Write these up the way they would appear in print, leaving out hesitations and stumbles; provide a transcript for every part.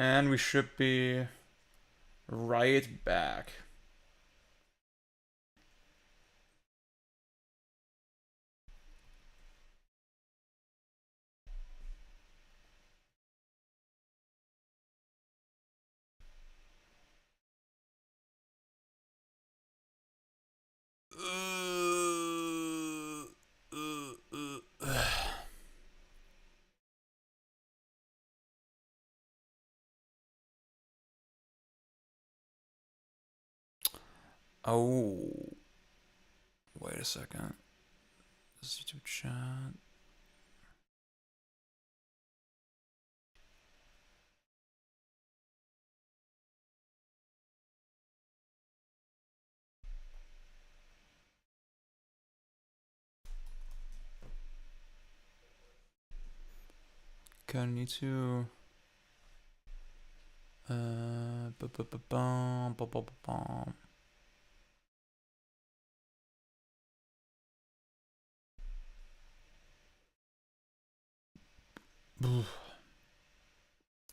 And we should be right back. Oh, wait a second. This YouTube chat. Okay, I need to.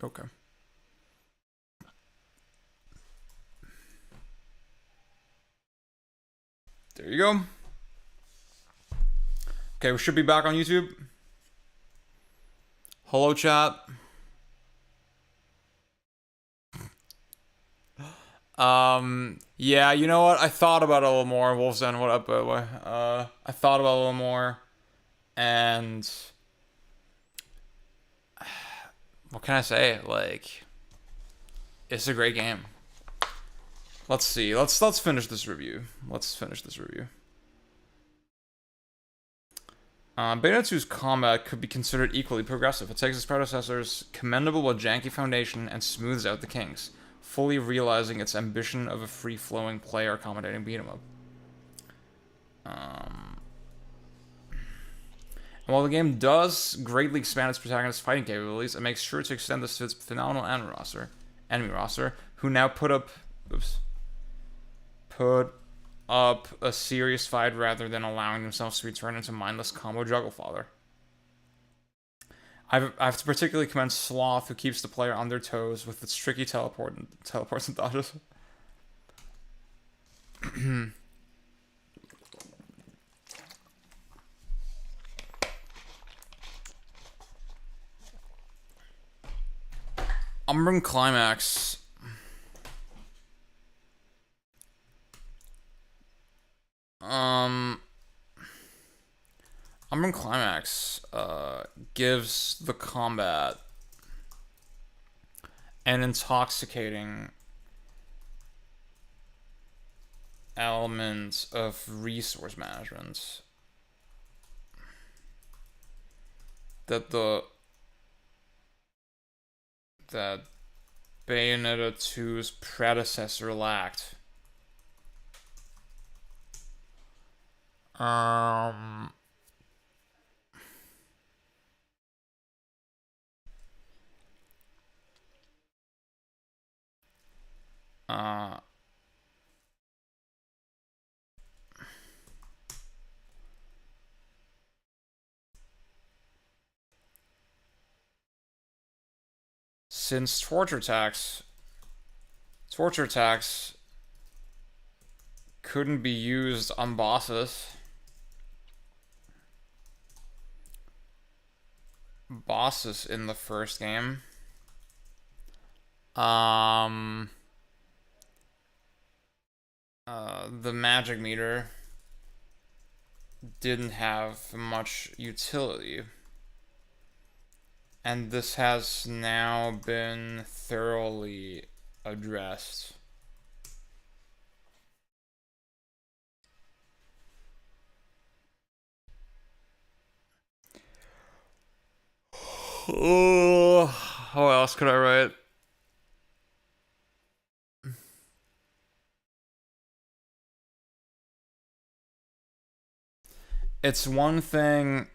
Okay. There you go. Okay, we should be back on YouTube. Hello, chat. Yeah, you know what? I thought about it a little more. Wolfzen, what up, by the way? I thought about it a little more, and what can I say? Like, it's a great game. Let's see. Let's finish this review. Let's finish this review. Beta 2's combat could be considered equally progressive. It takes its predecessor's commendable but janky foundation and smooths out the kinks, fully realizing its ambition of a free-flowing, player-accommodating beat-em-up. And while the game does greatly expand its protagonist's fighting capabilities, it makes sure to extend this to its phenomenal enemy roster, who now put up a serious fight rather than allowing themselves to be turned into mindless combo juggle fodder. I have to particularly commend Sloth, who keeps the player on their toes with its tricky teleports and dodges. Umbran Climax. Umbran Climax gives the combat an intoxicating element of resource management that Bayonetta 2's predecessor lacked. Since torture attacks couldn't be used on bosses in the first game. The magic meter didn't have much utility. And this has now been thoroughly addressed. Oh, how else could I write? It's one thing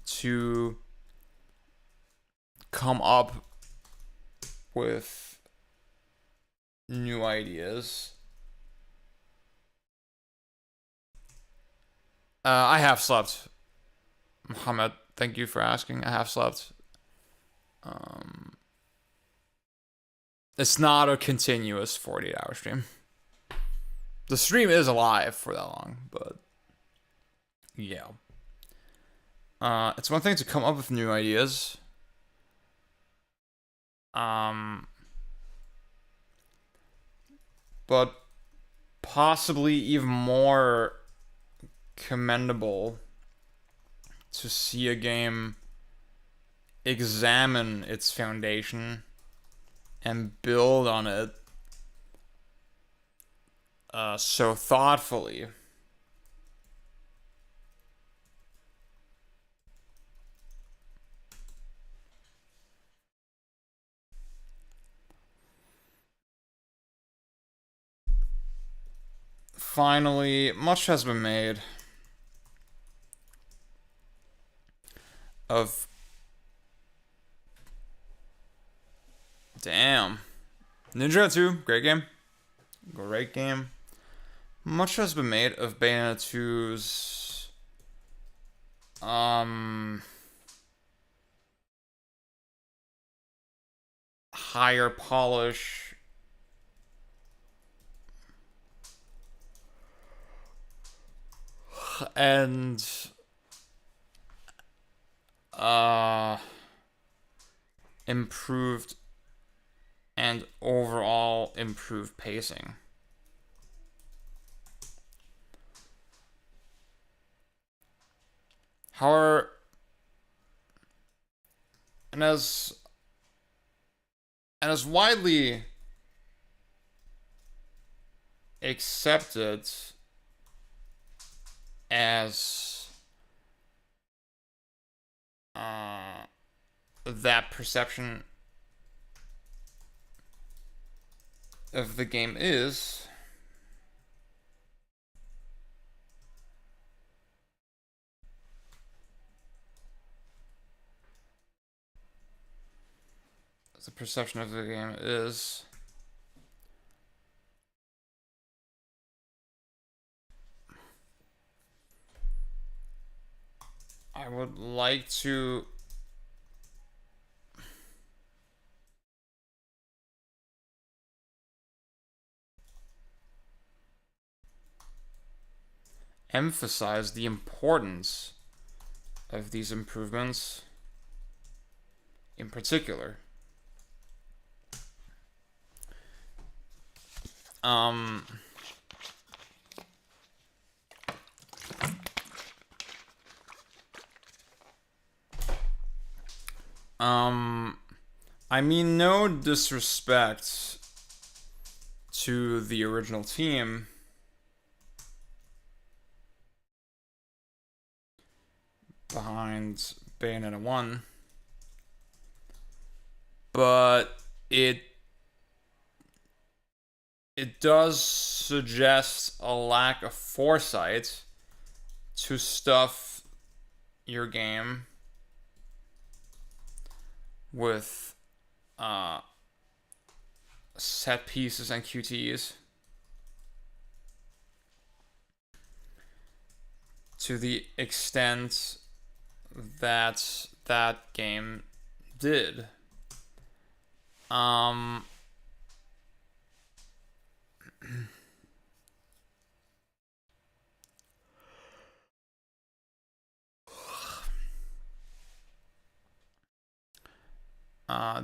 to come up with new ideas. I have slept. Mohammed, thank you for asking. I have slept. It's not a continuous 48-hour stream. The stream is alive for that long, but yeah. It's one thing to come up with new ideas. But possibly even more commendable to see a game examine its foundation and build on it so thoughtfully. Finally, much has been made of... Damn. Ninja 2, great game. Great game. Much has been made of Bayonetta 2's higher polish and improved and overall improved pacing. However, and as widely accepted as that perception of the game is, the perception of the game is, I would like to emphasize the importance of these improvements in particular. I mean, no disrespect to the original team, behind Bayonetta 1, but it does suggest a lack of foresight to stuff your game with set pieces and QTEs to the extent that that game did.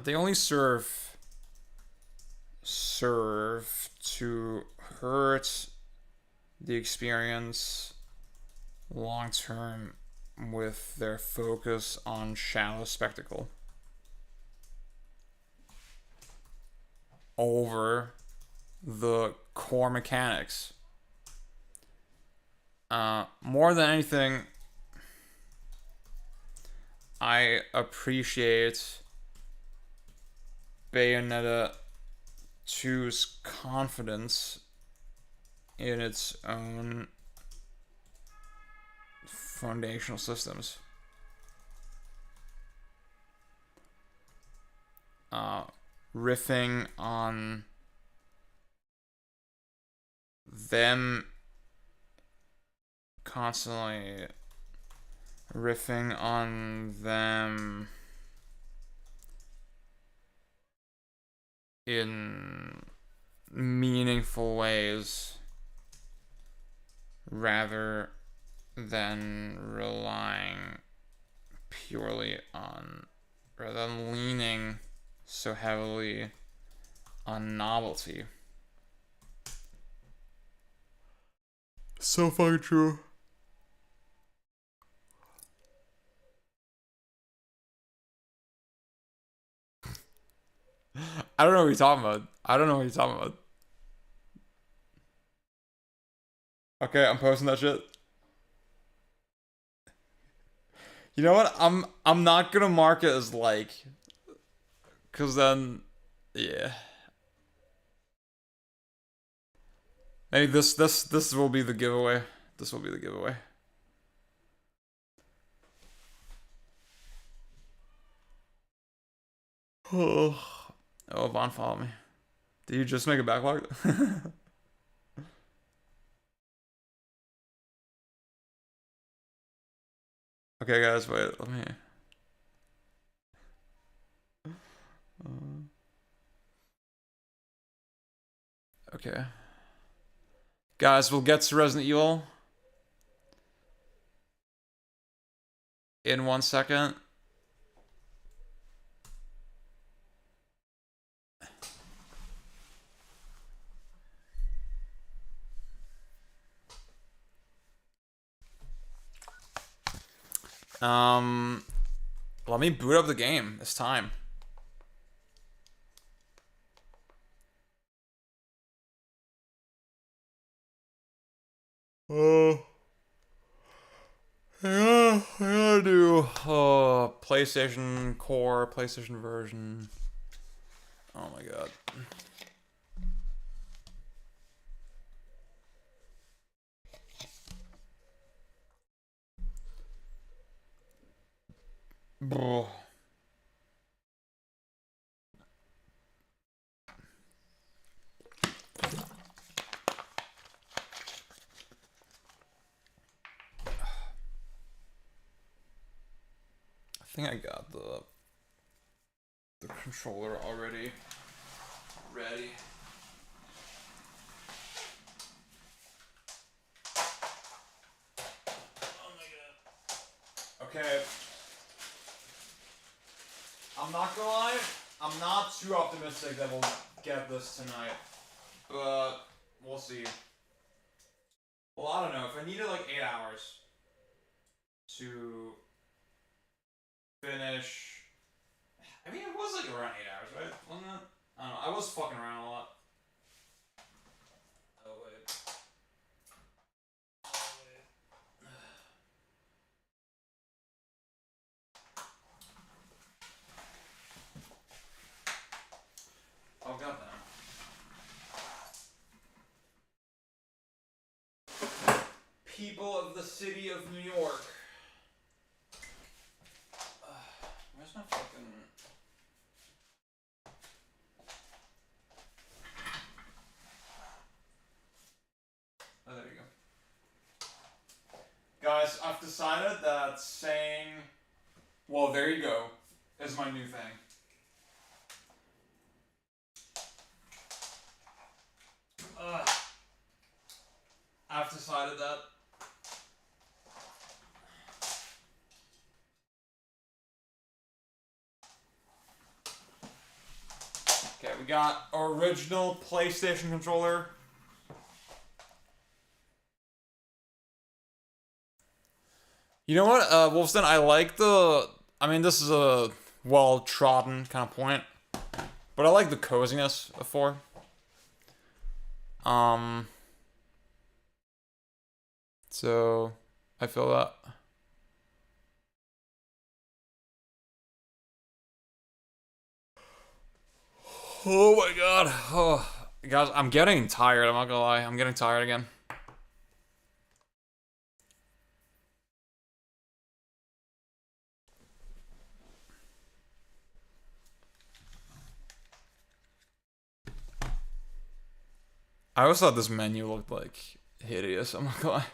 They only serve to hurt the experience long term with their focus on shallow spectacle over the core mechanics. More than anything, I appreciate Bayonetta 2's confidence in its own foundational systems. Riffing on them constantly riffing on them in meaningful ways rather than rather than leaning so heavily on novelty. So fucking true. I don't know what you're talking about. I don't know what you're talking about. Okay, I'm posting that shit. You know what? I'm not gonna mark it as like, cause then, yeah. Maybe this will be the giveaway. This will be the giveaway. Oh, oh, Vaughn followed me. Did you just make a backlog? Okay, guys, wait. Let me. Okay, guys, we'll get to Resident Evil in 1 second. Let me boot up the game this time. Oh. Yeah, I gotta do PlayStation Core, PlayStation version. Oh my god. Bro. I think I got the controller already ready. Oh my god. Okay. I'm not gonna lie, I'm not too optimistic that we'll get this tonight. But we'll see. Well, I don't know. If I needed like 8 hours to finish. I mean, it was like around 8 hours, right? Wasn't it? I don't know. I was fucking around a lot. Oh, wait. Oh, wait. Oh, goddamn. People of the city of New York. Where's my fucking... Oh, there you go. Guys, I've decided that saying, well, there you go, is my new thing. I've decided that. Okay, we got original PlayStation controller. You know what, Wolfston, I like the... I mean, this is a well-trodden kind of point, but I like the coziness of 4. So, I feel that. Oh my god. Oh. Guys, I'm getting tired, I'm not gonna lie. I'm getting tired again. I always thought this menu looked like hideous, I'm not gonna lie.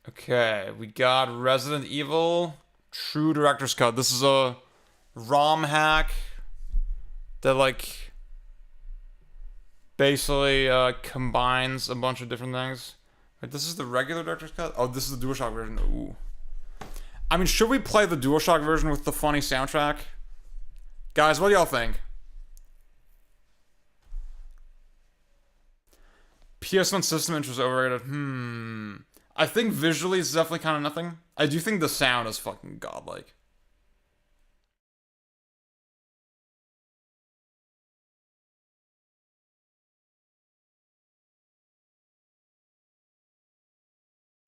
Okay, we got Resident Evil True Director's Cut. This is a ROM hack that like basically combines a bunch of different things. Wait, this is the regular director's cut? Oh, this is the DualShock version. Ooh. I mean, should we play the DualShock version with the funny soundtrack? Guys, what do y'all think? PS1 system intros overrated. I think visually it's definitely kind of nothing. I do think the sound is fucking godlike.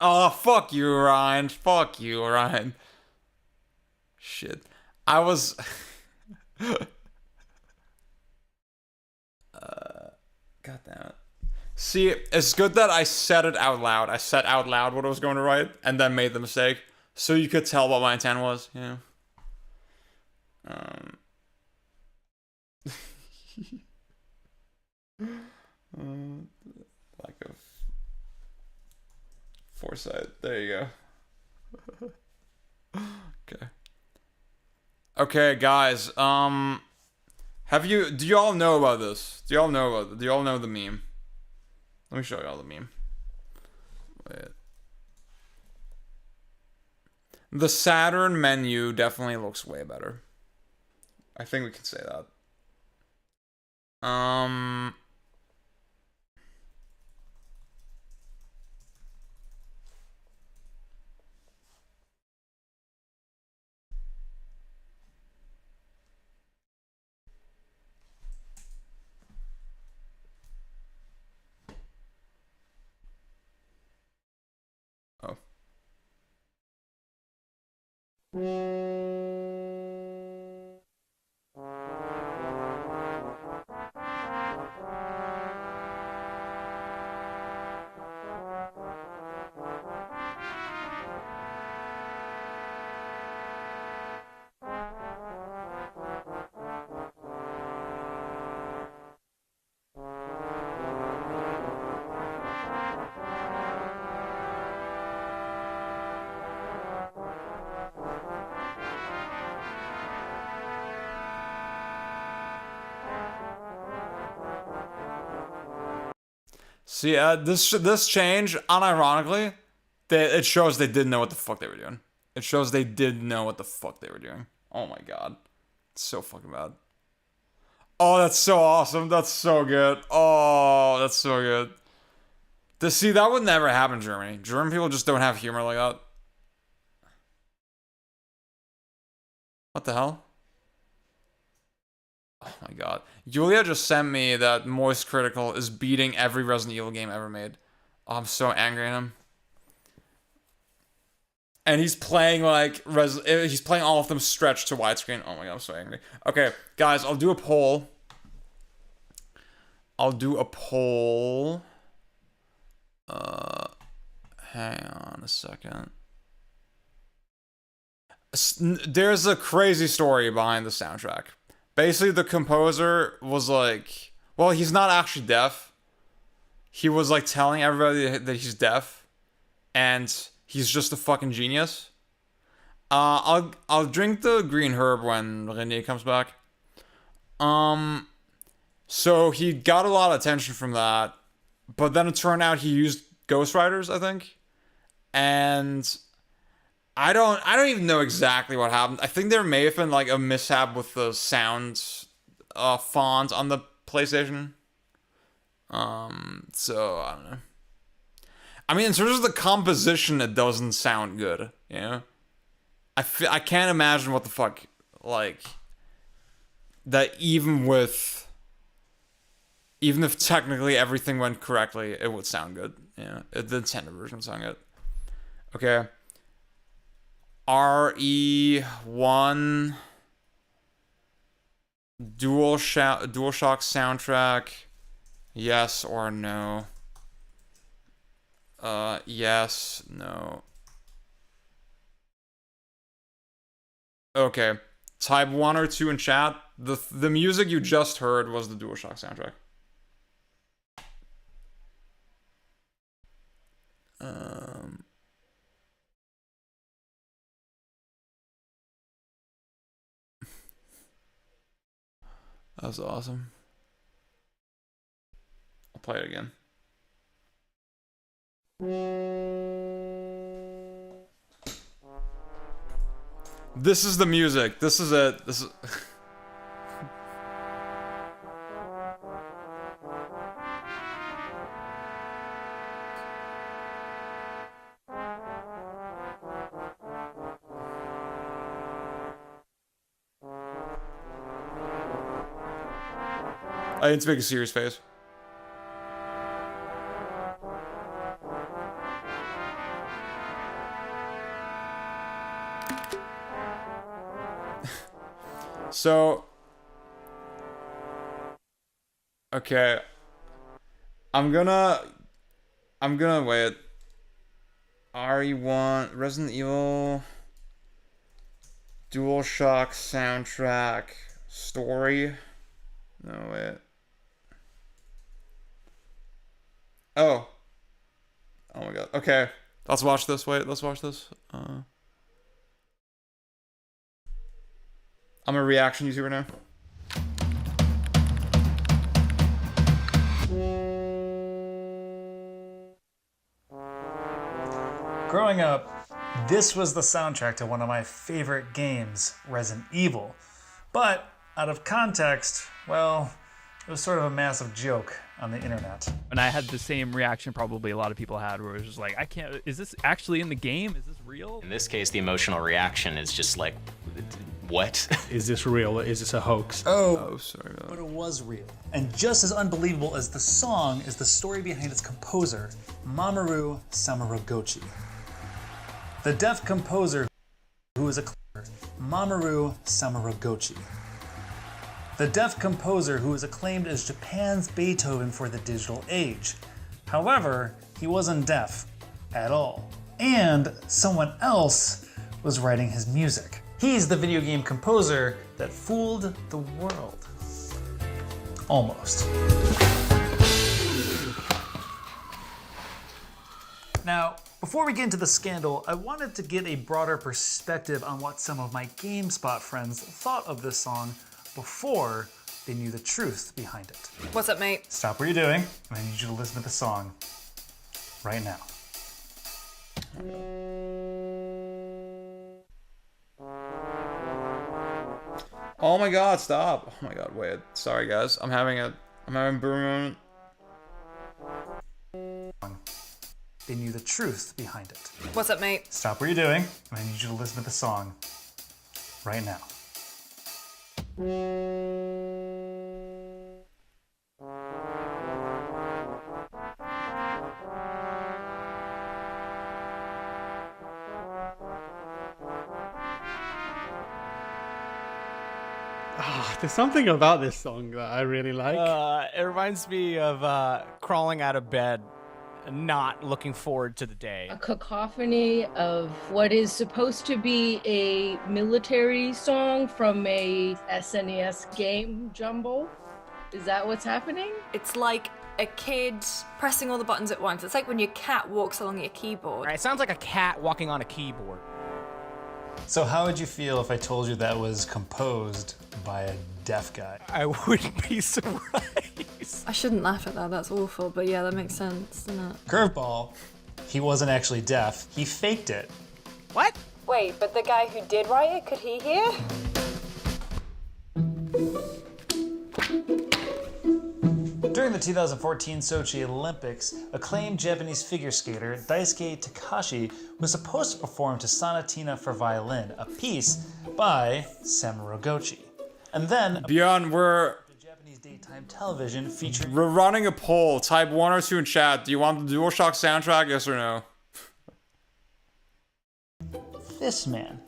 Oh, fuck you, Ryan. Fuck you, Ryan. Shit. I was... God damn it. See, it's good that I said it out loud. I said out loud what I was going to write, and then made the mistake. So you could tell what my intent was, you know? Lack of foresight. There you go. Okay. Okay, guys. Do y'all know about this? Do y'all know the meme? Let me show y'all the meme. Wait. The Saturn menu definitely looks way better. I think we can say that. Oh. See, this change, unironically, it shows they didn't know what the fuck they were doing. It shows they did know what the fuck they were doing. Oh my god. It's so fucking bad. Oh, that's so awesome. That's so good. Oh, that's so good. See, that would never happen in Germany. German people just don't have humor like that. What the hell? Oh my god. Julia just sent me that Moist Critical is beating every Resident Evil game ever made. Oh, I'm so angry at him. And he's playing like he's playing all of them stretched to widescreen. Oh my god, I'm so angry. Okay, guys, I'll do a poll. Hang on a second. There's a crazy story behind the soundtrack. Basically, the composer was like, well, he's not actually deaf. He was like telling everybody that he's deaf, and he's just a fucking genius. I'll drink the green herb when René comes back. So he got a lot of attention from that, but then it turned out he used ghostwriters, I think, and I don't even know exactly what happened. I think there may have been like a mishap with the sound font on the PlayStation. So I don't know. I mean, in terms of the composition, it doesn't sound good, you know? I can't imagine what the fuck, like, that even if technically everything went correctly, it would sound good, you know? The intended version would sound good. Okay. RE1 DualShock soundtrack, yes or no? Yes, no. Okay. Type 1 or 2 in chat. The music you just heard was the DualShock soundtrack. That was awesome. I'll play it again. This is the music. This is it. This is... I need to make a serious face. So, okay, I'm gonna wait. RE1, Resident Evil, DualShock soundtrack, story. No, wait. Oh. Oh my god. Okay. Let's watch this. Wait, let's watch this. I'm a reaction YouTuber now. Growing up, this was the soundtrack to one of my favorite games, Resident Evil. But out of context, well, it was sort of a massive joke on the internet. And I had the same reaction probably a lot of people had, where it was just like, I can't, is this actually in the game? Is this real? In this case, the emotional reaction is just like, what? Is this real? Is this a hoax? Oh, sorry. but it was real. And just as unbelievable as the song is the story behind its composer, Mamoru Samuragochi. The deaf composer who is Mamoru Samuragochi. The deaf composer who is acclaimed as Japan's Beethoven for the digital age. However, he wasn't deaf at all. And someone else was writing his music. He's the video game composer that fooled the world. Almost. Now, before we get into the scandal, I wanted to get a broader perspective on what some of my GameSpot friends thought of this song before they knew the truth behind it. What's up, mate? Stop what you're doing, and I need you to listen to the song right now. Oh my god, stop. Oh my god, wait. Sorry guys. I'm having a brew moment. They knew the truth behind it. What's up, mate? Stop what you're doing, and I need you to listen to the song right now. There's something about this song that I really like. It reminds me of crawling out of bed and not looking forward to the day. A cacophony of what is supposed to be a military song from a SNES game jumble. Is that what's happening? It's like a kid pressing all the buttons at once. It's like when your cat walks along your keyboard. Right, it sounds like a cat walking on a keyboard. So how would you feel if I told you that was composed by a deaf guy? I wouldn't be surprised. I shouldn't laugh at that, that's awful, but yeah, that makes sense, doesn't it? Curveball, he wasn't actually deaf, he faked it. What? Wait, but the guy who did write it, could he hear? During the 2014 Sochi Olympics, acclaimed Japanese figure skater Daisuke Takashi was supposed to perform to Sonatina for Violin, a piece by Samuragochi. And then Beyond, we're Japanese daytime television featuring running a poll. Type 1 or 2 in chat. Do you want the DualShock soundtrack? Yes or no? this man.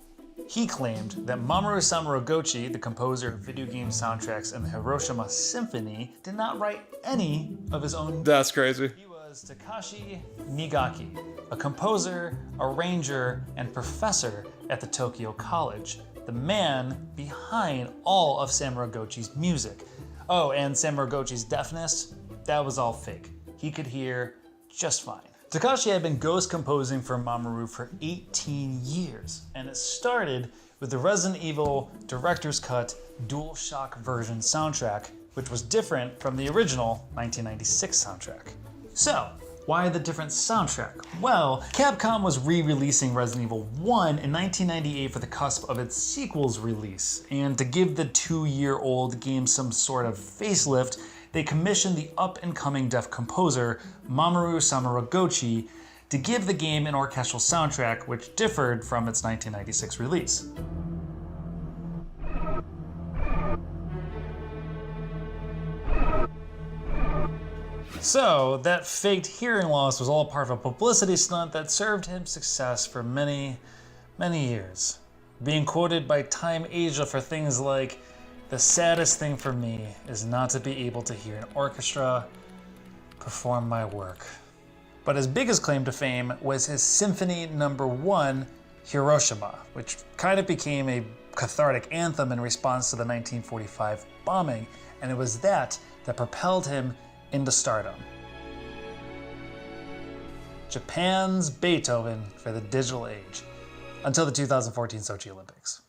He claimed that Mamoru Samuragochi, the composer of video game soundtracks and the Hiroshima Symphony, did not write any of his own. That's crazy. He was Takashi Migaki, a composer, arranger, and professor at the Tokyo College, the man behind all of Samuragochi's music. Oh, and Samuragochi's deafness, that was all fake. He could hear just fine. Takashi had been ghost composing for Mamoru for 18 years, and it started with the Resident Evil Director's Cut DualShock version soundtrack, which was different from the original 1996 soundtrack. So, why the different soundtrack? Well, Capcom was re-releasing Resident Evil 1 in 1998 for the cusp of its sequel's release, and to give the 2-year-old game some sort of facelift, they commissioned the up-and-coming deaf composer Mamoru Samuragochi to give the game an orchestral soundtrack which differed from its 1996 release. So, that faked hearing loss was all part of a publicity stunt that served him success for many, many years. Being quoted by Time Asia for things like, "The saddest thing for me is not to be able to hear an orchestra perform my work." But his biggest claim to fame was his Symphony No. 1, Hiroshima, which kind of became a cathartic anthem in response to the 1945 bombing, and it was that propelled him into stardom. Japan's Beethoven for the digital age, until the 2014 Sochi Olympics.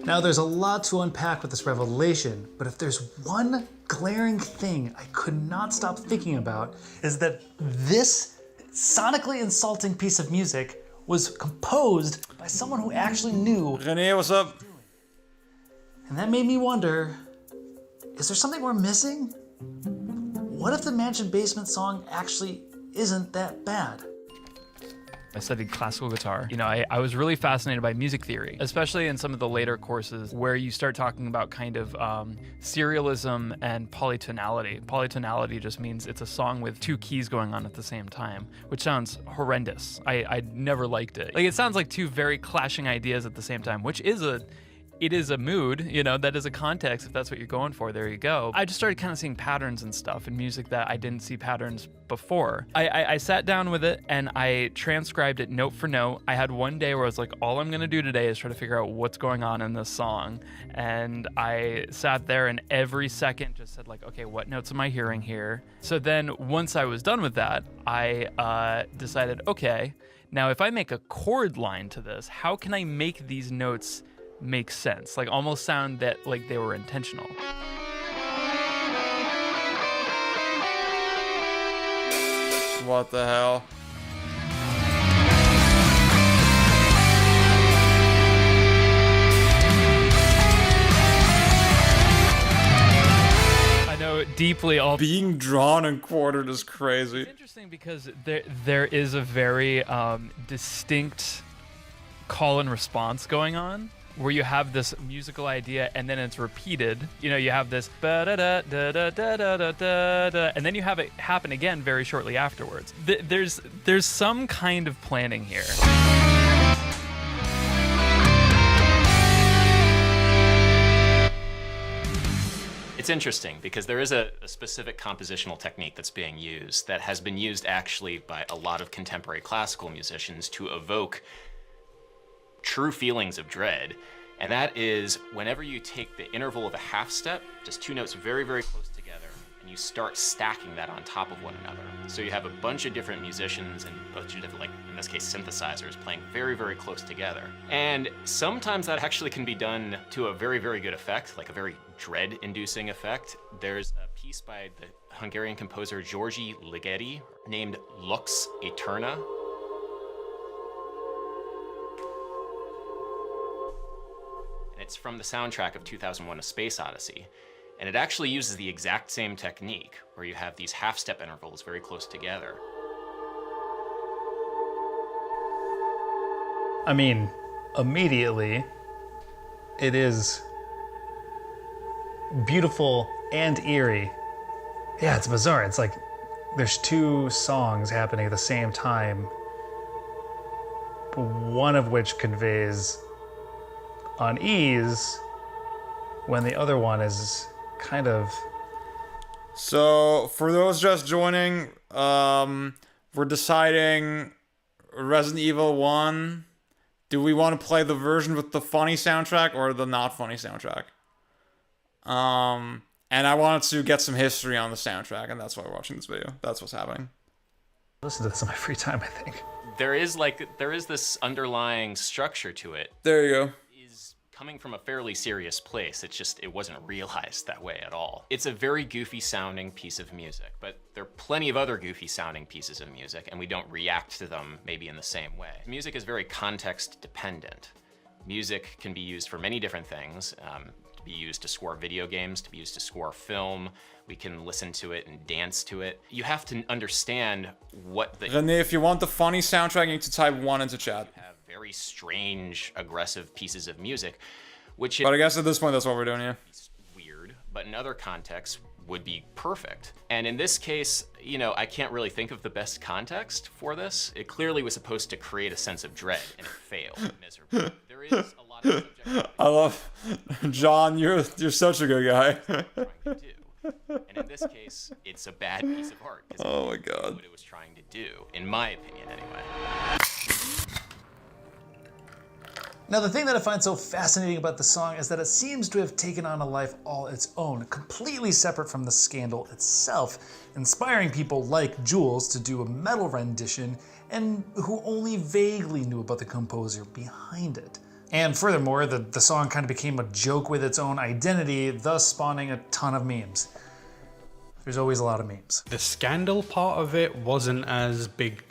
Now there's a lot to unpack with this revelation, but if there's one glaring thing I could not stop thinking about, is that this sonically insulting piece of music was composed by someone who actually knew. René, what's up? And that made me wonder, is there something we're missing? What if the Mansion Basement song actually isn't that bad? I studied classical guitar. I was really fascinated by music theory, especially in some of the later courses where you start talking about kind of serialism and polytonality. Polytonality just means it's a song with two keys going on at the same time, which sounds horrendous. I never liked it. Like, it sounds like two very clashing ideas at the same time, which is it is a mood, that is a context. If that's what you're going for, there you go. I just started kind of seeing patterns and stuff in music that I didn't see patterns before. I sat down with it and I transcribed it note for note. I had one day where I was like, all I'm gonna do today is try to figure out what's going on in this song. And I sat there and every second just said like, okay, what notes am I hearing here? So then once I was done with that, I decided, okay, now if I make a chord line to this, how can I make these notes make sense, like almost sound that like they were intentional? What the hell? I know deeply all Being drawn and quartered is crazy. It's interesting because there is a very distinct call and response going on, where you have this musical idea and then it's repeated. You have this ba-da-da-da-da-da-da-da-da, and then you have it happen again very shortly afterwards. There's some kind of planning here. It's interesting because there is a specific compositional technique that's being used that has been used actually by a lot of contemporary classical musicians to evoke true feelings of dread, and that is whenever you take the interval of a half step, just two notes very, very close together, and you start stacking that on top of one another. So you have a bunch of different musicians and a bunch of different, like in this case, synthesizers playing very, very close together. And sometimes that actually can be done to a very, very good effect, like a very dread-inducing effect. There's a piece by the Hungarian composer György Ligeti named Lux Eterna. It's from the soundtrack of 2001: A Space Odyssey. And it actually uses the exact same technique, where you have these half-step intervals very close together. I mean, immediately, it is beautiful and eerie. Yeah, it's bizarre. It's like there's two songs happening at the same time, one of which conveys unease when the other one is kind of... So, for those just joining, we're deciding Resident Evil 1. Do we want to play the version with the funny soundtrack or the not funny soundtrack? And I wanted to get some history on the soundtrack, and that's why we're watching this video. That's what's happening. Listen to this in my free time, I think. There is this underlying structure to it. There you go. Is coming from a fairly serious place. It wasn't realized that way at all. It's a very goofy sounding piece of music, but there are plenty of other goofy sounding pieces of music, and we don't react to them maybe in the same way. Music is very context dependent. Music can be used for many different things. To be used to score video games, to be used to score film. We can listen to it and dance to it. You have to understand what the... René, if you want the funny soundtrack, you need to type 1 into chat. Have very strange, aggressive pieces of music, which... But I guess at this point, that's what we're doing, yeah. Weird, but in other contexts would be perfect. And in this case, you know, I can't really think of the best context for this. It clearly was supposed to create a sense of dread, and it failed miserably. There is a lot of subjectivity. I love... John, you're such a good guy. And in this case, it's a bad piece of art. Oh my god. What it was trying to do, in my opinion anyway. Now, the thing that I find so fascinating about the song is that it seems to have taken on a life all its own, completely separate from the scandal itself, inspiring people like Jules to do a metal rendition and who only vaguely knew about the composer behind it. And furthermore, the song kind of became a joke with its own identity, thus spawning a ton of memes. There's always a lot of memes. The scandal part of it wasn't as big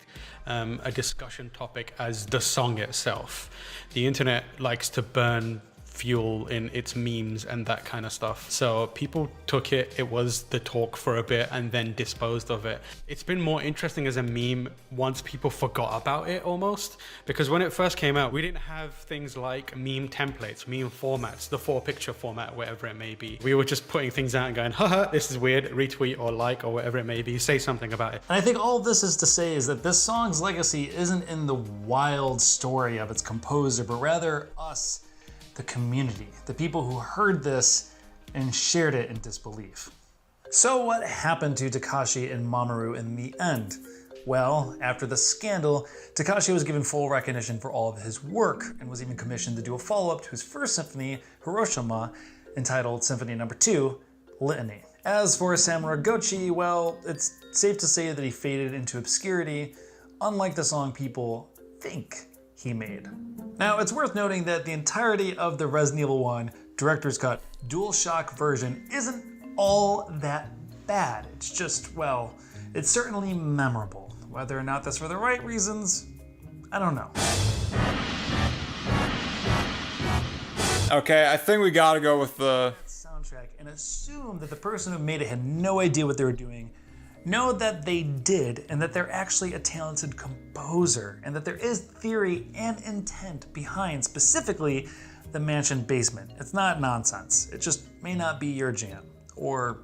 a discussion topic as the song itself. The internet likes to burn fuel in its memes and that kind of stuff. So people took it, it was the talk for a bit and then disposed of it. It's been more interesting as a meme once people forgot about it almost, because when it first came out, we didn't have things like meme templates, meme formats, the 4-picture format, whatever it may be. We were just putting things out and going, haha, this is weird, retweet or like or whatever it may be, say something about it. And I think all this is to say is that this song's legacy isn't in the wild story of its composer, but rather us, the community, the people who heard this and shared it in disbelief. So what happened to Takashi and Mamoru in the end? Well, after the scandal, Takashi was given full recognition for all of his work and was even commissioned to do a follow-up to his first symphony, Hiroshima, entitled Symphony No. 2, Litany. As for Samuragochi, well, it's safe to say that he faded into obscurity, unlike the song people think he made. Now, it's worth noting that the entirety of the Resident Evil 1 Director's Cut DualShock version isn't all that bad. It's just, well, it's certainly memorable. Whether or not that's for the right reasons, I don't know. Okay, I think we gotta go with the soundtrack and assume that the person who made it had no idea what they were doing. Know that they did, and that they're actually a talented composer, and that there is theory and intent behind specifically the mansion basement. It's not nonsense. It just may not be your jam, or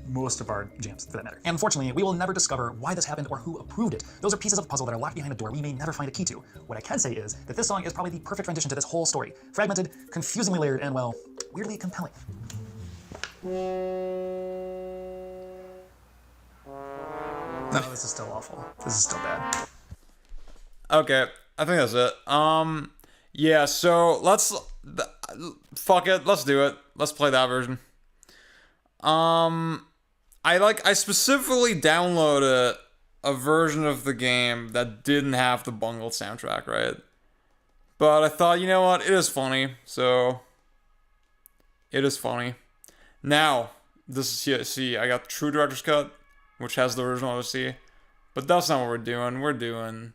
most of our jams for that matter. And unfortunately, we will never discover why this happened or who approved it. Those are pieces of the puzzle that are locked behind a door we may never find a key to. What I can say is that this song is probably the perfect rendition to this whole story. Fragmented, confusingly layered, and well, weirdly compelling. No, this is still awful. This is still bad. Okay, I think that's it. Yeah, so fuck it, let's do it. Let's play that version. I specifically downloaded a version of the game that didn't have the bungled soundtrack, right? But I thought, you know what, it is funny, so it is funny. Now, this is here, see, I got the true director's cut, which has the original OC, but that's not what we're doing. We're doing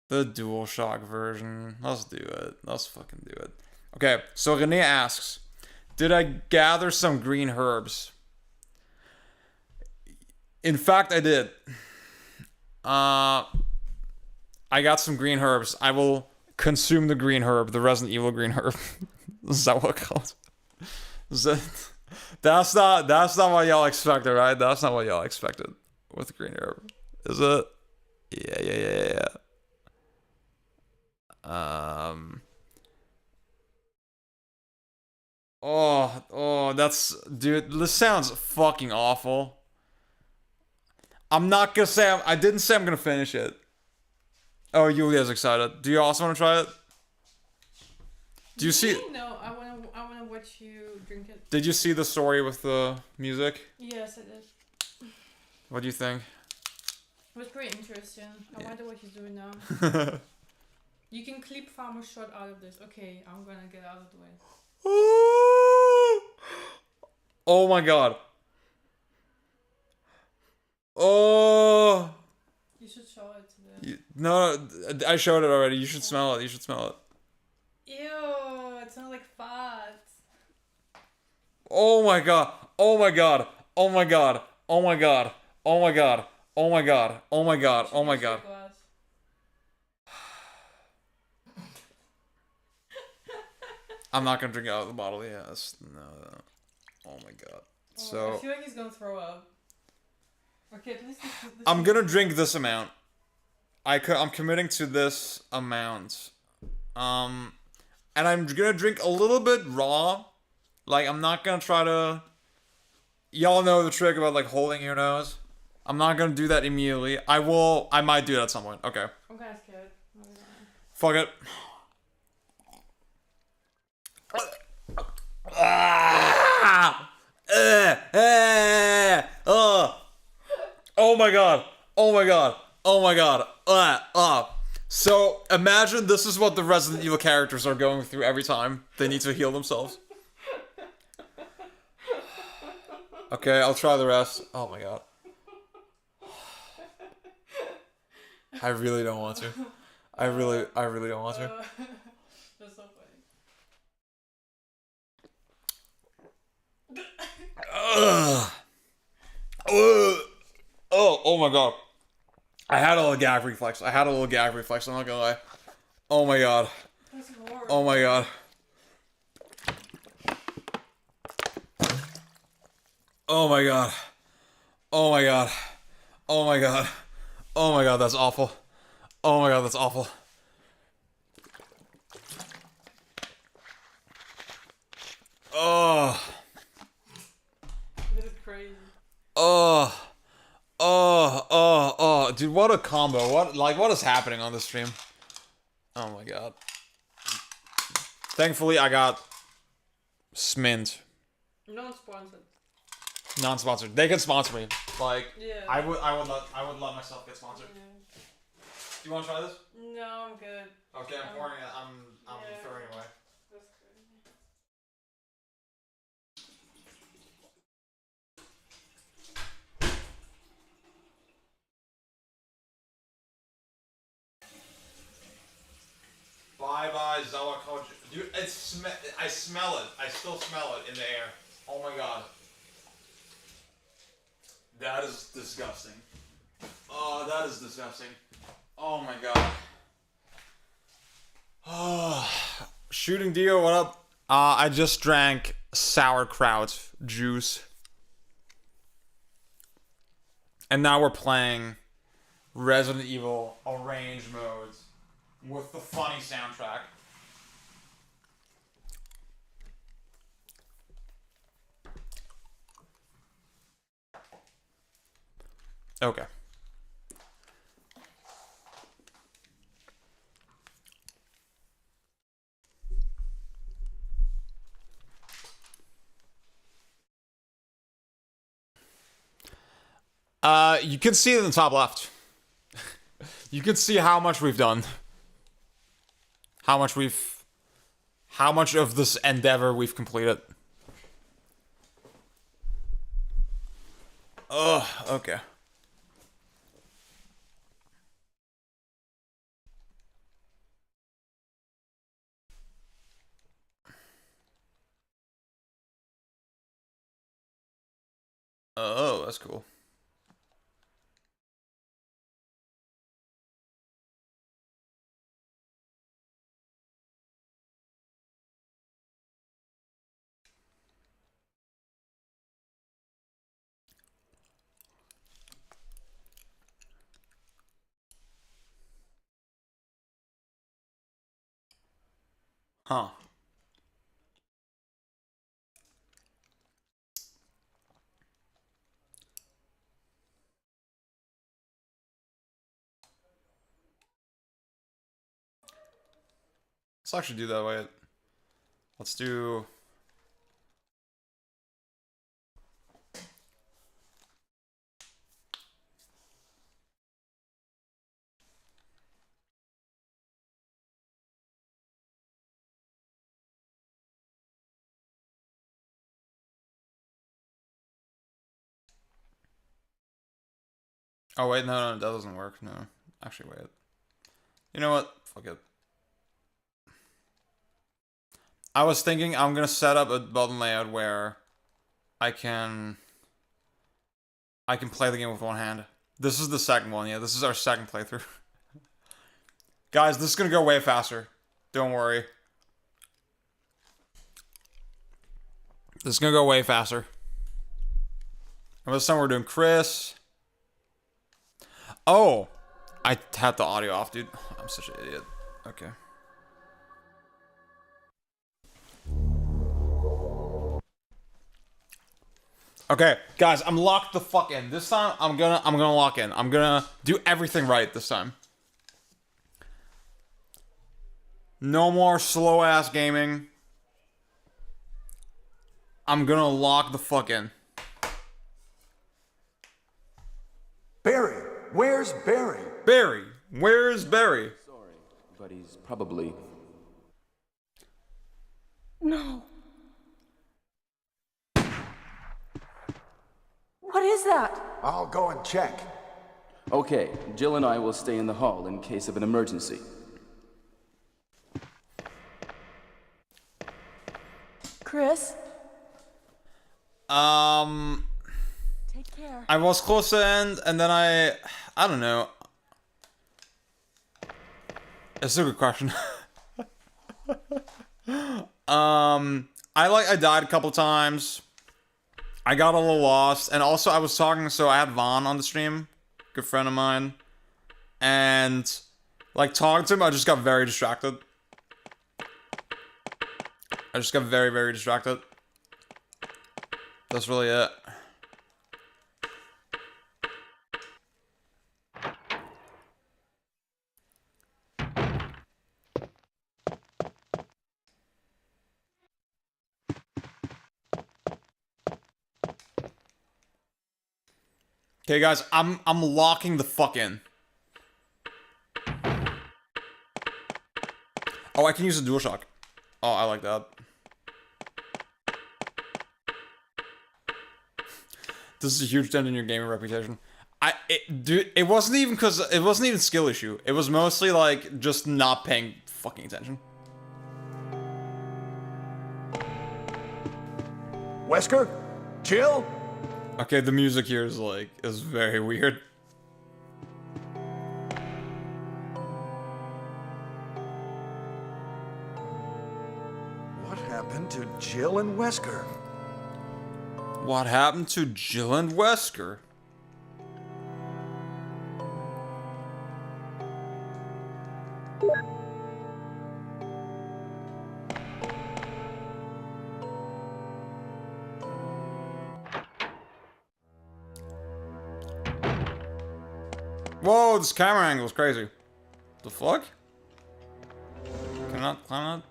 the DualShock version. Let's do it. Let's fucking do it. Okay, so René asks, did I gather some green herbs? In fact, I did. I got some green herbs. I will consume the green herb, the Resident Evil green herb. Is that what it calls? That's not what y'all expected, right? That's not what y'all expected with the green herb. Is it? Yeah. That's, dude, this sounds fucking awful. I'm not gonna say, I didn't say I'm gonna finish it. Oh, Yulia's excited. Do you also want to try it? Do you see? No, I wanna watch you drink it. Did you see the story with the music? Yes, I did. What do you think? It was pretty interesting. I wonder what he's doing now. You can clip farmer shot out of this. Okay, I'm gonna get out of the way. Oh my god. Oh. You should show it to them. No, I showed it already. You should smell it. You should smell it. Ew, it smells like fart. Oh my god. Oh my god. Oh my god. Oh my god. Oh my god. Oh my god. Oh my god. Oh my god. I'm not gonna drink out of the bottle. Yes. No. Oh my god. So I feel like he's gonna throw up. Okay, at least this I'm gonna drink this amount. I'm committing to this amount. And I'm gonna drink a little bit raw. Like, I'm not gonna try to... Y'all know the trick about, like, holding your nose. I'm not gonna do that immediately. I might do it at some point. Okay. I'm kinda scared. Fuck it. Oh my god. Oh my god. Oh my god. So, imagine this is what the Resident Evil characters are going through every time they need to heal themselves. Okay, I'll try the rest. Oh my god. I really don't want to. I really don't want to. That's so funny. Oh my god. I had a little gag reflex. I'm not gonna lie. Oh my god. That's horrible. Oh my god. Oh my god. Oh my god. Oh my god. Oh my god, that's awful. Oh my god, that's awful. Oh. This is crazy. Dude, what a combo. What is happening on this stream? Oh my god. Thankfully, I got Smint. Non-sponsored. Non-sponsored. They can sponsor me. Like, Yeah. I would let myself get sponsored. Yeah. Do you want to try this? No, I'm good. Okay, I'm pouring it. I'm Yeah. throwing it away. That's crazy. Bye bye, Zawa Koji. Dude, I smell it. I still smell it in the air. Oh my god. That is disgusting. Oh, that is disgusting. Oh my god. Oh, Shooting Dio, what up? I just drank sauerkraut juice. And now we're playing Resident Evil arrange modes with the funny soundtrack. Okay. You can see it in the top left. You can see how much we've done. How much of this endeavor we've completed. Oh, okay. Oh, that's cool. Huh. Let's actually do that way. Let's do... Oh, wait, no, that doesn't work. No. Actually, wait. You know what? Fuck it. I was thinking I'm gonna set up a button layout where I can play the game with one hand. This is the second one, yeah. This is our second playthrough. Guys, this is gonna go way faster. Don't worry. This is gonna go way faster. And this time we're doing Chris. Oh! I had the audio off, dude. I'm such an idiot. Okay. Okay, guys, I'm locked the fuck in. This time, I'm gonna lock in. I'm gonna do everything right this time. No more slow-ass gaming. I'm gonna lock the fuck in. Barry! Where's Barry? Barry! Where's Barry? Sorry, but he's probably... No. What is that? I'll go and check. Okay, Jill and I will stay in the hall in case of an emergency. Chris? Take care. I was close to end, and then I don't know. It's a good question. I died a couple times. I got a little lost, and also I was talking, so I had Vaughn on the stream, good friend of mine, and like talking to him, I just got very distracted. I just got very, very distracted. That's really it. Okay, guys, I'm locking the fuck in. Oh, I can use a DualShock. Oh, I like that. This is a huge dent in your gaming reputation. Dude, it wasn't even skill issue. It was mostly like just not paying fucking attention. Wesker? Jill? Okay, the music here is very weird. What happened to Jill and Wesker? What happened to Jill and Wesker? Whoa, this camera angle is crazy. The fuck? Can I not climb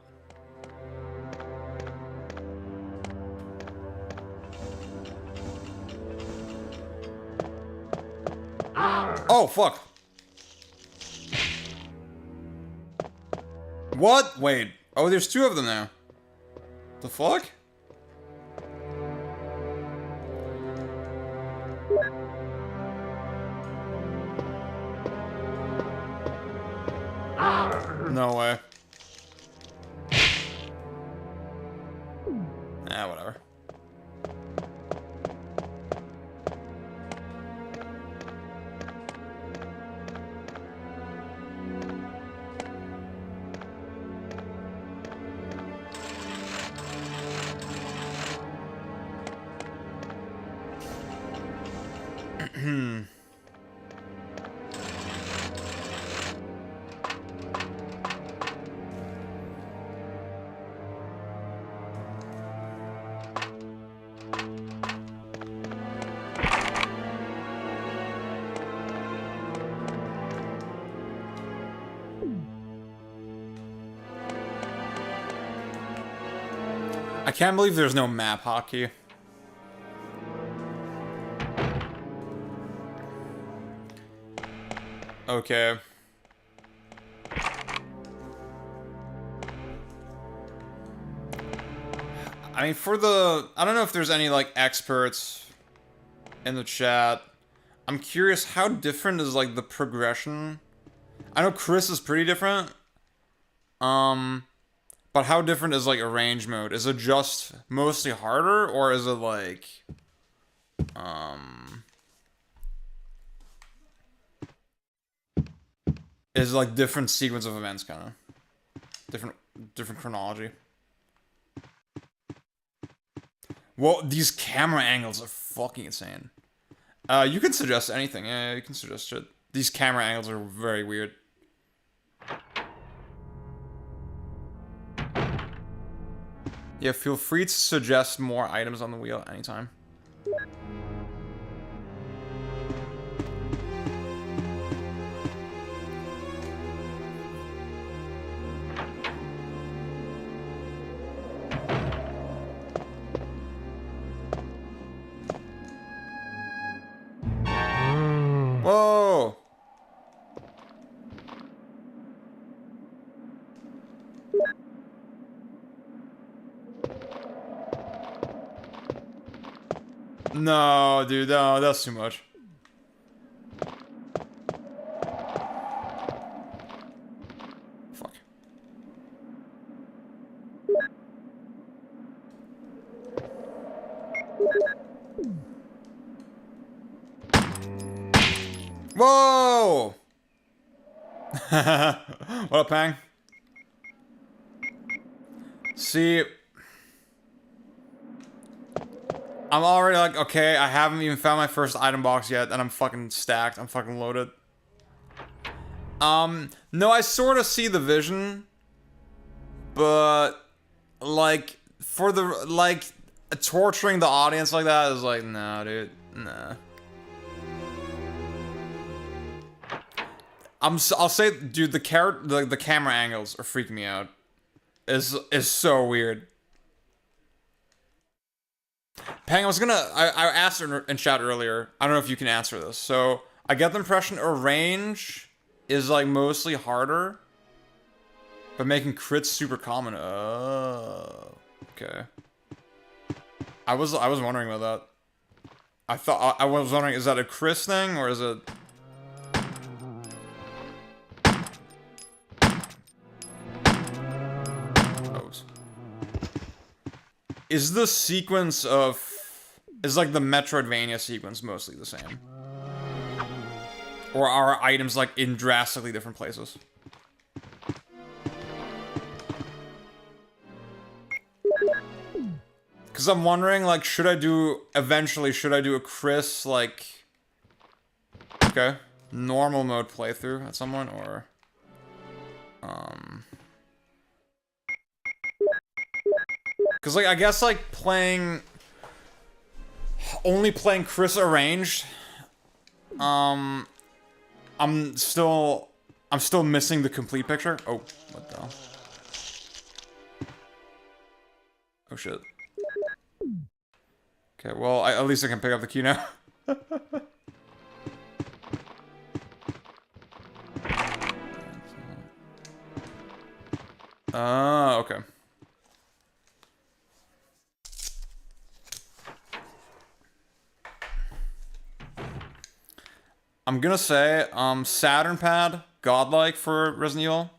that? Oh, fuck. What? Wait. Oh, there's two of them now. The fuck? No way. Ah, whatever. I can't believe there's no map hotkey. Okay. I mean, I don't know if there's any, like, experts in the chat I'm curious, how different is, like, the progression? I know Chris is pretty different. But how different is, like, arrange mode? Is it just mostly harder, or is it, like... Is it, like, different sequence of events, kind of? Different chronology. Well, these camera angles are fucking insane. You can suggest anything. Yeah, you can suggest shit. These camera angles are very weird. Yeah, feel free to suggest more items on the wheel anytime. Whoa! No, dude, no, that's too much. Fuck. Whoa! What up, Pang? See, I'm already like, okay, I haven't even found my first item box yet, and I'm fucking stacked. I'm fucking loaded. No, I sort of see the vision, but, like, for the, like, torturing the audience like that is like, nah, dude, nah. I'll say, dude, the camera angles are freaking me out. Is so weird. Pang, I asked her in chat earlier. I don't know if you can answer this. So, I get the impression arrange is, like, mostly harder, but making crits super common. Oh, okay. I was wondering about that. I was wondering, is that a Chris thing, or is it... Is the sequence of... Is, like, the Metroidvania sequence mostly the same? Or are items, like, in drastically different places? Because I'm wondering, like, eventually, should I do a Chris, like... Okay. Normal mode playthrough at some point, or... Because, like, I guess, like, only playing Chris arranged, I'm still missing the complete picture. Oh, what the hell? Oh, shit. Okay, well, at least I can pick up the key now. Okay. I'm gonna say, Saturn pad, godlike for Resident Evil.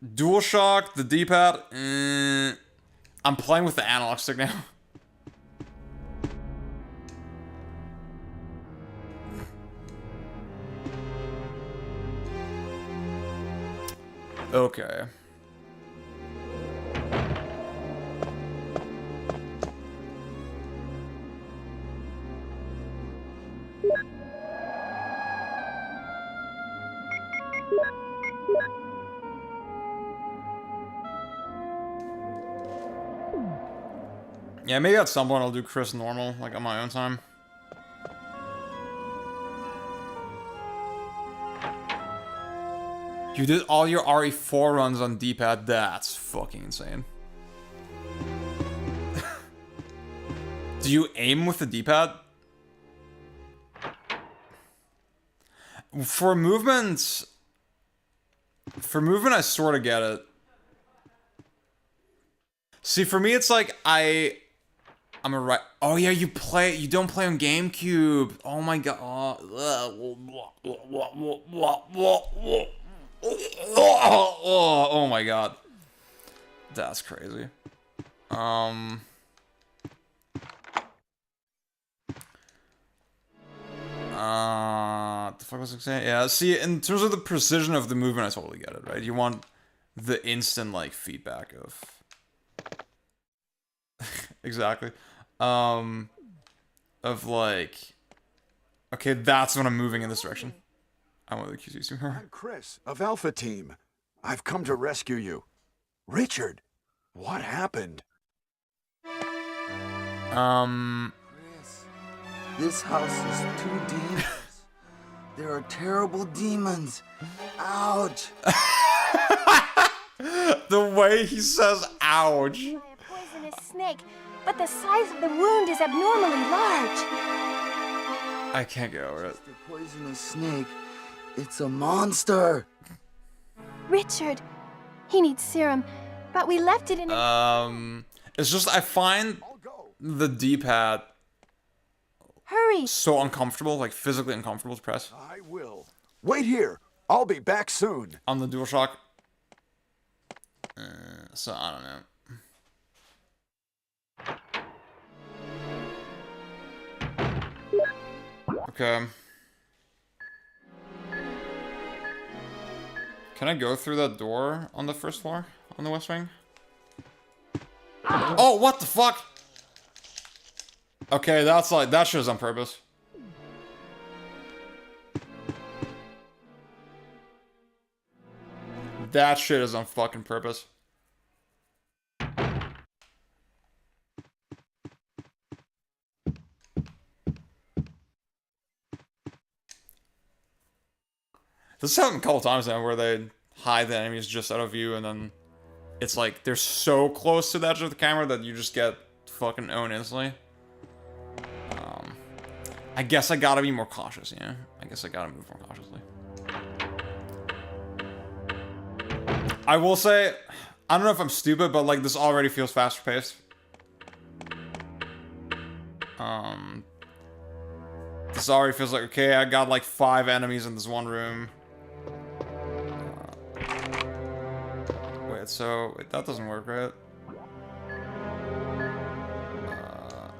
DualShock, the D-pad, I'm playing with the analog stick now. Okay. Yeah, maybe at some point I'll do Chris normal, like on my own time. You did all your RE4 runs on D-pad? That's fucking insane. Do you aim with the D-pad? For movement, I sort of get it. See, for me, it's like I'm a right. Oh yeah, you don't play on GameCube. Oh my god. Oh my god. That's crazy. The fuck was I saying? Yeah, see, in terms of the precision of the movement, I totally get it, right? You want the instant, like, feedback of... exactly. Of, like... Okay, that's when I'm moving in this direction. I want the QC to her. I'm Chris, of Alpha Team. I've come to rescue you. Richard, what happened? Chris, this house is too dangerous. There are terrible demons. Ouch. The way he says ouch. A poisonous snake, but the size of the wound is abnormally large. I can't get over it. It's the poisonous snake. It's a monster. Richard, he needs serum, but we left it in It's just, I find the D-pad so uncomfortable, like physically uncomfortable to press. I will. Wait here. I'll be back soon. On the DualShock. So, I don't know. Okay. Can I go through that door on the first floor? On the West Wing? Oh, what the fuck? Okay, that's like, that shit is on purpose. That shit is on fucking purpose. This has happened a couple times now where they hide the enemies just out of view and then it's like they're so close to the edge of the camera that you just get fucking owned instantly. I guess I gotta be more cautious, you know? I guess I gotta move more cautiously. I will say, I don't know if I'm stupid, but like this already feels faster paced. This already feels like, okay, I got like 5 enemies in this one room. Wait, so, wait, that doesn't work, right?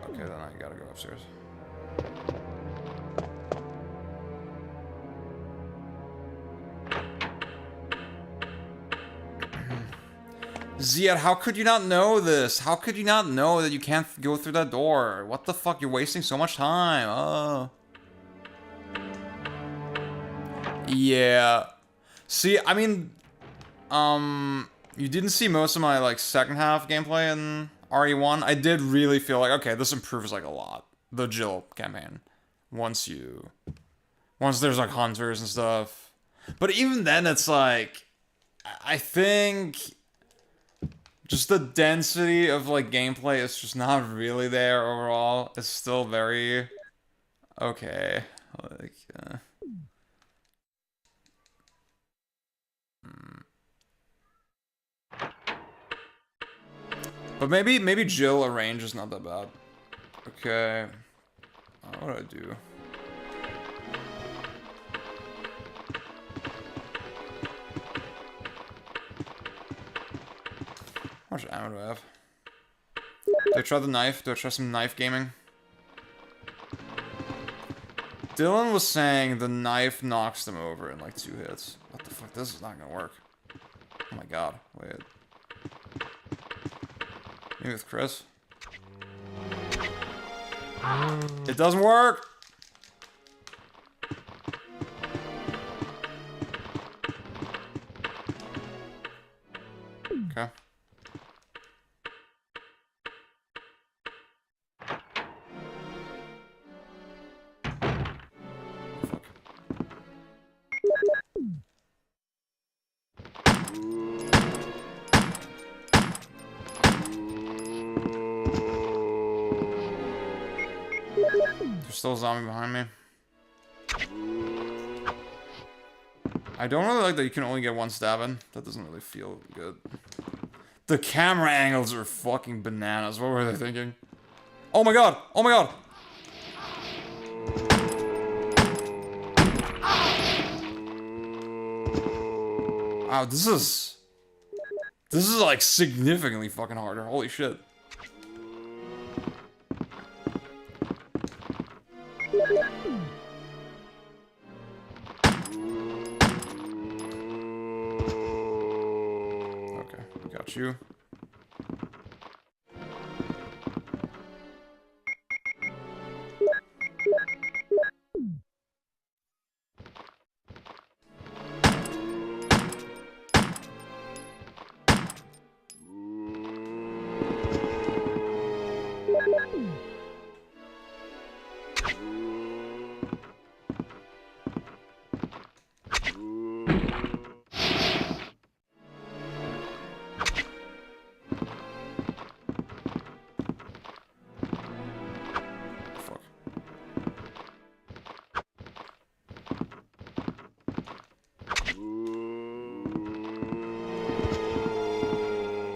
Okay, then I gotta go upstairs. Ziad, how could you not know this? How could you not know that you can't go through that door? What the fuck? You're wasting so much time. Oh. Yeah. See, I mean, you didn't see most of my, like, second half gameplay in RE1. I did really feel like, okay, this improves, like, a lot. The Jill campaign. Once there's, like, hunters and stuff. But even then, it's like, I think... just the density of, like, gameplay is just not really there overall. It's still very... okay. Like, But maybe Jill range is not that bad. Okay. What do I do? How much ammo do I have? Do I try the knife? Do I try some knife gaming? Dylan was saying the knife knocks them over in like 2 hits. What the fuck? This is not gonna work. Oh my god. Wait. Maybe with Chris? It doesn't work! Okay. There's still a zombie behind me. I don't really like that you can only get 1 stab in. That doesn't really feel good. The camera angles are fucking bananas. What were they thinking? Oh my god! Oh my god! Wow, this is like significantly fucking harder. Holy shit. Okay, got you.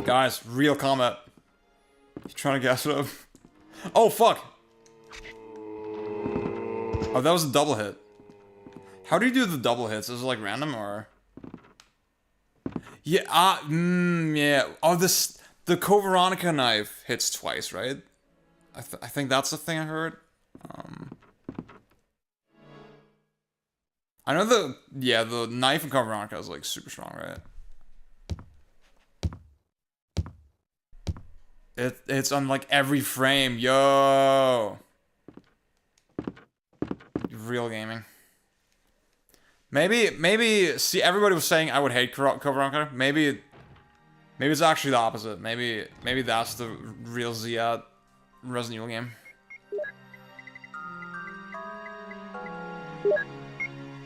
Guys, real combat. You trying to gas it up? Oh, fuck! Oh, that was a double hit. How do you do the double hits? Is it like random or? Yeah, yeah. Oh, the Veronica knife hits twice, right? I think that's the thing I heard. I know the knife in Veronica is like super strong, right? It's on like every frame, yo. Real gaming. Maybe. See, everybody was saying I would hate Veronica. Maybe it's actually the opposite. Maybe that's the real Zia Resident Evil game.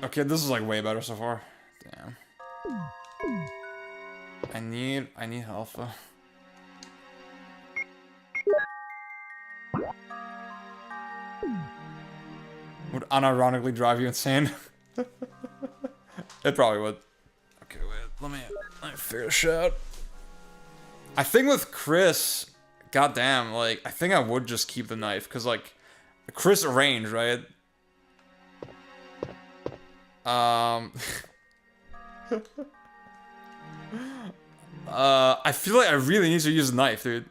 Okay, this is like way better so far. Damn. I need health though. Would unironically drive you insane. It probably would. Okay, wait. Let me figure this shit out. I think with Chris, goddamn, like I think I would just keep the knife because like Chris range, right? I feel like I really need to use a knife, dude.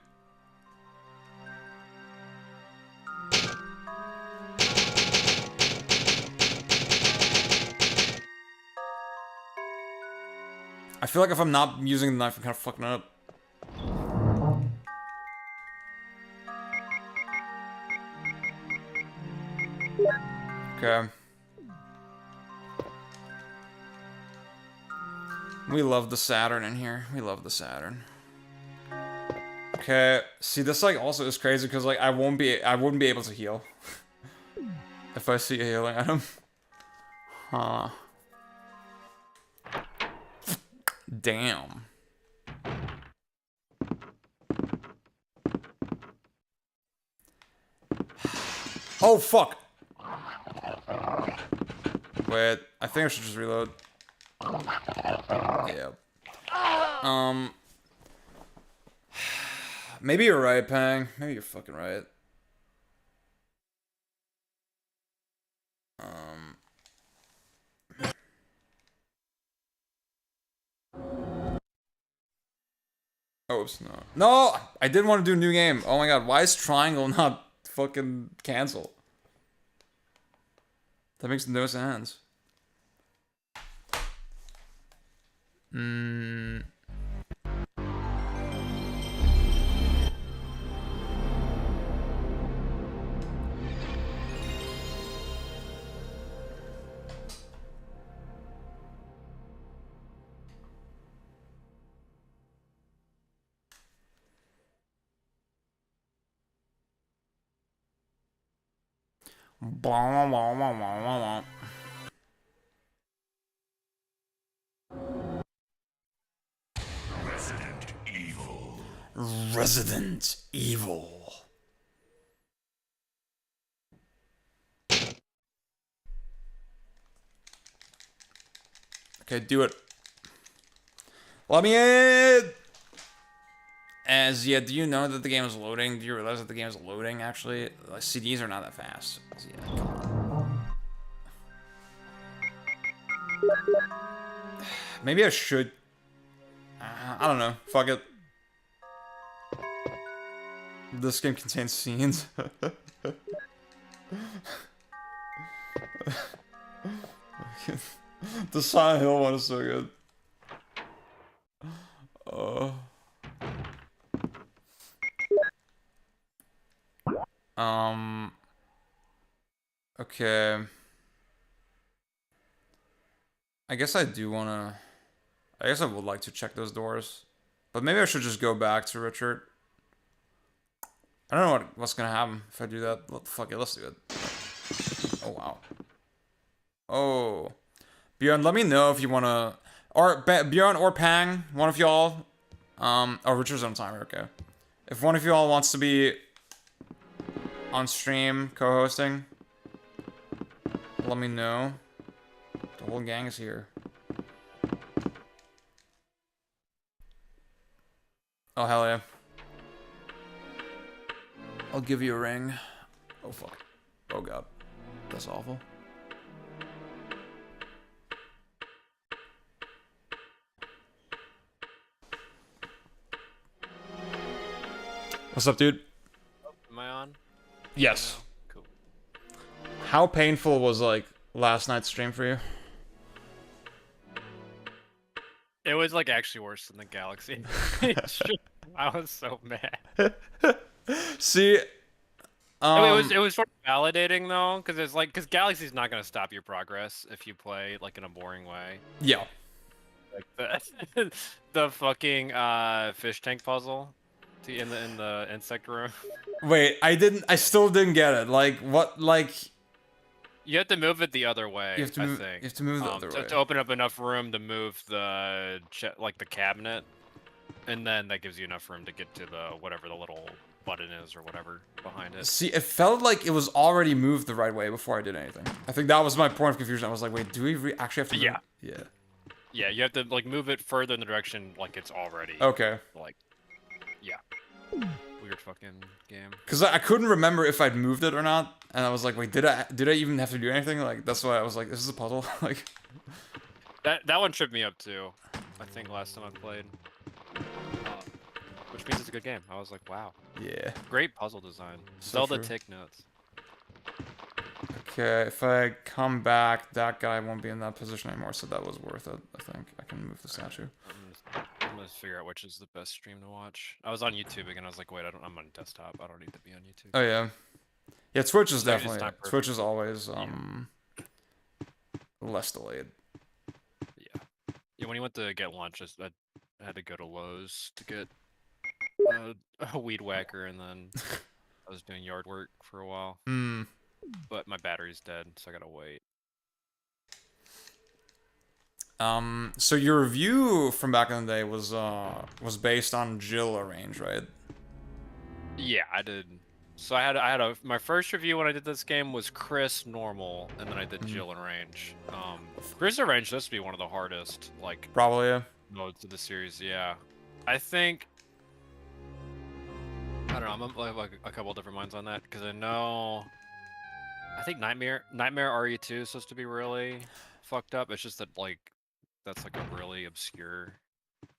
I feel like if I'm not using the knife, I'm kind of fucking up. Okay. We love the Saturn in here. We love the Saturn. Okay. See, this like also is crazy because like I wouldn't be able to heal if I see a healing item. Huh. Damn. Oh fuck. Wait, I think I should just reload. Yeah. Maybe you're right, Pang. Maybe you're fucking right. Oops, no. No! I didn't want to do a new game. Oh my god, why is triangle not fucking cancel? That makes no sense. Resident Evil. Resident Evil. Okay, do it. Let me in! As yeah, do you know that the game is loading? Do you realize that the game is loading? Actually, like, CDs are not that fast. So, yeah, come on. Maybe I should. I don't know. Fuck it. This game contains scenes. The Silent Hill one is so good. Okay. I guess I do wanna... I guess I would like to check those doors. But maybe I should just go back to Richard. I don't know what's gonna happen if I do that. Fuck it, let's do it. Oh, wow. Oh. Bjorn, let me know if you wanna... Or Bjorn or Pang, one of y'all. Oh, Richard's on timer, okay. If one of y'all wants to be on stream co-hosting, let me know. The whole gang is here. Oh, hell yeah. I'll give you a ring. Oh, fuck. Oh, God. That's awful. What's up, dude? Am I on? Yes. Cool. How painful was, like, last night's stream for you? It was like actually worse than the Galaxy. I was so mad. See, it was sort of validating though, because it's like Galaxy's not gonna stop your progress if you play like in a boring way. Yeah. Like the fucking fish tank puzzle in the insect room. Wait, I still didn't get it. Like, what, like... You have to move it the other way. You have to move, I think. You have to move the other way. To open up enough room to move the like the cabinet, and then that gives you enough room to get to the whatever the little button is or whatever behind it. See, it felt like it was already moved the right way before I did anything. I think that was my point of confusion. I was like, wait, do we actually have to move? Yeah. Yeah. Yeah, you have to like move it further in the direction like it's already. Okay. Like, yeah. Weird fucking game. Because I couldn't remember if I'd moved it or not, and I was like, wait, did I even have to do anything? Like, that's why I was like, this is a puzzle. Like, that one tripped me up too. I think last time I played, which means it's a good game. I was like, wow. Yeah. Great puzzle design. So Zelda true. take notes. Okay, if I come back, that guy won't be in that position anymore, so that was worth it. I think I can move the statue. I'm gonna figure out which is the best stream to watch. I was on YouTube again. I was like, wait, I'm on desktop. I don't need to be on YouTube. Oh yeah, yeah. Twitch is So it's definitely not Twitch is always less delayed. Yeah, when you went to get lunch, I had to go to Lowe's to get a weed whacker, and then I was doing yard work for a while. But my battery's dead, so I gotta wait. So your review from back in the day was based on Jill Arrange, right? Yeah, I did. So I had my first review when I did this game was Chris normal, and then I did Jill and Range. Chris and Range supposed to be one of the hardest, like probably modes of the series. Yeah, I think. I don't know. I'm like a couple different minds on that because I know. I think Nightmare RE2 is supposed to be really fucked up. It's just that like that's like a really obscure.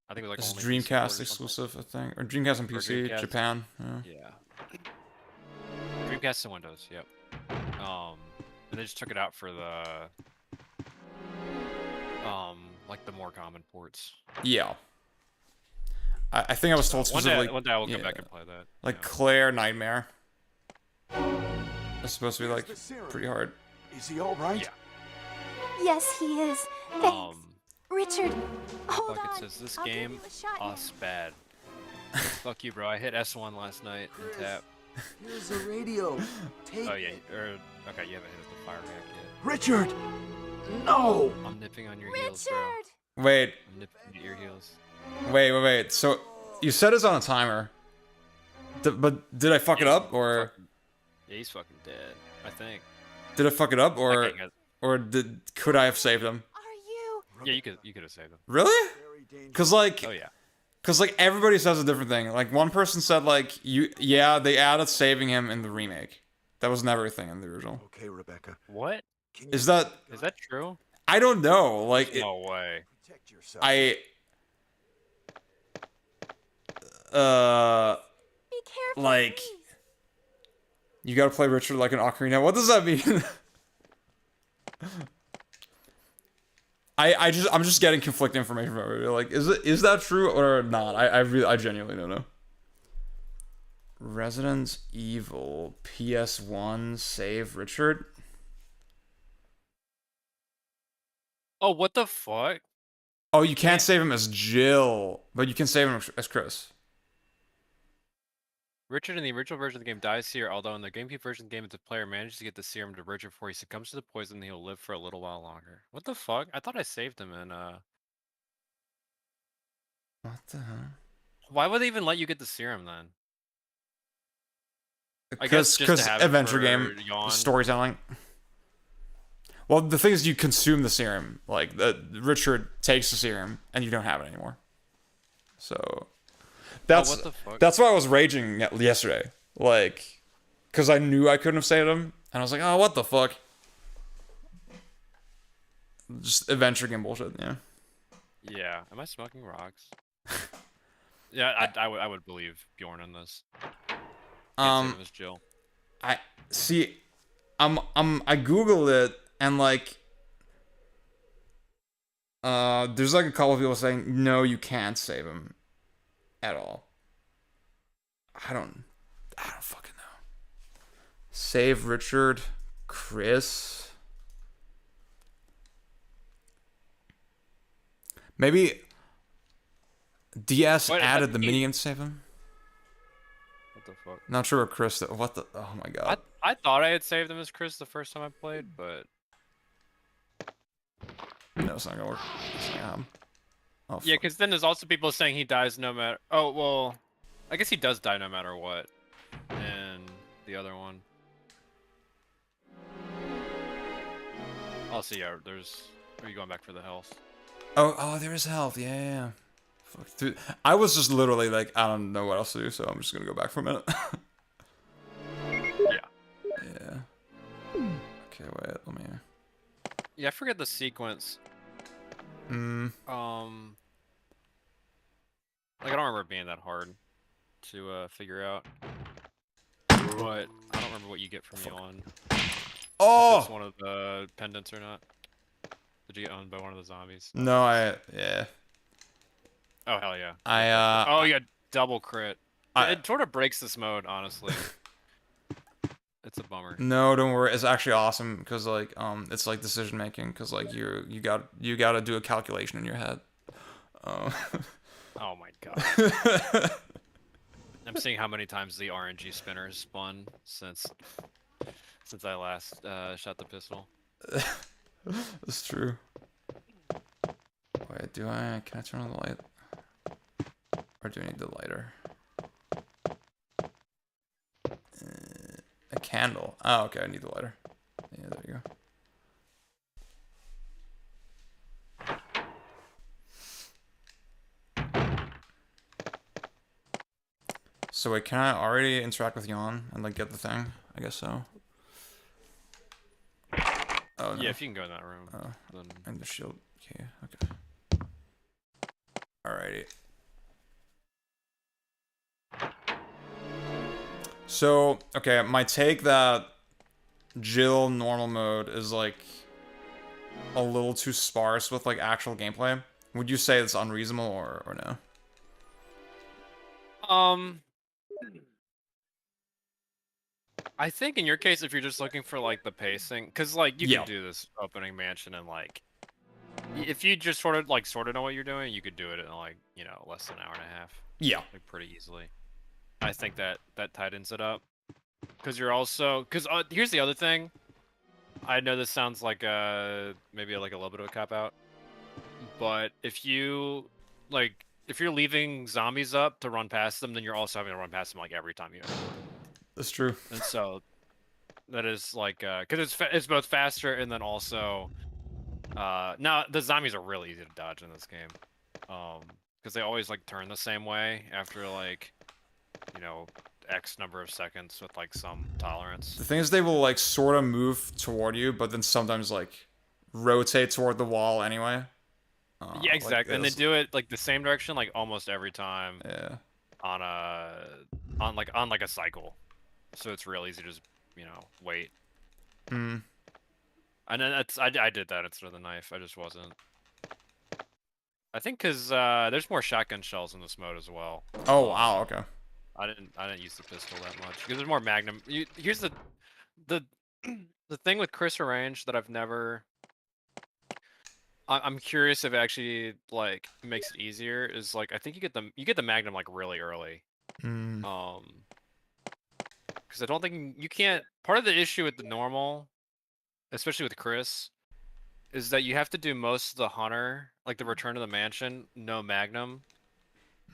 I think it was like it's only Dreamcast exclusive, I think, or Dreamcast and PC, Dreamcast. Japan. Yeah. Dreamcast and Windows. Yep. And they just took it out for the like the more common ports. Yeah. I think I was told specifically. One day I will go back and play that. Like Claire Nightmare. It's supposed to be like pretty hard. Is he all right? Yeah. Yes, he is. Thanks. Richard, hold Fuck, on. it says this I'll give game you a shot. us bad. Fuck you, bro. I hit S1 last night and tap. Here's a radio. Take Oh yeah. Okay, you haven't hit the fire hack yet. Richard! No! I'm nipping on your heels, bro. Wait. I'm nipping at your heels. Wait. So you said it's on a timer. But did I fuck it up or? Yeah, he's fucking dead. I think. Did I fuck it up or could I have saved him? Yeah, you could have saved him. Really? Cause like. Oh yeah. Because, like, everybody says a different thing. Like, one person said, like, yeah, they added saving him in the remake. That was never a thing in the original. Okay, Rebecca. What? Is that true? I don't know. Like, There's no way. Be careful. Like, you gotta play Richard like an ocarina. What does that mean? I'm just getting conflicting information from everybody. Like, is that true or not? I genuinely don't know. Resident Evil PS1 save Richard. Oh, what the fuck? Oh, you can't save him as Jill, but you can save him as Chris. Richard in the original version of the game dies here, although in the GameCube version of the game, if the player manages to get the serum to Richard before he succumbs to the poison, he'll live for a little while longer. What the fuck? I thought I saved him in, What the hell? Why would they even let you get the serum then? Because adventure game storytelling. Well, the thing is, you consume the serum. Like, Richard takes the serum, and you don't have it anymore. So, that's why I was raging yesterday. Like, because I knew I couldn't have saved him, and I was like, oh, what the fuck? Just adventure game bullshit, yeah. Yeah. Am I smoking rocks? Yeah, I would believe Bjorn on this. Can't say it was Jill. I googled it, and like there's like a couple of people saying no, you can't save him at all. I don't fucking know. Save Richard, Chris. Maybe DS added the minigame to save him. What the fuck? Not sure what Chris. What the? Oh my god. I thought I had saved him as Chris the first time I played, but no, it's not gonna work. It's not gonna happen. Oh, yeah, because then there's also people saying he dies no matter. Oh well, I guess he does die no matter what. And the other one. Also, yeah, there's. Are you going back for the health? Oh, there is health. Yeah. Fuck, dude. I was just literally like, I don't know what else to do, so I'm just gonna go back for a minute. Yeah. Okay, wait, let me. Yeah, I forget the sequence. Like I don't remember it being that hard to figure out. But I don't remember what you get from Yawn. Oh! If it's one of the pendants or not. Did you get owned by one of the zombies? No, yeah. Oh hell yeah. Oh yeah, double crit. It sort of breaks this mode, honestly. It's a bummer. No, don't worry. It's actually awesome because like it's like decision making because like you got to do a calculation in your head. Oh my god. I'm seeing how many times the RNG spinner has spun since I last shot the pistol. That's true. Wait, can I turn on the light? Or do I need the lighter? A candle. Oh, okay, I need the lighter. Yeah, there you go. So wait, can I already interact with Yawn and like get the thing? I guess so. Oh no. Yeah, if you can go in that room. Oh, then... and the shield. Okay. Alrighty. So, okay, my take that Jill normal mode is like a little too sparse with like actual gameplay. Would you say it's unreasonable or no? I think in your case, if you're just looking for like the pacing, because like you can do this opening mansion and like if you just sort of know what you're doing, you could do it in like less than an hour and a half. Yeah, like pretty easily. I think that tightens it up because you're also here's the other thing. I know this sounds like maybe like a little bit of a cop out, but if you're leaving zombies up to run past them, then you're also having to run past them like every time you. That's true. And so that is like because it's both faster and then also now the zombies are really easy to dodge in this game because because they always like turn the same way after like, you know, X number of seconds with like some tolerance. The thing is, they will like sort of move toward you, but then sometimes like rotate toward the wall anyway. Yeah, exactly. Like And they do it like the same direction like almost every time. Yeah. On like a cycle, so it's real easy to just, you know, wait. Hmm. And then I did that instead of the knife. I just wasn't. I think because there's more shotgun shells in this mode as well. Oh wow, okay. I didn't use the pistol that much because there's more magnum. Here's the the thing with Chris range that I've never. I'm curious if it actually like makes it easier. Is like I think you get the magnum like really early. Because I don't think you can't. Part of the issue with the normal, especially with Chris, is that you have to do most of the hunter, like the return to the mansion, no magnum.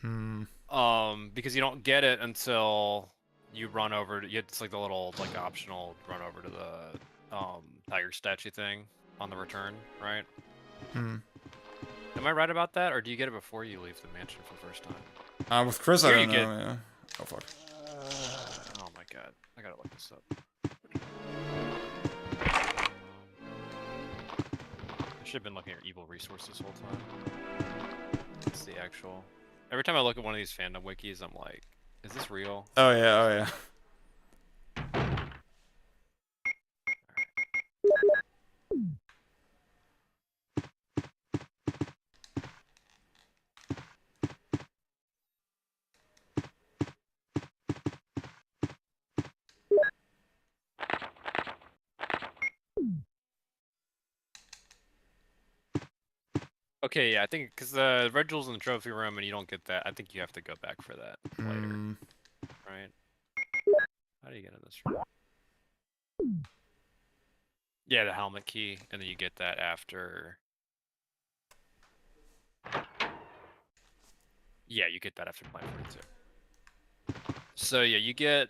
Because you don't get it until you run over to, it's like the little like optional run over to the tiger statue thing on the return, right? Am I right about that, or do you get it before you leave the mansion for the first time? With Chris, Here I you don't know. get- Yeah. Oh fuck. Oh my god, I gotta look this up. I should have been looking at evil resources this whole time. It's the actual. Every time I look at one of these fandom wikis, I'm like, is this real? Oh yeah, oh yeah. Okay, yeah, I think because the red jewel's in the trophy room and you don't get that, I think you have to go back for that later. Right? How do you get in this room? Yeah, the helmet key, and then you get that after. Yeah, you get that after Planet 42. So yeah, you get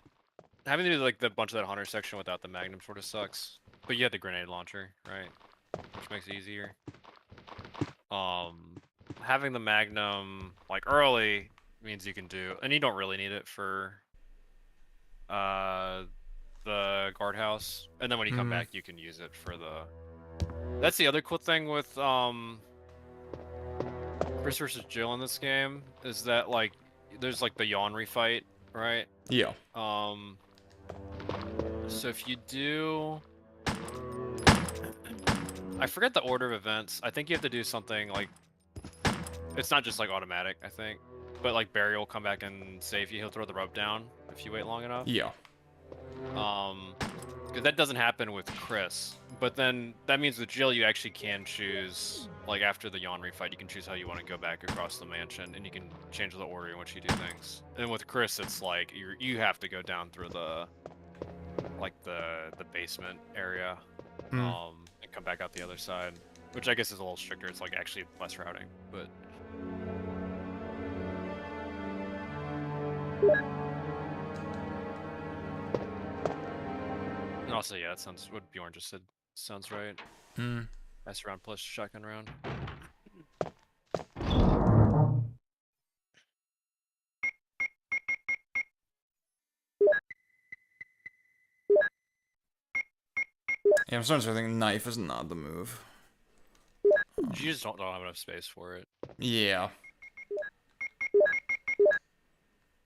having to do like the bunch of that hunter section without the magnum sort of sucks, but you have the grenade launcher, right? Which makes it easier. Having the magnum like early means you can do, and you don't really need it for the guardhouse, and then when you come back you can use it for the. That's the other cool thing with Chris versus Jill in this game is that like there's like the yawn refight, right? Yeah. So if you do, I forget the order of events. I think you have to do something like, it's not just like automatic, I think, but like Barry will come back and save you. He'll throw the rope down if you wait long enough. Yeah. Because that doesn't happen with Chris. But then that means with Jill, you actually can choose, like after the yawn refight, you can choose how you want to go back across the mansion, and you can change the order in which you do things. And with Chris, it's like you have to go down through the, like the basement area, and come back out the other side, which I guess is a little stricter. It's like actually less routing, but. And also, yeah, that sounds what Bjorn just said sounds right. S round plus shotgun round. Yeah, I'm starting to think knife is not the move. You just don't have enough space for it. Yeah.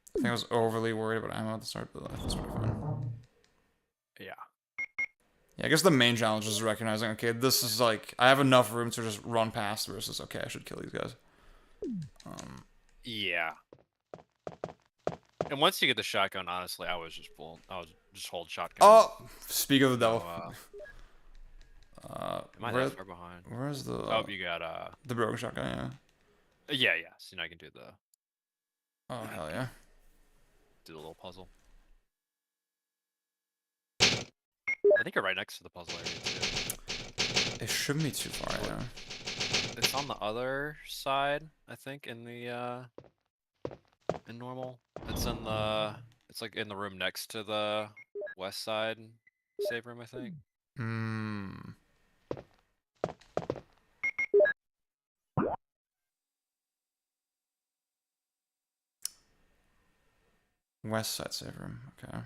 I think I was overly worried about ammo at the start, but that's pretty fine. Yeah. Yeah, I guess the main challenge is recognizing, okay, this is like, I have enough room to just run past versus, okay, I should kill these guys. Yeah. And once you get the shotgun, honestly, I was just hold shotgun. Oh! Speak of the devil. Am I that far behind? Where's the... Oh, you got, the broken shotgun, yeah. Yeah. So now I can do the... Oh, hell yeah. Do the little puzzle. I think you're right next to the puzzle area, too. It shouldn't be too far, yeah. It's on the other side, I think, in the, in normal. It's in the... It's like in the room next to the west side save room, I think. West side save room. Okay.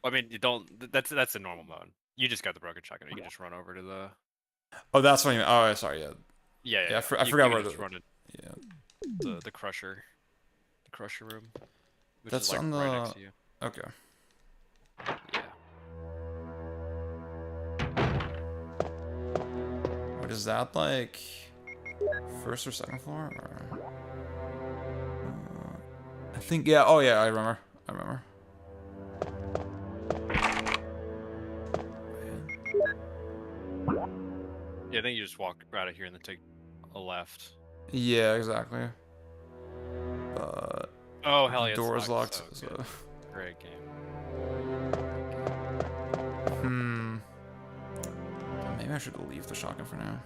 I mean, you don't. That's a normal mode. You just got the broken shotgun. You can just run over to the. Oh, that's what you mean. Oh, sorry. Yeah. Yeah. I forgot where just the. run it. Yeah. The crusher room. Which That's is like on the. right next to you. Okay. Yeah. What is that like? First or second floor? Or... I think yeah. Oh yeah, I remember. Yeah, I think you just walk right out of here and then take a left. Yeah, exactly. Oh hell yeah! Door's locked. So good. Great game. Maybe I should leave the shotgun for now.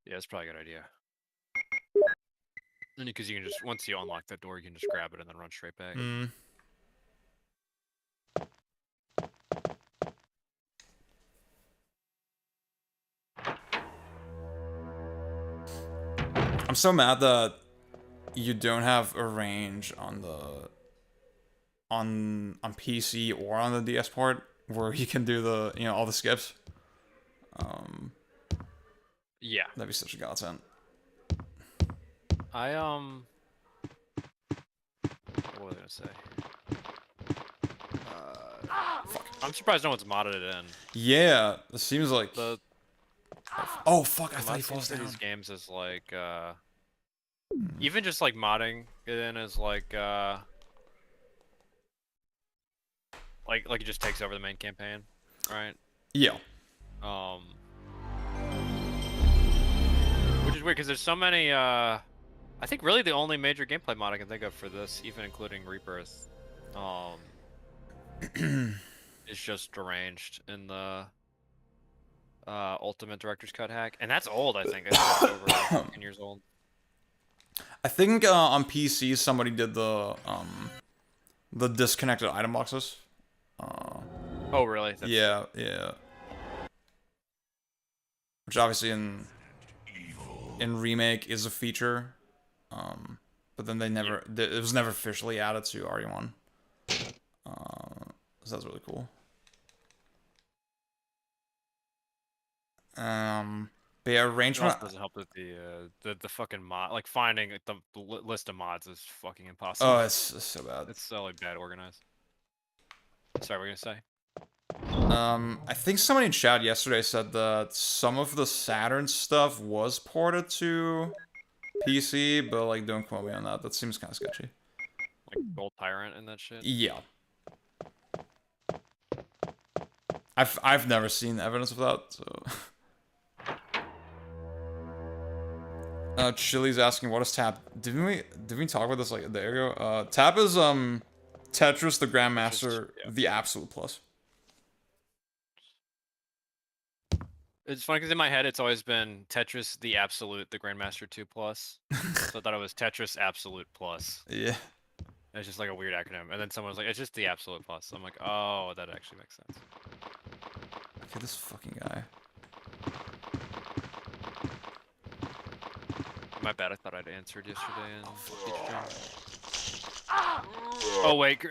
Yeah, it's probably a good idea. And because you can just once you unlock that door, you can just grab it and then run straight back. I'm so mad that you don't have a range on the on PC or on the DS port where you can do the all the skips. Yeah, that'd be such a godsend. What was I gonna say? Fuck. I'm surprised no one's modded it in. Yeah, it seems like oh fuck! I thought he Mods falls into down. these games is like even just like modding it in is like it just takes over the main campaign, right? Yeah. Which is weird because there's so many. I think really the only major gameplay mod I can think of for this, even including Rebirth, is just deranged in the Ultimate Director's Cut hack, and that's old. I think it's over 10 years old. I think on PC somebody did the disconnected item boxes. Oh really? Yeah. Which obviously in remake is a feature, but then they never it was never officially added to RE1. So that's really cool. But yeah, arrangement doesn't help with the fucking mod. Like finding the list of mods is fucking impossible. Oh, it's so bad. It's so like bad organized. Sorry, what were you gonna say? I think somebody in chat yesterday said that some of the Saturn stuff was ported to PC, but like don't quote me on that. That seems kind of sketchy. Like Gold Tyrant and that shit. Yeah. I've never seen evidence of that, so. Chili's asking what is Tap? Didn't we talk about this like a day ago? Tap is Tetris the Grandmaster, the Absolute Plus. It's funny because in my head it's always been Tetris the Absolute, the Grandmaster 2 Plus. So I thought it was Tetris Absolute Plus. Yeah. It's just like a weird acronym, and then someone was like, "It's just the Absolute Plus." I'm like, "Oh, that actually makes sense." Okay, this fucking guy. My bad. I thought I'd answered yesterday in Speech Jam. Oh wait,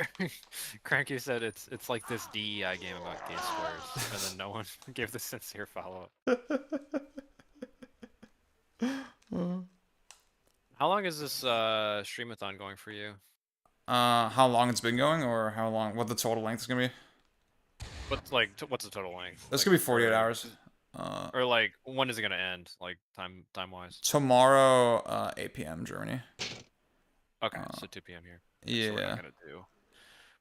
Cranky said it's like this DEI game about gay squares, and then no one gave the sincere follow-up. How long is this streamathon going for you? How long it's been going, or what the total length is gonna be? What's the total length? It's gonna be 48 hours. Or like, when is it gonna end? Like time wise? Tomorrow, 8 p.m. Germany. Okay, so 2 p.m. here. Yeah. So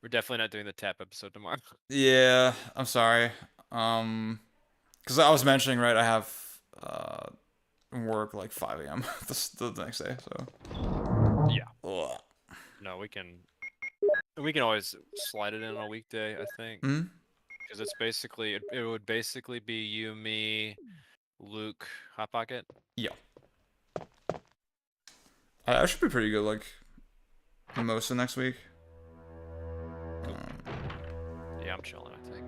we're definitely not doing the tap episode tomorrow. Yeah, I'm sorry. Because I was mentioning, right, I have work like 5 a.m. the next day, so. Yeah. Ugh. No, we can always slide it in on a weekday, I think. Because it's basically it would basically be you, me, Luke, Hot Pocket. Yeah. I should be pretty good, like most of next week. Yeah, I'm chilling, I think.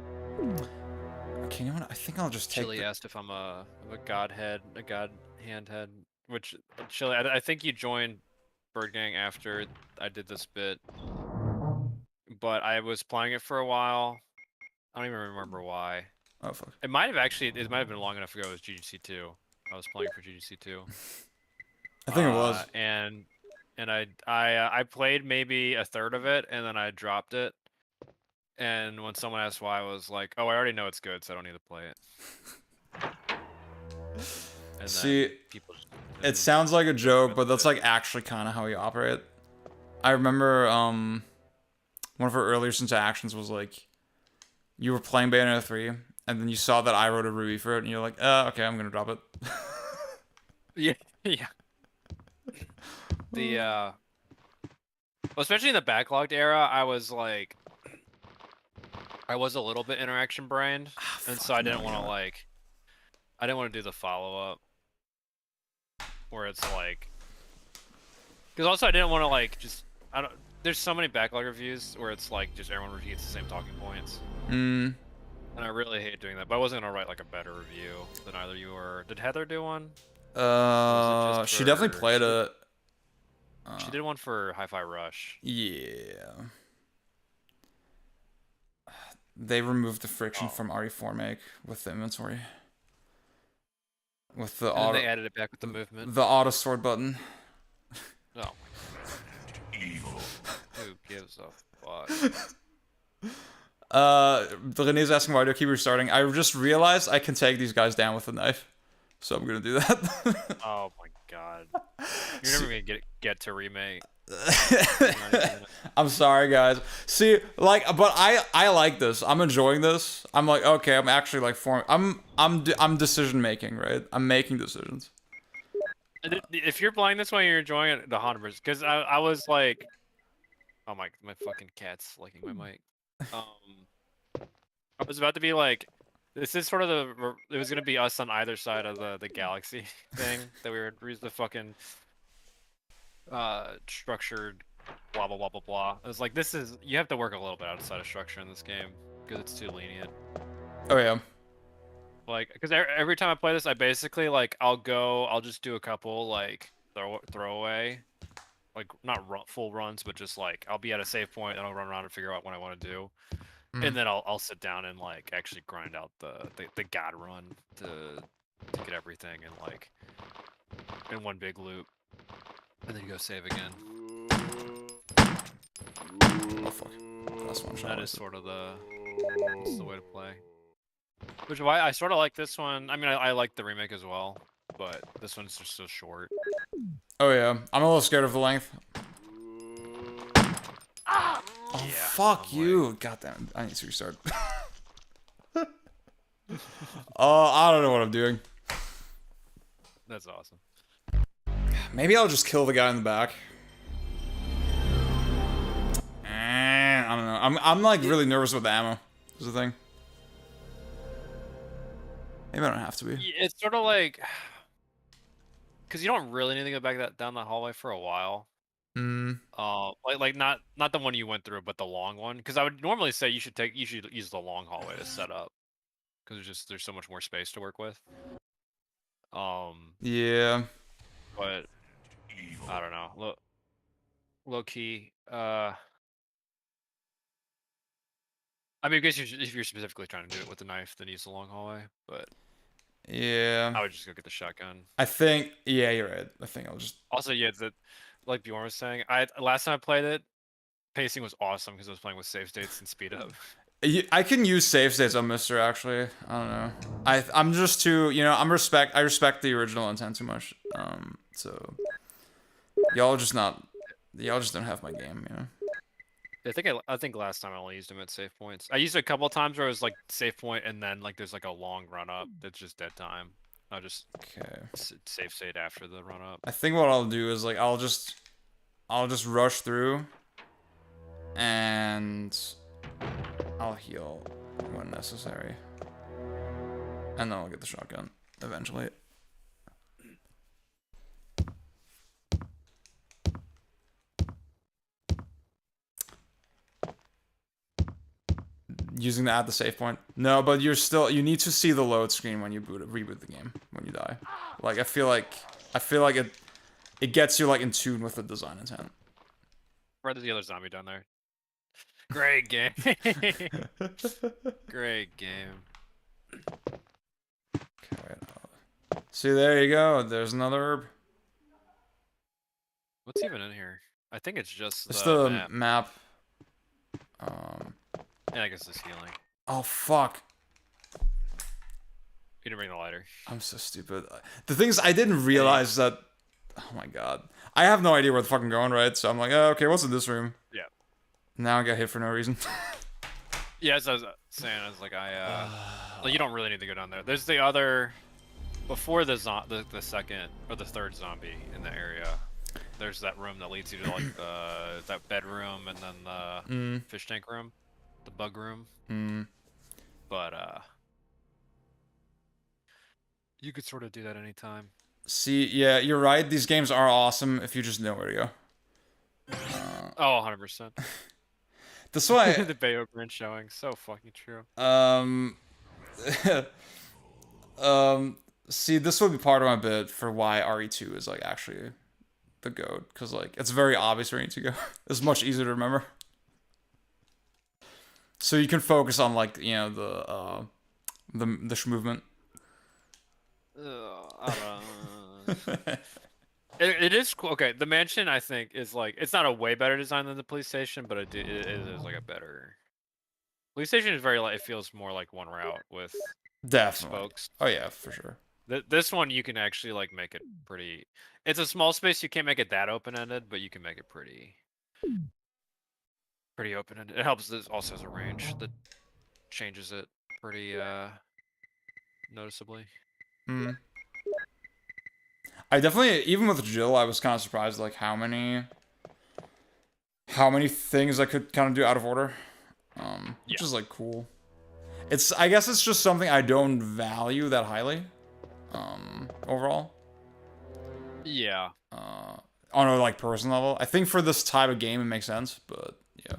Okay, you know what? I think I'll just take. Chili asked if I'm a godhead, a god handhead. Which Chili, I think you joined Bird Gang after I did this bit, but I was playing it for a while. I don't even remember why. Oh fuck. It might have been long enough ago. It was GGC2. I was playing for GGC2. I think it was. And I played maybe a third of it, and then I dropped it. And when someone asked why, I was like, "Oh, I already know it's good, so I don't need to play it." And See, people it sounds like a joke, but that's like actually kind of how we operate. I remember one of our earlier interactions was like, you were playing Bayonetta 3, and then you saw that I wrote a Ruby for it, and you're like, okay, I'm gonna drop it. Yeah, yeah. The well, especially in the backlogged era, I was like, I was a little bit interaction brained, and so I didn't want to I didn't want to do the follow up, where it's like, because also I didn't want to like just There's so many backlog reviews where it's like just everyone repeats the same talking points. Mm. And I really hate doing that, but I wasn't gonna write like a better review than either you were. Did Heather do one? She definitely played it. She did one for Hi-Fi Rush. Yeah. They removed the friction from RE4 Make with the inventory. With the auto. They added it back with the movement. The auto sword button. Oh. Evil. Who gives a fuck? Renee's asking why do I keep restarting. I just realized I can take these guys down with a knife, so I'm gonna do that. Oh my god! You're never gonna get to remake. I'm sorry, guys. See, like, but I like this. I'm enjoying this. I'm like, okay, I'm actually like I'm decision making, right? I'm making decisions. If you're playing this way, you're enjoying it 100%. Because I was like, oh my fucking cat's licking my mic. I was about to be like, this is sort of it was gonna be us on either side of the galaxy thing that we were the fucking structured blah blah blah blah blah. I was like, you have to work a little bit outside of structure in this game because it's too lenient. Oh yeah. Like, because every time I play this, I basically like I'll just do a couple like throwaway, like not full runs, but just like I'll be at a save point and I'll run around and figure out what I want to do. And then I'll sit down and like actually grind out the god run to get everything in one big loop, and then you go save again. Oh fuck! That's one shot. That is sort of the way to play. Which is why I sort of like this one. I mean, I like the remake as well, but this one's just so short. Oh yeah, I'm a little scared of the length. Oh, yeah, fuck you. God damn, I need to restart. I don't know what I'm doing. That's awesome. Maybe I'll just kill the guy in the back. I don't know. I'm like really nervous with the ammo. Is the thing. Maybe I don't have to be. It's sort of like, because you don't really need to go back down that hallway for a while. Like not the one you went through, but the long one. Because I would normally say you should use the long hallway to set up, because there's so much more space to work with. Yeah. But I don't know. Low key. I mean, I guess if you're specifically trying to do it with a knife, then use the long hallway. But yeah, I would just go get the shotgun. I think. Yeah, you're right. I think I'll just. Also, yeah, like Bjorn was saying, last time I played it, pacing was awesome because I was playing with save states and speed up. I can use save states on Mister. Actually, I don't know. I'm just too. I respect the original intent too much. So y'all just don't have my game. I think last time I only used them at save points. I used it a couple of times where it was like save point and then like there's like a long run up that's just dead time. I'll just save state after the run up. I think what I'll do is like I'll just rush through and I'll heal when necessary. And then I'll get the shotgun eventually. Using that at the save point. No, but you need to see the load screen when you reboot the game when you die. Like I feel like it gets you like in tune with the design intent. Where there's the other zombie down there. Great game. Great game. Okay. See, there you go. There's another herb. What's even in here? I think it's just It's the the map. Yeah, I guess it's healing. Oh fuck. You didn't bring the lighter. I'm so stupid. The thing is, I didn't realize that. Oh my god. I have no idea where the fuck I'm going, right? So I'm like, oh, okay, what's in this room? Yeah. Now I got hit for no reason. Yeah, as I was saying, I was like, like, you don't really need to go down there. There's the other, before the second or the third zombie in the area. There's that room that leads you to like that bedroom and then the fish tank room, the bug room. But you could sort of do that anytime. See, yeah, you're right. These games are awesome if you just know where to go. Oh, 100%. That's why the Bayo brand showing, so fucking true. See, this would be part of my bit for why RE2 is like actually the GOAT, because like it's very obvious where you need to go. It's much easier to remember. So you can focus on like, you know, the movement. I don't know. It is cool. Okay, the mansion I think is like, it's not a way better design than the police station, but it is like a better. Police station is very like, it feels more like one route with Definitely spokes. Oh yeah, for sure. This one you can actually like make it pretty. It's a small space. You can't make it that open-ended, but you can make it pretty open-ended. It helps. This also has a range that changes it pretty noticeably. I definitely, even with Jill, I was kind of surprised like how many things I could kind of do out of order, which is like cool. I guess it's just something I don't value that highly, overall. Yeah. On a like personal level, I think for this type of game it makes sense, but yeah.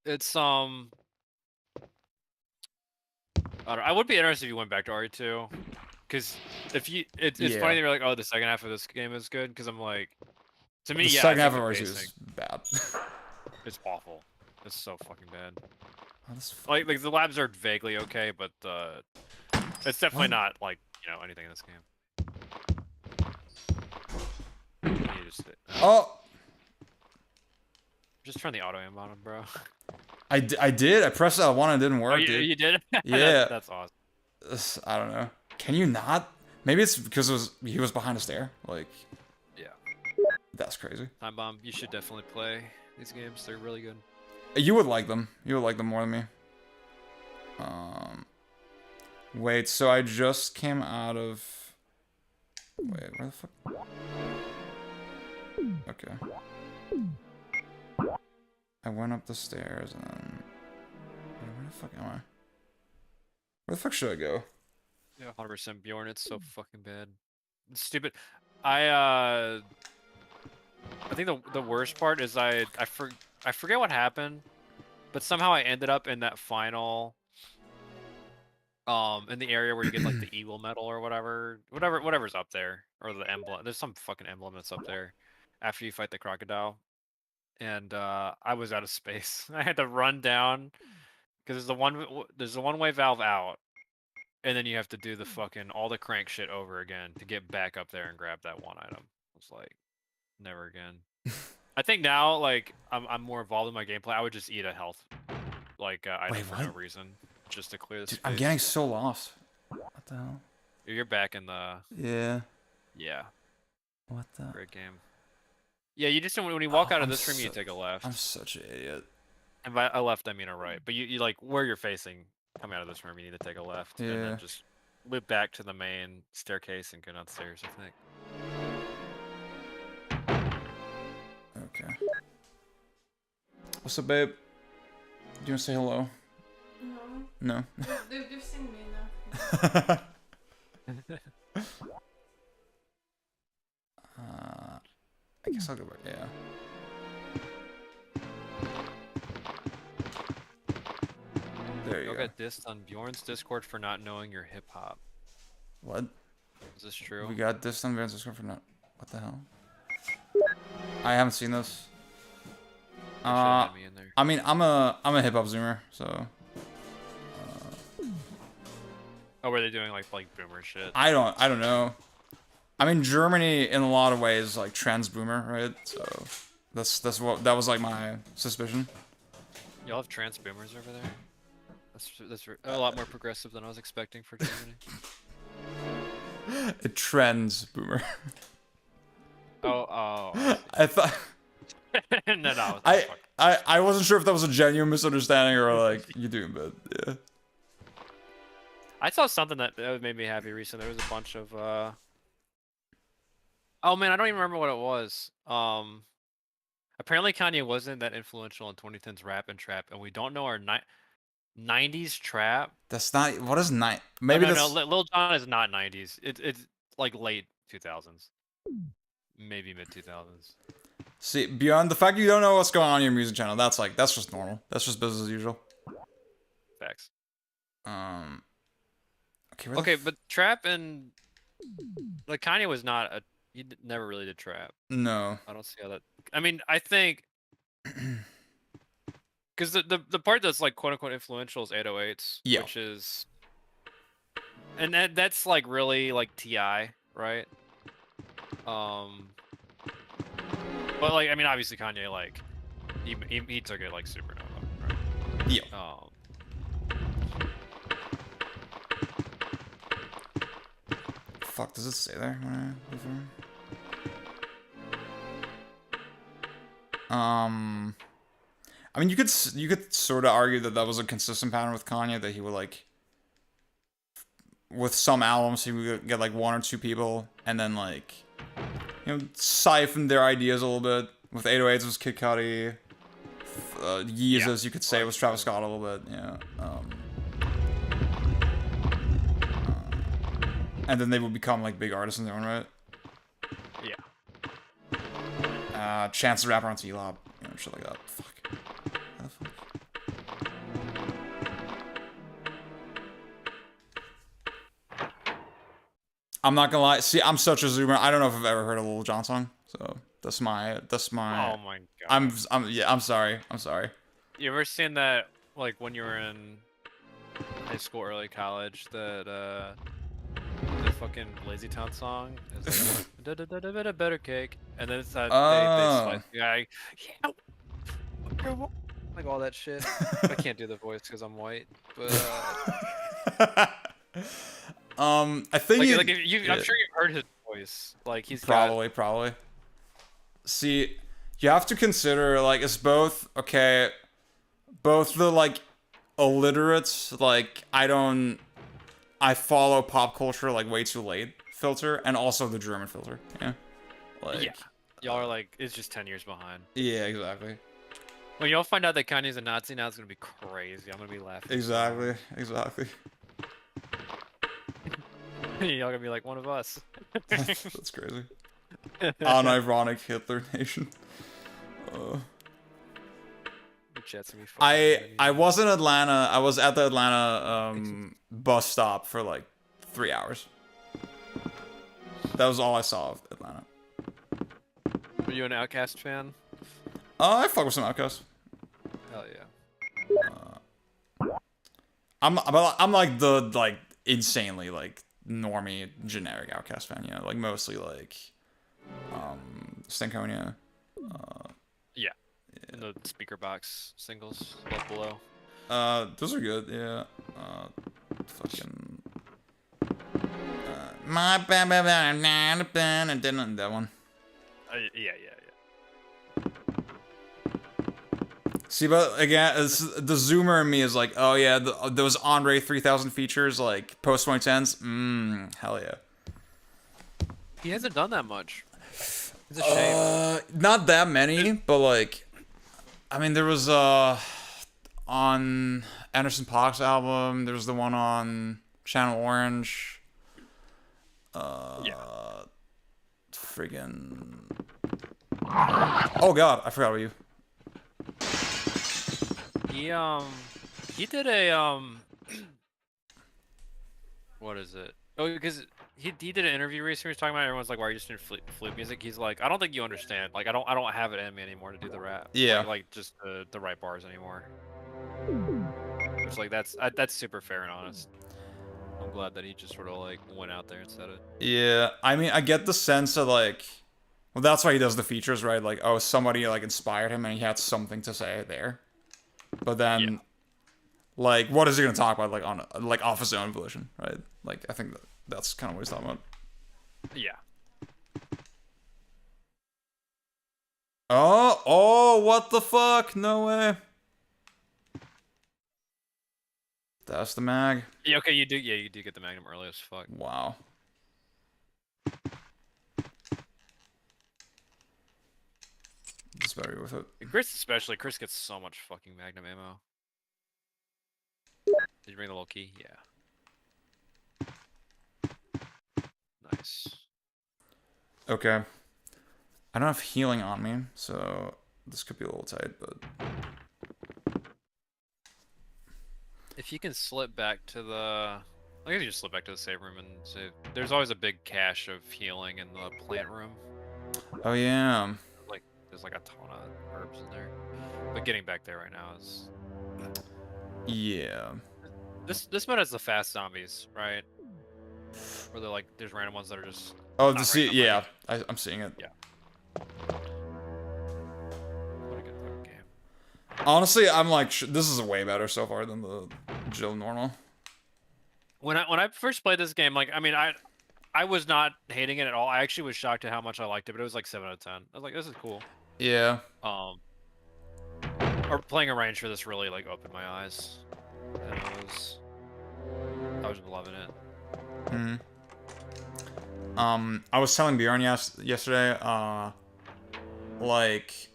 It's I don't know, I would be interested if you went back to RE2, because if you, it's funny that you're like, oh, the second half of this game is good, because I'm like, to me, The yeah, second I half think of the RE2 is pacing- bad. It's awful. It's so fucking bad. Oh, that's like the labs are vaguely okay, but it's definitely not like, you know, anything in this game. You just turn the auto aim on him, bro. I did. I pressed L1 and it didn't work, Oh, dude. you did? Yeah. That's awesome. I don't know. Can you not? Maybe it's because he was behind a stair. Like, yeah. That's crazy. Time Bomb, you should definitely play these games. They're really good. You would like them. You would like them more than me. Wait, so I just came out of... Wait, where the fuck? Okay. I went up the stairs and then... Wait, where the fuck am I? Where the fuck should I go? Yeah, 100% Bjorn. It's so fucking bad. It's stupid. I think the worst part is I forget what happened, but somehow I ended up in that final in the area where you get like the eagle medal or whatever's up there, or the emblem. There's some fucking emblem that's up there after you fight the crocodile. And I was out of space. I had to run down because there's the one-way valve out, and then you have to do the fucking all the crank shit over again to get back up there and grab that one item. I was like, never again. I think now, like, I'm more involved in my gameplay. I would just eat a health item for no reason, just to clear the space. I'm getting so lost. What the hell? You're back in the. Yeah. Yeah. What the? Great game. Yeah, you just when you walk out of this room, you take a left. I'm such an idiot. And by a left, I mean a right. But you like where you're facing, coming out of this room, you need to take a left, and Yeah. then just loop back to the main staircase and go downstairs, I think. Okay. What's up, babe? Do you want to say hello? No. No. They've seen me enough. I guess I'll go back. Yeah. got dissed on Bjorn's Discord for not knowing your hip hop. What? Is this true? We got dissed on Bjorn's Discord for not. What the hell? I haven't seen this. I mean, I'm a hip hop zoomer, so. Oh, were they doing like boomer shit? I don't know. I mean, Germany in a lot of ways like trans boomer, right? So that was like my suspicion. Y'all have trans boomers over there. That's a lot more progressive than I was expecting for Germany. A trends boomer. Oh. I thought. No. I wasn't sure if that was a genuine misunderstanding or like you do, but yeah. I saw something that made me happy recently. There was a bunch of oh man, I don't even remember what it was. Apparently Kanye wasn't that influential in 2010's rap and trap, and we don't know our 90s trap. That's not what is night. Maybe no, Lil Jon is not 90s. It's like late 2000s, maybe mid 2000s. See, beyond the fact you don't know what's going on in your music channel, that's just normal. That's just business as usual. Facts. Okay, but trap and like Kanye was not a. He never really did trap. No. I don't see how that. I mean, I think because the part that's like quote unquote influential is 808s, yeah, which is, and that's like really like Ti, right? But like I mean, obviously Kanye like he took it like supernova, right? Yeah. Fuck, does it say there? I mean, you could sort of argue that was a consistent pattern with Kanye, that he would like, with some albums he would get like one or two people and then like, you know, siphon their ideas a little bit. With 808s it was Kid Cudi, Yeezus, you could say it was Travis Scott a little bit, yeah. And then they would become like big artists in their own right. Yeah. Chance the Rapper on T-Lob, you know, shit like that. Fuck. I'm not gonna lie. See, I'm such a zoomer. I don't know if I've ever heard a Lil Jon song. So that's my. Oh my god. I'm sorry. You ever seen that like when you were in high school, early college, that the fucking Lazy Town song is like da better cake, and then it's that they slice the guy, like all that shit. I can't do the voice because I'm white, but I think I'm sure you've heard his voice. Like he's probably. See, you have to consider like it's both the like illiterates, like I follow pop culture like way too late filter, and also the German filter. Yeah. Like, yeah. Y'all are like, it's just 10 years behind. Yeah, exactly. When y'all find out that Kanye's a Nazi now, it's gonna be crazy. I'm gonna be laughing. Exactly. Y'all gonna be like one of us. That's crazy. Unironic Hitler Nation. I was in Atlanta. I was at the Atlanta bus stop for like 3 hours. That was all I saw of Atlanta. Were you an Outkast fan? I fuck with some Outkast. Hell yeah. I'm like the like insanely like normie generic Outkast fan, you know, like mostly like Stankonia. Yeah. And the speaker box singles left below. Those are good, yeah. Fucking my bad that one. Yeah. See, but again, the zoomer in me is like, oh yeah, those Andre 3000 features, like post 2010s. Hell yeah. He hasn't done that much. It's a shame. Not that many, but like, I mean, there was on Anderson .Paak's album. There was the one on Channel Orange. Friggin'. Oh god, I forgot about you. He did a What is it? Oh, because he did an interview recently. He was talking about everyone's like, "Why are you just doing flute music?" He's like, "I don't think you understand. Like, I don't have it in me anymore to do the rap. Yeah. Like just the right bars anymore." Which like that's super fair and honest. I'm glad that he just sort of like went out there and said it. Yeah, I mean, I get the sense of like, well, that's why he does the features, right? Like, oh, somebody like inspired him and he had something to say there. But then, like, what is he gonna talk about? Like on like off his own volition, right? Like, I think that's kind of what he's talking about. Yeah. Oh, what the fuck? No way. That's the mag. Yeah, okay, you do get the Magnum early as fuck. Wow. It's very worth it. Chris especially. Chris gets so much fucking Magnum ammo. Did you bring the little key? Yeah. Nice. Okay. I don't have healing on me, so this could be a little tight, but... If you can slip back to the... I guess you just slip back to the save room and save. There's always a big cache of healing in the plant room. Oh, yeah. Like, there's like a ton of herbs in there. But getting back there right now is... Yeah. This mode has the fast zombies, right? Where they're like, there's random ones that are just... Oh, to see, yeah, I'm seeing it. Yeah. What a good fucking game. Honestly, I'm like, this is way better so far than the Jill normal. When I first played this game, like, I mean, I was not hating it at all. I actually was shocked at how much I liked it, but it was like 7 out of 10. I was like, this is cool. Yeah. Or playing a range for this really like opened my eyes. And I was loving it. Hmm. I was telling Bjorn yesterday, like,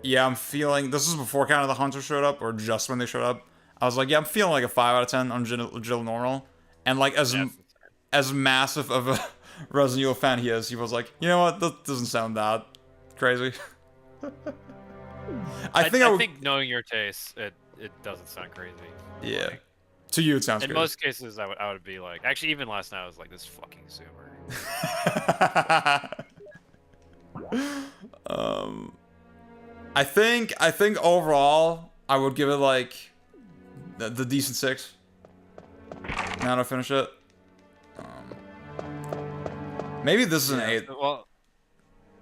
yeah, I'm feeling, this is before kind of the Hunter showed up, or just when they showed up. I was like, yeah, I'm feeling like a 5 out of 10 on Jill normal. And like, as massive of a Resident Evil fan he is, he was like, you know what, that doesn't sound that crazy. I think knowing your taste, it doesn't sound crazy. Yeah. Like, to you, it sounds in crazy. most cases, I would be like, actually, even last night, I was like, this fucking Zoomer. I think overall, I would give it like the decent 6. Now to finish it. Maybe this is an 8. Well,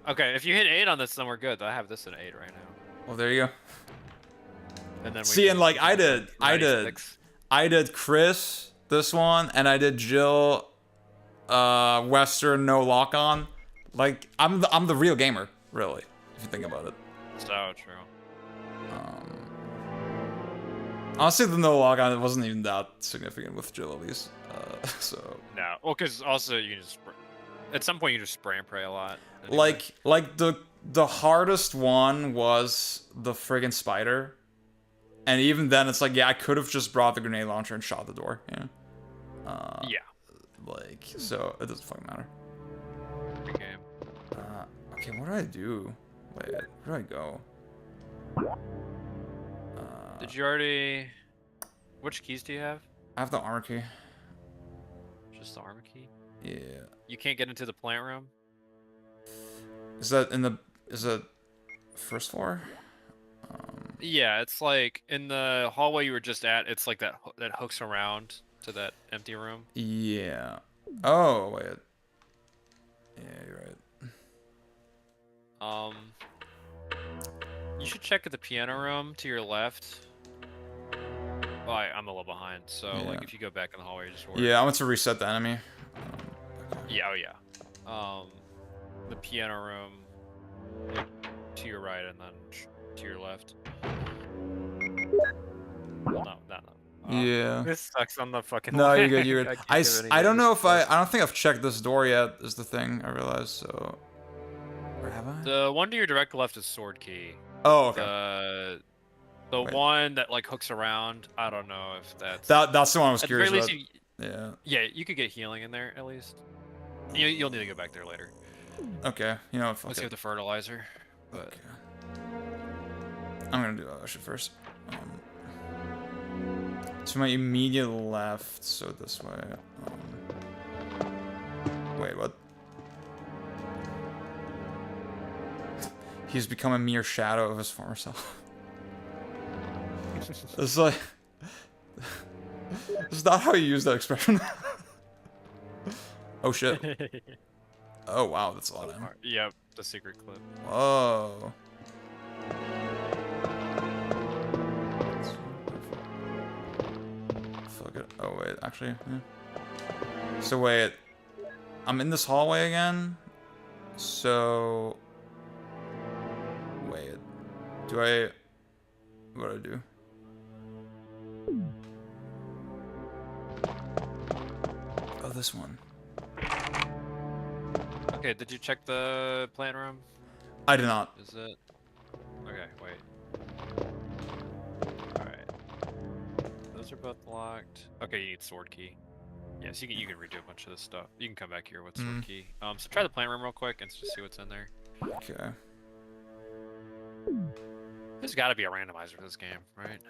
okay, if you hit 8 on this, then we're good. I have this at 8 right now. Well, there you go. And then see, and like I did Chris this one, and I did Jill, Western no lock on. Like I'm the real gamer, really, if you think about it. So true. Honestly, the no lock on, it wasn't even that significant with Jill at least. So. No, well, because also you can just at some point you just spray and pray a lot. Anyway. Like the hardest one was the friggin' spider. And even then, it's like, yeah, I could have just brought the grenade launcher and shot the door, yeah. Yeah. Like, so, it doesn't fucking matter. Okay. Okay, what did I do? Wait, where did I go? Did you already... Which keys do you have? I have the armor key. Just the armor key? Yeah. You can't get into the plant room? Is that first floor? Yeah, it's like in the hallway you were just at. It's like that hooks around to that empty room. Yeah. Oh wait. Yeah, you're right. You should check at the piano room to your left. Oh, I'm a little behind, so Yeah. like if you go back in the hallway, just work. Yeah, I want to reset the enemy. Yeah, oh yeah. The piano room to your right and then to your left. Well, no. Yeah. This sucks on the fucking. No, you're good. You're good. I don't know if I don't think I've checked this door yet. Is the thing I realized. So, or have I? The one to your direct left is sword key. Oh, okay. The one that like hooks around. I don't know if that's. That's the one I was at curious the about. very least Yeah. Yeah, you could get healing in there at least. You'll need to go back there later. Okay. You know, Let's get the fertilizer. But I'm gonna do that shit first. To my immediate left, so this way. Wait, what? He's become a mere shadow of his former self. It's like... It's not how you use that expression. Oh shit. Oh wow, that's a lot of him. Yep, the secret clip. Whoa. Fuck it. Oh wait, actually, yeah. So wait, I'm in this hallway again. So wait, do I? What do I do? Oh, this one. Okay, did you check the plant room? I did not. Is it? Okay, wait. Alright. Those are both locked. Okay, you need sword key. Yes, you can redo a bunch of this stuff. You can come back here with sword key. So try the plant room real quick and just see what's in there. Okay. There's gotta be a randomizer for this game, right?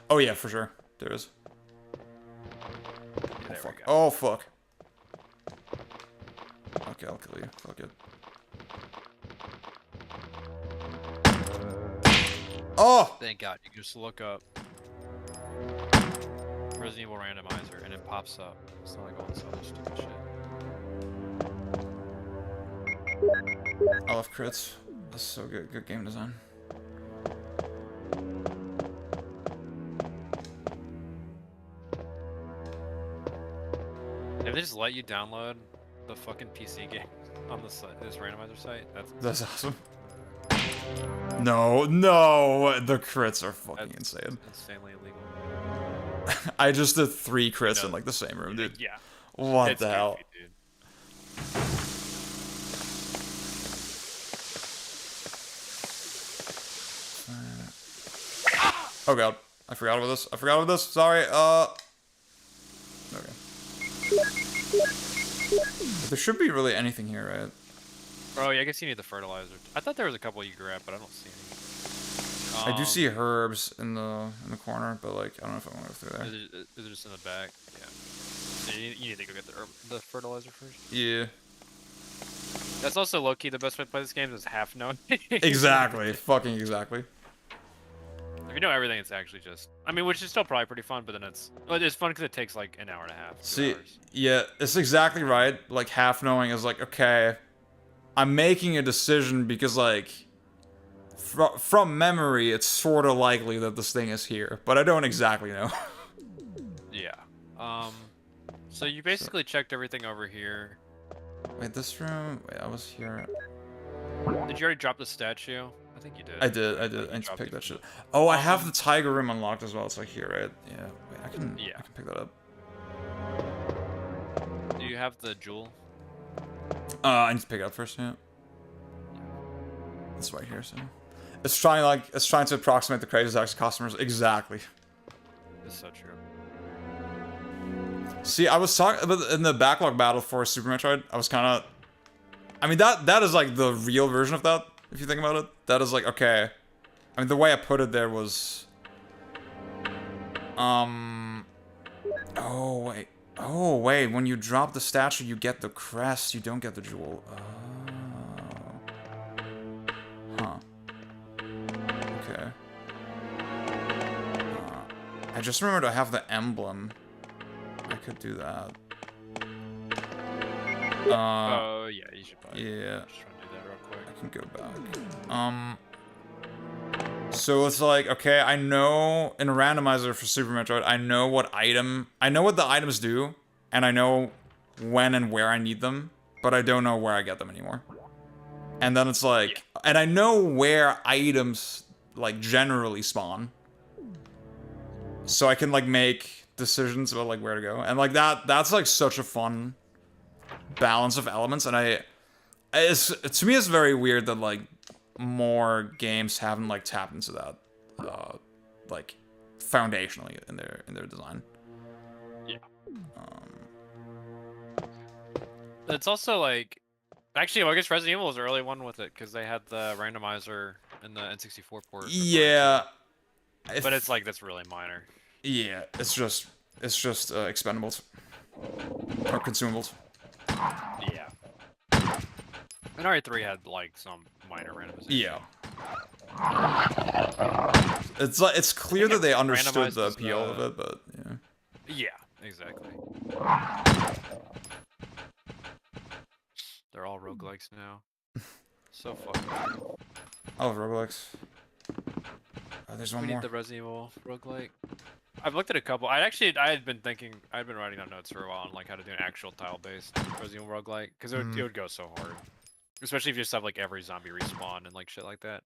Oh yeah, for sure. There is. Yeah, Oh fuck. Oh fuck. Okay, I'll kill you. Fuck it. Oh! Thank God, you can just look up Resident Evil randomizer and it pops up. It's not like all this other stupid shit. I love crits. That's so good. Good game design. If they just let you download the fucking PC game on the site, this randomizer site, That's awesome. No, no, the crits are fucking insane. Insanely illegal. I just did 3 crits in like the same room, dude. Yeah. What It's the hell? goofy, dude. Oh god, I forgot about this. I forgot about this. Sorry. Okay. There should be really anything here, right? Oh yeah, I guess you need the fertilizer. I thought there was a couple you grabbed, but I don't see any. I do see herbs in the corner, but like I don't know if I want to go through there. Is it just in the back? Yeah. So you need to go get the fertilizer first. Yeah. That's also low-key the best way to play this game is half knowing. Exactly. Fucking exactly. If you know everything, it's actually just... I mean, which is still probably pretty fun, but then it's fun because it takes like an hour and a half. 2 See, hours. yeah, it's exactly right. Like half knowing is like, okay, I'm making a decision because like from memory, it's sort of likely that this thing is here, but I don't exactly know. Yeah. So you basically checked everything over here. Wait, this room? Wait, I was here. Did you already drop the statue? I think you did. I did. I need to pick that shit. Oh, I have the tiger room unlocked as well. It's like here, right? Yeah. Wait, I can pick that up. Do you have the jewel? I need to pick it up first. Yeah. It's right here. So it's trying to approximate the Crazy Taxi customers exactly. It's so true. See, I was talking about in the backlog battle for Super Metroid. I was kind of, I mean that is like the real version of that. If you think about it, that is like okay. I mean the way I put it there was, oh wait, when you drop the statue, you get the crest. You don't get the jewel. Huh. Okay. I just remembered I have the emblem. I could do that. Oh yeah, you should probably. Yeah. Just try to do that real quick. I can go back. So it's like, okay, I know in a randomizer for Super Metroid, I know what the items do, and I know when and where I need them, but I don't know where I get them anymore. And then it's like, and I know where items like generally spawn, so I can like make decisions about like where to go, and like that's like such a fun balance of elements, and to me it's very weird that like more games haven't like tapped into that like foundationally in their design. Yeah. It's also like actually, I guess Resident Evil was the early one with it because they had the randomizer in the N64 port. Yeah. But it's like that's really minor. Yeah, it's just expendables or consumables. Yeah. And RE3 had like some minor randomization. Yeah. It's clear that they understood the appeal of it, but yeah. Yeah, exactly. They're all roguelikes now. So fucking cool. I love roguelikes. Oh, there's one We more. need the Resident Evil roguelike. I've looked at a couple. I had been writing down notes for a while on like how to do an actual tile-based Resident Evil roguelike, because it would go so hard. Especially if you just have like every zombie respawn and like shit like that.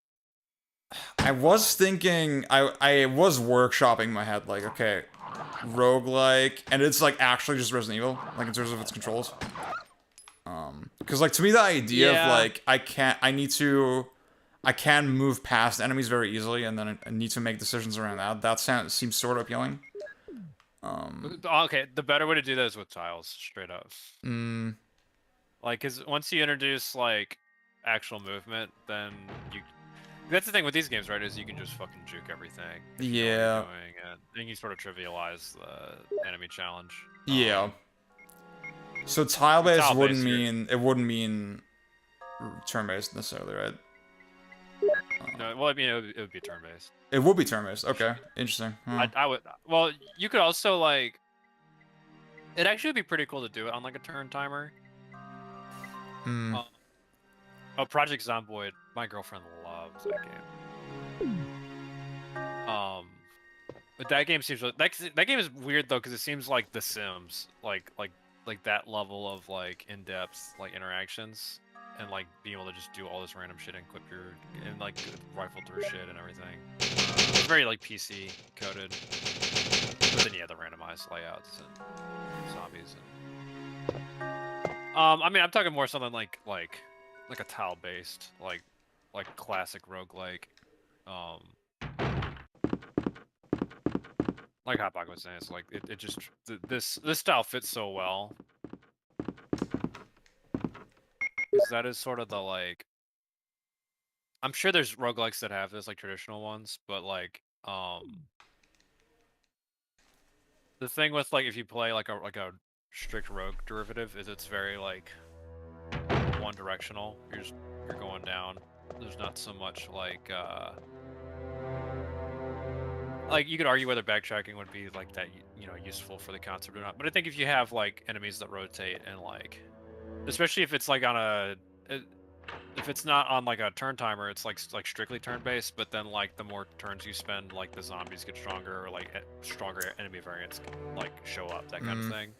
I was thinking, I was workshopping in my head, like, okay, roguelike, and it's like actually just Resident Evil, like in terms of its controls. Because like to me the idea of like I can move past enemies very easily, and then I need to make decisions around that. That seems sort of appealing. Okay, the better way to do that is with tiles, straight up. Like, cause once you introduce like actual movement, then you. That's the thing with these games, right? Is you can just fucking juke everything. If you know what you're doing, and then you sort of trivialize the enemy challenge. Yeah. So tile-based wouldn't mean turn-based necessarily, right? No, well, I mean, it would be turn-based. It would be turn-based. Okay, interesting. I would. Well, you could also like. It actually would be pretty cool to do it on like a turn timer. Project Zomboid. My girlfriend loves that game. But that game seems that game is weird though, because it seems like The Sims, like that level of like in-depth like interactions, and like being able to just do all this random shit and like rifle through shit and everything. It's very like PC coded, but then yeah, the randomized layouts and zombies and. I mean, I'm talking more something like a tile-based, like classic roguelike, like Hot Pocket was saying, it's like it just this style fits so well, because that is sort of the like. I'm sure there's roguelikes that have this, like traditional ones, but like the thing with like if you play like a strict rogue derivative is it's very like one directional. You're going down. There's not so much like you could argue whether backtracking would be like that, you know, useful for the concept or not. But I think if you have like enemies that rotate and like, especially if it's like on if it's not on like a turn timer, it's like strictly turn based. But then like the more turns you spend, like the zombies get stronger, or like stronger enemy variants like show up, that kind of thing.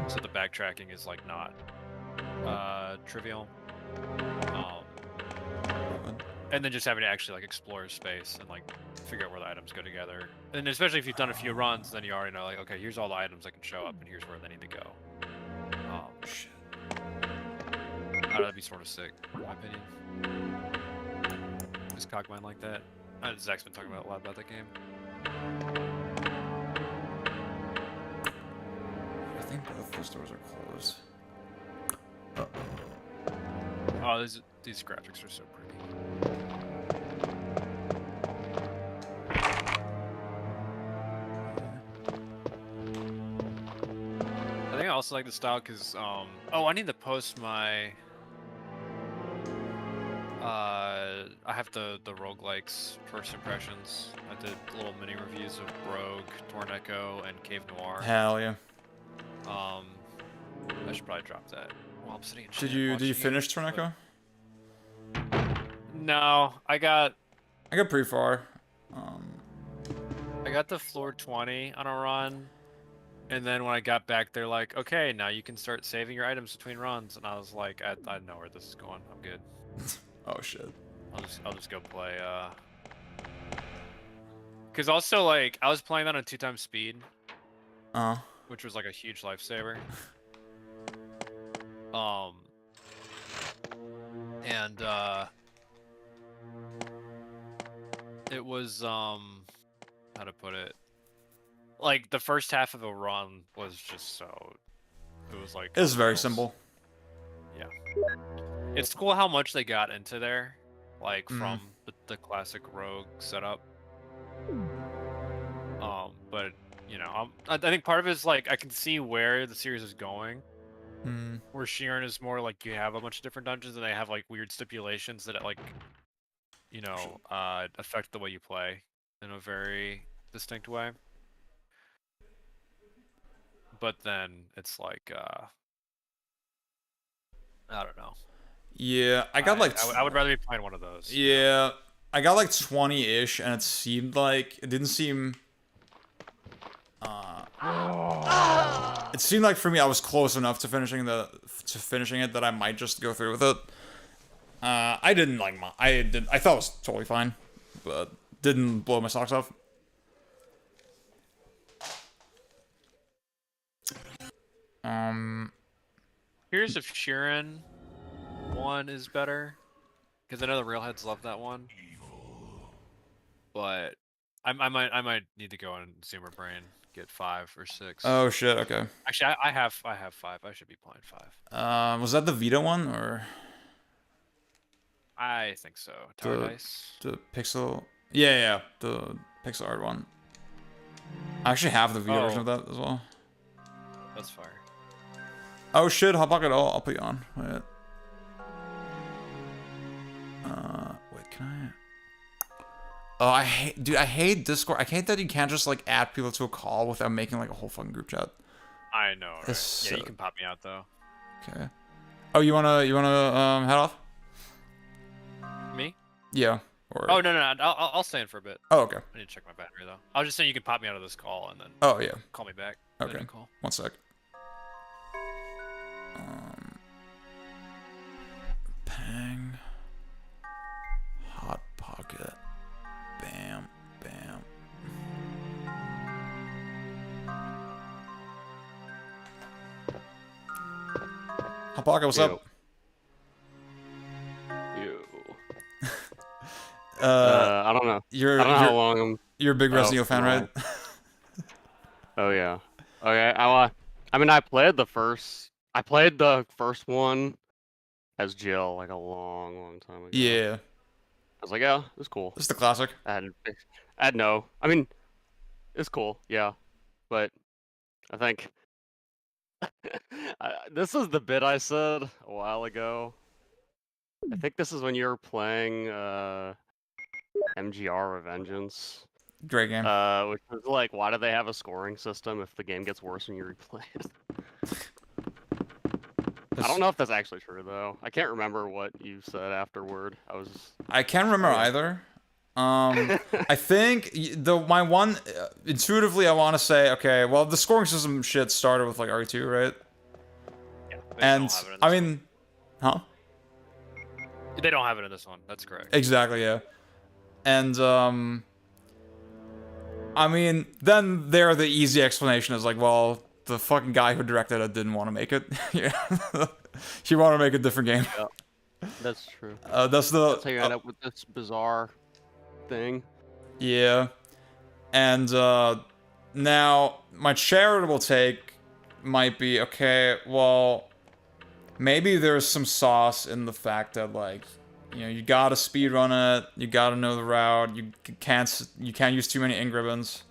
So the backtracking is like not trivial. And then just having to actually like explore space and like figure out where the items go together. And especially if you've done a few runs, then you already know like, okay, here's all the items that can show up and here's where they need to go. Shit. That'd be sort of sick, in my opinion. Is Cogmine like that? Zach's been talking about a lot about that game. I think both those doors are closed. Oh, these graphics are so pretty. I think I also like the style because, oh, I need to post my, I have the roguelikes first impressions. I did little mini reviews of Rogue, Torneco, and Cave Noir. Hell yeah. I should probably drop that while I'm sitting in Did you finish Torneco? No, I got pretty far. I got to floor 20 on a run, and then when I got back, they're like, "Okay, now you can start saving your items between runs." And I was like, "I know where this is going. I'm good." Oh shit. I'll just go play. Cause also like I was playing that on 2x speed. Which was like a huge lifesaver. And it was how to put it, like the first half of a run was just so, it was like, it's very simple. Yeah, it's cool how much they got into there, like from the classic rogue setup. but you know, I think part of it is like I can see where the series is going. Hmm. Where Sheeran is more like you have a bunch of different dungeons and they have like weird stipulations that like, you know, affect the way you play in a very distinct way. But then it's like, I don't know. Yeah, I got like. I would rather be playing one of those. Yeah, I got like 20-ish, and it seemed like it didn't seem. It seemed like for me I was close enough to finishing it that I might just go through with it. I didn't like I thought it was totally fine, but didn't blow my socks off. Here's if Sheeran 1 is better, because I know the Railheads love that one. But I might need to go on Zoomer Brain, get 5 or 6. Oh shit! Okay. Actually, I have 5. I should be playing 5. Was that the Vita one or? I think so. Tower Dice. The pixel. Yeah, the pixel art one. I actually have the Vita version of that as well. That's fire. Oh shit! Hot Pocket, I'll put you on. Wait. Wait, can I? Oh, I hate Discord. I hate that you can't just like add people to a call without making like a whole fucking group chat. I know, right? Yeah, you can pop me out though. Okay. Oh, you wanna head off? Me? Yeah. Or... Oh no, I'll stay in for a bit. Oh, okay. I need to check my battery though. I was just saying you can pop me out of this call and then. Oh yeah. Call me back. Okay. Call. 1 sec. Pang. Hot Pocket. Bam. Bam. Hot Pocket, what's up? I don't know. I don't know how long I'm. You're a big Resident Evil fan, right? Oh yeah. Okay. I mean, I played the first one as Jill like a long time ago. Yeah. I was like, yeah, it's cool. It's the classic. I had no. I mean, it's cool, yeah, but I think this is the bit I said a while ago. I think this is when you were playing MGR Revengeance. Great game. Which was like, why do they have a scoring system if the game gets worse when you replay it? I don't know if that's actually true though. I can't remember what you said afterward. I can't remember either. I think my one intuitively I want to say, okay, well the scoring system shit started with like RE2, right? Yeah. And I mean, huh? They don't have it in this one. That's correct. Exactly, yeah. And I mean, then there the easy explanation is like, well, the fucking guy who directed it didn't want to make it. Yeah. He wanted to make a different game. Yeah, that's true. That's how you end up with this bizarre thing. Yeah. And now my charitable take might be, okay, well, maybe there's some sauce in the fact that like, you know, you gotta speedrun it, you gotta know the route, you can't use too many ink ribbons.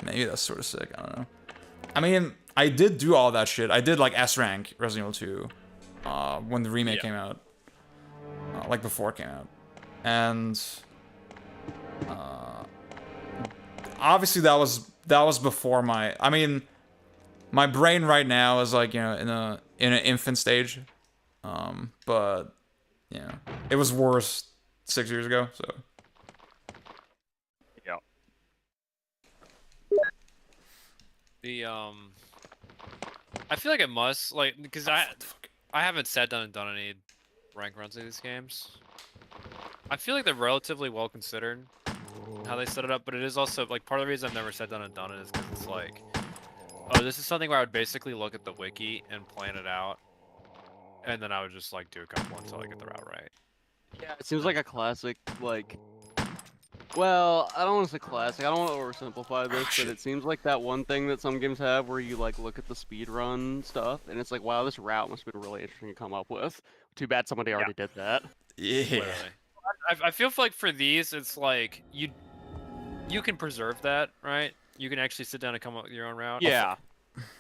Maybe that's sort of sick, I don't know. I mean, I did do all that shit. I did like S rank Resident Evil 2 when the remake came out. Like before it came out. And obviously that was before I mean, my brain right now is like, you know, in an infant stage. But you know, it was worse 6 years ago, so. Yeah. I feel like it must, like, because I haven't sat down and done any rank runs of these games. I feel like they're relatively well considered how they set it up, but it is also like part of the reason I've never sat down and done it is because it's like, oh, this is something where I would basically look at the wiki and plan it out, and then I would just like do a couple until I get the route right. Yeah, it seems like a classic, like, well, I don't want to say classic, I don't want to oversimplify this, but it seems like that one thing that some games have where you like look at the speedrun stuff, and it's like, wow, this route must have been really interesting to come up with. Too bad somebody already did that. Yeah. Literally. I feel like for these, it's like you can preserve that, right? You can actually sit down and come up with your own route. Yeah.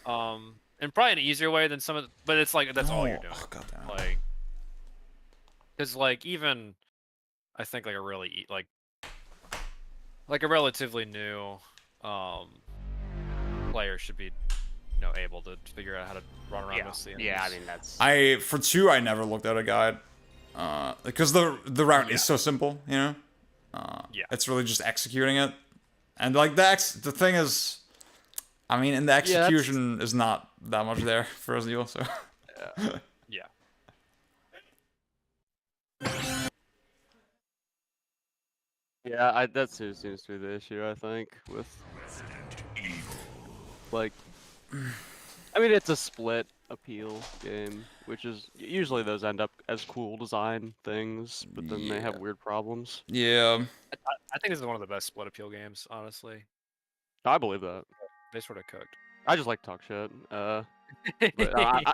And probably an easier way than some of, but it's like that's all you're doing. Oh, goddamn. Like, because like even, I think like a really like a relatively new player should be, able to figure out how to run around most of the enemies. Yeah, I mean that's. For 2, I never looked at a guide, because the route is so simple, Yeah. It's really just executing it, and like the thing is, I mean, and the execution is not that much there for Resident Evil, so. Yeah. Yeah, that seems to be the issue, I think, with like, I mean, it's a split appeal game, which is usually those end up as cool design things, but then they have weird problems. Yeah. I think this is one of the best split appeal games, honestly. I believe that. They sort of cooked. I just like to talk shit. But I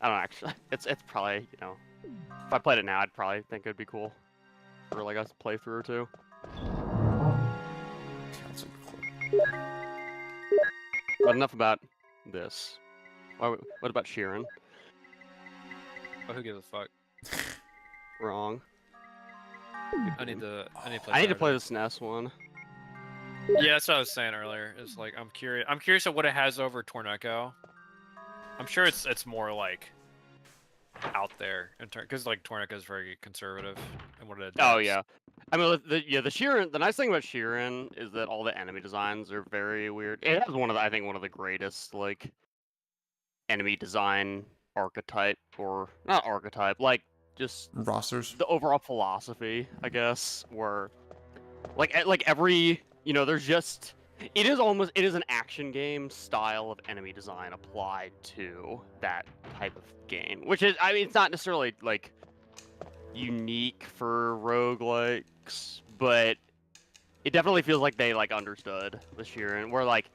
don't actually. It's probably, if I played it now, I'd probably think it'd be cool for like a playthrough or two. But enough about this. What about Sheeran? Oh, who gives a fuck? Wrong. I need to play the SNES one. Yeah, that's what I was saying earlier. It's like I'm curious. I'm curious of what it has over Torneko. I'm sure it's more like out there in turn, because like Torneko is very conservative and what it does. Oh yeah, I mean the Sheeran. The nice thing about Sheeran is that all the enemy designs are very weird. It has I think one of the greatest like enemy design archetype, or not archetype, like just rosters. The overall philosophy, I guess, where like every there's just it is an action game style of enemy design applied to that type of game, which is, I mean, it's not necessarily like unique for roguelikes, but it definitely feels like they like understood the Sheeran, where like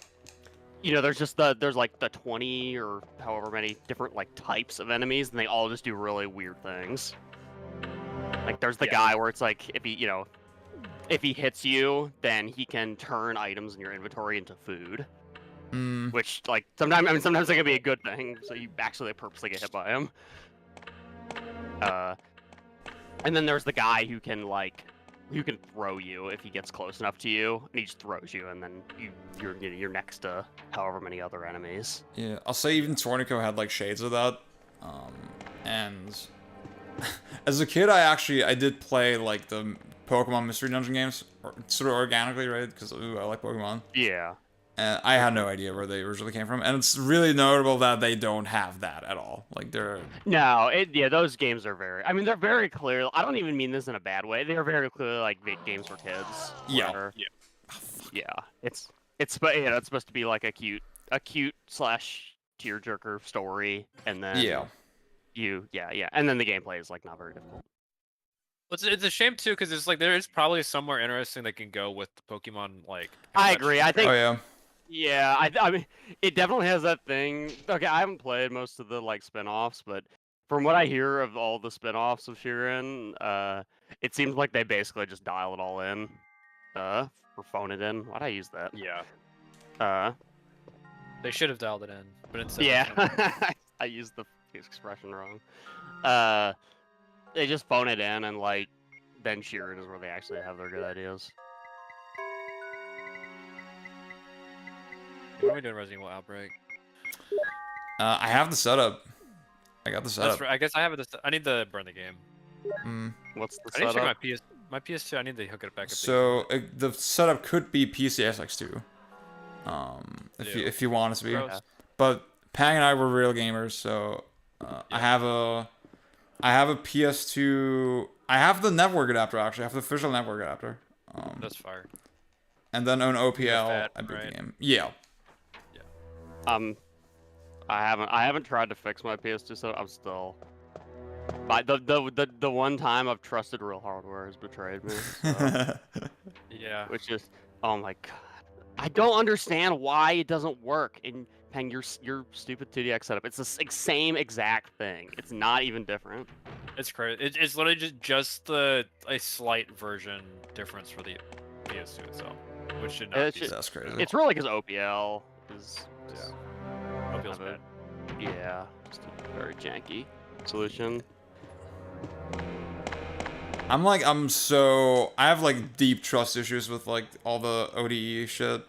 there's like the 20 or however many different like types of enemies, and they all just do really weird things. Like there's the guy where it's like if he hits you, then he can turn items in your inventory into food. Which, like, sometimes that can be a good thing, so you actually purposely get hit by him. And then there's the guy who can throw you if he gets close enough to you, and he just throws you, and then you're next to however many other enemies. Yeah, I'll say even Torneko had like shades of that, and as a kid, I did play like the Pokemon Mystery Dungeon games, sort of organically, right? Because I like Pokemon. Yeah. And I had no idea where they originally came from, and it's really notable that they don't have that at all. Like they're those games are they're very clear. I don't even mean this in a bad way. They are very clearly like games for kids. Yeah. Yeah. It's supposed to be like a cute / tearjerker story, and then and then the gameplay is like not very difficult. It's a shame too, because it's like there is probably somewhere interesting that can go with the Pokemon. Like I agree. I think. Oh yeah. Yeah, I mean, it definitely has that thing. Okay, I haven't played most of the like spin-offs, but from what I hear of all the spin-offs of Sheeran, it seems like they basically just dial it all in, or phone it in. Why'd I use that? Yeah. They should have dialed it in, but instead. Yeah, I used the expression wrong. They just phone it in, and like then Sheeran is where they actually have their good ideas. What are we doing, Resident Evil Outbreak? I have the setup. I got the setup. That's right. I guess I have it. I need to burn the game. What's the I need setup? to check my PS2. I need to hook it back up. So the setup could be PCSX2, if you want it to be. Gross. But Pang and I were real gamers, so I have a PS2. I have the network adapter actually. I have the official network adapter. That's fire. And then on OPL, Fat, I beat right? the game. Yeah. I haven't tried to fix my PS2, so I'm still. The one time I've trusted real hardware has betrayed me. So. Yeah. Which is, oh my god, I don't understand why it doesn't work in Peng your stupid 2DX setup. It's the same exact thing. It's not even different. It's crazy. It's literally just a slight version difference for the PS2 itself. Which should not It's be. just- That's crazy. It's really because OPL is OPL's bad. Yeah, just a very janky solution. I have like deep trust issues with like all the ODE shit,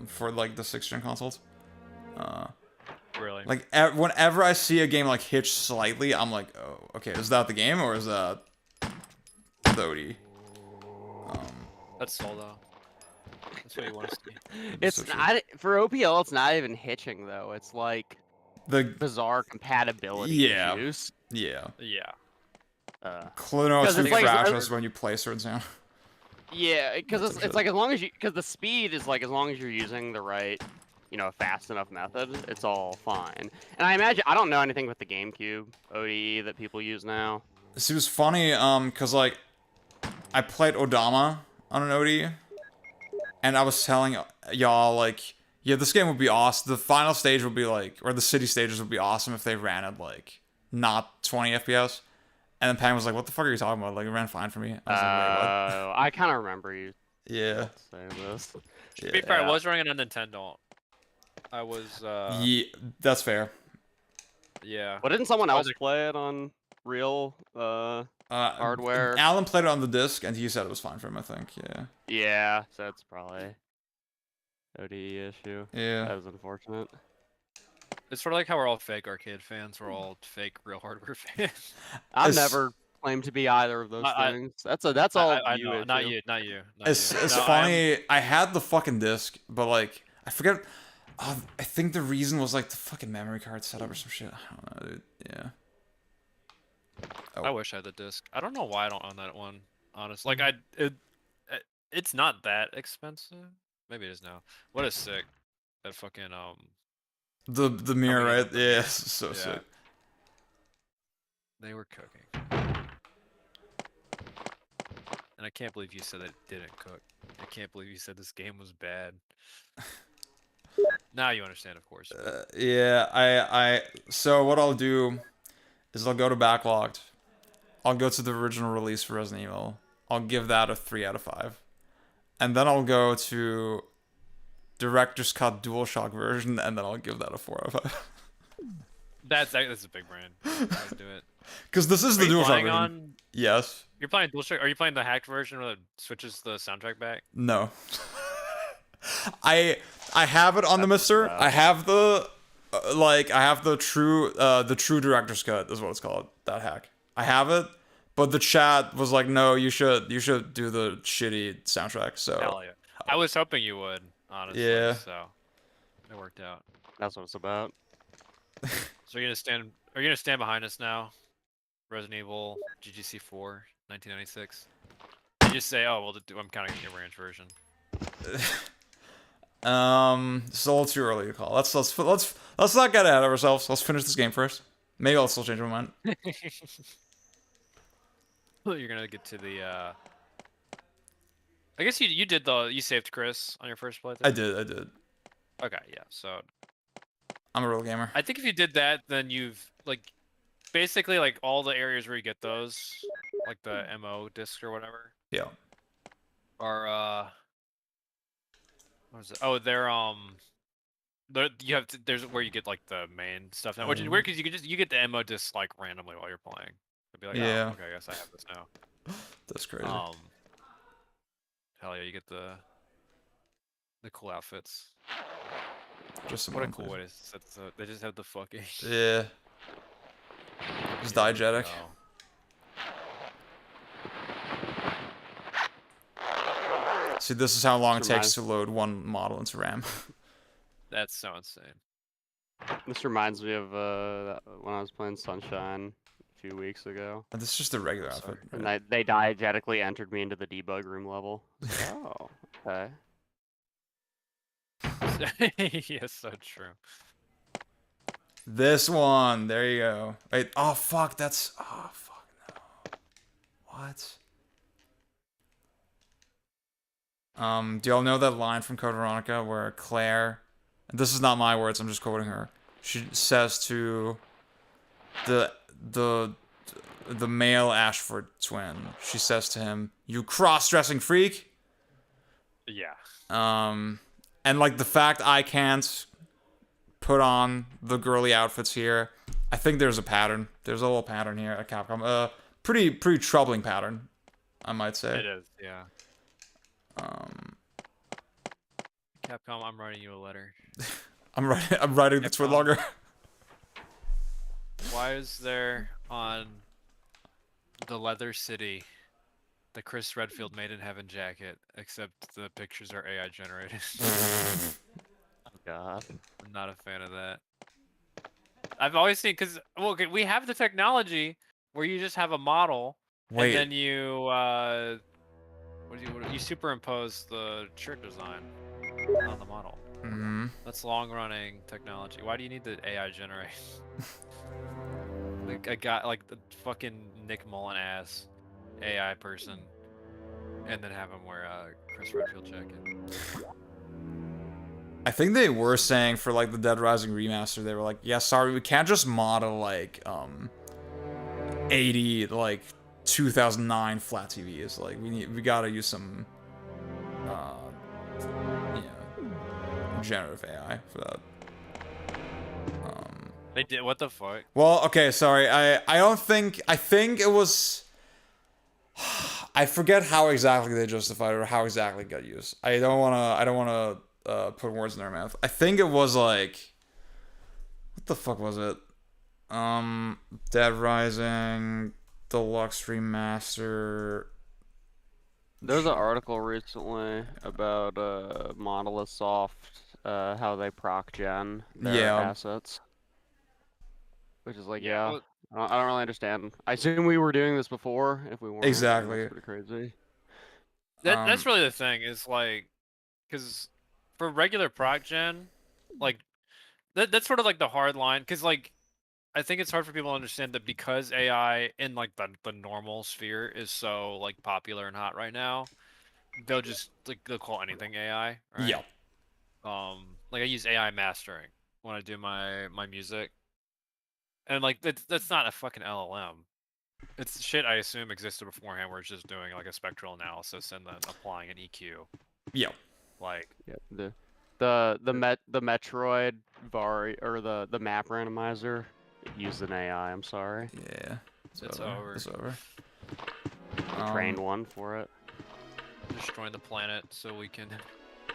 for like the 6th gen consoles. Really? Like whenever I see a game like hitch slightly, I'm like, oh, okay, is that the game or is that the ODE? That's all though. That's what you want to see. It's not for OPL. It's not even hitching though. It's like the bizarre compatibility Yeah. issues. Yeah. Yeah. Clonos who it's like- crashes when you play certain sound. Yeah, because it's like as long as because the speed is like as long as you're using the right, fast enough method, it's all fine. And I imagine I don't know anything with the GameCube ODE that people use now. See, it was funny, cause like I played Odama on an ODE, and I was telling y'all like, yeah, this game would be awesome. The final stage would be like, or the city stages would be awesome if they ran at like not 20 FPS. And then Pang was like, "What the fuck are you talking about? Like, it ran fine for me." I was like, "Wait, what?" I kind of remember you. Yeah. Saying this. To be fair, I was running on Nintendo. I was. Yeah, that's fair. Yeah. Well, didn't someone else play it on real hardware? Alan played it on the disc, and he said it was fine for him. I think. Yeah. Yeah, so that's probably ODE issue. Yeah. That was unfortunate. It's sort of like how we're all fake arcade fans. We're all fake real hardware fans. I've never claimed to be either of those things. That's all I you. know, issue. not you. Not you. It's No, funny. I had the fucking disc, but like I forget. I think the reason was like the fucking memory card setup or some shit. I don't know, dude. Yeah. I wish I had the disc. I don't know why I don't own that one. Honestly, like it's not that expensive. Maybe it is now. What is sick? That fucking The mirror, right? Yeah, so yeah. sick. They were cooking. And I can't believe you said it didn't cook. I can't believe you said this game was bad. Now you understand, of course. Yeah, so what I'll do is I'll go to Backlogged. I'll go to the original release for Resident Evil. I'll give that a 3 out of 5. And then I'll go to Director's Cut DualShock version, and then I'll give that a 4 out of 5. That's a big brand. I'd do it. Because this is the DualShock version. Yes. You're playing DualShock. Are you playing the hacked version where it switches the soundtrack back? No. I have it on the Mister. I have the I have the true Director's Cut is what it's called. That hack. I have it, but the chat was like, "No, you should do the shitty soundtrack." So Hell yeah. I was hoping you would, honestly. Yeah. So it worked out. That's what it's about. So are you gonna stand behind us now? Resident Evil GGC 4, 1996. And just say, "Oh, well, I'm counting the ranch version." It's a little too early to call. Let's not get ahead of ourselves. Let's finish this game first. Maybe I'll still change my mind. Well, you're gonna get to the. I guess you saved Chris on your first playthrough. I did. Okay, yeah. So I'm a real gamer. I think if you did that, then you've basically all the areas where you get those, like the MO disc or whatever. Yeah. Are what is it? Oh, they're there's where you get the main stuff now, which is weird because you get the MO disc randomly while you're playing. It'd be like, Yeah. oh, okay, I guess I have this now. That's crazy. Hell yeah, you get the cool outfits. Just some what a fun cool plays. way to set this up. They just have the fucking Yeah. Just diegetic. See, this is how long it takes to load one model into RAM. That's so insane. This reminds me of when I was playing Sunshine a few weeks ago. This is just a regular outfit. And they diegetically entered me into the debug room level. Oh, okay. Yes, so true. This one, there you go. Wait, oh fuck, that's oh fuck no. What? Do y'all know that line from Code Veronica where Claire, and this is not my words, I'm just quoting her. She says to the male Ashford twin, she says to him, "You cross-dressing freak." Yeah. And like the fact I can't put on the girly outfits here, I think there's a pattern. There's a little pattern here at Capcom. Pretty troubling pattern, I might say. It is, yeah. Capcom, I'm writing you a letter. I'm writing the twit logger. Why is there on the Leather City the Chris Redfield Made in Heaven jacket, except the pictures are AI generated? Oh God. I'm not a fan of that. I've always seen, because well, okay, we have the technology where you just have a model Wait. and then you you superimpose the shirt design on the model. Mm-hmm. That's long-running technology. Why do you need the AI generate? Like a guy like the fucking Nick Mullen ass AI person, and then have him wear a Chris Redfield jacket. I think they were saying for like the Dead Rising remaster, they were like, yeah, sorry, we can't just model like 80 like 2009 flat TVs. Like we gotta use some generative AI for that. They did, what the fuck? Well, okay, sorry. I think it was, I forget how exactly they justified it or how exactly it got used. I don't wanna put words in their mouth. I think it was like, what the fuck was it? Dead Rising Deluxe Remaster. There was an article recently about Monolith Soft, how they proc gen their assets. Which is like, yeah, I don't really understand. I assume we were doing this before. If we weren't, Exactly. that's pretty crazy. That's really the thing, is like, because for regular proc gen, like that's sort of like the hard line, because like I think it's hard for people to understand that because AI in like the normal sphere is so like popular and hot right now, they'll just like they'll call anything AI, right? Yeah. Like I use AI mastering when I do my music, and like that's not a fucking LLM. It's shit I assume existed beforehand, where it's just doing like a spectral analysis and then applying an EQ. Yeah. Like the Metroid or the map randomizer used an AI. I'm sorry. Yeah. It's over. It's over. I trained one for it. Destroying the planet so we can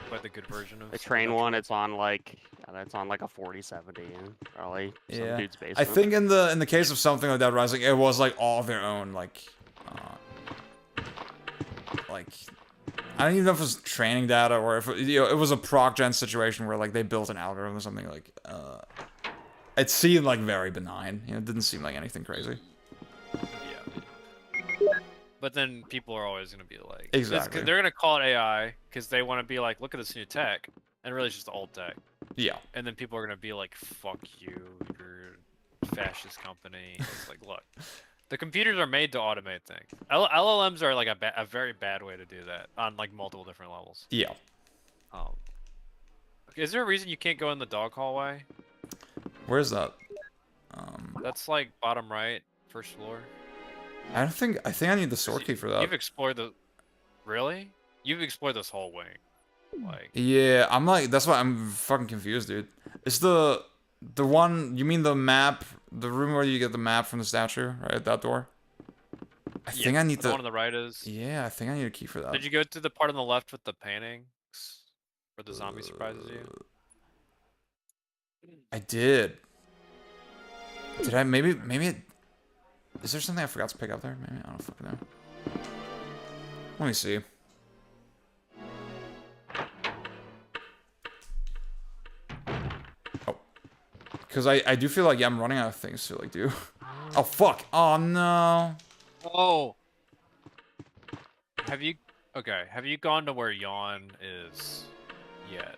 play the good version of. I trained one. It's on like a 4070 and probably some dude's basement. I think in the case of something like Dead Rising, it was like all their own like I don't even know if it was training data or if it was a proc gen situation where like they built an algorithm or something like. It seemed like very benign. It didn't seem like anything crazy. Yeah. But then people are always gonna be like, exactly. They're gonna call it AI because they want to be like, look at this new tech, and really it's just old tech. Yeah. And then people are gonna be like, fuck you, you're a fascist company. It's like, look, the computers are made to automate things. LLMs are like a very bad way to do that on like multiple different levels. Yeah. Is there a reason you can't go in the dog hallway? Where's that? That's like bottom right, first floor. I think I need the sword key for that. You've explored the. Really? You've explored this whole wing. Like. Yeah, I'm like, that's why I'm fucking confused, dude. It's the one, you mean the map, the room where you get the map from the statue, right? That door? I think I need the one on the right is. Yeah, I think I need a key for that. Did you go to the part on the left with the paintings? Where the zombie surprises you? I did. Did I? Maybe it... Is there something I forgot to pick up there? Maybe? I don't fucking know. Let me see. Oh. Because I do feel like, yeah, I'm running out of things to, like, do. Oh, fuck. Oh, no. Oh. Have you... Okay, have you gone to where Yawn is yet?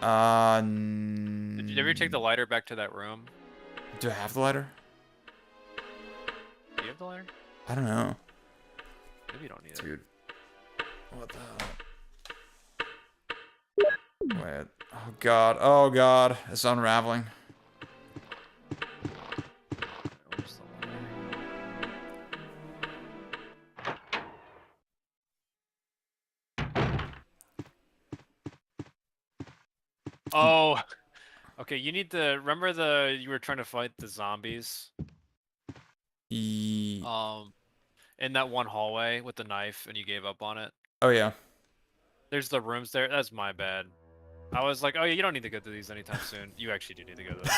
Did you ever take the lighter back to that room? Do I have the lighter? Do you have the lighter? I don't know. Maybe you don't need it. Dude. What the hell? Wait. Oh god. Oh god. It's unraveling. Oh, okay. You need to remember you were trying to fight the zombies. E In that one hallway with the knife, and you gave up on it. Oh yeah. There's the rooms there. That's my bad. I was like, oh yeah, you don't need to go through these anytime soon. You actually do need to go to this.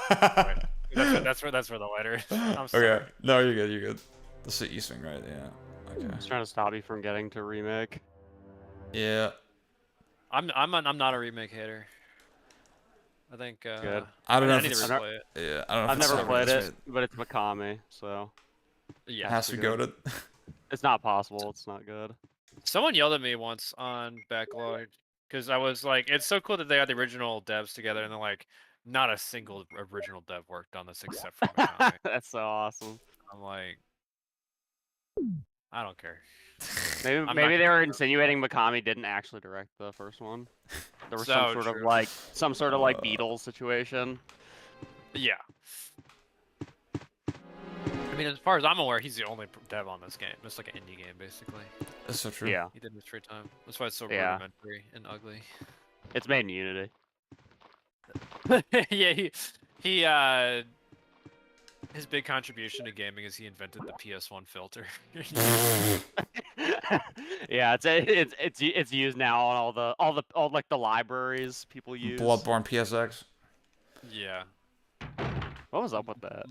Right. That's where the letter. I'm sorry. Okay. No, you're good. You're good. This is East Wing, right? Yeah. Okay. I was trying to stop you from getting to remake. Yeah. I'm not a remake hater. I think. Good. I don't know I if need it's. to replay it. Yeah. I don't know. I've if it's never played right. it, but it's Mikami, so. Yeah. Has to go to. It's not possible. It's not good. Someone yelled at me once on Backlog because I was like, "It's so cool that they had the original devs together," and they're like, "Not a single original dev worked on this except for Mikami." That's so awesome. I'm like, I don't care. Maybe they were insinuating Mikami didn't actually direct the first one. There was some sort of like Beatles situation. Yeah. I mean, as far as I'm aware, he's the only dev on this game. It's like an indie game, basically. That's so true. Yeah. He did it in his free time. That's why it's so Yeah. rudimentary and ugly. It's made in Unity. Yeah, his big contribution to gaming is he invented the PS1 filter. Yeah, it's used now on all like the libraries people use. Bloodborne PSX. Yeah. What was up with that?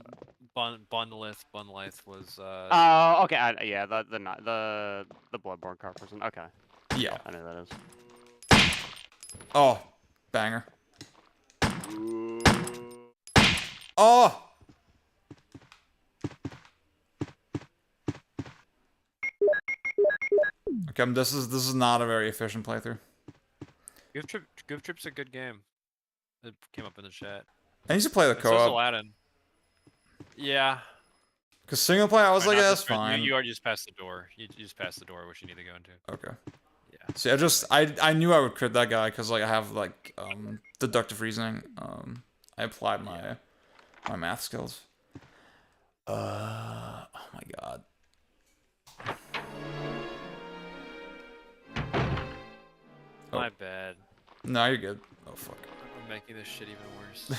Bunlith was. Oh, okay. Yeah, the Bloodborne car person. Okay. Yeah. I know who that is. Oh, banger. Oh. Okay, this is not a very efficient playthrough. Goof Trip's a good game. It came up in the chat. I need to play the So is co-op. Aladdin. Yeah. Cause single player, I was like, yeah, that's fine. You already just passed the door. You just passed the door, which you need to go into. Okay. Yeah. See, I knew I would crit that guy because like I have like deductive reasoning. I applied my math skills. Oh my god. My bad. No, you're good. Oh fuck. I'm making this shit even worse.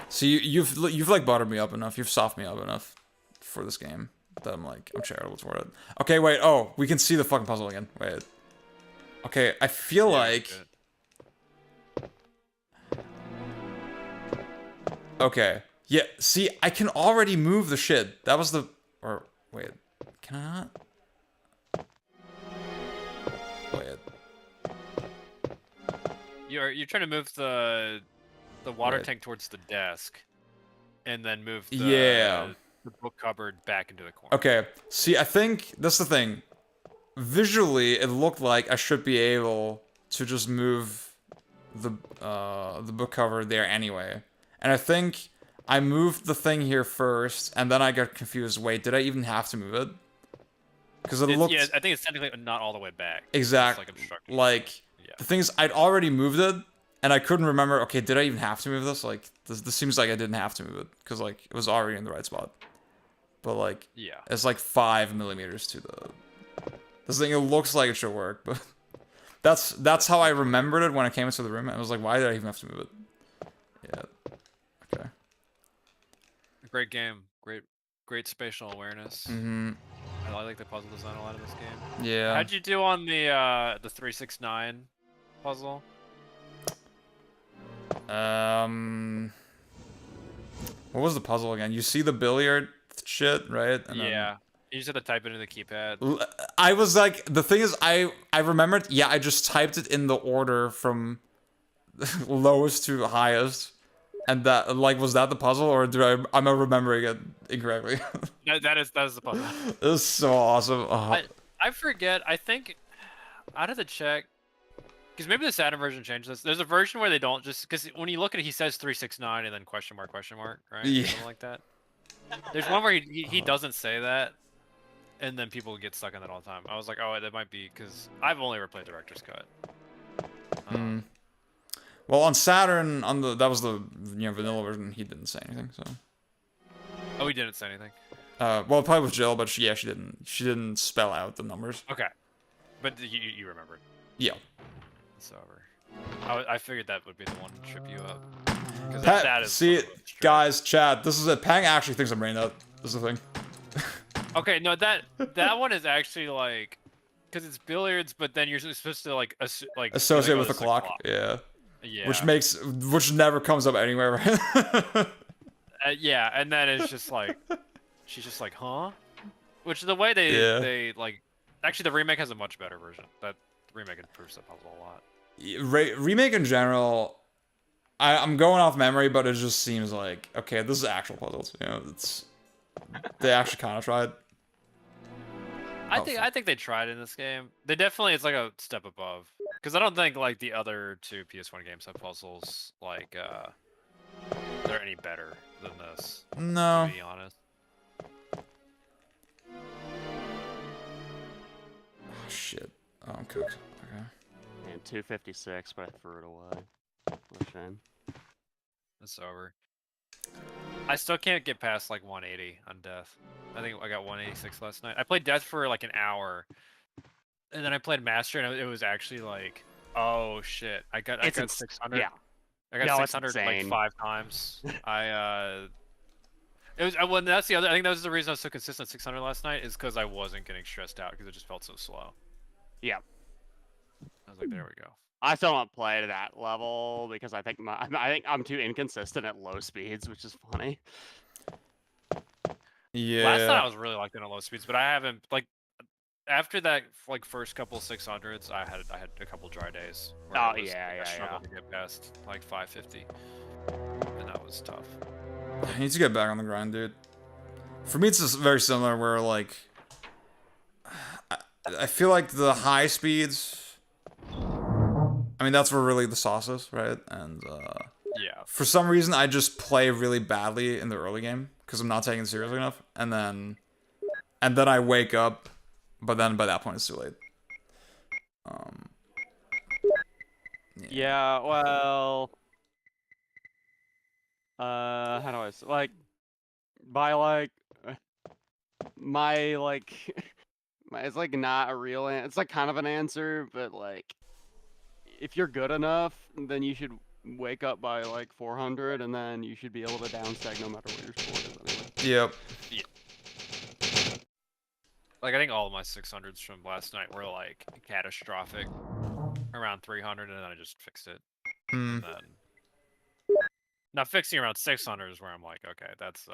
See, you've like buttered me up enough. You've softened me up enough for this game that I'm charitable toward it. Okay, wait. Oh, we can see the fucking puzzle again. Wait. Okay, I feel like. Okay. Yeah. See, I can already move the shit. That was the. Or wait. Can I not? Wait. You're trying to move the water Right. tank towards the desk, and then move the the book cupboard back into the corner. Okay. See, I think that's the thing. Visually, it looked like I should be able to just move the book cover there anyway. And I think I moved the thing here first, and then I got confused. Wait, did I even have to move it? Because it looked. Yeah, I think it's technically not all the way back. Exactly. It's obstruction. Like the thing is, I'd already moved it, and I couldn't remember. Okay, did I even have to move this? Like this seems like I didn't have to move it because like it was already in the right spot. But like, yeah, it's like 5 millimeters to the. This thing, it looks like it should work, but that's how I remembered it when I came into the room. I was like, why did I even have to move it? Yeah. Okay. Great game. Great spatial awareness. Mm-hmm. I like the puzzle design a lot in this game. Yeah. How'd you do on the 369 puzzle? What was the puzzle again? You see the billiard shit, right? And Yeah. You just had to type it into the keypad. I was like, the thing is, I remembered. Yeah, I just typed it in the order from lowest to highest, and that like was that the puzzle, or am I remembering it incorrectly? No, that is the puzzle. This is so awesome. Oh. I forget. I think I'd have to check because maybe the Saturn version changed this. There's a version where they don't just because when you look at it, he says 369 and then question mark, right? Yeah. Something like that. There's one where he doesn't say that, and then people get stuck on that all the time. I was like, oh, that might be because I've only ever played Director's Cut. Well, on Saturn, that was the vanilla version. He didn't say anything. So. Oh, he didn't say anything. Well, probably with Jill, but she didn't spell out the numbers. Okay, but you remembered. Yeah. It's over. I figured that would be the one to trip you up. Because Pet, that is see, guys, chat. This is it. Pang actually thinks I'm brain dead. This is the thing. okay. No, that one is actually like, because it's billiards, but then you're supposed to like Associate with the the clock. Yeah. Yeah. Which never comes up anywhere, right? Yeah, and then it's just like, she's just like, huh? Which the way they like, actually the remake has a much better version. That remake improves the puzzle a lot. Remake in general, I'm going off memory, but it just seems like, okay, this is actual puzzles. You know, they actually kind of tried. I think they tried in this game. They definitely, it's like a step above. Because I don't think like the other two PS1 games have puzzles like they're any better than this. No. To be honest. Oh, shit. Oh, I'm cooked. Okay. And 256, but I threw it away. What a shame. It's over. I still can't get past like 180 on Death. I think I got 186 last night. I played Death for like an hour, and then I played Master, and it was actually like, oh shit, I got 600. Yeah. I got 600 like 5 times. It was well. That's the other. I think that was the reason I was so consistent 600 last night, is because I wasn't getting stressed out because it just felt so slow. Yeah. I was like, there we go. I still don't play to that level because I think I'm too inconsistent at low speeds, which is funny. Yeah. Last night I was really locked in at low speeds, but I haven't like after that like first couple 600s. I had a couple dry days. Where I struggled to get past like 550, and that was tough. I need to get back on the grind, dude. For me, it's just very similar. Where like, I feel like the high speeds. I mean, that's where really the sauce is, right? And yeah. For some reason, I just play really badly in the early game because I'm not taking it seriously enough, and then I wake up, but then by that point it's too late. Yeah. Well. How do I like? By like, my like, it's like not a real answer. It's like kind of an answer, but like. If you're good enough, then you should wake up by like 400, and then you should be able to downstag no matter what your score is anyway. Yep. Yeah. Like I think all of my 600s from last night were like catastrophic, around 300, and then I just fixed it. And then now fixing around 600 is where I'm like, okay, that's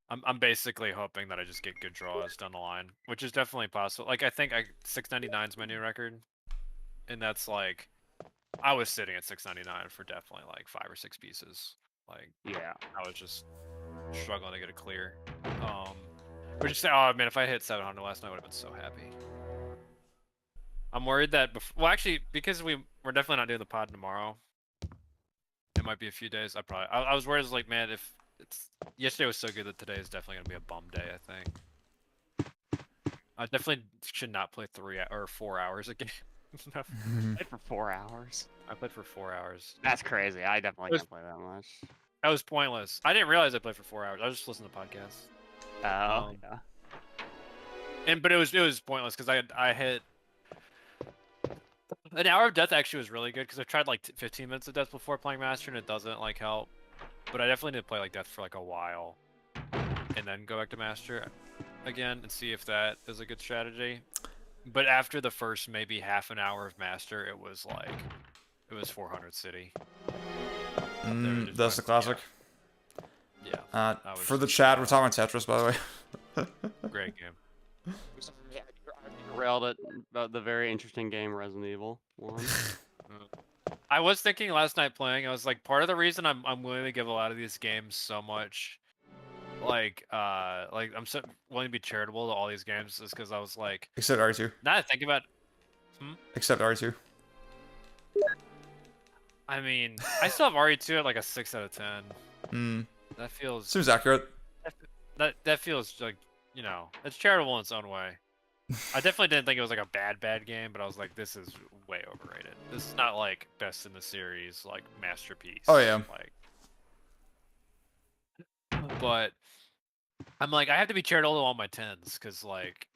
I'm basically hoping that I just get good draws down the line, which is definitely possible. Like I think 699 is my new record. And that's like, I was sitting at 699 for definitely like 5 or 6 pieces. Like, yeah, I was just struggling to get it clear. But just say, oh man, if I hit 700 last night, I would have been so happy. I'm worried that, well, actually, because we're definitely not doing the pod tomorrow. It might be a few days. I was worried. I was like, man, if yesterday was so good that today is definitely gonna be a bum day. I think. I definitely should not play 3 or 4 hours a game. I played for 4 hours. I played for 4 hours. That's crazy. I definitely can't play that much. That was pointless. I didn't realize I played for 4 hours. I was just listening to podcasts. Oh, yeah. But it was pointless because I hit an hour of Death. Actually was really good because I tried like 15 minutes of Death before playing Master, and it doesn't like help. But I definitely did play like Death for like a while, and then go back to Master again and see if that is a good strategy. But after the first maybe half an hour of Master, it was 400 City. That's the classic. Yeah. For the chat, we're talking Tetris, by the way. Great game. Railed it about the very interesting game Resident Evil 1. I was thinking last night playing, I was like, part of the reason I'm willing to give a lot of these games so much, like I'm so willing to be charitable to all these games, is because I was like, except R2. Now I think about, Except R2. I mean, I still have RE2 at like a 6 out of 10. That feels seems accurate. That feels like, you know, it's charitable in its own way. I definitely didn't think it was like a bad game, but I was like, this is way overrated. This is not like best in the series, like masterpiece. Oh yeah. But I'm like, I have to be charitable to all my 10s because like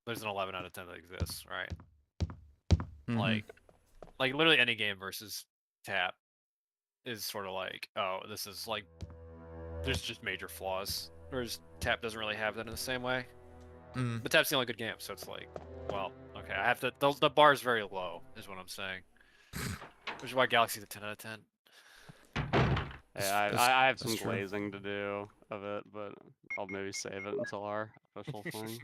there's an 11 out of 10 that exists, right? Like like literally any game versus Tap is sort of like, oh, this is like, there's just major flaws. Whereas Tap doesn't really have that in the same way. Mm. But Tap's the only good game, so it's like, well, okay, I have to. The bar is very low, is what I'm saying. Which is why Galaxy's a 10 out of 10. Yeah, I have some glazing to do of it, but I'll maybe save it until our official thing.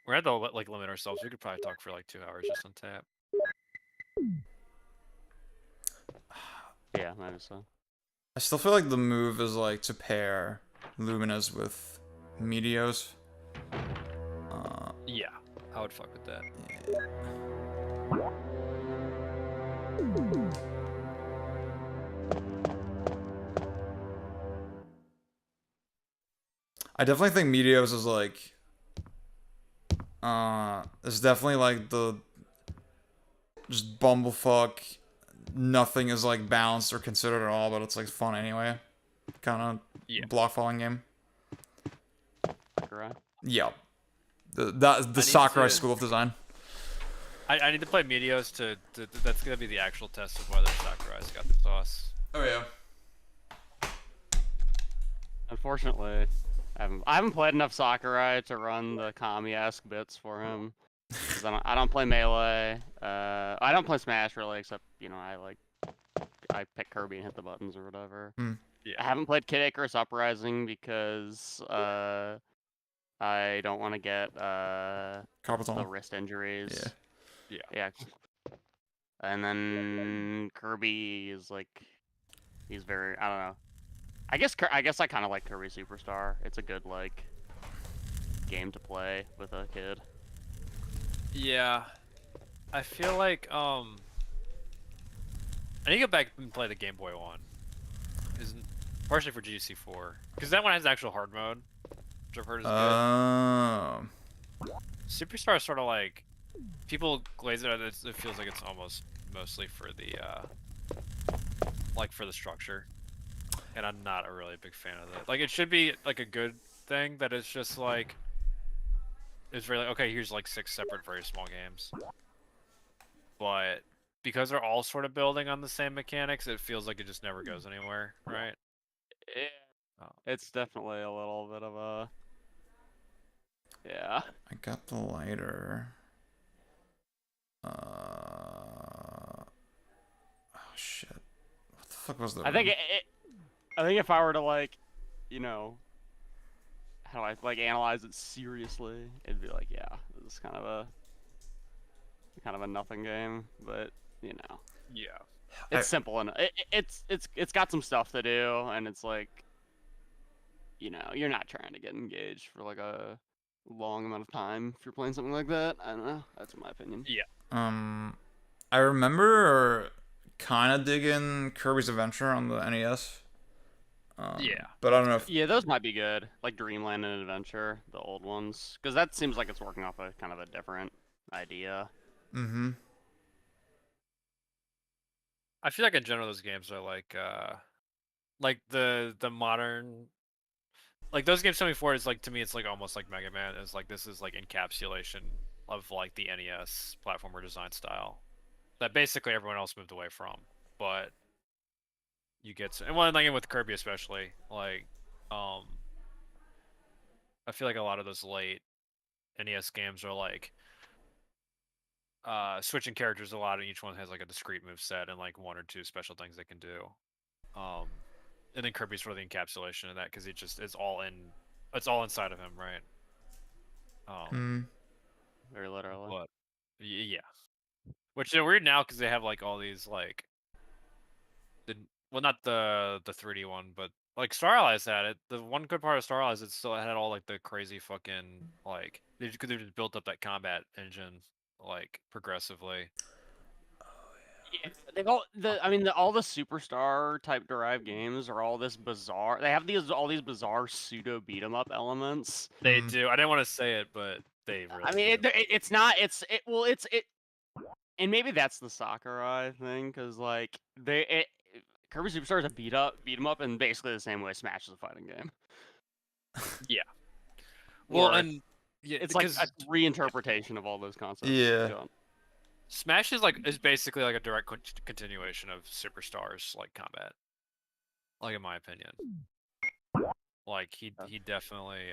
We're at the like limit ourselves. We could probably talk for like 2 hours just on Tap. Yeah, maybe so. I still feel like the move is like to pair Luminas with Meteos. Yeah, I would fuck with that. I definitely think Meteos is like, it's definitely like the just bumblefuck. Nothing is like balanced or considered at all, but it's like fun anyway. Kind of block falling game. Sakurai? Yeah, the Sakurai School of Design. I need to play Meteos to that's gonna be the actual test of whether Sakurai's got the sauce. Oh yeah. Unfortunately, I haven't played enough Sakurai to run the Kami-esque bits for him. 'Cause I don't play Melee. I don't play Smash really, except I pick Kirby and hit the buttons or whatever. Yeah. I haven't played Kid Icarus Uprising because I don't want to get the wrist injuries. Yeah. And then Kirby is like, he's very, I don't know. I guess I kind of like Kirby Superstar. It's a good like game to play with a kid. Yeah, I feel like I need to go back and play the Game Boy one. Partially for GC4, because that one has actual hard mode, which I've heard is good. Superstar is sort of like, people glaze it out. It feels like it's almost mostly for the like for the structure, and I'm not a really big fan of that. Like, it should be like a good thing that it's just like, it's really okay. Here's like 6 separate, very small games, but because they're all sort of building on the same mechanics, it feels like it just never goes anywhere, right? Yeah. It's definitely a little bit of a... Yeah. I got the lighter. Oh shit. What the fuck was that? I think I think if I were to like, how do I like analyze it seriously, it'd be like, yeah, this is kind of a nothing game, but yeah, it's simple and it's got some stuff to do, and it's like, you're not trying to get engaged for like a long amount of time if you're playing something like that. I don't know. That's my opinion. Yeah. I remember kind of digging Kirby's Adventure on the NES. Yeah. But I don't know if... Yeah, those might be good. Like Dreamland and Adventure, the old ones. Because that seems like it's working off a kind of a different idea. Mm-hmm. I feel like in general those games are like the modern, like those games coming forward is like, to me it's like almost like Mega Man. It's like, this is like encapsulation of like the NES platformer design style that basically everyone else moved away from, but you get to, and one thing with Kirby especially, like I feel like a lot of those late NES games are like switching characters a lot, and each one has like a discrete move set and like 1 or 2 special things they can do. And then Kirby's sort of the encapsulation of that, because it's all inside of him, right? Very literally. But yeah, which is weird now because they have like all these like not the 3D one, but like Star Allies had it. The one good part of Star Allies, it still had all like the crazy fucking like they just built up that combat engine like progressively. Yeah, they've all all the Superstar type derived games are all this bizarre. They have all these bizarre pseudo beat 'em up elements. They do. I didn't want to say it, but they really. I mean, it's not. And maybe that's the Sakurai thing, because like Kirby Superstar is a beat 'em up in basically the same way Smash is a fighting game. Yeah. Well, Or and it's like a reinterpretation of all those concepts. Yeah. Smash is basically like a direct continuation of Superstars like combat. Like in my opinion. Like he definitely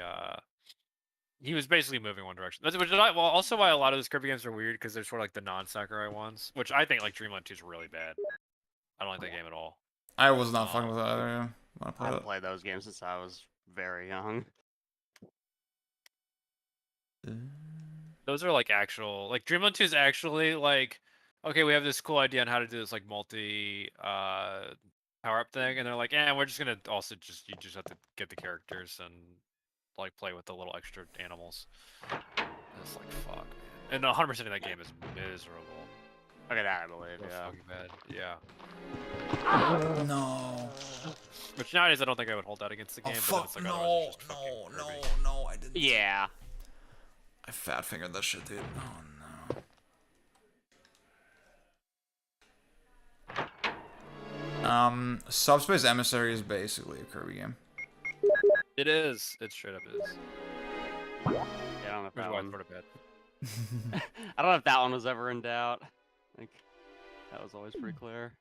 he was basically moving one direction. Which is also why a lot of those Kirby games are weird because they're sort of like the non-Sakurai ones, which I think like Dreamland 2 is really bad. I don't like that game at all. I was not fucking with that either. Yeah. I haven't played those games since I was very young. Those are like actual like Dreamland 2 is actually like okay, we have this cool idea on how to do this like multi power up thing, and they're like, we're just gonna also you just have to get the characters and like play with the little extra animals. And it's like fuck, man. And 100% of that game is miserable. Okay, that I believe. So Yeah. fucking bad. Yeah. No. Which nowadays I don't think I would hold that against the game. Oh, But fuck, then it's like, no, it's just fucking Kirby. no, I didn't. Yeah. I fat fingered that shit, dude. Oh no. Subspace Emissary is basically a Kirby game. It is. It straight up is. Yeah, I don't know if Which that is why I one. put it bad. I don't know if that one was ever in doubt. I think that was always pretty clear.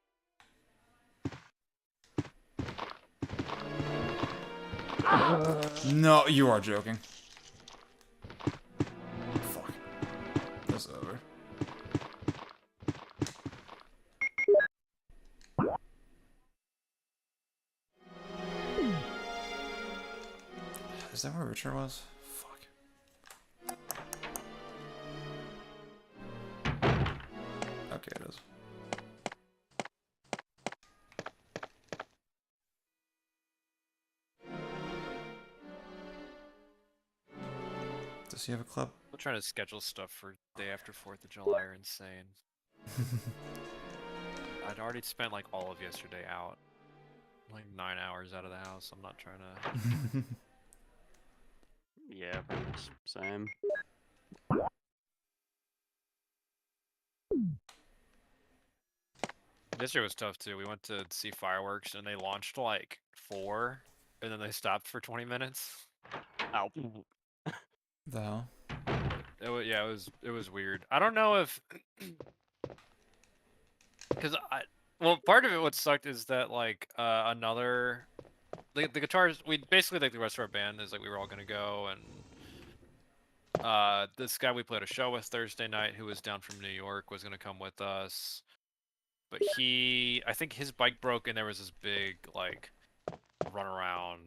No, you are joking. Fuck. That's over. Is that where Richard was? Fuck. Okay, it is. Does he have a club? I'm trying to schedule stuff for day after 4th of July are insane. I'd already spent like all of yesterday out. Like 9 hours out of the house. I'm not trying to... Yeah, pretty much same. This year was tough too. We went to see fireworks and they launched like 4 and then they stopped for 20 minutes. Ow. The hell? Yeah, it was weird. I don't know if because well, part of it what sucked is that like another the guitars we basically like the rest of our band is like we were all gonna go and this guy we played a show with Thursday night who was down from New York was gonna come with us, but I think his bike broke and there was this big like run around.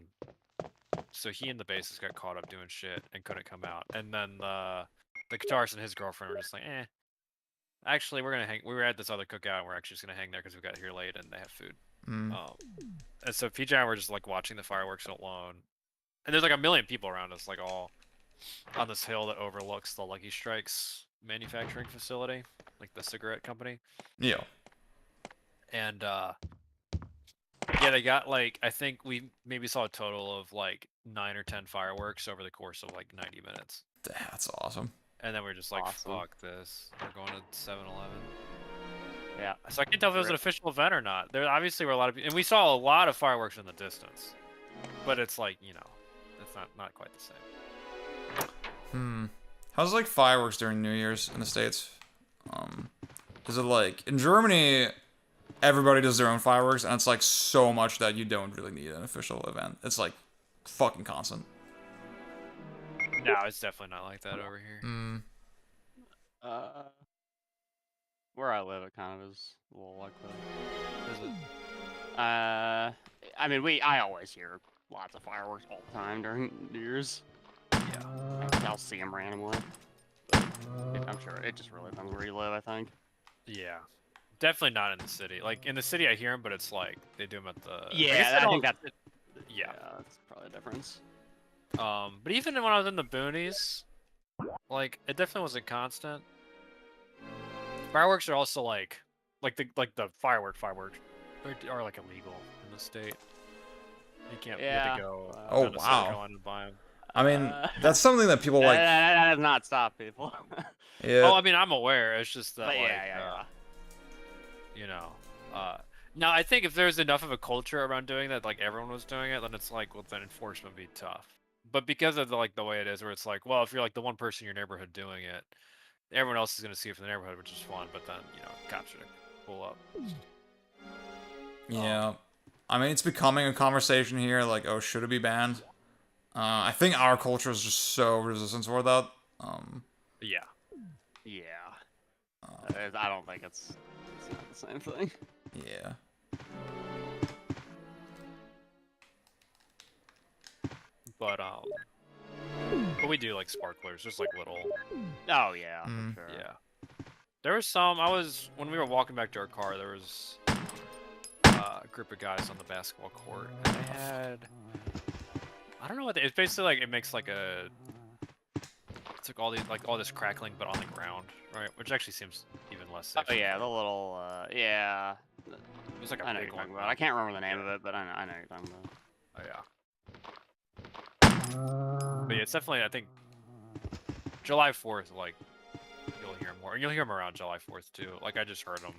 So he and the bassist got caught up doing shit and couldn't come out. And then the guitarist and his girlfriend were just like, actually, we're gonna hang. We were at this other cookout, and we're actually just gonna hang there because we got here late and they have food. Mm. And so PJ and I were just like watching the fireworks alone. And there's like a million people around us, like all on this hill that overlooks the Lucky Strikes manufacturing facility, like the cigarette company. Yeah. And yeah, they got like I think we maybe saw a total of like 9 or 10 fireworks over the course of like 90 minutes. That's awesome. And then we're just like, Awesome. fuck this. We're going to 7-Eleven. Yeah. So I can't tell if it was an official event or not. There obviously were a lot of people, and we saw a lot of fireworks in the distance. But it's like, you know, it's not quite the same. How's like fireworks during New Year's in the States? Is it like in Germany? Everybody does their own fireworks, and it's like so much that you don't really need an official event. It's like fucking constant. No, it's definitely not like that over here. Where I live, it kind of is a little like that. Is it? I mean, I always hear lots of fireworks all the time during New Year's. Yeah. I'll see them randomly. But I'm sure it just really depends where you live, I think. Yeah. Definitely not in the city. Like, in the city I hear them, but it's like, they do them at the... Yeah, I think that's... Yeah. That's probably a difference. But even when I was in the boonies, like, it definitely wasn't constant. Fireworks are also like the fireworks are like illegal in the state. You can't. You have to go. Oh, down to wow. Silicon and buy them. I mean, that's something that people like. That does not stop people. Yeah. Oh, I mean, I'm aware. It's just that, But like, yeah. you know. Now, I think if there's enough of a culture around doing that, like everyone was doing it, then it's like, well, then enforcement would be tough. But because of the way it is, where it's like, well, if you're like the one person in your neighborhood doing it, everyone else is gonna see it from the neighborhood, which is fun. But then cops are gonna pull up. Yeah. I mean, it's becoming a conversation here, like, oh, should it be banned? I think our culture is just so resistant toward that. Yeah. Yeah. I don't think it's not the same thing. Yeah. But we do like sparklers, just like little. Oh yeah, for sure. Yeah. There was some. When we were walking back to our car, there was a group of guys on the basketball court, and they had. I don't know what it's basically like. It makes like a. It's like all this crackling, but on the ground, right? Which actually seems even less safe. Oh yeah, the little yeah. It was like a I know big you're one. talking about. I can't remember the name of it, but I know you're talking about. Oh yeah. But yeah, it's definitely. I think July 4th, like you'll hear more, and you'll hear them around July 4th too. Like I just heard them.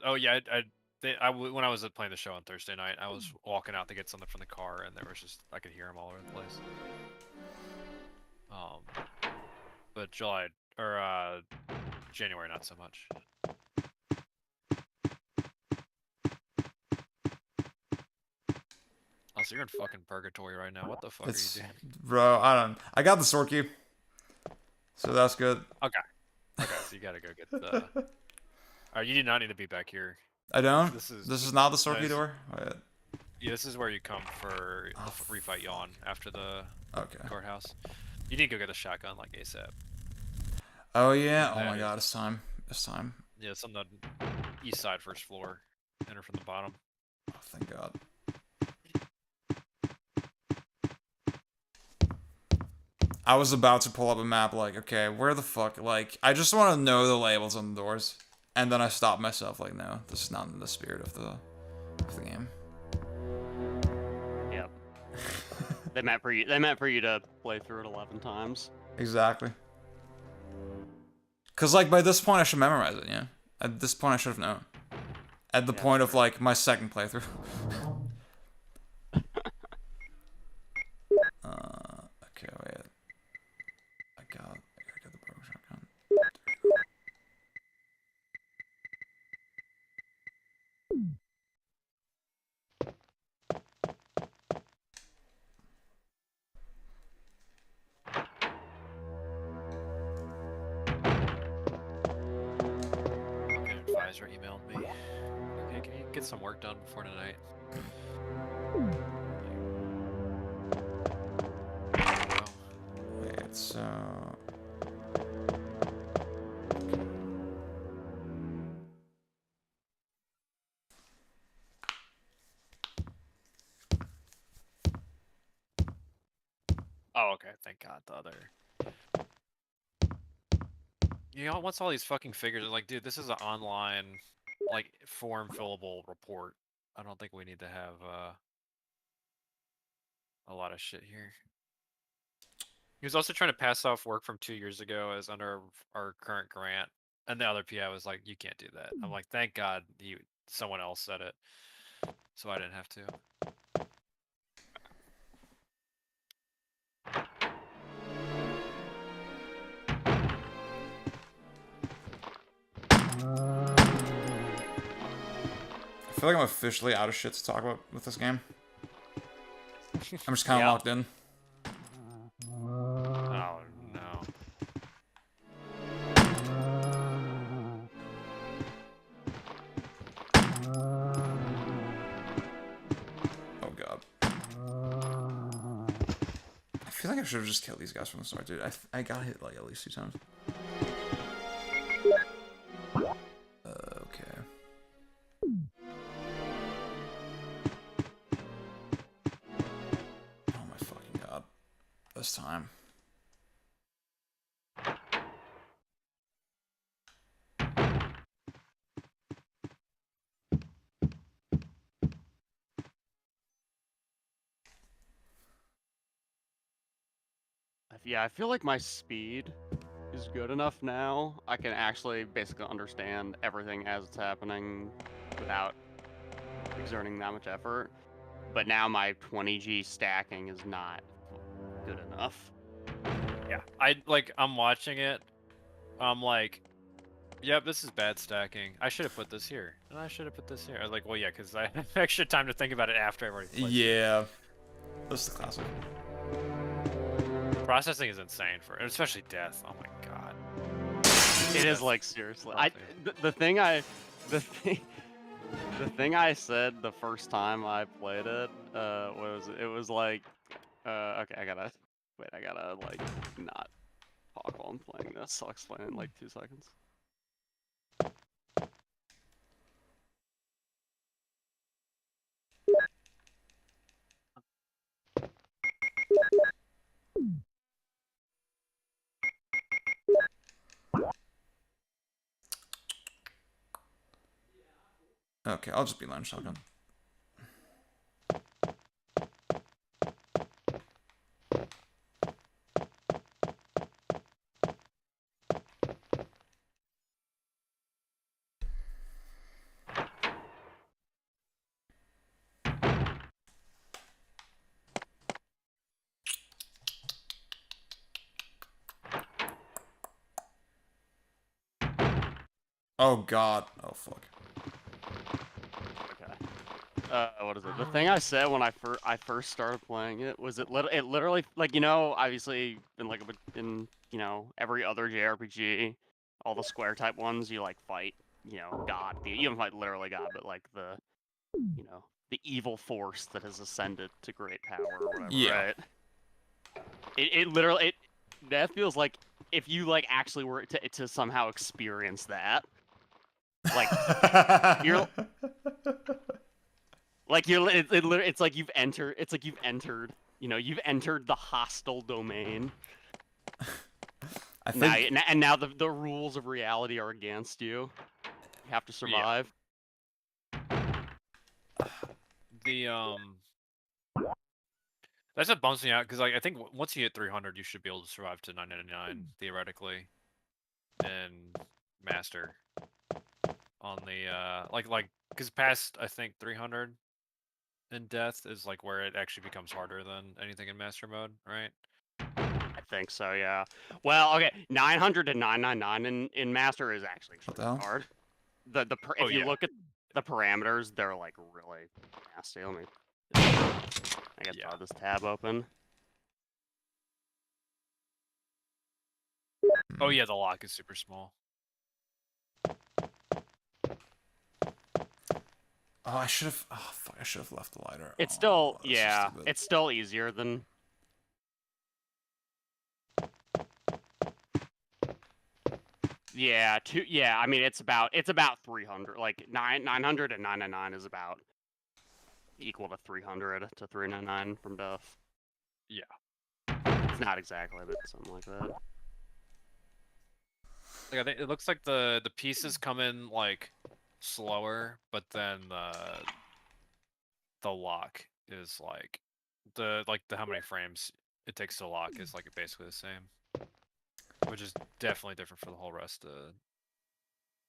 Oh yeah, when I was playing the show on Thursday night, I was walking out to get something from the car, and there was just I could hear them all over the place. But January not so much. Oh, so you're in fucking purgatory right now. What the fuck are you doing? Bro, I got the sword key. So that's good. Okay, so you gotta go get the... Alright, you do not need to be back here. I don't? This is not the sword key door? Wait. Yeah, this is where you come for the refight yawn after the Okay. courthouse. You need to go get a shotgun like ASAP. Oh yeah? Oh my god, it's time. It's time. Yeah, it's on the east side, first floor. Enter from the bottom. Oh, thank god. I was about to pull up a map like, okay, where the fuck, like, I just want to know the labels on the doors. And then I stopped myself like, no, this is not in the spirit of the game. Yep. They meant for you to play through it 11 times. Exactly. Cause like by this point I should memorize it, yeah. At this point I should have known. At the point of like my second playthrough. Okay, wait. I gotta get the broken shotgun. Okay, advisor emailed me. Okay, can you get some work done before tonight? Wait, so... Oh, okay, thank god, the other... once all these fucking figures are like, dude, this is an online, like, form-fillable report. I don't think we need to have, a lot of shit here. He was also trying to pass off work from 2 years ago as under our current grant, and the other PI was like, "You can't do that." I'm like, "Thank God someone else said it, so I didn't have to." I feel like I'm officially out of shit to talk about with this game. I'm just kind of locked in. Oh no. Oh god. I feel like I should have just killed these guys from the start, dude. I got hit like at least 2 times. Okay. Oh my fucking god. This time. Yeah, I feel like my speed is good enough now. I can actually basically understand everything as it's happening without exerting that much effort. But now my 20G stacking is not good enough. Yeah, I'm watching it. I'm like, yep, this is bad stacking. I should have put this here, and I should have put this here. I was like, well, yeah, because I have extra time to think about it after I've already played. Yeah, that's the classic. Processing is insane and especially death. Oh my god. It is like seriously. The thing I said the first time I played it was it was like okay, I gotta like not talk while I'm playing this. I'll explain in like 2 seconds. Okay, I'll just be line shotgun. Oh god. Oh fuck. Okay. What is it? The thing I said when I first started playing it was it literally like, you know, obviously in every other JRPG, all the square type ones you like fight, you know, God. You don't fight literally God, but like the the evil force that has ascended to great power or whatever, Yeah. right? It literally that feels like if you like actually were to somehow experience that. Like you're like it's like you've entered you've entered the hostile domain. I think now the rules of reality are against you. You have to survive. That's what bumps me out because like I think once you hit 300, you should be able to survive to 999 theoretically, and master on the like because past I think 300 in death is like where it actually becomes harder than anything in master mode, right? I think so, yeah. Well, okay, 900 to 999 in master is actually extremely hard. If you look at the parameters, they're like really nasty. Let me. I guess I'll this tab open. Oh yeah, the lock is super small. Oh, I should have. Oh fuck! I should have left the lighter. It's still it's still easier than. Yeah, I mean it's about 300. Like 900 and 999 is about equal to 300 to 399 from death. Yeah. It's not exactly, but something like that. Like I think it looks like the pieces come in like slower, but then the lock is like the how many frames it takes to lock is like basically the same, which is definitely different for the whole rest of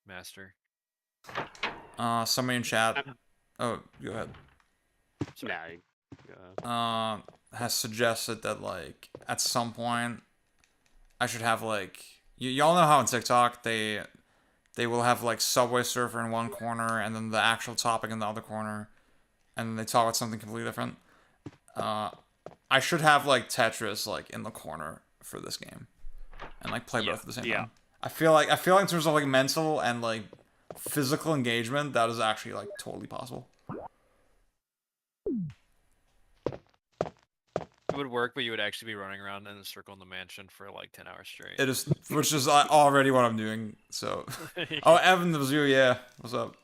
master. Somebody in chat. Oh, go ahead. Has suggested that like at some point I should have like y'all know how on TikTok they will have like Subway Surfer in one corner and then the actual topic in the other corner, and then they talk about something completely different. I should have like Tetris like in the corner for this game, and like play both at the same time. I feel like in terms of like mental and like physical engagement, that is actually like totally possible. It would work, but you would actually be running around in a circle in the mansion for like 10 hours straight. It is, which is already what I'm doing. So, oh, Evan, it was you. Yeah, what's up?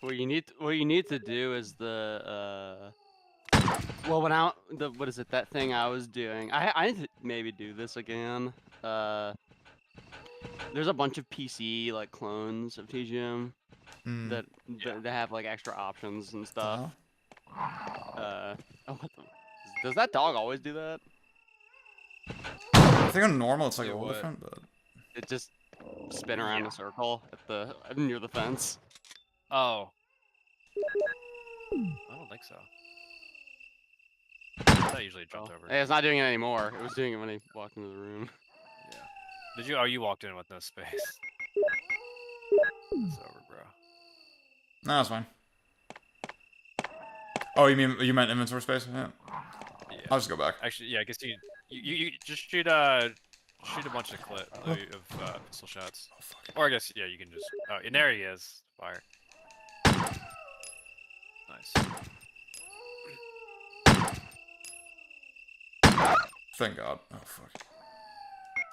What you need to do is the well, what is it? That thing I was doing. I need to maybe do this again. There's a bunch of PC like clones of TGM that have like extra options and stuff. Does that dog always do that? I think on normal it's like a little different, but it just spin around the circle at near the fence. Oh. I don't think so. That usually jumped over. Hey, it's not doing it anymore. It was doing it when he walked into the room. Yeah. Did you? Oh, you walked in with no space. It's over, bro. No, that's fine. Oh, you meant inventory space? Yeah. I'll just go back. Actually, yeah. I guess you just shoot a bunch of pistol shots. Oh, fuck. Or I guess yeah, you can just. Oh, and there he is. Fire. Nice. Thank God. Oh fuck.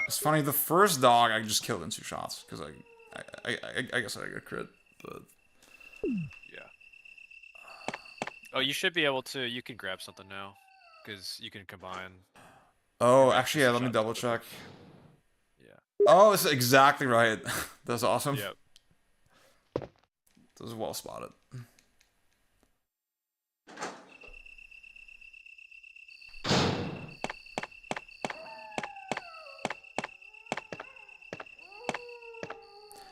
It's funny. The first dog I just killed in 2 shots because I guess I got a crit, but yeah. Oh, you should be able to. You can grab something now, because you can combine. Oh, actually, yeah. Let me double check. Yeah. Oh, it's exactly right. That's awesome. Yep. That was well spotted.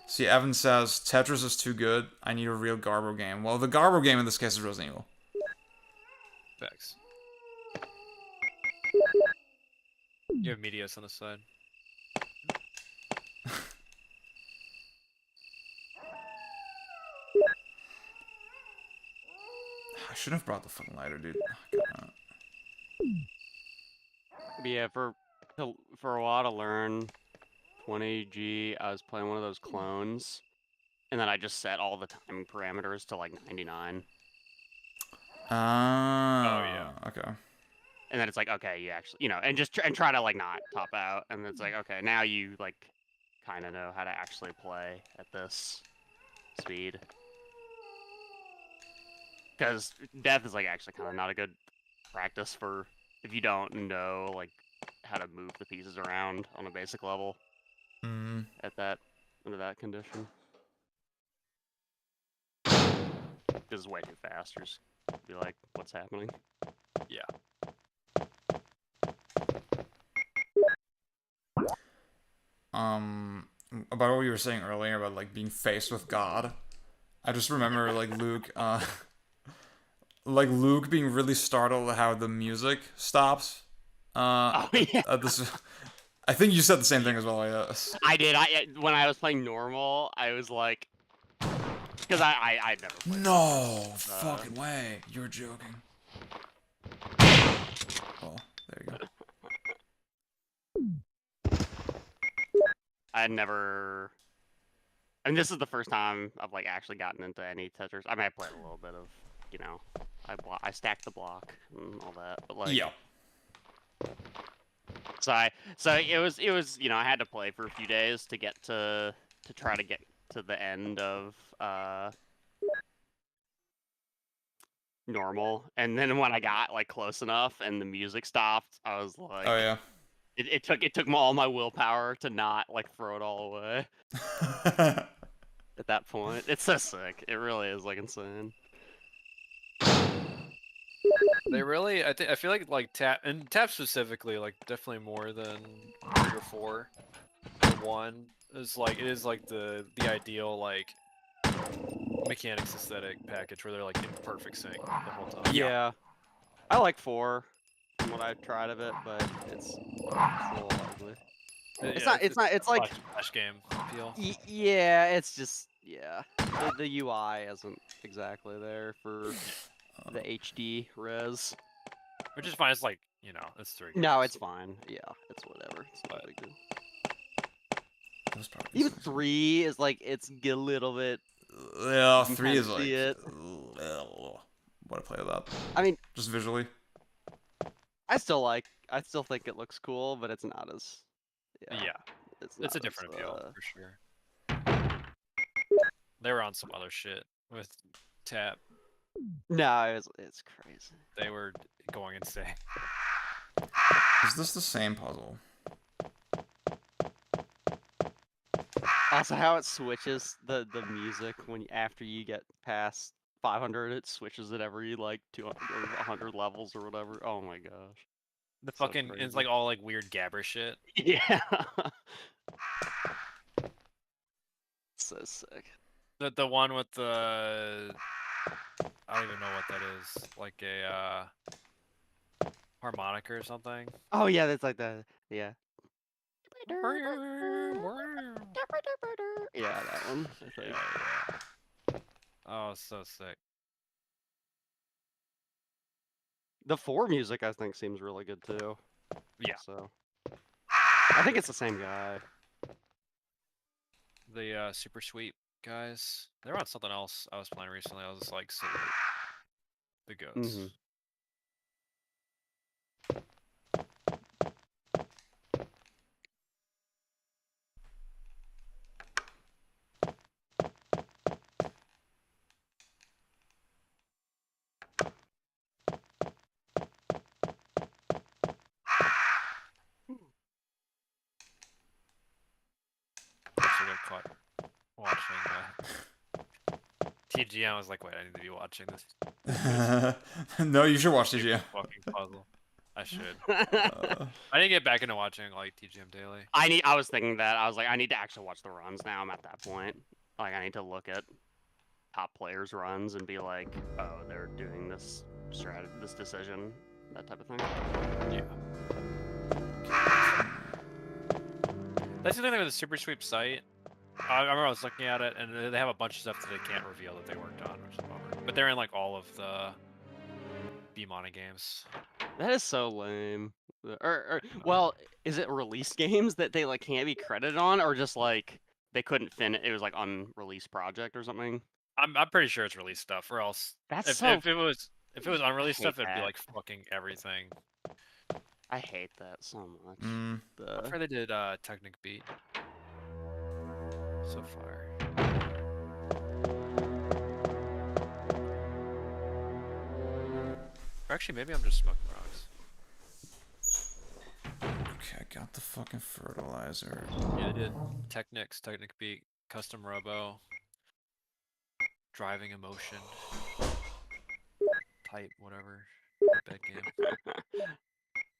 See, Evan says, Tetris is too good. I need a real Garbo game. Well, the Garbo game in this case is Resident Evil. Facts. You have Medius on the side. I shouldn't have brought the fucking lighter, dude. But yeah, for a while to learn 20G, I was playing one of those clones, and then I just set all the timing parameters to like 99. Oh yeah. Okay. And then it's like, okay, you actually, and just try to like not top out, and it's like, okay, now you like kind of know how to actually play at this speed. Because death is like actually kind of not a good practice for if you don't know like how to move the pieces around on a basic level. Under that condition. This is way too fast. You're just be like, what's happening? Yeah. About what you were saying earlier about like being faced with God. I just remember like Luke being really startled at how the music stops. Oh, yeah. I think you said the same thing as well, yes. I did. When I was playing normal, I was like, because I'd never played. No fucking way. You're joking. Oh, there you go. I had never. I mean, this is the first time I've like actually gotten into any Tetris. I mean, I played a little bit of, I stacked the block and all that, but like. Yeah. So it was I had to play for a few days to get to try to get to the end of normal, and then when I got like close enough and the music stopped, I was like, oh yeah. It took all my willpower to not like throw it all away. At that point, it's so sick. It really is like insane. They really, I feel like tap specifically, like definitely more than 3 or 4. The 1 is like it is like the ideal like mechanics aesthetic package where they're like in perfect sync the whole time. Yeah, I like 4 from what I've tried of it, but it's a little ugly. It's like flash game feel. Yeah, it's just the UI isn't exactly there for the HD res. Which is fine. It's like it's 3 games. No, it's fine. Yeah, it's whatever. It's not big deal. Even 3 is like it's a little bit. Yeah, 3 is like. What a play of that. I mean, just visually. I still think it looks cool, but it's not as. Yeah, it's a different appeal for sure. They were on some other shit with tap. No, it's crazy. They were going insane. Is this the same puzzle? Also, how it switches the music after you get past 500, it switches it every like 200 or 100 levels or whatever. Oh my gosh. The fucking it's like all like weird gabber shit. Yeah. So sick. The one with the I don't even know what that is. Like a harmonica or something. Oh yeah, that's like the yeah. Yeah, that one. I think. Yeah. Oh, so sick. The 4 music I think seems really good too. Yeah. So I think it's the same guy. The Super Sweep guys. They were on something else I was playing recently. I was just like, salute the goats. Mhm. Also got caught watching TGM. I was like, wait, I need to be watching this. No, you should watch TGM. Fucking puzzle. I should. I need to get back into watching like TGM Daily. I was thinking that. I was like, I need to actually watch the runs now. I'm at that point. Like, I need to look at top players' runs and be like, oh, they're doing this this decision, that type of thing. Yeah. That's the thing with the Super Sweep site. I remember I was looking at it, and they have a bunch of stuff that they can't reveal that they worked on, which is a bummer. But they're in like all of the B-Money games. That is so lame. Well, is it released games that they like can't be credited on, or just like they couldn't finish? It was like unreleased project or something. I'm pretty sure it's released stuff, or else if it was unreleased stuff, it'd be like fucking everything. I hate that so much. Mm. I'm sure they did Technic Beat so far. Or actually, maybe I'm just smoking rocks. Okay, I got the fucking fertilizer. Yeah, they did Technic Beat, Custom Robo, Driving Emotion, Type, whatever. Bad game.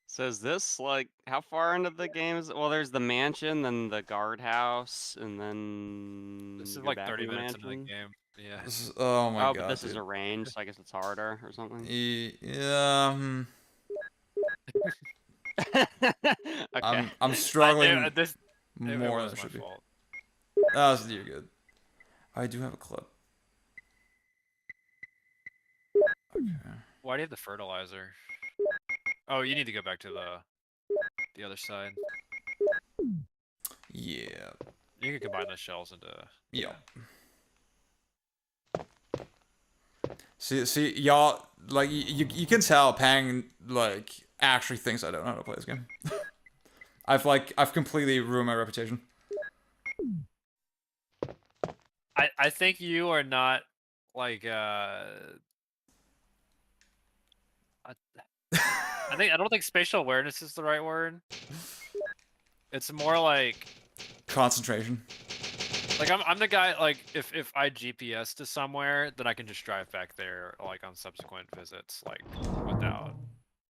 So is this like how far into the game is it? Well, there's the mansion, then the guardhouse, and then This is you're like back 30 in the minutes into the mansion? game. Yeah. This is, oh my god. But this is dude. arranged, so I guess it's harder or something. Yeah. Okay. I'm struggling it more was than I my should be. fault. Oh, so you're good. I do have a clip. Okay. Why do you have the fertilizer? Oh, you need to go back to the other side. Yeah. You can combine the shells into. Yeah. See, y'all, like, you can tell Pang, like, actually thinks I don't know how to play this game. I've completely ruined my reputation. I think you are not, like, I don't think spatial awareness is the right word. It's more like concentration. Like I'm the guy, like if I GPS to somewhere, then I can just drive back there like on subsequent visits, like without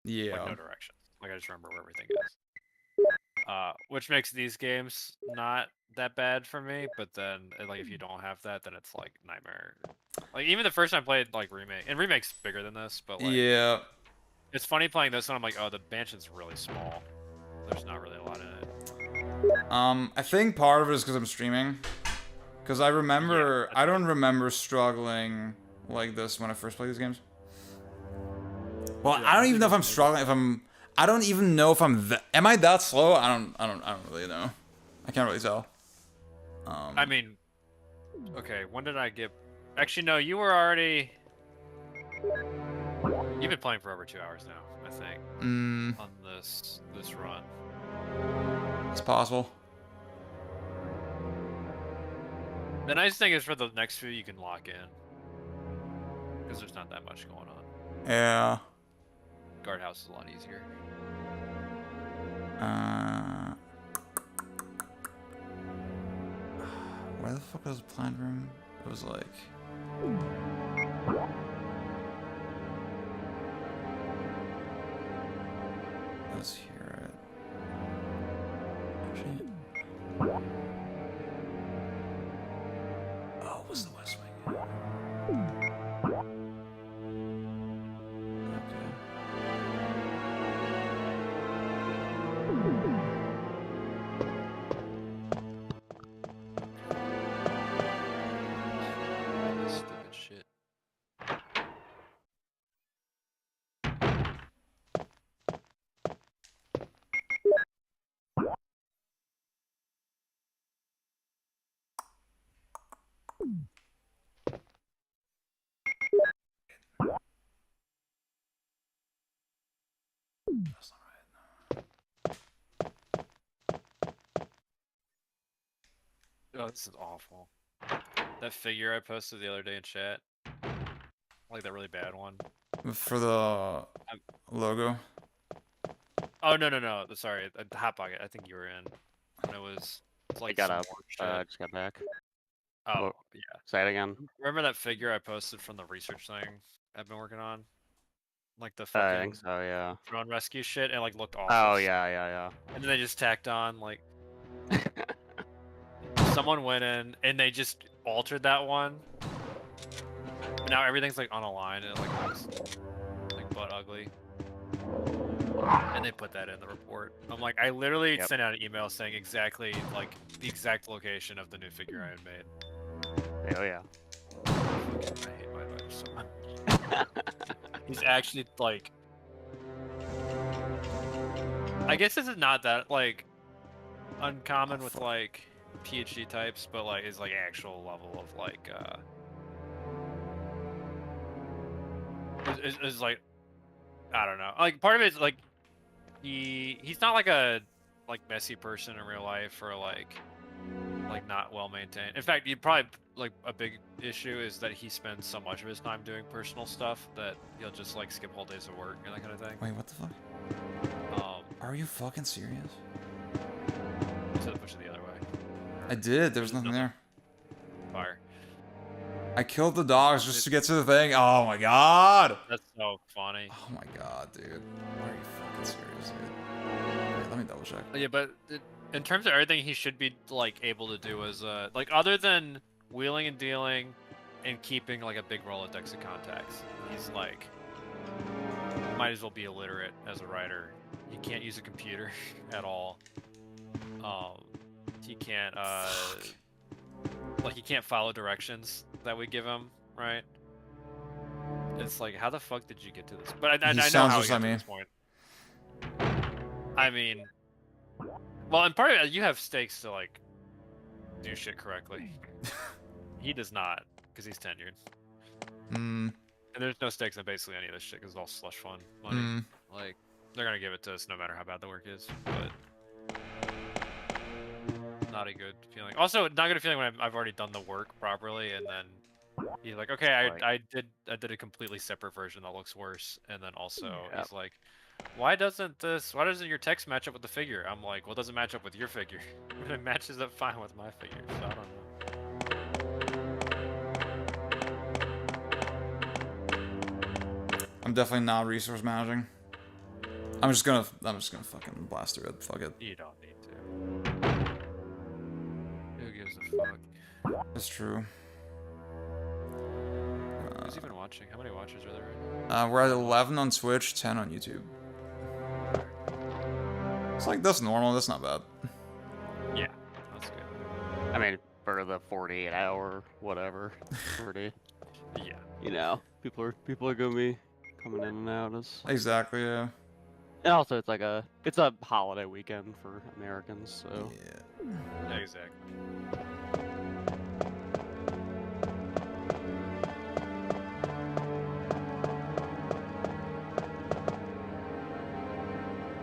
like no directions. Like I just remember where everything is. Which makes these games not that bad for me, but then like if you don't have that, then it's like nightmare. Like even the first time I played like Remake, and Remake's bigger than this, but like it's funny playing this and I'm like, oh, the mansion's really small. There's not really a lot in it. I think part of it is because I'm streaming. Because I remember, I don't remember struggling like this when I first played these games. Well, I don't even know if I'm struggling. I don't even know if am I that slow? I don't really know. I can't really tell. I mean, okay, when did I get? Actually, no, you were already. You've been playing for over 2 hours now, I think. On this run. It's possible. The nice thing is for the next few you can lock in. Because there's not that much going on. Yeah. Guardhouse is a lot easier. Where the fuck was the plant room? It was like... Let's hear it. Actually... Oh, it was the West Wing. Okay. That's not Oh, this is awful. That figure I posted the other day in chat, like that really bad one. right. For the logo. Oh no! Sorry, the Hot Pocket. I think you were in. When it was, it's like I got some up. more shit. Just got back. Oh Whoa. yeah. Say it again. Remember that figure I posted from the research thing I've been working on? Like the I fucking think so. Yeah. drone rescue shit, and like looked awful. Oh yeah. And then they just tacked on like someone went in and they just altered that one. But now everything's like unaligned and it like looks like butt ugly. And they put that in the report. I'm like, I literally sent out an email saying exactly like the exact location of the new figure I had made. Oh yeah. I hate my life so much. He's actually like, I guess this is not that like uncommon with like PhD types, but like is like actual level of like is like, I don't know, like part of it is like he's not like a like messy person in real life or like not well maintained. In fact, you probably like a big issue is that he spends so much of his time doing personal stuff that he'll just like skip whole days of work and that kind of thing. Wait, what the fuck? Are you fucking serious? Instead of push it the other way. I did. There was nothing there. Fire. I killed the dogs just to get to the thing. Oh my god. That's so funny. Oh my god, dude. Are you fucking serious, dude? Wait, let me double check. Yeah, but in terms of everything he should be like able to do is like other than wheeling and dealing and keeping like a big Rolodex of contacts, he's like might as well be illiterate as a writer. He can't use a computer at all. He can't like he can't follow directions that we give him, right? It's like, how the fuck did you get to this? But I know how he got to this point. I mean, well, and part of it, you have stakes to like do shit correctly. He does not, because he's tenured. And there's no stakes in basically any of this shit, because it's all slush fund money. Like, they're gonna give it to us no matter how bad the work is, but not a good feeling. Also, not a good feeling when I've already done the work properly, and then he's like, okay, I did a completely separate version that looks worse, and then also he's like, why doesn't your text match up with the figure? I'm like, well, it doesn't match up with your figure. It matches up fine with my figure, so I don't know. I'm definitely not resource managing. I'm just gonna fucking blast through it. Fuck it. You don't need to. Who gives a fuck? That's true. Who's even watching? How many watchers are there right now? We're at 11 on Twitch, 10 on YouTube. It's like, that's normal, that's not bad. Yeah, that's good. I mean, for the 48-hour whatever, 40. Yeah. You know, people are gonna be coming in and out as. Exactly, yeah. And also, it's a holiday weekend for Americans, so. Yeah, exactly.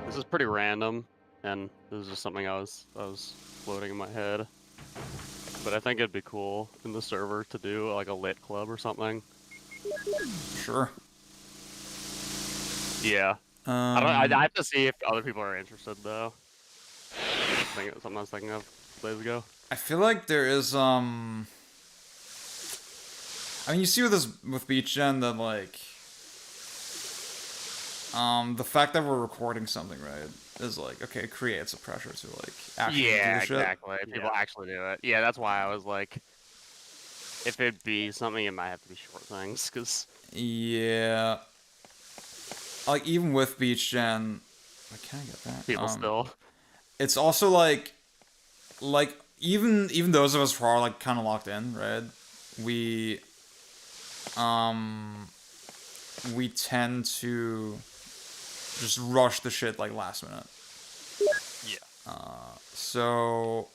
This is pretty random, and this is just something I was floating in my head. But I think it'd be cool in the server to do like a lit club or something. Sure. Yeah. I have to see if other people are interested though. Something I was thinking of days ago. I feel like there is I mean, you see with Beach Gen that like the fact that we're recording something, right, is like, okay, it creates a pressure to like actually do the shit. Exactly. People actually do it. Yeah, that's why I was like, if it'd be something, it might have to be short things, cause. Yeah. Like even with Beach Gen, I can't get that. People still. It's also like even those of us who are like kind of locked in, right? We tend to just rush the shit like last minute. Yeah. So.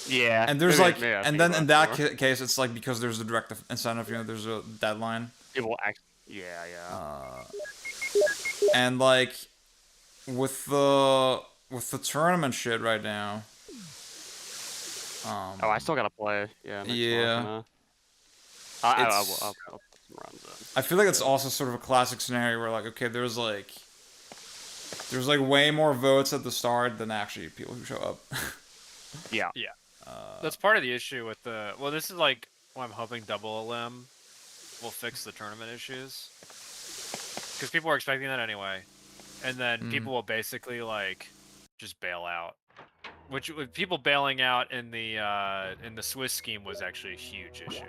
Yeah. And there's maybe, like, and then in that case, it's like because there's the direct incentive, you know, there's a deadline. People actually. Yeah. And like, with the tournament shit right now. Oh, I still gotta play. Yeah. Yeah. I'll put some runs in. I feel like it's also sort of a classic scenario where like, okay, there's like way more votes at the start than actually people who show up. Yeah. Yeah. That's part of the issue with the. Well, this is like what I'm hoping Double LM will fix the tournament issues, because people are expecting that anyway, and then people will basically like just bail out. Which with people bailing out in the Swiss scheme was actually a huge issue.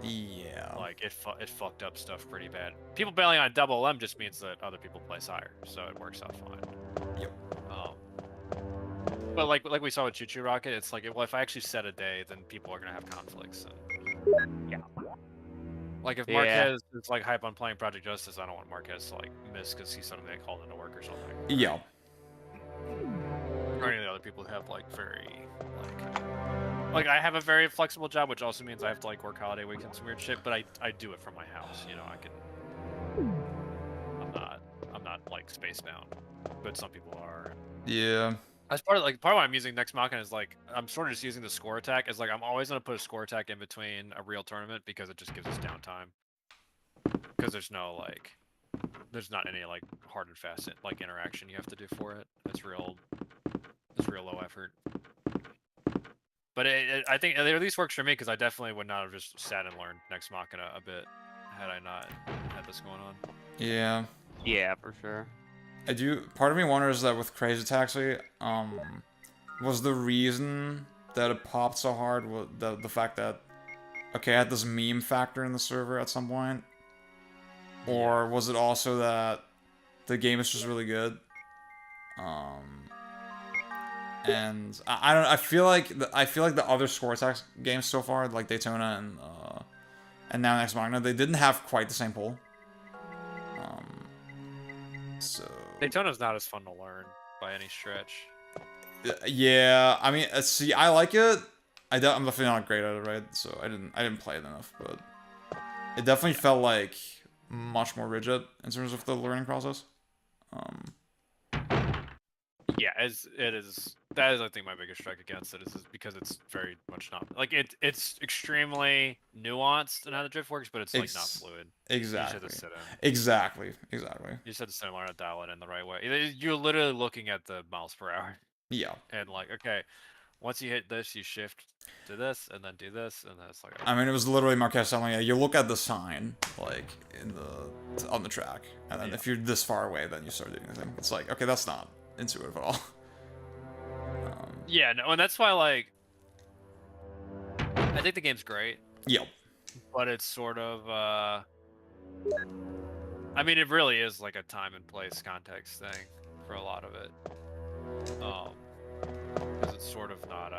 Yeah. Like it fucked up stuff pretty bad. People bailing on Double M just means that other people place higher, so it works out fine. Yep. But like we saw with Choo Choo Rocket, it's like, well, if I actually set a day, then people are gonna have conflicts. And... Yeah. Like if Marquez is like hype on playing Project Justice, I don't want Marquez to like miss because he's something they called into work or something. Yeah. Or any of the other people who have like very like I have a very flexible job, which also means I have to like work holiday weekends and weird shit. But I do it from my house, you know. I'm not like space bound, but some people are. Yeah. As part of why I'm using Next Machina is like I'm sort of just using the score attack as like I'm always gonna put a score attack in between a real tournament because it just gives us downtime. Because there's no there's not any like hard and fast like interaction you have to do for it. It's real low effort. But I think it at least works for me because I definitely would not have just sat and learned Next Machina a bit had I not had this going on. Yeah. Yeah, for sure. Part of me wonders that with Crazy Taxi, was the reason that it popped so hard the fact that, okay, I had this meme factor in the server at some point? Or was it also that the game is just really good? And I feel like the other score attack games so far, like Daytona and now Next Machina, they didn't have quite the same pull. So Daytona's not as fun to learn by any stretch. Yeah, I mean, see, I like it. I'm definitely not great at it, right? So I didn't play it enough, but it definitely felt like much more rigid in terms of the learning process. Yeah, it is. That is, I think, my biggest strike against it is because it's very much not like it's extremely nuanced in how the drift works, but it's like not fluid. Exactly. You just have to sit Exactly. You just have to sit and learn to dial it in the right way. You're literally looking at the miles per hour. Yeah. And like, okay, once you hit this, you shift to this, and then do this, and then it's like. I mean, it was literally Marquez telling you, you look at the sign, like, on the track, and then if you're this far away, then you start doing the thing. It's like, okay, that's not intuitive at all. Yeah, no, and that's why, like, I think the game's great. Yep. But it's sort of, I mean, it really is like a time and place context thing for a lot of it. Because it's sort of not,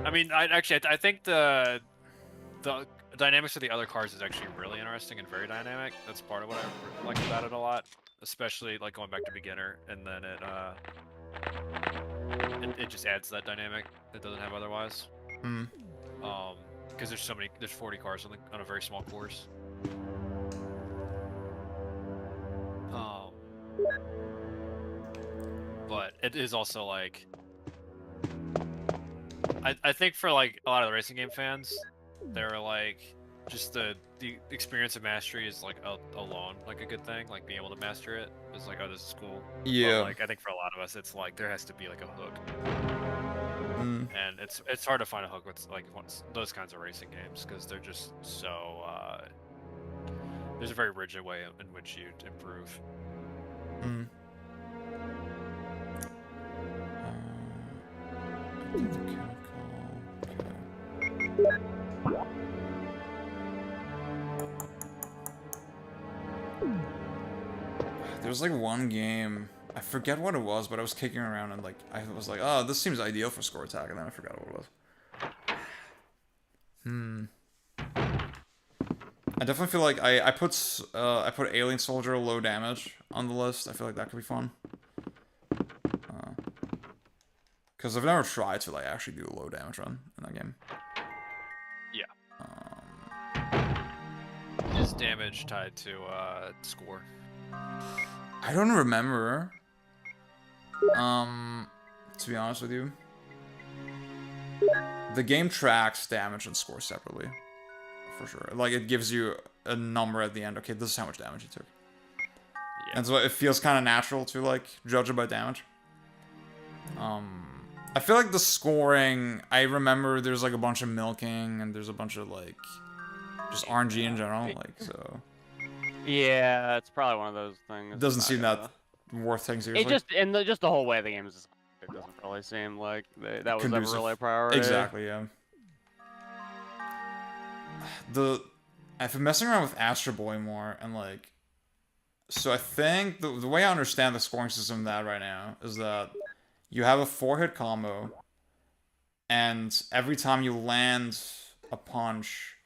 I mean, I think the dynamics of the other cars is actually really interesting and very dynamic. That's part of what I like about it a lot. Especially like going back to beginner, and then it just adds that dynamic that doesn't have otherwise. Because there's 40 cars on a very small course. But it is also like, I think for like a lot of the racing game fans, they're like, just the experience of mastery is like alone like a good thing. Like being able to master it is like, oh, this is cool. Yeah. But, like I think for a lot of us, it's like there has to be like a hook, and it's hard to find a hook with like those kinds of racing games because they're just so. There's a very rigid way in which you improve. There's like one game, I forget what it was, but I was kicking around and like I was like, oh, this seems ideal for score attack, and then I forgot what it was. I definitely feel like I put Alien Soldier low damage on the list. I feel like that could be fun. Because I've never tried to like actually do a low damage run in that game. Yeah. Is damage tied to score? I don't remember. To be honest with you. The game tracks damage and score separately. For sure. Like, it gives you a number at the end. Okay, this is how much damage you took. Yeah. And so it feels kind of natural to, like, judge it by damage. I feel like the scoring, I remember there's, like, a bunch of milking, and there's a bunch of, like, just RNG in general, like, so... Yeah, it's probably one of those things. It doesn't seem that worth taking seriously. Just the whole way the game is, it doesn't really seem like that was ever really a priority. Exactly, yeah. I've been messing around with Astro Boy more, and like, so I think the way I understand the scoring system of that right now is that you have a 4-hit combo, and every time you land a punch,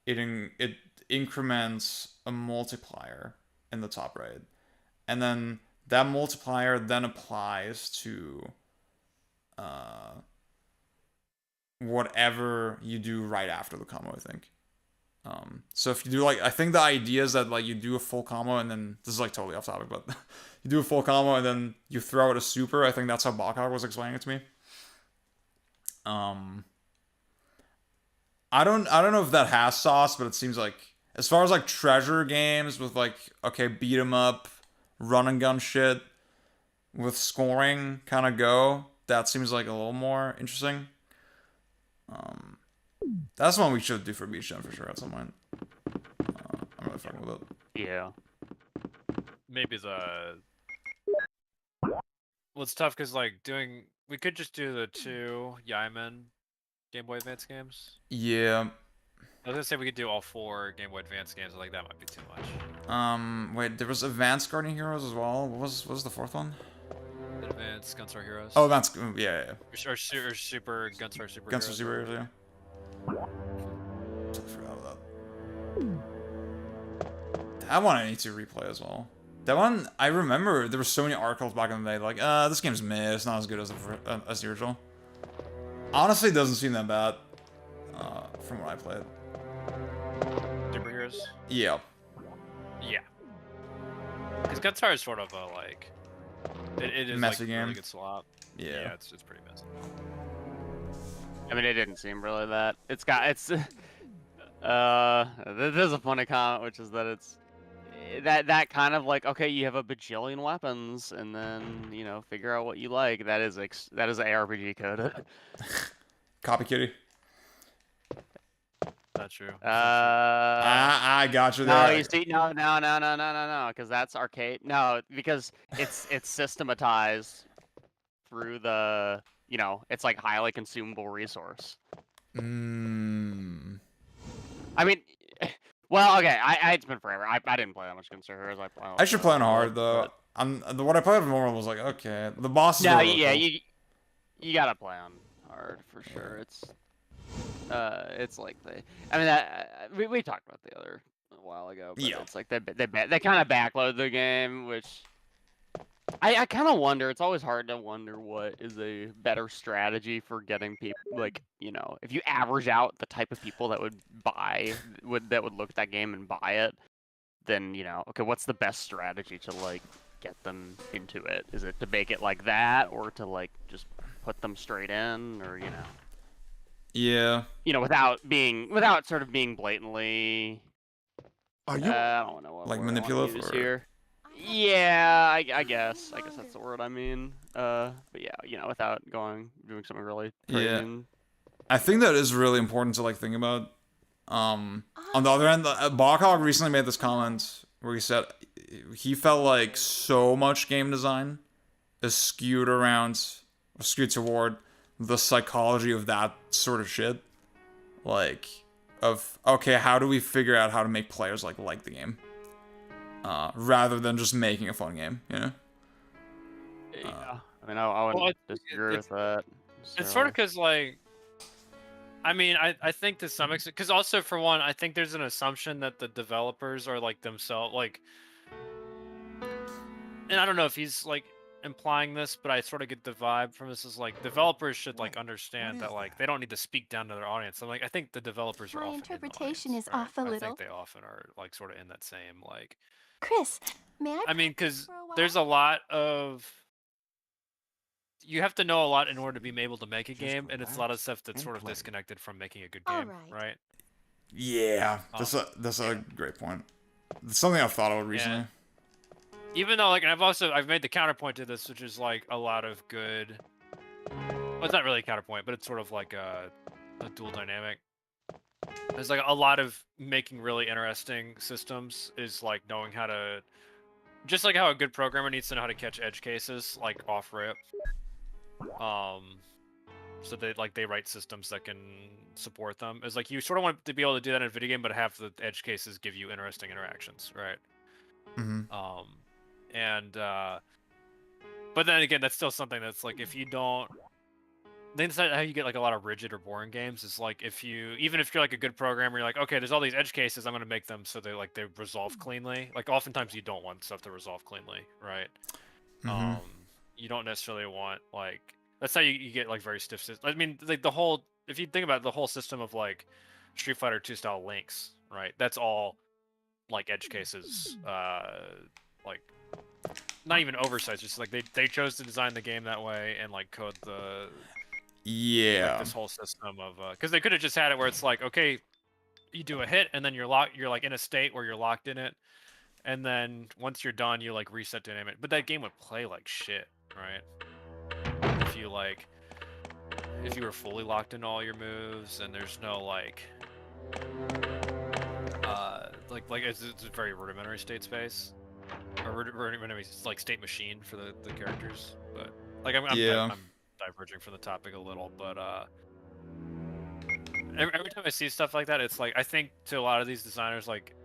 it increments a multiplier in the top right, and then that multiplier then applies to whatever you do right after the combo, I think. So if you do, like, I think the idea is that, like, you do a full combo and then, this is, like, totally off topic, but you do a full combo and then you throw out a super. I think that's how Bakag was explaining it to me. I don't know if that has sauce, but it seems like, as far as, like, treasure games with, like, okay, beat 'em up, run and gun shit with scoring kind of go, that seems like a little more interesting. That's one we should do for Beach Jam for sure at some point. I'm really fucking with it. Yeah. Maybe the... Well, it's tough because, like, we could just do the 2 Yaimen Game Boy Advance games. Yeah. I was gonna say we could do all 4 Game Boy Advance games, but, like, that might be too much. Wait, there was Advanced Guardian Heroes as well. What was the 4th one? Advanced Gunstar Heroes. Oh, Advanced, yeah. Or Super Gunstar Super Gunstar Heroes. Super Heroes, yeah. I forgot about that. That one I need to replay as well. That one, I remember there were so many articles back in the day, like, this game's meh, it's not as good as the original. Honestly, it doesn't seem that bad, from what I played. Super Heroes? Yeah. Yeah. Because Gunstar is sort of a, like... It is, messy like, game. A really good swap. Yeah. It's pretty messy. I mean, it didn't seem really that. There's a funny comment, which is that it's that kind of like, okay, you have a bajillion weapons, and then, you know, figure out what you like. That is ARPG coded. Copy kitty. Not true. I got you there. No, you see, no, because that's arcade. No, because it's systematized through the, you know, it's like highly consumable resource. I mean, well, okay, it's been forever. I didn't play that much Gunstar Heroes. I should play on hard though. What I played on normal was like, okay, the bosses. No, are really yeah, cool. you gotta play on hard for sure. It's like we talked about the other a while ago. But yeah, it's like they kind of backload the game, which I kind of wonder. It's always hard to wonder what is a better strategy for getting people, like, you know, if you average out the type of people that would look at that game and buy it, then, you know, okay, what's the best strategy to, like, get them into it? Is it to make it like that, or to, like, just put them straight in, or, you know? Yeah. You know, without sort of being blatantly. Are you I don't know what like word manipulative I wanna use or... here. Yeah, I guess that's the word I mean. But yeah, you know, without doing something really crazy. Yeah. I think that is really important to, like, think about. On the other end, Bakag recently made this comment where he said he felt like so much game design is skewed toward the psychology of that sort of shit. Like, of, okay, how do we figure out how to make players, like the game? Rather than just making a fun game, you know? Yeah. I mean, I wouldn't disagree with that. It's sort of because, like, I mean, I think to some extent, because also, for one, I think there's an assumption that the developers are, like, themselves, like, and I don't know if he's, like, implying this, but I sort of get the vibe from this is, like, developers should, like, understand that, like, they don't need to speak down to their audience. I'm like, I think the developers are My often interpretation in the audience, is off a right? little. I think they often are, like, sort of in that same, like, Chris, may I? I mean, because there's a lot of. You have to know a lot in order to be able to make a game, and it's a lot of stuff that's sort of disconnected from making a good game, right? Yeah, that's a great point. It's something I've thought about recently. Even though, like, and I've made the counterpoint to this, which is like a lot of good. Well, it's not really a counterpoint, but it's sort of like a dual dynamic. There's like a lot of making really interesting systems is like knowing how to, just like how a good programmer needs to know how to catch edge cases like off rip. So they write systems that can support them. It's like you sort of want to be able to do that in a video game, but have the edge cases give you interesting interactions, right? But then again, that's still something that's like if you don't. That's how you get like a lot of rigid or boring games. Is like even if you're like a good programmer, you're like, okay, there's all these edge cases, I'm gonna make them so they resolve cleanly. Like oftentimes you don't want stuff to resolve cleanly, right? You don't necessarily want like that's how you get like very stiff systems. I mean, like if you think about the whole system of like Street Fighter 2 style links, right? That's all like edge cases, like not even oversights, just like they chose to design the game that way and like code the like, this whole system of because they could have just had it where it's like, okay, you do a hit and then you're like in a state where you're locked in it, and then once you're done you like reset dynamic, but that game would play like shit, right? If you were fully locked in all your moves and there's no like it's a very rudimentary state space or rudimentary like state machine for the characters, but like I'm diverging from the topic a little, but every time I see stuff like that, it's like I think to a lot of these designers, like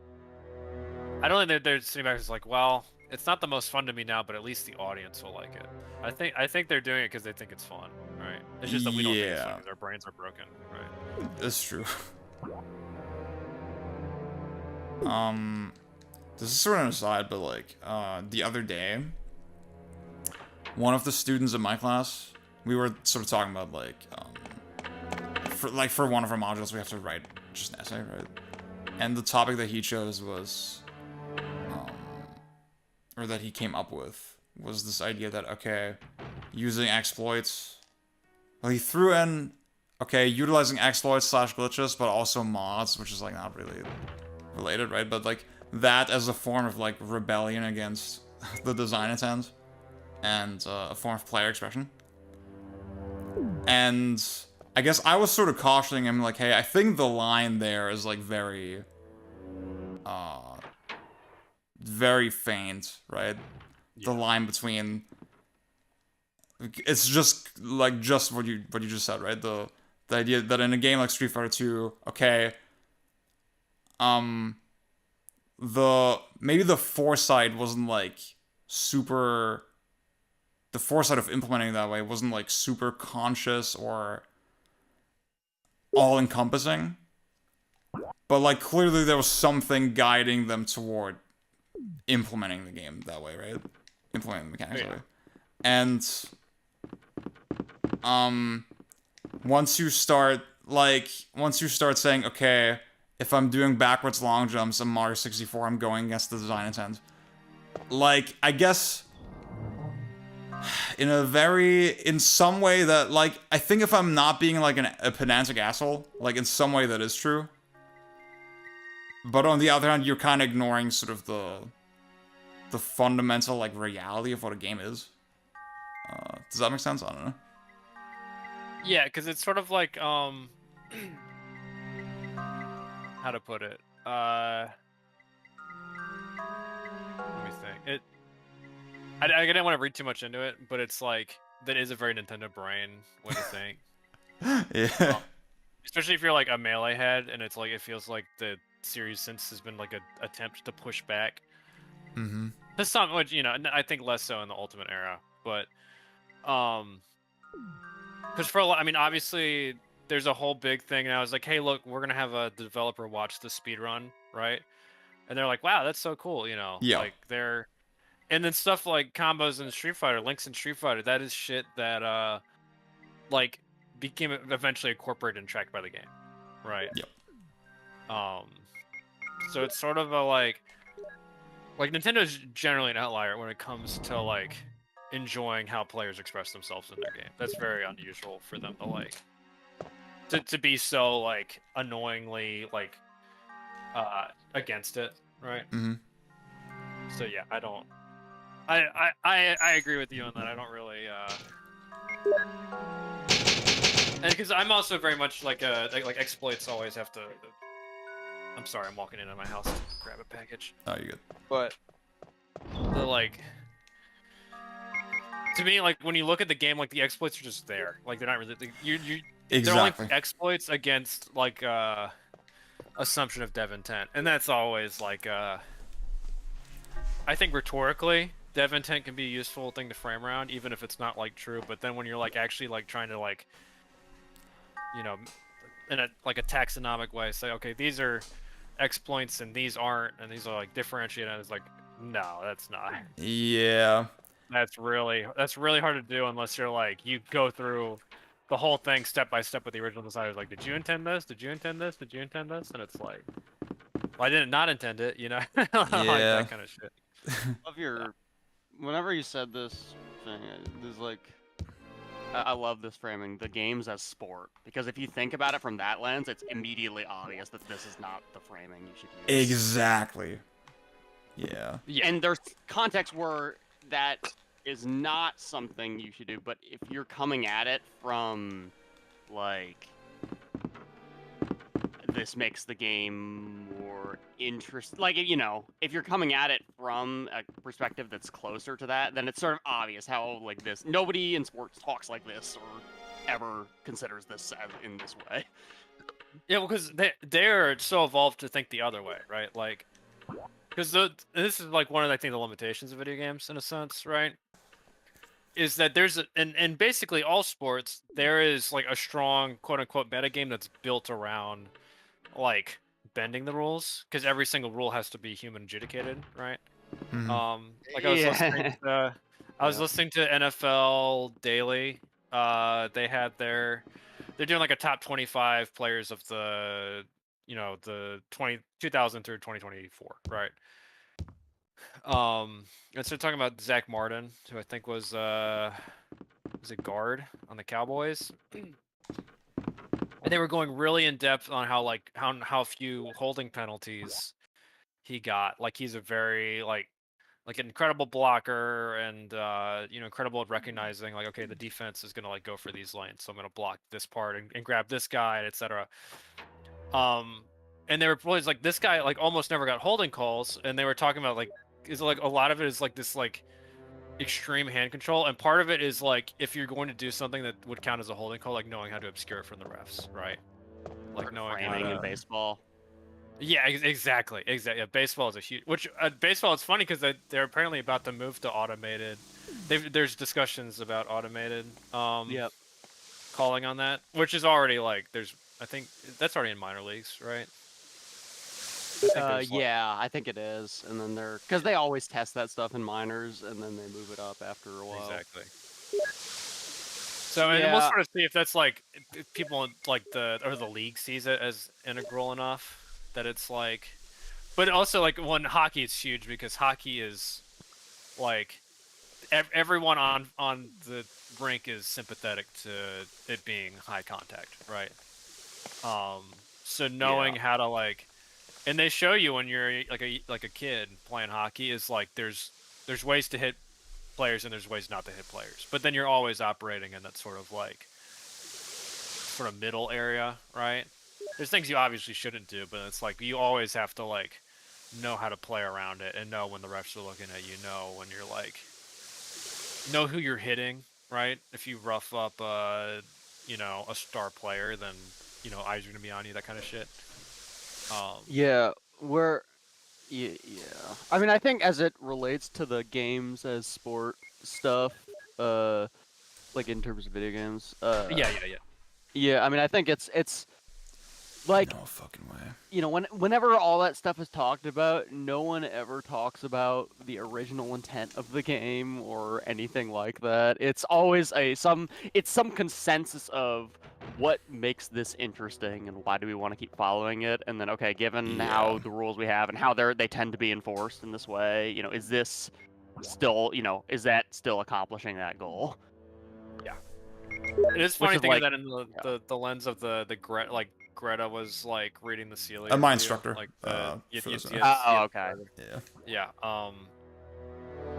I don't think they're sitting back and it's like, well, it's not the most fun to me now, but at least the audience will like it. I think they're doing it because they think it's fun, right? It's just that we don't think it's fun because our brains are broken, right? That's true. This is sort of an aside, but like the other day, one of the students in my class, we were sort of talking about like for one of our modules we have to write just an essay, right? And the topic that he chose was or that he came up with was this idea that, okay, using exploits, well, he threw in, okay, utilizing exploits / glitches, but also mods, which is like not really related, right? But like that as a form of like rebellion against the design intent and a form of player expression. And I guess I was sort of cautioning him like, hey, I think the line there is like very very faint, right? Yeah. The line between it's just like what you just said, right? The idea that in a game like Street Fighter 2, okay, maybe the foresight wasn't like super. The foresight of implementing it that way wasn't like super conscious or all encompassing, but like clearly there was something guiding them toward implementing the game that way, right? Implementing the mechanics that way. And once you start saying, okay, if I'm doing backwards long jumps in Mario 64, I'm going against the design intent. Like, I guess in some way that, like, I think if I'm not being like a pedantic asshole, like in some way that is true. But on the other hand, you're kind of ignoring sort of the fundamental like reality of what a game is. Does that make sense? I don't know. Yeah, because it's sort of like how to put it. Let me think. I didn't want to read too much into it, but it's like that is a very Nintendo brain way to think. Yeah. Especially if you're like a Melee head, and it's like it feels like the series since has been like an attempt to push back. Mm-hmm. To some, which I think less so in the Ultimate era, but because for a lot, I mean, obviously there's a whole big thing, and I was like, hey, look, we're gonna have a developer watch the speedrun, right? And they're like, wow, that's so cool, Yeah. Like they're, and then stuff like combos in Street Fighter, links in Street Fighter, that is shit that like became eventually incorporated and tracked by the game, right? Yep. So it's sort of a like, like Nintendo's generally an outlier when it comes to like enjoying how players express themselves in their game. That's very unusual for them to like to be so like annoyingly like against it, right? Mm-hmm. So yeah, I agree with you on that. I don't really and because I'm also very much like like exploits always have to. I'm sorry, I'm walking into my house to grab a package. Oh, you're good. But the like, to me, like when you look at the game, like the exploits are just there. Like they're not really They're only Exactly. exploits against like assumption of dev intent, and that's always like I think rhetorically, dev intent can be a useful thing to frame around, even if it's not like true. But then when you're like actually like trying to like, you know, in a like a taxonomic way, say, okay, these are exploits and these aren't, and these are like differentiated. And it's like, no, that's not. Yeah. That's really hard to do unless you're like you go through the whole thing step by step with the original designers. Like, did you intend this? Did you intend this? Did you intend this? And it's like, well, I didn't not intend it, you know, like Yeah. that kind of shit. Love your. Whenever you said this thing, there's like. I love this framing, the games as sport, because if you think about it from that lens, it's immediately obvious that this is not the framing you should use. Exactly. Yeah. And there's contexts where that is not something you should do, but if you're coming at it from, like, this makes the game more interesting, like, you know, if you're coming at it from a perspective that's closer to that, then it's sort of obvious how, like, this, nobody in sports talks like this or ever considers this as, in this way. Yeah, because they're so evolved to think the other way, right? Like, because this is like one of, I think, the limitations of video games in a sense, right? Is that there's in basically all sports there is like a strong quote unquote meta game that's built around like bending the rules, because every single rule has to be human adjudicated, right? Mhm. Like I was listening to NFL Daily. They're doing like a top 25 players of the, you know, the 2000 through 2024, right? And so talking about Zach Martin, who I think was a guard on the Cowboys. And they were going really in depth on how like how few holding penalties he got. Like he's a very like an incredible blocker, and you know, incredible at recognizing like, okay, the defense is gonna like go for these lanes, so I'm gonna block this part and grab this guy, etc. And they were always like, this guy like almost never got holding calls, and they were talking about like, is like a lot of it is like this like extreme hand control, and part of it is like if you're going to do something that would count as a holding call, like knowing how to obscure it from the refs, right? Like knowing how Framing to... in baseball. Yeah, exactly. Yeah, baseball is a huge. Which baseball is funny because they're apparently about to move to automated. There's discussions about automated. Calling on that, which is already like I think that's already in minor leagues, right? Yeah, I think it is, and then because they always test that stuff in minors, and then they move it up after a while. Exactly. So and we'll sort of see if that's like if people like the league sees it as integral enough that it's like, but also like when hockey is huge, because hockey is like everyone on the rink is sympathetic to it being high contact, right? So knowing how to like. And they show you when you're like a kid playing hockey is like there's ways to hit players and there's ways not to hit players. But then you're always operating in that sort of middle area, right? There's things you obviously shouldn't do, but it's like you always have to like know how to play around it and know when the refs are looking at you, know when you're like know who you're hitting, right? If you rough up you know, a star player, then you know eyes are gonna be on you, that kind of shit. Yeah. I mean, I think as it relates to the games as sport stuff, like in terms of video games. Yeah. Yeah, I mean, I think it's Like, no fucking way. You know, whenever all that stuff is talked about, no one ever talks about the original intent of the game or anything like that. It's always some consensus of what makes this interesting and why do we want to keep following it. And then, okay, given how the rules we have and how they tend to be enforced in this way, you know, is this still, you know, is that still accomplishing that goal? Yeah. It is funny thinking that in the lens of the Greta was like reading the Celia. My review, instructor. Like okay. Yeah.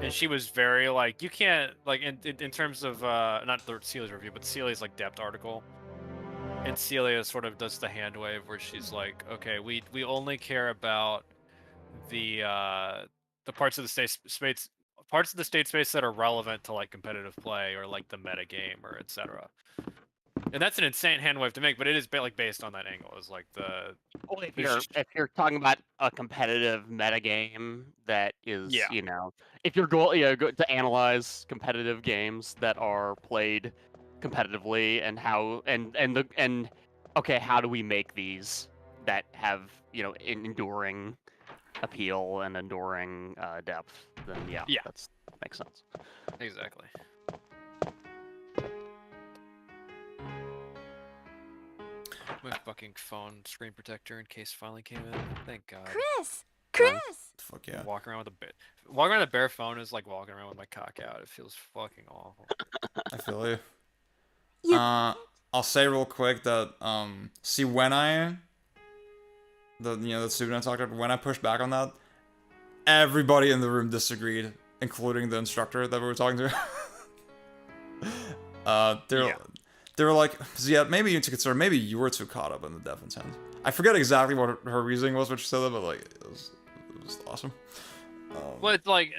And she was very like, you can't like in terms of not the Celia's review, but Celia's like depth article. And Celia sort of does the hand wave where she's like, okay, we only care about the parts of the state space that are relevant to like competitive play or like the meta game or etc. And that's an insane hand wave to make, but it is like based on that angle. Is like the if you're talking about a competitive metagame that is, you know, if your goal, to analyze competitive games that are played competitively and how okay, how do we make these that have, you know, enduring appeal and enduring depth? Then that makes sense. Exactly. My fucking phone screen protector in case finally came in. Thank God. Chris! Fuck yeah. Walking around with a bare phone is like walking around with my cock out. It feels fucking awful. I feel you. I'll say real quick that see when the student I talked about, when I pushed back on that, everybody in the room disagreed, including the instructor that we were talking to. They were like, yeah, maybe you need to consider, maybe you were too caught up in the dev intent. I forget exactly what her reasoning was when she said that, but like, it was awesome. Well, it's like,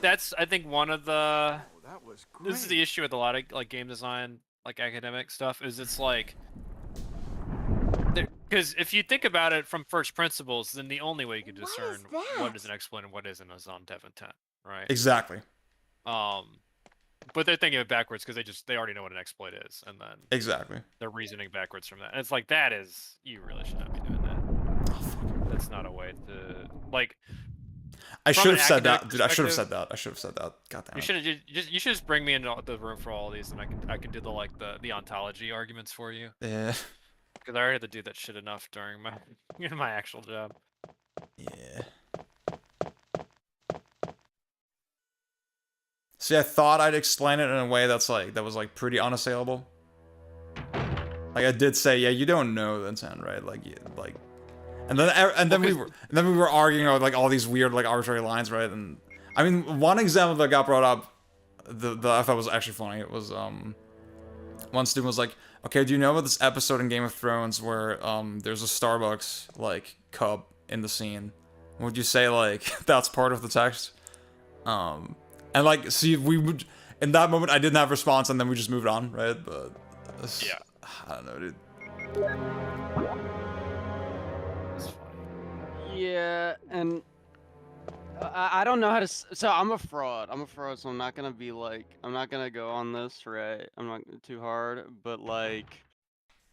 that's, I think, one of the, that was great. This is the issue with a lot of like game design, like academic stuff, is it's like, because if you think about it from first principles, then the only way you can discern what is an exploit and what isn't is on dev intent, right? Exactly. But they're thinking of it backwards because they already know what an exploit is, and then they're reasoning backwards from that. And it's like, that is, you really should not be doing that. That's not a way to like. I should have said that, dude. I should have said that. God damn it. You should just bring me into the room for all of these, and I can do the ontology arguments for you. Yeah. Because I already had to do that shit enough during my actual job. Yeah. See, I thought I'd explain it in a way that was pretty unassailable. Like I did say, yeah, you don't know the intent, right? And then we were arguing about like all these weird like arbitrary lines, right? And I mean, one example that got brought up, that I thought was actually funny. It was one student was like, okay, do you know about this episode in Game of Thrones where there's a Starbucks like cup in the scene? Would you say like that's part of the text? And like, see, we would, in that moment, I didn't have a response, and then we just moved on, right? But yeah, I don't know, dude. Yeah, and I don't know how to. So I'm a fraud. So I'm not gonna be like, I'm not gonna go on this, right? I'm not too hard, but like,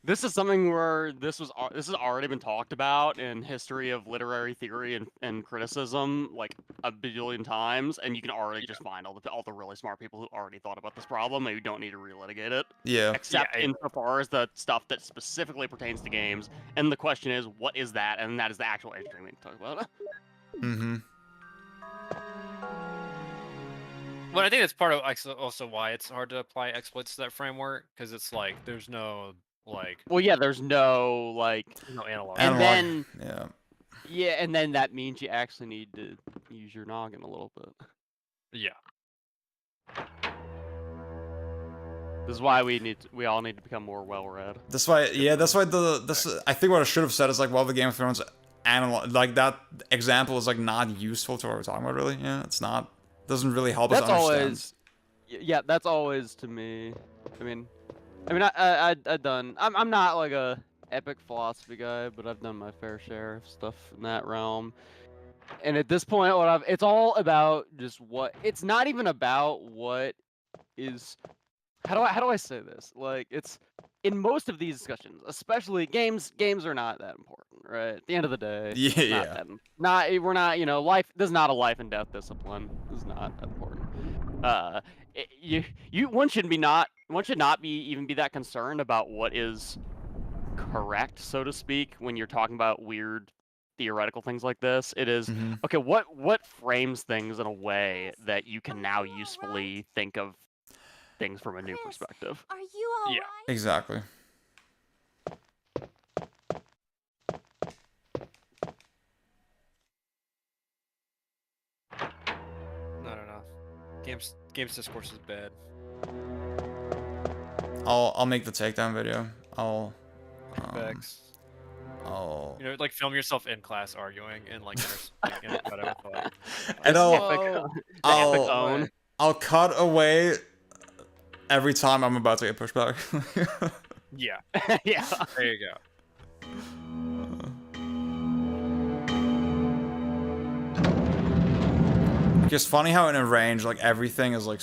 this is something where this has already been talked about in history of literary theory and criticism like a billion times, and you can already just find all the really smart people who already thought about this problem, and you don't need to relitigate it. Yeah. Except insofar as the stuff that specifically pertains to games, and the question is, what is that? And that is the actual interesting thing to talk about. Mm-hmm. Well, I think that's part of also why it's hard to apply exploits to that framework, because it's like there's no like. Well, yeah, there's no like. No analog. And then yeah. Yeah, and then that means you actually need to use your noggin a little bit. Yeah. This is why we all need to become more well-read. That's why I think what I should have said is like, well, the Game of Thrones analog, like that example is like not useful to what we're talking about, really. Yeah, it's not. Doesn't really help us understand. Yeah, that's always to me. I mean, I've done. I'm not like a epic philosophy guy, but I've done my fair share of stuff in that realm. And at this point, it's all about just what. It's not even about what is how do I say this? Like, it's in most of these discussions, especially games are not that important, right? At the end of the day, Yeah, it's not yeah. that we're not, life, this is not a life and death discipline. This is not that important. One should not be even be that concerned about what is correct, so to speak, when you're talking about weird theoretical things like this. It is okay, what frames things in a way that you can now usefully think of things from a new perspective. Are you all Yeah. right? Exactly. I don't know. Games discourse is bad. I'll make the takedown video. Facts. I'll like film yourself in class arguing and like, in a cutout with, like, and I'll cut away every time I'm about to get pushed back. Yeah. Yeah. There you go. It's funny how in a range, like everything is like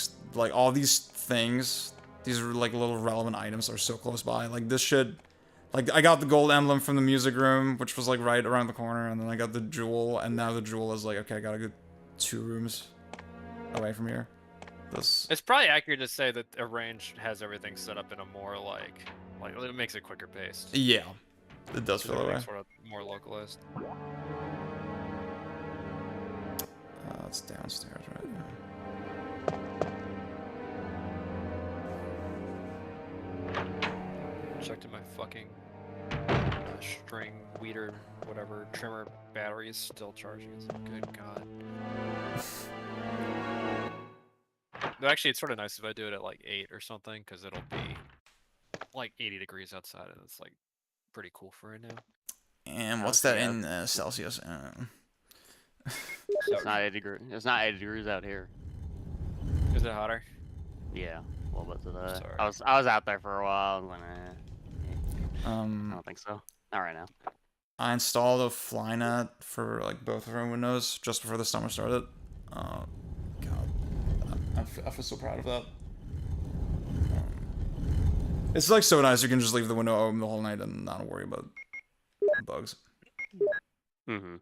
all these things, these like little relevant items are so close by. Like this should, like I got the gold emblem from the music room, which was like right around the corner, and then I got the jewel, and now the jewel is like, okay, I gotta go 2 rooms away from here. It's probably accurate to say that a range has everything set up in a more like it makes it quicker paced. Yeah, it does feel that way. Sort of more localized. It's downstairs right now. Checked in my fucking string weeder whatever trimmer battery is still charging. It's like, good god. But actually, it's sort of nice if I do it at like 8 or something, because it'll be like 80 degrees outside, and it's like pretty cool for right now. And what's that in Celsius? It's not 80 degrees. It's not 80 degrees out here. Is it hotter? Yeah, a little bit today. Sorry. I was out there for a while. I was like, I don't think so. Not right now. I installed a Flynet for like both of our windows just before the summer started. God, I feel so proud of that. It's like so nice. You can just leave the window open the whole night and not worry about bugs. Mm-hmm.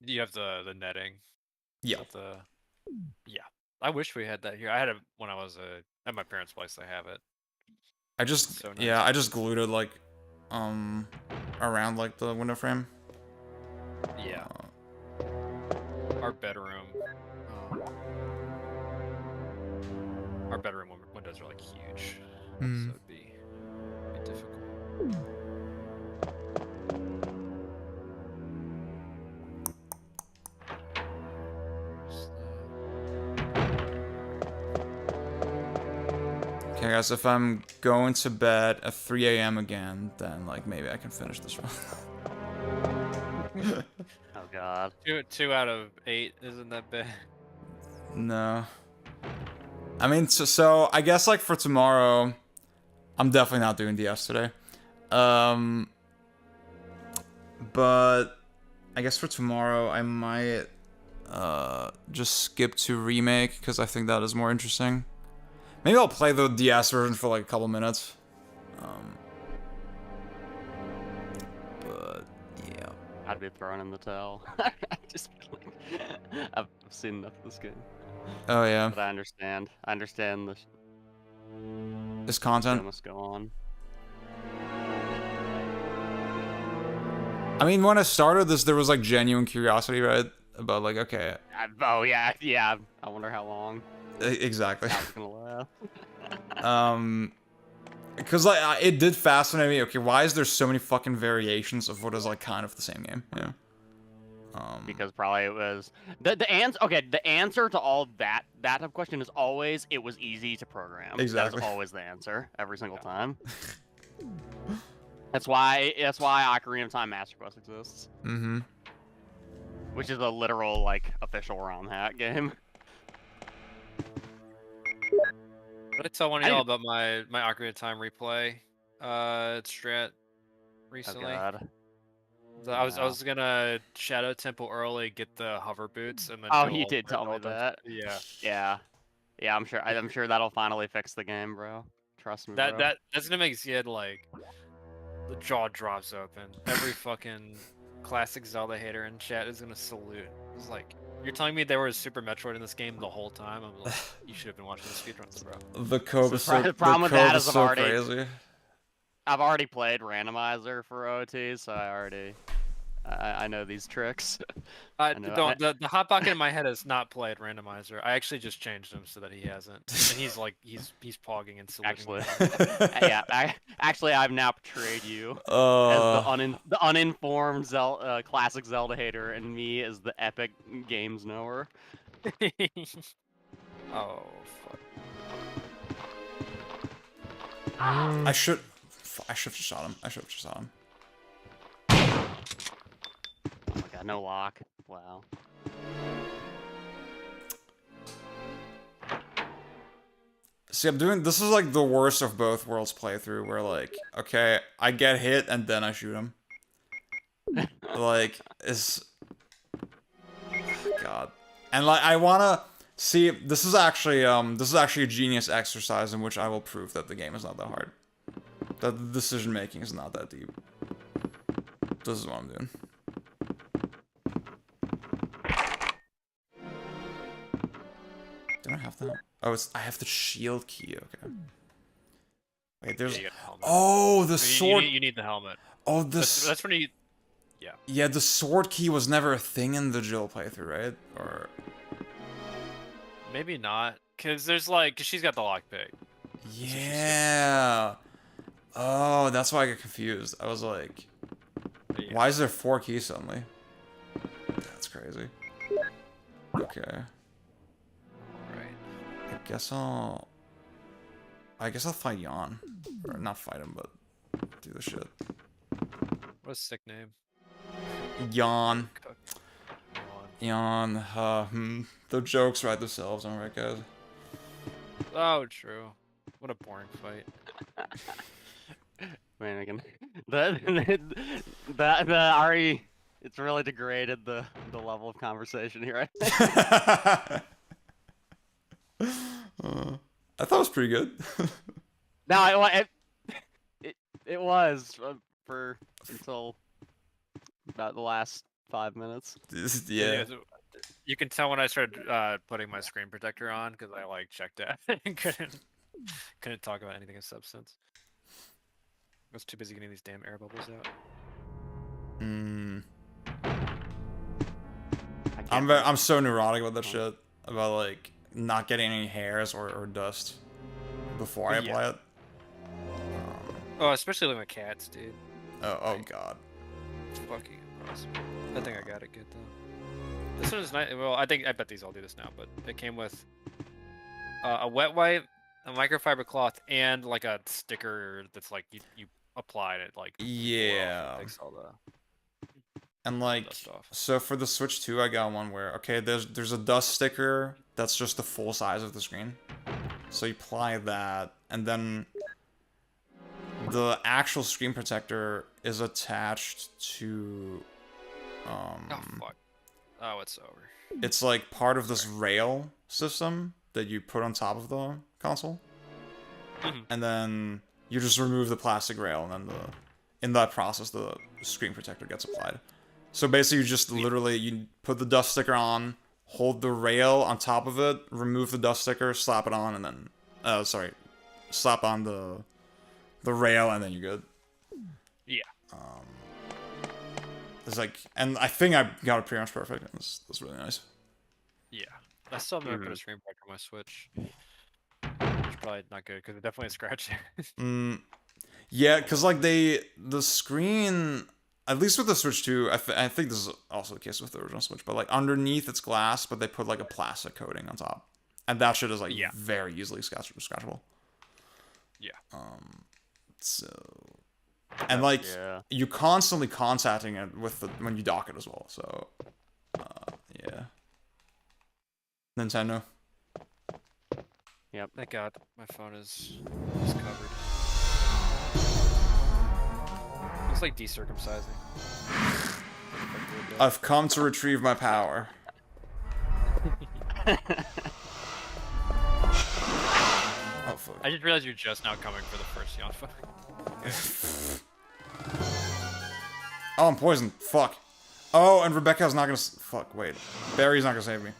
You have the netting. Yeah. Yeah. I wish we had that here. I had it when I was at my parents' place. I have it. I just So nice. Yeah, I just glued it like around like the window frame. Yeah. Our bedroom. Our bedroom windows are like huge, so it'd be difficult. Okay, guys, if I'm going to bed at 3 a.m. again, then like maybe I can finish this run. Oh god. 2 out of 8 isn't that bad. No. I mean, so I guess like for tomorrow, I'm definitely not doing DS today. But I guess for tomorrow I might just skip to remake because I think that is more interesting. Maybe I'll play the DS version for like a couple minutes. But yeah, I'd be throwing in the towel. I've seen enough of this game. Oh yeah. But I understand. I understand this content must go on. I mean, when I started this, there was like genuine curiosity, right? About like, okay. Oh yeah, yeah. I wonder how long. Exactly. How it's gonna last. Because like it did fascinate me. Okay, why is there so many fucking variations of what is like kind of the same game? Yeah. Because probably it was the answer. Okay, the answer to all that type of question is always it was easy to program. Exactly. That's always the answer every single time. That's why Ocarina of Time Master Quest exists. Mm-hmm. Which is a literal like official ROM hack game. Did I tell one of y'all about my Ocarina of Time replay strat recently? Oh god. So I was gonna Shadow Temple early, get the hover boots, and then. Oh, go he all did the way tell me to all that. the- Yeah. Yeah. Yeah, I'm sure that'll finally fix the game, bro. Trust me, bro. That's gonna make Zed like the jaw drops open. Every fucking classic Zelda hater in chat is gonna salute. It's like, you're telling me there was Super Metroid in this game the whole time? I'm like, you should have been watching the speedruns, bro. The code is so, the problem with that is crazy. I've already played randomizer for OT, so I know these tricks. The hot pocket in my head is not played randomizer. I actually just changed him so that he hasn't, and he's like he's pogging and saluting. Actually, I've now portrayed you as the uninformed classic Zelda hater, and me as the epic games knower. Oh fuck! I should have just shot him. I should have just shot him. Oh my god, no lock. Wow. See, this is like the worst of both worlds playthrough, where like, okay, I get hit and then I shoot him. Like, God. And like, I wanna see, this is actually a genius exercise in which I will prove that the game is not that hard. That the decision making is not that deep. This is what I'm doing. Don't I have that? Oh, I have the shield key. Okay. Wait, there's. Yeah, oh, the sword. You need the helmet. Oh, that's when you. Yeah. Yeah, the sword key was never a thing in the Jill playthrough, right? Or. Maybe not, cause she's got the lockpick. Yeah. Oh, that's why I got confused. I was like, why is there 4 keys suddenly? That's crazy. Okay. I guess I'll fight Jan. Or not fight him, but do the shit. What a sick name. Jan. Jan. The jokes write themselves, am I right, guys? Oh, true. What a boring fight. Man, again, that already, it's really degraded the level of conversation here. I thought it was pretty good. No, it was for until about the last 5 minutes. Yeah. You can tell when I started putting my screen protector on because I like checked out and couldn't talk about anything of substance. I was too busy getting these damn air bubbles out. I'm so neurotic about that shit. About like not getting any hairs or dust before I apply it. Oh, especially with my cats, dude. Oh god. It's fucking awesome. I think I got it good though. This one is nice. Well, I bet these all do this now, but it came with a wet wipe, a microfiber cloth, and like a sticker that's like you applied it like. Yeah. Takes all the and like so for the Switch 2, I got one where there's a dust sticker that's just the full size of the screen. So you apply that, and then the actual screen protector is attached to oh fuck. Oh, it's over. It's like part of this rail system that you put on top of the console. And then you just remove the plastic rail, and then in that process the screen protector gets applied. So basically you just literally you put the dust sticker on, hold the rail on top of it, remove the dust sticker, slap it on, and then slap on the rail, and then you're good. Yeah. It's like, and I think I got it pretty much perfect. That's really nice. Yeah. I still have never put a screen protector on my Switch. It's probably not good because it definitely scratched it. Yeah, because like the screen, at least with the Switch 2, I think this is also the case with the original Switch, but like underneath it's glass, but they put like a plastic coating on top, and that shit is like very easily scratchable. Yeah. So, and like you constantly contacting it with when you dock it as well. So, yeah. Nintendo. Yep. Thank God my phone is covered. Looks like decircumcising. I've come to retrieve my power. fuck. I just realized you're just now coming for the first Yonfa. Oh, I'm poisoned. Fuck. Oh, and Rebecca's not gonna. Fuck. Wait. Barry's not gonna save me.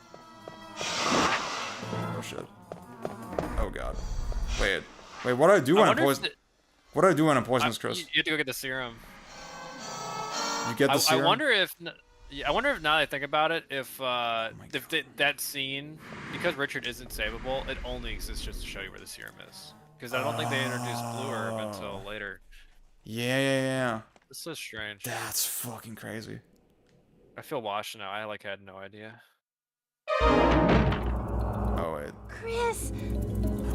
Oh shit. Oh god. Wait. Wait. What do I do when I'm poisoned? What do I do when I'm poisonous, Chris? You have to go get the serum. You get the serum. I wonder if. Yeah, I wonder if now that I think about it, if that scene, because Richard isn't savable, it only exists just to show you where the serum is. Because I don't think they introduced Blue Herb until later. Yeah. It's so strange. That's fucking crazy. I feel washed now. I like had no idea. Oh wait. Chris.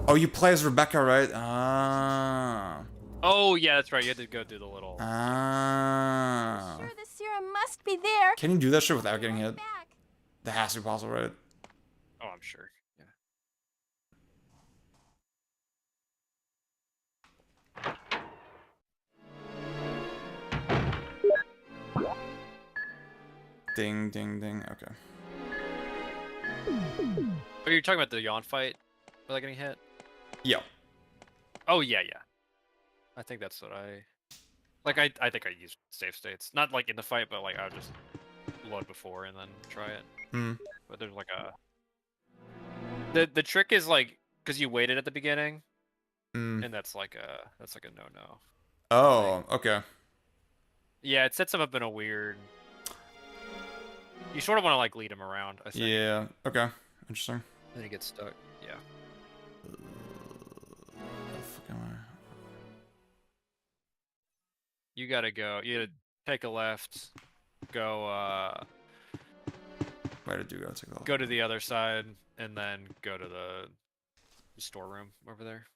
Oh, you play as Rebecca, right? Ah. Oh yeah, that's right. You had to go do the little. Ah. Sure, the serum must be there. Can you do that shit without getting hit? That has to be possible, right? Oh, I'm sure. Yeah. Ding, ding, ding. Okay. Are you talking about the yawn fight without getting hit? Yeah. Oh yeah. I think that's what I. Like I think I used save states, not like in the fight, but like I would just load before and then try it. But there's like a. The trick is like because you waited at the beginning, and that's like a no. Oh, okay. Yeah, it sets him up in a weird. You sort of want to like lead him around, I think. Yeah. Okay. Interesting. Then he gets stuck. Yeah. You gotta go. You gotta take a left. Go. Where did you go? Take a left. Go to the other side, and then go to the storeroom over there.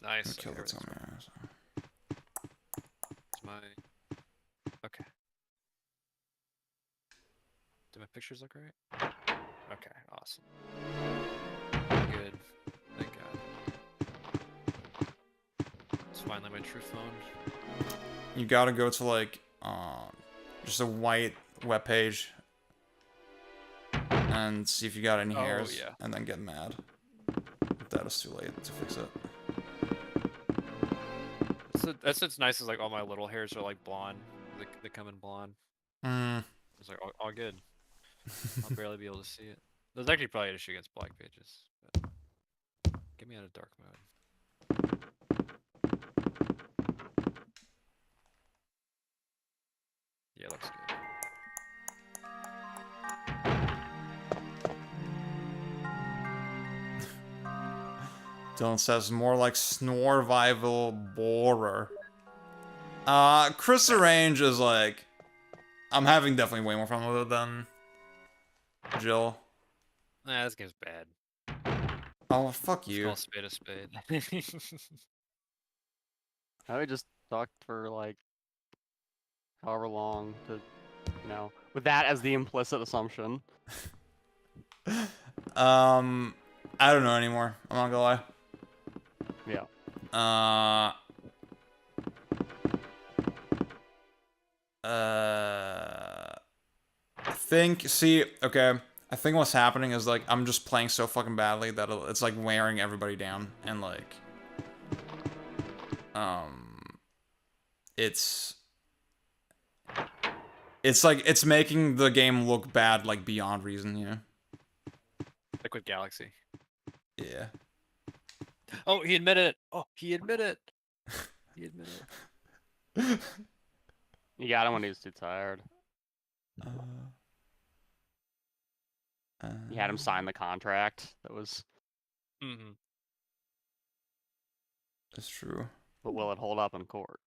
Nice. Kill Okay, it somewhere. it's my. Okay. Do my pictures look right? Okay, awesome. Good. Thank God. It's finally my true phone. You gotta go to like just a white web page and see if you got any hairs, yeah. and then get mad. But that is too late to fix it. That's what's nice is like all my little hairs are like blonde. They come in blonde. It's like all good. I'll barely be able to see it. There's actually probably an issue against black pages. But get me out of dark mode. Yeah, looks good. Dylan says more like Snorvival Borer. Chris Arrange is like, I'm having definitely way more fun with it than Jill. Nah, this game's bad. Oh, fuck you. Call spade a spade. I just talked for like however long to, with that as the implicit assumption. I don't know anymore. I'm not gonna lie. Yeah. I think, see, okay, I think what's happening is, like, I'm just playing so fucking badly that it's, like, wearing everybody down, and, like, it's like, it's making the game look bad, like, beyond reason, you know? Like with Galaxy. Yeah. Oh, he admitted it. Oh, he admitted it. He admitted it. You got him when he was too tired. You had him sign the contract. That was. That's true. But will it hold up in court?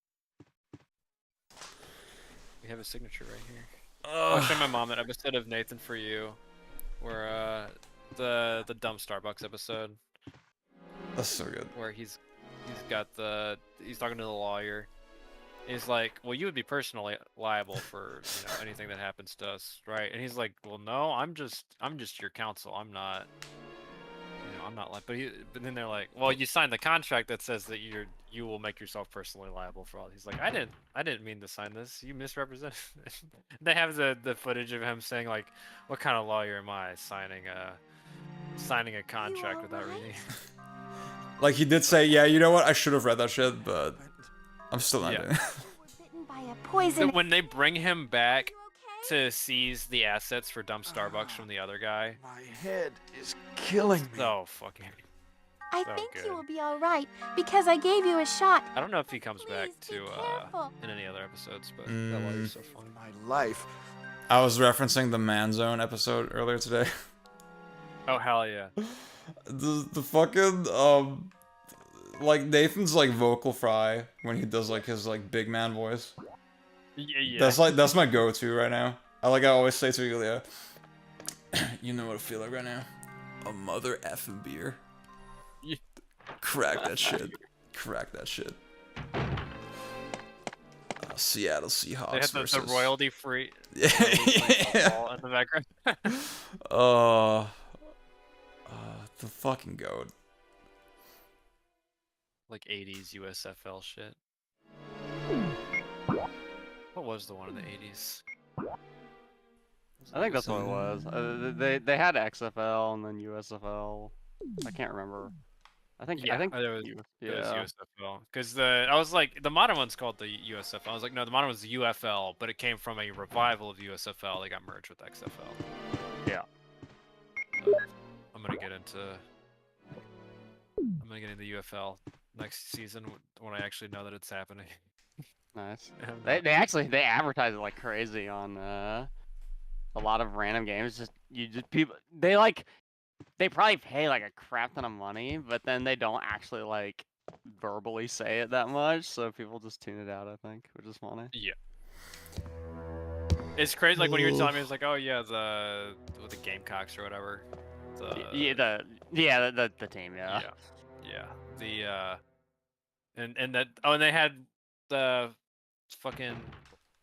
We have a signature right here. I'll show my mom an episode of Nathan For You, where the dumb Starbucks episode. That's so good. Where he's talking to the lawyer. He's like, well, you would be personally liable for anything that happens to us, right? And he's like, well, no, I'm just your counsel. I'm not I'm not like, but then they're like, well, you signed the contract that says that you will make yourself personally liable for all. He's like, I didn't mean to sign this. You misrepresented. They have the footage of him saying like, what kind of lawyer am I signing a contract without reading? Like he did say, yeah, you know what? I should have read that shit, but I'm still not doing it. Poison. When they bring him back to seize the assets for dumb Starbucks from the other guy, My head is killing me. so fucking. I so think good. you will be all right because I gave you a shot. I don't know if he comes back to in any other episodes, but that was so funny. My life. I was referencing the Man Zone episode earlier today. Oh hell yeah. The fucking like Nathan's like vocal fry when he does like his like big man voice. Yeah. That's my go-to right now. I always say to Yulia, you know what I feel like right now? A mother effing beer. Yeah. Crack that shit. Crack that shit. Seattle Seahawks They had versus the royalty free. Yeah. In the background. The fucking goat. Like 80s USFL shit. What was the one in the 80s? I think that's what it was. They had XFL and then USFL. I can't remember. I think It was yeah. USFL. Because I was like, the modern one's called the USFL. I was like, no, the modern one's the UFL, but it came from a revival of USFL. They got merged with XFL. Yeah. I'm gonna get into UFL next season when I actually know that it's happening. Nice. They advertise it like crazy on a lot of random games. People they probably pay like a crap ton of money, but then they don't actually like verbally say it that much, so people just tune it out. I think, which is funny. Yeah. It's crazy. Like when you were telling me, it's like, oh yeah, the Gamecocks or whatever. The team. Yeah. Yeah. And that. Oh, and they had the fucking.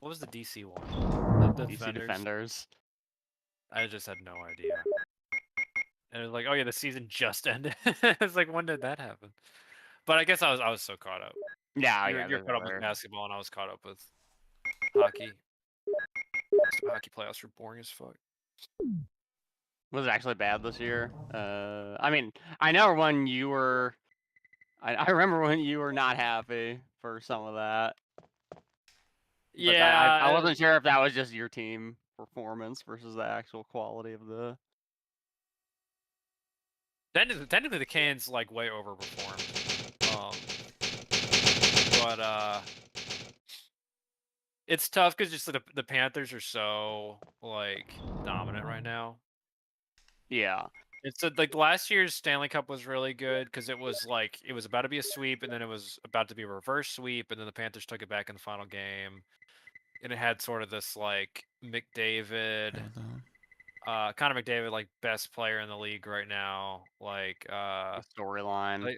What was the DC one? The DC Defenders. I just had no idea. And it was like, oh yeah, the season just ended. It's like, when did that happen? But I guess I was so caught up. Yeah, You're caught up with basketball, and I was caught up with hockey. Hockey playoffs were boring as fuck. Was it actually bad this year? I mean, I know when you were. I remember when you were not happy for some of that. Yeah, I wasn't sure if that was just your team performance versus the actual quality of the. Technically, the Canes like way overperformed. But it's tough because just the Panthers are so like dominant right now. Yeah. It's like last year's Stanley Cup was really good because it was about to be a sweep, and then it was about to be a reverse sweep, and then the Panthers took it back in the final game, and it had sort of this like McDavid. Connor McDavid, like best player in the league right now, like storyline.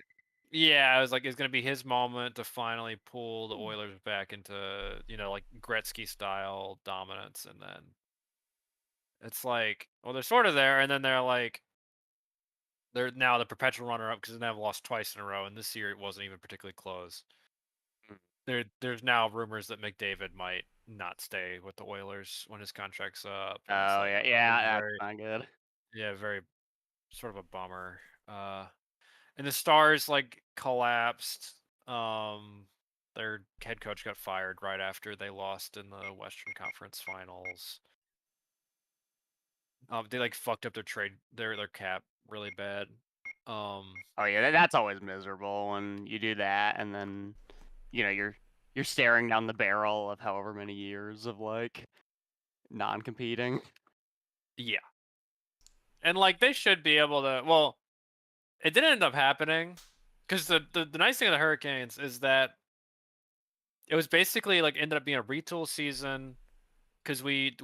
Yeah, I was like, it's gonna be his moment to finally pull the Oilers back into like Gretzky style dominance, and then it's like, well, they're sort of there, and then they're now the perpetual runner-up because they've lost twice in a row, and this year it wasn't even particularly close. There's now rumors that McDavid might not stay with the Oilers when his contract's up. Oh yeah, that's not good. Yeah, very sort of a bummer. And the Stars like collapsed. Their head coach got fired right after they lost in the Western Conference Finals. They like fucked up their cap really bad. Oh yeah, that's always miserable when you do that, and then you're staring down the barrel of however many years of like non-competing. Yeah. And like they should be able to. Well, it didn't end up happening because the nice thing of the Hurricanes is that it was basically like ended up being a retool season because we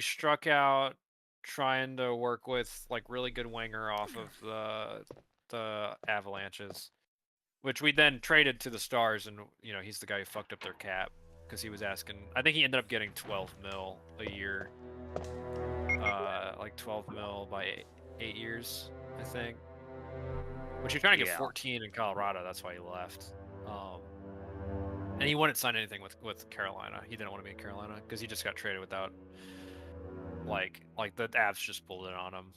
struck out trying to work with like really good winger off of the Avalanches, which we then traded to the Stars, and he's the guy who fucked up their cap because he was asking. I think he ended up getting 12 mil a year, like 12 mil by 8 years, I think. Which you're trying to get Yeah. 14 in Colorado. That's why he left. And he wouldn't sign anything with Carolina. He didn't want to be in Carolina because he just got traded without like the Avs just pulled it on him.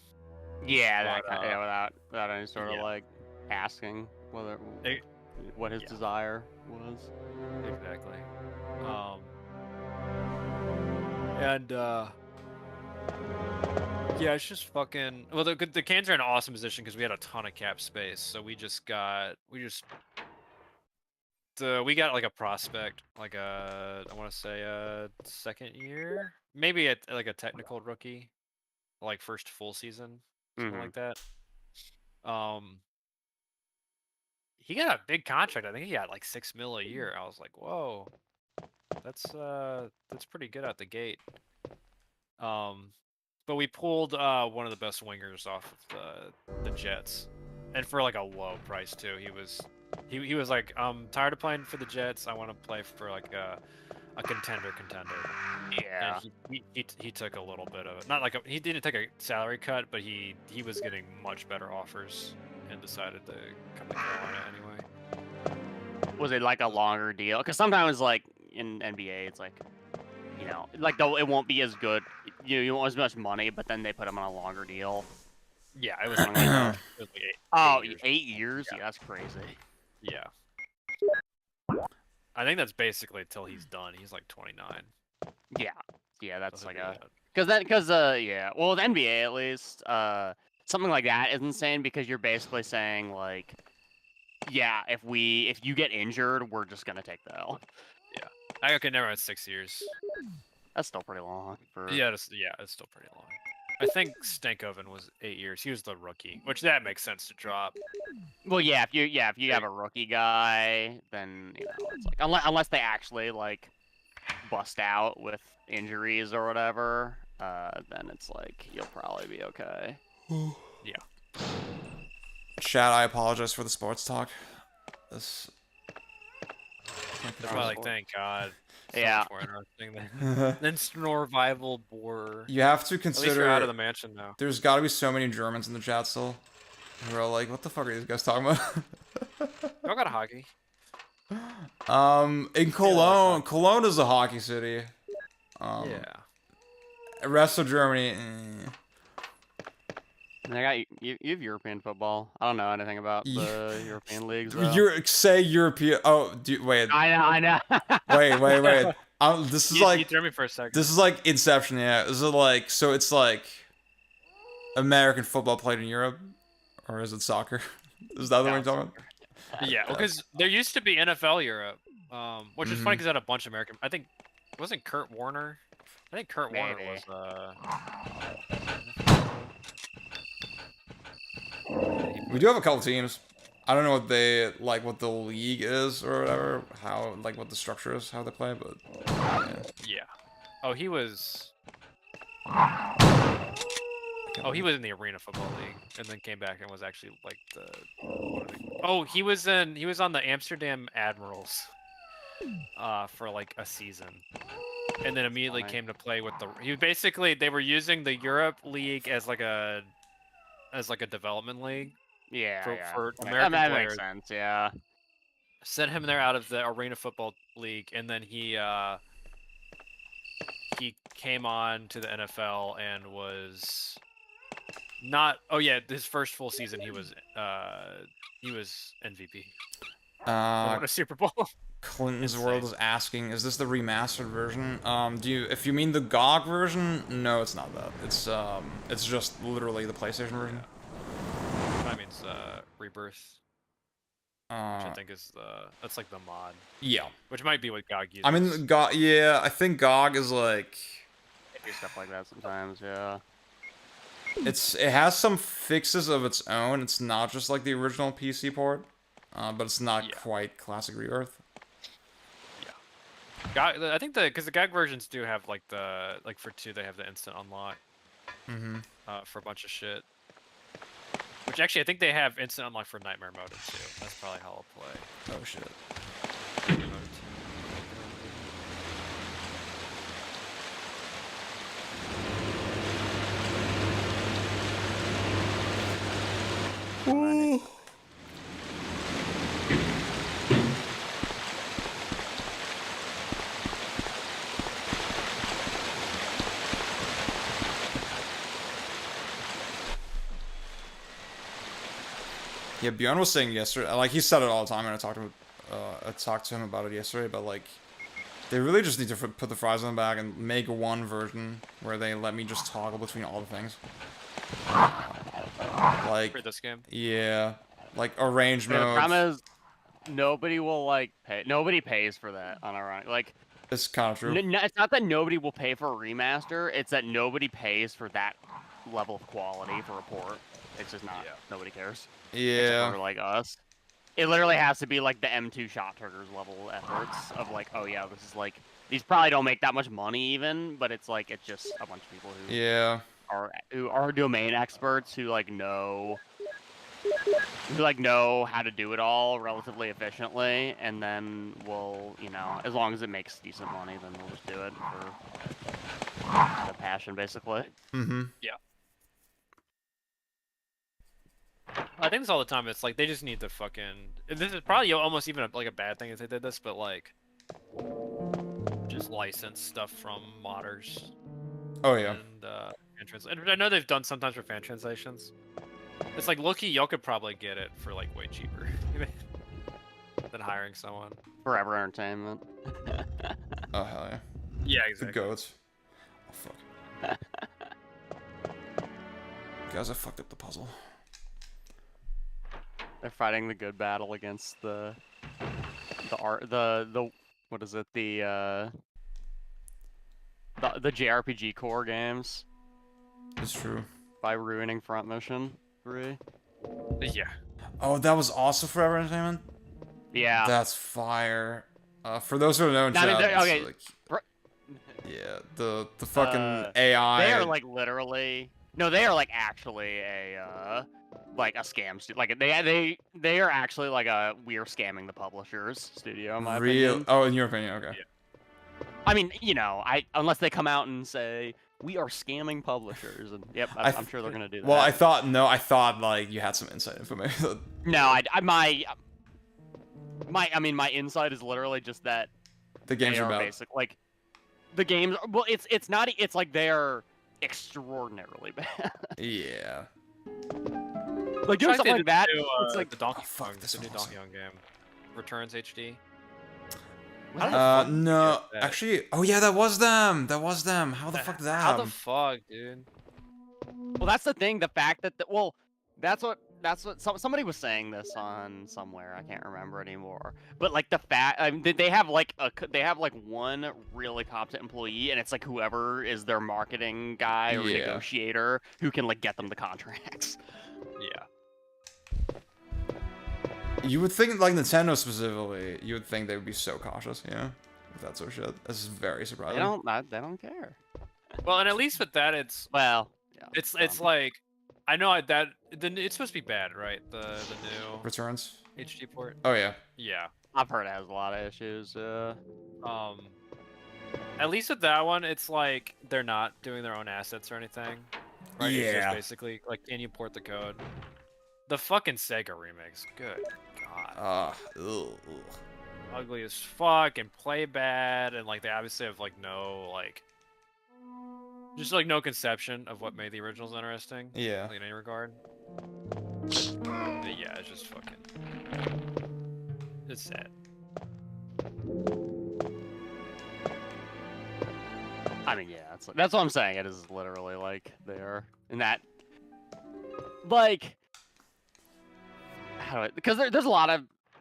Yeah, But, without any sort of like asking what his desire was. Exactly. And yeah, it's just fucking. Well, the Canes are in an awesome position because we had a ton of cap space, so we got like a prospect, like I want to say a second year, maybe like a technical rookie, like first full season, something like that. He got a big contract. I think he got like $6 million a year. I was like, whoa, that's pretty good out the gate. But we pulled one of the best wingers off of the Jets, and for like a low price too. He was like, I'm tired of playing for the Jets. I want to play for like a contender. Yeah. And he took a little bit of it. Not like he didn't take a salary cut, but he was getting much better offers and decided to come to Carolina anyway. Was it like a longer deal? Because sometimes like in NBA, it's like, you know, like though it won't be as good. You want as much money, but then they put him on a longer deal. Yeah, it was Something like, like that. it was like 8 years. 8 years? Yeah, that's crazy. Yeah. I think that's basically till he's done. He's like 29. Yeah, that's Something like like yeah. Well, with NBA at least, something like that is insane because you're basically saying like, yeah, if you get injured, we're just gonna take the L. Yeah. Okay, never mind. 6 years. That's still pretty long for. Yeah, it's still pretty long. I think Stankoven was 8 years. He was the rookie, which that makes sense to drop. Well, yeah, if you have a rookie guy, then you know it's like unless they actually like bust out with injuries or whatever, then it's like you'll probably be okay. Yeah. Chat, I apologize for the sports talk. This. They're probably like, thank God. So Yeah. much more interesting than Snorvival Boar. You have to At least consider. you're out of the mansion now. There's got to be so many Germans in the chat still. Who are like, what the fuck are these guys talking about? Y'all got a hockey. In Cologne, Cologne is a hockey city. Yeah. Rest of Germany. And I got you have European football. I don't know anything about the European leagues. Though. Say European. Oh, wait. I know. Wait. This is You like. threw me for a second. This is like Inception. Yeah. Is it like so? It's like American football played in Europe, or is it soccer? Is that the one you're talking about? Yeah, because there used to be NFL Europe, which is funny because had a bunch of American. I think wasn't Kurt Warner. I think Kurt Warner was. We do have a couple teams. I don't know what they like, what the league is or whatever. How like what the structure is, how they play, but Yeah. Oh, he was. Oh, he was in the Arena Football League, and then came back and was actually like the. Oh, he was on the Amsterdam Admirals, for like a season, and then immediately came to play with the. He basically they were using the Europe League as like a development league. Yeah, for American that players. makes sense. Yeah. Sent him there out of the Arena Football League, and then he came on to the NFL and was not. Oh yeah, his first full season he was MVP. Won a Super Bowl. Clinton's World is asking, is this the remastered version? If you mean the GOG version? No, it's not that. It's just literally the PlayStation version. That means Rebirth. Which I think is that's like the mod. Yeah. Which might be what GOG uses. I mean, GOG. Yeah, I think GOG is like. They do stuff like that sometimes. Yeah. It has some fixes of its own. It's not just like the original PC port, but it's not quite classic Rebirth. GOG, I think because the GOG versions do have like for 2 they have the instant unlock. For a bunch of shit. Which actually I think they have instant unlock for Nightmare Mode too. That's probably how I'll play. Oh shit. Yeah, Bjorn was saying yesterday, like he said it all the time, and I talked to him about it yesterday, but like, they really just need to put the fries on the back and make one version where they let me just toggle between all the things. Like, For this game? Yeah, like arrange The mode. problem is, nobody will like pay. Nobody pays for that on ironic. Like, it's kind of true. It's not that nobody will pay for a remaster. It's that nobody pays for that level of quality for a port. It's just not. Nobody cares. Yeah. Except for like us. It literally has to be like the M2 shot triggers level efforts of like, oh yeah, this is like, these probably don't make that much money even, but it's like, it's just a bunch of people who are domain experts who know how to do it all relatively efficiently, and then we'll, as long as it makes decent money, then we'll just do it for the passion, basically. Mm-hmm. Yeah. I think this all the time. It's like they just need to fucking. This is probably almost even a bad thing if they did this, but like, just license stuff from modders. Oh yeah. And and I know they've done sometimes for fan translations. It's like low-key, y'all could probably get it for like way cheaper than hiring someone. Forever Entertainment. Oh hell yeah. Yeah, exactly. The goats. Oh fuck. Guys, I fucked up the puzzle. They're fighting the good battle against the what is it, the JRPG core games. It's true. By ruining Front Mission 3. Yeah. Oh, that was also Forever Entertainment? Yeah. That's fire. For those who don't know, okay. Yeah, the fucking AI. They are like literally. No, they are like actually a scam studio. Like they are actually like we're scamming the publishers studio. In my opinion. Oh, in your opinion, okay. Yeah. I mean, unless they come out and say we are scamming publishers, and yep, I'm sure they're gonna do that. Well, I thought like you had some inside information. No, my insight is literally just that the games are about basic. Like the games. Well, it's not. It's like they're extraordinarily bad. Yeah. Like doing something like that. It's like the Donkey Kong, the new Donkey Kong game, Returns HD. No, actually, oh yeah, that was them. How the fuck did that happen? How the fuck, dude? Well, that's the thing. The fact that that's what somebody was saying this on somewhere. I can't remember anymore. But like the fact, they have like one really competent employee, and it's like whoever is their marketing guy or negotiator who can like get them the contracts. Yeah. You would think, like Nintendo specifically, you would think they would be so cautious, with that sort of shit. This is very surprising. They don't care. Well, and at least with that, it's like, I know it's supposed to be bad, right? The new Returns HD port. Oh yeah. Yeah. I've heard it has a lot of issues. At least with that one, it's like they're not doing their own assets or anything. Right? Yeah. It's just basically like, can you port the code? The fucking Sega remix. Good God. Ugly as fuck and play bad, and like they obviously have like no no conception of what made the originals interesting. Yeah. Like, in any regard. But yeah, it's just fucking. It's sad. I mean, yeah, that's what I'm saying. It is literally like they're in that, like, because there's a lot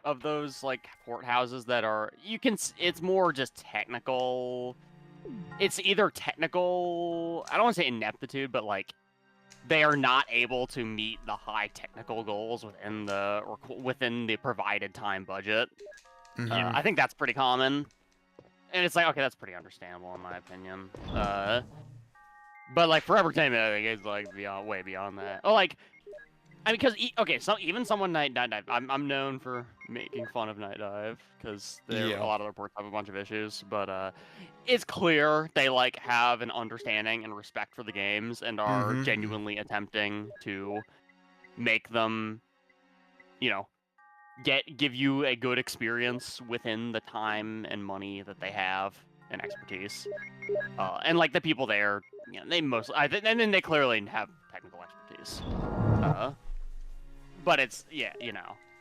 of those like port houses that are it's more just technical. It's either technical, I don't want to say ineptitude, but like they are not able to meet the high technical goals within the provided time budget. Mm-hmm. I think that's pretty common. And it's like, okay, that's pretty understandable in my opinion. But like Forever Entertainment, I think is like way beyond that. Oh, like, I mean, because even someone Night Dive, I'm known for making fun of Night Dive because a lot of their ports have a bunch of issues. But it's clear they like have an understanding and respect for the games and are genuinely attempting to make them give you a good experience within the time and money that they have and expertise. And like the people there, they mostly, and then they clearly have technical expertise. But it's and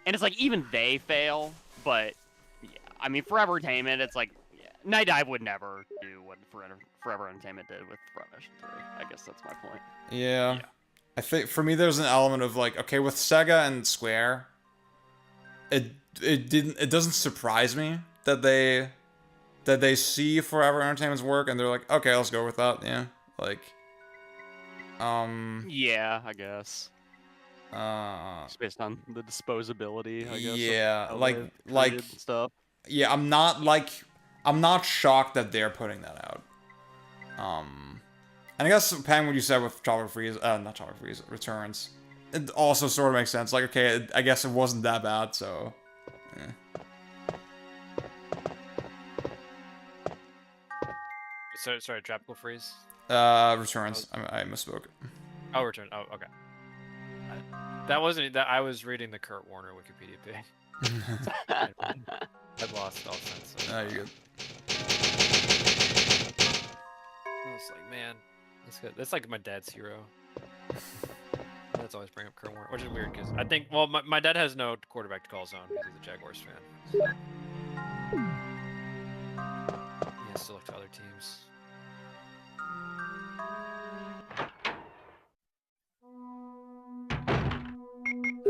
it's like even they fail. But I mean, Forever Entertainment, it's like Night Dive would never do what Forever Entertainment did with Front Mission 3. I guess that's my point. Yeah. I think for me there's an element of like, okay, with Sega and Square, it doesn't surprise me that they see Forever Entertainment's work and they're like, okay, let's go with that. Yeah. Like yeah, I guess. Just based on the disposability, I guess. Yeah, like stuff. Yeah, I'm not shocked that they're putting that out. And I guess, Pang, what you said with Tropical Freeze, not Tropical Freeze, Returns, it also sort of makes sense. Like, okay, I guess it wasn't that bad, so... Sorry, Tropical Freeze? Returns. I misspoke. Oh, Return. Oh, okay. That wasn't... I was reading the Kurt Warner Wikipedia page. I've lost all sense. Oh, you're good. I was like, man, that's good. That's like my dad's hero. That's always bring up Kurt Warner, which is weird because I think, well, my dad has no quarterback to call his own because he's a Jaguars fan. So. He has to look to other teams.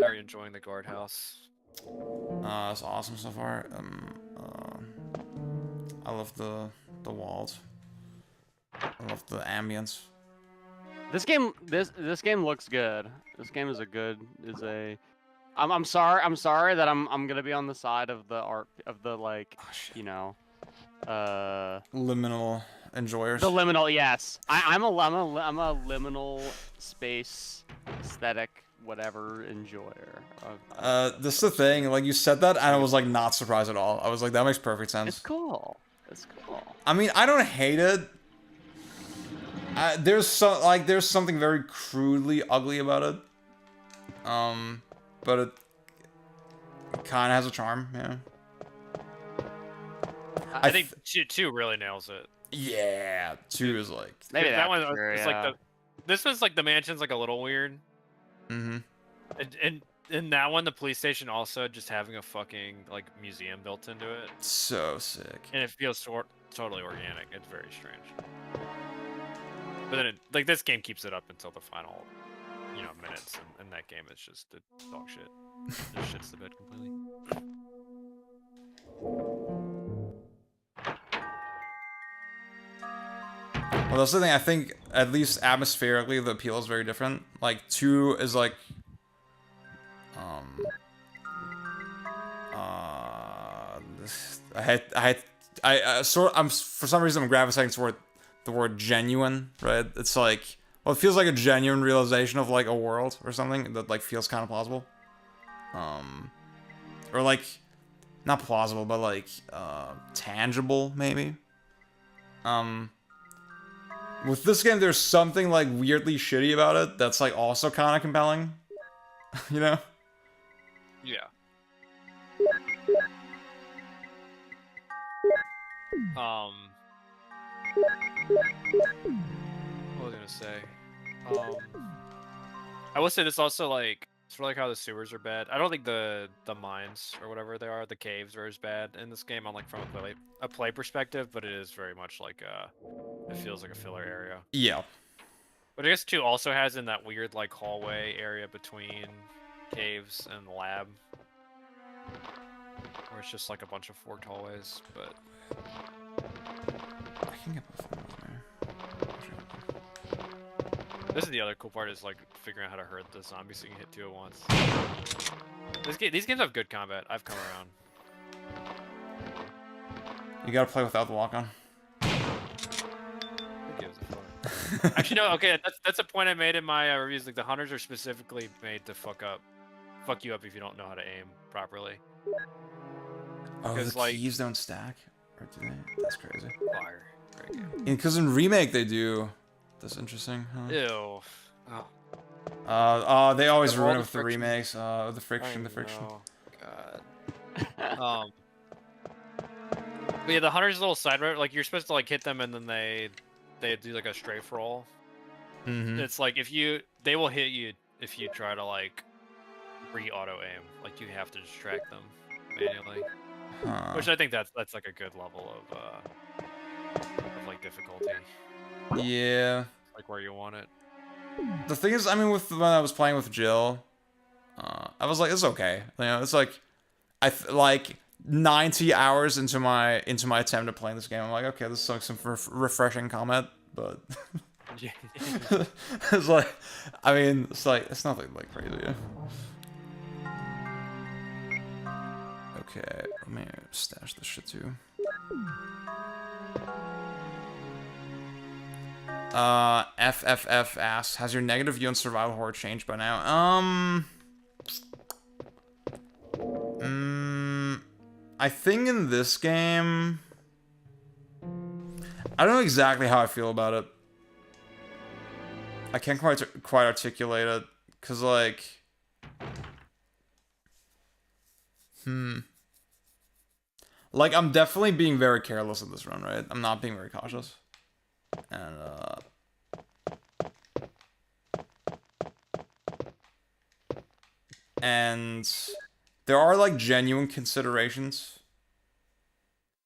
How are you enjoying the guardhouse? It's awesome so far. I love the walls. I love the ambience. This game looks good. This game is I'm sorry that I'm gonna be on the side of the art of the liminal enjoyers. The liminal, yes. I'm a liminal space aesthetic whatever enjoyer. This is the thing. Like, you said that, and I was like not surprised at all. I was like, that makes perfect sense. It's cool. It's cool. I mean, I don't hate it. There's something very crudely ugly about it. But it kind of has a charm, yeah. I think two really nails it. Yeah, 2 is like maybe that one. It's like this one's like the mansion's like a little weird. Mm-hmm. And in that one, the police station also just having a fucking like museum built into it. So sick. And it feels totally organic. It's very strange. But then this game keeps it up until the final, minutes, and that game is just the dog shit. Just shits the bed completely. Well, that's the thing. I think at least atmospherically, the appeal is very different. Like 2 is like, for some reason I'm gravitating toward the word genuine, right? It's like, well, it feels like a genuine realization of like a world or something that like feels kind of plausible. Or like, not plausible, but like, tangible maybe. With this game, there's something like weirdly shitty about it that's like also kind of compelling, you know? Yeah. What was I gonna say? I will say this also, like, sort of like how the sewers are bad. I don't think the mines or whatever they are, the caves, are as bad in this game on like from a play perspective, but it is very much like it feels like a filler area. Yeah. But I guess 2 also has in that weird like hallway area between caves and the lab, where it's just like a bunch of forked hallways, but. I can get both of them there. This is the other cool part, is like figuring out how to hurt the zombies so you can hit 2 at once. These games have good combat. I've come around. You gotta play without the walk-on. Who gives a fuck? Actually, no. Okay, that's a point I made in my reviews. Like, the hunters are specifically made to fuck you up if you don't know how to aim properly. Oh, the keys don't stack? Or do they? That's crazy. Fire. Great game. Because in Remake they do. That's interesting, huh? Ew. Oh. They always Of all ruin it the with the friction. remakes. The friction, the friction. Oh, God. But yeah, the hunter's little side road, like you're supposed to like hit them and then they do like a strafe roll. Mm-hmm. It's like they will hit you if you try to like re-auto aim. Like you have to distract them manually. Huh. Which I think that's like a good level of like difficulty. Yeah. Like where you want it. The thing is, I mean, when I was playing with Jill, I was like, it's okay. You know, it's like, like 90 hours into my attempt at playing this game. I'm like, okay, this is like some refreshing combat, but it's like, I mean, it's like it's nothing like crazy. Okay, let me stash this shit too. FFF asks, has your negative view on survival horror changed by now? I think in this game, I don't know exactly how I feel about it. I can't quite articulate it, cause like, like I'm definitely being very careless in this run, right? I'm not being very cautious, and there are like genuine considerations.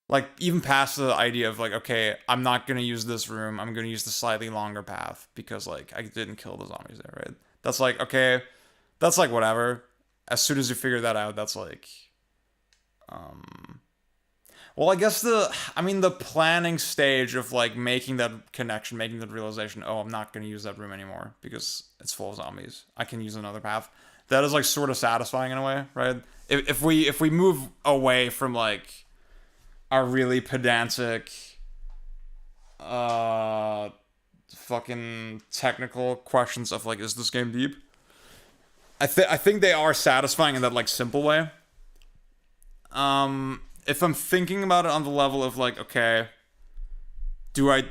Like, even past the idea of like, okay, I'm not gonna use this room, I'm gonna use the slightly longer path because like I didn't kill the zombies there, right? That's like, okay, that's like whatever. As soon as you figure that out, that's like well, I guess the planning stage of like making that connection, making that realization, oh, I'm not gonna use that room anymore because it's full of zombies. I can use another path. That is like sort of satisfying in a way, right? If we move away from like our really pedantic fucking technical questions of like, is this game deep? I think they are satisfying in that like simple way. If I'm thinking about it on the level of like, okay, do I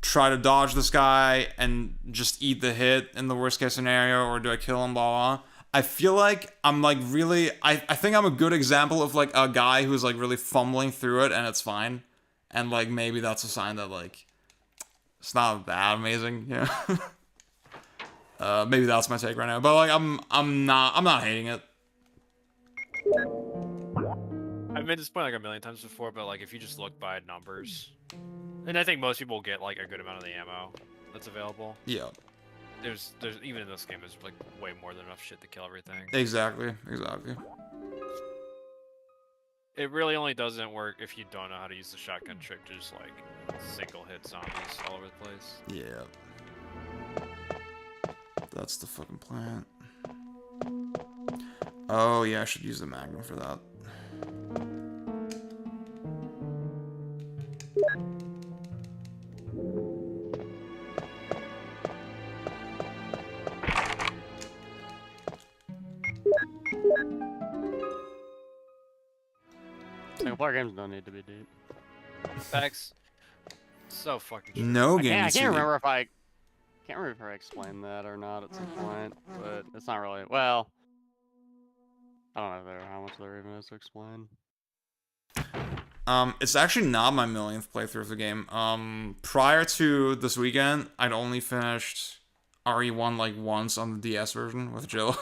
try to dodge this guy and just eat the hit in the worst case scenario, or do I kill him, blah blah? I feel like I'm like really, I think I'm a good example of like a guy who's like really fumbling through it and it's fine. And like maybe that's a sign that like it's not that amazing, yeah. Maybe that's my take right now. But like I'm not hating it. I've made this point like a million times before, but like if you just look by numbers, and I think most people get like a good amount of the ammo that's available. Yeah. There's even in this game, there's like way more than enough shit to kill everything. Exactly. It really only doesn't work if you don't know how to use the shotgun trick to just like single hit zombies all over the place. Yeah. That's the fucking plan. Oh yeah, I should use the Magnum for that. Single-player games don't need to be deep. Facts. So fucking true. No I game. can't remember if I explained that or not at some point, but it's not really. Well, I don't know how much there even is to explain. It's actually not my millionth playthrough of the game. Prior to this weekend, I'd only finished RE1 like once on the DS version with Jill.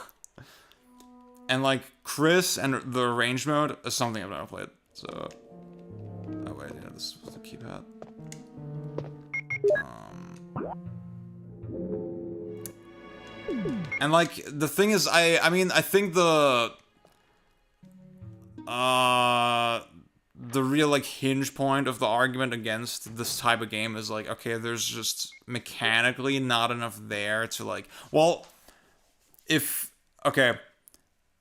And like Chris and the arrange mode is something I've never played. So, oh wait, yeah, this was the keypad. And like the thing is, I mean, I think the real like hinge point of the argument against this type of game is like, okay, there's just mechanically not enough there to like, well, if, okay,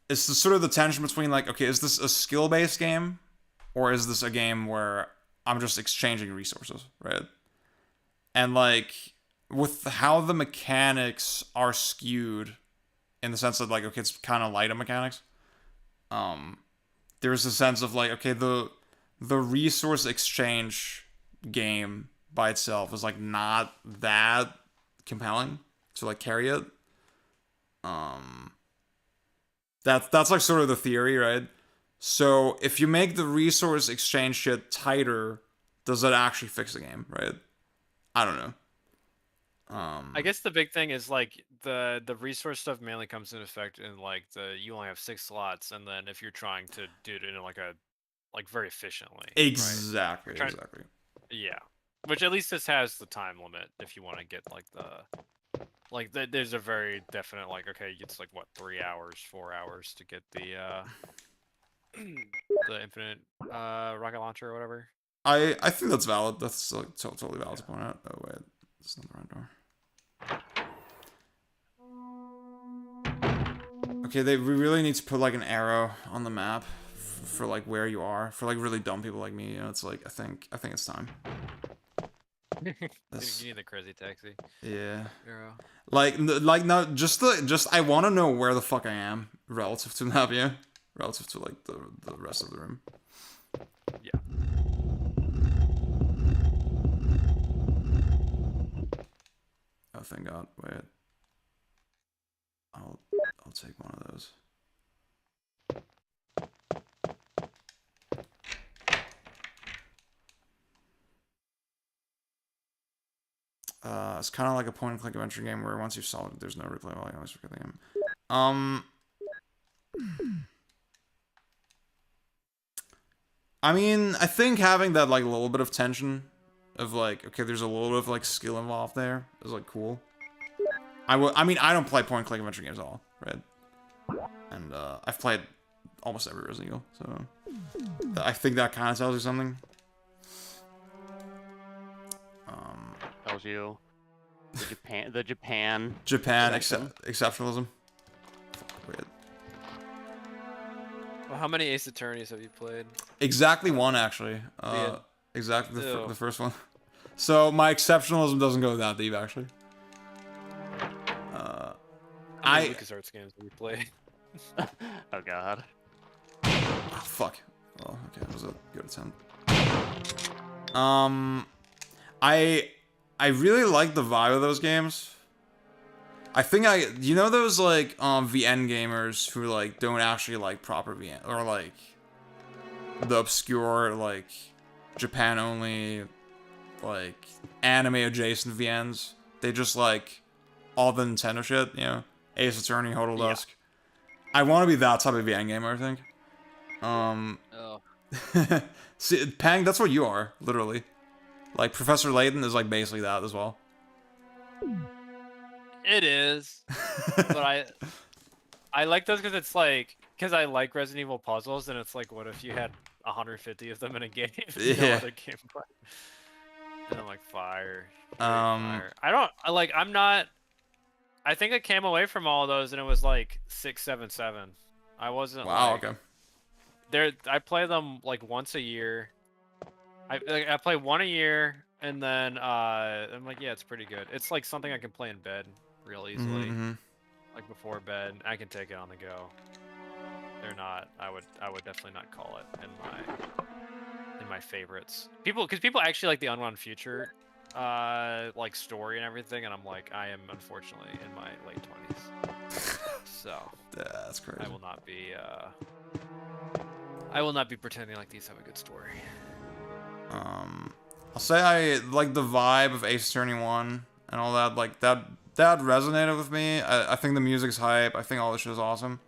it's the sort of the tension between like, okay, is this a skill-based game or is this a game where I'm just exchanging resources, right? And like with how the mechanics are skewed in the sense that like, okay, it's kind of light on mechanics. There's a sense of like, okay, the resource exchange game by itself is like not that compelling to like carry it. That's like sort of the theory, right? So if you make the resource exchange shit tighter, does that actually fix the game, right? I don't know. I guess the big thing is like the resource stuff mainly comes into effect in like you only have 6 slots, and then if you're trying to do it in like very efficiently. Exactly, Right? exactly. Yeah, which at least this has the time limit if you want to get like there's a very definite like, okay, it's like what, 3 hours, 4 hours to get the the infinite rocket launcher or whatever. I think that's valid. That's like totally valid to point out. Oh wait, it's not the right door. Okay, we really need to put like an arrow on the map for like where you are, for like really dumb people like me. You know, it's like I think it's time. You need the crazy taxi. Yeah. Arrow. Like no, just I want to know where the fuck I am relative to the map, yeah, relative to like the rest of the room. Yeah. Oh, thank God. Wait. I'll take one of those. It's kind of like a point-and-click adventure game where once you've solved it, there's no replay value. I always forget the game. I mean, I think having that like little bit of tension of like, okay, there's a little bit of like skill involved there is like cool. I mean, I don't play point-and-click adventure games at all, right? And I've played almost every Resident Evil, so I think that kind of tells you something. Tells you the Japan exceptionalism. Wait. Well, how many Ace Attorneys have you played? Exactly one, actually. Exactly the first one. So my exceptionalism doesn't go that deep, actually. How many LucasArts games have you played? Oh God. Oh, fuck. Oh, okay, that was a good attempt. I really like the vibe of those games. I think you know those like VN gamers who like don't actually like proper VN, or like the obscure like Japan only like anime adjacent VNs. They just like all the Nintendo shit, you know, Ace Attorney, Hodel Dusk. I want to be that type of VN gamer, I think. Oh. See, Pang, that's what you are, literally. Like, Professor Layton is, like, basically that as well. It is. But I like those because it's like, because I like Resident Evil puzzles, and it's like, what if you had 150 of them in a game? Yeah. No other game. And I'm like, fire. Fire. I'm not, I think I came away from all those, and it was like 677. I wasn't wow, like, okay. I play them like once a year. I play one a year, and then I'm like, yeah, it's pretty good. It's like something I can play in bed real easily, like before bed. I can take it on the go. They're not. I would definitely not call it in my favorites. Because people actually like the Unwound Future, like story and everything, and I'm like, I am unfortunately in my late 20s, so that's crazy. I will not be pretending like these have a good story. I'll say I like the vibe of Ace Attorney 1 and all that. Like, that resonated with me. I think the music's hype. I think all this shit is awesome.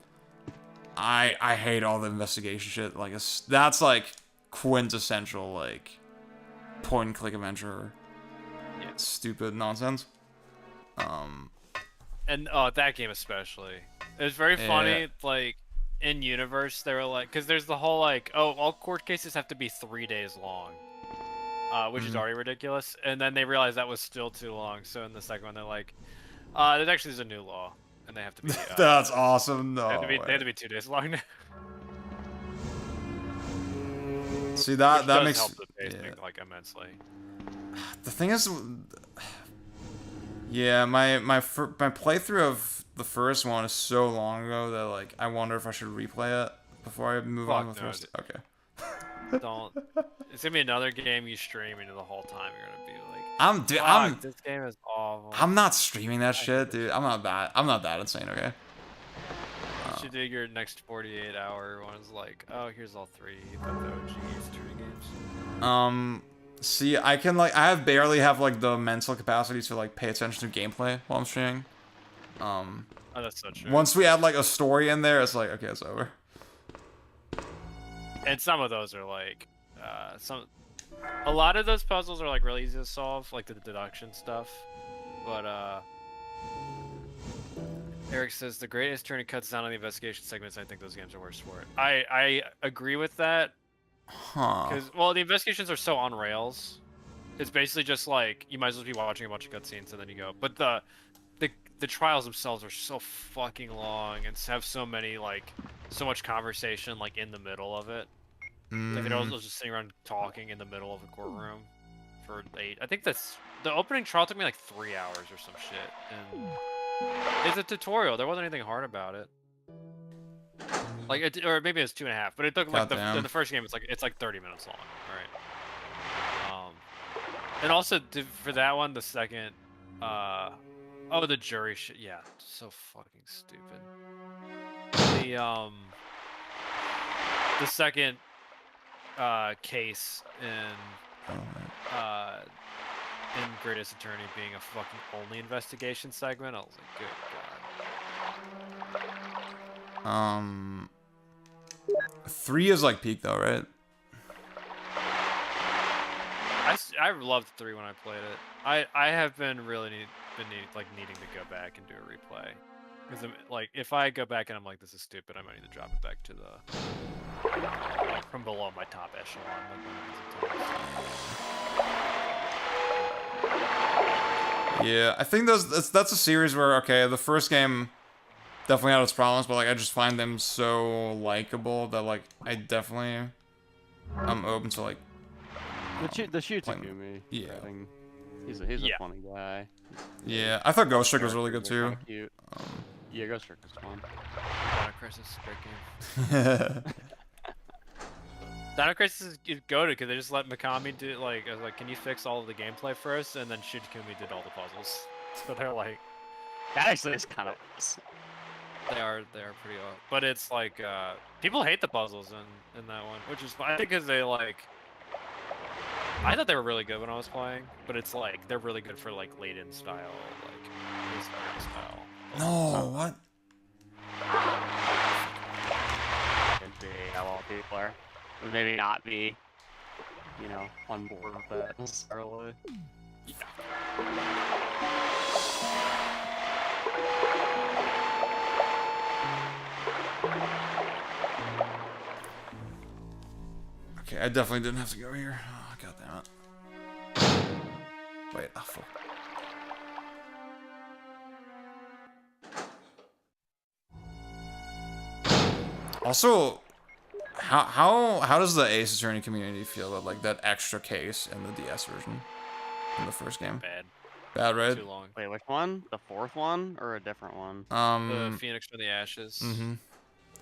I hate all the investigation shit. Like, that's, like, quintessential, like, point-and-click adventure. Yeah. Stupid nonsense. And, that game especially. It was very funny, like, in universe, they were like, because there's the whole, like, oh, all court cases have to be 3 days long. Which is already ridiculous, and then they realized that was still too long. So in the second one, they're like, there's a new law, and they have to be. That's awesome. No, they have to be 2 days long now. See, that makes help the pacing like immensely. The thing is, yeah, my playthrough of the first one is so long ago that like I wonder if I should replay it before I move on with the rest. Okay. Don't. It's gonna be another game you stream, and the whole time you're gonna be like, this game is awful. I'm not streaming that shit, dude. I'm not that insane, okay? should do your next 48-hour ones like, oh, here's all 3 of the OG Ace Attorney games. See, I have barely have like the mental capacity to like pay attention to gameplay while I'm streaming. Oh, that's so true. Once we add like a story in there, it's like, okay, it's over. And some of those are like, a lot of those puzzles are like really easy to solve, like the deduction stuff. But Eric says the greatest attorney cuts down on the investigation segments. I think those games are worse for it. I agree with that. Huh. Because, well, the investigations are so on rails. It's basically just like, you might as well be watching a bunch of cutscenes and then you go. But the trials themselves are so fucking long and have so many, like, so much conversation, like, in the middle of it. Like, they're all just sitting around talking in the middle of a courtroom for 8. I think that's, the opening trial took me like 3 hours or some shit. And it's a tutorial. There wasn't anything hard about it. Like, or maybe it's 2.5, but it took like the first game. It's like 30 minutes long, right? And also for that one, the second, oh, the jury shit. Yeah, so fucking stupid. The second case in Greatest Attorney being a fucking only investigation segment. I was like, good god. 3 is like peak though, right? I loved 3 when I played it. I have been really needing to go back and do a replay, because like if I go back and I'm like, this is stupid, I might need to drop it back to the like from below my top echelon. Yeah, I think that's a series where, okay, the first game definitely had its problems, but like I just find them so likable that like I'm open to like the Shitakumi. Yeah. He's a funny guy. Yeah, I thought Ghost Trick was really good too. Cute. Yeah, Ghost Trick was fun. Dino Crisis is a great game. Dino Crisis is goated because they just let Mikami do like, I was like, can you fix all of the gameplay for us? And then Shitakumi did all the puzzles. So they're like, that actually is kind of. They are pretty odd. But it's like people hate the puzzles in that one, which is fine because they like. I thought they were really good when I was playing, but it's like they're really good for like late-in style, like style. No, what? A lot of people are maybe not be, you know, on board with that necessarily. Okay, I definitely didn't have to go here. Oh, God damn it. Wait, oh fuck. Also, how does the Ace Attorney community feel about like that extra case in the DS version in the first game? Bad. Bad, right? Too long. Wait, which one? The 4th one or a different one? The Phoenix from the Ashes.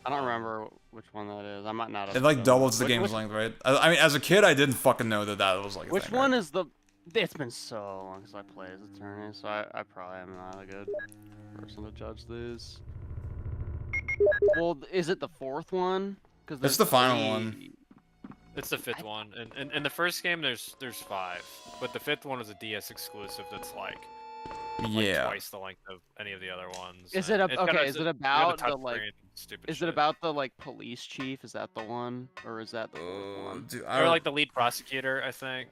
I don't remember which one that is. I might not have. It like doubles the game's length, right? I mean, as a kid, I didn't fucking know that was like. Which one is the? It's been so long since I played as Attorney, so I probably am not a good person to judge these. Well, is it the 4th one? Because it's the final one. It's the 5th one, and in the first game there's 5, but the 5th one is a DS exclusive that's like twice the length of any of the other ones. Is it okay? Is it about the like? Is it about the like police chief? Is that the one, or is that the one? Or like the lead prosecutor, I think.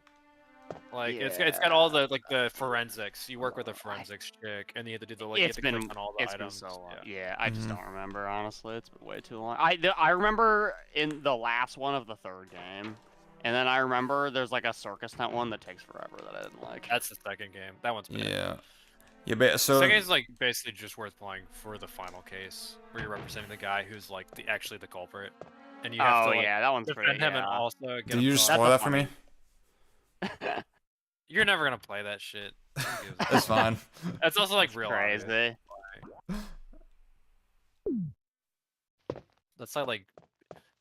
Like it's got all the like the forensics. You work with a forensics chick, and you have to do the like. It's been on all the it's items. been so long. Yeah, I just don't remember honestly. It's been way too long. I remember in the last one of the 3rd game, and then I remember there's like a circus tent one that takes forever that I didn't like. That's the 2nd game. That one's bad. Yeah, but so. Second is like basically just worth playing for the final case, where you're representing the guy who's like actually the culprit, and you have to like, that one's defend pretty. him and also get. Did you just spoil that for me? You're never gonna play that shit. That's fine. That's also like real crazy. That's like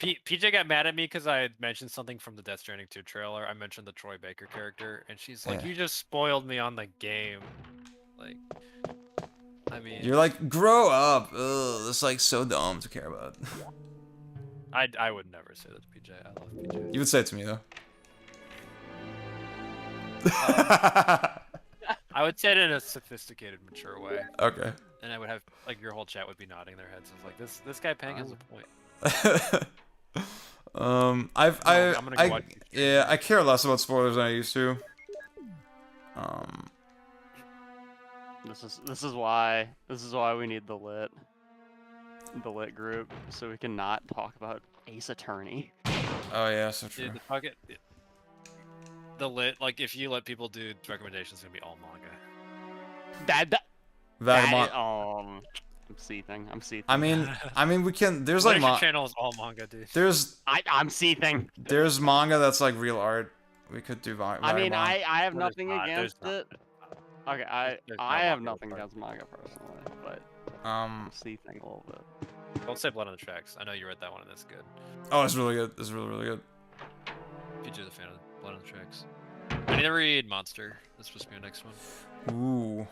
PJ got mad at me because I had mentioned something from the Death Stranding 2 trailer. I mentioned the Troy Baker character, and she's like, "You just spoiled me on the game." Like, I mean, You're like, grow up. Ugh, it's like so dumb to care about. I would never say that to PJ. I love PJ. You would say it to me though. I would say it in a sophisticated, mature way. Okay. And I would have like your whole chat would be nodding their heads. It's like this guy Pang has a point. I care less about spoilers than I used to. This is why we need the lit group so we can not talk about Ace Attorney. Oh yeah, so true. Dude, the lit, like if you let people do recommendations, it's gonna be all manga. I'm seething. I mean, we can. There's like your channel is all manga, dude. I'm seething. There's manga that's like real art. We could do. I mean, I have nothing against it. Okay, I have nothing against manga personally, but I'm seething a little bit. Don't say Blood on the Tracks. I know you read that one and it's good. Oh, it's really good. It's really good. PJ's a fan of Blood on the Tracks. I need to read Monster. That's supposed to be our next one. Ooh.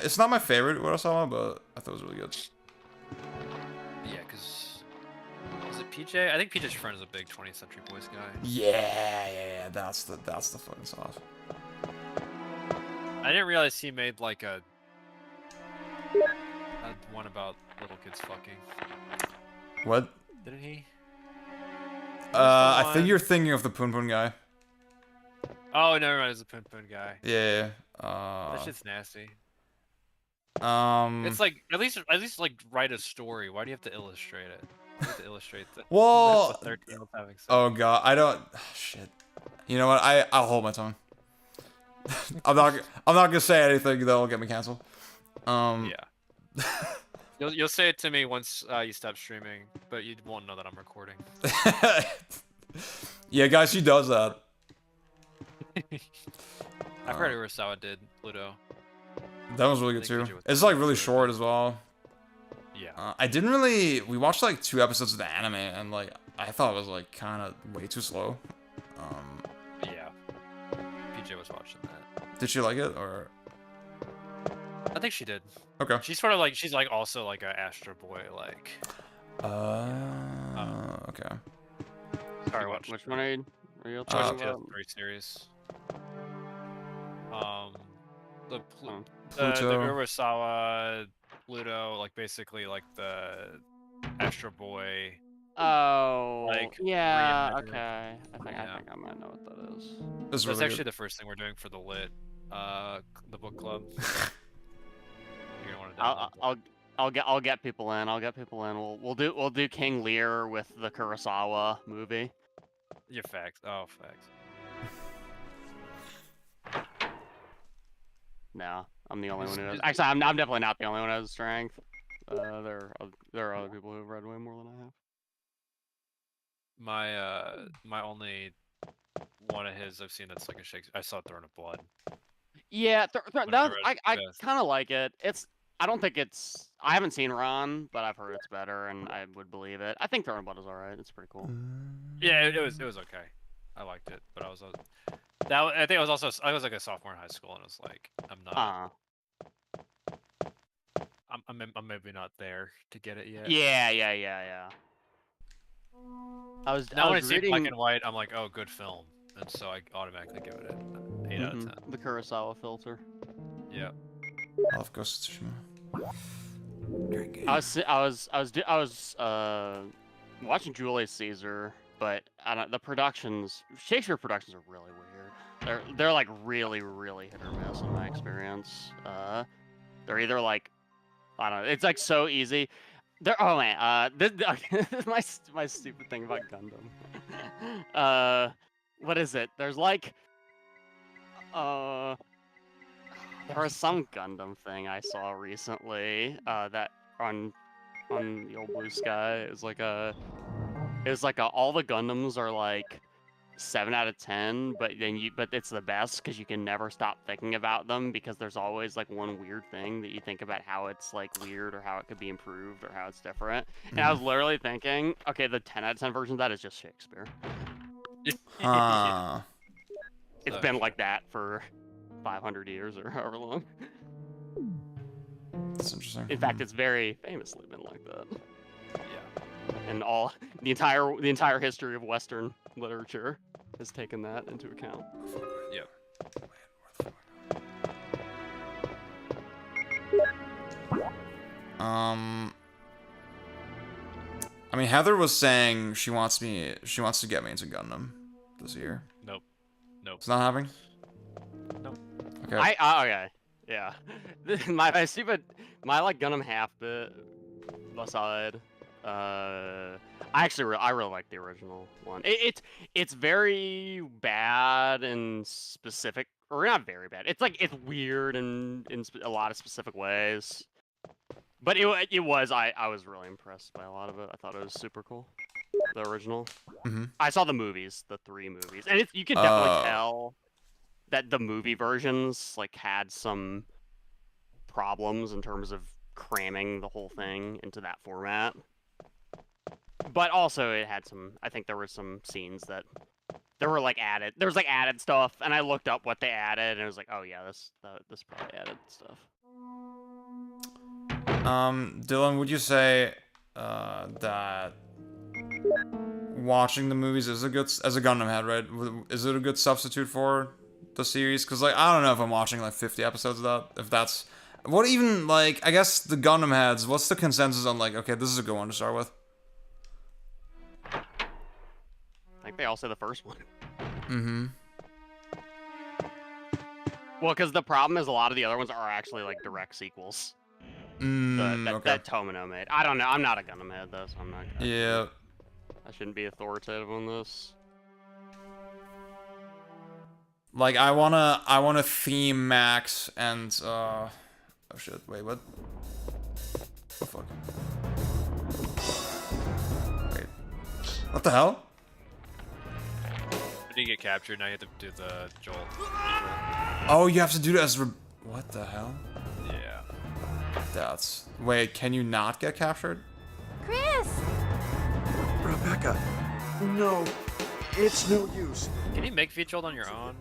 It's not my favorite Urasawa, but I thought it was really good. Yeah, because is it PJ? I think PJ's friend is a big 20th Century Boys guy. Yeah. That's the fucking sauce. I didn't realize he made like a one about little kids fucking. What? Didn't he? I think you're thinking of the Poon Poon guy. Oh, never mind. It's a Poon Poon guy. Yeah. That shit's nasty. It's It's like at least like write a story. Why do you have to illustrate it? You have to illustrate the. Well. the 13-year-old having sex. Oh god, I don't. Shit. You know what? I'll hold my tongue. I'm not gonna say anything that'll get me canceled. Yeah. You'll say it to me once you stop streaming, but you won't know that I'm recording. Yeah, guys, she does that. I've heard Urasawa did Pluto. That was really good too. It's like really short as well. Yeah. I didn't really. We watched like 2 episodes of the anime, and like I thought it was like kind of way too slow. Yeah. PJ was watching that. Did she like it or? I think she did. Okay. She's sort of like she's also like a Astro Boy like. Okay. Sorry, which one are you talking talking about? about? Series. The Pluto. Urasawa Pluto, like basically like the Astro Boy. Oh, like yeah, reimagining. okay. I think I might know what that is. That's That's really actually good. the first thing we're doing for the lit, the book club. You're gonna want to download. I'll get people in. We'll do King Lear with the Kurosawa movie. Your facts. Oh, facts. No, I'm the only one who has. Actually, I'm definitely not the only one who has strength. There are other people who have read way more than I have. My only one of his I've seen that's like a Shakespeare. I saw Throne of Blood. Yeah, Whenever I it's kind of like it. I don't think it's. I haven't seen Ron, but I've heard it's better, and I would believe it. I think Throne of Blood is alright. It's pretty cool. Yeah, it was okay. I liked it, but I think I was like a sophomore in high school, and it was like I'm not. I'm maybe not there to get it yet. Yeah. I was Now when I see reading black and white, I'm like, oh, good film, and so I automatically give it an 8 out of 10. the Kurosawa filter. Yeah. I love Ghost of Tsushima. Great game. I was watching Julius Caesar, but the productions, Shakespeare productions are really weird. They're like really hit or miss in my experience. They're either like, I don't know, it's like so easy. Oh man, this is my stupid thing about Gundam. What is it? There's like, there was some Gundam thing I saw recently that on the old Blue Sky. It was like all the Gundams are like 7 out of 10, but it's the best because you can never stop thinking about them because there's always like one weird thing that you think about how it's like weird or how it could be improved or how it's different. And I was literally thinking, okay, the 10 out of 10 version of that is just Shakespeare. Huh. It's been like that for 500 years or however long. That's interesting. In fact, it's very famously been like that. Yeah. And all the entire history of Western literature has taken that into account. Yep. I mean, Heather was saying she wants to get me into Gundam this year. Nope. It's not happening? Nope. Okay. Okay. Yeah. my like Gundam half bit aside. I really like the original one. It's very bad in specific, or not very bad. It's like it's weird in a lot of specific ways. But I was really impressed by a lot of it. I thought it was super cool. The original. I saw the movies, the 3 movies, and you can definitely tell that the movie versions like had some problems in terms of cramming the whole thing into that format. But also it had some. I think there were some scenes that there were like added. There was like added stuff, and I looked up what they added, and it was like, oh yeah, this probably added stuff. Dylan, would you say that watching the movies is as a Gundam head, right? Is it a good substitute for the series? Because like I don't know if I'm watching like 50 episodes of that. If that's what even like I guess the Gundam heads. What's the consensus on like okay, this is a good one to start with? I think they all say the first one. Well, because the problem is a lot of the other ones are actually like direct sequels. That Tomino made. I don't know. I'm not a Gundam head though, so I'm not. Yeah. I shouldn't be authoritative on this. Like I wanna theme Max and oh shit, wait, what? Oh fuck. Wait. What the hell? Did you get captured? Now you have to do the Joel. Oh, you have to do that as what the hell? Yeah. That's wait, can you not get captured? Chris! Rebecca, no, it's no use. Can you make V-Jolt on your own?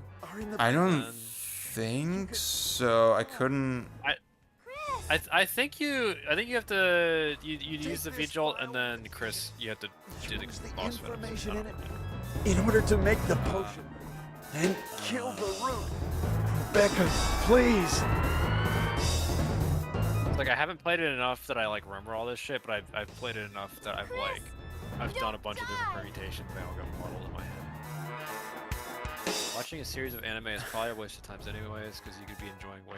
I don't think so. I couldn't. I think you have to you use the V-Jolt and then Chris you have to do the boss venom. In order to make the potion and kill the root. Rebecca, please. It's like I haven't played it enough that I like remember all this shit, but I've played it enough that I've done a bunch of different permutations. They all got modeled in my head. Watching a series of anime is probably a waste of time anyways, because you could be enjoying way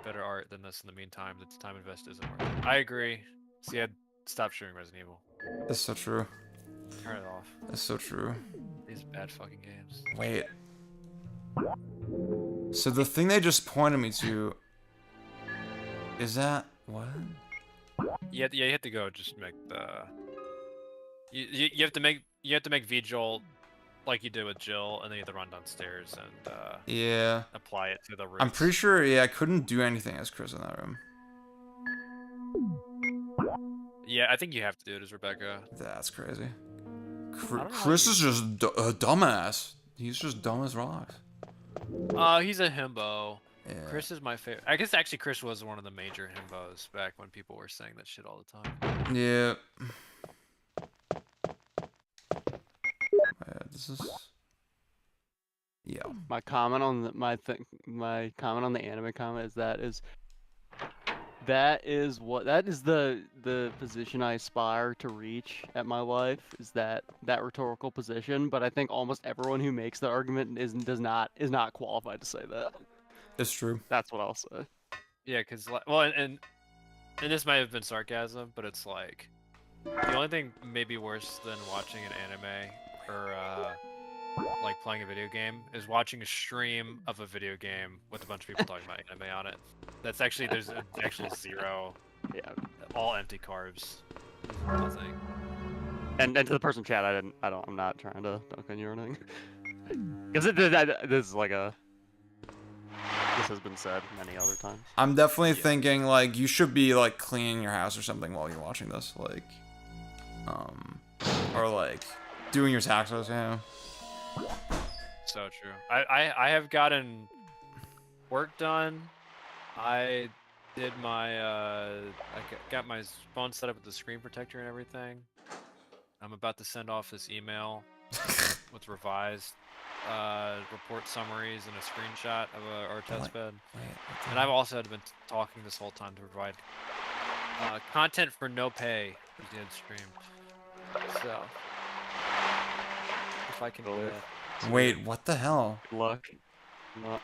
better art than this in the meantime. The time invested isn't worth it. I agree. See, I'd stop shooting Resident Evil. That's so true. Turn it off. That's so true. These bad fucking games. Wait. So the thing they just pointed me to is that what? You have to go just make the. You have to make V-Jolt like you did with Jill, and then you have to run downstairs and yeah, apply it to the roots. I'm pretty sure. Yeah, I couldn't do anything as Chris in that room. Yeah, I think you have to do it as Rebecca. That's crazy. Chris is just a dumbass. He's just dumb as rocks. He's a himbo. Yeah. Chris is my favorite. I guess actually Chris was one of the major himbos back when people were saying that shit all the time. Yeah. This is. Yeah. My comment on the my comment on the anime comment is that is the position I aspire to reach at my life, is that rhetorical position. But I think almost everyone who makes the argument is not qualified to say that. It's true. That's what I'll say. Yeah, because well, and this might have been sarcasm, but it's like the only thing maybe worse than watching an anime or like playing a video game is watching a stream of a video game with a bunch of people talking about anime on it. That's actually there's actually zero, all empty carbs. Nothing. And to the person in chat, I'm not trying to dunk on you or anything. Because this is like this has been said many other times. I'm definitely thinking like you should be like cleaning your house or something while you're watching this, like, or like doing your taxes, you know. So true. I have gotten work done. I did my got my phone set up with the screen protector and everything. I'm about to send off this email with revised report summaries and a screenshot of our test bed. And I've also been talking this whole time to provide content for no pay for the end stream. So if I can do that. Wait, what the hell? Good luck.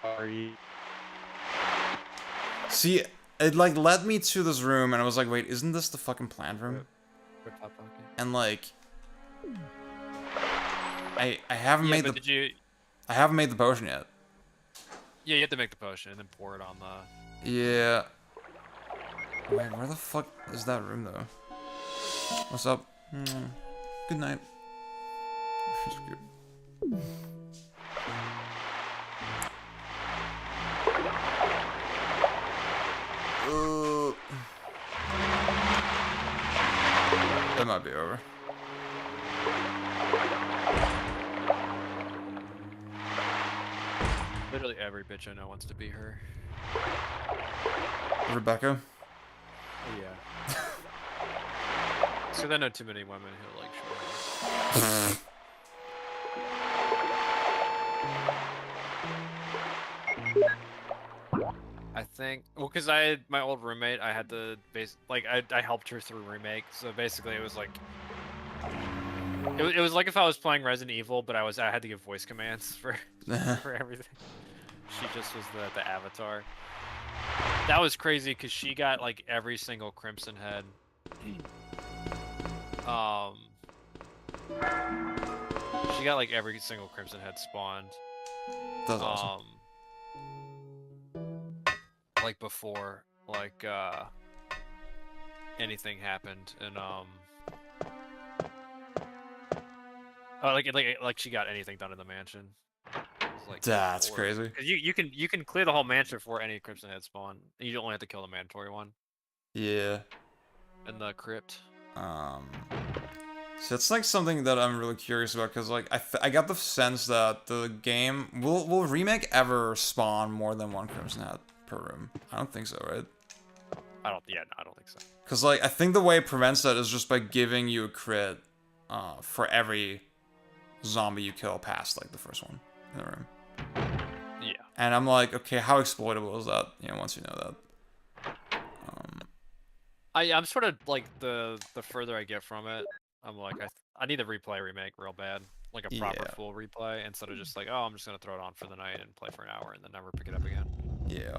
Sorry. See, it like led me to this room, and I was like, wait, isn't this the fucking plant room? And like, I haven't made the I haven't made the potion yet. Yeah, you have to make the potion and then pour it on the. Yeah. Wait, where the fuck is that room though? What's up? Good night. That might be over. Literally every bitch I know wants to be her. Rebecca? Yeah. So I know too many women who like short hair. I think, well, because I had my old roommate, I had to I helped her through remake, so basically it was like it was like if I was playing Resident Evil, but I had to give voice commands for for everything. She just was the avatar. That was crazy because she got like every single Crimson Head. She got like every single Crimson Head spawned. That's awesome. Like before, like anything happened, and like she got anything done in the mansion. Like that's crazy. Cause you can clear the whole mansion before any Crimson Head spawn. And you only have to kill the mandatory one. Yeah. In the crypt. So it's like something that I'm really curious about, because like I got the sense that the game will remake ever spawn more than one Crimson Head per room. I don't think so, right? I don't think so. Because like I think the way it prevents that is just by giving you a crit for every zombie you kill past like the first one in the room. Yeah. And I'm like, okay, how exploitable is that? You know, once you know that. I'm sort of like the further I get from it, I'm like I need a replay remake real bad, like a proper full replay, instead of just like, oh, I'm just gonna throw it on for the night and play for an hour and then never pick it up again. Yeah.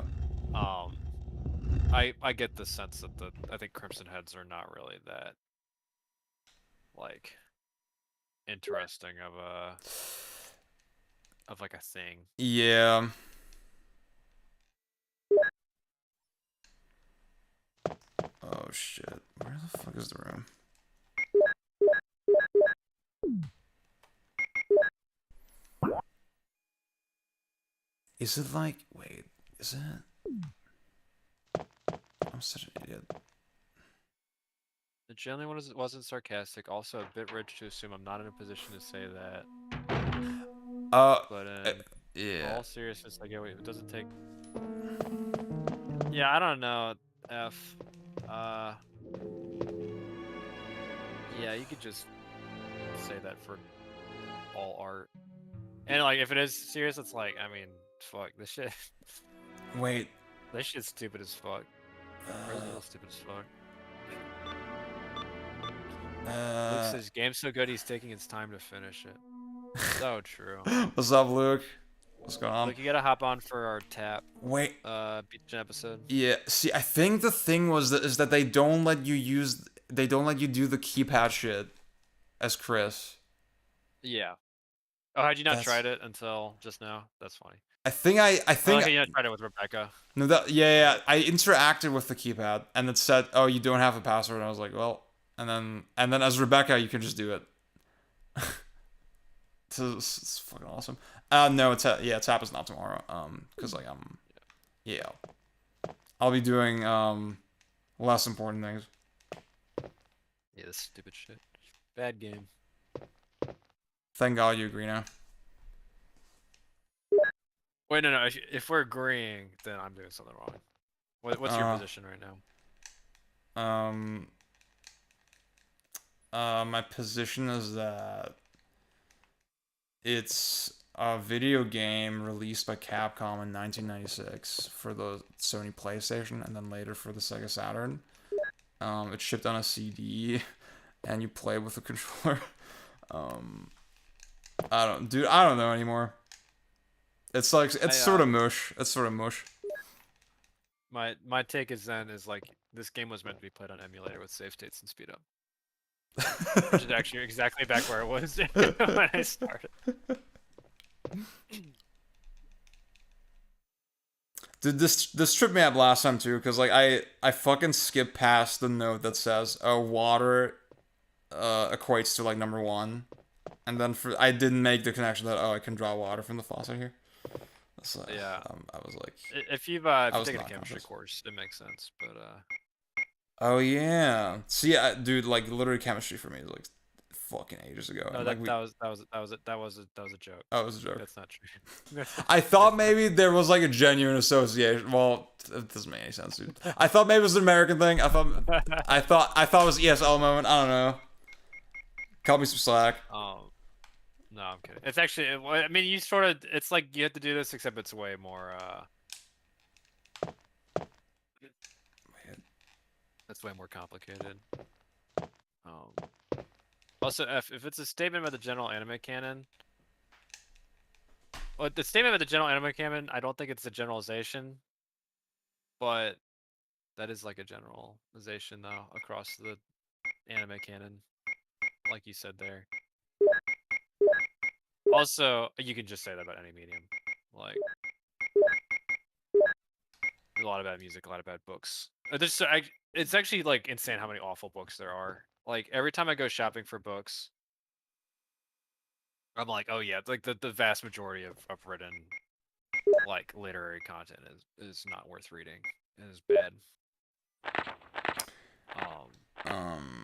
I get the sense that I think Crimson Heads are not really that like interesting of like a thing. Yeah. Oh shit. Where the fuck is the room? Is it like, wait, is it? I'm such an idiot. The generally one wasn't sarcastic, also a bit rich to assume I'm not in a position to say that. But in all seriousness, I get what it doesn't take. Yeah, I don't know. Yeah, you could just say that for all art. And like, if it is serious, it's like, I mean, fuck this shit. Wait. This shit's stupid as fuck. Resident Evil stupid as fuck. Luke says, game's so good he's taking his time to finish it. So true. What's up, Luke? What's going on? Luke, you gotta hop on for our tap. Wait. Beach episode. Yeah. See, I think the thing is that they don't let you do the keypad shit as Chris. Yeah. Oh, had you not tried it until just now? That's funny. I think I like you tried it with Rebecca. No, yeah. I interacted with the keypad and it said, "Oh, you don't have a password." And I was like, "Well," and then as Rebecca, you can just do it. It's fucking awesome. No, it's happens not tomorrow. Cause like I'll be doing less important things. Yeah, this stupid shit. Bad game. Thank God you agree now. Wait, no. If we're agreeing, then I'm doing something wrong. What's your position right now? My position is that it's a video game released by Capcom in 1996 for the Sony PlayStation and then later for the Sega Saturn. It's shipped on a CD and you play with a controller. I don't know anymore. It's like, it's sort of mush. It's sort of mush. My take is like this game was meant to be played on emulator with save states and speed up. Which is actually exactly back where it was when I started. Dude, this tripped me up last time too, because like I fucking skipped past the note that says water equates to like number 1, and then I didn't make the connection that I can draw water from the faucet here. So, yeah, I was like, if you've taken a chemistry course, it makes sense. But oh yeah, see, dude, like literally chemistry for me is like fucking ages ago. no, like, that was a joke. Oh, it was a joke. That's not true. I thought maybe there was like a genuine association. Well, it doesn't make any sense, dude. I thought maybe it was an American thing. I thought it was ESL moment. I don't know. Cut me some slack. No, I'm kidding. It's actually, I mean, you sort of, it's like you have to do this, except it's way more, it's way more complicated. Also, if it's a statement about the general anime canon, well, the statement about the general anime canon, I don't think it's a generalization, but that is like a generalization, though, across the anime canon, like you said there. Also, you can just say that about any medium. Like, there's a lot of bad music, a lot of bad books. It's actually like insane how many awful books there are. Like every time I go shopping for books, I'm like, oh yeah, like the vast majority of written like literary content is not worth reading. It is bad.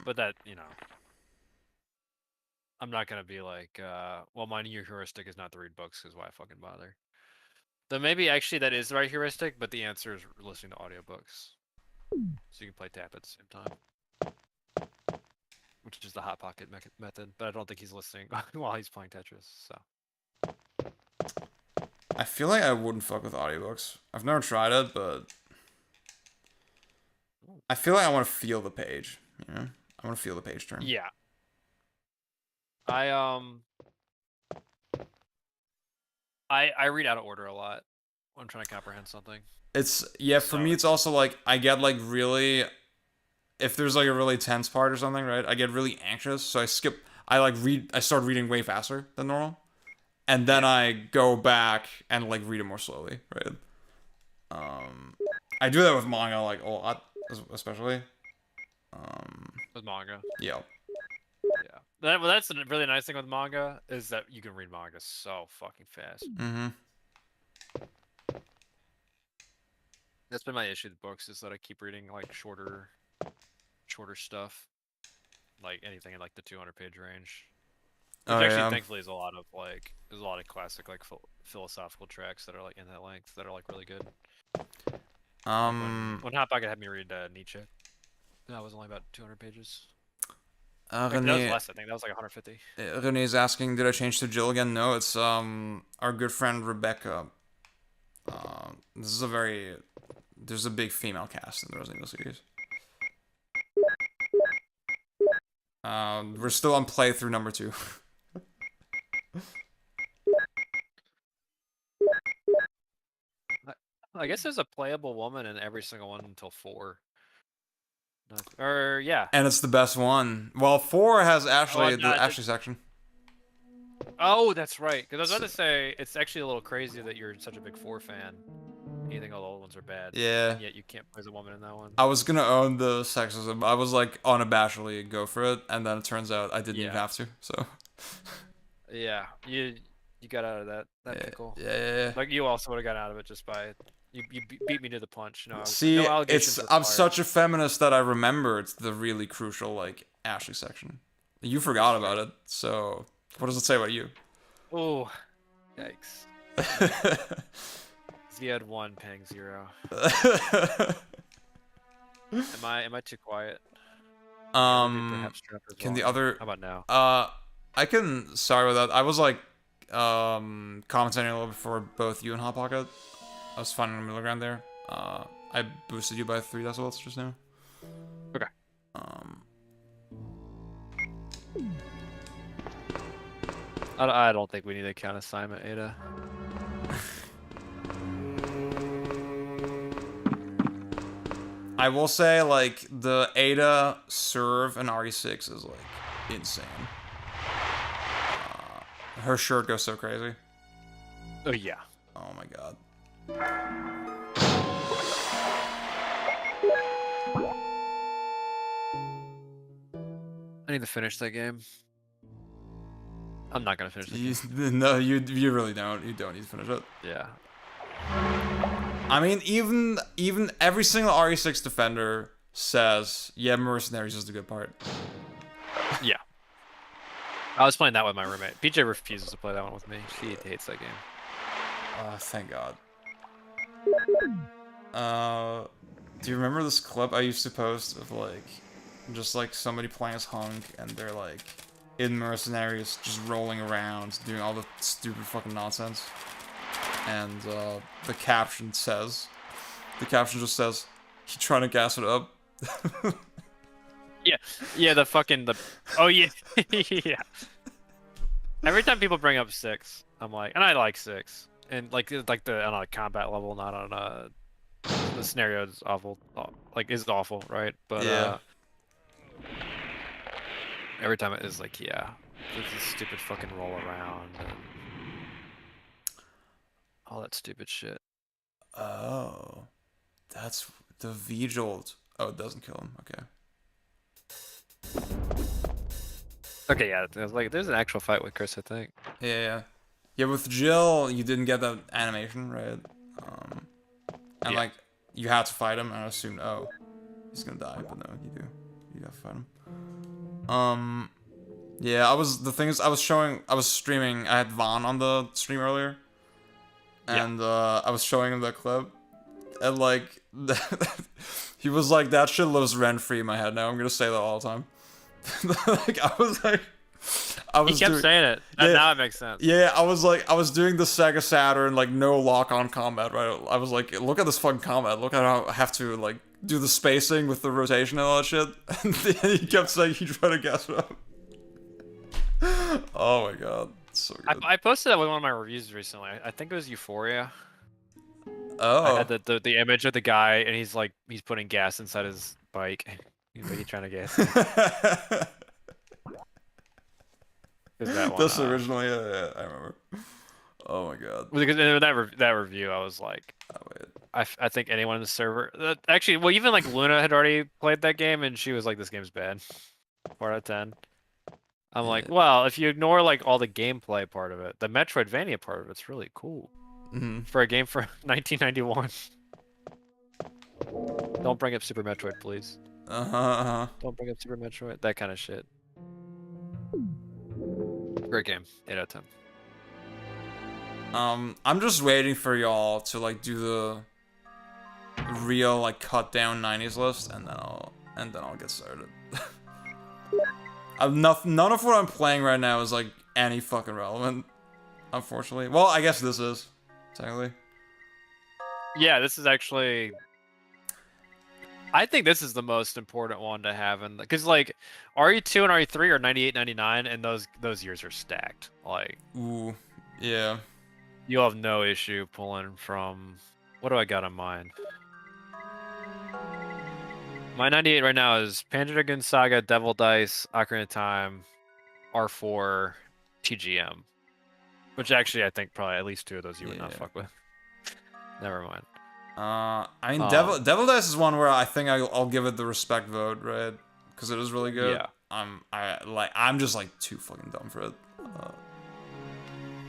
But that, you know, I'm not gonna be like, well, my new heuristic is not to read books, because why fucking bother? Though maybe actually that is the right heuristic, but the answer is listening to audiobooks. So you can play tap at the same time. Which is the Hot Pocket method, but I don't think he's listening while he's playing Tetris, so. I feel like I wouldn't fuck with audiobooks. I've never tried it, but I feel like I want to feel the page, you know? I want to feel the page turn. Yeah. I read out of order a lot when I'm trying to comprehend something. It's, yeah, for me it's also like, I get like really, if there's like a really tense part or something, right? I get really anxious, so I start reading way faster than normal. And then I go back and like read it more slowly, right? I do that with manga like a lot, especially. With manga? Yeah. Yeah. Well, that's a really nice thing with manga, is that you can read manga so fucking fast. Mm-hmm. That's been my issue with books, is that I keep reading like shorter stuff, like anything in like the 200-page range. Which actually, thankfully, is a lot of classic like philosophical tracks that are like in that length that are like really good. When Hot Pocket had me read Nietzsche, that was only about 200 pages. That was less, I think. That was like 150. Renee's asking, did I change to Jill again? No, it's our good friend Rebecca. There's a big female cast in the Resident Evil series. We're still on playthrough number 2. I guess there's a playable woman in every single one until 4. Or yeah. And it's the best one. Well, 4 has Ashley, the Ashley section. Oh, that's right. Because I was about to say, it's actually a little crazy that you're such a big 4 fan. You think all the old ones are bad. Yeah. And yet you can't play as a woman in that one. I was gonna own the sexism. I was like unabashedly go for it, and then it turns out I didn't even have to. So. Yeah, you got out of that pickle. Yeah. Like you also would have got out of it just by you beat me to the punch. No. See, no allegations I'm such a feminist that I remembered the really crucial like Ashley section. You forgot about it. So what does it say about you? Oh, yikes. if you had 1 paying 0. Am I too quiet? Perhaps Can the other? How about now? I can. Sorry about that. I was like, commentating a little bit for both you and Hot Pocket. I was finding a middle ground there. I boosted you by 3 decibels just now. Okay. I don't think we need a count assignment, Ada. I will say, like, the Ada serve and RE6 is, like, insane. Her shirt goes so crazy. Oh, yeah. Oh, my God. I need to finish that game. I'm not gonna finish it. No, you really don't. You don't need to finish it. Yeah. I mean, even every single RE6 defender says, yeah, Mercenaries is the good part. Yeah. I was playing that with my roommate. PJ refuses to play that one with me. She hates that game. Thank God. Do you remember this clip I used to post of, like, just, like, somebody playing as Hunk, and they're, like, in Mercenaries, just rolling around, doing all the stupid fucking nonsense? And, the caption just says, he's trying to gas it up. Yeah, oh yeah, yeah. Every time people bring up 6, I'm like, and I like 6, and like the on a combat level, not on the scenario is awful, is awful, right? But yeah. Every time it is like, yeah, this stupid fucking roll around and all that stupid shit. Oh, that's the V-Jolt. Oh, it doesn't kill him. Okay. Okay, yeah, there's an actual fight with Chris, I think. Yeah. With Jill, you didn't get that animation, right? And like, you had to fight him, and I assumed, oh, he's gonna die, but no, you do. You have to fight him. Yeah, I was streaming, I had Vaughn on the stream earlier. And, I was showing him that clip. And, like, he was like, that shit lives rent-free in my head now, I'm gonna say that all the time. Like, He kept saying it. Now it makes sense. Yeah, I was doing the Sega Saturn, like, no lock-on combat, right? I was like, look at this fucking combat. Look at how I have to, like, do the spacing with the rotation and all that shit. And then he kept saying he tried to gas it up. Oh my God. So good. I posted that with one of my reviews recently. I think it was Euphoria. Oh. I had the image of the guy, and he's putting gas inside his bike. He's trying to gas it. That's originally, yeah, I remember. Oh my God. Because in that review, I was like, oh, wait. I think anyone in the server, actually, well, even like Luna had already played that game, and she was like, this game's bad. 4 out of 10. I'm like, well, if you ignore like all the gameplay part of it, the Metroidvania part of it's really cool. For a game for 1991. Don't bring up Super Metroid, please. Don't bring up Super Metroid. That kind of shit. Great game. 8 out of 10. I'm just waiting for y'all to like do the real like cut down 90s list, and then I'll get started. None of what I'm playing right now is like any fucking relevant, unfortunately. Well, I guess this is technically. Yeah, this is actually. I think this is the most important one to have, because like RE2 and RE3 are 98, 99, and those years are stacked. Like, ooh, yeah. You'll have no issue pulling from. What do I got on mine? My 98 right now is Panzer Dragoon Saga, Devil Dice, Ocarina of Time, R4, TGM. Which actually I think probably at least 2 of those you would not fuck with. Never mind. I mean, Devil Dice is one where I think I'll give it the respect vote, right? Because it is really good. Yeah. I'm just like too fucking dumb for it.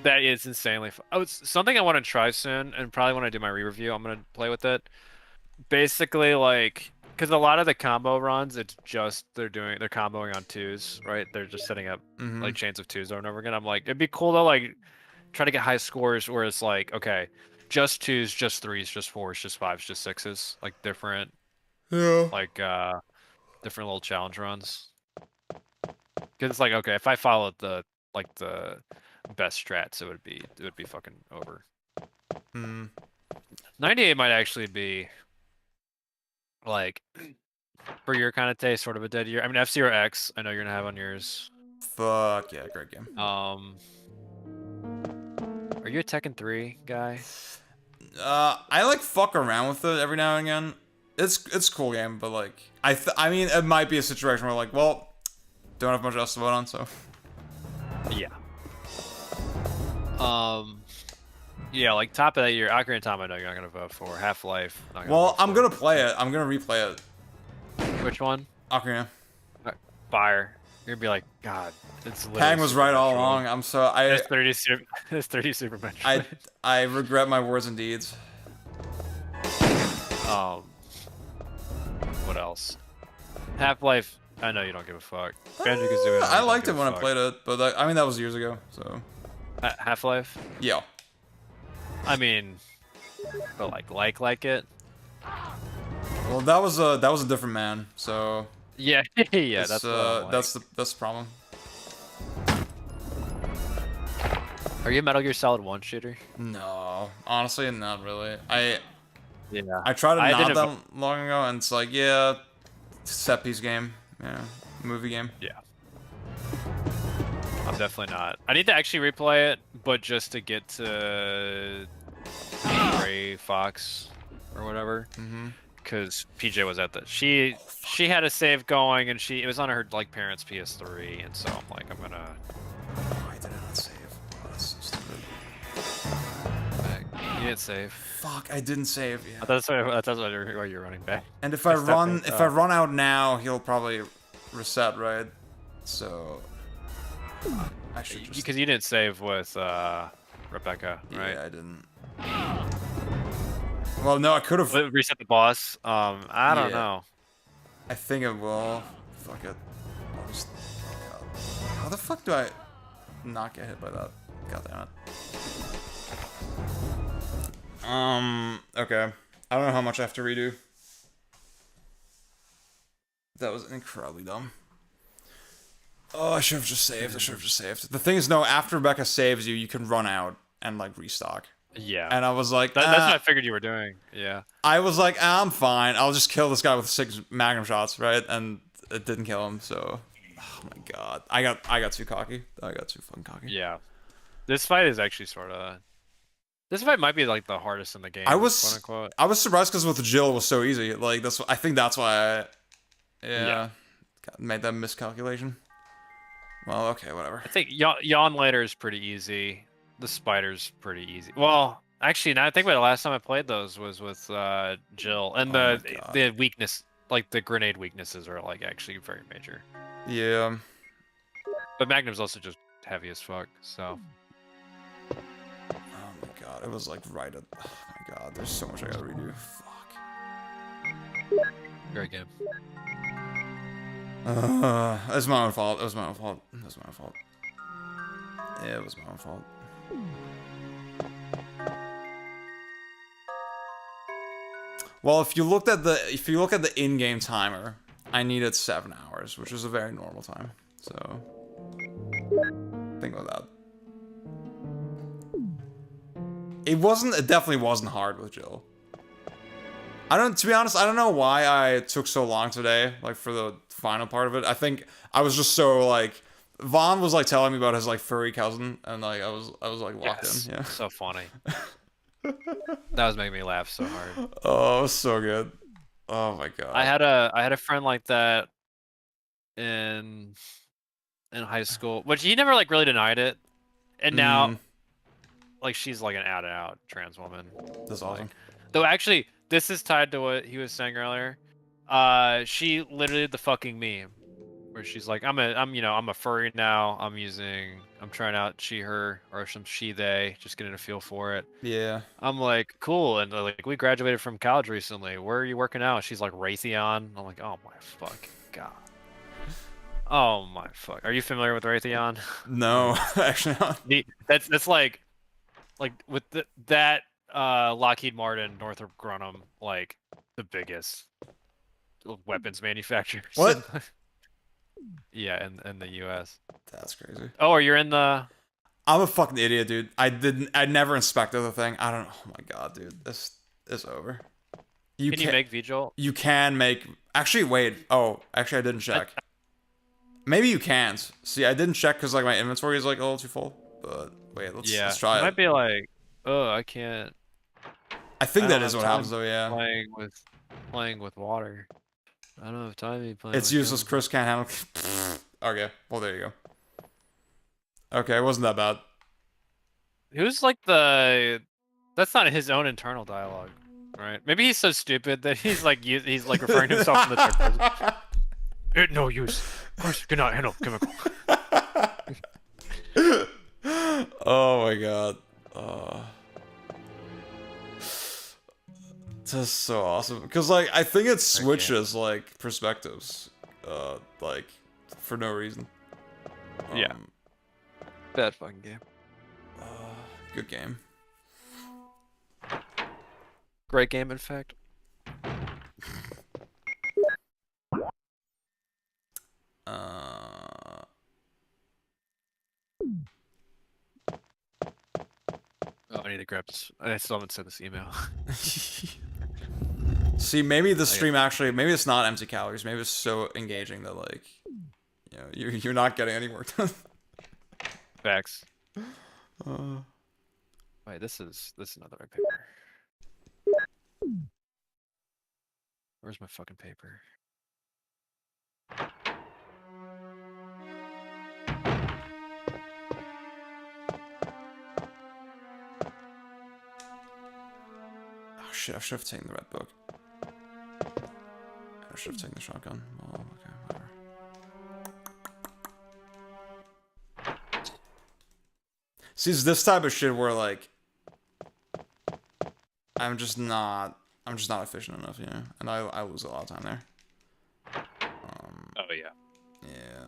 That is insanely fun. Oh, it's something I want to try soon, and probably when I do my re-review, I'm gonna play with it. Basically, like, because a lot of the combo runs, it's just they're comboing on 2s, right? They're just setting up like chains of 2s over and over again. I'm like, it'd be cool to like try to get high scores where it's like, okay, just 2s, just 3s, just 4s, just 5s, just 6s, like different, Yeah. like different little challenge runs. Because it's like, okay, if I followed the best strats, it would be fucking over. 98 might actually be like for your kind of taste, sort of a dead year. I mean, F-Zero X, I know you're gonna have on yours. Fuck yeah, great game. Are you a Tekken 3 guy? I like fuck around with it every now and again. It's a cool game, but like I mean it might be a situation where like, well, don't have much else to vote on, so. Yeah. Yeah, like top of that year, Ocarina of Time, I know you're not gonna vote for. Half-Life. Well, I'm gonna play it. I'm gonna replay it. Which one? Ocarina. Fire. You're gonna be like, God, it's literally. Pang was Super right all Metroid. along. I'm so I. It's 30 Super. It's 30 Super Metroid. I regret my words and deeds. What else? Half-Life. I know you don't give a fuck. Banjo-Kazooie. I liked it when I played it, but I mean that was years ago. So. Half-Life. Yeah. I mean, but like it. Well, that was a different man. So. Yeah, yeah. That's the problem. Are you a Metal Gear Solid 1 shooter? No, honestly, not really. I tried it not that long ago, and it's like, yeah, set piece game, yeah, movie game. Yeah. I'm definitely not. I need to actually replay it, but just to get to Gray Fox or whatever. Because PJ was at the she had a save going, and it was on her like parents' PS3, and so I'm like, I'm gonna. Why did I not save? Oh, that's so stupid. You didn't save. Fuck, I didn't save. Yeah. That's why you're running back. And if I run out now, he'll probably reset, right? So. I should just. Because you didn't save with Rebecca, right? Yeah, I didn't. Well, no, I could have reset the boss. I don't know. I think it will. Fuck it. I'll just. How the fuck do I not get hit by that? God damn it. Okay. I don't know how much I have to redo. That was incredibly dumb. Oh, I should have just saved. The thing is, no, after Rebecca saves you, you can run out and like restock. Yeah. And I was like, that's what I figured you were doing. Yeah. I was like, I'm fine. I'll just kill this guy with 6 magnum shots, right? And it didn't kill him, so. Oh my god. I got too cocky. I got too fucking cocky. Yeah. This fight is actually sort of. This fight might be like the hardest in the game. I was surprised because with Jill it was so easy. Like I think that's why I made that miscalculation. Well, okay, whatever. I think Yawn Later is pretty easy. The Spider's pretty easy. Well, actually, now I think about it, last time I played those was with Jill, and the weakness, like the grenade weaknesses, are like actually very major. Yeah. But Magnum's also just heavy as fuck. So. Oh my god, it was like right at. Oh my god, there's so much I gotta redo. Fuck. Great game. It's my own fault. It was my own fault. Yeah, it was my own fault. Well, if you look at the in-game timer, I needed 7 hours, which is a very normal time. So think about that. It definitely wasn't hard with Jill. To be honest, I don't know why I took so long today, like for the final part of it. I think I was just so like, Vaughn was like telling me about his like furry cousin, and like I was like locked in. Yeah. So funny. That was making me laugh so hard. Oh, it was so good. Oh my god. I had a friend like that in high school, which he never like really denied it, and now like she's like an out-and-out trans woman. That's awesome. Though actually, this is tied to what he was saying earlier. She literally did the fucking meme where she's like, I'm a furry now. I'm trying out she, her, or some she, they, just getting a feel for it. Yeah. I'm like, cool. And like, we graduated from college recently. Where are you working out? She's like, Raytheon. I'm like, oh my fucking god. Oh my fuck. Are you familiar with Raytheon? No, actually not. That's like with that Lockheed Martin, Northrop Grumman, like the biggest weapons manufacturers. What? Yeah, in the U.S. That's crazy. Oh, are you in the? I'm a fucking idiot, dude. I never inspected the thing. I don't. Oh my god, dude. This is over. Can you make VJolt? You can make. Actually, wait. Oh, actually, I didn't check. Maybe you can. See, I didn't check because like my inventory is like a little too full. But wait, let's try it. Might be like, oh, I can't. I think that don't is have what time happens though. Yeah. Playing with water. I don't have time to be playing. It's with useless. Chris can't handle. Okay. Well, there you go. Okay, it wasn't that bad. Who's like the? That's not his own internal dialogue, right? Maybe he's so stupid that he's like referring to himself in the third person. It no use. Of course, cannot handle chemical. Oh my god. That's so awesome. Because like I think it switches like perspectives, like for no reason. Yeah. Bad fucking game. Good game. Great game, in fact. Oh, I need to grab this. I still haven't sent this email. See, maybe the stream actually, maybe it's not empty calories. Maybe it's so engaging that like, you know, you're not getting any work done. Facts. Wait, this is another paper. Where's my fucking paper? Oh shit! I should have taken the red book. I should have taken the shotgun. Oh, okay, whatever. See, it's this type of shit where like I'm just not efficient enough, you know, and I lose a lot of time there. Oh yeah. Yeah.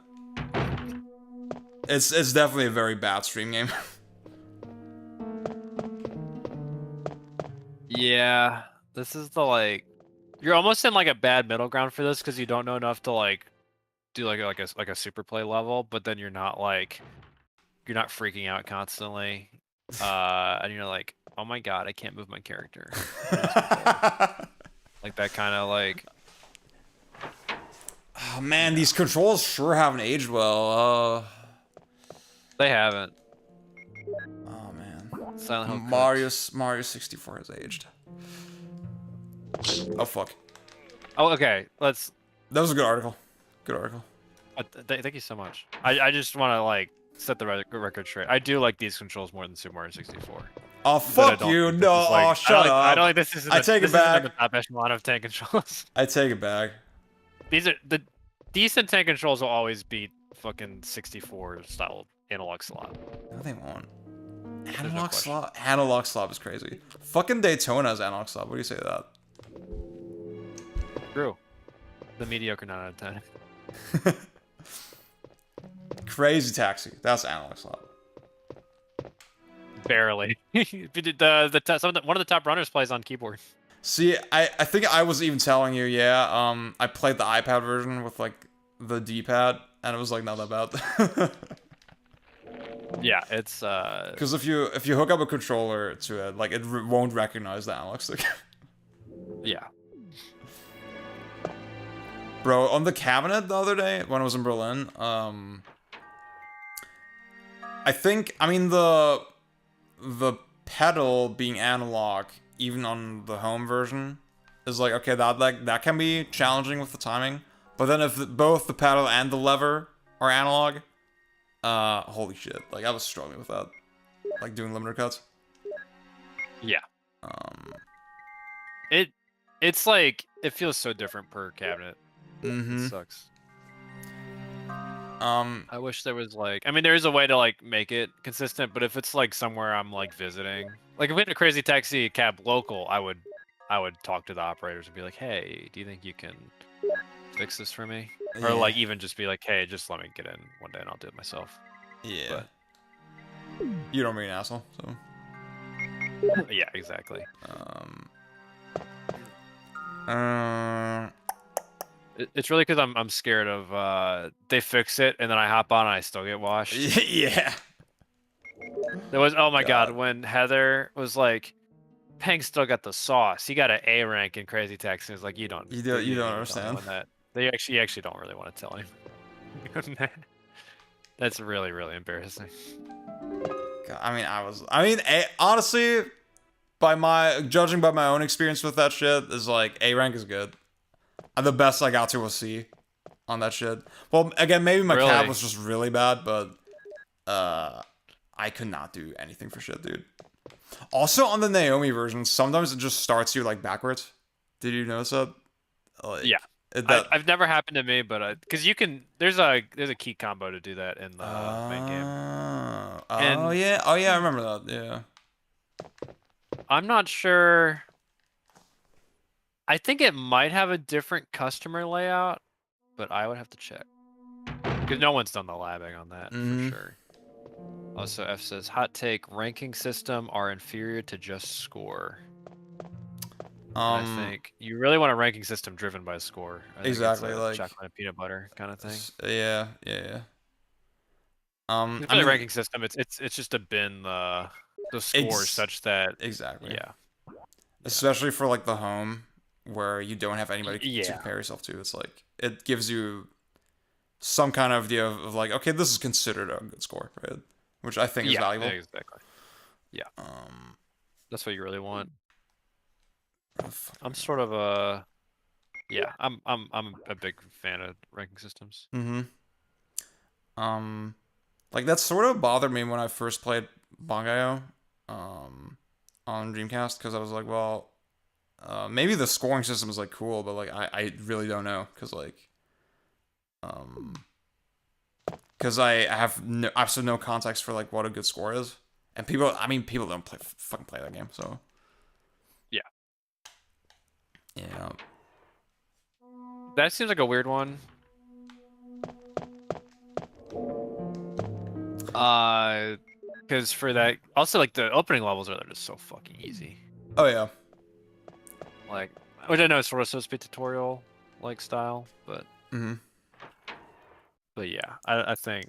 It's definitely a very bad stream game. Yeah, this is the like, you're almost in like a bad middle ground for this because you don't know enough to like do like a super play level, but then you're not freaking out constantly, and you're like, oh my god, I can't move my character. Like that kind of like. Oh man, these controls sure haven't aged well. They haven't. Oh man. Silent Hill Mario 64 has aged. Oh fuck. Oh okay. That was a good article. Good article. Thank you so much. I just want to like set the record straight. I do like these controls more than Super Mario 64. Oh fuck you! No, like, oh shut up! I don't think this is. I take it back. The top echelon of tank controls. I take it back. These are the decent tank controls will always beat fucking 64 style analog slot. No, they won't. Analog slot is crazy. Fucking Daytona's analog slot. What do you say to that? True. The mediocre 9 out of 10. Crazy Taxi. That's analog slot. Barely. One of the top runners plays on keyboard. See, I think I was even telling you, yeah. I played the iPad version with like the D-pad, and it was like not that bad. Yeah, it's because if you hook up a controller to it, like it won't recognize the analog stick. Yeah. Bro, on the cabinet the other day when I was in Berlin, I mean the pedal being analog, even on the home version, is like okay, that can be challenging with the timing. But then if both the pedal and the lever are analog, holy shit! Like I was struggling with that, like doing limiter cuts. Yeah. It's like it feels so different per cabinet. Mm-hmm. It sucks. I wish there was like, I mean, there is a way to like make it consistent, but if it's like somewhere I'm like visiting, like if we had a Crazy Taxi cab local, I would talk to the operators and be like, hey, do you think you can fix this for me? Yeah. Or like even just be like, hey, just let me get in one day and I'll do it myself. Yeah. But you don't be an asshole, so. Yeah, exactly. It's really because I'm scared of they fix it and then I hop on and I still get washed. Yeah. There was God when Heather was like, Peng still got the sauce. He got an A rank in Crazy Taxi. It's like you don't understand. That you actually don't really want to tell him. That's really, really embarrassing. God, honestly, judging by my own experience with that shit, is like A rank is good. The best I got to was C on that shit. Well, again, maybe my cap was just really bad, but I could not do anything for shit, dude. Also, on the Naomi version, sometimes it just starts you like backwards. Did you notice that? Like, yeah. I've never happened to me, but because you can, there's a key combo to do that in the main game. Oh yeah, I remember that. Yeah. I'm not sure. I think it might have a different customer layout, but I would have to check because no one's done the labbing on that for sure. Also, F says hot take: ranking system are inferior to just score. I think you really want a ranking system driven by score. Exactly, like chocolate and peanut butter kind of thing. Yeah. The ranking system, it's just to bin the scores such that Yeah. Especially for like the home where you don't have anybody to compare yourself to. It's like it gives you some kind of idea of like, okay, this is considered a good score, right? Which I think is valuable. Exactly. Yeah. That's what you really want. I'm sort of a I'm a big fan of ranking systems. Like that sort of bothered me when I first played Bangai-O on Dreamcast, because I was like, well, maybe the scoring system is like cool, but like I really don't know, because like because I have absolutely no context for like what a good score is, and people don't fucking play that game, so yeah. That seems like a weird one. Because for that, also like the opening levels are just so fucking easy. Oh yeah. Like, which I know is sort of supposed to be tutorial like style, but but yeah, I think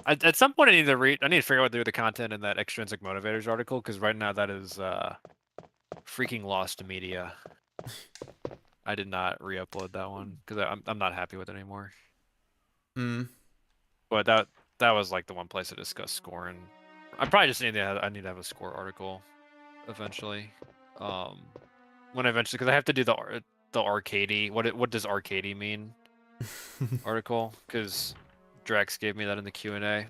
at some point I need to figure out what to do with the content in that extrinsic motivators article, because right now that is freaking lost to media. I did not re-upload that one because I'm not happy with it anymore. But that was like the one place to discuss scoring. I probably just need to have a score article eventually. Because I have to do the arcadey. What does arcadey mean? Article, because Drax gave me that in the Q&A.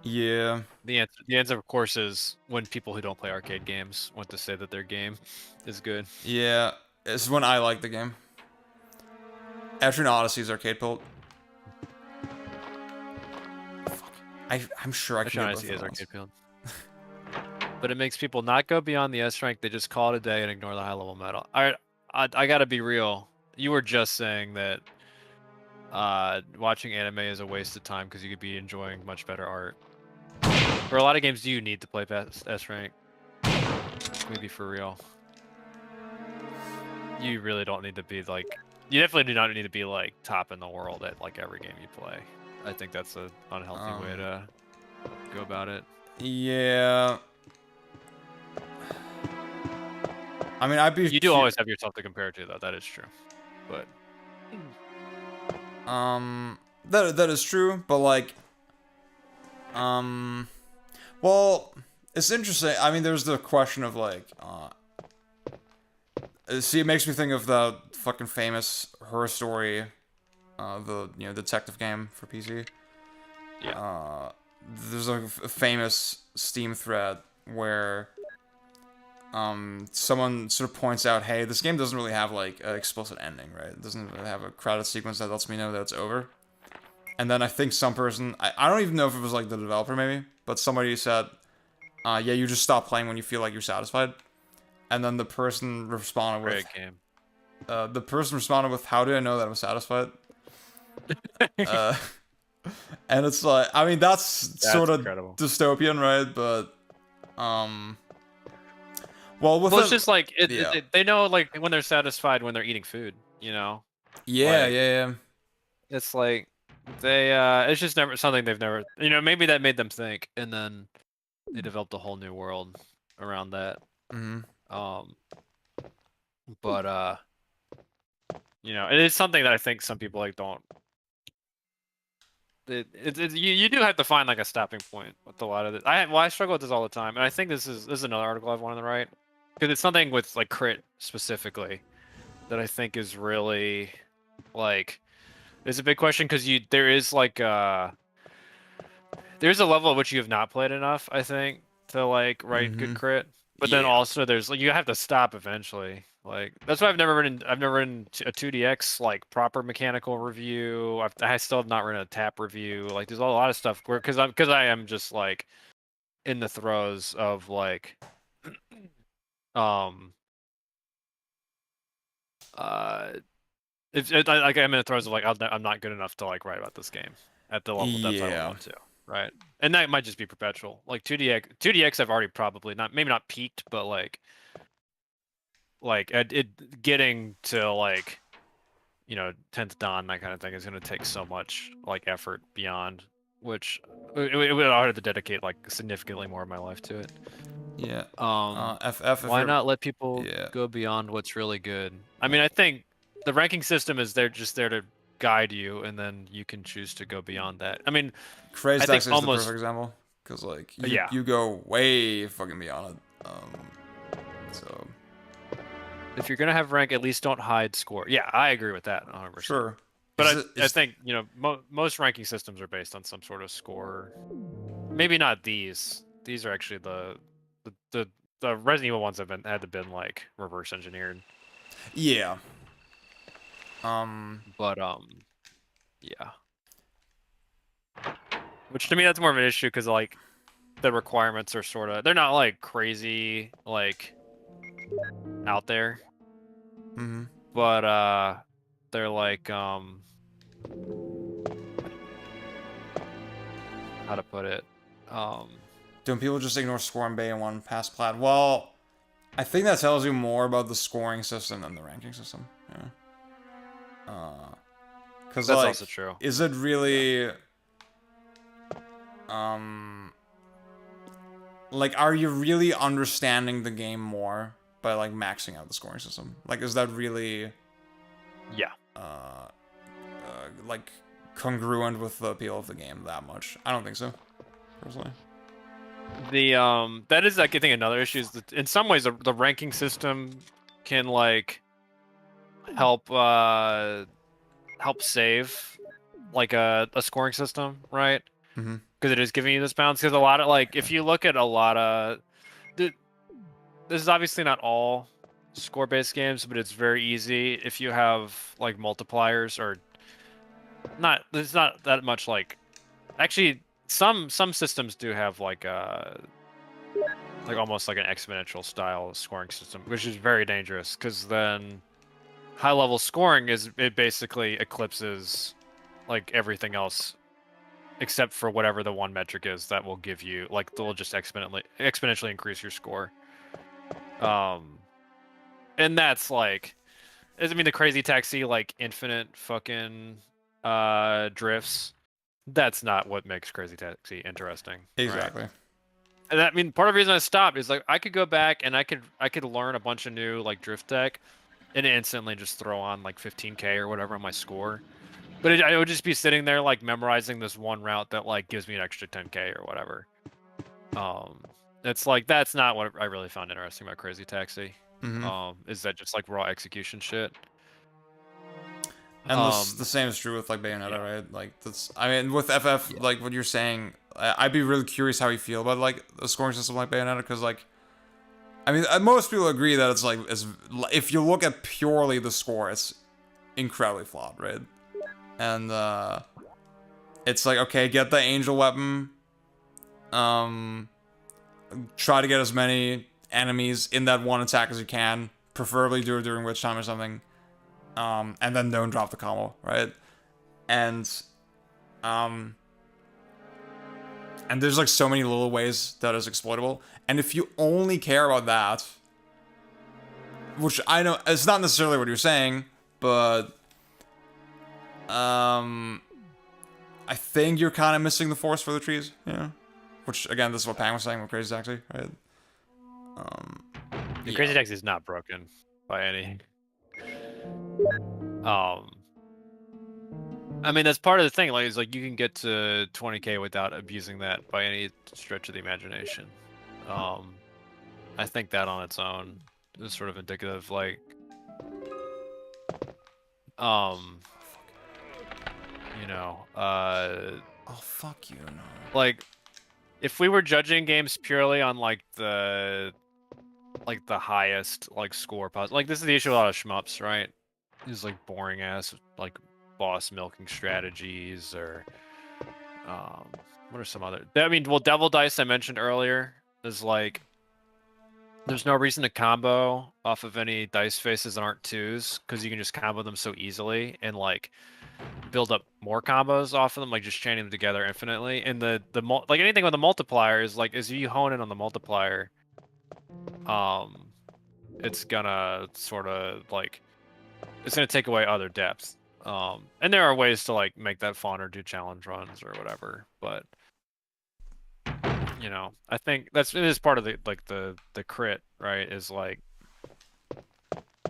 Yeah. The answer, of course, is when people who don't play arcade games want to say that their game is good. Yeah, it's when I like the game. Etrian Odyssey's arcade port. Fuck. I'm sure I can get both of arcade port. But it makes people not go beyond the S rank. They just call it a day and ignore the high level metal. Alright, I gotta be real. You were just saying that watching anime is a waste of time because you could be enjoying much better art. For a lot of games, do you need to play past S rank? Maybe for real. You really don't need to be like. You definitely do not need to be like top in the world at like every game you play. I think that's an unhealthy way to go about it. Yeah. I mean, You do always have yourself to compare to, though. That is true. But. That is true, but like. Well, it's interesting. I mean, there's the question of like, see, it makes me think of the fucking famous Her Story, the detective game for PC. Yeah. There's a famous Steam thread where someone sort of points out, hey, this game doesn't really have like an explicit ending, right? It doesn't really have a credit sequence that lets me know that it's over. And then I think some person, I don't even know if it was like the developer maybe, but somebody said, yeah, you just stop playing when you feel like you're satisfied. And then the person responded with, how did I know that I was satisfied? And it's like, I mean, that's sort of incredible. dystopian, right? But, well, with Well, it's just like yeah. they know like when they're satisfied when they're eating food, you know. Yeah, Like, yeah. It's like they it's just never something they've never, you know, maybe that made them think, and then they developed a whole new world around that. But you know, it is something that I think some people like don't. You do have to find like a stopping point with a lot of it. I struggle with this all the time, and I think this is another article I've wanted to write, because it's something with like crit specifically that I think is really like is a big question, because there is like there's a level at which you have not played enough, I think, to like write good crit. But then also there's like you have to stop eventually. Like that's why I've never written a 2DX like proper mechanical review. I still have not written a tap review. Like there's a lot of stuff where because I am just like in the throes of like like I'm in the throes of like I'm not good enough to like write about this game at the level depth I want to, right? And that might just be perpetual. Like 2DX I've already probably maybe not peaked, but like it getting to like, you know, 10th Dawn, that kind of thing is going to take so much like effort beyond, which it would have to dedicate like significantly more of my life to it. Yeah. Why not let people go beyond what's really good? I mean, I think the ranking system is just there to guide you, and then you can choose to go beyond that. I mean, Crazy I think Taxi is the perfect example, because like you go way fucking beyond it. So if you're gonna have rank, at least don't hide score. Yeah, I agree with that 100%. Sure. But I think, you know, most ranking systems are based on some sort of score. Maybe not these. These are actually the Resident Evil ones had to been like reverse engineered. Yeah. But yeah. Which to me that's more of an issue, because like the requirements are sort of, they're not like crazy like out there. But they're like how to put it? Don't people just ignore score and Bay one past plat? Well, I think that tells you more about the scoring system than the ranking system. Yeah. Because that's like, also true. Is it really like, are you really understanding the game more by like maxing out the scoring system? Like, is that really like congruent with the appeal of the game that much? I don't think so, personally. That is like, I think another issue is that in some ways the ranking system can like help save like a scoring system, right? Because it is giving you this balance. Because a lot of like, if you look at a lot of this is obviously not all score-based games, but it's very easy if you have like multipliers, or not. There's not that much like, actually some systems do have like almost like an exponential style scoring system, which is very dangerous, because then high level scoring it basically eclipses like everything else except for whatever the one metric is that will give you, like, they'll just exponentially increase your score. And that's like, I mean, the Crazy Taxi like infinite fucking drifts, that's not what makes Crazy Taxi interesting. Exactly. Right? And I mean, part of the reason I stopped is like I could go back and I could learn a bunch of new like drift tech and instantly just throw on like 15k or whatever on my score. But I would just be sitting there like memorizing this one route that like gives me an extra 10k or whatever. It's like, that's not what I really found interesting about Crazy Taxi. Is that just like raw execution shit. And the same is true with like Bayonetta, right? Like that's, I mean, with FF, like what you're saying, I'd be really curious how you feel about like a scoring system like Bayonetta, because like, I mean, most people agree that it's like, if you look at purely the score, it's incredibly flawed, right? And it's like, okay, get the angel weapon, try to get as many enemies in that one attack as you can, preferably do it during witch time or something, and then don't drop the combo, right? And And there's like so many little ways that is exploitable. And if you only care about that, which I know it's not necessarily what you're saying, but I think you're kind of missing the forest for the trees, yeah. Which again, this is what Pang was saying with Crazy Taxi, right? The Crazy Taxi is not broken by any. I mean, that's part of the thing. Like, it's like you can get to 20K without abusing that by any stretch of the imagination. I think that on its own is sort of indicative, like, you know, oh fuck you, no. Like, if we were judging games purely on like the highest like score possible, like this is the issue with a lot of shmups, right? These like boring ass like boss milking strategies, or what are some other? I mean, well, Devil Dice I mentioned earlier is like there's no reason to combo off of any dice faces that aren't twos because you can just combo them so easily and like build up more combos off of them, like just chaining them together infinitely. And like anything with a multiplier is like as you hone in on the multiplier, it's gonna sort of like it's gonna take away other depth. And there are ways to like make that fun or do challenge runs or whatever, but you know, I think it is part of the like the crit, right? Is like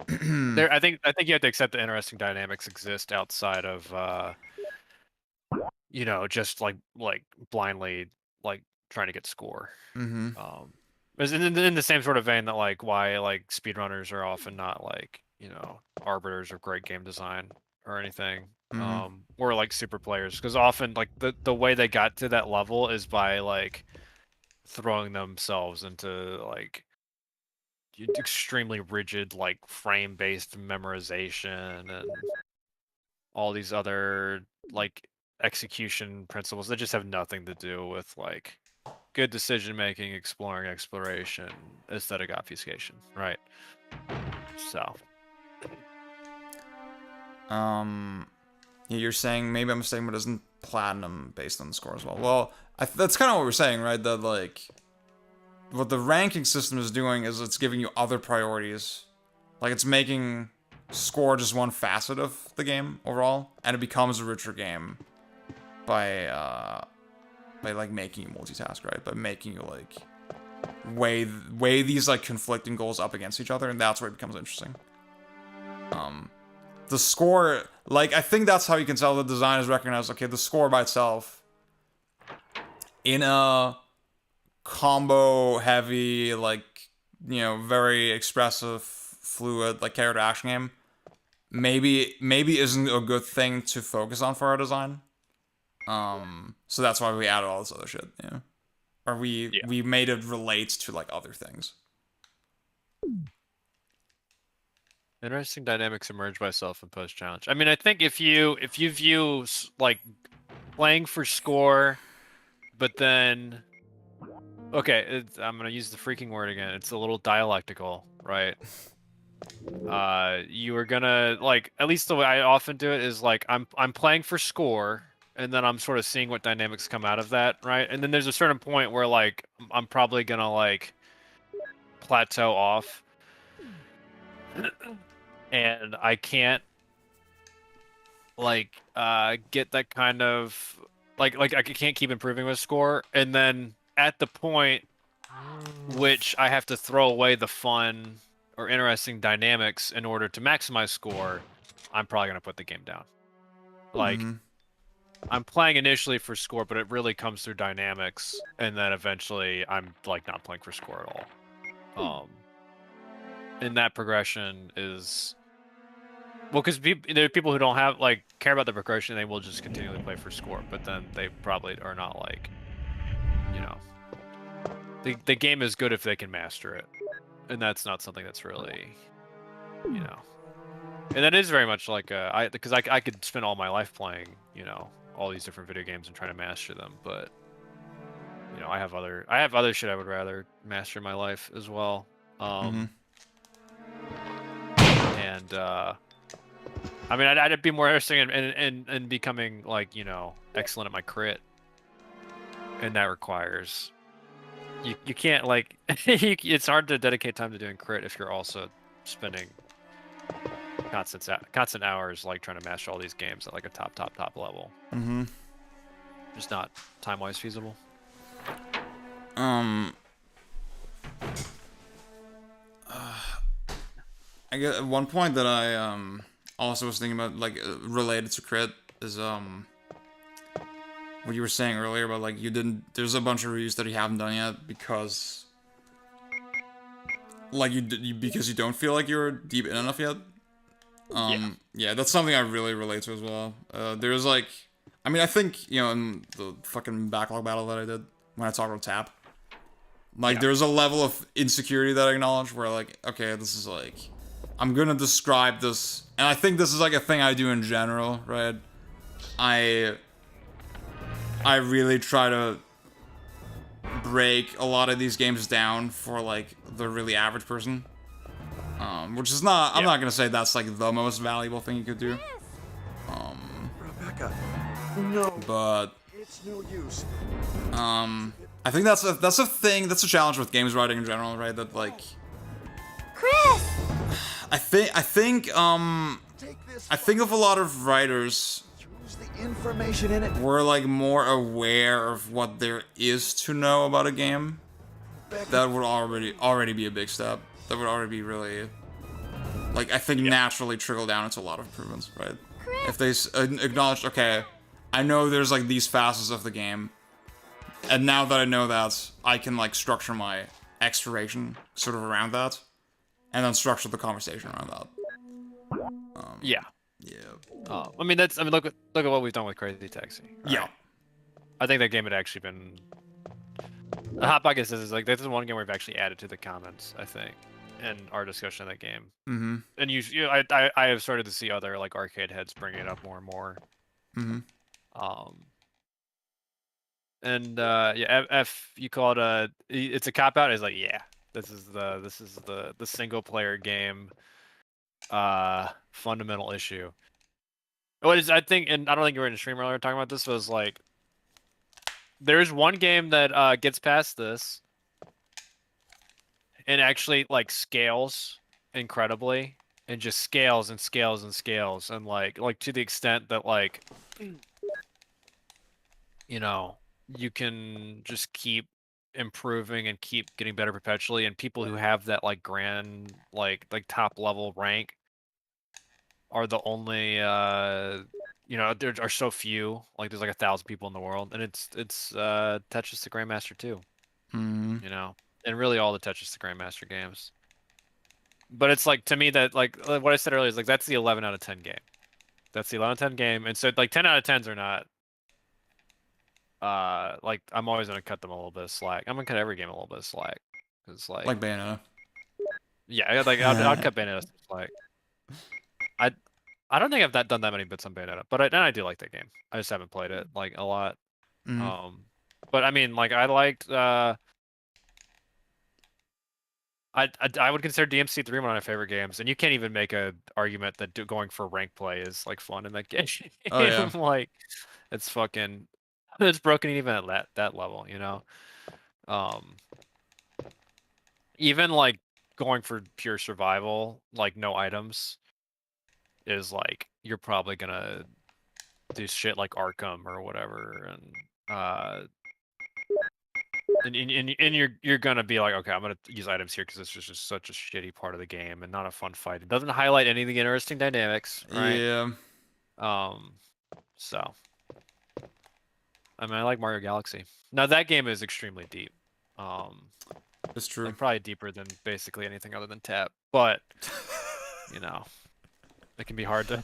there. I think you have to accept the interesting dynamics exist outside of you know, just like blindly like trying to get score. It's in the same sort of vein that like why like speedrunners are often not like, you know, arbiters of great game design or anything, or like super players, because often like the way they got to that level is by like throwing themselves into like extremely rigid like frame-based memorization and all these other like execution principles that just have nothing to do with like good decision making, exploration, aesthetic obfuscation, right? So yeah, you're saying maybe I'm mistaken, but isn't platinum based on the score as well? Well, that's kind of what we're saying, right? That like what the ranking system is doing is it's giving you other priorities, like it's making score just one facet of the game overall, and it becomes a richer game by like making you multitask, right? By making you like weigh these like conflicting goals up against each other, and that's where it becomes interesting. The score, like, I think that's how you can tell the designers recognize, okay, the score by itself in a combo heavy, like, you know, very expressive, fluid, like character action game, maybe isn't a good thing to focus on for our design. So that's why we added all this other shit, you know? Or we made it relate to like other things. interesting dynamics emerge by self imposed challenge. I mean, I think if you view like playing for score, but then okay, I'm gonna use the freaking word again. It's a little dialectical, right? You are gonna like, at least the way I often do it is like I'm playing for score, and then I'm sort of seeing what dynamics come out of that, right? And then there's a certain point where like I'm probably gonna like plateau off, and I can't like get that kind of like I can't keep improving with score, and then at the point which I have to throw away the fun or interesting dynamics in order to maximize score, I'm probably gonna put the game down. Like I'm playing initially for score, but it really comes through dynamics, and then eventually I'm like not playing for score at all. And that progression is well, because there are people who don't have like care about the progression, they will just continually play for score, but then they probably are not like, you know, the game is good if they can master it, and that's not something that's really, you know, and that is very much like because I could spend all my life playing, you know, all these different video games and trying to master them, but you know, I have other shit I would rather master in my life as well. And I mean, I'd be more interested in becoming like, you know, excellent at my crit, and that requires you can't like it's hard to dedicate time to doing crit if you're also spending constant hours like trying to master all these games at like a top level. Mm-hmm. Just not time-wise feasible. I guess one point that I also was thinking about, like related to crit, is what you were saying earlier about like there's a bunch of reviews that you haven't done yet because like because you don't feel like you're deep in enough yet. Yeah, that's something I really relate to as well. There's like, I mean, I think, you know, in the fucking backlog battle that I did when I talked about tap, like there's a level of insecurity that I acknowledge where like, okay, this is like, I'm gonna describe this, and I think this is like a thing I do in general, right? I really try to break a lot of these games down for like the really average person. Which is not, I'm not gonna say that's like the most valuable thing you could do. Rebecca, no. But it's no use. I think that's a thing, that's a challenge with games writing in general, right? That like Chris! I think of a lot of writers The information in it. were like more aware of what there is to know about a game. That would already be a big step. That would already be really, like, I think naturally trickle down into a lot of improvements, right? If they acknowledge, okay, I know there's like these facets of the game, and now that I know that, I can like structure my exploration sort of around that, and then structure the conversation around that. Yeah. I mean, look at what we've done with Crazy Taxi. Right? Yeah. I think that game had actually been. The Hot Pocket says is like this is one game we've actually added to the comments, I think, in our discussion of that game. Mm-hmm. And I have started to see other like arcade heads bring it up more and more. Mm-hmm. And yeah, F you call it it's a cop out. It's like, yeah, this is the single player game fundamental issue. What is, I think, and I don't think you were in the stream earlier talking about this, was like there's one game that gets past this and actually like scales incredibly and just scales and scales and scales and like to the extent that like, you know, you can just keep improving and keep getting better perpetually, and people who have that like grand like top level rank are the only you know, there are so few. Like there's like 1,000 people in the world, and it's Tetris the Grandmaster 2. Mm-hmm. You know, and really all the Tetris the Grandmaster games. But it's like, to me, that like what I said earlier is like that's the 11 out of 10 game. That's the 11 out of 10 game, and so like 10 out of 10s are not. Like I'm always gonna cut them a little bit of slack. I'm gonna cut every game a little bit of slack. Cause like Bayonetta. Yeah, like I'd cut Bayonetta some slack. I don't think I've done that many bits on Bayonetta, but I do like that game. I just haven't played it like a lot. Mm-hmm. But I mean, like I liked. I would consider DMC3 one of my favorite games, and you can't even make a argument that going for rank play is like fun in that game. Oh yeah. Like it's fucking. It's broken even at that level, you know. Even like going for pure survival, like no items, is like you're probably gonna do shit like Arkham or whatever, and you're gonna be like, okay, I'm gonna use items here because this is just such a shitty part of the game and not a fun fight. It doesn't highlight any of the interesting dynamics, right? Yeah. So. I mean, I like Mario Galaxy. Now that game is extremely deep. It's true. Like, probably deeper than basically anything other than Tap. But you know, it can be hard to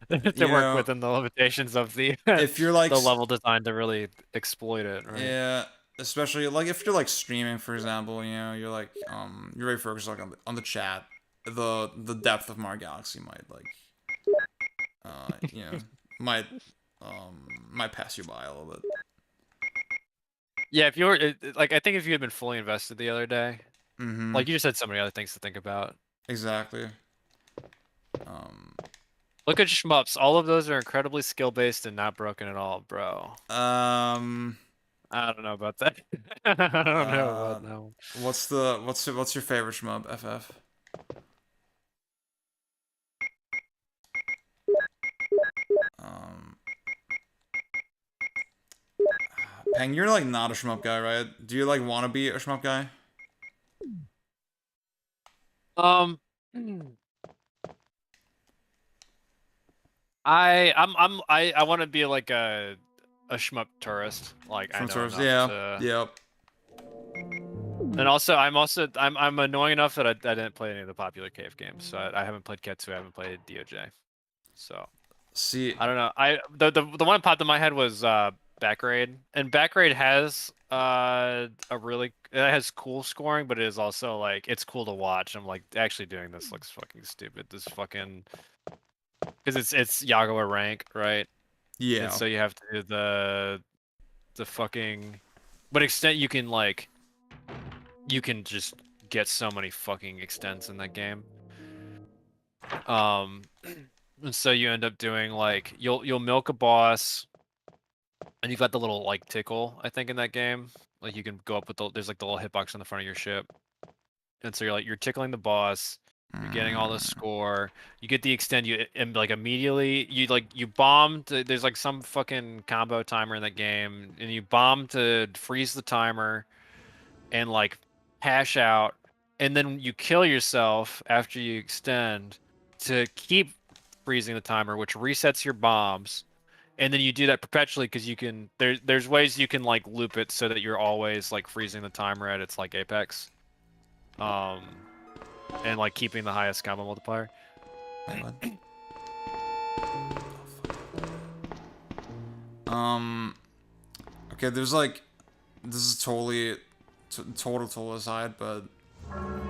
work within the limitations of the if you're like the level design to really exploit it. Right? Yeah, especially like if you're like streaming, for example, you know, you're like you're very focused like on the chat. The depth of Mario Galaxy might like you know might pass you by a little bit. Yeah, if you're like, I think if you had been fully invested the other day, Mm-hmm. like you just had so many other things to think about. Exactly. Look at shmups. All of those are incredibly skill-based and not broken at all, bro. I don't know about that. I don't know about that one. What's your favorite shmup, FF? Peng, you're like not a shmup guy, right? Do you like want to be a shmup guy? I want to be like a shmup tourist. Like I Shmup know tourist, enough yeah, to. yep. And also, I'm annoying enough that I didn't play any of the popular cave games. So I haven't played Ketsu, I haven't played DOJ. So see, I don't know. The one that popped in my head was Backraid, and Backraid has it has cool scoring, but it is also like it's cool to watch. I'm like actually doing this looks fucking stupid. This fucking because it's Yagua rank, right? Yeah. And so you have to do the fucking, but extent you can like. You can just get so many fucking extents in that game. And so you end up doing like you'll milk a boss, and you've got the little like tickle I think in that game. Like you can go up with there's like the little hitbox on the front of your ship, and so you're tickling the boss. You're getting all the score. You get the extend. And like immediately you bomb. There's like some fucking combo timer in that game, and you bomb to freeze the timer, and like hash out, and then you kill yourself after you extend to keep freezing the timer, which resets your bombs, and then you do that perpetually because you can. There's ways you can like loop it so that you're always like freezing the timer at its like apex, and like keeping the highest combo multiplier. Okay, there's like, this is totally, total aside, but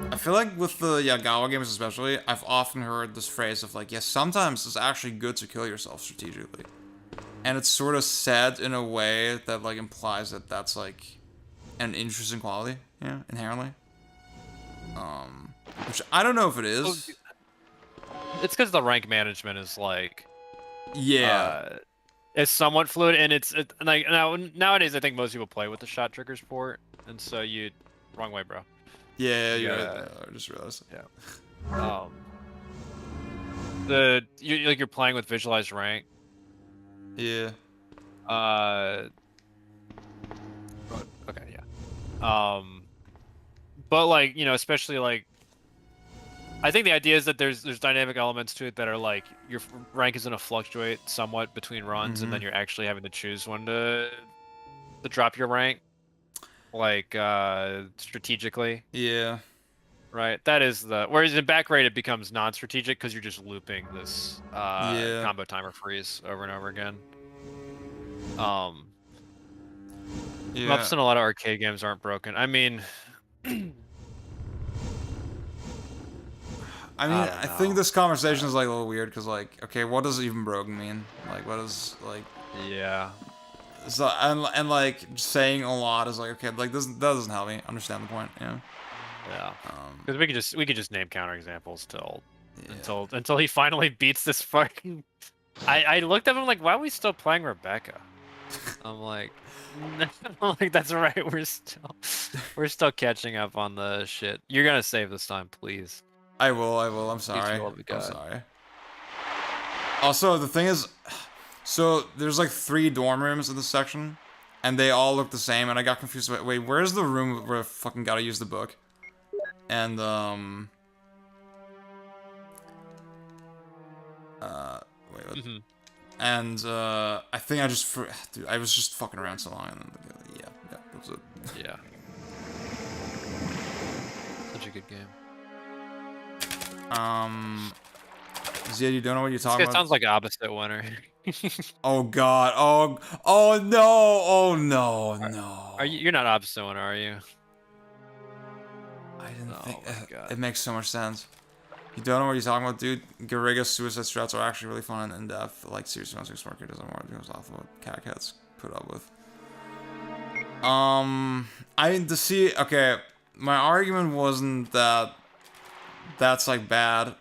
I feel like with the Yagawa games especially, I've often heard this phrase of like, yes, sometimes it's actually good to kill yourself strategically. And it's sort of said in a way that like implies that that's like an interesting quality, inherently. Which I don't know if it is. It's because the rank management is like, it's somewhat fluid, and it's like nowadays I think most people play with the shot triggers port, and so wrong way, bro. Yeah, I just realized. Yeah. You're playing with visualized rank. Yeah. Okay, yeah. But like especially like, I think the idea is that there's dynamic elements to it that are like your rank is going to fluctuate somewhat between runs, and then you're actually having to choose when to drop your rank, like strategically. Yeah. Right. That is whereas in Backraid it becomes non-strategic because you're just looping this combo timer freeze over and over again. Ups in a lot of arcade games aren't broken. I mean. I think this conversation is like a little weird because like, okay, what does even broken mean? Like, what is like? Yeah. So and like saying a lot is like, okay, like that doesn't help me understand the point, Yeah. Because we could just name counterexamples until he finally beats this fucking. I looked at him like, why are we still playing Rebecca? I'm like, that's right. We're still catching up on the shit. You're gonna save this time, please. I will. I'm sorry. I'm sorry. Also, the thing is, so there's like 3 dorm rooms in this section, and they all look the same, and I got confused. Wait, where's the room where I fucking gotta use the book? And wait, what? And I think dude, I was just fucking around so long, and yeah, that was it. Yeah. Such a good game. Zed, you don't know what you're talking about? It sounds like opposite winner. Oh god. Oh no. Are you're not opposite winner, are you? I didn't think. It makes so much sense. You don't know what you're talking about, dude. Garriga's suicide strats are actually really fun and in depth. Like seriously, don't smart kid doesn't want to do off what cat cats put up with. Okay, my argument wasn't that that's like bad.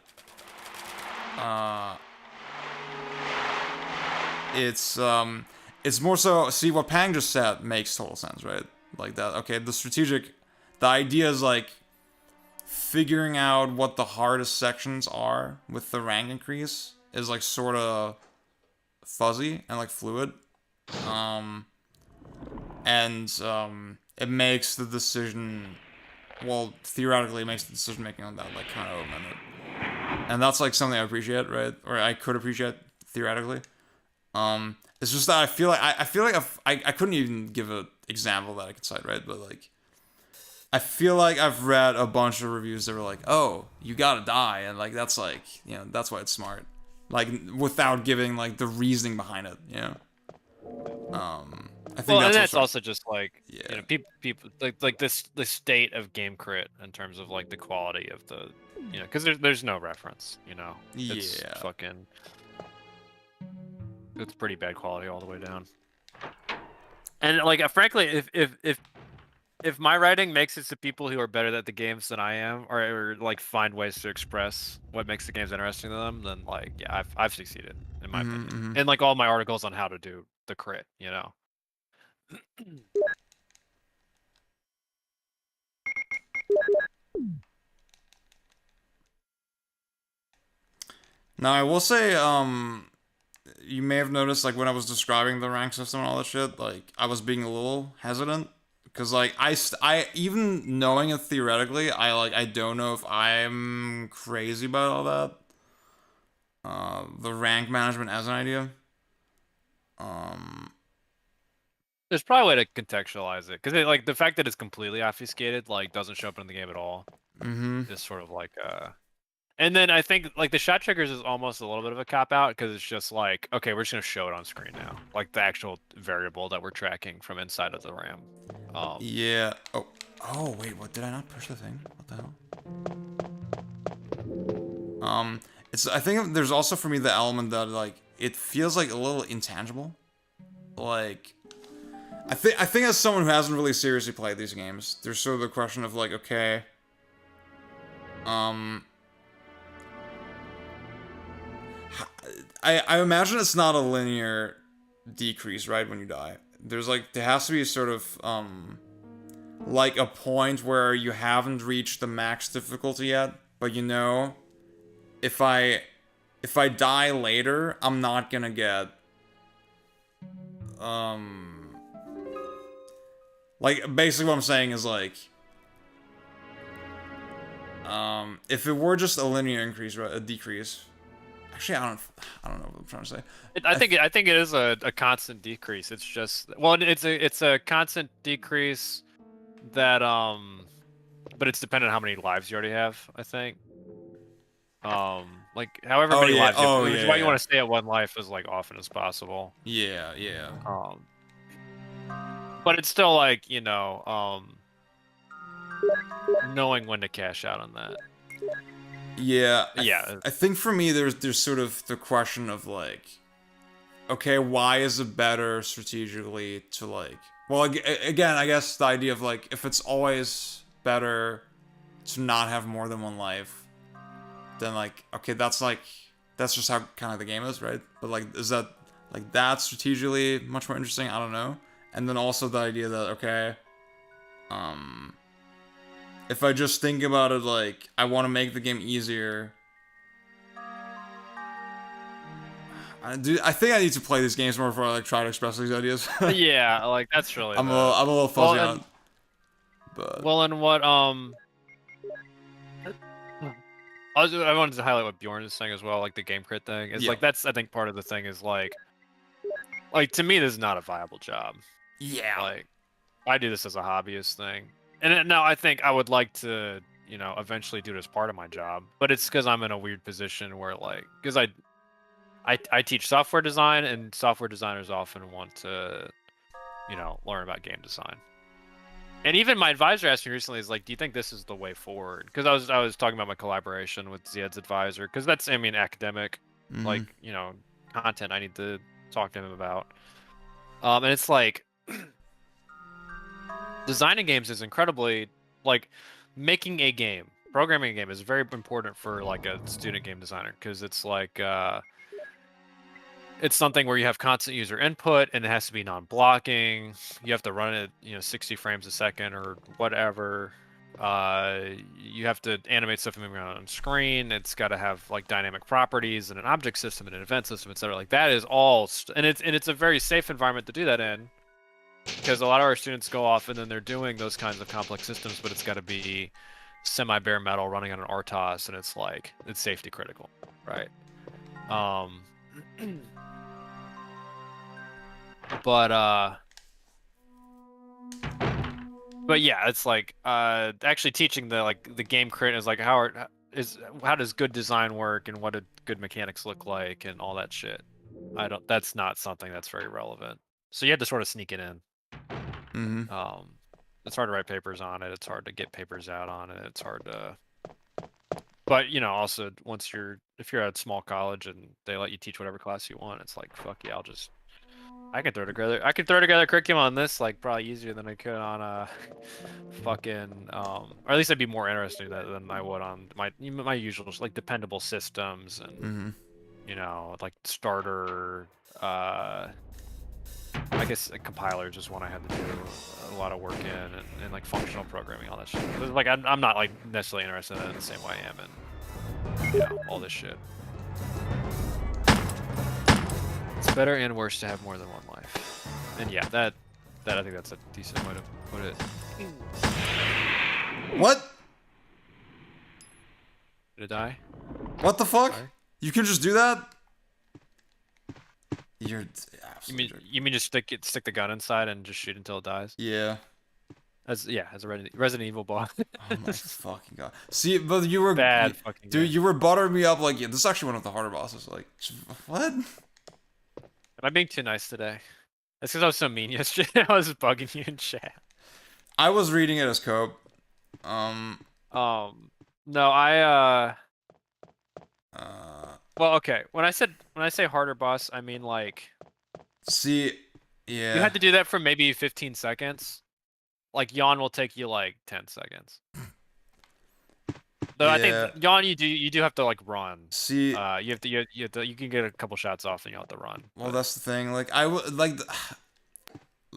it's more so. See, what Pang just said makes total sense, right? Like that. Okay, the idea is like figuring out what the hardest sections are with the rank increase is like sort of fuzzy and like fluid. It makes the decision, well, theoretically, it makes the decision making on that like kind of open-ended, and that's like something I appreciate, right? Or I could appreciate theoretically. It's just that I feel like I couldn't even give an example that I could cite, right? But like, I feel like I've read a bunch of reviews that were like, "Oh, you gotta die," and like that's like, you know, that's why it's smart, like without giving like the reasoning behind it, you know. I think that's also just like, you know, people like this the state of game crit in terms of like the quality of the, you know, because there's no reference, you know. It's fucking, it's pretty bad quality all the way down. And like, frankly, if my writing makes it to people who are better at the games than I am, or like find ways to express what makes the games interesting to them, then like, yeah, I've succeeded in my opinion. And like all my articles on how to do the crit, you know. Now I will say, you may have noticed like when I was describing the rank system and all that shit, like I was being a little hesitant. Because, like, I even knowing it theoretically, I don't know if I'm crazy about all that. The rank management as an idea. There's probably a way to contextualize it. Because, like, the fact that it's completely obfuscated, like, doesn't show up in the game at all. Just sort of like, And then I think, like, the shot triggers is almost a little bit of a cop-out, because it's just like, okay, we're just going to show it on screen now. Like, the actual variable that we're tracking from inside of the RAM. Yeah. Oh, wait, what? Did I not push the thing? What the hell? I think there's also, for me, the element that, like, it feels, like, a little intangible. Like, I think as someone who hasn't really seriously played these games, there's sort of the question of, like, okay... I imagine it's not a linear decrease, right, when you die. There has to be sort of, like a point where you haven't reached the max difficulty yet, but you know, if I die later, I'm not gonna get, like, basically what I'm saying is, like, if it were just a linear increase, right, a decrease. Actually, I don't know what I'm trying to say. I think it is a constant decrease. It's just, well, it's a constant decrease that but it's dependent on how many lives you already have, I think. Like however many lives you have, which is why you want to stay at one life as like often as possible. Yeah. But it's still like, you know, knowing when to cash out on that. Yeah. I think for me, there's sort of the question of like, okay, why is it better strategically to like, well, again, I guess the idea of like, if it's always better to not have more than one life, then like, okay, that's just how kind of the game is, right? But like, is that like that strategically much more interesting? I don't know. And then also the idea that, okay, if I just think about it like, I want to make the game easier. I think I need to play these games more before I like try to express these ideas. Yeah, like that's really. I'm a little fuzzy on it. But well, and what I wanted to highlight what Bjorn is saying as well, like the game crit thing. Is like that's I think part of the thing is like to me this is not a viable job. Yeah. Like I do this as a hobbyist thing. And now I think I would like to, you know, eventually do it as part of my job. But it's because I'm in a weird position where, like, because I teach software design, and software designers often want to, you know, learn about game design. And even my advisor asked me recently, is like, do you think this is the way forward? Because I was talking about my collaboration with Ziad's advisor, because that's, I mean, academic, like, you know, content I need to talk to him about. And it's like... designing games is incredibly, like, making a game, programming a game is very important for like a student game designer, because it's like it's something where you have constant user input and it has to be non-blocking. You have to run it, 60 frames a second or whatever. You have to animate stuff moving around on screen. It's got to have like dynamic properties and an object system and an event system, etc. Like that is all, and it's a very safe environment to do that in, because a lot of our students go off and then they're doing those kinds of complex systems, but it's got to be semi-bare metal running on an RTOS, and it's like it's safety critical, right? But yeah, it's like actually teaching the game creators like how does good design work and what do good mechanics look like and all that shit. That's not something that's very relevant. So you had to sort of sneak it in. Mm-hmm. It's hard to write papers on it. It's hard to get papers out on it. It's hard to. But also if you're at a small college and they let you teach whatever class you want, it's like fuck yeah, I could throw together a curriculum on this like probably easier than I could on a fucking or at least I'd be more interested in that than I would on my usual like dependable systems and like starter I guess a compiler is just one I had to do a lot of work in and like functional programming, all that shit. Like I'm not like necessarily interested in it in the same way I am in all this shit. It's better and worse to have more than one life. And yeah, that I think that's a decent way to put it. What? Did it die? What the fuck? Sorry? You can just do that? You're You mean just stick the gun inside and just shoot until it dies? Yeah. As a Resident Evil boss. Oh my fucking god. See, but you were bad fucking dude. game. You were buttering me up like, yeah, this is actually one of the harder bosses. Like, what? Am I being too nice today? That's because I was so mean yesterday. I was bugging you in chat. I was reading it as cope. No, I well, okay. When I say harder boss, I mean like. See, yeah. You had to do that for maybe 15 seconds. Like Yawn will take you like 10 seconds. Though yeah. I think Yawn, you do have to like run. See, you can get a couple shots off and you have to run. Well, that's the thing. Like I would like,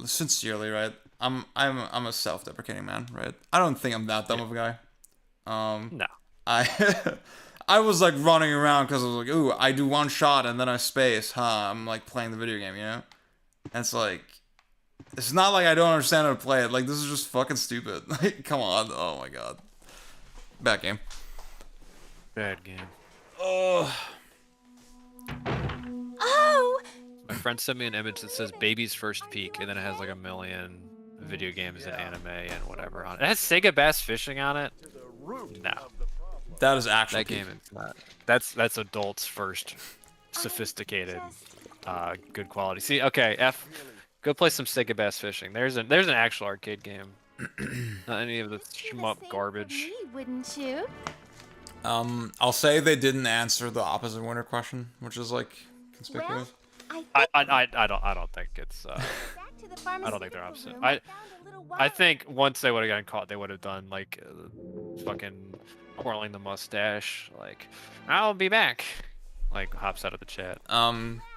sincerely, right? I'm a self-deprecating man, right? I don't think I'm that dumb of a guy. No. I was like running around because I was like, ooh, I do one shot and then I space, I'm like playing the video game, And it's like, it's not like I don't understand how to play it. Like, this is just fucking stupid. Like, come on. Oh my god. Bad game. Bad game. Oh. My friend sent me an image that says baby's first peak, and then it has like 1 million video games and anime and whatever on it. It has Sega Bass Fishing on it. No. That is actually that game is not. That's adults first, sophisticated, good quality. See, okay, go play some Sega Bass Fishing. There's an actual arcade game. Not any of the shmup garbage. Wouldn't you? I'll say they didn't answer the opposite winner question, which is like conspicuous. I don't think it's. I don't think they're opposite. I think once they would have gotten caught, they would have done like fucking twirling the mustache, like I'll be back, like hops out of the chat.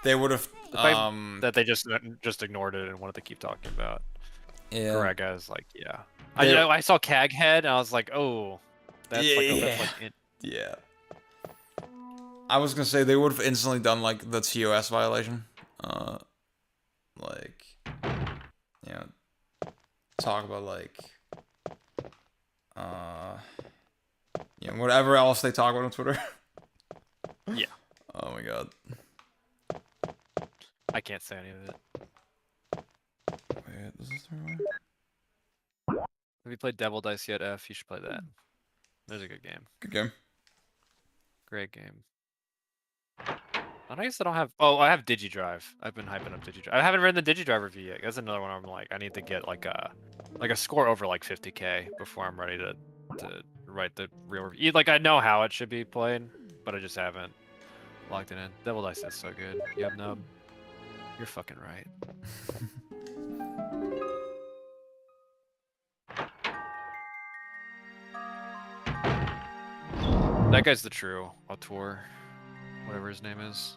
They would have that they just ignored it and wanted to keep talking about. Yeah. Correct, guys. Like, yeah. I saw Caghead and I was like, oh, that's yeah. I was gonna say they would have instantly done like the TOS violation, like, talk about like, whatever else they talk about on Twitter. Yeah. Oh my god. I can't say any of it. Wait, this is Have you played Devil Dice yet, F? You should play that. There's a good game. Good game. Great game. I guess I don't have. Oh, I have DigiDrive. I've been hyping up DigiDrive. I haven't read the DigiDrive review yet. That's another one. I'm like, I need to get like a score over like 50k before I'm ready to write the real review. Like I know how it should be played, but I just haven't locked it in. Devil Dice is so good. Yep, nub. You're fucking right. That guy's the true auteur, whatever his name is.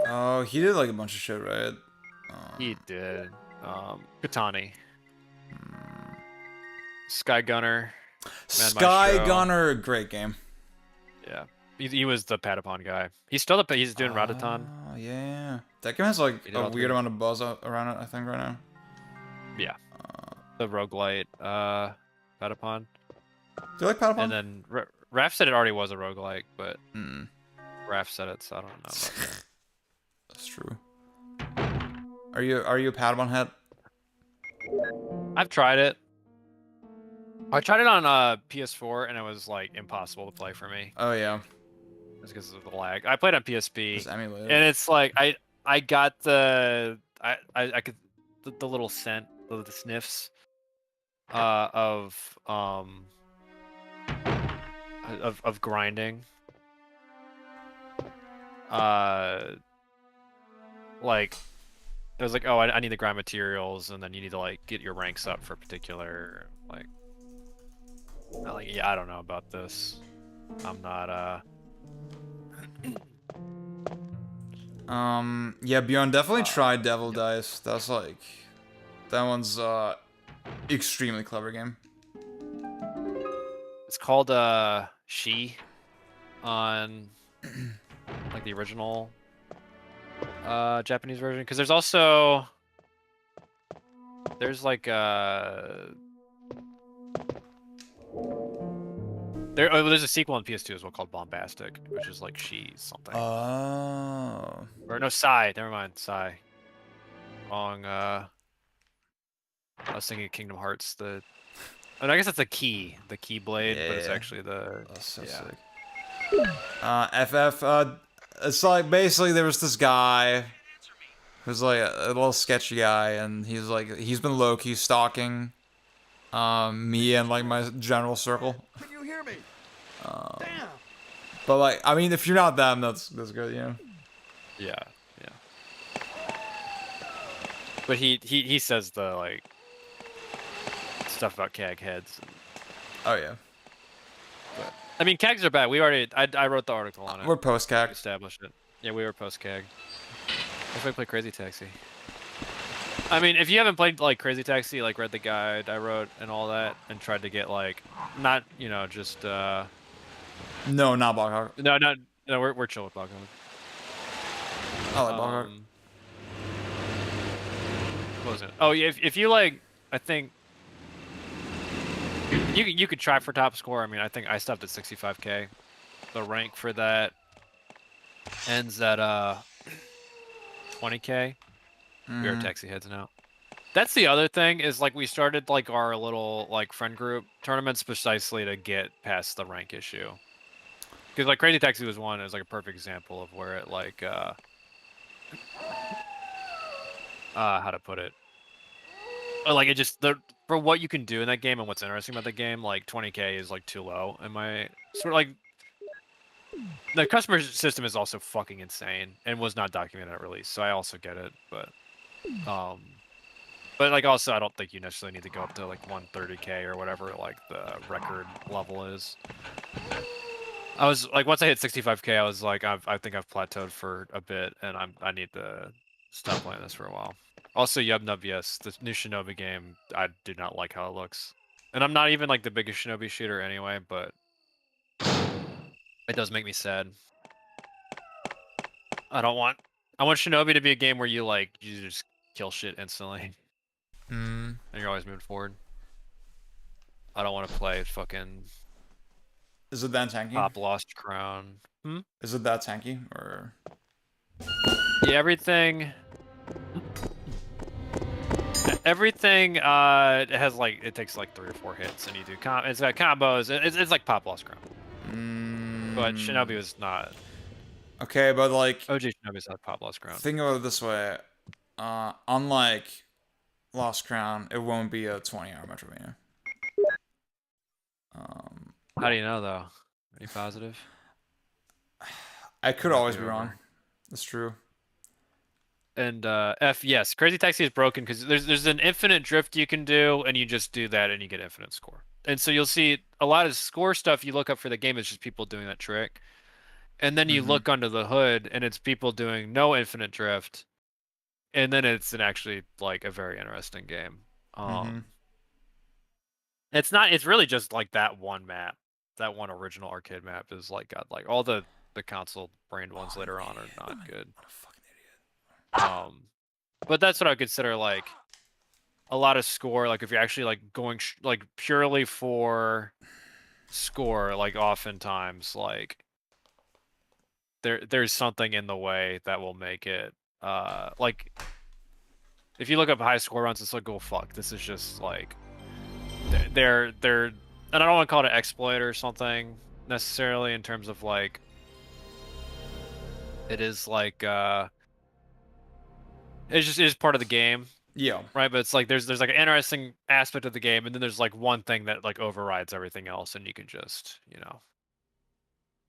Oh, he did like a bunch of shit, right? He did. Katani. Sky Gunner. Sky Gunner, great game. Yeah. He was the Patapon guy. He's still he's doing Radaton. Oh, yeah. That game has like a weird amount of buzz around it, I think, right now. Yeah. The roguelite Patapon. Do you like Patapon? And then Raph said it already was a roguelike, but Raph said it, so I don't know about that. That's true. Are you a Patapon head? I've tried it. I tried it on PS4 and it was like impossible to play for me. Oh yeah. It's because of the lag. I played on PSP, emulated. and it's like I got the I could the little scent, the sniffs of grinding. Like it was like, oh, I need to grind materials, and then you need to like get your ranks up for particular like. Yeah, I don't know about this. I'm not yeah, Bjorn, definitely try Devil Dice. That's like, that one's extremely clever game. It's called She on like the original Japanese version, because there's also there's a sequel on PS2 as well called Bombastic, which is like She something. Oh. Or no, Psy. Never mind, Psy. Wrong. I was thinking of Kingdom Hearts. And I guess that's the Keyblade, but it's actually the. That's so sick. It's like basically there was this guy who's like a little sketchy guy, and he's been low-key stalking me and like my general circle. Can you hear me? Damn. But like, I mean, if you're not them, that's good, you know. Yeah. But he says the like stuff about CAG heads. Oh yeah. But I mean, CAGs are bad. I wrote the article on it. We're post-CAG. Established it. Yeah, we were post-CAG. If I play Crazy Taxi. I mean, if you haven't played like Crazy Taxi, like read the guide I wrote and all that, and tried to get like not just no, not Blockhawk. No, we're chill with Blockhawk. I like Blockhawk. What was it? Oh yeah, if you like, I think you could try for top score. I mean, I think I stopped at 65k. The rank for that ends at 20k. We are taxi heads now. That's the other thing is like we started like our little like friend group tournaments precisely to get past the rank issue. Because like Crazy Taxi was one. It was like a perfect example of where it like how to put it. Like it just for what you can do in that game and what's interesting about the game, like 20k is like too low. And my sort of like the customer system is also fucking insane and was not documented at release, so I also get it, but like also I don't think you necessarily need to go up to like 130k or whatever like the record level is. I was like, once I hit 65k, I was like, I think I've plateaued for a bit, and I need to stop playing this for a while. Also, Yub Nub, yes, the new Shinobi game, I do not like how it looks, and I'm not even like the biggest Shinobi shooter anyway, but it does make me sad. I want Shinobi to be a game where you just kill shit instantly. And you're always moving forward. I don't want to play fucking. Is it that tanky? Top Lost Crown. Is it that tanky or? Yeah, everything. It has like it takes like 3 or 4 hits, and you do it's got combos. It's like Pop Lost Crown. But Shinobi was not. Okay, but like OG Shinobi's not Pop Lost Crown. Think of it this way: unlike Lost Crown, it won't be a 20-hour Metroidvania. How do you know though? Are you positive? I could always be wrong. That's true. And yes, Crazy Taxi is broken because there's an infinite drift you can do, and you just do that and you get infinite score. And so you'll see a lot of score stuff you look up for the game is just people doing that trick. and then you look under the hood, and it's people doing no infinite drift, and then it's actually like a very interesting game. It's not. It's really just like that one map, that one original arcade map is like got like all the console brand ones later on are not good. What a fucking idiot. But that's what I consider like a lot of score. Like if you're actually like going like purely for score, like oftentimes like there's something in the way that will make it like if you look up high score runs, it's like, oh fuck, this is just like they're and I don't want to call it an exploit or something necessarily in terms of like it is like it's part of the game. Yeah. Right, but it's like there's like an interesting aspect of the game, and then there's like one thing that like overrides everything else, and you can just, you know.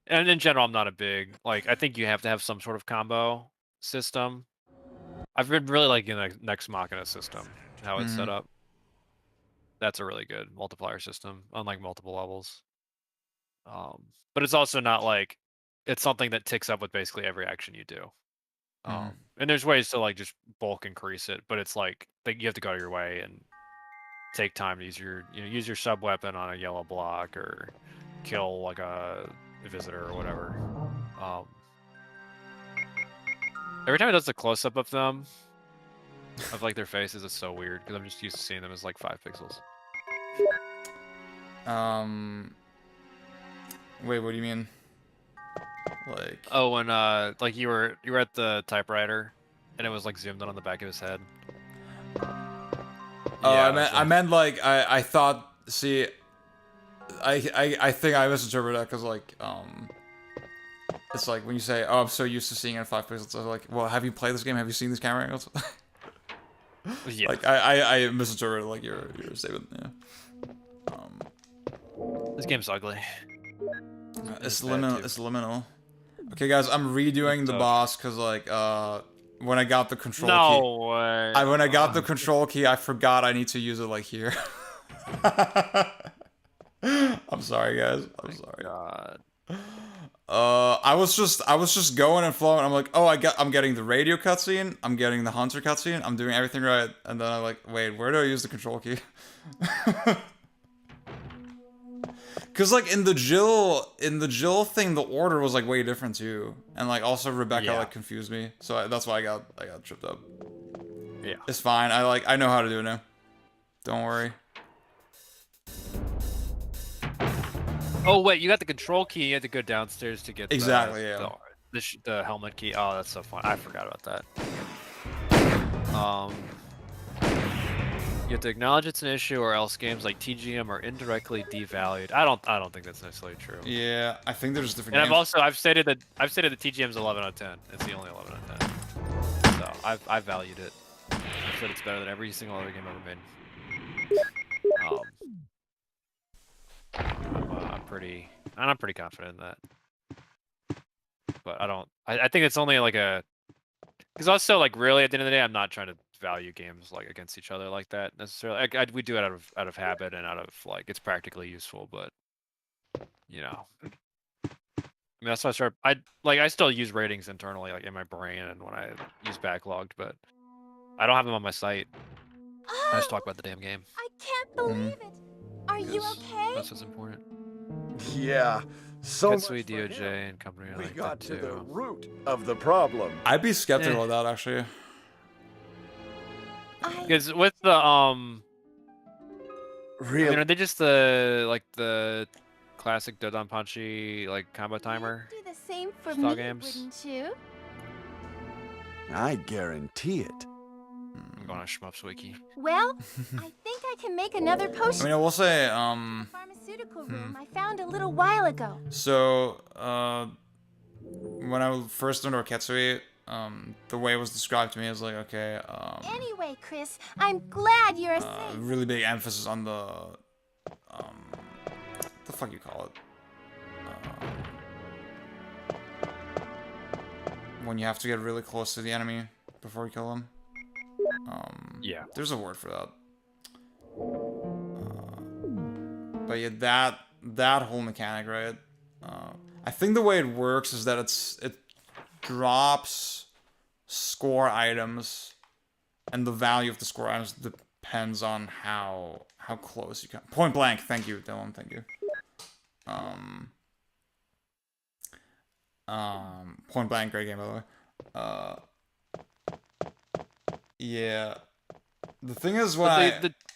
And in general, I'm not a big like. I think you have to have some sort of combo system. I've been really liking the Nex Machina system, how it's set up. That's a really good multiplier system on like multiple levels. But it's also not like it's something that ticks up with basically every action you do. And there's ways to like just bulk increase it, but it's like you have to go your way and take time to use your sub weapon on a yellow block or kill like a visitor or whatever. Every time it does the close up of them, of like their faces, it's so weird because I'm just used to seeing them as like 5 pixels. Wait, what do you mean? Like, oh, when like you were at the typewriter and it was like zoomed in on the back of his head. Oh, yeah, I meant like I thought. See, I think I misinterpreted that because like it's like when you say, oh, I'm so used to seeing it in 5 pixels. I'm like, well, have you played this game? Have you seen these camera angles? Yeah. Like I misinterpreted like your statement. Yeah. This game's ugly. It's liminal. Okay, guys, I'm redoing the boss because like when I got the control key. No way. When I got the control key, I forgot I need to use it like here. I'm sorry, guys. I'm sorry. God. I was just going and flowing. I'm like, oh, I'm getting the radio cutscene. I'm getting the hunter cutscene. I'm doing everything right, and then I'm like, wait, where do I use the control key? Cause like in the Jill thing, the order was like way different too, and like also Rebecca like confused me, so that's why I got tripped up. Yeah, it's fine. I know how to do it now. Don't worry. Oh wait, you got the control key. You had to go downstairs to get exactly the helmet key. Oh, that's so fun. I forgot about that. You have to acknowledge it's an issue, or else games like TGM are indirectly devalued. I don't think that's necessarily true. Yeah, I think there's different. And games. I've stated that TGM's 11 out of 10. It's the only 11 out of 10. So I've valued it. I've said it's better than every single other game ever made. I'm pretty confident in that. But I think it's only like because also like really at the end of the day, I'm not trying to value games like against each other like that necessarily. We do it out of habit and out of like it's practically useful, but you know, I mean that's why I still use ratings internally like in my brain and when I use backlogged, but I don't have them on my site. I just talk about the damn game. I can't believe it. Are you okay? That's what's important. Yeah. So Ketsui, DOJ, and company we like got that to too. the root of the problem. I'd be skeptical of that actually. Because with the really, I mean, are they just the classic Dodonpachi like combo timer? Do the same for style me, games? wouldn't you? I guarantee it. I'm going on Shmups Wiki. Well, I think I can make another potion. I mean, I will say, Pharmaceutical room I found a little while ago. So, when I first learned Orketsui, the way it was described to me is like, okay, Anyway, Chris, I'm glad you're safe. really big emphasis on the, what the fuck you call it? When you have to get really close to the enemy before you kill them. Yeah. There's a word for that. But yeah, that whole mechanic, right? I think the way it works is that it drops score items, and the value of the score items depends on how close you can. Point blank. Thank you, Dylan. Thank you. Point blank. Great game, by the way. Yeah. The thing is when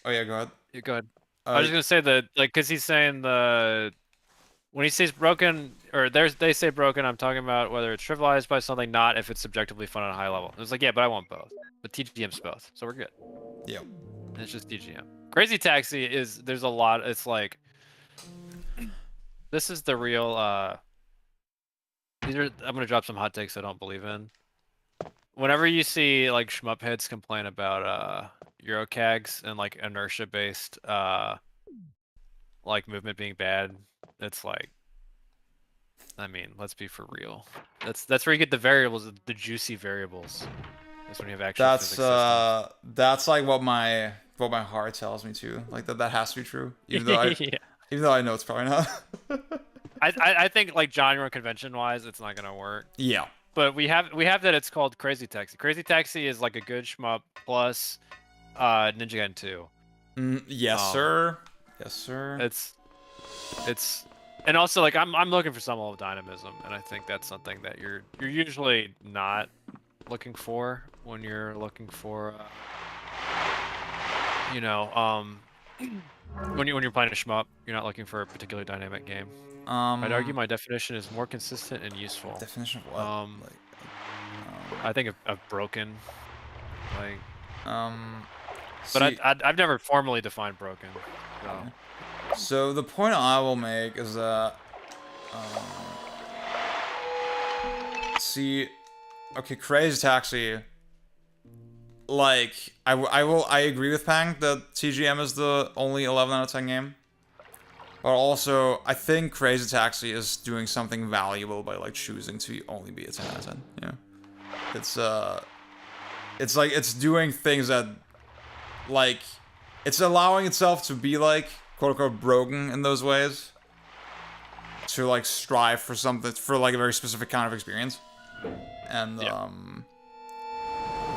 oh yeah, go ahead. Yeah, go ahead. I was just gonna say that, like, because he's saying when he says broken, or they say broken, I'm talking about whether it's trivialized by something, not if it's subjectively fun at a high level. It's like, yeah, but I want both. But TGM's both, so we're good. Yep. It's just TGM. Crazy Taxi is, there's a lot, it's like, this is the real, I'm gonna drop some hot takes I don't believe in. Whenever you see, like, shmup hits complain about, Eurocags and, like, inertia-based, like, movement being bad, it's like, I mean, let's be for real. That's where you get the variables, the juicy variables. That's when you have actual physics systems. That's like what my heart tells me too. Like that has to be true, even though I even though I know it's probably not. I think, like, genre convention wise, it's not gonna work. Yeah. But we have that it's called Crazy Taxi. Crazy Taxi is like a good shmup plus Ninja Gaiden 2. Yes, sir. Yes, sir. It's and also, like, I'm looking for some level of dynamism, and I think that's something that you're usually not looking for when you're looking for you know, when you're playing a shmup, you're not looking for a particularly dynamic game. I'd argue my definition is more consistent and useful. Definition of what? I think of broken, like. See, But I've never formally defined broken. So the point I will make is that, see, okay, Crazy Taxi. Like, I agree with Pang that TGM is the only 11 out of 10 game. But also, I think Crazy Taxi is doing something valuable by, like, choosing to only be a 10 out of 10. You know? It's like, it's doing things that, like, it's allowing itself to be, like, quote-unquote broken in those ways. To, like, strive for something, for, like, a very specific kind of experience. And,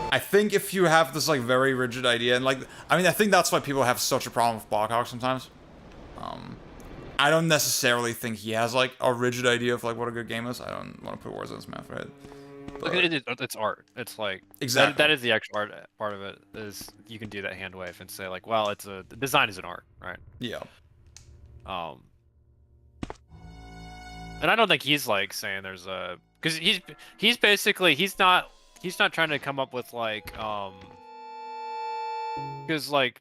I think if you have this, like, very rigid idea, and, like, I mean, I think that's why people have such a problem with Blockhawk sometimes. I don't necessarily think he has, like, a rigid idea of, like, what a good game is. I don't want to put words in his mouth, right? But it's art. It's like, exactly that is the actual art part of it. Is you can do that hand wave and say, like, well, the design is an art, right? Yeah. And I don't think he's, like, saying there's a, because he's basically he's not trying to come up with, like, because, like,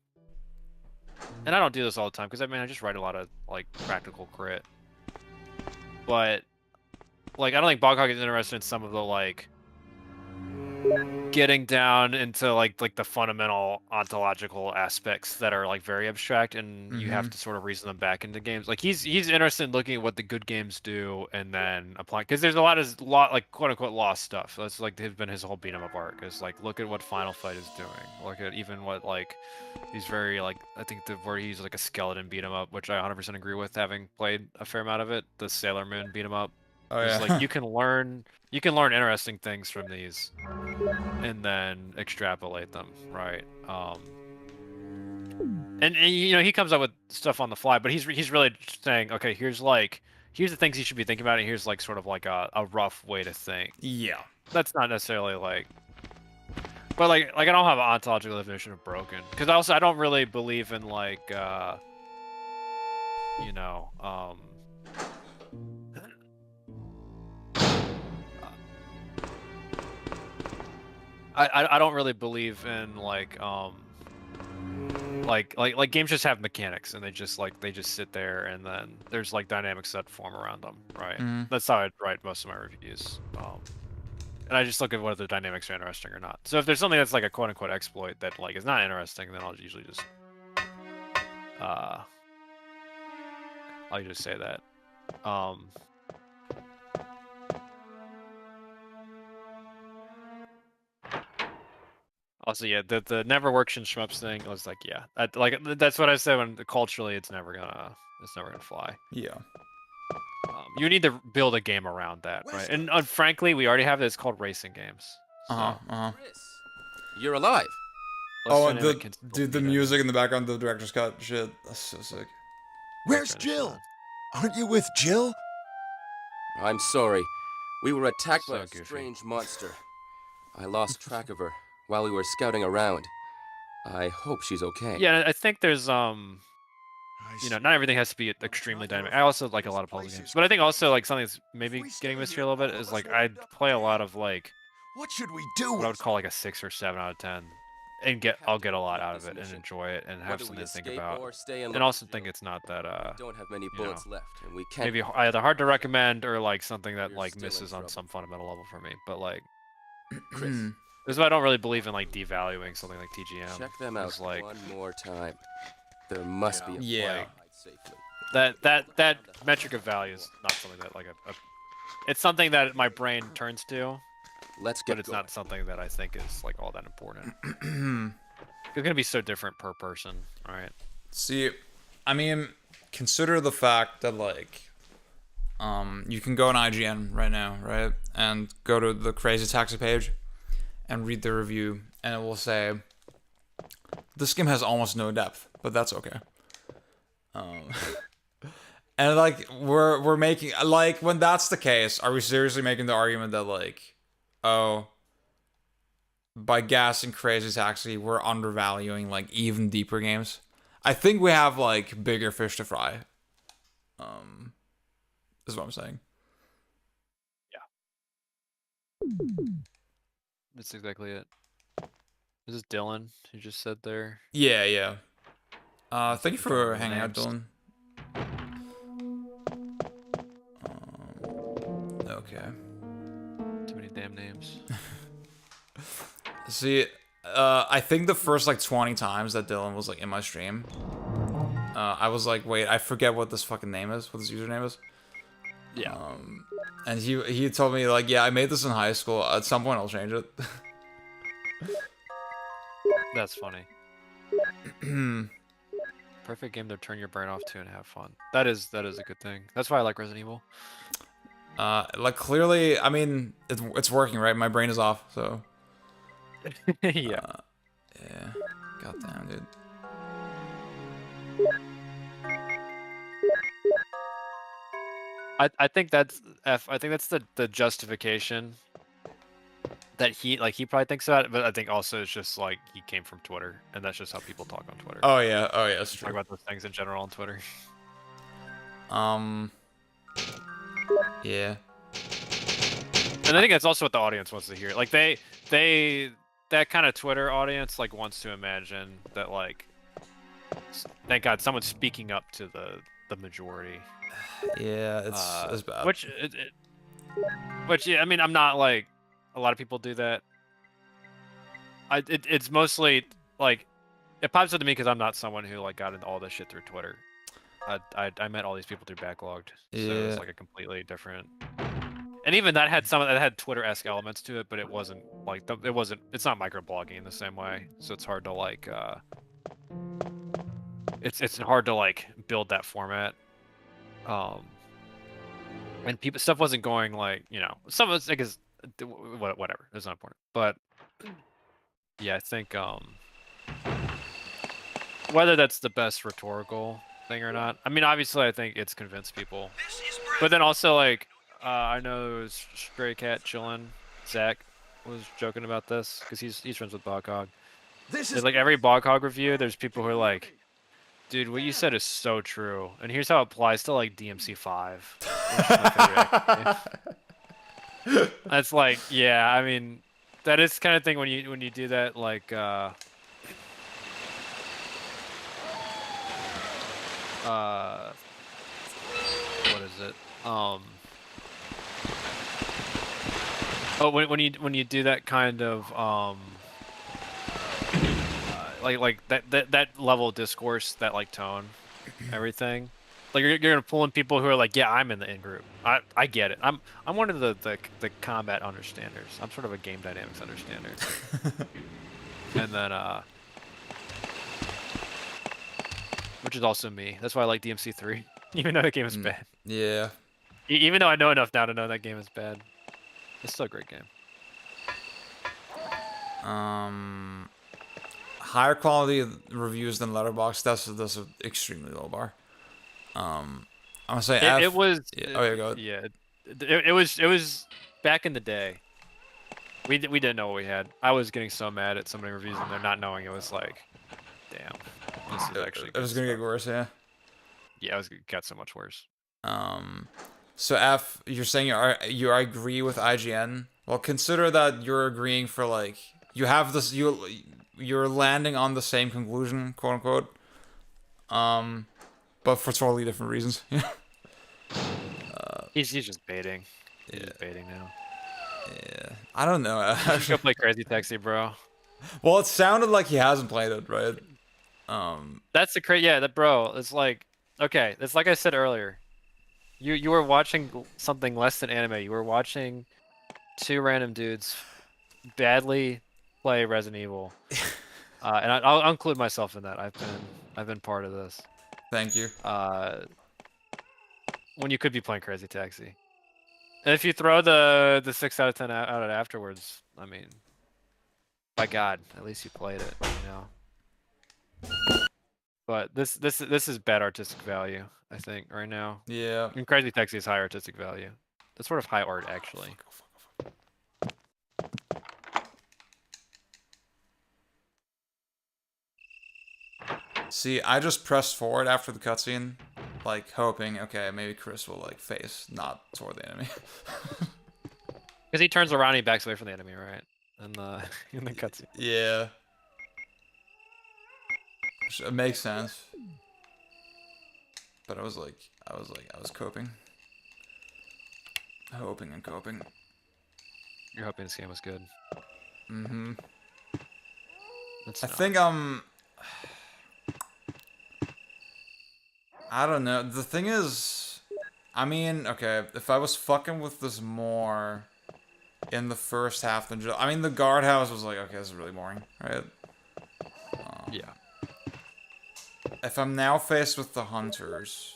and I don't do this all the time because I mean I just write a lot of, like, practical crit, but, like, I don't think Boghawk is interested in some of the, like, getting down into, like the fundamental ontological aspects that are, like, very abstract, and you have to sort of reason them back into games. Like, he's interested in looking at what the good games do and then applying, because there's a lot like, quote unquote lost stuff. That's, like, been his whole beat 'em up arc, is, like, look at what Final Fight is doing. Look at even what, like, he's very, like, I think where he's like a skeleton beat 'em up, which I 100% agree with, having played a fair amount of it. The Sailor Moon beat 'em up. Oh yeah. Like, you can learn interesting things from these, and then extrapolate them, right? And you know, he comes up with stuff on the fly, but he's really saying, okay, here's the things you should be thinking about, and here's, like, sort of like a rough way to think. Yeah. That's not necessarily, like, but like I don't have an ontological definition of broken, because also I don't really believe in, like, you know, I don't really believe in, like, like games just have mechanics, and they just sit there, and then there's, like, dynamics that form around them, right? That's how I write most of my reviews. And I just look at whether the dynamics are interesting or not. So if there's something that's, like, a quote unquote exploit that, like, is not interesting, then I'll usually just say that. Also, yeah, the never works in shmups thing, I was like, yeah, that's what I said when culturally it's never gonna fly. Yeah. You need to build a game around that, right? And frankly, we already have this called racing games. You're alive. Oh, the music in the background, the director's cut. Shit, that's so sick. Where's Jill? Aren't you with Jill? I'm sorry. We were attacked by a goofy. strange monster. I lost track of her while we were scouting around. I hope she's okay. Yeah, I think there's you know, not everything has to be extremely dynamic. I also like a lot of puzzle games, but I think also like something that's maybe getting missed here a little bit is like I play a lot of like what should we do? What I would call like a 6 or 7 out of 10, and I'll get a lot out of it and enjoy it and have something to think about. And also think it's not that don't have many bullets left, and we can't. Maybe either hard to recommend or like something that like misses on some fundamental level for me. But like, Chris, this is why I don't really believe in like devaluing something like TGM. check them out like, one more time. There must be a Yeah. that metric of value is not something that like it's something that my brain turns to. Let's get but it's going. not something that I think is like all that important. It's gonna be so different per person, right? See, I mean, consider the fact that like, you can go on IGN right now, right, and go to the Crazy Taxi page, and read the review, and it will say, this game has almost no depth, but that's okay. And like we're making like when that's the case, are we seriously making the argument that like, oh, by gassing Crazy Taxi, we're undervaluing like even deeper games? I think we have like bigger fish to fry. Is what I'm saying. Yeah. That's exactly it. This is Dylan who just said there. Yeah, yeah. Thank you for hanging out, Dylan. Okay. Too many damn names. See, I think the first like 20 times that Dylan was like in my stream, I was like, wait, I forget what this fucking name is, what this username is. Yeah. And he told me like, yeah, I made this in high school. At some point, I'll change it. That's funny. Perfect game to turn your brain off to and have fun. That is a good thing. That's why I like Resident Evil. Like clearly, I mean, it's working, right? My brain is off, so. Yeah. Yeah. Goddamn, dude. I think that's the justification that he probably thinks about it, but I think also it's just like he came from Twitter, and that's just how people talk on Twitter. Oh yeah, that's true. Talk about those things in general on Twitter. Yeah. And I think that's also what the audience wants to hear. Like that kind of Twitter audience like wants to imagine that like, thank God someone's speaking up to the majority. Yeah, it's bad. Which yeah, I mean, I'm not like a lot of people do that. It's mostly like it pops up to me because I'm not someone who like got into all this shit through Twitter. I met all these people through Backlogged, so it's like a completely different. And even that had Twitter-esque elements to it, but it wasn't like it's not microblogging in the same way, so it's hard to like it's hard to like build that format. And stuff wasn't going like, you know, some of it's like whatever, it's not important. But yeah, I think whether that's the best rhetorical thing or not, I mean, obviously I think it's convinced people, but then also like I know it was Stray Cat chillin'. Zach was joking about this because he's friends with Boghog. There's like every Boghog review, there's people who are like, dude, what you said is so true, and here's how it applies to like DMC5. That's like, yeah, I mean, that is kind of thing when you do that, like what is it? Oh, when you do that kind of like that level of discourse, that like tone, everything, like you're gonna pull in people who are like, yeah, I'm in the in group. I get it. I'm one of the combat understanders. I'm sort of a game dynamics understander. And then which is also me. That's why I like DMC3, even though the game is bad. Yeah. Even though I know enough now to know that game is bad, it's still a great game. Higher quality reviews than Letterboxd. That's an extremely low bar. I'm gonna say F. It was. Yeah. Oh, yeah, go ahead. Yeah. It was back in the day. We didn't know what we had. I was getting so mad at so many reviews and they're not knowing. It was like, damn, this is actually. It was gonna get worse, yeah. Yeah, it got so much worse. So F, you're saying you agree with IGN. Well, consider that you're agreeing for like you have this you're landing on the same conclusion, quote unquote. But for totally different reasons. He's just baiting. He's just baiting now. Yeah, I don't know. You should go play Crazy Taxi, bro. Well, it sounded like he hasn't played it, right? That's the bro. It's like, okay, it's like I said earlier. You were watching something less than anime. You were watching two random dudes badly play Resident Evil, and I'll include myself in that. I've been part of this. Thank you. When you could be playing Crazy Taxi, and if you throw the 6 out of 10 out of it afterwards, I mean, by God, at least you played it, you know. But this is bad artistic value, I think, right now. Yeah. And Crazy Taxi is high artistic value. That's sort of high art, actually. See, I just pressed forward after the cutscene, like hoping, okay, maybe Chris will like face not toward the enemy. Because he turns around and he backs away from the enemy, right? In the cutscene. Yeah. It makes sense. But I was coping. Hoping and coping. You're hoping this game was good. Mm-hmm. I think I don't know. The thing is, I mean, okay, if I was fucking with this more in the first half than just, I mean, the guardhouse was like, okay, this is really boring, right? Yeah. If I'm now faced with the hunters,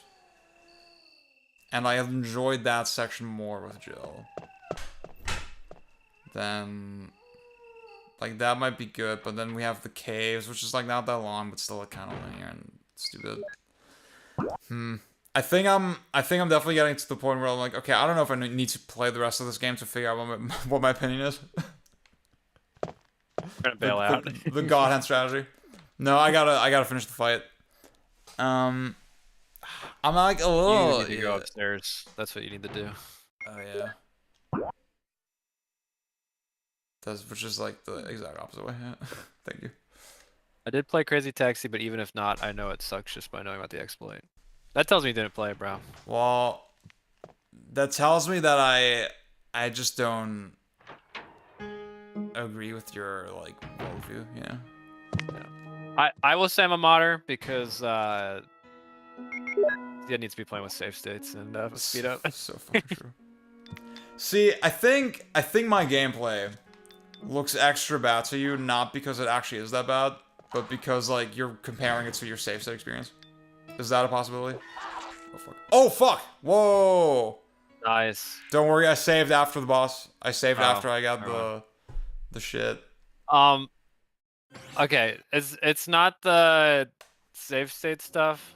and I enjoyed that section more with Jill, then like that might be good. But then we have the caves, which is like not that long, but still like kind of linear and stupid. I think I'm definitely getting to the point where I'm like, okay, I don't know if I need to play the rest of this game to figure out what my opinion is. I'm gonna bail out. The God Hand strategy. No, I gotta finish the fight. I'm like a little. You need to go upstairs. That's what you need to do. Oh yeah. Which is like the exact opposite way. Yeah. Thank you. I did play Crazy Taxi, but even if not, I know it sucks just by knowing about the exploit. That tells me you didn't play it, bro. Well, that tells me that I just don't agree with your like worldview, you know? Yeah. I will say I'm a modder because it needs to be playing with safe states and speed up. So fucking true. See, I think my gameplay looks extra bad to you, not because it actually is that bad, but because like you're comparing it to your save state experience. Is that a possibility? Oh fuck! Oh fuck! Whoa! Nice. Don't worry, I saved after the boss. I saved after I got the shit. Okay, it's not the save state stuff.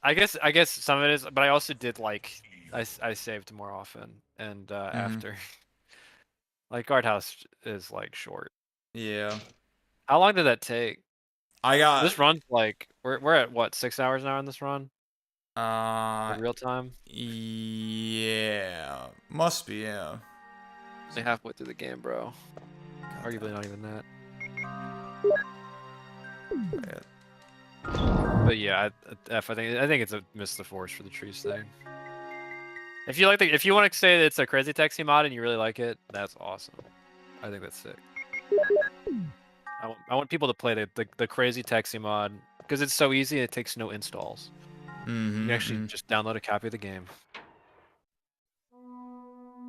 I guess some of it is, but I also did like I saved more often and after. Like guardhouse is like short. Yeah. How long did that take? This run's like we're at what 6 hours now in this run? Real time? Yeah. Must be, yeah. Only halfway through the game, bro. Arguably not even that. But yeah, I think it's a miss the force for the trees thing. If you want to say that it's a Crazy Taxi mod and you really like it, that's awesome. I think that's sick. I want people to play the Crazy Taxi mod because it's so easy. It takes no installs. You can actually just download a copy of the game.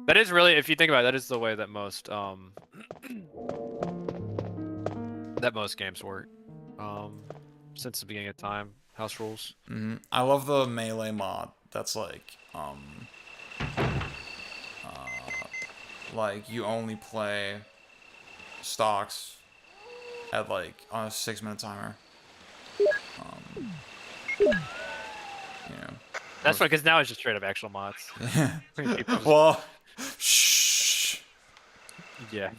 That is really, if you think about it, that is the way that most games work. Since the beginning of time, house rules. I love the melee mod that's like you only play stocks at like on a 6-minute timer. You know. That's fine, because now it's just straight up actual mods. People just- Well, shh. Yeah.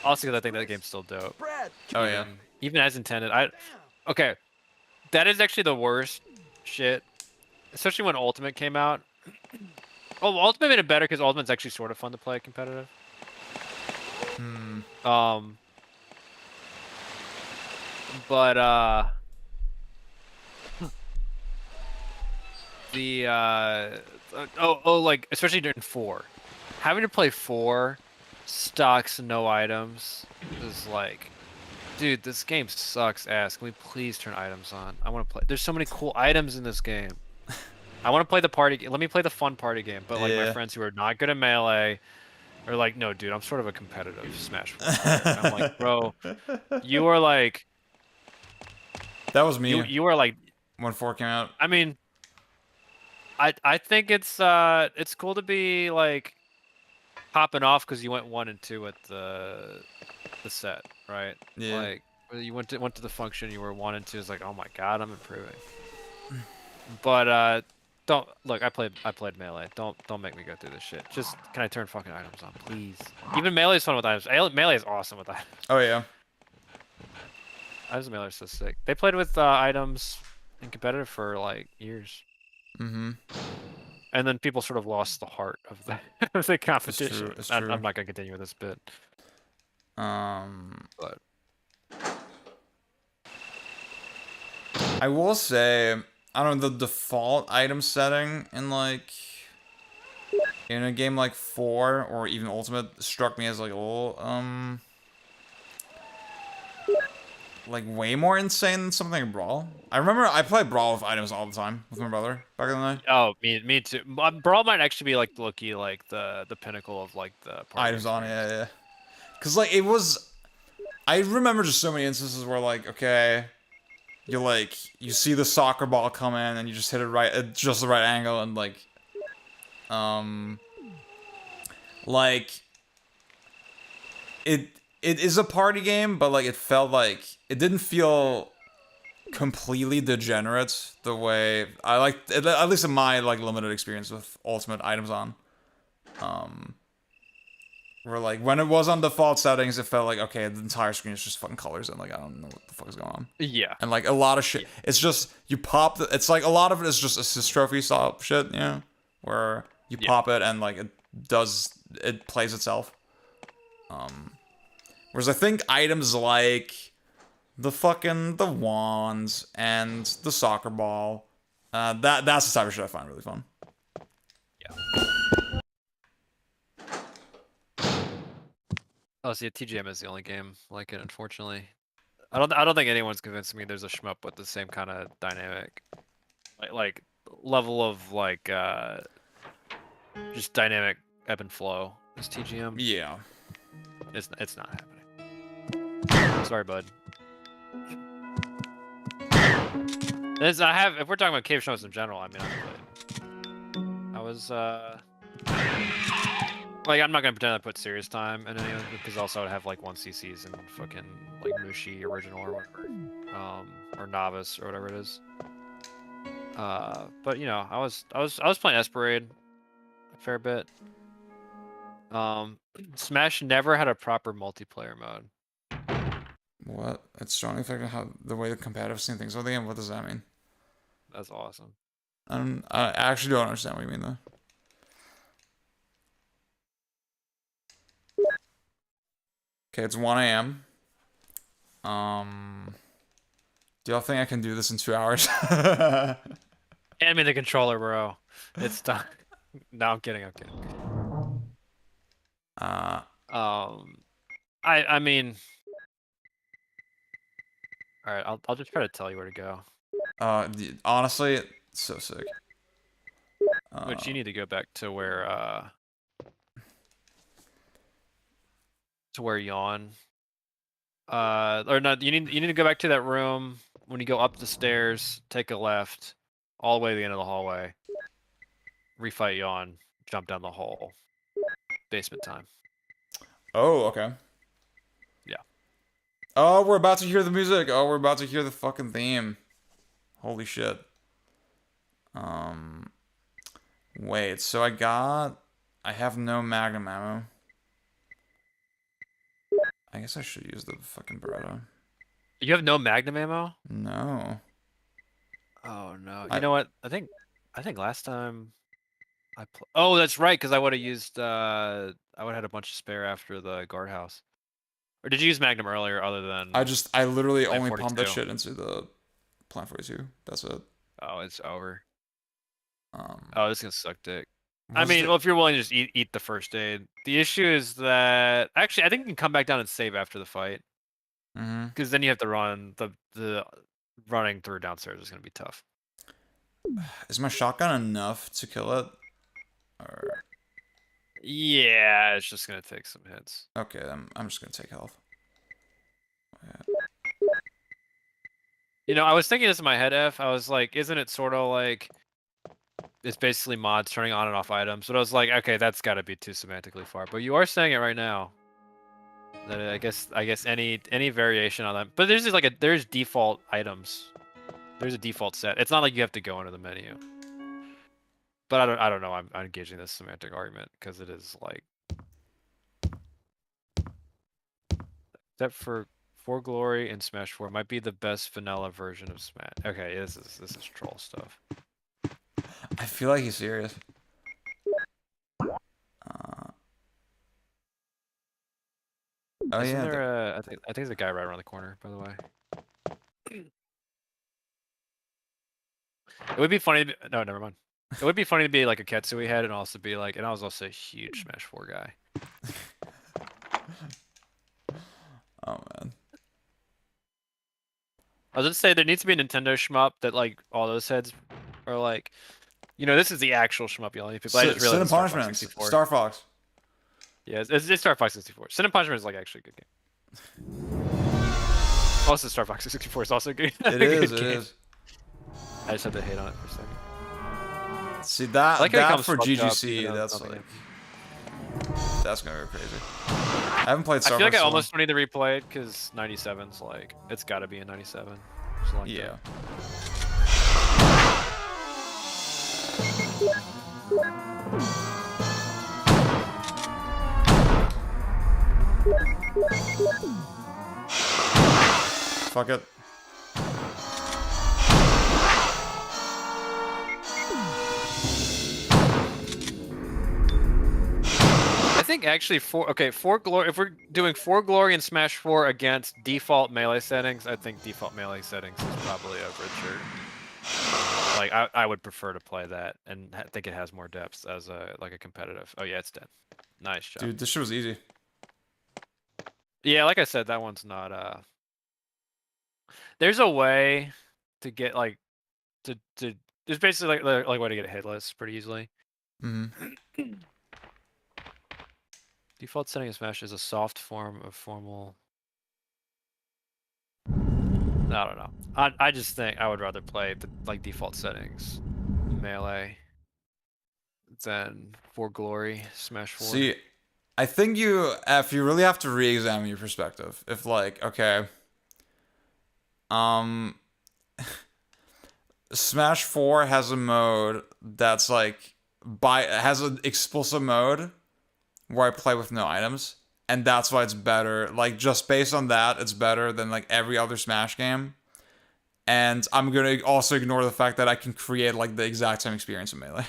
Also, because I think that game's still dope. Oh yeah. Even as intended. Okay, that is actually the worst shit, especially when Ultimate came out. Oh, Ultimate made it better because Ultimate's actually sort of fun to play competitive. But like especially during 4, having to play 4 stocks, no items is like, dude, this game sucks ass. Can we please turn items on? I want to play. There's so many cool items in this game. I want to play the party game. Let me play the fun party game. But like my friends who are not good at melee are like, no, dude, I'm sort of a competitive Smash 4 player. And I'm like, bro, you are like. That was me. You were like when 4 came out. I mean, I think it's cool to be like popping off because you went 1 and 2 at the set, right? Yeah. Like you went to the function, you were 1 and 2. It's like, oh my god, I'm improving. But don't look. I played melee. Don't make me go through this shit. Just can I turn fucking items on, please? Even melee is fun with items. Melee is awesome with items. Oh yeah. Items melee are so sick. They played with items in competitive for like years. Mm-hmm. And then people sort of lost the heart of the of the competition. It's true. I'm not gonna continue with this bit. But I will say, I don't know, the default item setting in like in a game like 4 or even Ultimate struck me as like a little like way more insane than something like Brawl. I remember I played Brawl with items all the time with my brother back in the day. Oh, me too. Brawl might actually be like low-key like the pinnacle of like the items on, yeah. Cause like it was, I remember just so many instances where like, okay, you see the soccer ball come in and you just hit it right at just the right angle and like it is a party game, but like it felt like it didn't feel completely degenerate the way I like, at least in my like limited experience with Ultimate items on. Where like when it was on default settings, it felt like, okay, the entire screen is just fucking colors and like I don't know what the fuck is going on. Yeah. And like a lot of shit, it's just you pop it's like a lot of it is just assist trophy style shit, you know, where you pop it and like it plays itself. Whereas I think items like the wands and the soccer ball, that's the type of shit I find really fun. Yeah. Oh, see, TGM is the only game like it, unfortunately. I don't think anyone's convinced me there's a shmup with the same kind of dynamic, like level of like just dynamic ebb and flow as TGM. Yeah. It's not happening. Sorry, bud. If we're talking about cave shows in general, I mean, like, I'm not gonna pretend I put serious time in any of it, because also I'd have like 1 CCs and fucking like Mushi original or whatever, or novice or whatever it is. But you know, I was playing Esperade a fair bit. Smash never had a proper multiplayer mode. What? It's strongly affecting how the way the competitive scene thinks of the game. What does that mean? That's awesome. I actually don't understand what you mean though. Okay, it's 1 a.m. Do y'all think I can do this in 2 hours? Hand me the controller, bro. It's done. No, I'm kidding. I mean, all right. I'll just try to tell you where to go. Honestly, it's so sick. But you need to go back to where Yawn. Or not. You need to go back to that room. When you go up the stairs, take a left. all the way to the end of the hallway, refight Yawn, jump down the hole, basement time. Oh, okay. Yeah. Oh, we're about to hear the music. Oh, we're about to hear the fucking theme. Holy shit. Wait, so I have no Magnum ammo. I guess I should use the fucking Beretta. You have no Magnum ammo? No. Oh no. You know what? I think last time oh, that's right, because I would have used I would have had a bunch of spare after the guardhouse. Or did you use Magnum earlier other than I literally Plant only pumped that 42? shit into the Plant 42. That's it. Oh, it's over. Oh, this is gonna suck dick. I Was mean, the- well, if you're willing to just eat the first aid. The issue is that actually I think you can come back down and save after the fight. Because then you have to run the running through downstairs is gonna be tough. Is my shotgun enough to kill it? Or Yeah, it's just gonna take some hits. okay, I'm just gonna take health. You know, I was thinking this in my head, F. I was like, isn't it sort of like it's basically mods turning on and off items? But I was like, okay, that's got to be too semantically far. But you are saying it right now. That I guess any variation on that. But there's just like there's default items. There's a default set. It's not like you have to go into the menu. But I don't know. I'm engaging this semantic argument because it is like, except for Glory and Smash 4 might be the best vanilla version of Smash. Okay, this is troll stuff. I feel like he's serious. Oh Isn't yeah. there I think there's a guy right around the corner, by the way. It would be funny to be, no, never mind. It would be funny to be like a Ketsui head and also be like, and I was also a huge Smash 4 guy. Oh man. I was gonna say there needs to be a Nintendo shmup that like all those heads are like, you know, this is the actual shmup you only people. I just Sin realized and it's Star Fox Punishment. 64. Star Fox. Yeah, it's Star Fox 64. Sin and Punishment is like actually a good game. Also, Star Fox 64 is also good. It is. It is. I just had to hate on it for a second. See that I like how it that comes for fucked up, GGC, even though that's it's nothing. that's gonna go crazy. I haven't played Star I feel like Fox I so almost don't need to replay it because 97's like it's got to be a 97. Just like yeah. Fuck it. I think actually four glory. If we're doing 4 glory and Smash 4 against default melee settings, I think default melee settings is probably a richer. Like I would prefer to play that and think it has more depth as a like a competitive. Oh yeah, it's dead. Nice job. Dude, this shit was easy. Yeah, like I said, that one's not there's a way to get like to there's basically like a way to get hitless pretty easily. Default setting of Smash is a soft form of formal. I don't know. I just think I would rather play the like default settings melee than for glory Smash 4. See, I think if you really have to re-examine your perspective. If like, okay, Smash 4 has a mode that's like has an explosive mode where I play with no items, and that's why it's better. Like just based on that, it's better than like every other Smash game. And I'm gonna also ignore the fact that I can create like the exact same experience in Melee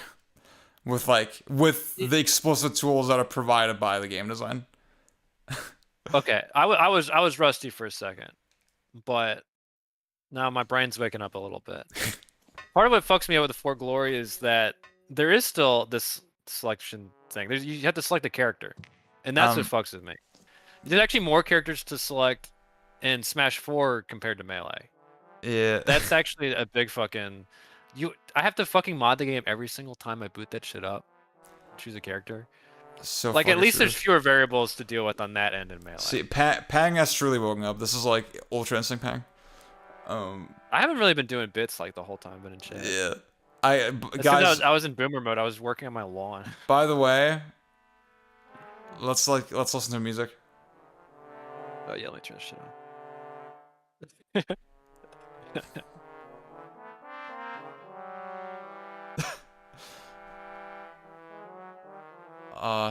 with the explosive tools that are provided by the game design. Okay, I was rusty for a second, but now my brain's waking up a little bit. Part of what fucks me up with the 4 glory is that there is still this selection thing. You have to select a character, and that's what fucks with me. There's actually more characters to select in Smash 4 compared to Melee. Yeah, that's actually a big fucking. I have to fucking mod the game every single time I boot that shit up. Choose a character. So like at least true. there's fewer variables to deal with on that end in Melee. See, Pang has truly woken up. This is like Ultra Instinct Pang. I haven't really been doing bits like the whole time I've been in chat. Yeah. Guys, I was in boomer mode. I was working on my lawn. by the way, let's listen to music. Oh yeah, let me turn this shit on.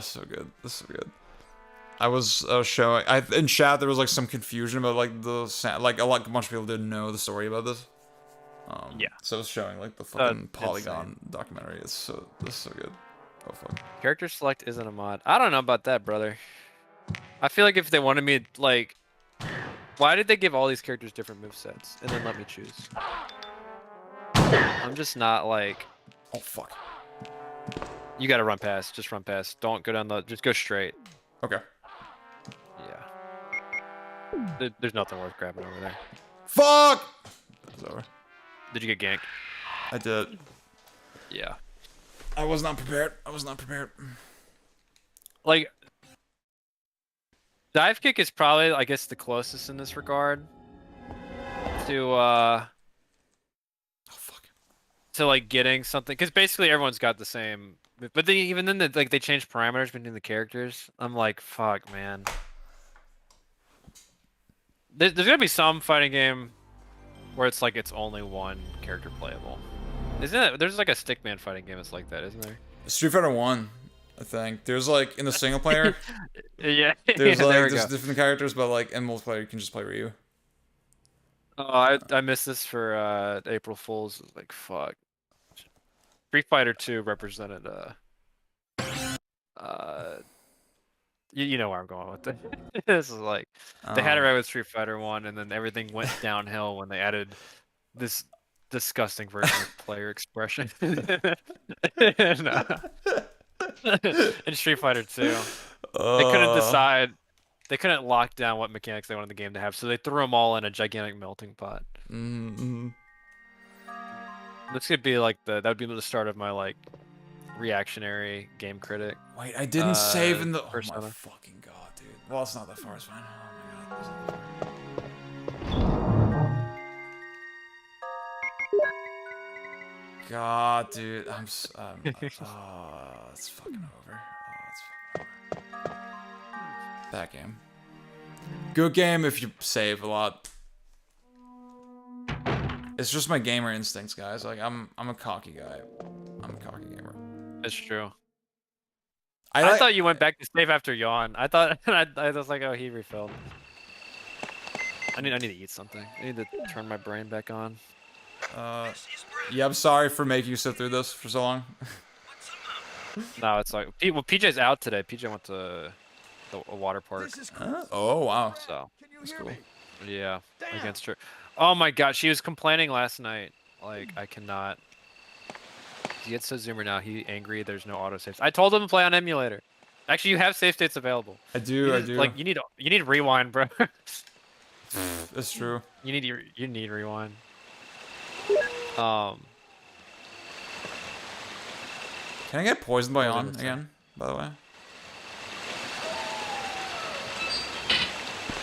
So good. This is so good. I was showing. In chat there was like some confusion about like the sound. Like a bunch of people didn't know the story about this. Yeah. So I was showing like the fucking Polygon documentary. This is so good. Oh fuck. Character select isn't a mod. I don't know about that, brother. I feel like if they wanted me like, why did they give all these characters different movesets and then let me choose? I'm just not like. Oh fuck. You gotta run past. Just run past. Don't go down the. Just go straight. Okay. Yeah. There's nothing worth grabbing over there. Fuck! It's over. Did you get ganked? I did. Yeah. I was not prepared. I was not prepared. Like, dive kick is probably, I guess, the closest in this regard to to like getting something, because basically everyone's got the same. But even then, they change parameters between the characters. I'm like, fuck, man. There's gonna be some fighting game where it's like it's only one character playable. Isn't it? There's like a stickman fighting game that's like that, isn't there? Street Fighter 1, I think. There's like in the single player. Yeah. There's yeah, like there's different characters, but like in multiplayer you can just play Ryu. Oh, I missed this for April Fools. Like, fuck. Street Fighter 2 represented you know where I'm going with it. This is like they had it right with Street Fighter 1, and then everything went downhill when they added this disgusting version of player expression. and Street Fighter 2. They couldn't decide. They couldn't lock down what mechanics they wanted the game to have, so they threw them all in a gigantic melting pot. Mm-hmm. This could be like that would be the start of my like reactionary game critic. Wait, I didn't save in the. Oh persona. my fucking god, dude. Well, it's not that far. It's fine. Oh my god. God, dude, it's fucking over. Oh, it's fucking over. That game. Good game if you save a lot. It's just my gamer instincts, guys. Like I'm a cocky guy. I'm a cocky gamer. It's true. I thought you went back to save after yawn. I thought I was like, oh, he refilled. I need to eat something. I need to turn my brain back on. Yeah, I'm sorry for making you sit through this for so long. No, it's like well, PJ's out today. PJ went to a water park. Oh wow. So that's cool. Yeah, against her. Oh my god, she was complaining last night. Like, I cannot. He gets so zoomer now. He angry. There's no auto saves. I told him to play on emulator. Actually, you have save states available. I do. I do. Like, you need rewind, bro. That's true. You need rewind. Can I get poisoned by on again? By the way.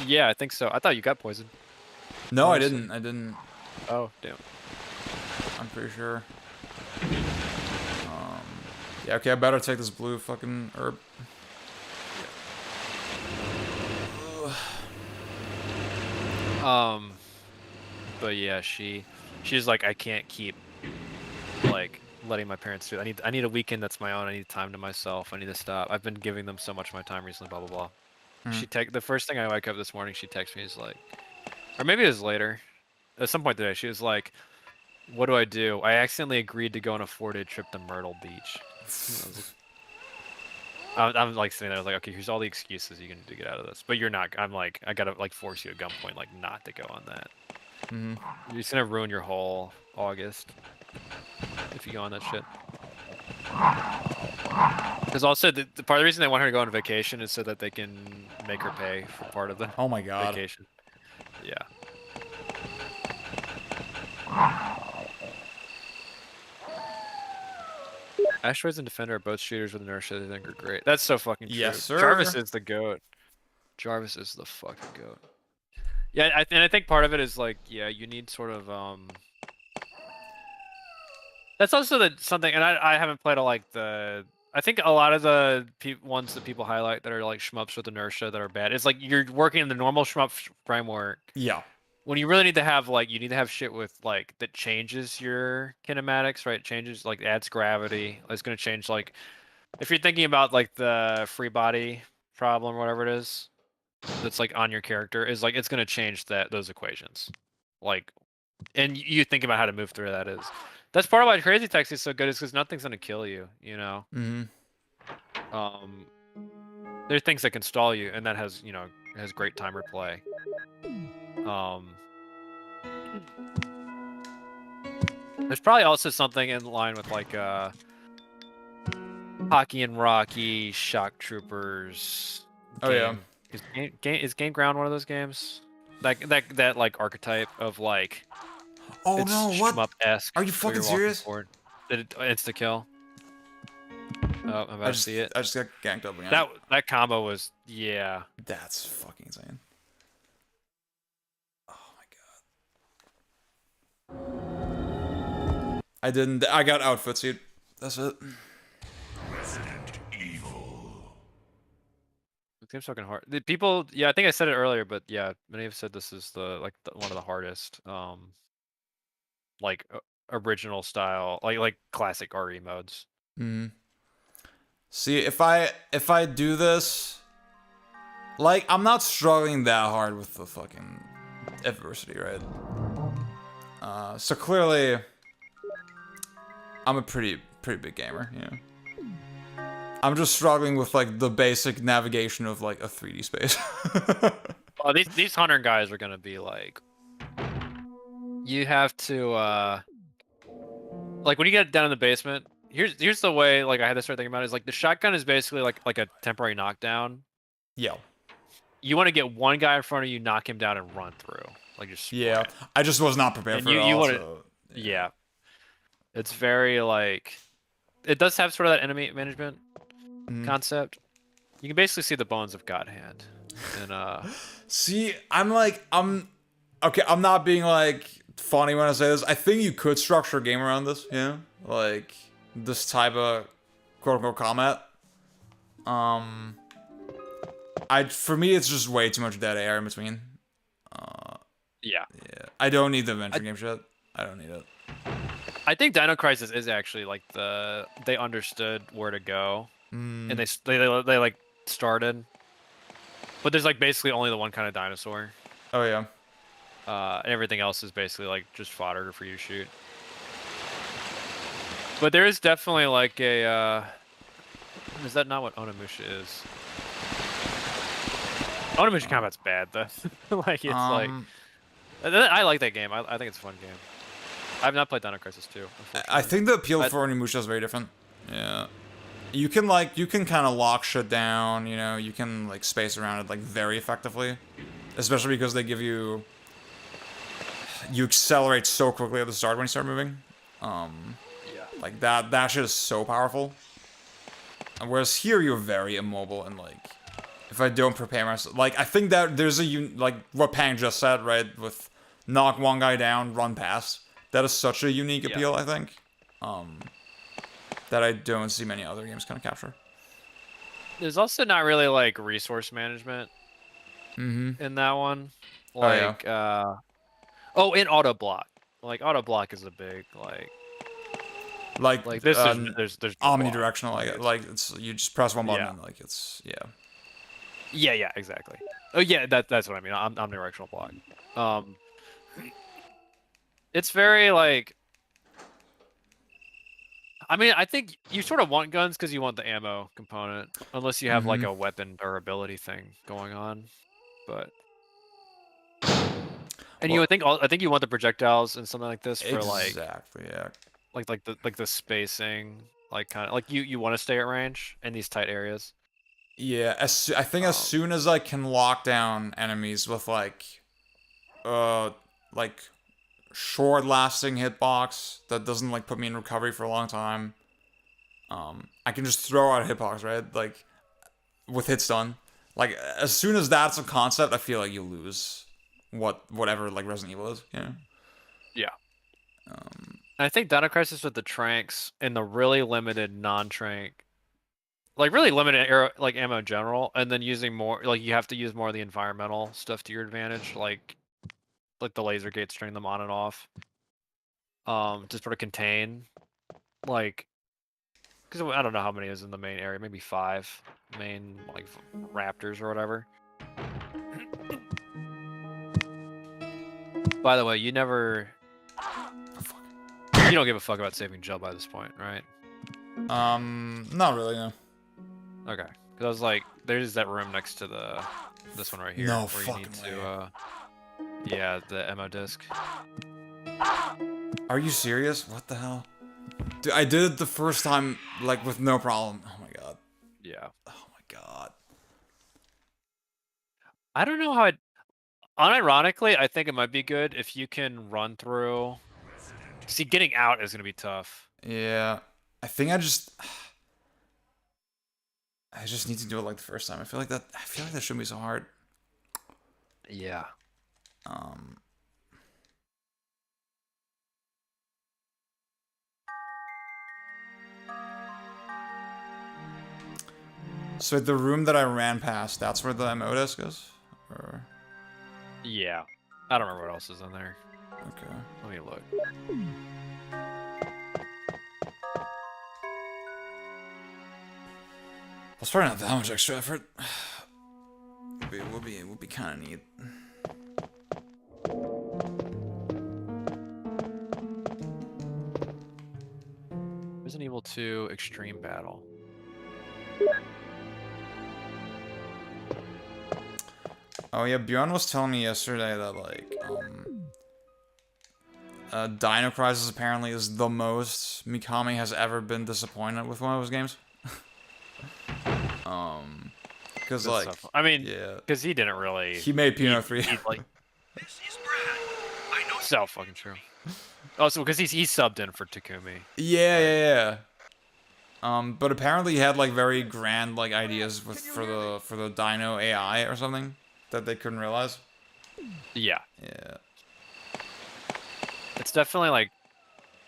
Yeah, I think so. I thought you got poisoned. No, I didn't. I didn't. Oh, damn. I'm pretty sure. Yeah, okay, I better take this blue fucking herb. But yeah, she's like, I can't keep like letting my parents do it. I need a weekend that's my own. I need time to myself. I need to stop. I've been giving them so much of my time recently. Blah blah blah. The first thing I wake up this morning, she texts me is like, or maybe it was later, at some point today. She was like, "What do? I accidentally agreed to go on a 4-day trip to Myrtle Beach." I'm like sitting there, I was like, okay, here's all the excuses you can do to get out of this, but you're not. I'm like, I gotta like force you at gunpoint, like not to go on that. You're just gonna ruin your whole August if you go on that shit. Because also, the part of the reason they want her to go on vacation is so that they can make her pay for part of the vacation. Yeah. Asteroids and Defender are both shooters with inertia. They think are great. That's so fucking true. Yes, sir. Jarvis is the goat. Jarvis is the fucking goat. Yeah, and I think part of it is like, yeah, you need sort of That's also something, and I haven't played I think a lot of the ones that people highlight that are like shmups with inertia that are bad. It's like you're working in the normal shmup framework. Yeah. When you really need to have you need to have shit with that changes your kinematics, right? Changes adds gravity. It's going to change if you're thinking about the free body problem or whatever it is that's on your character is it's going to change those equations. And you think about how to move through that is. That's part of why Crazy Taxi is so good, is because nothing's gonna kill you, you know. There are things that can stall you, and that has has great timer play. There's probably also something in line with Hockey and Rocky, Shock Troopers. Oh yeah. Is Game Ground one of those games? That archetype of Oh it's no! What? Shmup-esque, Are you fucking serious? Did it insta kill? Oh, I'm about to see it. I just got ganked up again. That combo was That's fucking insane. Oh my god. I didn't. I got outfit seat. That's it. Resident Evil. This game's fucking hard. The people, I think I said it earlier, but yeah, many have said this is one of the hardest, original style, classic RE modes. See, if I do this, I'm not struggling that hard with the fucking adversity, right? So clearly, I'm a pretty big gamer, you know. I'm just struggling with the basic navigation of a 3D space. Well, these hunter guys are gonna be you have to when you get down in the basement. Here's the way I had to start thinking about it, is the shotgun is basically like a temporary knockdown. Yeah. You want to get one guy in front of you, knock him down, and run through. Just yeah. I just was not prepared for it. Yeah. It's very it does have sort of that enemy management concept. You can basically see the bones of God Hand. And see, I'm okay. I'm not being funny when I say this. I think you could structure a game around this. You know, this type of quote-unquote combat. For me, it's just way too much dead air in between. Yeah. I don't need the adventure game shit. I don't need it. I think Dino Crisis is actually they understood where to go, and they started. But there's basically only the one kind of dinosaur. Oh yeah. Everything else is basically just fodder for you to shoot. But there is definitely a is that not what Onimusha is? Onimusha combat's bad though. I like that game. I think it's a fun game. I've not played Dino Crisis 2. I think the appeal for Onimusha is very different. Yeah. You can kind of lock shit down, you know, you can space around it very effectively. Especially because they give you accelerate so quickly at the start when you start moving. That shit is so powerful. Whereas here you're very immobile and if I don't prepare myself, I think that there's what Pang just said, right, with knock one guy down, run past. That is such a unique appeal, I think. That I don't see many other games kind of capture. There's also not really resource management in that one. In auto block. Auto block is a big this there's omnidirectional it's you just press one button and it's yeah exactly. Oh yeah, that's what I mean. Omnidirectional block. It's very I mean, I think you sort of want guns because you want the ammo component, unless you have a weapon durability thing going on. But you would think I think you want the projectiles and something like this for exactly the spacing, kind of you want to stay at range in these tight areas. Yeah, I think as soon as I can lock down enemies with short-lasting hitbox that doesn't put me in recovery for a long time, I can just throw out a hitbox, right? With hit stun. As soon as that's a concept, I feel you lose whatever Resident Evil is, you know? Yeah. I think Dino Crisis with the tranks and the really limited non-trank, like really limited like ammo in general, and then using more, like you have to use more of the environmental stuff to your advantage, like the laser gates, turning them on and off, to sort of contain, like, because I don't know how many is in the main area, maybe 5 main like raptors or whatever. By the way, you never. You don't give a fuck about saving Jill by this point, right? Not really, no. Okay, because I was like, there's that room next to this one right here, No where you need fucking to, yeah, the ammo disc. Are you serious? What the hell? Dude, I did it the first time, like, with no problem. Oh my god. Yeah. Oh my god. I don't know how it. Unironically, I think it might be good if you can run through. See, getting out is gonna be tough. Yeah. I think I just need to do it like the first time. I feel like that shouldn't be so hard. Yeah. So the room that I ran past, that's where the ammo disc is? Or... Yeah. I don't remember what else is in there. Okay. Let me look. It's probably not that much extra effort. Would be kind of neat. Resident Evil 2 Extreme Battle. Oh yeah, Bjorn was telling me yesterday that like Dino Crisis apparently is the most Mikami has ever been disappointed with one of his games. Because like, I mean, yeah, because he didn't really. He made Pinot 3. Like, so fucking true. Also, because he subbed in for Takumi. Yeah. But apparently he had like very grand like ideas for the Dino AI or something that they couldn't realize. Yeah. Yeah. It's definitely like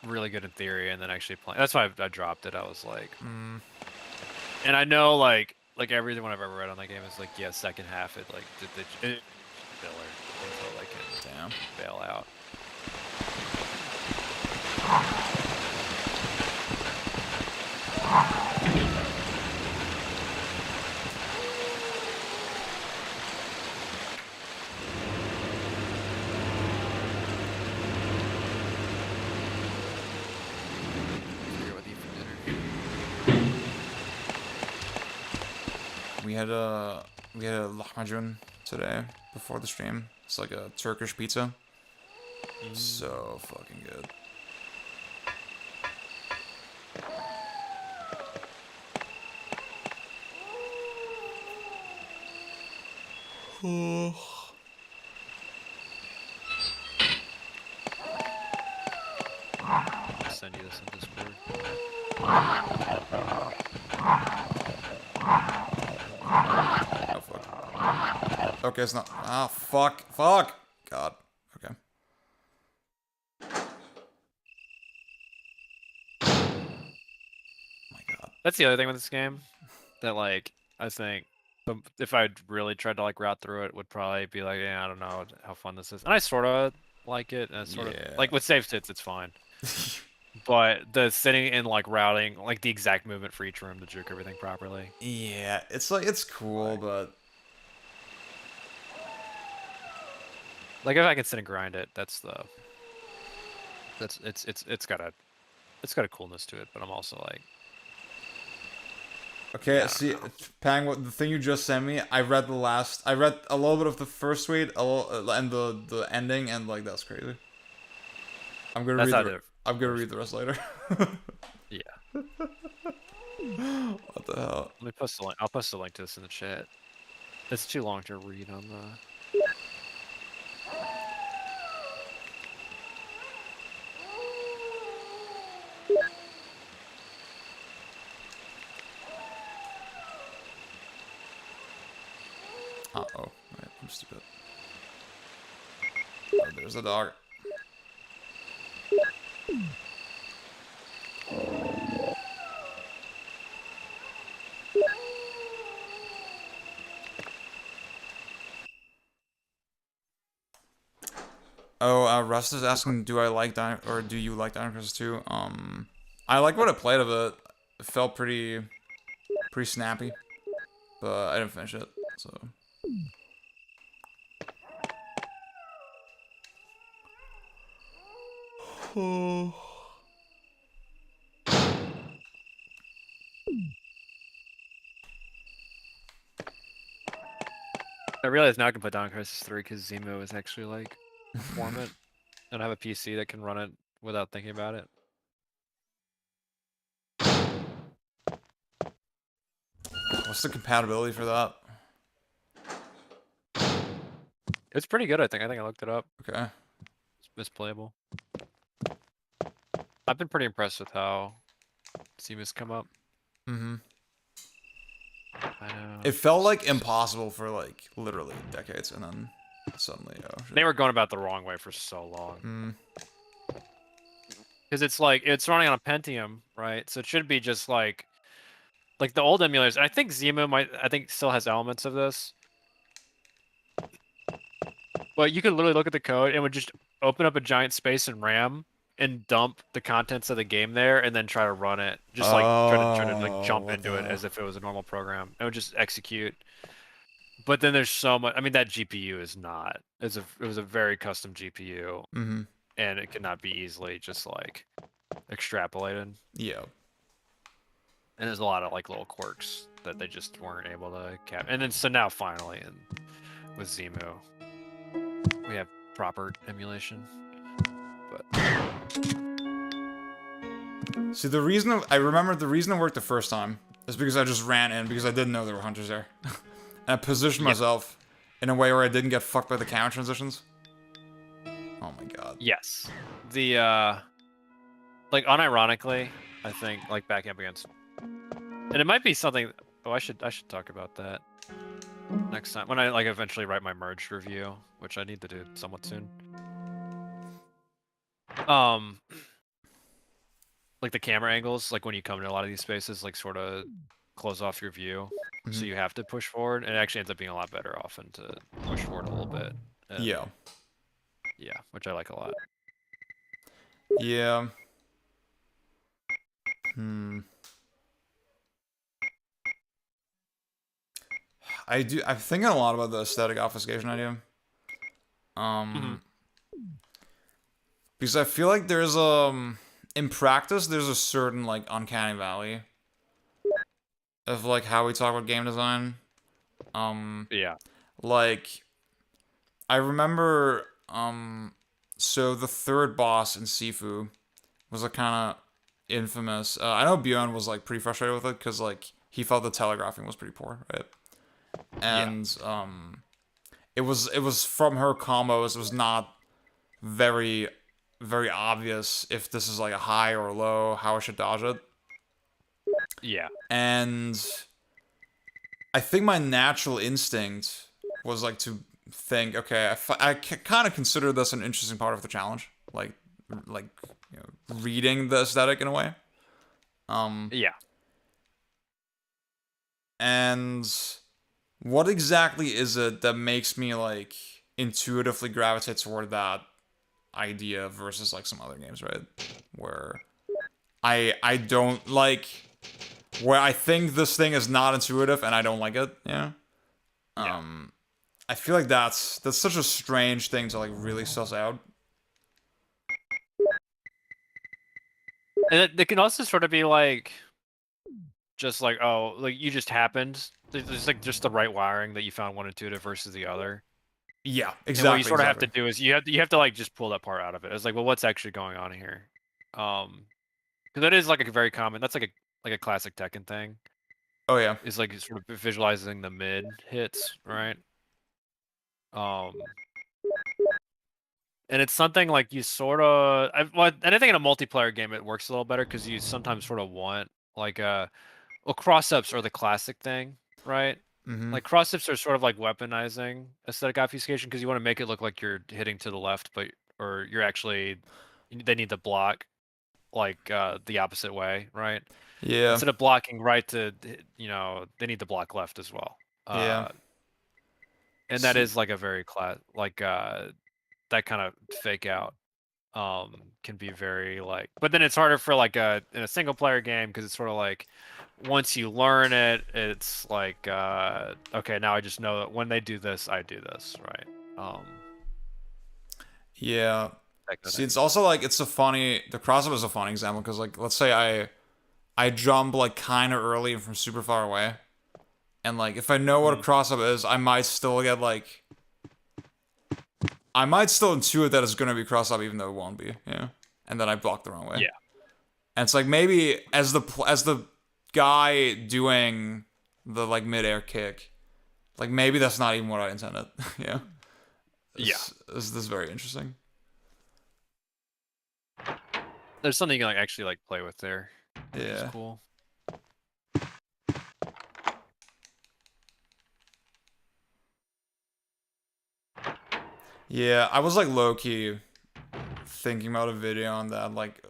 really good in theory, and then actually playing. That's why I dropped it. I was like, and I know like everything I've ever read on that game is like, yeah, second half it like the filler until they can bail out. We had a lahmacun today before the stream. It's like a Turkish pizza. So fucking good. I'll send you this in Discord. Oh fuck. Okay, it's not. Ah, fuck. Fuck. God. Okay. That's the other thing with this game, that like I think if I really tried to like route through it, would probably be like, yeah, I don't know how fun this is, and I sort of like it, and it's sort of like with save states, it's fine. But the sitting and like routing, like the exact movement for each room to juke everything properly. Yeah, it's like it's cool, but like if I can sit and grind it, it's got a coolness to it, but I'm also like. okay, see, Pang, what the thing you just sent me, I read a little bit of the first tweet, and the ending, and like that's crazy. I'm gonna read the rest later. Yeah. What the hell? Let me post the link. I'll post the link to this in the chat. It's too long to read on the. Uh-oh. Wait, I'm stupid. Oh, there's a dog. Oh, Russ is asking, do you like Dino Crisis 2? I like what I played of it. It felt pretty snappy, but I didn't finish it, so. I realize now I can put Dino Crisis 3 because Zemo is actually like performant, and I have a PC that can run it without thinking about it. What's the compatibility for that? It's pretty good, I think. I looked it up. Okay. It's playable. I've been pretty impressed with how Zemo's come up. Mm-hmm. I know. It felt like impossible for like literally decades, and then suddenly, oh shit. They were going about the wrong way for so long. Mm. Because it's like it's running on a Pentium, right? So it should be just like the old emulators. And I think Zemo still has elements of this. But you could literally look at the code and it would just open up a giant space in RAM and dump the contents of the game there and then try to run it. Just like try to like jump into it as if it was a normal program. It would just execute. But then there's so much. I mean, that GPU is not. It was a very custom GPU, Mm-hmm. and it could not be easily just like extrapolated. Yeah. And there's a lot of like little quirks that they just weren't able to cap. And then so now finally, and with Zemu, we have proper emulation. But see, I remember the reason it worked the first time is because I just ran in because I didn't know there were hunters there. And I positioned myself in a way where I didn't get fucked by the camera transitions. Oh my god. Yes. The like unironically, I think like backing up against, and it might be something. Oh, I should talk about that next time when I like eventually write my merged review, which I need to do somewhat soon. Like the camera angles, like when you come to a lot of these spaces, like sort of close off your view, so you have to push forward, and it actually ends up being a lot better often to push forward a little bit. And, yeah, which I like a lot. Yeah. I'm thinking a lot about the aesthetic obfuscation idea. Because I feel like there's in practice there's a certain like uncanny valley of like how we talk about game design. Yeah. Like I remember so the third boss in Sifu was like kind of infamous. I know Bjorn was like pretty frustrated with it because like he felt the telegraphing was pretty poor, right? And it was from her combos. It was not very obvious if this is like a high or low, how I should dodge it. Yeah. And I think my natural instinct was like to think, okay, I kind of consider this an interesting part of the challenge, like you know, reading the aesthetic in a way. Yeah. And what exactly is it that makes me like intuitively gravitate toward that idea versus like some other games, right? Where I don't like, where I think this thing is not intuitive and I don't like it, yeah. I feel like that's such a strange thing to like really suss out. And it can also sort of be like, just like, oh, like you just happened. There's like just the right wiring that you found one intuitive versus the other. Yeah, exactly. And what you sort of have to do is you have to like just pull that part out of it. It's like, well, what's actually going on here? Because that is like a very common. That's like a classic Tekken thing. Oh yeah. Is like sort of visualizing the mid hits, right? And it's something like you sort of. And I think in a multiplayer game it works a little better because you sometimes sort of want like well, cross-ups are the classic thing, right? Like cross-ups are sort of like weaponizing aesthetic obfuscation because you want to make it look like you're hitting to the left, or you're actually they need to block like the opposite way, right? Yeah. Instead of blocking right to, you know, they need to block left as well. Yeah. And that is like a very that kind of fake out can be very like, but then it's harder for like in a single player game because it's sort of like once you learn it, it's like okay, now I just know that when they do this, I do this, right? Yeah. See, it's also like the crossover is a funny example because like let's say I jump like kind of early and from super far away, and like if I know what a crossover is, I might still get like. I might still intuit that it's gonna be cross up even though it won't be, and then I block the wrong way. Yeah. And it's like maybe as the guy doing the like midair kick, like maybe that's not even what I intended. Yeah. This is very interesting. There's something you can like actually like play with there. Yeah. It's cool. Yeah, I was like low key thinking about a video on that. Like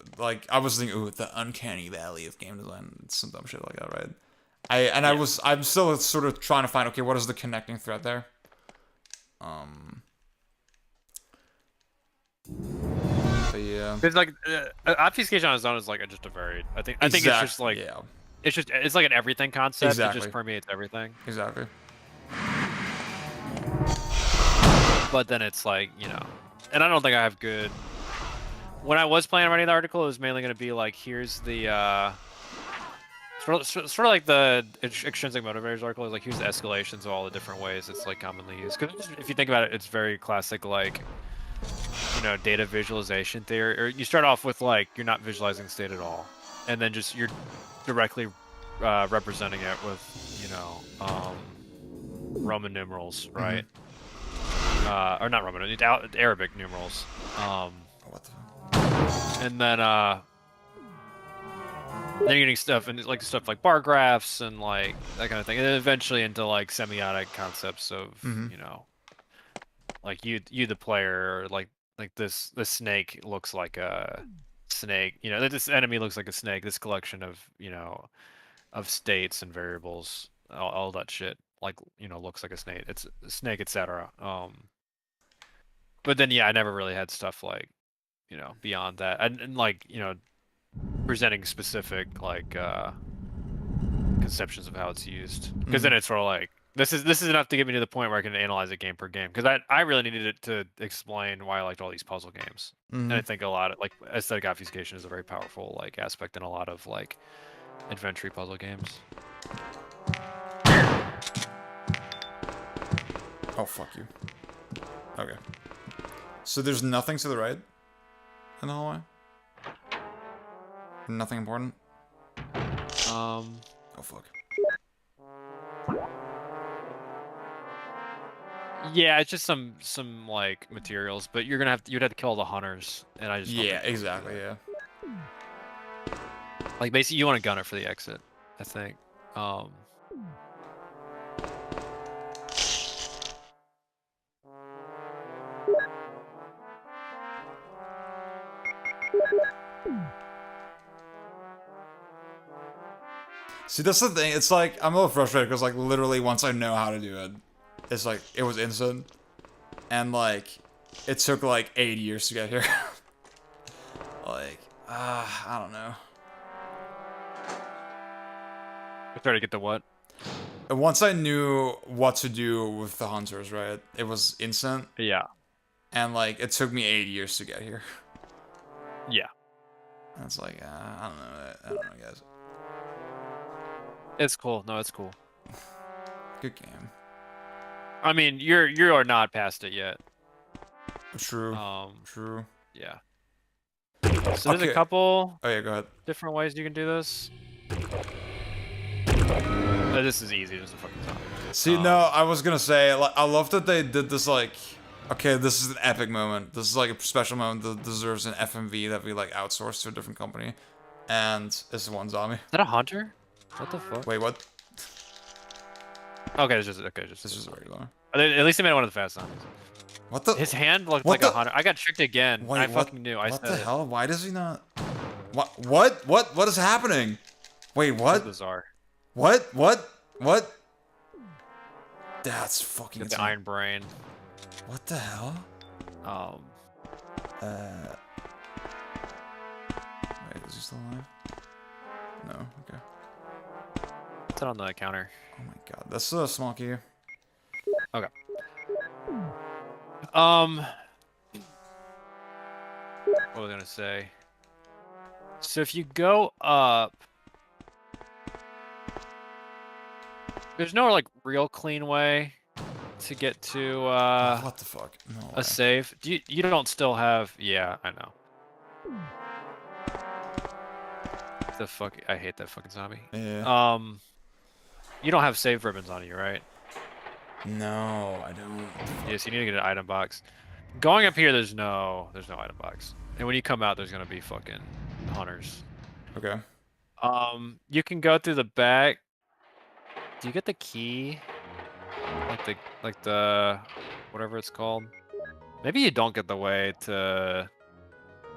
I was thinking, ooh, the uncanny valley of game design, some dumb shit like that, right? I'm still sort of trying to find, okay, what is the connecting thread there? But yeah, it's like obfuscation on its own is like just a very I think it's just like it's like an everything concept. It just permeates everything. Exactly. But then it's like, and I don't think I have good. When I was planning on writing the article, it was mainly going to be like, here's the sort of like the extrinsic motivators article is like, here's the escalations of all the different ways it's like commonly used. Because if you think about it, it's very classic like, data visualization theory. Or you start off with like you're not visualizing the state at all, and then just you're directly representing it with Roman numerals, right? Or not Roman, Arabic numerals. What the? And then you're getting stuff like bar graphs and like that kind of thing, and then eventually into like semiotic concepts of like you the player, or like this snake looks like a snake. This enemy looks like a snake. This collection of of states and variables, all that shit. Like looks like a snake. It's a snake, etc. But then I never really had stuff like beyond that, and like presenting specific like conceptions of how it's used, because then it's sort of like this is enough to get me to the point where I can analyze it game per game, because I really needed it to explain why I liked all these puzzle games. And I think a lot of like aesthetic obfuscation is a very powerful like aspect in a lot of like adventure puzzle games. Oh, fuck you. Okay. So there's nothing to the right in the hallway? Nothing important? Oh, fuck. Yeah, it's just some like materials, but you'd have to kill all the hunters, and I just exactly, yeah. Like basically you want to gun it for the exit, I think. See, that's the thing. It's like, I'm a little frustrated because, like, literally once I know how to do it, it's like, it was instant. And, like, it took, like, 8 years to get here. Like, I don't know. Try to get the what? And once I knew what to do with the hunters, right, it was instant. Yeah. And, like, it took me 8 years to get here. Yeah. And it's like, I don't know, guys. It's cool. No, it's cool. Good game. I mean, you are not past it yet. True. True. Yeah. So there's a couple. Oh yeah, go ahead. Different ways you can do this. This is easy. Just a fucking time. See, no, I was gonna say, like, I love that they did this. Like, okay, this is an epic moment. This is like a special moment that deserves an FMV that we like outsourced to a different company. And it's one zombie. Is that a hunter? What the fuck? Wait, what? Okay, just this is regular. At least they made one of the fast zombies. What the? His hand looked like a hunter. I got tricked again. Wait, I fucking knew. What the hell? Why does he not? What is happening? Wait, what? That's bizarre. What? That's fucking the iron brain. What the hell? Wait, is he still alive? No. Okay. It's on the counter. Oh my god, that's a small key. Okay. What was I gonna say? So if you go up, there's no like real clean way to get to what the fuck? No way. a save. You don't still have? Yeah, I know. The fuck! I hate that fucking zombie. Yeah. You don't have save ribbons on you, right? No, I don't. Yes, you need to get an item box. Going up here, there's no item box. And when you come out, there's gonna be fucking hunters. Okay. You can go through the back. Do you get the key? Like the whatever it's called. Maybe you don't get the way to.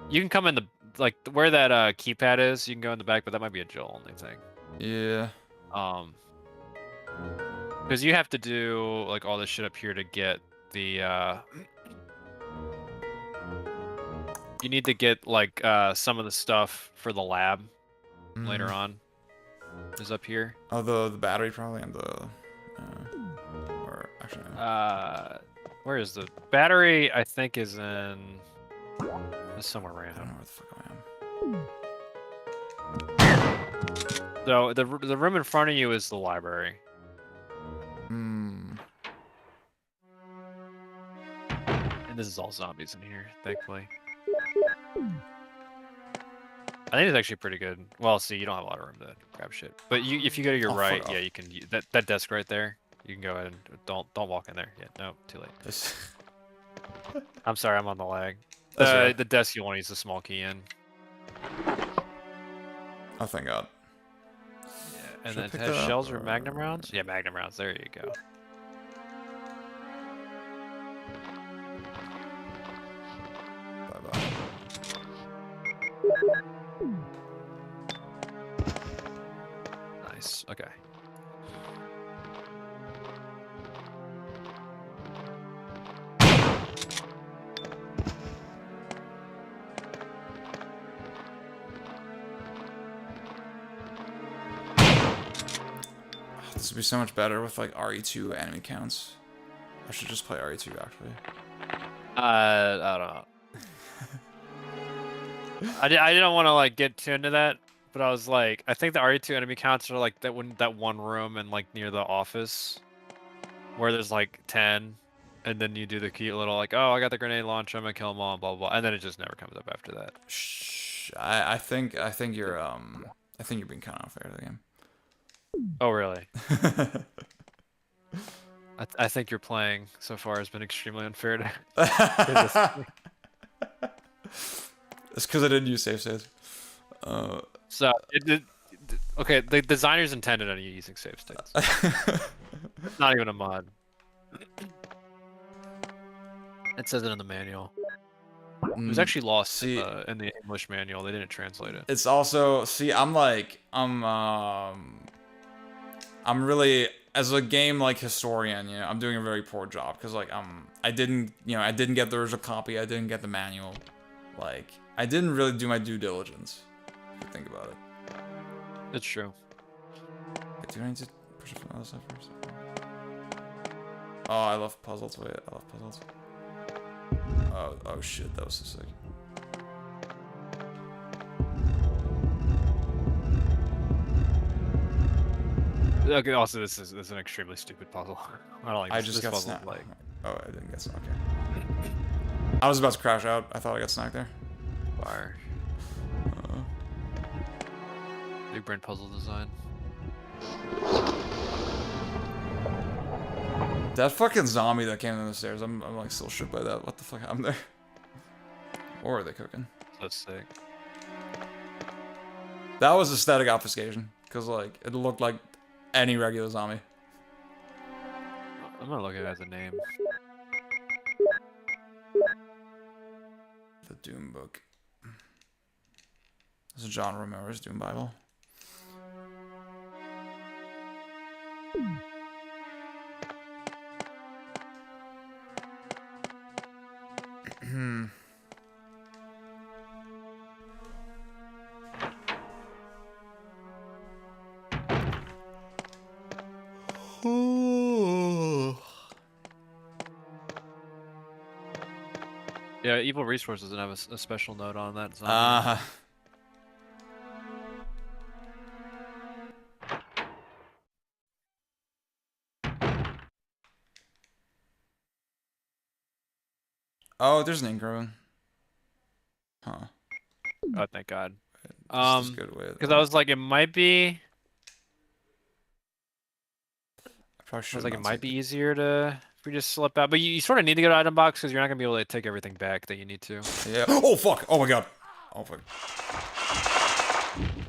You can come in the like where that keypad is. You can go in the back, but that might be a Jill only thing. Yeah. Because you have to do like all this shit up here to get the. You need to get like some of the stuff for the lab later on. Is up here. Oh, the battery probably and the. Or actually. Where is the battery? I think is in. It's somewhere random. I don't know where the fuck I am. So the room in front of you is the library. Hmm. And this is all zombies in here, thankfully. I think it's actually pretty good. Well, see, you don't have a lot of room to grab shit. But if you go to your right, yeah, you can that desk right there. You can go ahead and don't walk in there. Yeah, no, too late. I'm sorry, I'm on the lag. Right. The desk you want to use the small key in. Oh, thank God. Yeah, and Should I then pick it has that up, shells or magnum rounds. Yeah, magnum rounds. There you go. Bye-bye. Nice. Okay. This would be so much better with like RE2 enemy counts. I should just play RE2 actually. I don't know. I didn't want to like get too into that, but I was like, I think the RE2 enemy counts are like that one room and like near the office, where there's like 10, and then you do the cute little like, oh, I got the grenade launcher, I'm gonna kill them all, blah blah, blah, and then it just never comes up after that. Shh. I think you're being kind of unfair to the game. Oh really? I think your playing so far has been extremely unfair to. It's because I didn't use save states. So okay, the designers intended on you using save states. It's not even a mod. It says it in the manual. It was actually lost in the English manual. They didn't translate it. It's also I'm really, as a game like historian, you know, I'm doing a very poor job because like I didn't get the original copy, I didn't get the manual, like I didn't really do my due diligence. If you think about it. It's true. Wait, do I need to push it from the other side first? Oh, I love puzzles. Wait, I love puzzles. Oh shit, that was so sick. Okay, also this is an extremely stupid puzzle. I don't like this. I just this got puzzle, snapped. like. Oh, I didn't get snapped. Okay. I was about to crash out. I thought I got snagged there. Fire. Big brain puzzle design. That fucking zombie that came down the stairs, I'm like still shook by that. What the fuck happened there? Or are they cooking? That's sick. That was aesthetic obfuscation, because like it looked like any regular zombie. I'm gonna look at it as a name. The Doom book. This is John Romero's Doom Bible. Hmm. Yeah, Evil Resource doesn't have a special note on that zombie. Oh, there's an Ingrown. Huh. Oh, thank God. Just as good with. Because I was like, it might be. I I was like, it might be easier to if we just slip out, but you sort of need to go to item box because you're not gonna be able to take everything back that you need to. Yeah. Oh fuck! Oh my god! Oh fuck!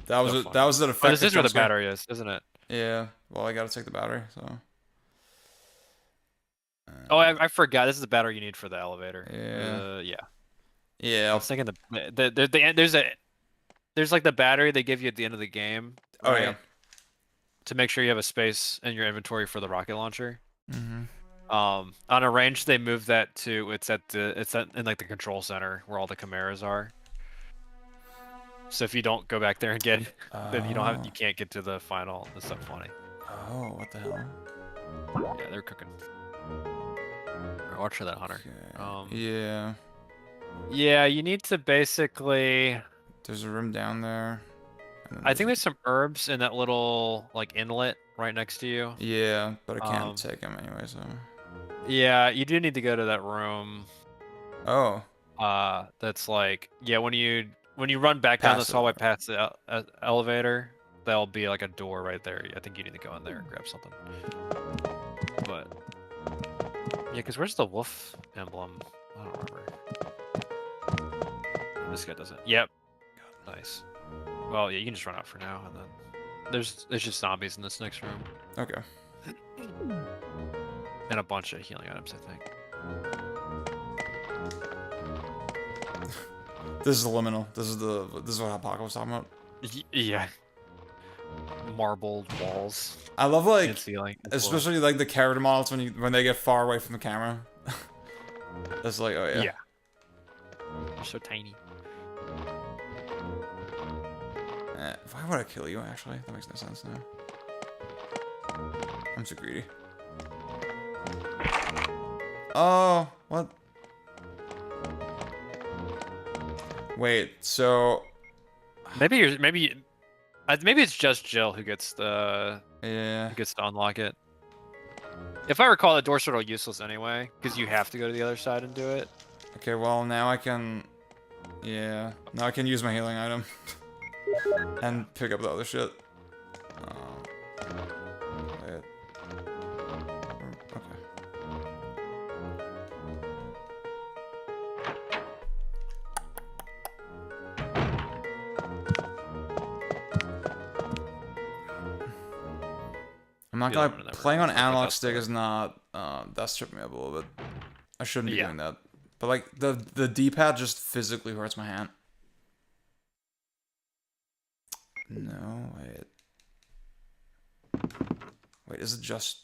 That was So that was an oh, effective. this is where the jump scare. battery is, isn't it? Yeah. Well, I gotta take the battery. So. Oh, I forgot. This is the battery you need for the elevator. Yeah. Yeah. Yeah. I was thinking there's like the battery they give you at the end of the game. Oh right? yeah. To make sure you have a space in your inventory for the rocket launcher. Mhm. On Arranged, they moved that to it's in like the control center where all the chimeras are. So if you don't go back there and get it, then you can't get to the final. It's so funny. Oh, what the hell? Yeah, they're cooking. Alright, watch for that hunter. Yeah. Yeah, you need to basically. There's a room down there. I think there's some herbs in that little like inlet right next to you. Yeah, but I can't take them anyway, so. Yeah, you do need to go to that room. Oh. That's like when you run back down this hallway past the elevator, there'll be like a door right there. I think you need to go in there and grab something. But yeah, because where's the wolf emblem? I don't remember. This guy doesn't. Yep. Nice. Well, yeah, you can just run out for now, and then there's just zombies in this next room. Okay. And a bunch of healing items, I think. This is the liminal. This is what Apocalypse was talking about. Yeah. Marbled walls. I love like, ceiling, especially like the character models when they get far away from the camera. It's like, oh yeah. Yeah. They're so tiny. Why would I kill you, actually? That makes no sense now. I'm too greedy. Oh, what? Wait, so... Maybe it's just Jill who gets the... Yeah. Who gets to unlock it. If I recall, the door's sort of useless anyway, because you have to go to the other side and do it. Okay, well, now I can... Yeah. Now I can use my healing item. And pick up the other shit. Wait. Okay. I'm not gonna... Playing on analog stick is not... that's tripping me up a little bit. I shouldn't be doing that. But like, the D-pad just physically hurts my hand. No, wait. Wait, is it just...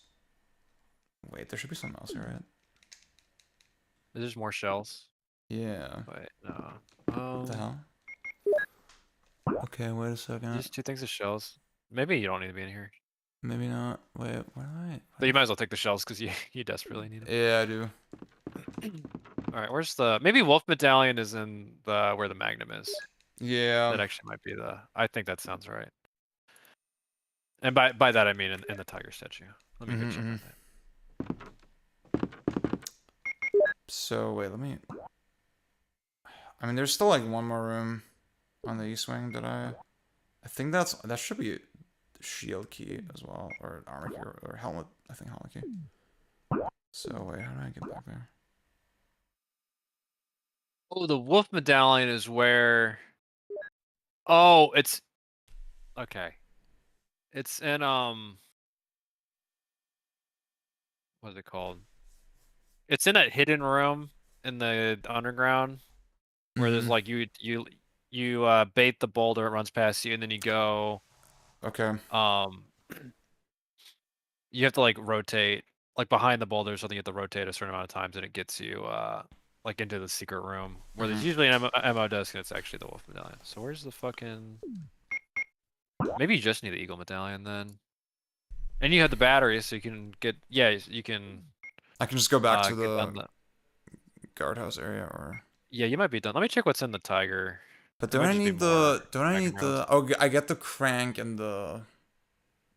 Wait, there should be something else here, right? There's more shells. Yeah. Wait, no. What the hell? Okay, wait a second. Just 2 things of shells. Maybe you don't need to be in here. Maybe not. Wait, what am I? But you might as well take the shells because you desperately need them. Yeah, I do. Alright, where's the... Maybe Wolf Medallion is in the where the Magnum is. Yeah. That actually might be the... I think that sounds right. And by that I mean in the tiger statue. Let me go check on that. So, wait, let me... I mean, there's still like one more room on the east wing that I think that should be the shield key as well, or armor key, or helmet, I think helmet key. So, wait, how do I get back there? Oh, the Wolf Medallion is where... Oh, it's... Okay. It's in, what is it called? It's in that hidden room in the underground where there's like you bait the boulder, it runs past you, and then you go. Okay. You have to like rotate, like behind the boulder or something. You have to rotate a certain amount of times, and it gets you like into the secret room where there's Mhm. usually an ammo desk, and it's actually the wolf medallion. So where's the fucking? Maybe you just need the eagle medallion then. And you have the battery, so you can get. Yeah, you can. I can just go back to get the done guardhouse area, or. Yeah, you might be done. Let me check what's in the tiger. But There don't might I just be need the? more Don't I Magnum need rounds. the? Oh, I get the crank and the.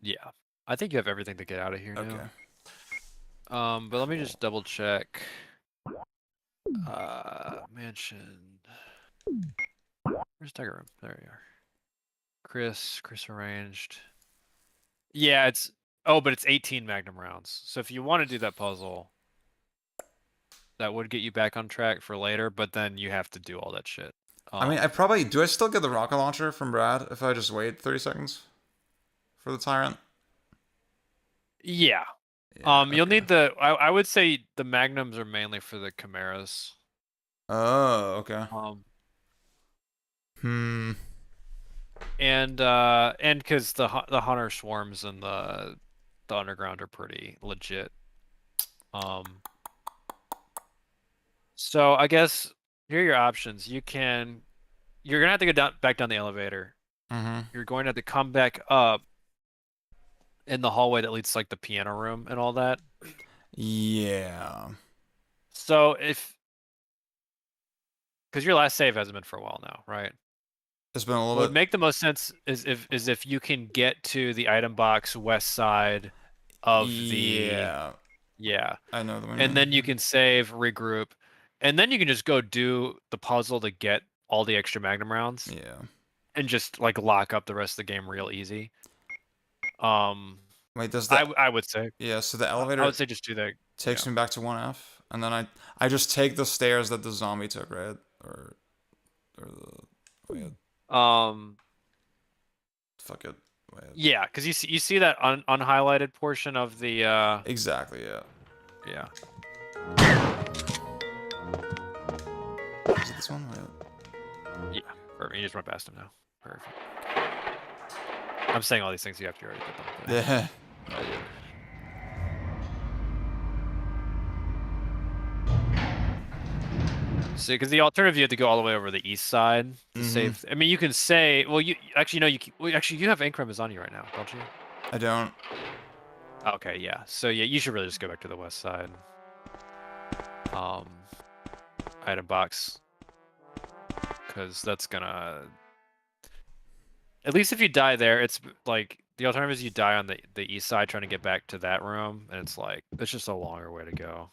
Yeah, I think you have everything to get out of here Okay. now. But let me just double check. Mansion. Where's tiger room? There you are. Chris arranged. Yeah, it's. Oh, but it's 18 Magnum rounds. So if you want to do that puzzle, that would get you back on track for later. But then you have to do all that shit. I mean, I probably do. I still get the rocket launcher from Brad if I just wait 30 seconds for the tyrant. Yeah. You'll need the. I would say the Magnums are mainly for the Chimeras. Oh, okay. And because the hunter swarms and the underground are pretty legit. So I guess here are your options. You're gonna have to go back down the elevator. You're going to have to come back up in the hallway that leads to like the piano room and all that. Yeah. So because your last save hasn't been for a while now, right? It's been a little What bit. would make the most sense is if you can get to the item box west side of the. Yeah. I know the one. And then you can save, regroup, and then you can just go do the puzzle to get all the extra Magnum rounds. Yeah. And just like lock up the rest of the game real easy. Wait, does that? I would say. Yeah. So the elevator. I would say just do that. Takes me back to 1F, and then I just take the stairs that the zombie took, right? Or the. Fuck it. Wait. Yeah, because you see that unhighlighted portion of the. Exactly. Yeah. Yeah. Is it this one? Wait. Yeah. Perfect. You just run past him now. Perfect. I'm saying all these things you have to already get them. Yeah. See, because the alternative, you have to go all the way over the east side to save. I mean, you can say, well, you actually no, you have ink on you right now, don't you? I don't. Okay, yeah. So yeah, you should really just go back to the west side. Item box, because that's gonna. At least if you die there, it's like the alternative is you die on the east side trying to get back to that room, and it's like it's just a longer way to go.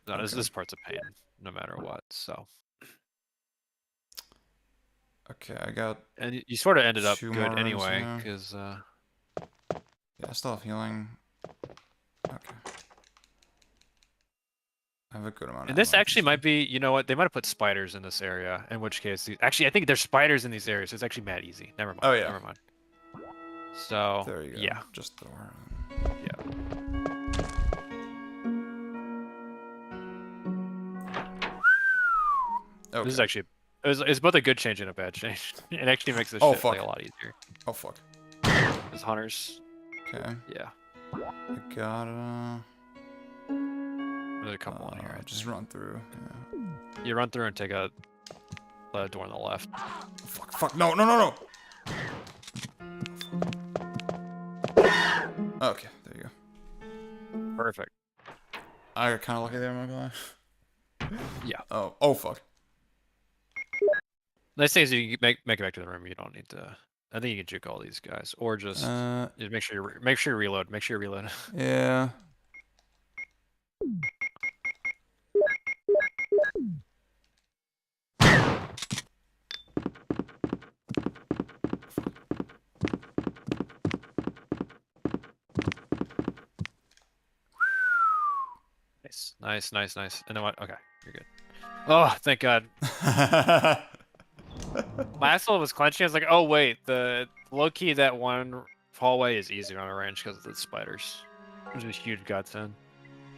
No, this part's a pain, no matter what. So. Okay, I got. And you sort of ended up 2 good more rooms anyway, here. because. Yeah, I still have healing. Okay. I have a good amount. And this actually might be, you know what? They might have put spiders in this area. In which case, actually, I think there's spiders in these areas. So it's actually mad easy. Never mind. Oh yeah. Never mind. So. There you go. Yeah. Just throw her. Yeah. Okay. This is actually it's both a good change and a bad change. It actually makes this shit play a lot easier. Oh fuck. As hunters. Okay. Yeah. I gotta. There's a couple on here. Just run through. Yeah. You run through and take a door on the left. Fuck! Fuck! No! No! No! No! Okay, there you go. Perfect. I got kind of lucky there, am I gonna lie? Yeah. Oh! Oh fuck! Nice thing is you make it back to the room. You don't need to. I think you can juke all these guys, or just make sure you reload. Make sure you reload. Yeah. Nice. And then what? Okay, you're good. Oh, thank God. My asshole was clenching. I was like, oh wait, the low key that one hallway is easier on a range because of the spiders. Which is a huge godsend.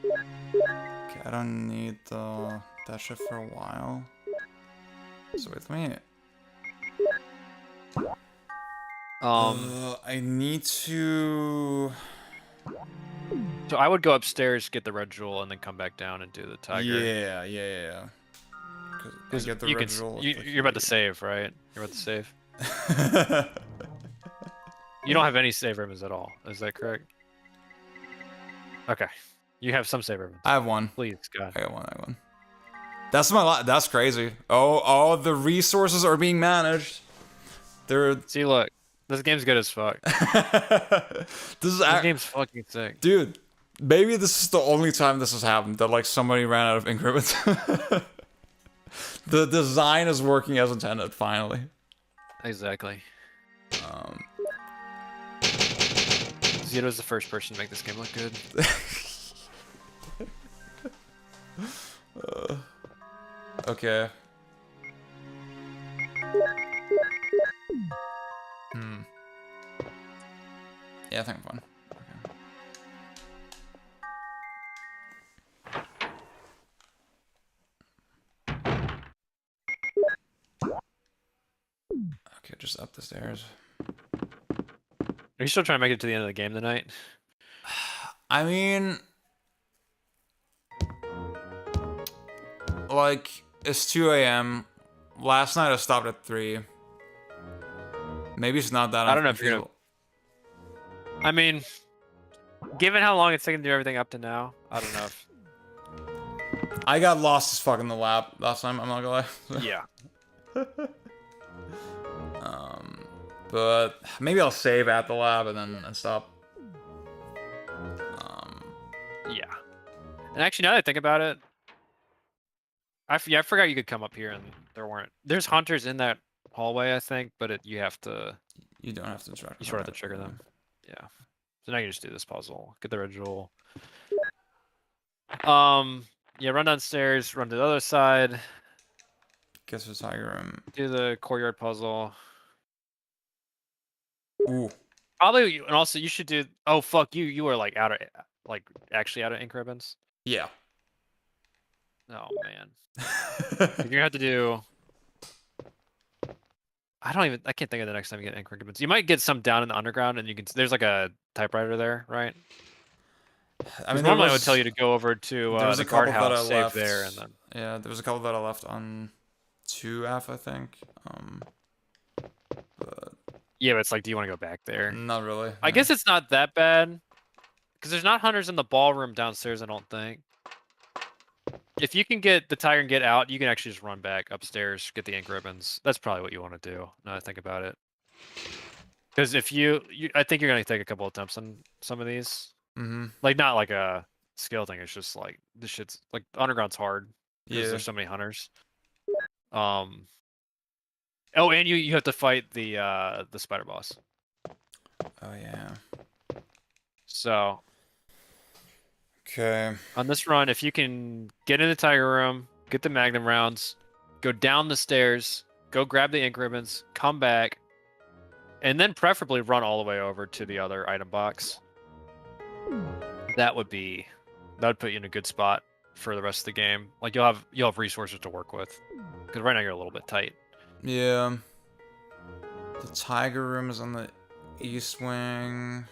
Okay, I don't need that shit for a while. So with me. I need to. So I would go upstairs, get the red jewel, and then come back down and do the tiger. Yeah. Because get the you red can, jewel, you're about to save, right? You're about to save. You don't have any save ribbons at all. Is that correct? Okay. You have some save ribbons. I have one. Please, God. I got one. That's that's crazy. Oh, the resources are being managed. See, look, this game's good as fuck. This game's fucking sick, dude. Maybe this is the only time this has happened that like somebody ran out of ink ribbons. The design is working as intended. Finally. Exactly. Zito's the first person to make this game look good. Okay. Yeah, I think I'm fine. Okay, just up the stairs. Are you still trying to make it to the end of the game tonight? I mean, like, it's 2 a.m. Last night I stopped at 3. Maybe it's not that. I don't know if you're gonna. I mean, given how long it's taken to do everything up to now, I don't know if. I got lost as fuck in the lab last time. I'm not gonna lie. Yeah. But maybe I'll save at the lab and then stop. Yeah. And actually, now that I think about it, I forgot you could come up here and there weren't. There's hunters in that hallway, I think, but you have to. You don't have to interact. You sort of have to trigger them. Yeah. So now you just do this puzzle. Get the red jewel. Yeah, run downstairs, run to the other side. Guess the tiger room. Do the courtyard puzzle. Ooh. Probably, and also you should do. Oh fuck, you were like actually out of ink ribbons. Yeah. Oh man. You're gonna have to do. I can't think of the next time you get ink ribbons. You might get some down in the underground, and you can. There's like a typewriter there, right? I mean, normally I would tell you to go over to the guardhouse, save left there, and then. Yeah, there was a couple that I left on 2F, I think. But yeah, but it's like, do you want to go back there? Not really. I guess it's not that bad, because there's not hunters in the ballroom downstairs. I don't think. If you can get the tiger and get out, you can actually just run back upstairs, get the ink ribbons. That's probably what you want to do. Now that I think about it, because if I think you're gonna take a couple attempts on some of these. Mm-hmm. Like not like a skill thing. It's just like this shit's like underground's hard because there's so many hunters. Oh, and you have to fight the spider boss. Oh yeah. So. Okay. On this run, if you can get in the tiger room, get the magnum rounds, go down the stairs, go grab the ink ribbons, come back, and then preferably run all the way over to the other item box. That would put you in a good spot for the rest of the game. Like you'll have resources to work with, because right now you're a little bit tight. Yeah. The tiger room is on the east wing.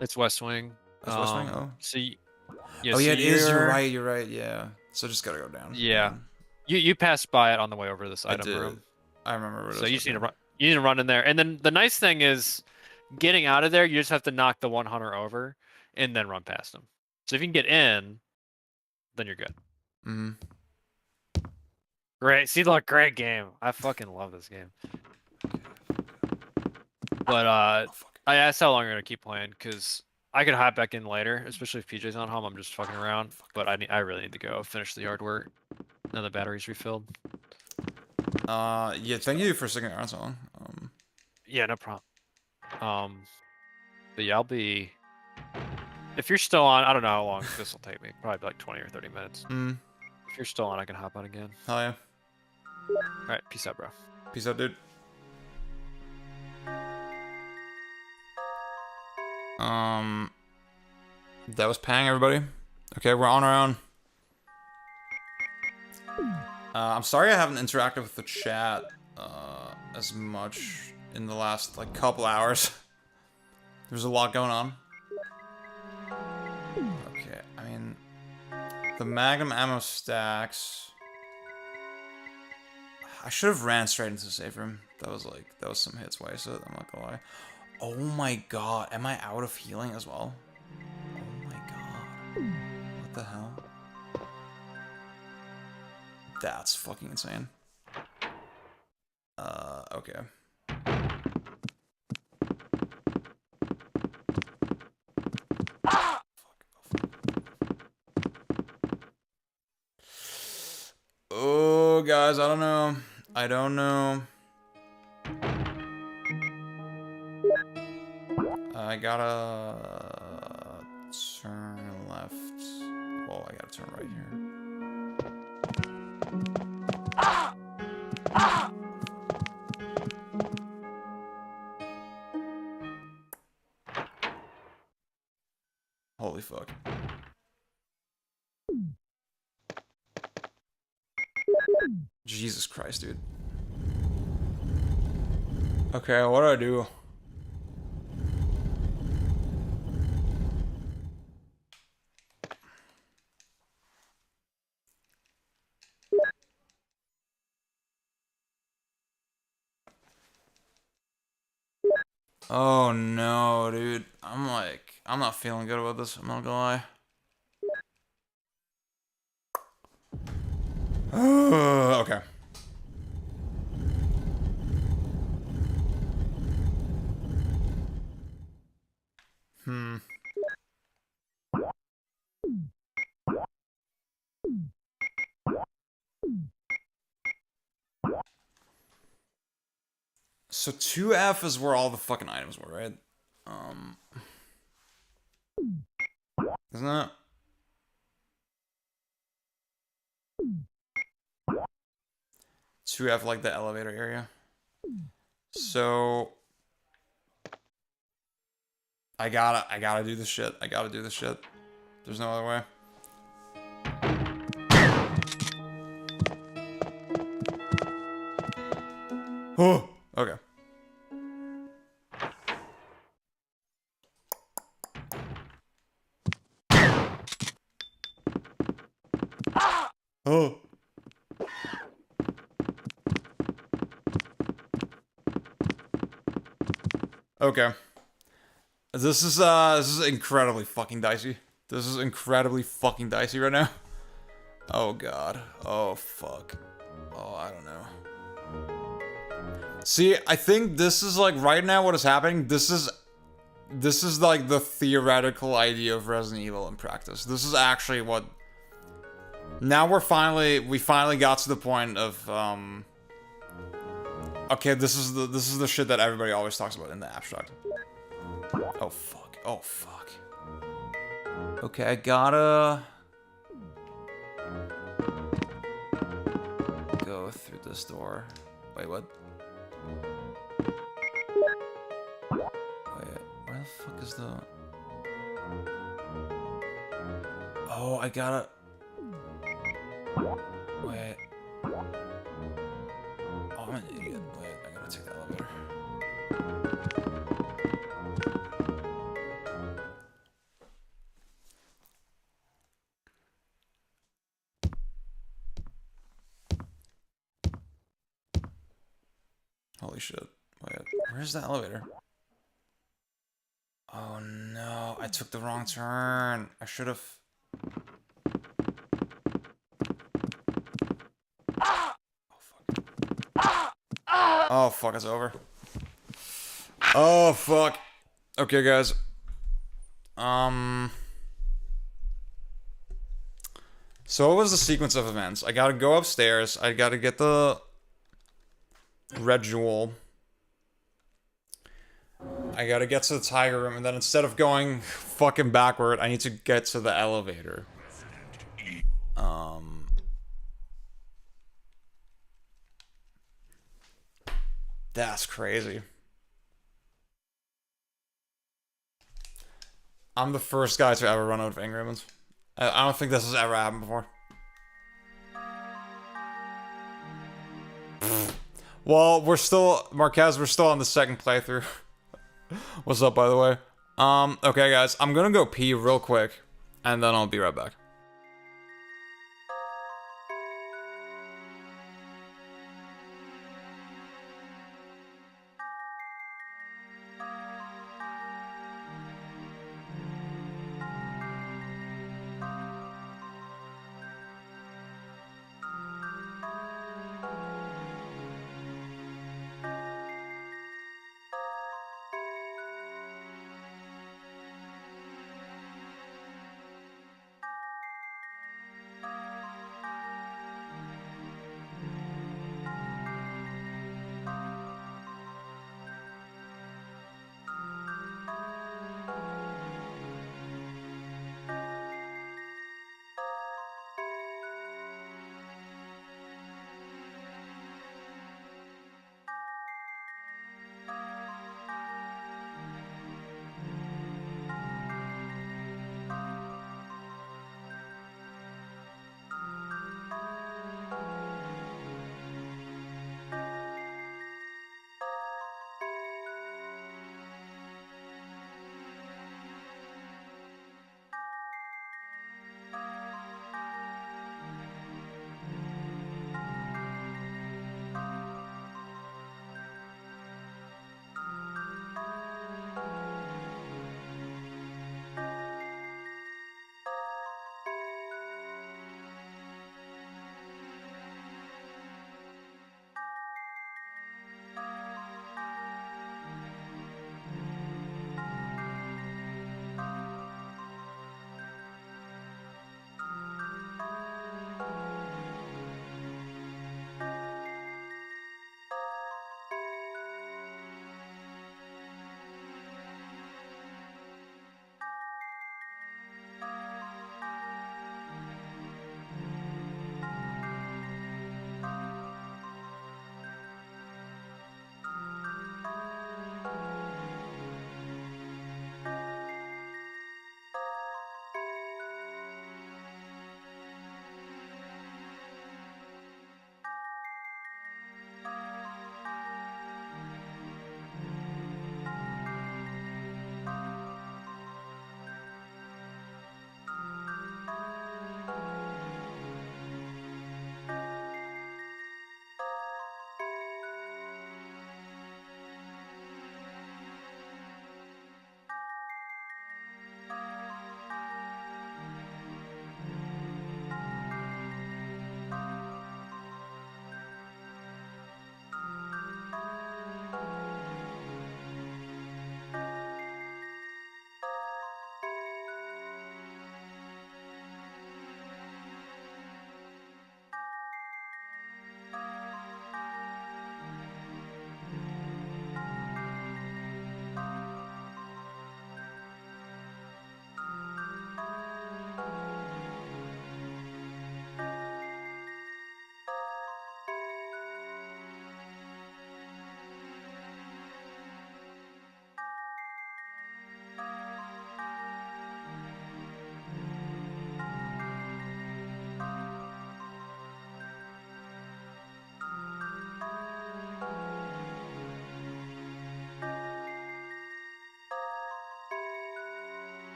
It's west wing. It's west wing. Oh. So. Yeah, it is. You're right. Yeah. So just gotta go down. Yeah. You passed by it on the way over to this item room. I remember. So you just need to run. You need to run in there, and then the nice thing is, getting out of there, you just have to knock the one hunter over, and then run past him. So if you can get in, then you're good. Mm-hmm. Great. See, look, great game. I fucking love this game. But I asked how long you're gonna keep playing, because I could hop back in later, especially if PJ's not home. I'm just fucking around, but I really need to go finish the yard work. Now the battery's refilled. Yeah. Thank you for sticking around so long. Yeah, no problem. But yeah, I'll be. If you're still on, I don't know how long this will take me. Probably like 20 or 30 minutes. Mm. If you're still on, I can hop on again. Hell yeah. All right, peace out, bro. Peace out, dude. That was Pang, everybody. Okay, we're on our own. I'm sorry I haven't interacted with the chat as much in the last like couple hours. There's a lot going on. The Magnum ammo stacks. I should have ran straight into the safe room. That was some hits wasted, I'm not gonna lie. Oh my god, am I out of healing as well? Oh my god. What the hell? That's fucking insane. Okay. Oh, guys, I don't know. I don't know. I gotta turn left. Well, I gotta turn right here. Holy fuck. Jesus Christ, dude. Okay, what do I do? Oh no, dude. I'm not feeling good about this, I'm not gonna lie. Okay. So 2F is where all the fucking items were, right? Isn't that? To have like the elevator area. So I gotta do this shit. I gotta do this shit. There's no other way. Oh, okay. Oh. Okay. This is incredibly fucking dicey. This is incredibly fucking dicey right now. Oh god. Oh fuck. Oh, I don't know. See, I think this is like right now what is happening. This is like the theoretical idea of Resident Evil in practice. This is actually what. Now we finally got to the point of okay, this is the shit that everybody always talks about in the abstract. Oh fuck. Oh fuck. Okay, I gotta go through this door. Wait, what? Wait, where the fuck is the... Oh, I gotta... Wait. Oh, I'm an idiot. Wait, I gotta take the elevator. Holy shit. Wait, where's the elevator? Oh no, I took the wrong turn. I should have... Oh fuck, it's over. Oh fuck. Okay, guys. So what was the sequence of events? I gotta go upstairs. I gotta get the red jewel. I gotta get to the tiger room, and then instead of going fucking backward, I need to get to the elevator. That's crazy. I'm the first guy to ever run out of engrams. I don't think this has ever happened before. Well, we're still... Marquez, we're still on the second playthrough. What's up, by the way? Okay, guys. I'm gonna go pee real quick, and then I'll be right back.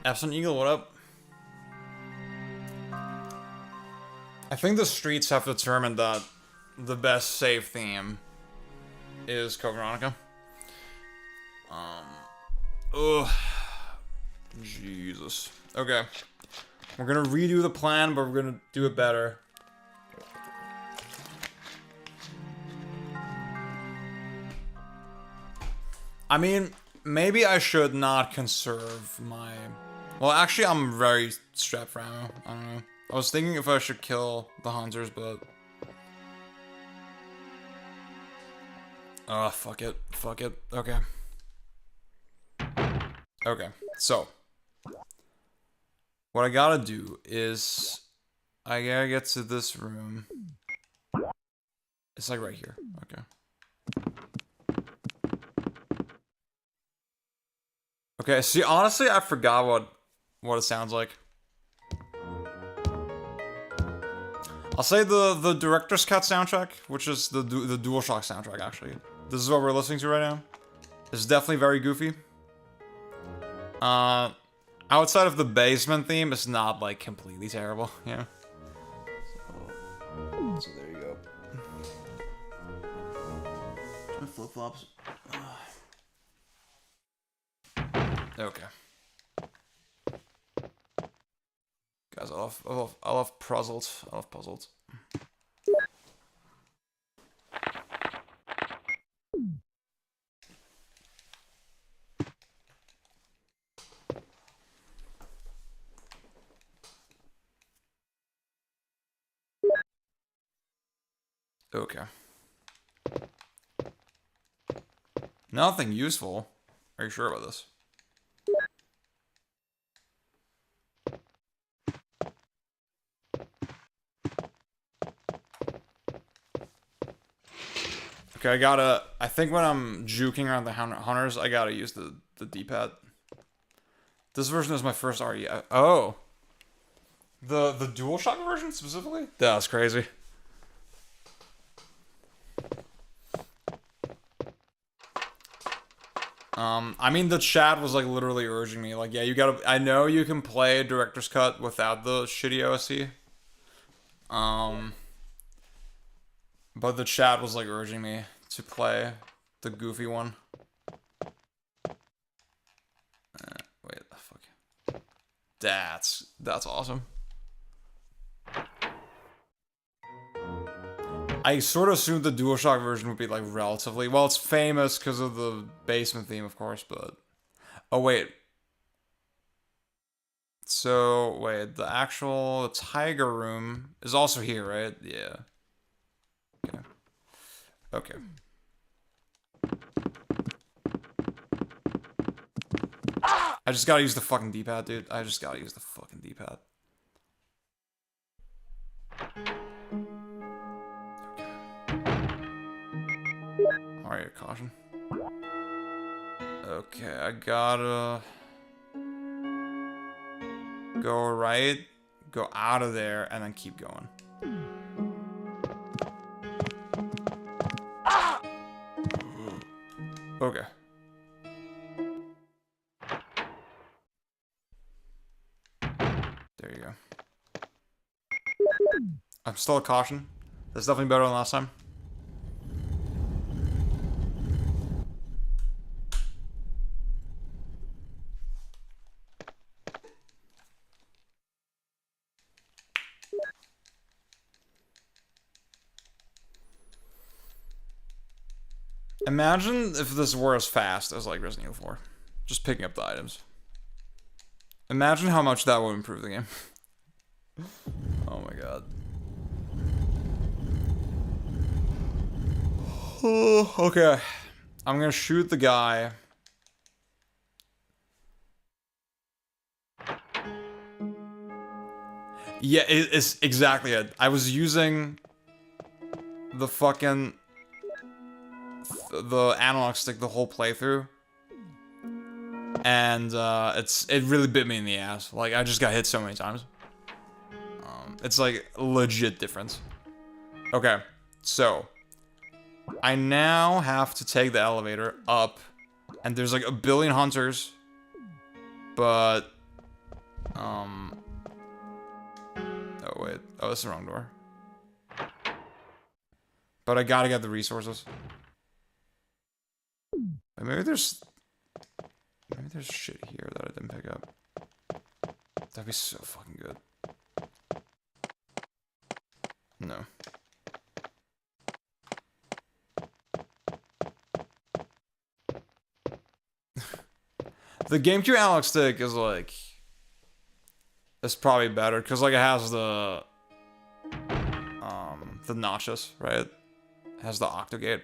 Epson Eagle, what up? I think the streets have determined that the best save theme is Code Veronica. Ugh. Jesus. Okay. We're gonna redo the plan, but we're gonna do it better. I mean, maybe I should not conserve my... Well, actually, I'm very strapped for ammo. I don't know. I was thinking if I should kill the hunters, but... fuck it. Fuck it. Okay. Okay, so... What I gotta do is... I gotta get to this room. It's like right here. Okay. Okay, see, honestly, I forgot what it sounds like. I'll say the director's cut soundtrack, which is the DualShock soundtrack, actually. This is what we're listening to right now. It's definitely very goofy. Outside of the basement theme, it's not, like, completely terrible, yeah. So there you go. My flip-flops. Okay. Guys, I love puzzles. I love puzzles. Okay. Nothing useful. Are you sure about this? Okay, I think when I'm juking around the hunters, I gotta use the D-pad. This version is my first RE. Oh! The DualShock version, specifically? That's crazy. I mean, the chat was, like, literally urging me, like, yeah, you gotta... I know you can play Director's Cut without the shitty OSC. But the chat was, like, urging me to play the goofy one. Wait, fuck. That's awesome. I sort of assumed the DualShock version would be, like, relatively... Well, it's famous because of the basement theme, of course, but... Oh, wait. So, wait, the actual tiger room is also here, right? Yeah. Okay. Okay. I just gotta use the fucking D-pad, dude. I just gotta use the fucking D-pad. Alright, caution. Okay, I gotta... go right, go out of there, and then keep going. Okay. There you go. I'm still a caution. That's definitely better than last time. Imagine if this were as fast as, like, Resident Evil 4. Just picking up the items. Imagine how much that would improve the game. Oh my god. Okay. I'm gonna shoot the guy. Yeah, it's exactly it. I was using the fucking... the analog stick the whole playthrough. And, it really bit me in the ass. Like, I just got hit so many times. It's, like, a legit difference. Okay, so... I now have to take the elevator up. And there's, like, a billion hunters. But... Oh, wait. Oh, this is the wrong door. But I gotta get the resources. Maybe there's shit here that I didn't pick up. That'd be so fucking good. No. The GameCube analog stick is like... It's probably better, because like it has the notches, right? It has the octogate.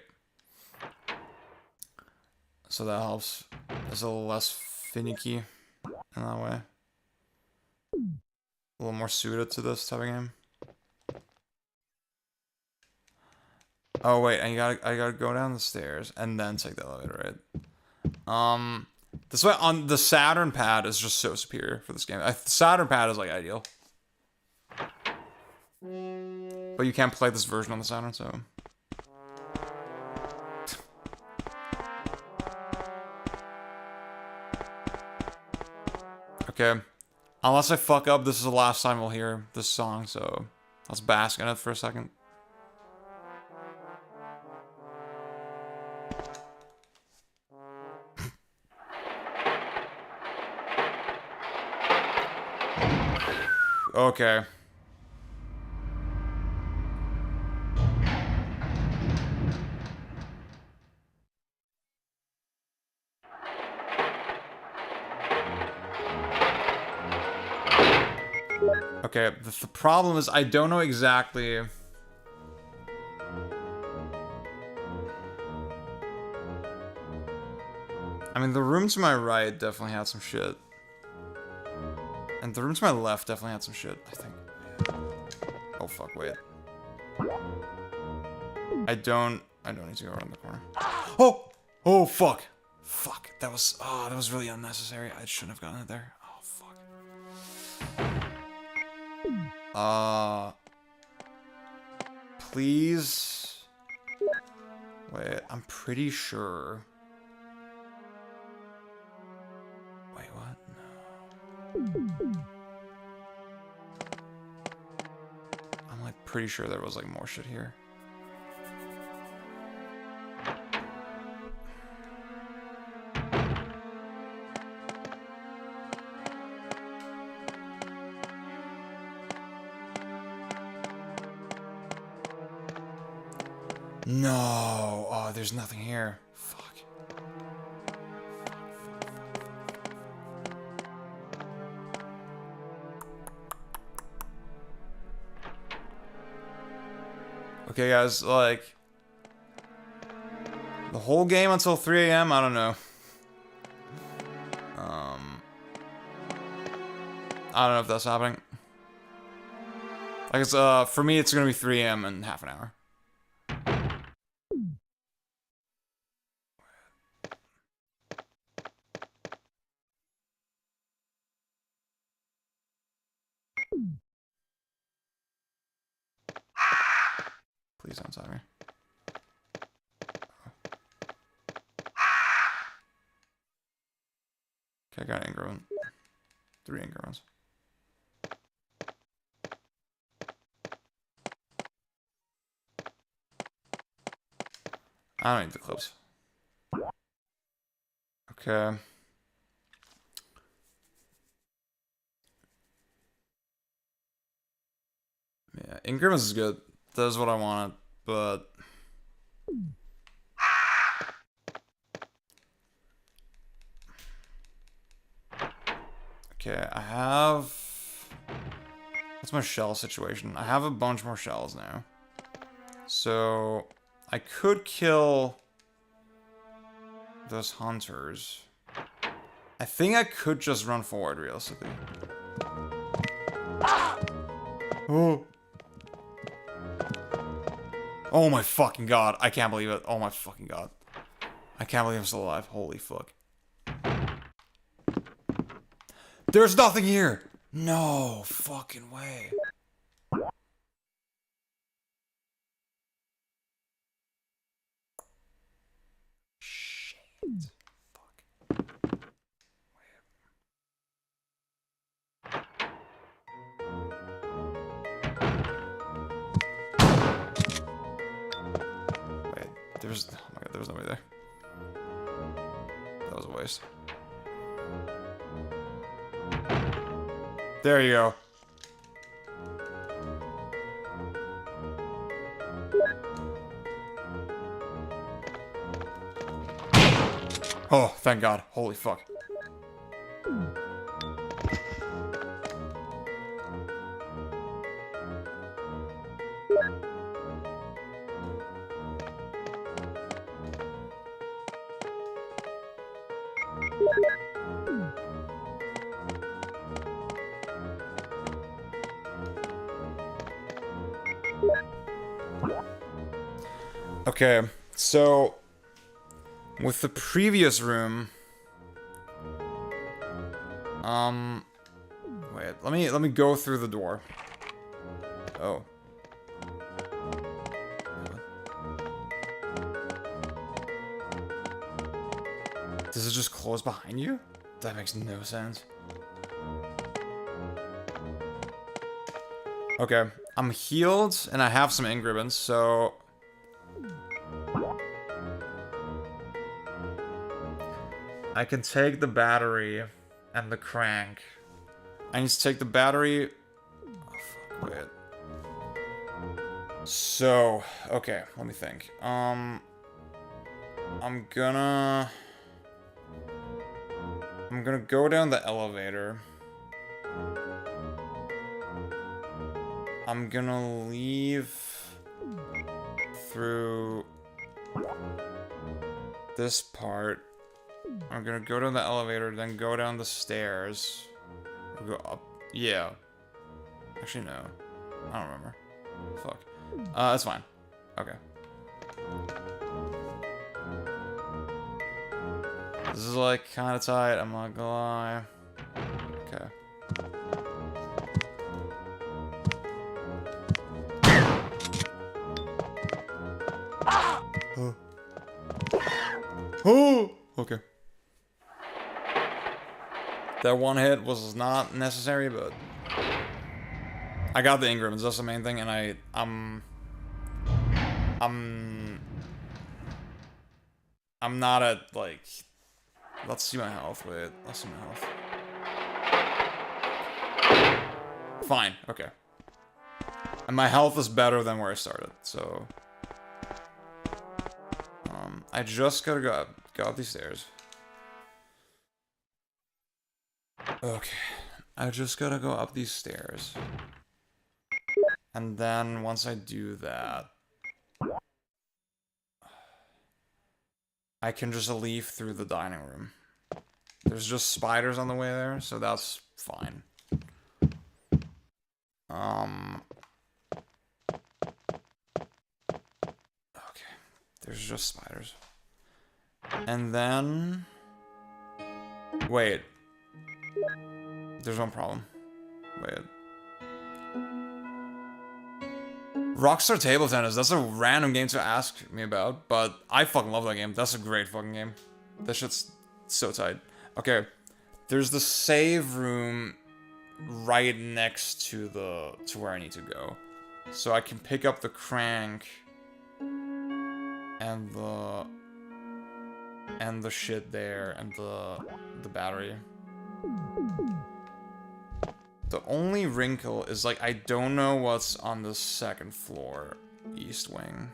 So that helps. It's a little less finicky in that way. A little more suited to this type of game. Oh wait, I gotta go down the stairs and then take the elevator, right? This way on the Saturn pad is just so superior for this game. The Saturn pad is like ideal. But you can't play this version on the Saturn, so. Okay. Unless I fuck up, this is the last time we'll hear this song, so let's bask in it for a second. Okay. Okay, the problem is I don't know exactly... I mean, the room to my right definitely had some shit. And the room to my left definitely had some shit, I think. Oh fuck, wait. I don't need to go around the corner. Oh! Oh fuck! Fuck, that was really unnecessary. I shouldn't have gotten it there. Oh fuck. Please. Wait, I'm pretty sure. Wait, what? No. I'm like pretty sure there was like more shit here. No. Oh, there's nothing here. Fuck. Okay, guys, like... The whole game until 3 AM? I don't know. I don't know if that's happening. Like, it's, for me, it's gonna be 3 AM in half an hour. Please don't tell me. Okay, I got an increment. 3 increments. I don't need the clips. Okay. Yeah, increments is good. That is what I wanted, but... Okay, I have... What's my shell situation? I have a bunch more shells now. So... I could kill... those hunters. I think I could just run forward, realistically. Oh. Oh my fucking god. I can't believe it. Oh my fucking god. I can't believe I'm still alive. Holy fuck. There's nothing here! No fucking way. Shit. Fuck. Wait. There's, oh my god, there was nobody there. That was a waste. There you go. Oh, thank God. Holy fuck. Okay, so with the previous room, wait, let me go through the door. Oh. Does it just close behind you? That makes no sense. Okay, I'm healed and I have some ink ribbons, so I can take the battery and the crank. I need to take the battery. Oh, fuck, wait. So, okay, let me think. I'm gonna go down the elevator. I'm gonna leave through this part. I'm gonna go down the elevator, then go down the stairs. Or go up. Yeah. Actually, no. I don't remember. Fuck. That's fine. Okay. This is like kind of tight, I'm not gonna lie. Okay. Oh. Oh! Okay. That one hit was not necessary, but I got the ink ribbons, that's the main thing, and I'm not at, like, let's see my health, wait, let's see my health. Fine, okay. And my health is better than where I started, so I just gotta go up these stairs. Okay, I just gotta go up these stairs. And then once I do that, I can just leave through the dining room. There's just spiders on the way there, so that's fine. Okay, there's just spiders. And then, wait. There's one problem. Wait. Rockstar Table Tennis, that's a random game to ask me about, but I fucking love that game. That's a great fucking game. That shit's so tight. Okay, there's the save room right next to where I need to go. So I can pick up the crank and the shit there and the battery. The only wrinkle is, like, I don't know what's on the second floor, East Wing.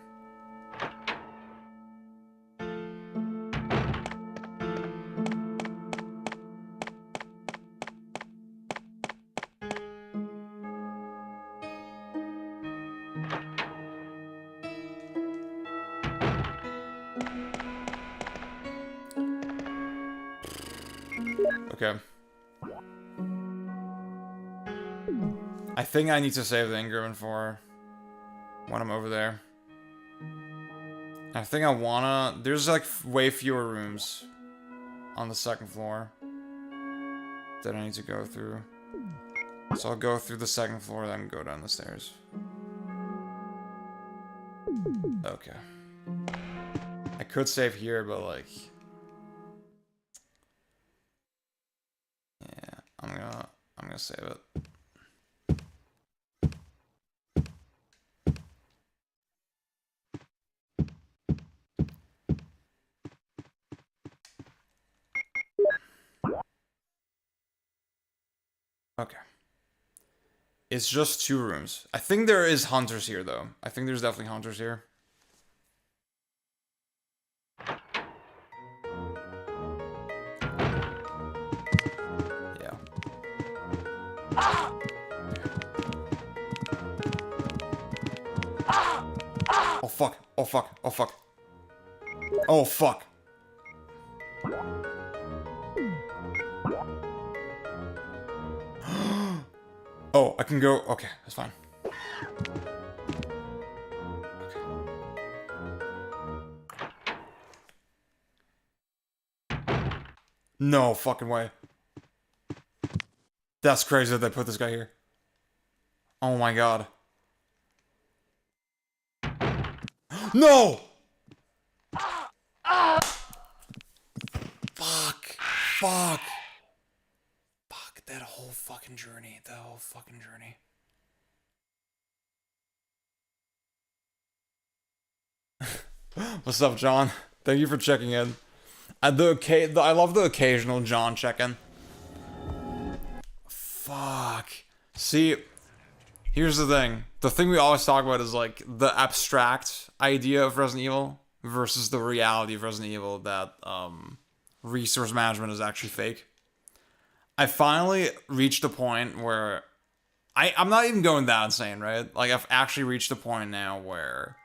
Okay. I think I need to save the Ingram for when I'm over there. I think I wanna... There's like way fewer rooms on the second floor that I need to go through. So I'll go through the second floor, then go down the stairs. Okay. I could save here, but like... Yeah, I'm gonna save it. Okay. It's just 2 rooms. I think there is hunters here, though. I think there's definitely hunters here. Yeah. Oh, fuck. Oh, fuck. Oh, fuck. Oh, fuck. Oh, I can go. Okay, that's fine. No fucking way. That's crazy that they put this guy here. Oh my god. No! Fuck. Fuck. Fuck, that whole fucking journey. That whole fucking journey. What's up, John? Thank you for checking in. I love the occasional John check-in. Fuck. See, here's the thing. The thing we always talk about is like the abstract idea of Resident Evil versus the reality of Resident Evil that resource management is actually fake. I finally reached a point where I'm not even going that insane, right? Like I've actually reached a point now where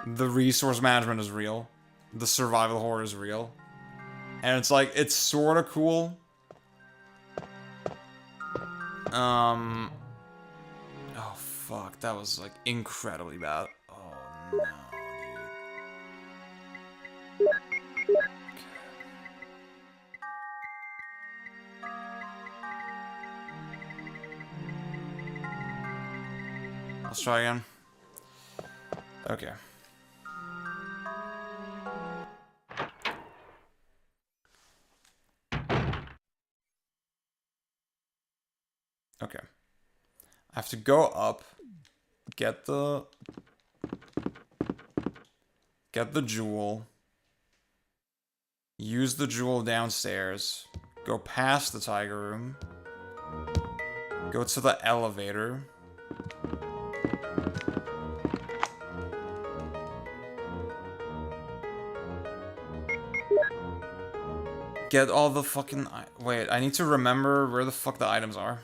the resource management is real. The survival horror is real. And it's like, it's sort of cool. Oh fuck, that was like incredibly bad. Oh no, dude. Let's try again. Okay. Okay. I have to go up, get the jewel, use the jewel downstairs, go past the tiger room, go to the elevator, get all the fucking... Wait, I need to remember where the fuck the items are.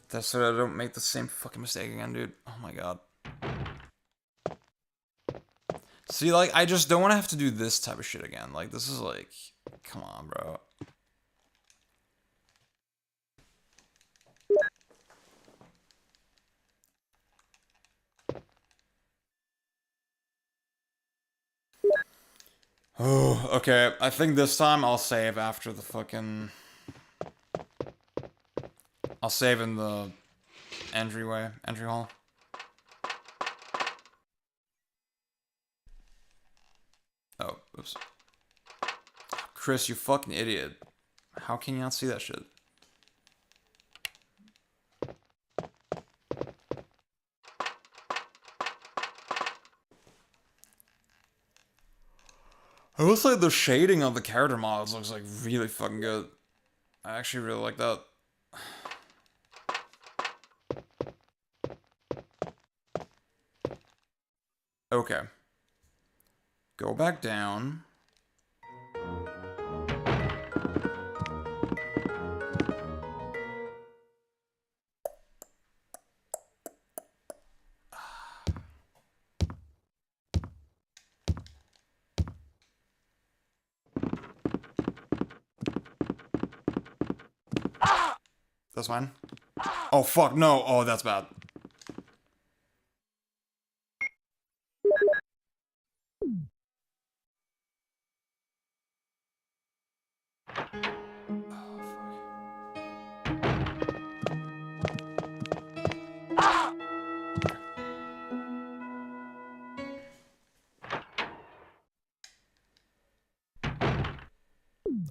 That's so I don't make the same fucking mistake again, dude. Oh my god. See, like, I just don't want to have to do this type of shit again. Like, this is like... Come on, bro. Oh, okay. I think this time I'll save after the fucking... I'll save in the entry hall. Oh, oops. Chris, you fucking idiot. How can you not see that shit? I will say the shading of the character models looks like really fucking good. I actually really like that. Okay. Go back down. That's fine. Oh fuck, no. Oh, that's bad.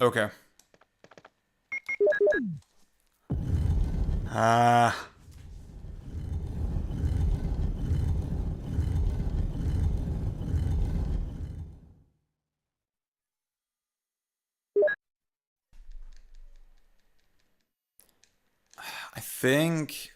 Okay. I think...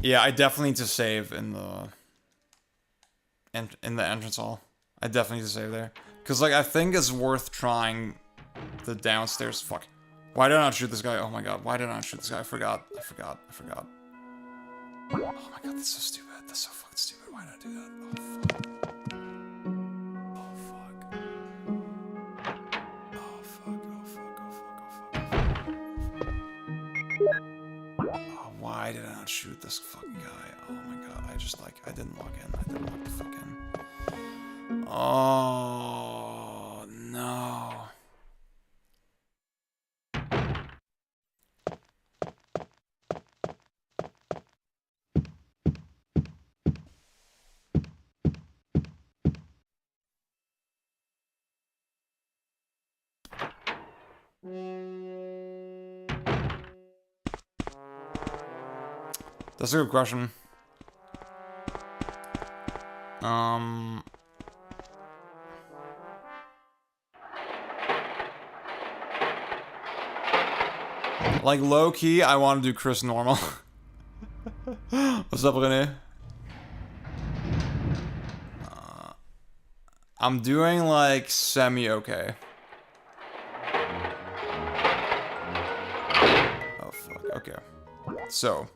Yeah, I definitely need to save in the entrance hall. I definitely need to save there. Because, like, I think it's worth trying the downstairs. Fuck. Why did I not shoot this guy? Oh my god, why did I not shoot this guy? I forgot. I forgot. Oh my god, that's so stupid. That's so fucking stupid. Why did I do that? Oh fuck. Oh fuck. Oh, why did I not shoot this fucking guy? Oh my god, I didn't log in. I didn't log the fuck in. Oh, no. That's a good question. Like, low-key, I want to do Chris normal. What's up, René? I'm doing, like, semi-okay. Oh, fuck. Okay. So.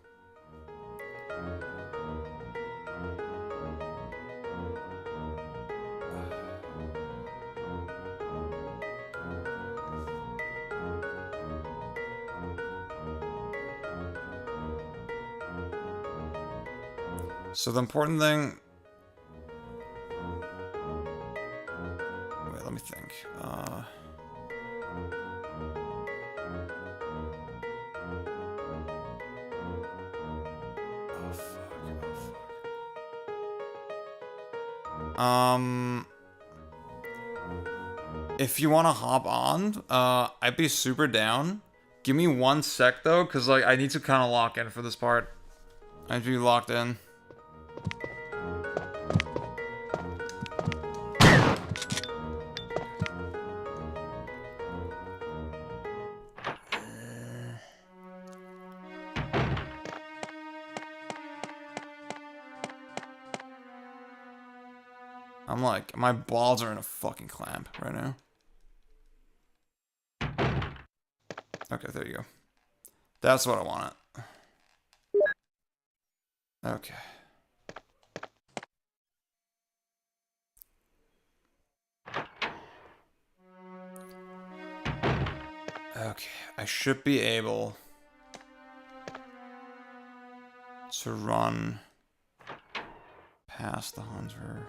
So the important thing... Wait, let me think. Oh, fuck. If you want to hop on, I'd be super down. Give me 1 sec, though, because, like, I need to kind of lock in for this part. I need to be locked in. I'm like, my balls are in a fucking clamp right now. Okay, there you go. That's what I want. Okay. Okay, I should be able to run past the hunter.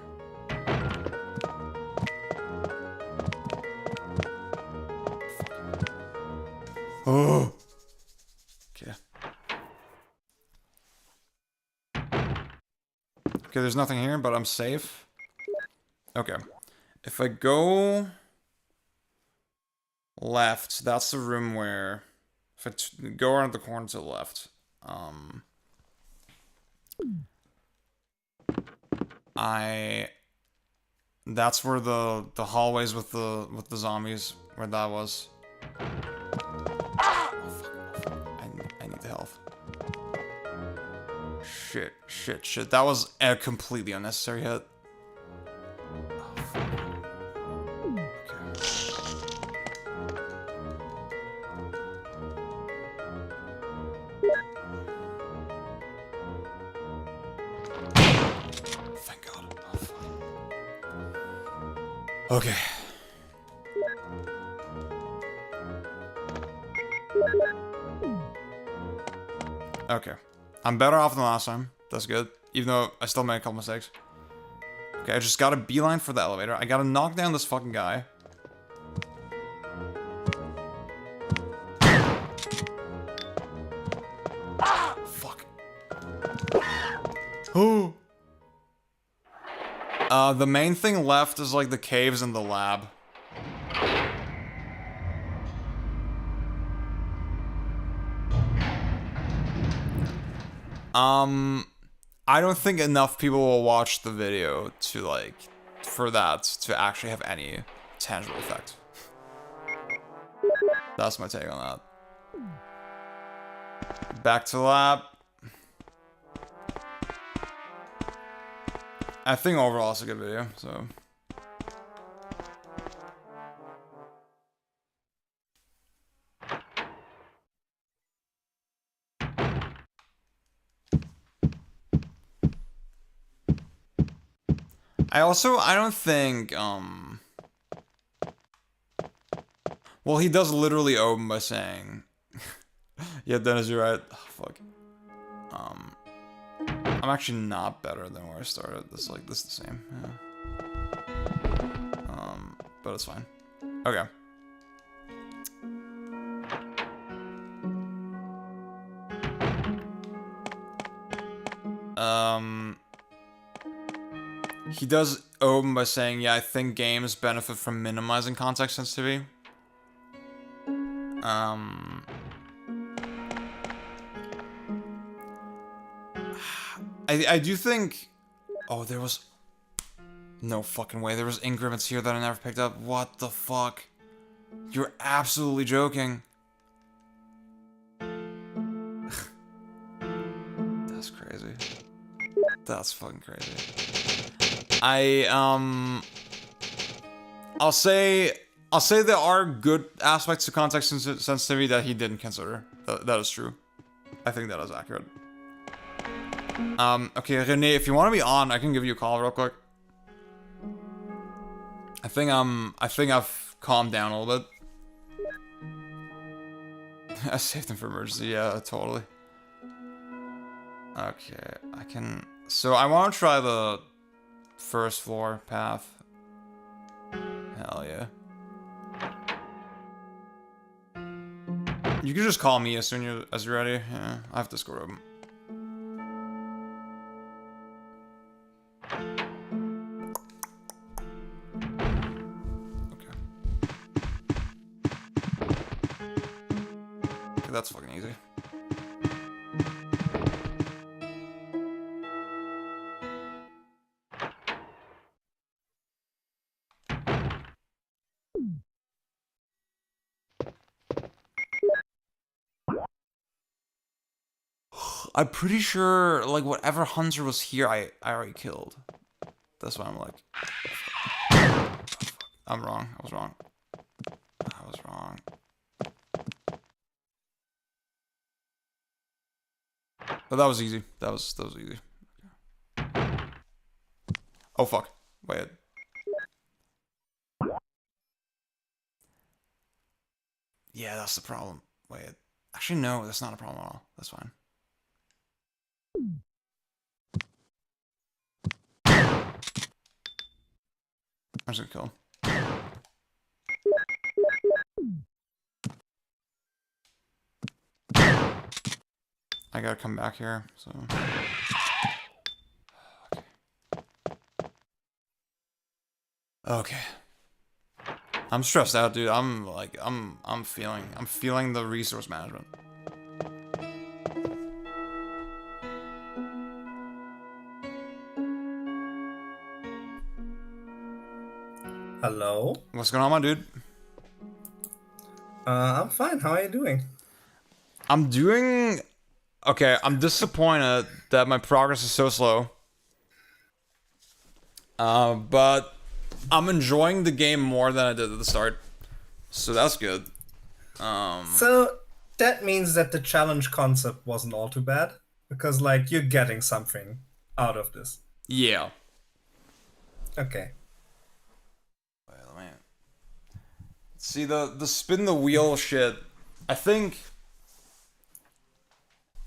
Oh. Okay. Okay, there's nothing here, but I'm safe. Okay. If I go left, that's the room where... If I go around the corner to the left, that's where the hallways with the zombies, where that was. Oh, fuck. I need the health. Shit. That was a completely unnecessary hit. Oh, fuck. Thank God. Oh, fuck. Okay. Okay. I'm better off than last time. That's good. Even though I still made a couple mistakes. Okay, I just got a beeline for the elevator. I gotta knock down this fucking guy. Fuck. Oh. The main thing left is like the caves and the lab. I don't think enough people will watch the video to like, for that to actually have any tangible effect. That's my take on that. Back to lab. I think overall it's a good video, so. I don't think, well, he does literally open by saying, yeah, Dennis, you're right. Oh, fuck. I'm actually not better than where I started. This is the same. Yeah. But it's fine. Okay. He does open by saying, yeah, I think games benefit from minimizing context sensitivity. I do think... Oh, there was... No fucking way. There was increments here that I never picked up. What the fuck? You're absolutely joking. That's crazy. That's fucking crazy. I'll say there are good aspects to context sensitivity that he didn't consider. That is true. I think that is accurate. Okay, Renee, if you want to be on, I can give you a call real quick. I think I've calmed down a little bit. I saved him for emergency, yeah, totally. Okay, I can... So I want to try the first floor path. Hell yeah. You can just call me as soon as you're ready. Yeah, I have Discord open. That's fucking easy. I'm pretty sure, like, whatever hunter was here, I already killed. That's why I'm like... I'm wrong. I was wrong. I was wrong. But that was easy. That was easy. Oh fuck. Wait. Yeah, that's the problem. Wait. Actually, no, that's not a problem at all. That's fine. I'm just gonna kill him. I gotta come back here, so... Okay. I'm stressed out, dude. I'm feeling the resource management. Hello? What's going on, my dude? I'm fine. How are you doing? I'm doing... Okay, I'm disappointed that my progress is so slow. But I'm enjoying the game more than I did at the start. So that's good. So that means that the challenge concept wasn't all too bad? Because, like, you're getting something out of this. Yeah. Okay. Wait, let me... See, the spin the wheel shit, I think...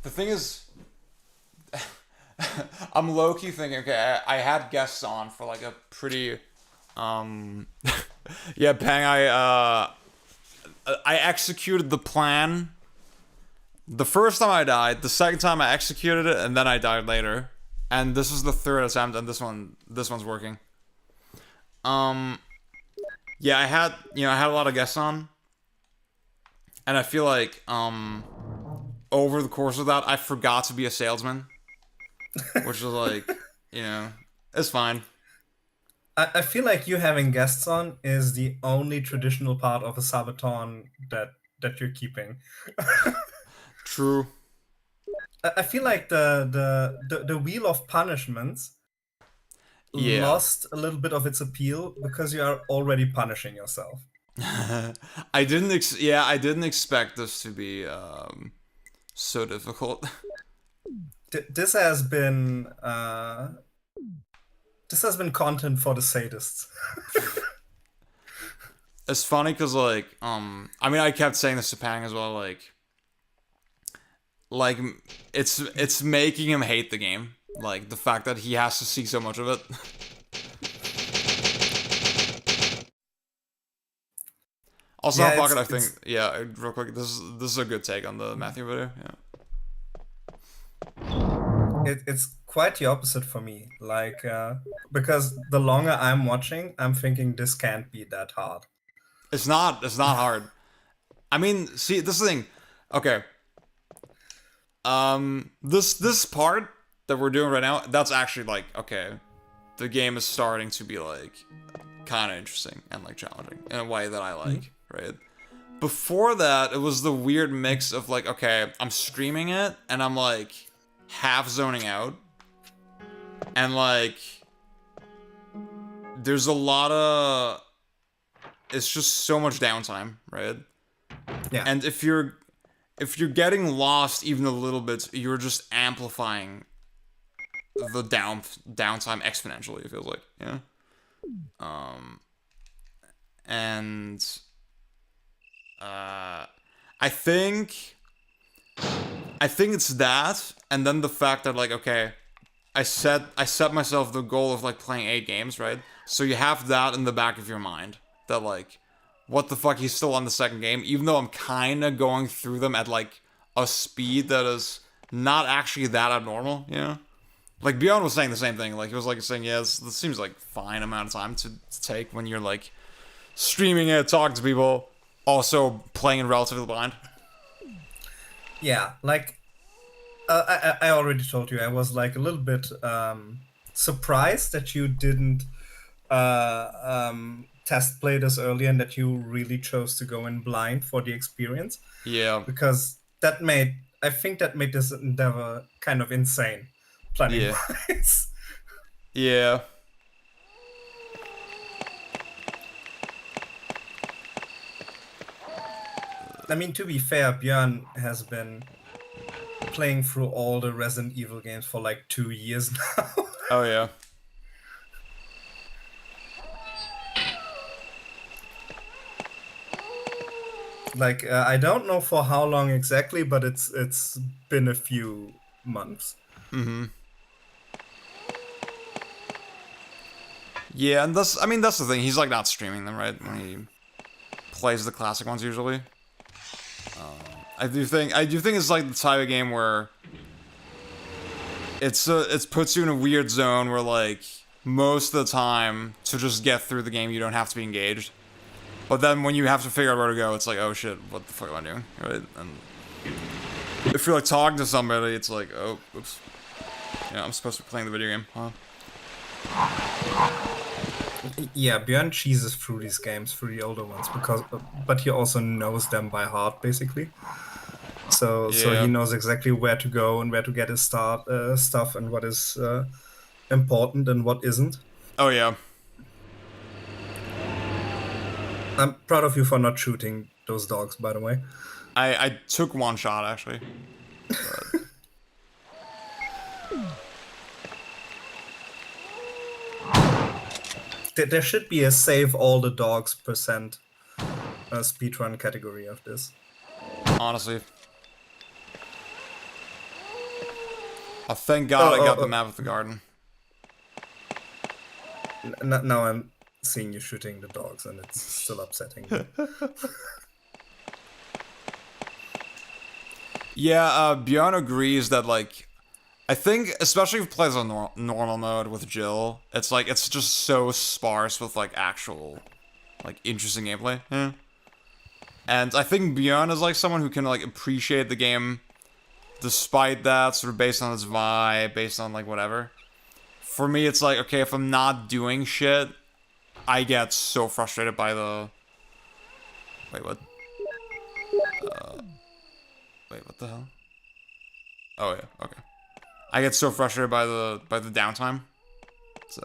The thing is, I'm low-key thinking, okay, I had guests on for like a pretty, yeah, Pang, I executed the plan. The first time I died, the second time I executed it, and then I died later. And this was the third attempt, and this one's working. Yeah, I had a lot of guests on. And I feel like, over the course of that, I forgot to be a salesman. which is like, you know, it's fine. I feel like you having guests on is the only traditional part of a subathon that you're keeping. True. I feel like the wheel of punishments Yeah. lost a little bit of its appeal because you are already punishing yourself. I didn't expect this to be so difficult. This has been content for the sadists. It's funny because like I mean I kept saying this to Pang as well, like it's making him hate the game, like the fact that he has to see so much of it. Also, Yeah, Pocket, I think, yeah, real quick, this is a good take on the Matthew video. Yeah. It's quite the opposite for me. Like, because the longer I'm watching, I'm thinking this can't be that hard. It's not hard. I mean, see, this is the thing. Okay. This part that we're doing right now, that's actually like, okay, the game is starting to be like kind of interesting and like challenging in a way that I like, right? Before that, it was the weird mix of like, okay, I'm streaming it and I'm like half zoning out, and like there's a lot of, it's just so much downtime, right? Yeah. And if you're getting lost even a little bit, you're just amplifying the downtime exponentially, it feels like, yeah. And I think it's that, and then the fact that like, okay, I set myself the goal of like playing 8 games, right? So you have that in the back of your mind that like, what the fuck, he's still on the second game, even though I'm kind of going through them at like a speed that is not actually that abnormal, you know? Like Beyond was saying the same thing. Like he was like saying, yeah, this seems like fine amount of time to take when you're like streaming it, talking to people, also playing in relatively blind. Yeah, like I already told you, I was like a little bit surprised that you didn't test play this earlier and that you really chose to go in blind for the experience. Yeah. Because I think that made this endeavor kind of insane, planning wise. Yeah. I mean, to be fair, Björn has been playing through all the Resident Evil games for like 2 years now. Oh yeah. Like I don't know for how long exactly, but it's been a few months. Mm-hmm. Yeah, and that's the thing. He's like not streaming them, right? When he plays the classic ones usually. I do think it's like the type of game where it puts you in a weird zone where like most of the time to just get through the game you don't have to be engaged, but then when you have to figure out where to go, it's like, oh shit, what the fuck am I doing, right? And if you're like talking to somebody, it's like, oh, oops, yeah, I'm supposed to be playing the video game, huh? Yeah, Björn cheeses through these games, through the older ones, but he also knows them by heart, basically. So he knows exactly where to go and where to get his stuff and what is important and what isn't. Oh yeah. I'm proud of you for not shooting those dogs, by the way. I took one shot actually. There should be a save all the dogs percent speedrun category of this. Honestly. Oh, thank God I got the map of the garden. Now I'm seeing you shooting the dogs and it's still upsetting me. Yeah, Bjorn agrees that, like, I think, especially if he plays on normal mode with Jill, it's like, it's just so sparse with, like, actual, like, interesting gameplay. Yeah. And I think Bjorn is, like, someone who can, like, appreciate the game despite that, sort of based on its vibe, based on like whatever. For me, it's like, okay, if I'm not doing shit, I get so frustrated by the... Wait, what? Wait, what the hell? Oh yeah, okay. I get so frustrated by the downtime. So,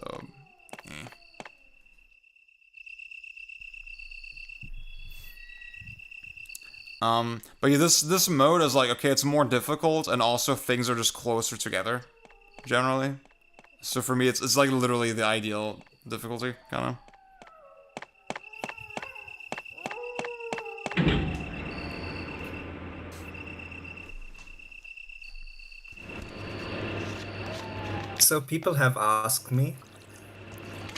but yeah, this mode is like, okay, it's more difficult, and also things are just closer together, generally. So for me, it's like literally the ideal difficulty, kind of. So people have asked me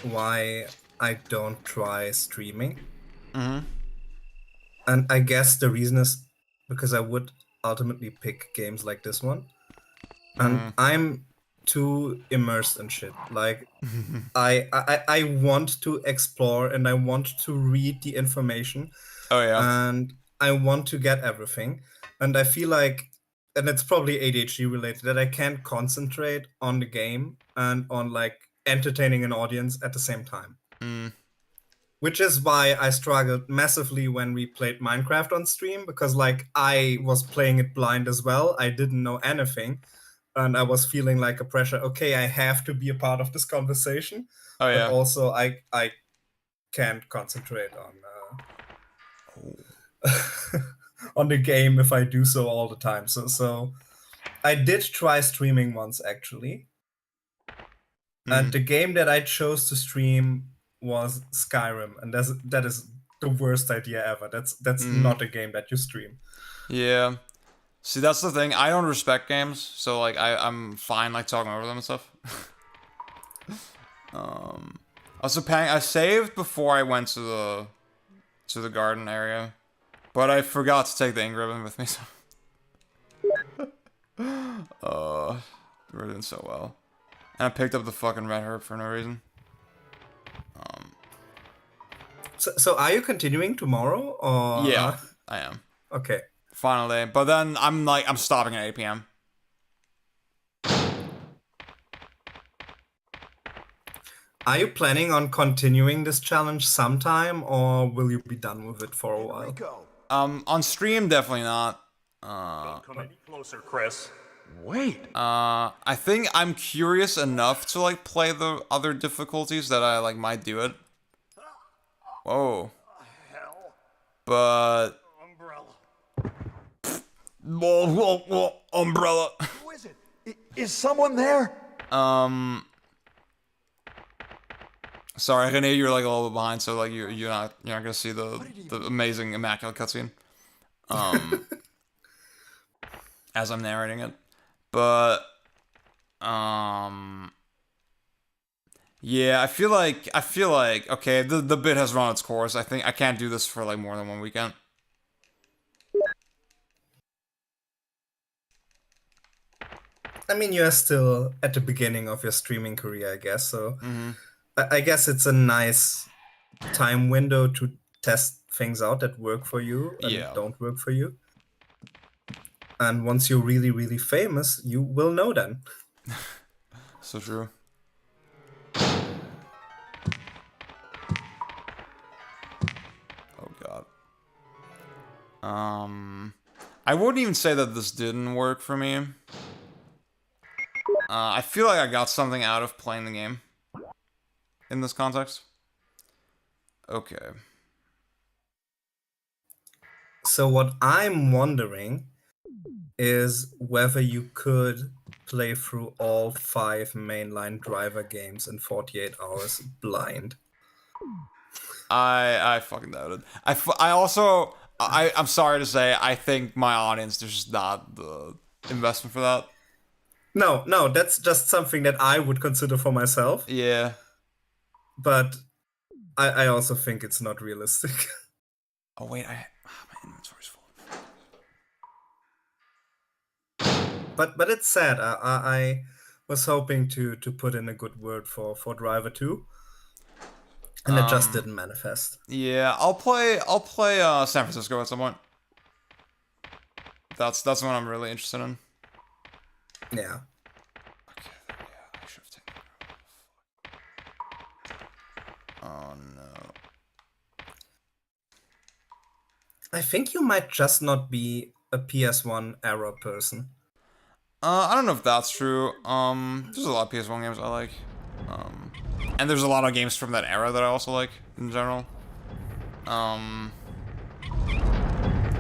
why I don't try streaming. Mm-hmm. And I guess the reason is because I would ultimately pick games like this one. And I'm too immersed in shit. Like, I want to explore and I want to read the information. Oh yeah. And I want to get everything. And I feel like, and it's probably ADHD related, that I can't concentrate on the game and on like entertaining an audience at the same time. Which is why I struggled massively when we played Minecraft on stream, because like I was playing it blind as well. I didn't know anything. And I was feeling like a pressure. Okay, I have to be a part of this conversation. Oh yeah. But also I can't concentrate on on the game if I do so all the time. So I did try streaming once actually. And the game that I chose to stream was Skyrim, and that is the worst idea ever. That's not a game that you stream. Yeah. See, that's the thing. I don't respect games, so like I'm fine like talking over them and stuff. I saved before I went to the garden area, but I forgot to take the ink ribbon with me. So. We're doing so well, and I picked up the fucking red herb for no reason. So are you continuing tomorrow or? Yeah, I am. Okay. Final day, but then I'm stopping at 8 p.m. Are you planning on continuing this challenge sometime, or will you be done with it for a while? On stream, definitely not. Don't come any closer, Chris. Wait. I think I'm curious enough to like play the other difficulties that I like might do it. Whoa. But umbrella. Who is it? Is someone there? Sorry, Renee, you're like a little bit behind, so like you're not gonna see the amazing immaculate cutscene. As I'm narrating it. But yeah, I feel like okay, the bit has run its course. I think I can't do this for like more than one weekend. I mean, you're still at the beginning of your streaming career, I guess. So I guess it's a nice time window to test things out that work for you and don't work for you. And once you're really, really famous, you will know then. So true. Oh god. I wouldn't even say that this didn't work for me. I feel like I got something out of playing the game in this context. Okay. So what I'm wondering is whether you could play through all 5 mainline driver games in 48 hours blind. I fucking doubt it. I'm sorry to say, I think my audience, there's just not the investment for that. No, that's just something that I would consider for myself. Yeah. But I also think it's not realistic. Oh wait, my inventory's full. But it's sad. I was hoping to put in a good word for Driver 2. And it just didn't manifest. Yeah, I'll play San Francisco at some point. That's what I'm really interested in. Yeah. Oh no. I think you might just not be a PS1 era person. I don't know if that's true. There's a lot of PS1 games I like. And there's a lot of games from that era that I also like in general.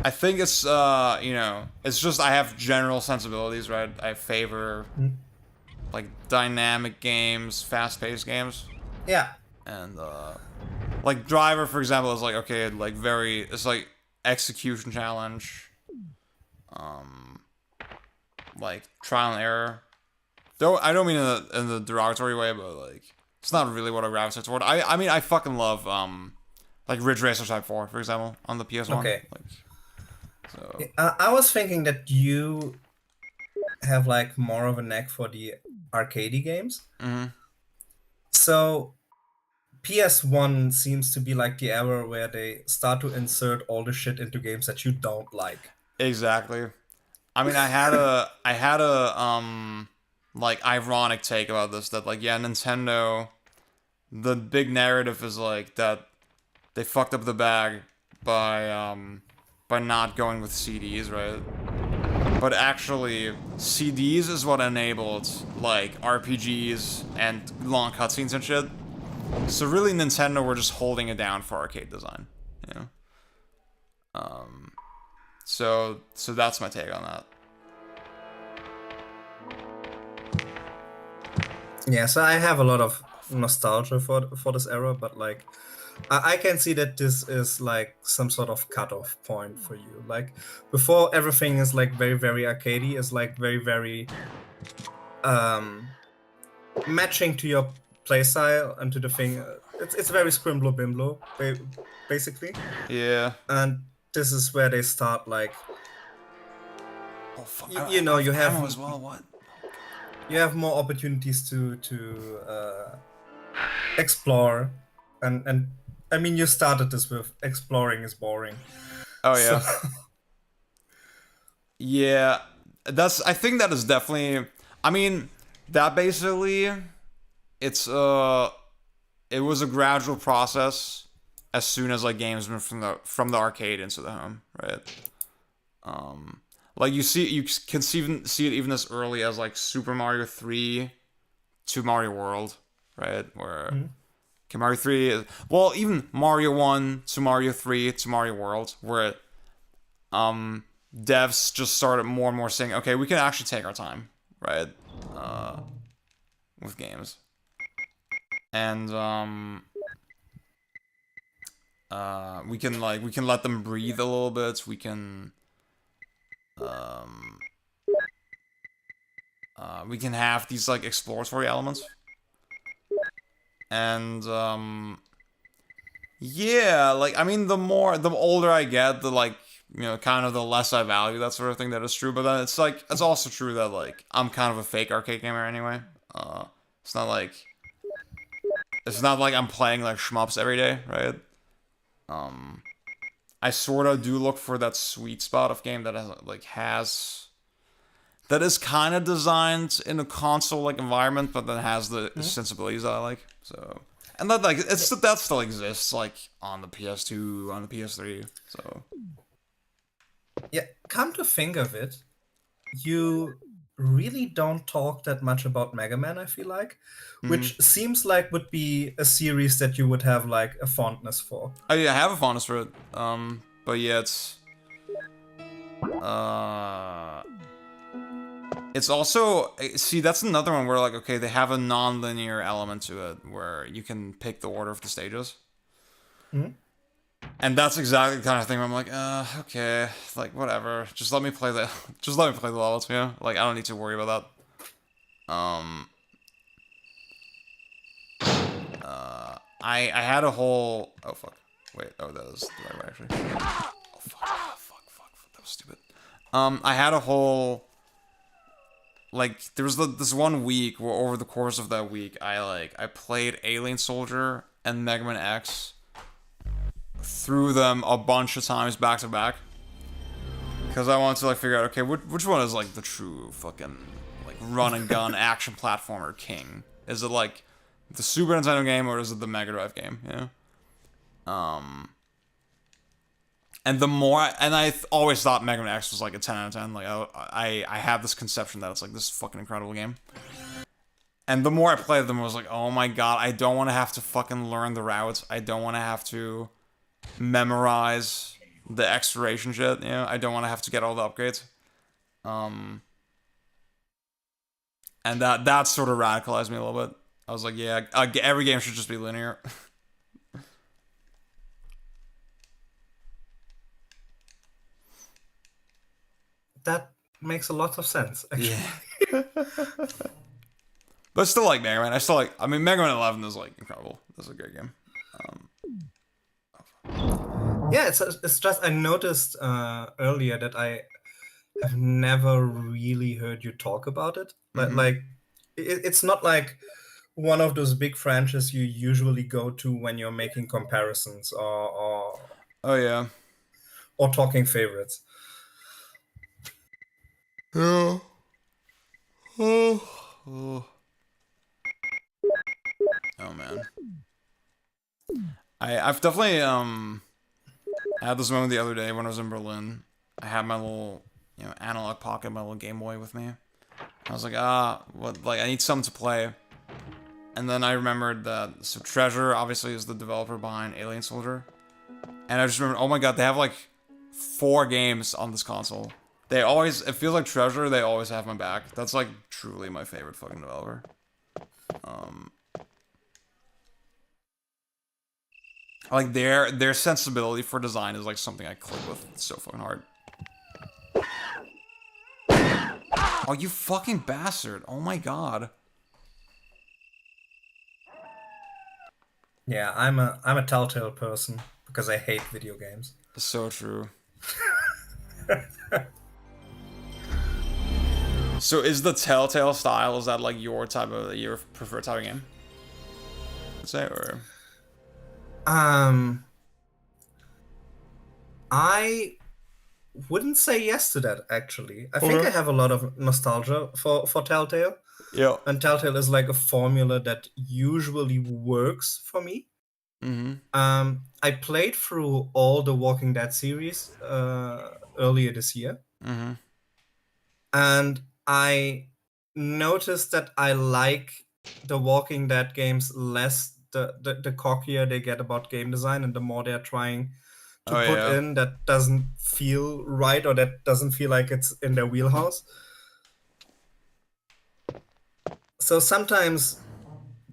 I think it's you know, it's just I have general sensibilities, right? I favor like dynamic games, fast-paced games. Yeah. And like Driver, for example, is like okay, like it's like execution challenge. Like trial and error. Though I don't mean in the derogatory way, but like it's not really what I gravitate toward. I mean I fucking love like Ridge Racer Type 4, for example, on the PS1. Okay. Like, so I was thinking that you have like more of a knack for the arcadey games. Mm-hmm. So PS1 seems to be like the era where they start to insert all the shit into games that you don't like. Exactly. I mean, I had a like ironic take about this that like yeah, Nintendo, the big narrative is like that they fucked up the bag by not going with CDs, right? But actually, CDs is what enabled like RPGs and long cutscenes and shit. So really, Nintendo were just holding it down for arcade design, you know. So that's my take on that. Yeah, so I have a lot of nostalgia for this era, but like I can see that this is like some sort of cutoff point for you. Like before everything is like very, very arcadey, is like very, very matching to your playstyle and to the thing. It's very scrimblow bimblow, basically. Yeah. And this is where they start like oh fuck, you know, you have as well, what? You have more opportunities to explore, and I mean you started this with exploring is boring. Oh yeah. So. Yeah, I think that is definitely. I mean, that basically, it was a gradual process as soon as like games went from the arcade into the home, right? Like you can see it even as early as like Super Mario 3 to Mario World, right? Where okay, Mario 3 is, well, even Mario 1 to Mario 3 to Mario World, where devs just started more and more saying, okay, we can actually take our time, right? With games. And we can let them breathe a little bit. We can have these like exploratory elements. And yeah, like I mean the older I get, the like, you know, kind of the less I value that sort of thing. That is true, but then it's like it's also true that like I'm kind of a fake arcade gamer anyway. It's not like I'm playing like shmups every day, right? I sort of do look for that sweet spot of game that that is kind of designed in a console-like environment, but then has the sensibilities that I like. So, and that like that still exists like on the PS2, on the PS3. So, yeah, come to think of it, you really don't talk that much about Mega Man, I feel like, which seems like would be a series that you would have like a fondness for. I have a fondness for it, but yeah, it's also, see, that's another one where like, okay, they have a non-linear element to it where you can pick the order of the stages. And that's exactly the kind of thing where I'm like, okay, like whatever. Just let me play the levels, you know? Like I don't need to worry about that. I had a whole that was the right way actually. Oh fuck, that was stupid. I had a whole like there was this one week where over the course of that week I played Alien Soldier and Mega Man X through them a bunch of times back to back because I wanted to like figure out, okay, which one is like the true fucking like run and gun action platformer king? Is it like the Super Nintendo game or is it the Mega Drive game? You know? And the more, I always thought Mega Man X was like a 10 out of 10. Like I had this conception that it's like this fucking incredible game. And the more I played them, I was like, oh my god, I don't want to have to fucking learn the routes. I don't want to have to memorize the exploration shit. You know, I don't want to have to get all the upgrades. And that sort of radicalized me a little bit. I was like, yeah, every game should just be linear. That makes a lot of sense, actually. Yeah. But I still like Mega Man. I mean, Mega Man 11 is like incredible. That's a great game. Yeah, it's just I noticed earlier that I have never really heard you talk about it. Like it's not like one of those big franchises you usually go to when you're making comparisons or oh yeah, or talking favorites. Yeah. Oh man. I've definitely had this moment the other day when I was in Berlin. I had my little, analog pocket, my little Game Boy with me. I was like, I need something to play. And then I remembered that, so Treasure obviously is the developer behind Alien Soldier. And I just remembered, oh my god, they have like 4 games on this console. It feels like Treasure, they always have my back. That's like truly my favorite fucking developer. Like their sensibility for design is like something I click with so fucking hard. Oh, you fucking bastard. Oh my god. Yeah, I'm a Telltale person because I hate video games. So true. So is the Telltale style, is that like your preferred type of game? I'd say, or I wouldn't say yes to that, actually. I think I have a lot of nostalgia for Telltale. Yeah. And Telltale is like a formula that usually works for me. I played through all the Walking Dead series earlier this year. And I noticed that I like the Walking Dead games less the cockier they get about game design and the more they're trying to put in that doesn't feel right or that doesn't feel like it's in their wheelhouse. So sometimes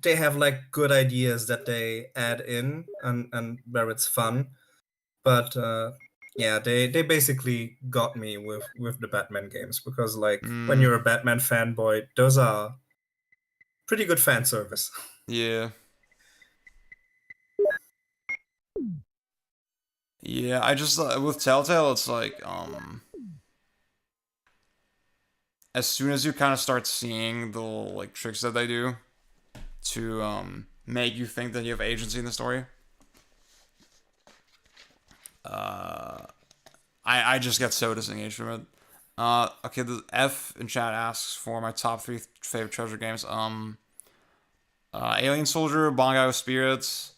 they have like good ideas that they add in and where it's fun. But yeah, they basically got me with the Batman games because like when you're a Batman fanboy, those are pretty good fan service. Yeah. Yeah, I just with Telltale it's like as soon as you kind of start seeing the little, like tricks that they do to make you think that you have agency in the story, I just get so disengaged from it. Okay, the F in chat asks for my top 3 favorite Treasure games. Alien Soldier, Bongai with Spirits.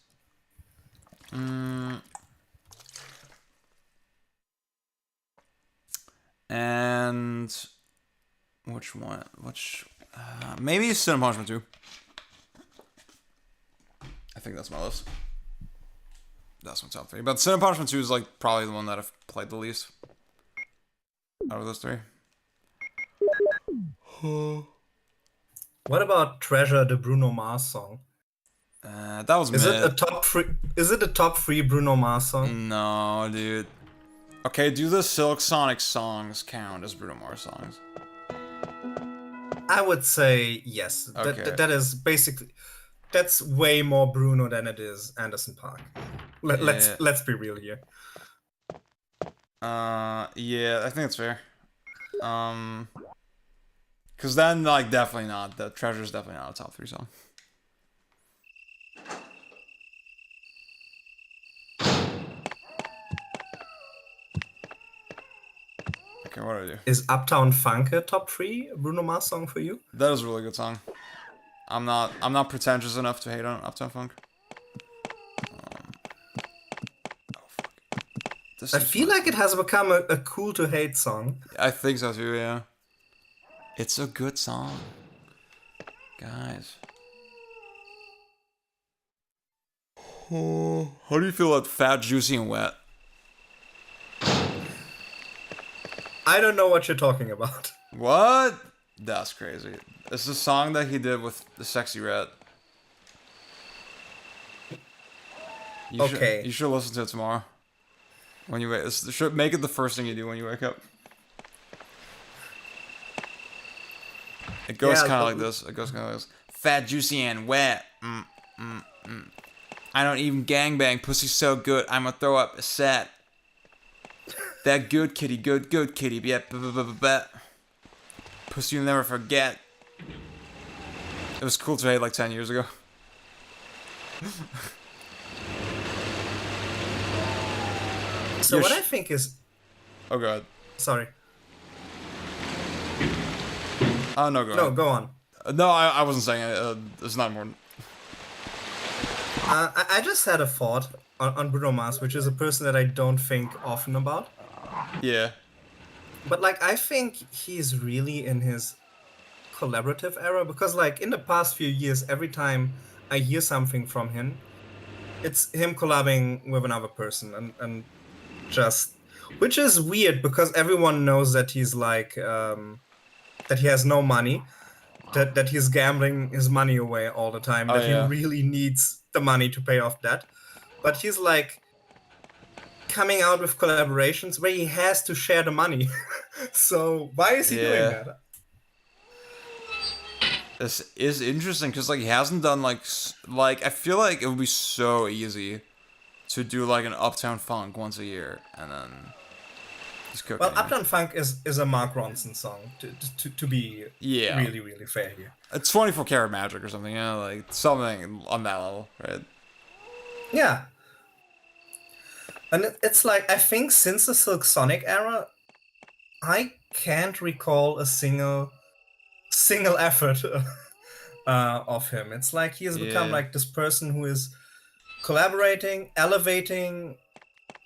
And which one? Maybe Sin and Punishment 2. I think that's my list. That's my top 3. But Sin and Punishment 2 is like probably the one that I've played the least out of those 3. What about Treasure, the Bruno Mars song? That was Is mid. it a top 3? Is it a top 3 Bruno Mars song? No, dude. Okay, do the Silk Sonic songs count as Bruno Mars songs? I would say yes. Okay. That is basically, that's way more Bruno than it is Anderson .Paak. Let's be real here. Yeah, I think it's fair. Cause then like definitely not. The Treasure's definitely not a top 3 song. Okay, what do I do? Is Uptown Funk a top 3 Bruno Mars song for you? That is a really good song. I'm not pretentious enough to hate on Uptown Funk. I feel like it has become a cool to hate song. I think so too, yeah. It's a good song. Guys. Oh, how do you feel about Fat, Juicy, and Wet? I don't know what you're talking about. What? That's crazy. It's the song that he did with the Sexy Red. You should listen to it tomorrow. When you wake, should make it the first thing you do when you wake up. It goes kind of like this. It goes kind of like this. Fat, juicy, and wet. I don't even gangbang. Pussy so good, I'ma throw up a set. That good kitty, good kitty. Yeah, pussy you'll never forget. It was cool to hate like 10 years ago. So what I think is... Oh, God. Sorry. Oh, no, go No, ahead. go on. No, I wasn't saying it. It's not important. I just had a thought on Bruno Mars, which is a person that I don't think often about. Yeah. But, like, I think he's really in his collaborative era, because, like, in the past few years, every time I hear something from him, it's him collabing with another person, and just... Which is weird, because everyone knows that he's, like, that he has no money, that he's gambling his money away all the time, that he really needs the money to pay off debt. But he's, like, coming out with collaborations where he has to share the money. So why is he doing that? This is interesting because like he hasn't done like I feel like it would be so easy to do like an Uptown Funk once a year and then just cook. Well, Uptown Funk is a Mark Ronson song to be really, really fair here. It's 24 Karat Magic or something, yeah, like something on that level, right? Yeah. And it's like, I think since the Silk Sonic era, I can't recall a single effort of him. It's like he has become like this person who is collaborating, elevating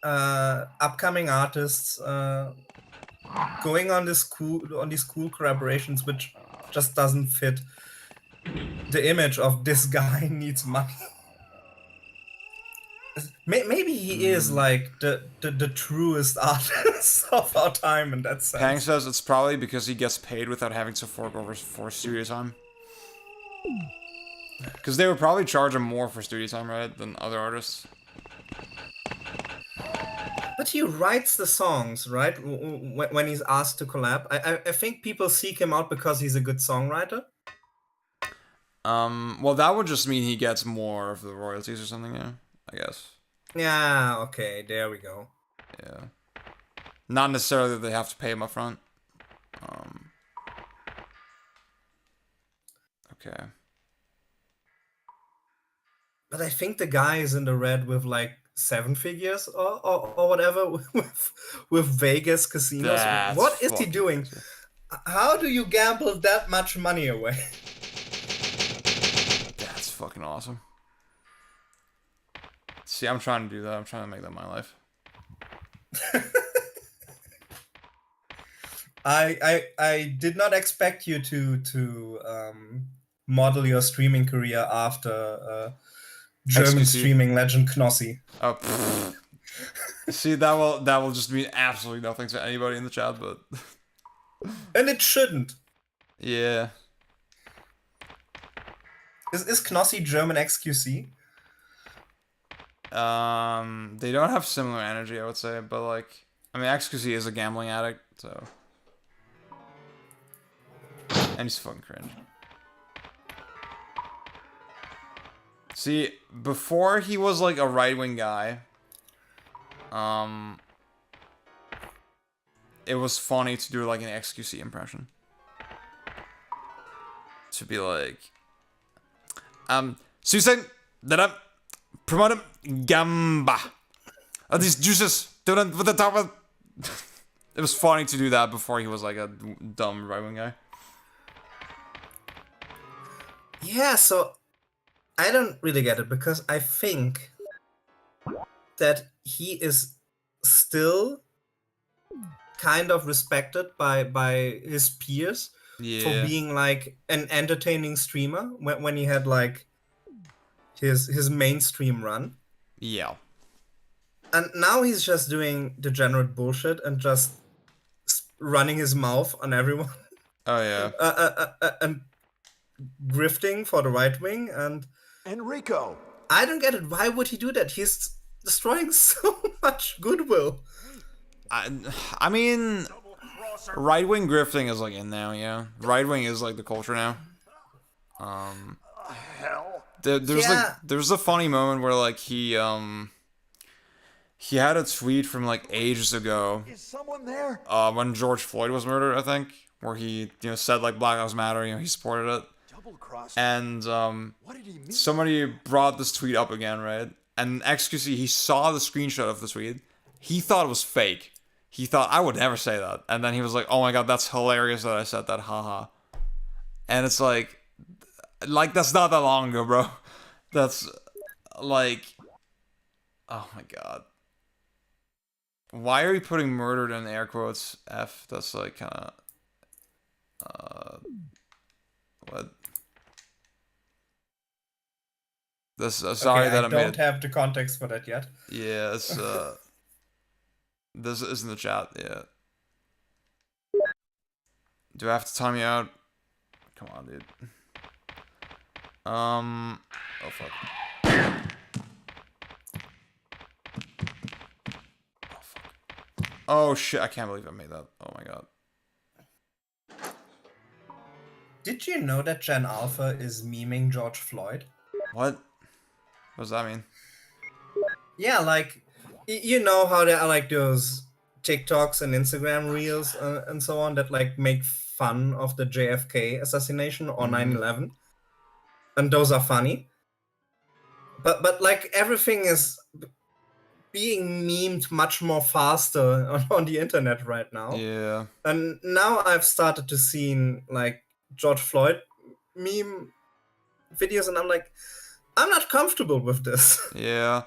upcoming artists, going on these cool collaborations, which just doesn't fit the image of this guy needs money. Maybe he is like the truest artist of our time in that sense. Pang says it's probably because he gets paid without having to fork over for studio time. Because they would probably charge him more for studio time, right, than other artists. But he writes the songs, right? When he's asked to collab, I think people seek him out because he's a good songwriter. Well, that would just mean he gets more of the royalties or something, yeah, I guess. Yeah, okay, there we go. Yeah. Not necessarily that they have to pay him up front. Okay. But I think the guy is in the red with like 7 figures or whatever with Vegas casinos. That's what is he doing? Crazy. How do you gamble that much money away? That's fucking awesome. See, I'm trying to do that. I'm trying to make that my life. I did not expect you to model your streaming career after German streaming legend Knossi. Oh, pfft. See, that will just mean absolutely nothing to anybody in the chat, but and it shouldn't. Yeah. Is Knossi German XQC? They don't have similar energy, I would say, but like, I mean, XQC is a gambling addict, so, and he's fucking cringe. See, before he was like a right-wing guy, it was funny to do like an XQC impression. To be like, Susan, that up, promote gamba. These juices, don't with the top of. it was funny to do that before he was like a dumb right-wing guy. Yeah, so I don't really get it because I think that he is still kind of respected by his peers for Yeah. being like an entertaining streamer when he had like his mainstream run. Yeah. And now he's just doing degenerate bullshit and just running his mouth on everyone. Oh yeah. And grifting for the right wing, and Enrico. I don't get it. Why would he do that? He's destroying so much goodwill. I mean, right-wing grifting is like in now, yeah. Right-wing is like the culture now. There's a funny moment where like he had a tweet from like ages ago. Is someone there? When George Floyd was murdered, I think, where he said like Black Lives Matter, he supported it. And somebody brought this tweet up again, right? And XQC, he saw the screenshot of the tweet. He thought it was fake. He thought, I would never say that. And then he was like, oh my god, that's hilarious that I said that, haha. And it's like that's not that long ago, bro. That's like, oh my god. Why are you putting murdered in air quotes F? That's like kind of, what? This sorry okay, that I don't have the context for that yet. Yeah, it's this is in the chat. Yeah. Do I have to time you out? Come on, dude. Oh fuck. Oh shit! I can't believe I made that. Oh my god. Did you know that Gen Alpha is memeing George Floyd? What? What does that mean? Yeah, like, you know how there are like those TikToks and Instagram reels and so on that like make fun of the JFK assassination or 9/11, and those are funny. But like everything is being memed much more faster on the internet right now. Yeah. And now I've started to see like George Floyd meme videos, and I'm like, I'm not comfortable with this. Yeah.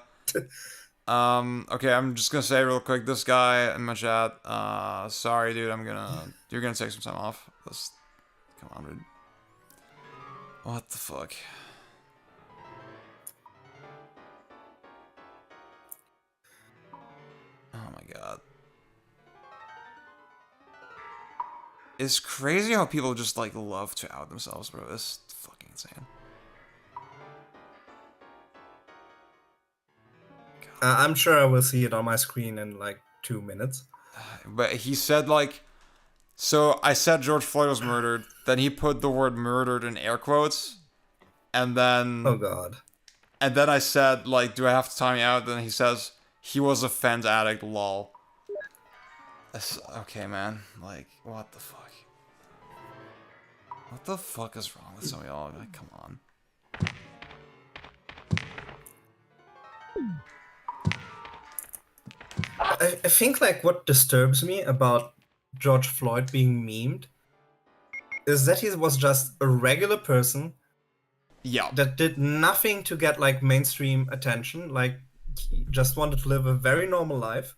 Okay, I'm just gonna say real quick, this guy in my chat, sorry dude, you're gonna take some time off. Come on, dude. What the fuck? Oh my god. It's crazy how people just like love to out themselves, bro. It's fucking insane. I'm sure I will see it on my screen in like 2 minutes. But he said like, so I said George Floyd was murdered, then he put the word murdered in air quotes, and then... Oh god. And then I said like, do I have to time you out? Then he says, he was a fent addict, lol. Okay, man. Like, what the fuck? What the fuck is wrong with some of y'all? Like, come on. I think like what disturbs me about George Floyd being memed is that he was just a regular person that did nothing to get like mainstream attention. Like, he just wanted to live a very normal life.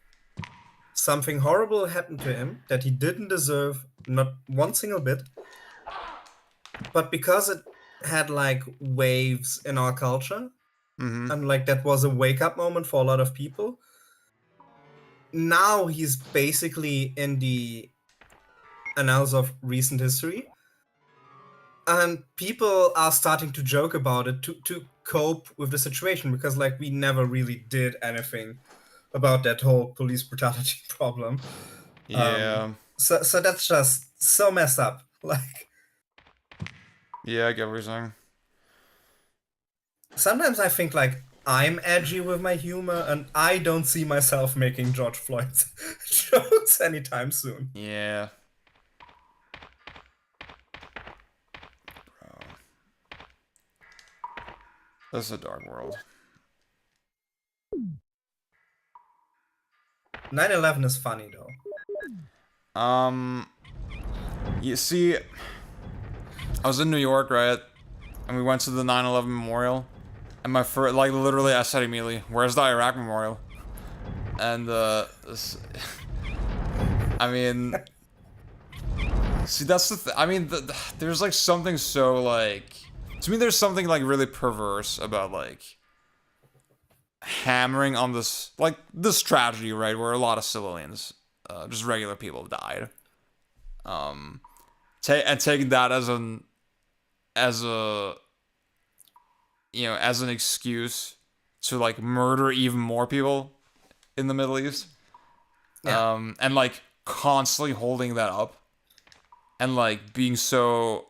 Something horrible happened to him that he didn't deserve, not one single bit. But because it had like waves in our culture, and like that was a wake-up moment for a lot of people, now he's basically in the annals of recent history. And people are starting to joke about it to cope with the situation, because like we never really did anything about that whole police brutality problem. Yeah. So that's just so messed up. Like, yeah, I get what you're saying. Sometimes I think like I'm edgy with my humor, and I don't see myself making George Floyd jokes anytime soon. Yeah. Bro. This is a dark world. 9/11 is funny though. You see, I was in New York, right? And we went to the 9/11 memorial. And my first, like, literally, I said immediately, "Where's the Iraq memorial?" And, I mean, see, that's the I mean, there's, like, something so, like, to me, there's something, like, really perverse about, like, hammering on this, like, this tragedy, right, where a lot of civilians, just regular people died. And taking that as a, you know, as an excuse to, like, murder even more people in the Middle East. Yeah. And, like, constantly holding that up. And, like, being so...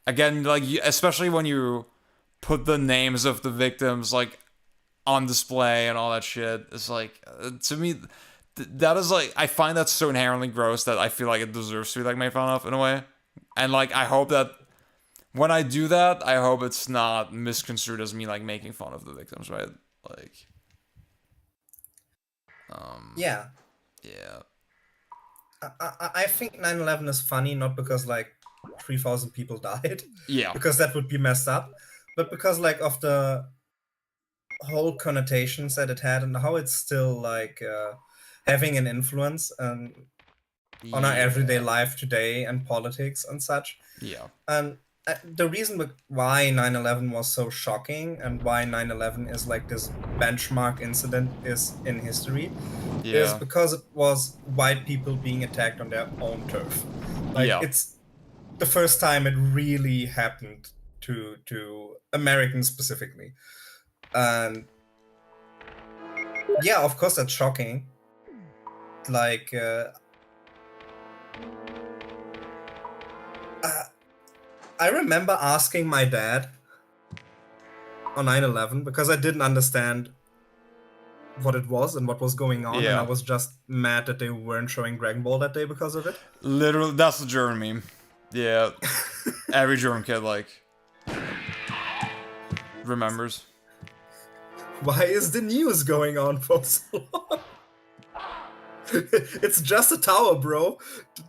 Again, like, especially when you put the names of the victims, like, on display and all that shit. It's, like, to me, that is, like... I find that so inherently gross that I feel like it deserves to be, like, made fun of in a way. And, like, I hope that... When I do that, I hope it's not misconstrued as me, like, making fun of the victims, right? Like... Yeah. Yeah. I think 9/11 is funny, not because, like, 3,000 people died. Yeah. Because that would be messed up. But because, like, of the whole connotations that it had and how it's still, like, having an influence on our everyday life today and politics and such. Yeah. And the reason why 9/11 was so shocking and why 9/11 is like this benchmark incident is in history is because it was white people being attacked on their own turf. Like, it's the first time it really happened to Americans specifically. And yeah, of course that's shocking. Like, I remember asking my dad on 9/11 because I didn't understand what it was and what was going on, and I was just mad that they weren't showing Dragon Ball that day because of it. Literally, that's the German meme. Yeah. Every German kid, like, remembers. Why is the news going on for so long? It's just a tower, bro.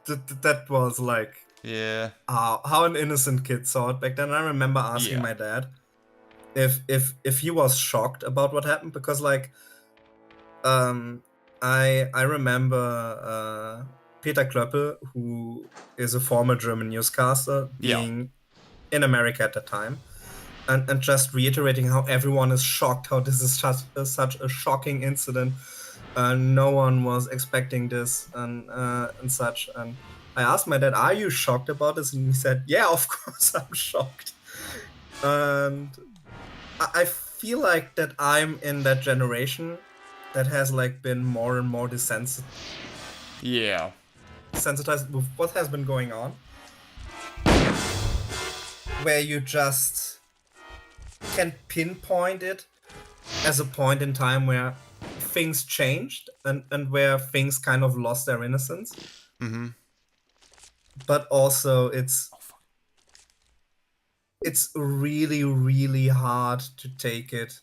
That was like... Yeah. How an innocent kid saw it back then. I remember asking my dad if he was shocked about what happened, because, like, I remember Peter Klöppel, who is a former German newscaster, being in America at the time, and just reiterating how everyone is shocked, how this is such a shocking incident. No one was expecting this and such. And I asked my dad, "Are you shocked about this?" And he said, "Yeah, of course I'm shocked." And I feel like that I'm in that generation that has, like, been more and more desensitized with what has been going on, where you just can pinpoint it as a point in time where things changed and where things kind of lost their innocence. Mm-hmm. But also it's really, really hard to take it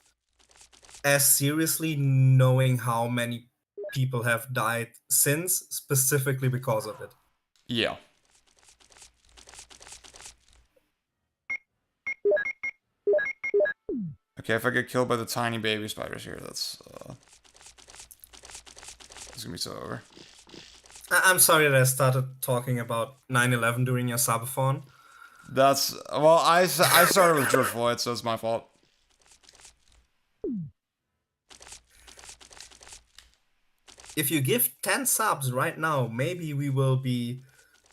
as seriously, knowing how many people have died since, specifically because of it. Yeah. Okay, if I get killed by the tiny baby spiders here, that's gonna be so over. I'm sorry that I started talking about 9/11 during your subathon. That's... Well, I started with George Floyd, so it's my fault. If you give 10 subs right now, maybe we will be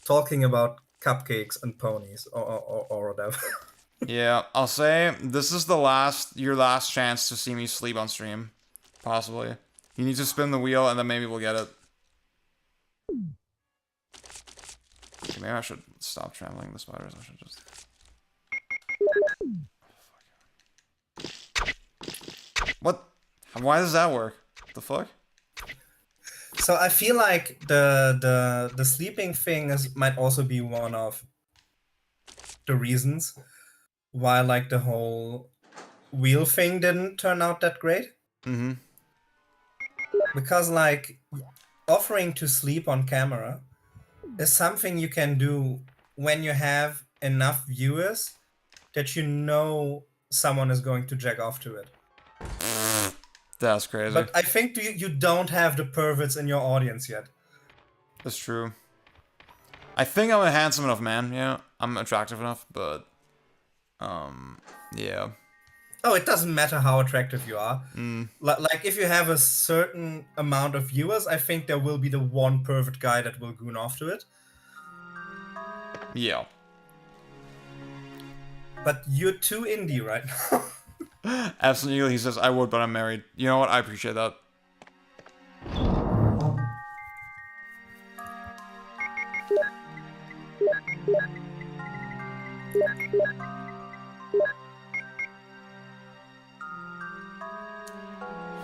talking about cupcakes and ponies or whatever. Yeah, I'll say this is your last chance to see me sleep on stream. Possibly. You need to spin the wheel and then maybe we'll get it. Okay, maybe I should stop traveling the spiders. I should just... What? Why does that work? The fuck? So I feel like the sleeping thing might also be one of the reasons why, like, the whole wheel thing didn't turn out that great. Mm-hmm. Because, like, offering to sleep on camera is something you can do when you have enough viewers that you know someone is going to jack off to it. That's crazy. But I think you don't have the perverts in your audience yet. That's true. I think I'm a handsome enough man, yeah. I'm attractive enough, but yeah. Oh, it doesn't matter how attractive you are. Like, if you have a certain amount of viewers, I think there will be the one pervert guy that will goon off to it. Yeah. But you're too indie right now. Absolutely, he says, I would, but I'm married. You know what? I appreciate that.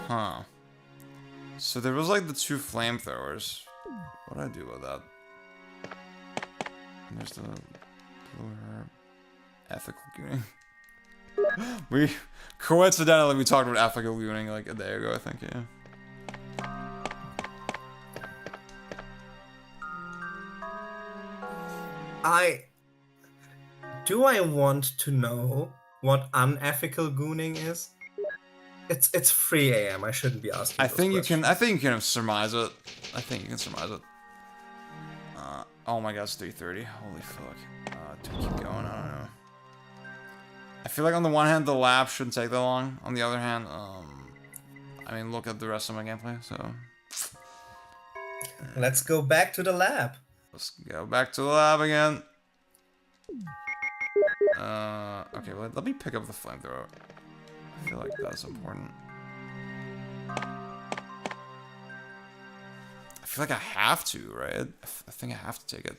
Huh. So there was like the 2 flamethrowers. What did I do with that? And there's the blue herb. Ethical gooning. We coincidentally we talked about ethical gooning like a day ago, I think, yeah. Do I want to know what unethical gooning is? It's 3 a.m. I shouldn't be asking. I think you can surmise it. I think you can surmise it. Oh my god, it's 3:30. Holy fuck. Do I keep going? I don't know. I feel like on the one hand the lab shouldn't take that long. On the other hand, I mean look at the rest of my gameplay, so let's go back to the lab. Let's go back to the lab again. Okay, well, let me pick up the flamethrower. I feel like that's important. I feel like I have to, right? I think I have to take it.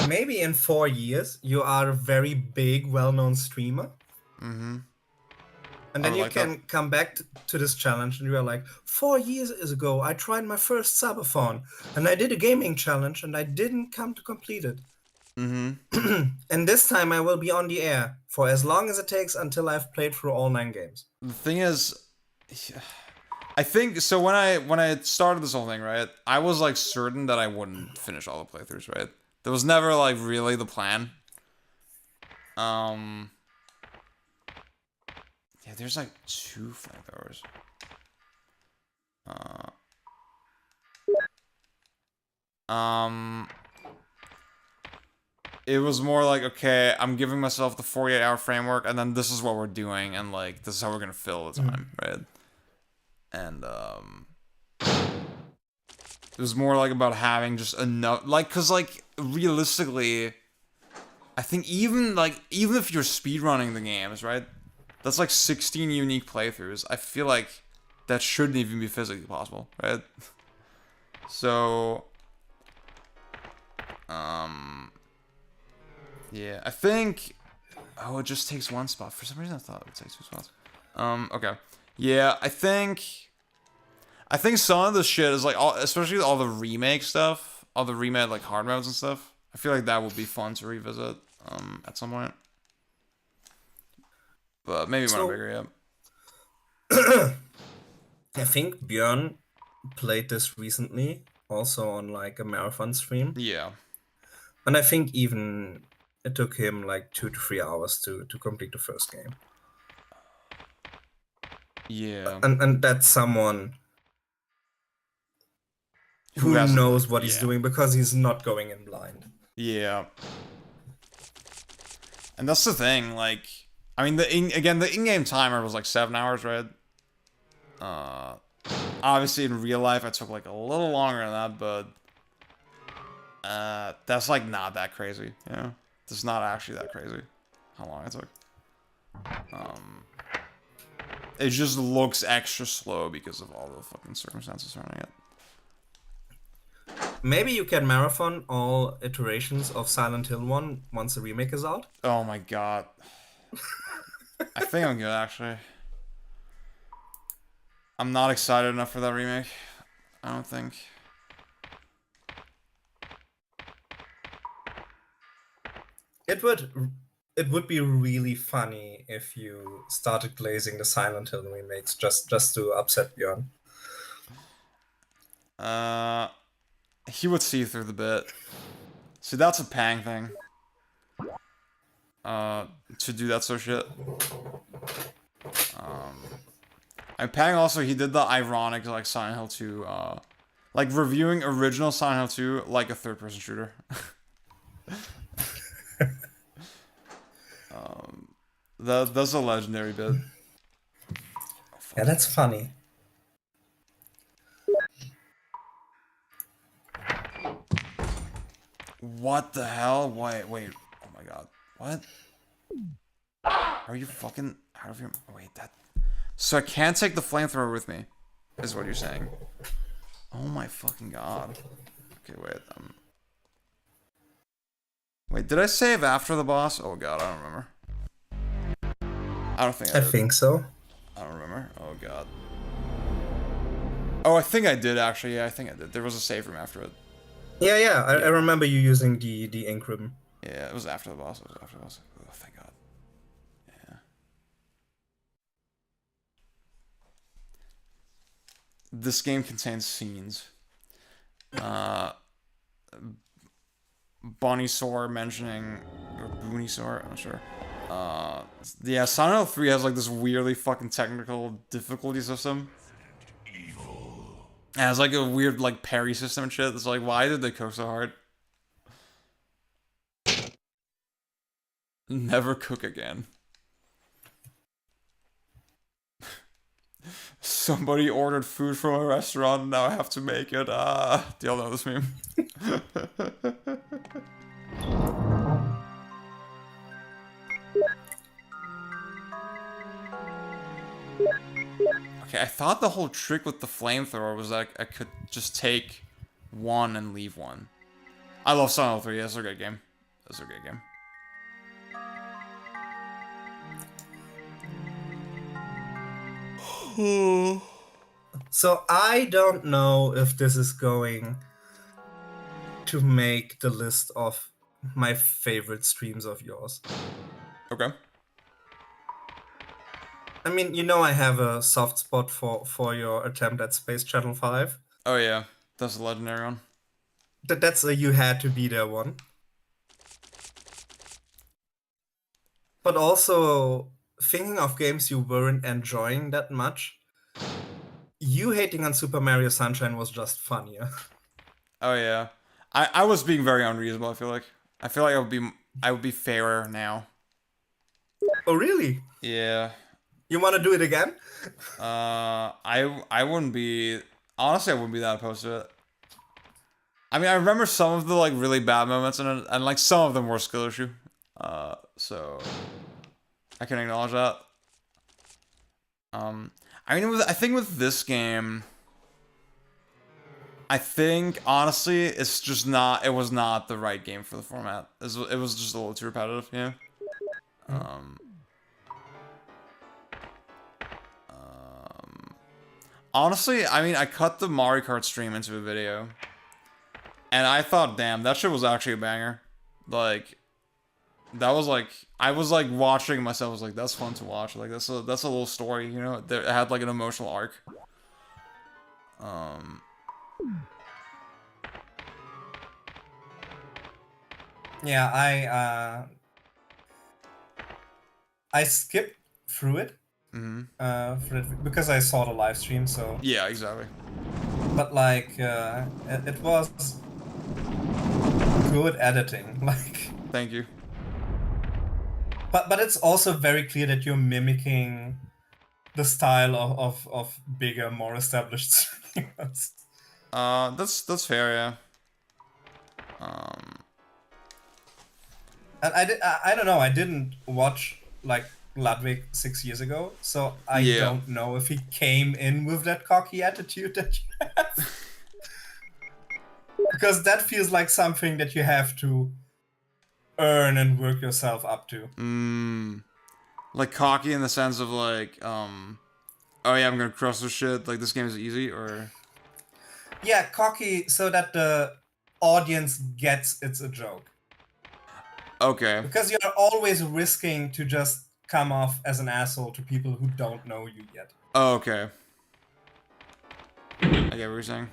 Maybe in 4 years, you are a very big, well-known streamer. Mm-hmm. And then you can come back to this challenge and you are like, 4 years ago, I tried my first subathon. And I did a gaming challenge and I didn't come to complete it. Mm-hmm. And this time I will be on the air for as long as it takes until I've played through all 9 games. The thing is, I think so. When I started this whole thing, right, I was like certain that I wouldn't finish all the playthroughs, right? That was never like really the plan. Yeah, there's like 2 flamethrowers. It was more like, okay, I'm giving myself the 48-hour framework, and then this is what we're doing, and like this is how we're gonna fill the time, right? And it was more like about having just enough, like, cause like realistically, I think even if you're speedrunning the games, right? That's like 16 unique playthroughs. I feel like that shouldn't even be physically possible, right? So, yeah, I think. Oh, it just takes 1 spot. For some reason, I thought it would take 2 spots. Okay. Yeah, I think some of the shit is like, especially all the remake stuff, all the remade like hard modes and stuff. I feel like that would be fun to revisit at some point. But maybe when I'm bigger, yeah. I think Björn played this recently, also on like a marathon stream. Yeah. And I think even it took him like 2 to 3 hours to complete the first game. Yeah. And that's someone who knows what he's doing because he's not going in blind. Yeah. And that's the thing, like, I mean, the in-game timer was like 7 hours, right? Obviously in real life I took like a little longer than that, but that's like not that crazy, you know? It's not actually that crazy how long it took. It just looks extra slow because of all the fucking circumstances surrounding it. Maybe you can marathon all iterations of Silent Hill 1 once the remake is out. Oh my god. I think I'm good, actually. I'm not excited enough for that remake. I don't think. It would be really funny if you started glazing the Silent Hill remakes just to upset Björn. he would see through the bit. See, that's a Pang thing. To do that sort of shit. And Pang also, he did the ironic, like, Silent Hill 2, like, reviewing original Silent Hill 2 like a third-person shooter. That's a legendary bit. Yeah, that's funny. What the hell? Wait. Oh my god. What? Are you fucking out of your... Wait, that... So I can't take the flamethrower with me, is what you're saying. Oh my fucking god. Okay, wait. Wait, did I save after the boss? Oh god, I don't remember. I don't think I did. I think so. I don't remember. Oh god. Oh, I think I did actually. Yeah, I think I did. There was a save room after it. Yeah. I remember you using the ink ribbon. Yeah, it was after the boss. It was after the boss. Oh, thank god. Yeah. This game contains scenes. Bonnie Sore mentioning, or Booney Sore, I'm not sure. Yeah, Silent Hill 3 has like this weirdly fucking technical difficulty system. It has like a weird like parry system and shit. It's like, why did they cook so hard? Never cook again. Somebody ordered food from a restaurant and now I have to make it. Do y'all know this meme? Okay, I thought the whole trick with the flamethrower was that I could just take one and leave one. I love Silent Hill 3. That's a great game. That's a great game. So I don't know if this is going to make the list of my favorite streams of yours. Okay. I mean, you know I have a soft spot for your attempt at Space Channel 5. Oh yeah, that's a legendary one. That's a you had to be there one. But also, thinking of games you weren't enjoying that much, you hating on Super Mario Sunshine was just funnier. Oh yeah, I was being very unreasonable. I feel like I would be fairer now. Oh really? Yeah. You want to do it again? I wouldn't be, honestly I wouldn't be that opposed to it. I mean, I remember some of the like really bad moments in it, and like some of them were skill issue. So I can acknowledge that. I mean, I think with this game, I think honestly, it's just not. It was not the right game for the format. It was just a little too repetitive. Yeah. Honestly, I mean, I cut the Mario Kart stream into a video, and I thought, damn, that shit was actually a banger. Like, that was like, I was like watching myself. I was like, that's fun to watch. Like, that's a little story, you know. It had like an emotional arc. Yeah, I skipped through it. Because I saw the live stream, so yeah, exactly. But like, it was good editing. Like, thank you. But it's also very clear that you're mimicking the style of bigger, more established streamers. That's fair, yeah. And I don't know. I didn't watch like Ludwig 6 years ago, so I don't know if he came in with that cocky attitude that you have. Because that feels like something that you have to earn and work yourself up to. Like cocky in the sense of like, oh yeah, I'm gonna crush this shit, like this game is easy, or... Yeah, cocky so that the audience gets it's a joke. Okay. Because you're always risking to just come off as an asshole to people who don't know you yet. Oh, okay. I get what you're saying.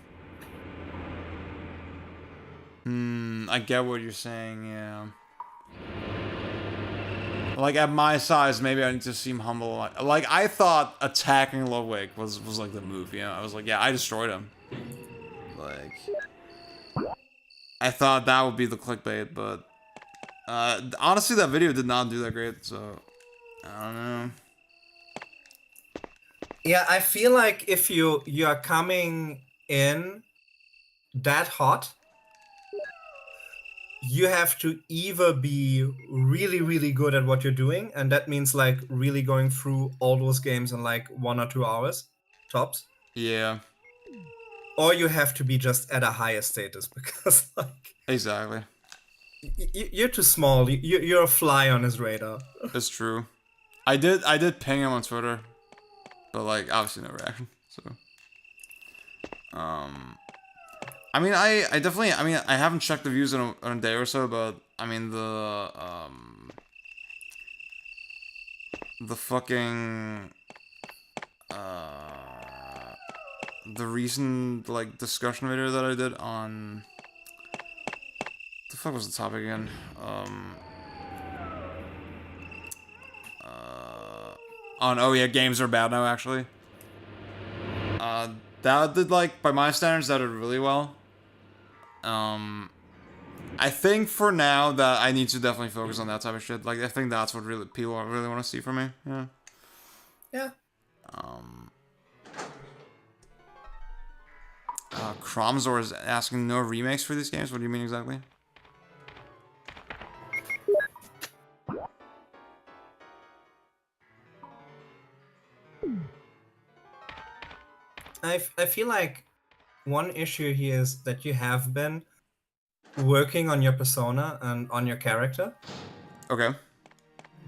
I get what you're saying, yeah. Like, at my size, maybe I need to seem humble. Like, I thought attacking Ludwig was like, the move, you know? I was like, yeah, I destroyed him. Like... I thought that would be the clickbait, but... honestly, that video did not do that great, so... I don't know. Yeah, I feel like if you're coming in that hot, you have to either be really, really good at what you're doing, and that means like really going through all those games in like 1 or 2 hours, tops. Yeah. Or you have to be just at a higher status, because like... Exactly. You're too small. You're a fly on his radar. That's true. I did ping him on Twitter, but like obviously no reaction. So, I mean, I definitely, I mean, I haven't checked the views in a day or so, but I mean the fucking the recent like discussion video that I did on the fuck was the topic again? On oh yeah, games are bad now actually. That did like by my standards that did really well. I think for now that I need to definitely focus on that type of shit. Like I think that's what really people really want to see from me. Yeah. Yeah. Cromzor is asking no remakes for these games. What do you mean exactly? I feel like one issue here is that you have been working on your persona and on your character. Okay.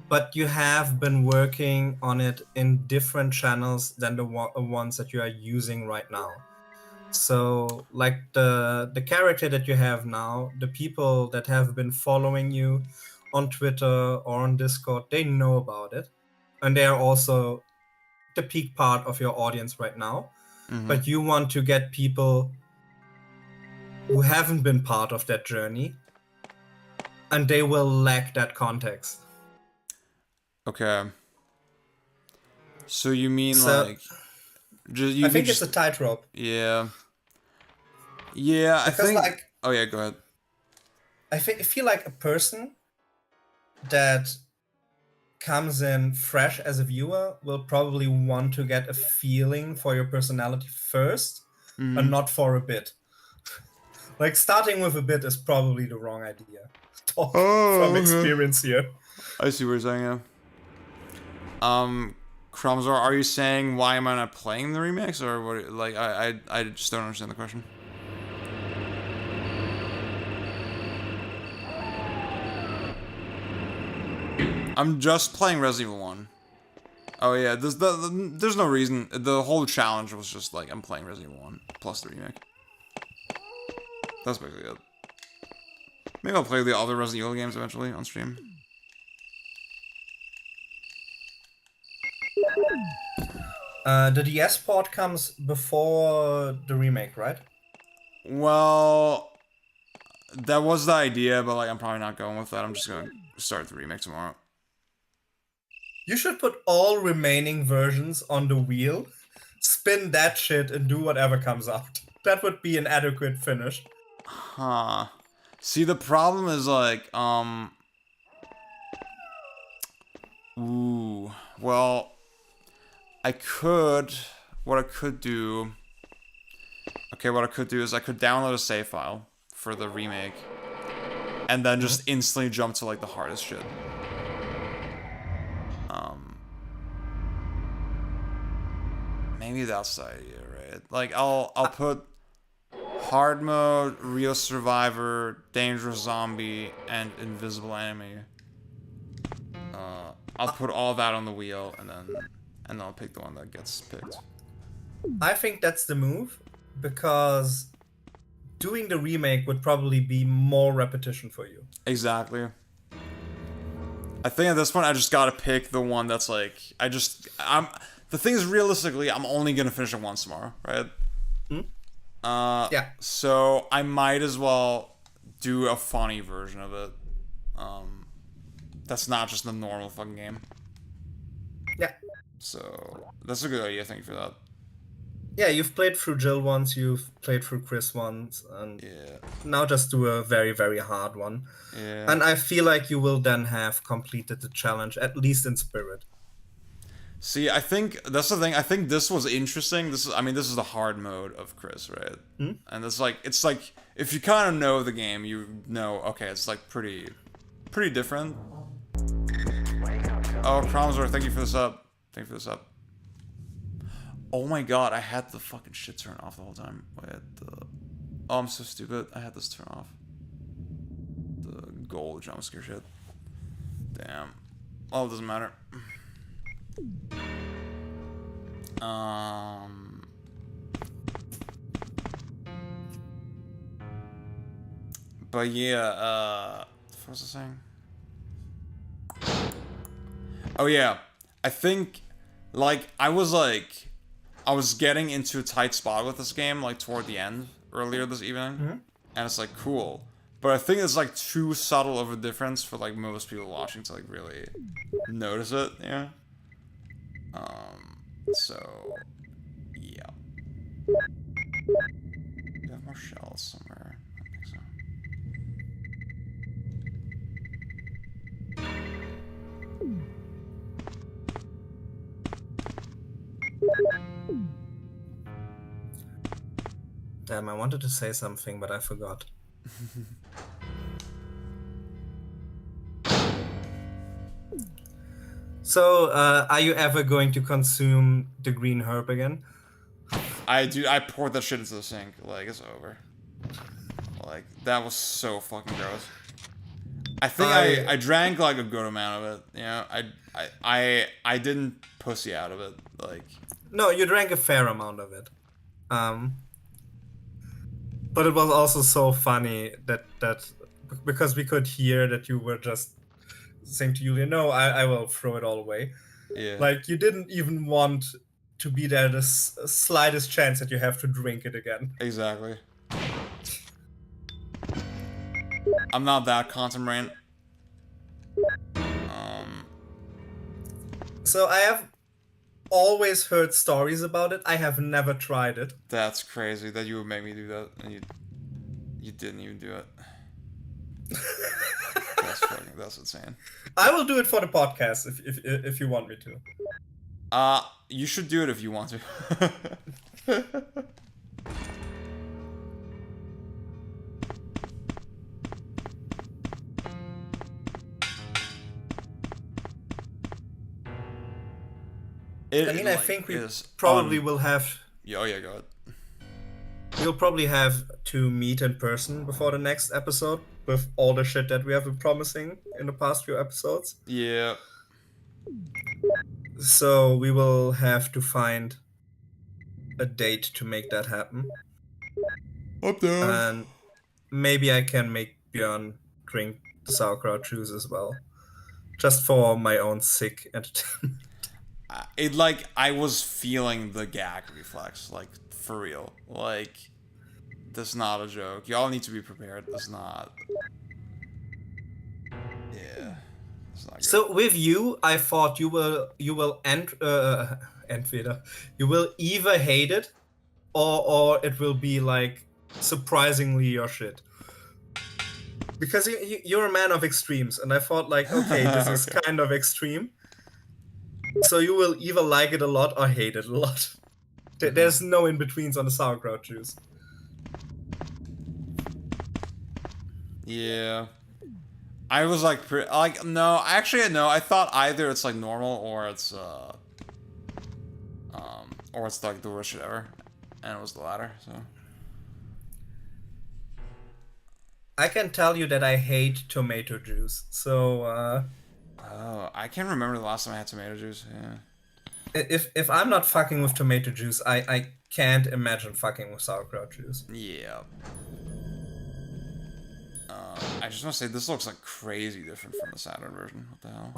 But you have been working on it in different channels than the ones that you are using right now. So, like the character that you have now, the people that have been following you on Twitter or on Discord, they know about it. And they are also the peak part of your audience right now. But you want to get people who haven't been part of that journey, and they will lack that context. Okay. So you mean So, like... You I think it's a tightrope. Yeah. Yeah, Because, I think... like... Oh yeah, go ahead. I feel like a person that comes in fresh as a viewer will probably want to get a feeling for your personality first, and not for a bit. Like, starting with a bit is probably the wrong idea. From experience here. I see what you're saying, yeah. Cromzor, are you saying why am I not playing the remakes, or what? Like, I just don't understand the question. I'm just playing Resident Evil 1. Oh yeah, there's no reason. The whole challenge was just like, I'm playing Resident Evil 1 plus the remake. That's basically it. Maybe I'll play the other Resident Evil games eventually on stream. The DS port comes before the remake, right? Well, that was the idea, but like I'm probably not going with that. I'm just gonna start the remake tomorrow. You should put all remaining versions on the wheel, spin that shit, and do whatever comes out. That would be an adequate finish. Huh. See, the problem is like, ooh, well, what I could do is I could download a save file for the remake, and then just instantly jump to like the hardest shit. Maybe that's the idea, right? Like I'll put hard mode, real survivor, dangerous zombie, and invisible enemy. I'll put all that on the wheel, and then I'll pick the one that gets picked. I think that's the move, because doing the remake would probably be more repetition for you. Exactly. I think at this point I just gotta pick the one that's like the thing is, realistically, I'm only gonna finish it once tomorrow, right? Yeah. So I might as well do a funny version of it. That's not just the normal fucking game. Yeah. So that's a good idea. Thank you for that. Yeah, you've played through Jill once, you've played through Chris once, and now just do a very, very hard one. Yeah. And I feel like you will then have completed the challenge, at least in spirit. See, I think that's the thing. I think this was interesting. This is the hard mode of Chris, right? And it's like if you kind of know the game, you know, okay, it's like pretty different. Oh, Cromsor, thank you for this up. Thank you for this up. Oh my god, I had the fucking shit turned off the whole time. Oh, I'm so stupid. I had this turned off. The gold jump scare shit. Damn. Oh, it doesn't matter. But yeah, what was I saying? Oh yeah, I think, like, I was getting into a tight spot with this game, like, toward the end, earlier this evening, and it's like, cool. But I think it's like too subtle of a difference for like most people watching to like really notice it, yeah. So yeah. Do I have more shells somewhere? I don't think so. Damn, I wanted to say something, but I forgot. So, are you ever going to consume the green herb again? I poured that shit into the sink. Like, it's over. Like, that was so fucking gross. I think I drank like a good amount of it. You know, I didn't pussy out of it. Like, no, you drank a fair amount of it. But it was also so funny that because we could hear that you were just saying to Julia, no, I will throw it all away. Yeah. Like, you didn't even want to be there the slightest chance that you have to drink it again. Exactly. I'm not that content. So I have always heard stories about it. I have never tried it. That's crazy that you would make me do that, and you didn't even do it. That's insane. I will do it for the podcast if you want me to. You should do it if you want to. I think we probably will have... Oh yeah, go ahead. We'll probably have to meet in person before the next episode with all the shit that we have been promising in the past few episodes. Yeah. So we will have to find a date to make that happen. Up there. And maybe I can make Björn drink the sauerkraut juice as well. Just for my own sick entertainment. I was feeling the gag reflex, like, for real. Like, that's not a joke. Y'all need to be prepared. That's not... Yeah. That's not good. So with you, I thought you will entweder you will either hate it or it will be like surprisingly your shit. Because you're a man of extremes, and I thought like, okay, this is kind of extreme. So you will either like it a lot or hate it a lot. There's no in-betweens on the sauerkraut juice. Yeah. I was like, no, actually, no, I thought either it's like normal or it's like the worst shit ever. And it was the latter, so. I can tell you that I hate tomato juice, so Oh, I can't remember the last time I had tomato juice, yeah. If I'm not fucking with tomato juice, I can't imagine fucking with sauerkraut juice. Yeah. I just want to say, this looks like crazy different from the Saturn version. What the hell?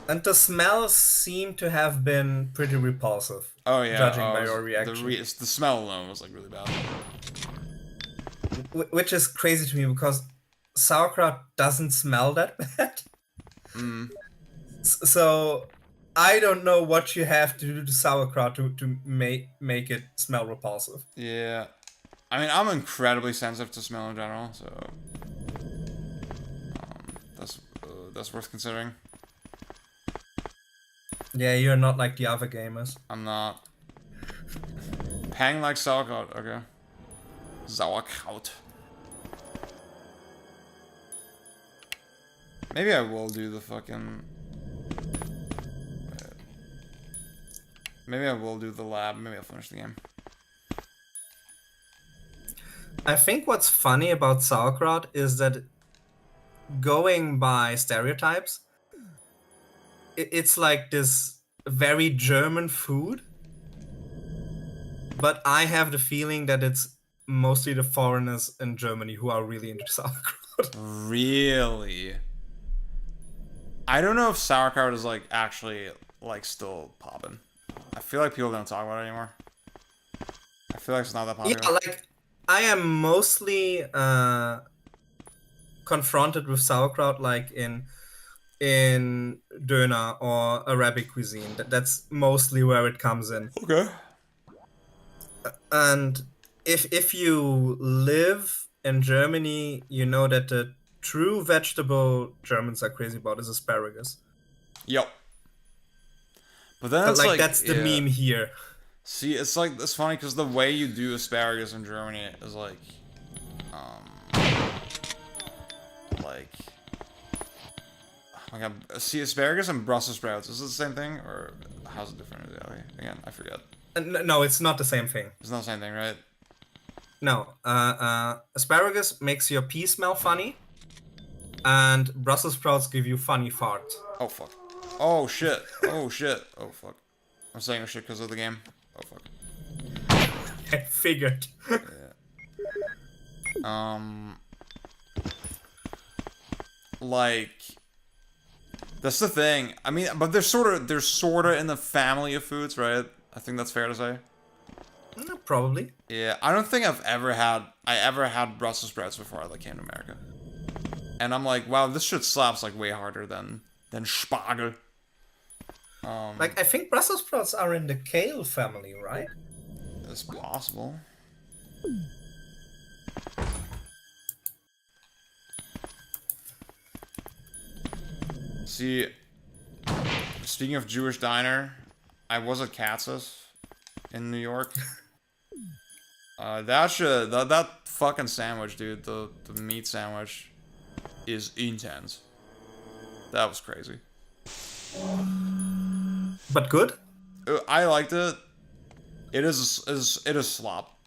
And the smells seem to have been pretty repulsive. Oh yeah, judging by it was- your reaction. The smell alone was like really bad. Which is crazy to me because sauerkraut doesn't smell that bad. So I don't know what you have to do to sauerkraut to make it smell repulsive. Yeah, I mean I'm incredibly sensitive to smell in general, so that's worth considering. Yeah, you're not like the other gamers. I'm not. Pang like sauerkraut, okay. Sauerkraut. Maybe I will do the fucking... Maybe I will do the lab. Maybe I'll finish the game. I think what's funny about sauerkraut is that going by stereotypes, it's like this very German food, but I have the feeling that it's mostly the foreigners in Germany who are really into sauerkraut. Really? I don't know if sauerkraut is like actually like still popping. I feel like people don't talk about it anymore. I feel like it's not that popular. Yeah, like I am mostly confronted with sauerkraut like in Döner or Arabic cuisine. That's mostly where it comes in. Okay. And if you live in Germany, you know that the true vegetable Germans are crazy about is asparagus. Yep. But then it's like that's the meme here. See, it's like it's funny because the way you do asparagus in Germany is like oh my god. See, asparagus and Brussels sprouts, is it the same thing or how's it different exactly? Again, I forget. No, it's not the same thing. It's not the same thing, right? No, asparagus makes your pee smell funny, and Brussels sprouts give you funny farts. Oh fuck. Oh shit. Oh shit. Oh fuck. I'm saying shit because of the game. Oh fuck. I figured. Yeah. Like, that's the thing. I mean, but they're sorta in the family of foods, right? I think that's fair to say. Probably. Yeah, I don't think I ever had Brussels sprouts before I like came to America. And I'm like, wow, this shit slaps like way harder than Spargel. Like I think Brussels sprouts are in the kale family, right? It's possible. See, speaking of Jewish diner, I was at Katz's in New York. That fucking sandwich, dude, the meat sandwich is intense. That was crazy. But good? I liked it. It is slop.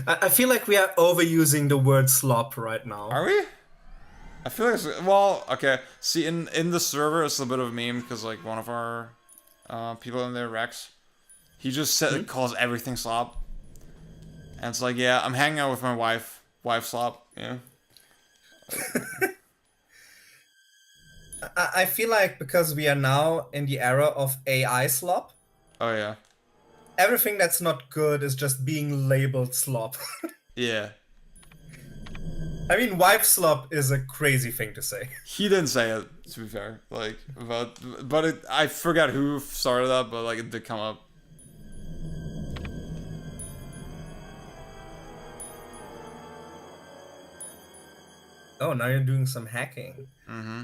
I feel like we are overusing the word slop right now. Are we? I feel like it's, well, okay. See, in the server, it's a bit of a meme because like one of our people in there, Rex, he just calls everything slop, and it's like, yeah, I'm hanging out with my wife slop, yeah. I feel like because we are now in the era of AI slop. Oh yeah. Everything that's not good is just being labeled slop. Yeah. I mean, wife slop is a crazy thing to say. He didn't say it, to be fair. Like, but I forgot who started that, but like it did come up. Oh, now you're doing some hacking. Mm-hmm.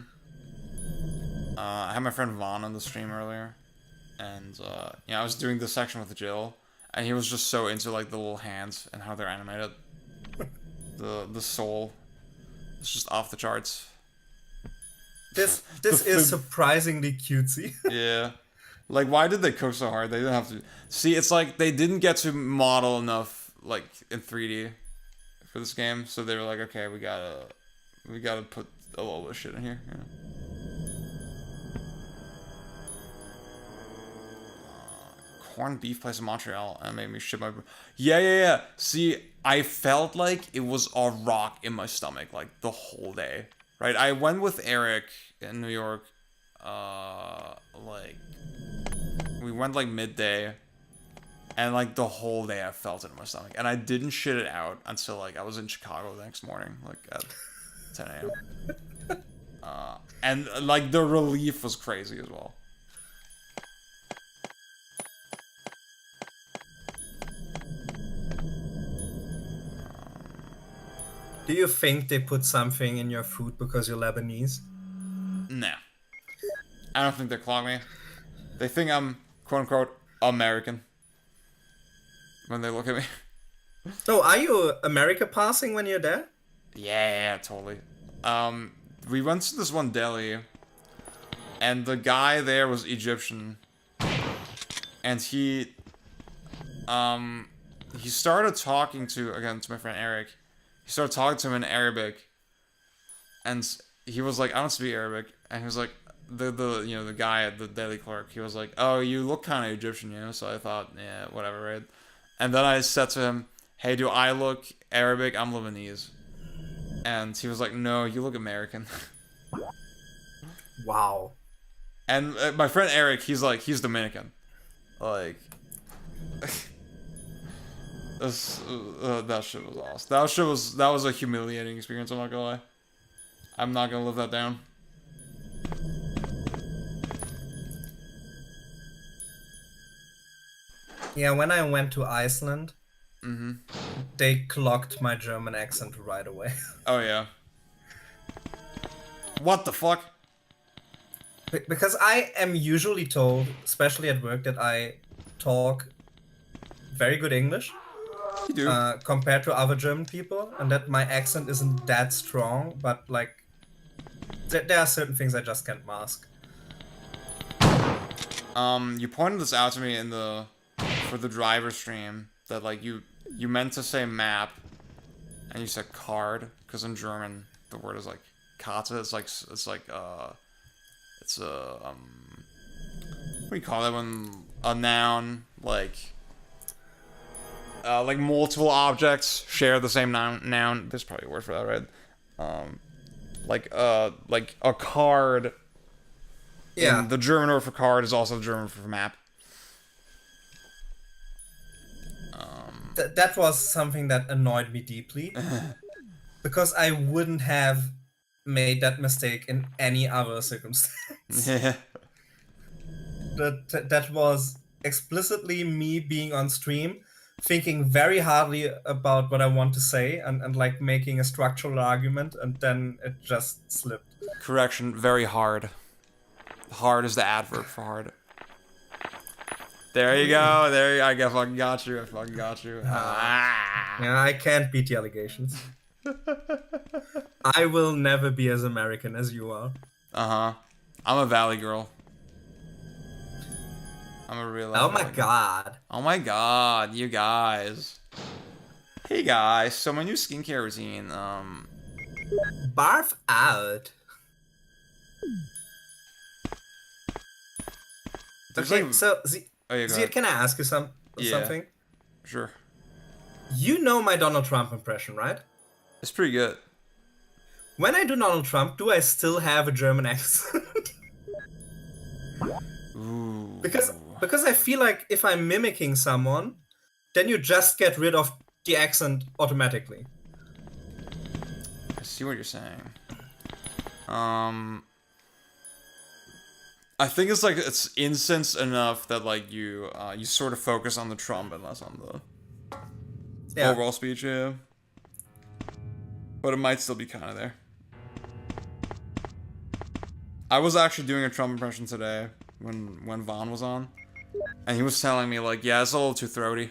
I had my friend Vaughn on the stream earlier, and I was doing this section with Jill, and he was just so into like the little hands and how they're animated. The soul, it's just off the charts. This is surprisingly cutesy. Yeah, like why did they cook so hard? They didn't have to. See, it's like they didn't get to model enough like in 3D for this game, so they were like, okay, we gotta put a little bit of shit in here. Yeah. Corned beef place in Montreal and made me shit my... Yeah. See, I felt like it was a rock in my stomach, like, the whole day. right? I went with Eric in New York. Like we went like midday, and like the whole day I felt it in my stomach, and I didn't shit it out until like I was in Chicago the next morning, like at 10 a.m. And like the relief was crazy as well. Do you think they put something in your food because you're Lebanese? Nah. I don't think they clock me. They think I'm quote unquote American when they look at me. No, are you America passing when you're there? Yeah, totally. We went to this one deli, and the guy there was Egyptian, and he started talking to my friend Eric. He started talking to him in Arabic, and he was like, "I don't speak Arabic," and he was like, the guy at the deli clerk, he was like, "Oh, you look kind of Egyptian, you know?" So I thought, yeah, whatever, right? And then I said to him, "Hey, do I look Arabic? I'm Lebanese." And he was like, "No, you look American." Wow. And my friend Eric, he's Dominican. Like, that shit was awesome. That was a humiliating experience, I'm not gonna lie. I'm not gonna live that down. Yeah, when I went to Iceland, they clocked my German accent right away. Oh yeah. What the fuck? Because I am usually told, especially at work, that I talk very good English. You do. Compared to other German people, and that my accent isn't that strong, but like, there are certain things I just can't mask. You pointed this out to me for the driver stream, that like you meant to say map, and you said card, because in German the word is like Karte. It's a what do you call that when a noun like multiple objects share the same noun. There's probably a word for that, right? Like a card. Yeah. The German word for card is also the German word for map. That was something that annoyed me deeply, because I wouldn't have made that mistake in any other circumstance. Yeah. That was explicitly me being on stream, thinking very hardly about what I want to say, and like making a structural argument, and then it just slipped. Correction, very hard. Hard is the adverb for hard. There you go. I fucking got you. Yeah, I can't beat the allegations. I will never be as American as you are. I'm a Valley girl. I'm a real. Oh my god. Oh my god, you guys. Hey guys, so my new skincare routine. Barf out. Okay, so Zia, can I ask you something? Sure. You know my Donald Trump impression, right? It's pretty good. When I do Donald Trump, do I still have a German accent? Ooh. Because I feel like if I'm mimicking someone, then you just get rid of the accent automatically. I see what you're saying. I think it's instance enough that like you sort of focus on the Trump and less on the overall speech, yeah. But it might still be kind of there. I was actually doing a Trump impression today when Vaughn was on, and he was telling me like, yeah, it's a little too throaty.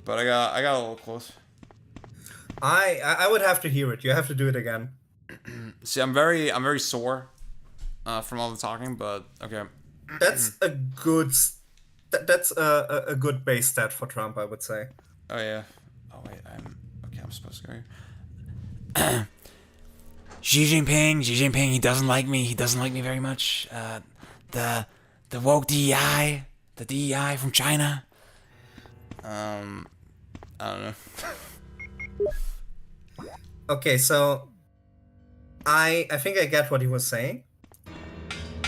But I got a little close. I would have to hear it. You have to do it again. See, I'm very sore from all the talking, but okay. That's a good a good base stat for Trump, I would say. Oh yeah. Oh wait, I'm supposed to go here. Xi Jinping, he doesn't like me. He doesn't like me very much. The woke DEI, the DEI from China. I don't know. Okay, so I think I get what he was saying.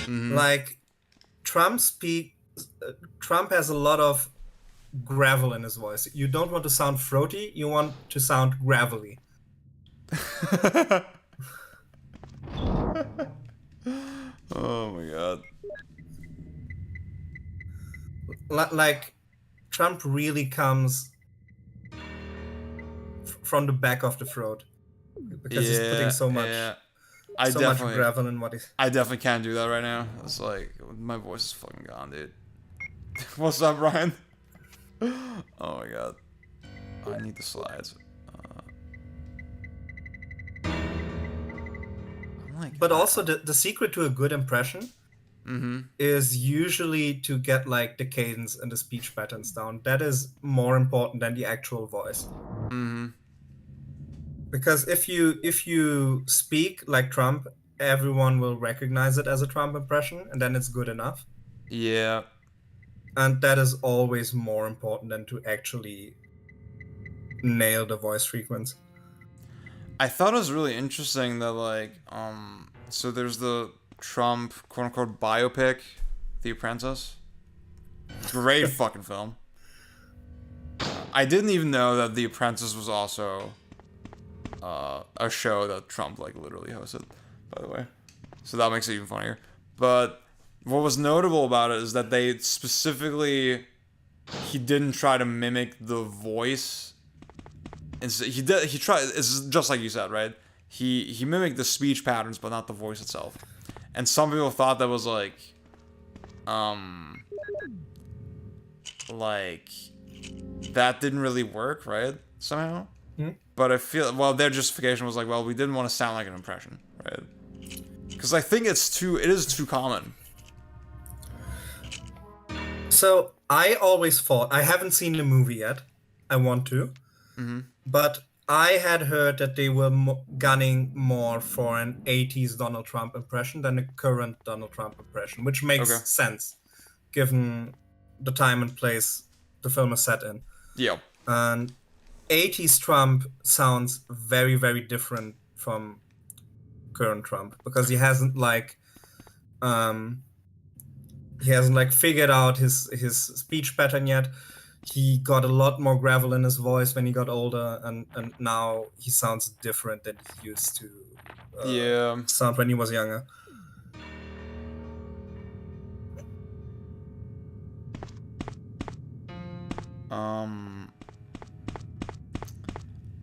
Like Trump has a lot of gravel in his voice. You don't want to sound throaty, you want to sound gravelly. Oh my god. Like Trump really comes from the back of the throat because he's putting so much much gravel in what he's. I definitely can't do that right now. It's like my voice is fucking gone, dude. What's up, Ryan? Oh my god. I need the slides. But also the secret to a good impression is usually to get like the cadence and the speech patterns down. That is more important than the actual voice. Because if you speak like Trump, everyone will recognize it as a Trump impression, and then it's good enough. Yeah. And that is always more important than to actually nail the voice frequency. I thought it was really interesting that like so there's the Trump quote unquote biopic, The Apprentice. Great fucking film. I didn't even know that The Apprentice was also a show that Trump like literally hosted, by the way. So that makes it even funnier. But what was notable about it is that they specifically he didn't try to mimic the voice. He tried. It's just like you said, right? He mimicked the speech patterns, but not the voice itself. And some people thought that was like that didn't really work, right? Somehow. But I feel their justification was like, well, we didn't want to sound like an impression, right? Because I think it is too common. So I always thought, I haven't seen the movie yet. I want to. But I had heard that they were gunning more for an 80s Donald Trump impression than a current Donald Trump impression, which makes sense given the time and place the film is set in. Yeah. And 80s Trump sounds very, very different from current Trump because he hasn't figured out his speech pattern yet. He got a lot more gravel in his voice when he got older, and now he sounds different than he used to sound when he was younger.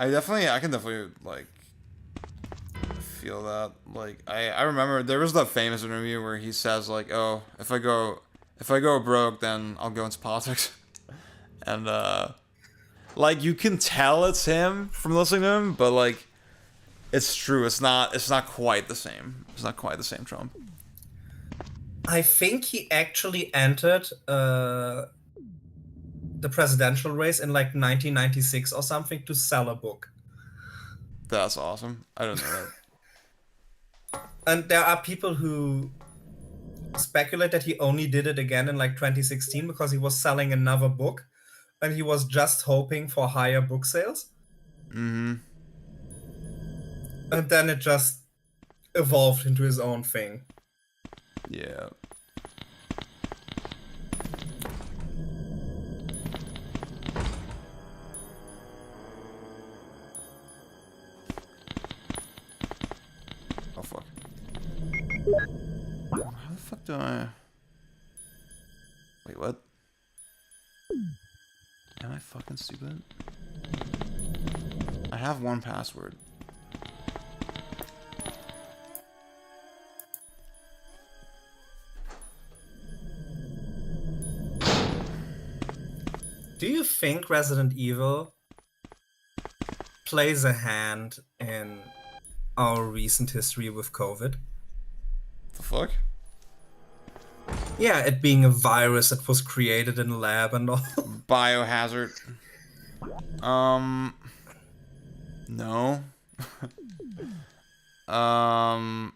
I can definitely like feel that. Like I remember there was that famous interview where he says like, "Oh, if I go broke, then I'll go into politics." And like you can tell it's him from listening to him, but like it's true. It's not quite the same. It's not quite the same Trump. I think he actually entered the presidential race in like 1996 or something to sell a book. That's awesome. I don't know that. And there are people who speculate that he only did it again in like 2016 because he was selling another book and he was just hoping for higher book sales. And then it just evolved into his own thing. Yeah. Oh fuck. How the fuck do I... Wait, what? Am I fucking stupid? I have one password. Do you think Resident Evil plays a hand in our recent history with COVID? The fuck? Yeah, it being a virus that was created in a lab and all. Biohazard. No. Are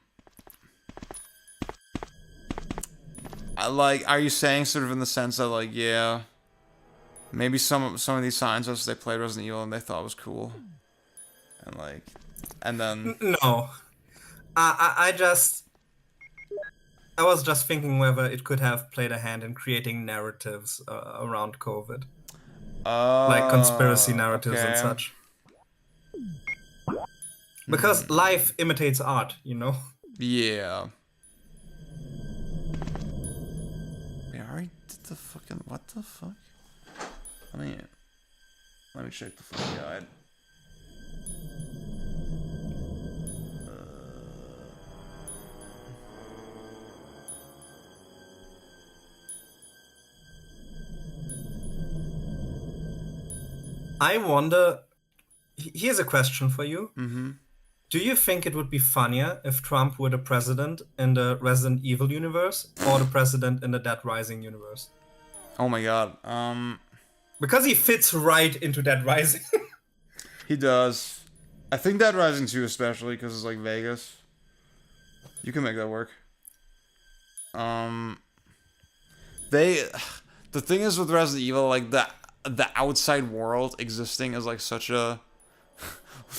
you saying sort of in the sense that like, yeah, maybe some of these scientists, they played Resident Evil and they thought it was cool, and like And then No. I was just thinking whether it could have played a hand in creating narratives around COVID. Like conspiracy narratives and okay. such. Because life imitates art, you know? Yeah. Wait, I already did the fucking... What the fuck? Let me check the fucking guide. I wonder... Here's a question for you. Mm-hmm. Do you think it would be funnier if Trump were the president in the Resident Evil universe or the president in the Dead Rising universe? Oh my god. Because he fits right into Dead Rising. He does. I think Dead Rising 2 especially, because it's like Vegas. You can make that work. The thing is with Resident Evil, like the outside world existing is like such a...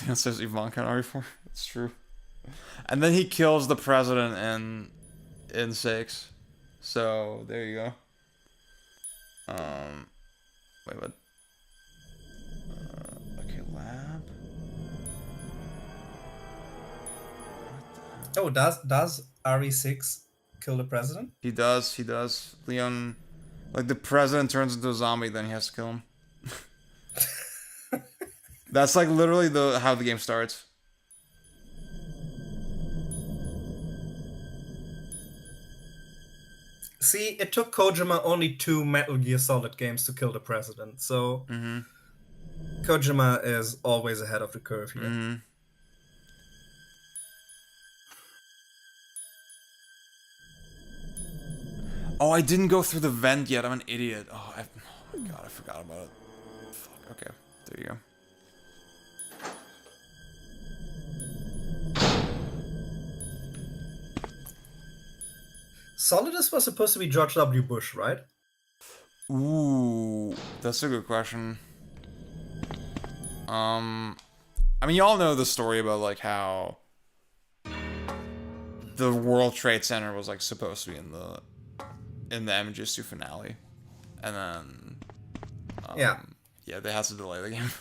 Leon says Ivanka in RE4. It's true. And then he kills the president in 6. So there you go. Wait, what? Okay, lab. Oh, does RE6 kill the president? He does. Leon, like the president turns into a zombie, then he has to kill him. That's like literally how the game starts. See, it took Kojima only 2 Metal Gear Solid games to kill the president, so Kojima is always ahead of the curve here. Oh, I didn't go through the vent yet. I'm an idiot. Oh my god, I forgot about it. Fuck. Okay, there you go. Solidus was supposed to be George W. Bush, right? Ooh, that's a good question. I mean, y'all know the story about like how the World Trade Center was like supposed to be in the MGS2 finale, and then yeah, they had to delay the game.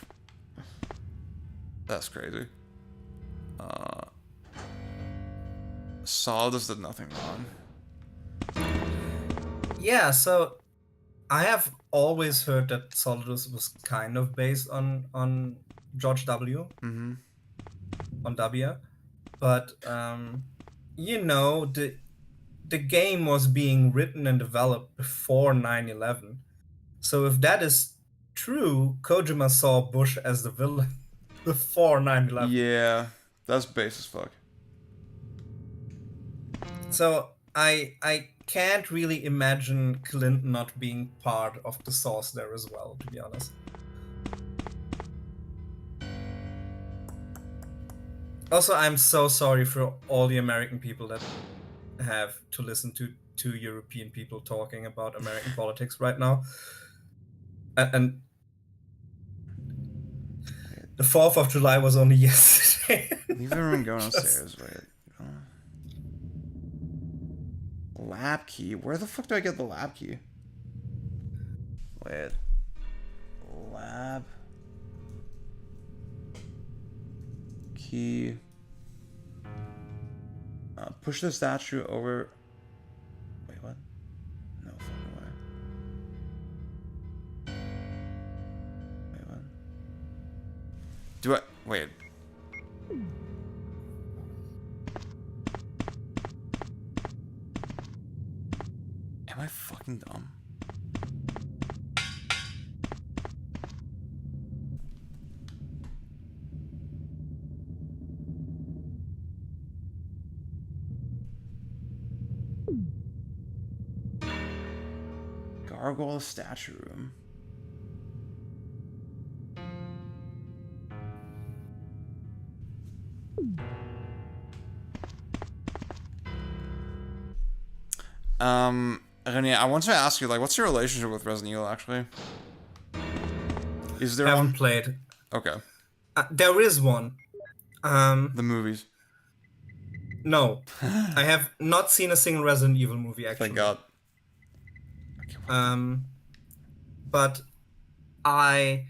That's crazy. Solidus did nothing wrong. Yeah, so I have always heard that Solidus was kind of based on George W. On W, but you know, the game was being written and developed before 9/11. So if that is true, Kojima saw Bush as the villain before 9/11. Yeah, that's base as fuck. So I can't really imagine Clinton not being part of the source there as well, to be honest. Also, I'm so sorry for all the American people that have to listen to two European people talking about American politics right now. And the 4th of July was only yesterday. Leave everyone go downstairs, wait. Lab key? Where the fuck do I get the lab key? Wait. Lab key. Push the statue over. Wait, what? No fucking way. Wait, what? Do I? Wait. Am I fucking dumb? Gargoyle statue room. René, I want to ask you, like, what's your relationship with Resident Evil, actually? Is there I haven't one? played. Okay. There is one. The movies. No, I have not seen a single Resident Evil movie actually. Thank God. But I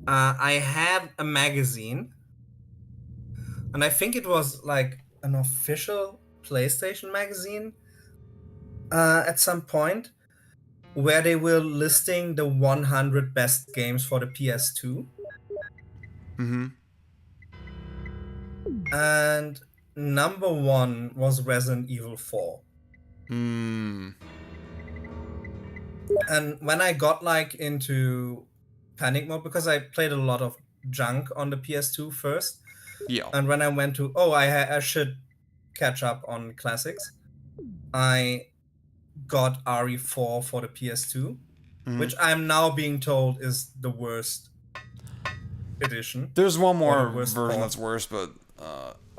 had a magazine, and I think it was like an official PlayStation magazine at some point, where they were listing the 100 best games for the PS2. Mm-hmm. And number 1 was Resident Evil 4. Hmm. And when I got like into panic mode, because I played a lot of junk on the PS2 first, Yeah. and when I went to I should catch up on classics, I got RE4 for the PS2, which I'm now being told is the worst edition. There's one more or the worst version port. that's worse, but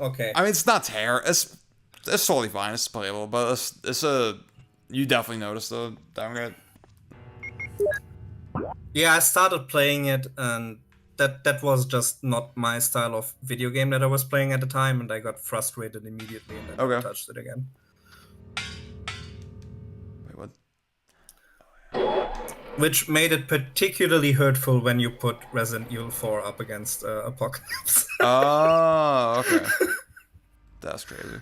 Okay. I mean, it's not terrible. It's totally fine. It's playable, but it's a you definitely notice the downgrade. Yeah, I started playing it, and that was just not my style of video game that I was playing at the time, and I got frustrated immediately and then never touched it again. Wait, what? Which made it particularly hurtful when you put Resident Evil 4 up against Apocalypse. Oh, okay. That's crazy.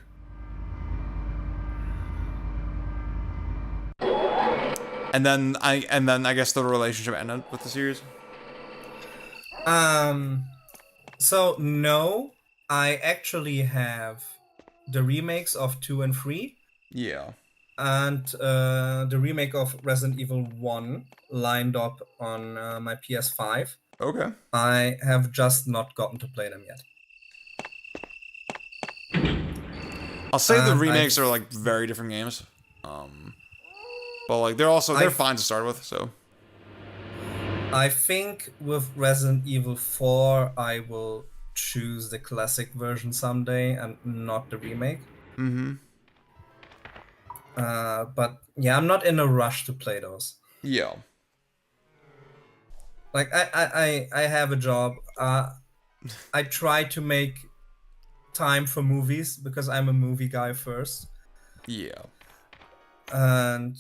And then I guess the relationship ended with the series. So no, I actually have the remakes of 2 and 3. Yeah. And the remake of Resident Evil 1 lined up on my PS5. Okay. I have just not gotten to play them yet. I'll say the remakes are like very different games. But like they're fine to start with, so. I think with Resident Evil 4 I will choose the classic version someday and not the remake. Mm-hmm. But yeah, I'm not in a rush to play those. Yeah. Like I have a job. I try to make time for movies because I'm a movie guy first. Yeah. And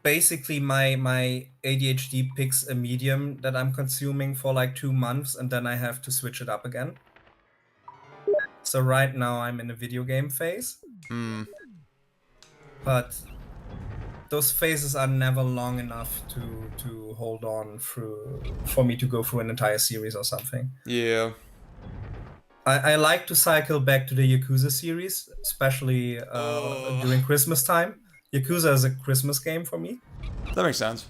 basically my ADHD picks a medium that I'm consuming for like 2 months, and then I have to switch it up again. So right now I'm in a video game phase. But those phases are never long enough to hold on through for me to go through an entire series or something. Yeah. I like to cycle back to the Yakuza series, especially during Christmas time. Yakuza is a Christmas game for me. That makes sense.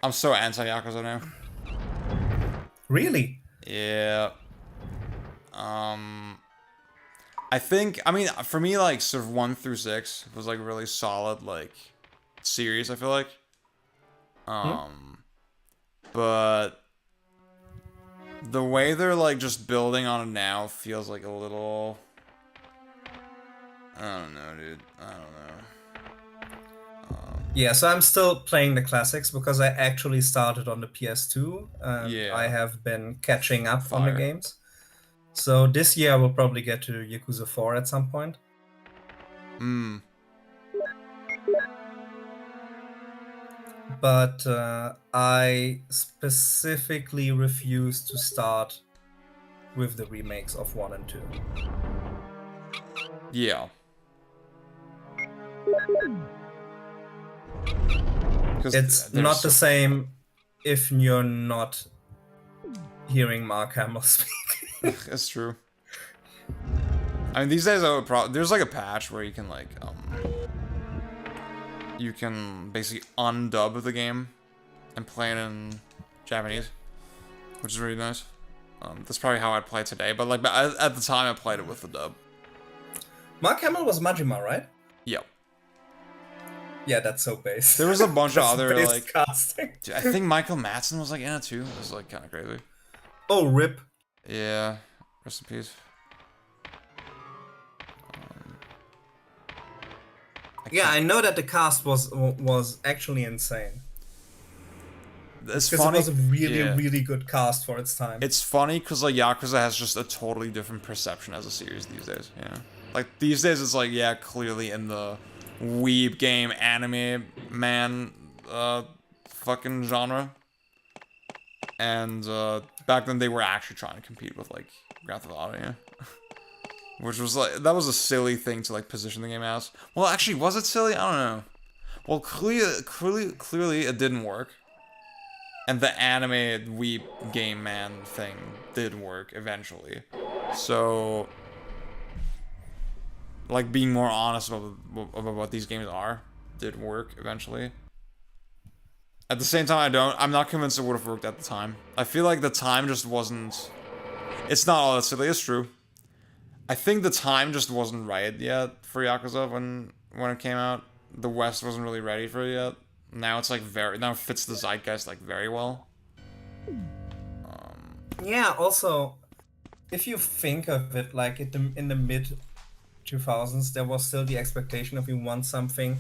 I'm so anti-Yakuza now. Really? Yeah. I mean, for me, like, sort of 1 through 6 was, like, really solid, like, series, I feel like. But the way they're, like, just building on it now feels like a little... I don't know, dude. I don't know. Yeah, so I'm still playing the classics because I actually started on the PS2. And I have been catching up on the games. So this year I will probably get to Yakuza 4 at some point. But I specifically refuse to start with the remakes of 1 and 2. Yeah. It's not the same if you're not hearing Mark Hamill speak. That's true. I mean, these days there's like a patch where you can like you can basically undub the game and play it in Japanese, which is really nice. That's probably how I'd play today, but like at the time I played it with the dub. Mark Hamill was Majima, right? Yep. Yeah, that's so base. There was a bunch of other base like casting. I think Michael Madsen was like in it too. It was like kind of crazy. Oh, rip. Yeah. Rest in peace. Yeah, I know that the cast was actually insane. it's because funny. it was a really, yeah. really good cast for its time. It's funny because like Yakuza has just a totally different perception as a series these days. Yeah, like these days it's like yeah, clearly in the weeb game anime man fucking genre, and back then they were actually trying to compete with like Grand Theft Auto, yeah. Which was like that was a silly thing to like position the game as. Well, actually, was it silly? I don't know. Well, clearly it didn't work. And the anime weeb game man thing did work eventually. So, like being more honest about what these games are did work eventually. At the same time, I'm not convinced it would have worked at the time. I feel like the time just wasn't. It's not all that silly. It's true. I think the time just wasn't right yet for Yakuza when it came out. The West wasn't really ready for it yet. Now it's like now it fits the zeitgeist like very well. Yeah. Also, if you think of it, like in the mid 2000s, there was still the expectation if we want something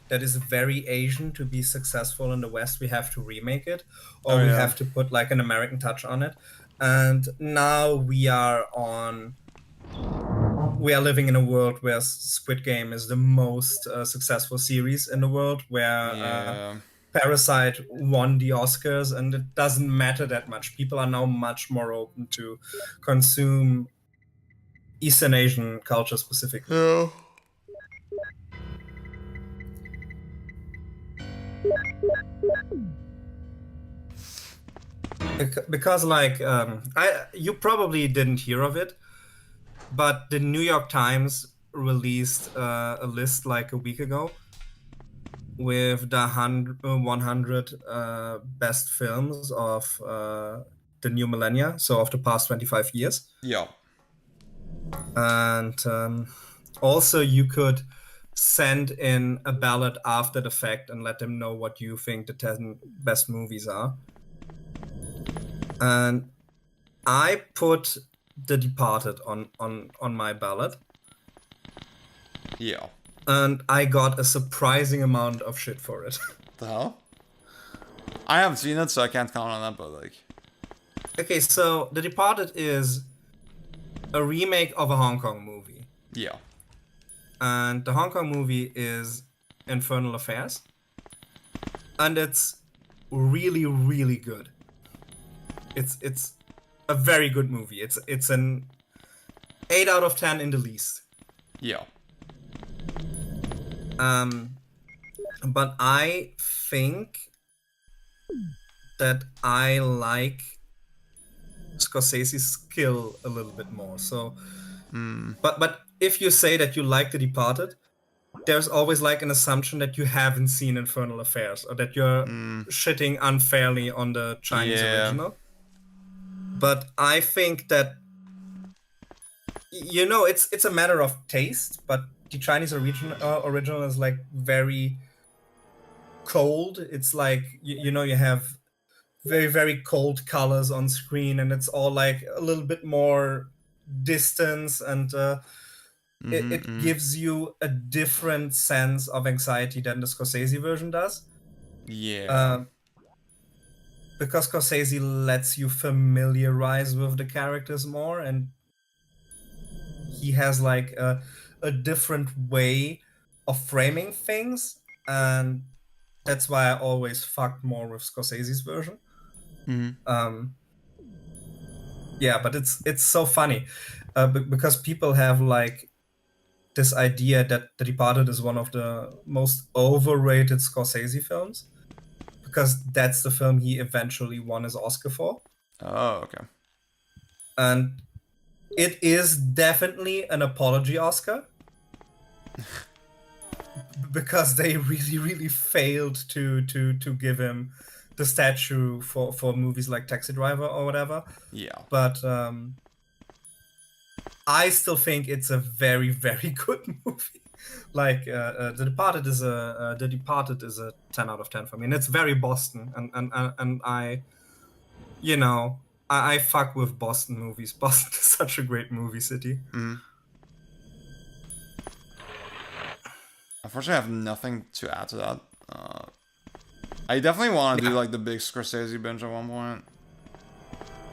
that is very Asian to be successful in the West, we have to remake it, or we have to put like an American touch on it. And now we are living in a world where Squid Game is the most successful series in the world, where Parasite won the Oscars, and it doesn't matter that much. People are now much more open to consume Eastern Asian culture specifically. Yeah. Because like you probably didn't hear of it, but the New York Times released a list like a week ago with the 100 best films of the new millennia, so of the past 25 years. Yeah. And also you could send in a ballot after the fact and let them know what you think the 10 best movies are. And I put The Departed on my ballot. Yeah. And I got a surprising amount of shit for it. The hell? I haven't seen it, so I can't comment on that, but like... Okay, so The Departed is a remake of a Hong Kong movie. Yeah. And the Hong Kong movie is Infernal Affairs. And it's really, really good. It's a very good movie. It's an 8 out of 10 in the least. Yeah. But I think that I like Scorsese's skill a little bit more. So, but if you say that you like The Departed, there's always like an assumption that you haven't seen Infernal Affairs or that you're shitting unfairly on the Chinese original. But I think that, you know, it's a matter of taste, but the Chinese original is like very cold. It's like, you know, you have very, very cold colors on screen, and it's all like a little bit more distance, and it gives you a different sense of anxiety than the Scorsese version does. Yeah. Because Scorsese lets you familiarize with the characters more, and he has like a different way of framing things, and that's why I always fucked more with Scorsese's version. Yeah, but it's so funny because people have like this idea that The Departed is one of the most overrated Scorsese films, because that's the film he eventually won his Oscar for. Oh, okay. And it is definitely an apology Oscar. Because they really, really failed to give him the statue for movies like Taxi Driver or whatever. Yeah. But I still think it's a very, very good movie. Like The Departed is a 10 out of 10 for me, and it's very Boston, and I, you know, I fuck with Boston movies. Boston is such a great movie city. Unfortunately, I have nothing to add to that. I definitely want to do like the big Scorsese binge at one point.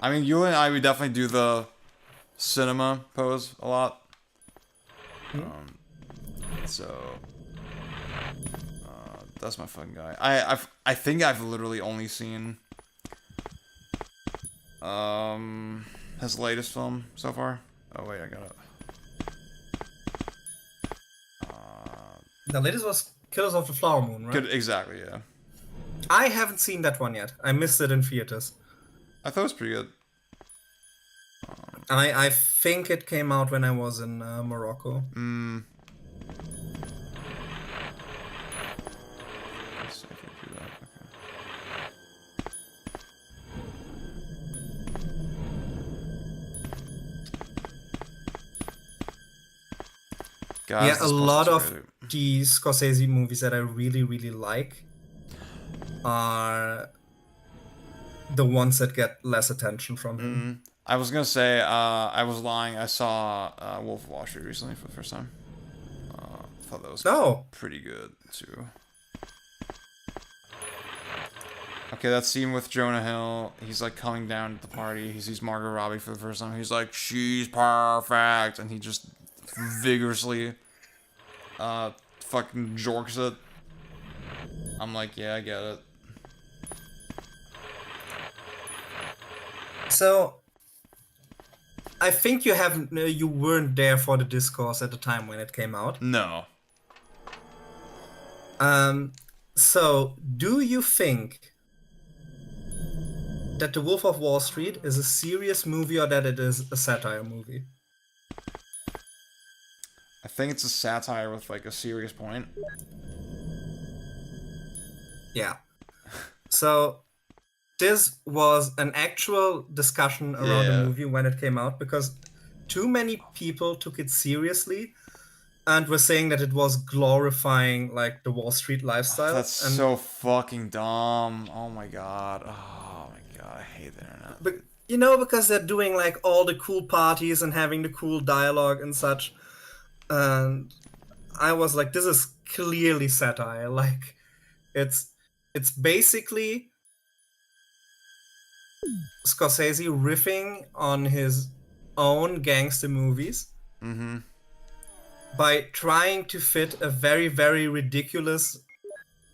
I mean, you and I would definitely do the cinema pose a lot. So that's my fucking guy. I think I've literally only seen his latest film so far. Oh wait, I got it. The latest was Killers of the Flower Moon, right? Good, exactly, yeah. I haven't seen that one yet. I missed it in theaters. I thought it was pretty good. I think it came out when I was in Morocco. Let's see if I do that. Okay. Guys, Yeah, a this lot person's of crazy. the Scorsese movies that I really, really like are the ones that get less attention from him. I was gonna say, I was lying. I saw Wolf of Wall Street recently for the first time. Thought that was pretty good too. Okay, that scene with Jonah Hill, he's like coming down to the party. He sees Margot Robbie for the first time. He's like, she's perfect, and he just vigorously fucking jorks it. I'm like, yeah, I get it. So I think you weren't there for the discourse at the time when it came out. No. So do you think that The Wolf of Wall Street is a serious movie or that it is a satire movie? I think it's a satire with like a serious point. Yeah. So this was an actual discussion around the movie when it came out because too many people took it seriously and were saying that it was glorifying like the Wall Street lifestyle. That's so fucking dumb. Oh my god. Oh my god, I hate the internet. But, you know, because they're doing like all the cool parties and having the cool dialogue and such. And I was like, this is clearly satire. Like, it's basically Scorsese riffing on his own gangster movies by trying to fit a very, very ridiculous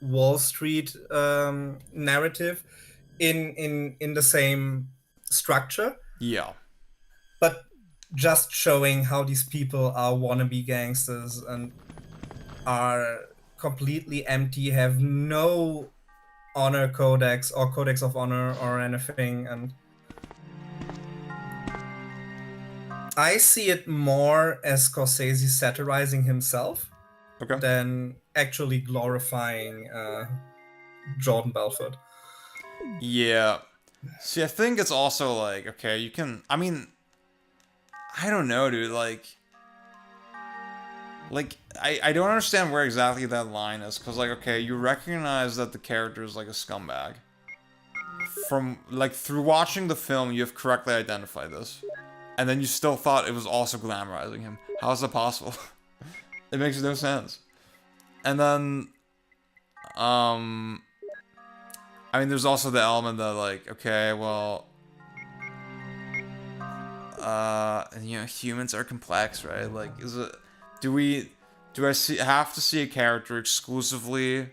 Wall Street narrative in the same structure. Yeah. But just showing how these people are wannabe gangsters and are completely empty, have no honor codex or codex of honor or anything, and I see it more as Scorsese satirizing himself than actually glorifying Jordan Belfort. Yeah. See, I think it's also like, okay, you can, I mean, I don't know, dude, like I don't understand where exactly that line is, because, like, okay, you recognize that the character is, like, a scumbag. From, like, through watching the film, you have correctly identified this. And then you still thought it was also glamorizing him. How is that possible? It makes no sense. And then, I mean, there's also the element that, like, okay, well, you know, humans are complex, right? Like, do I have to see a character exclusively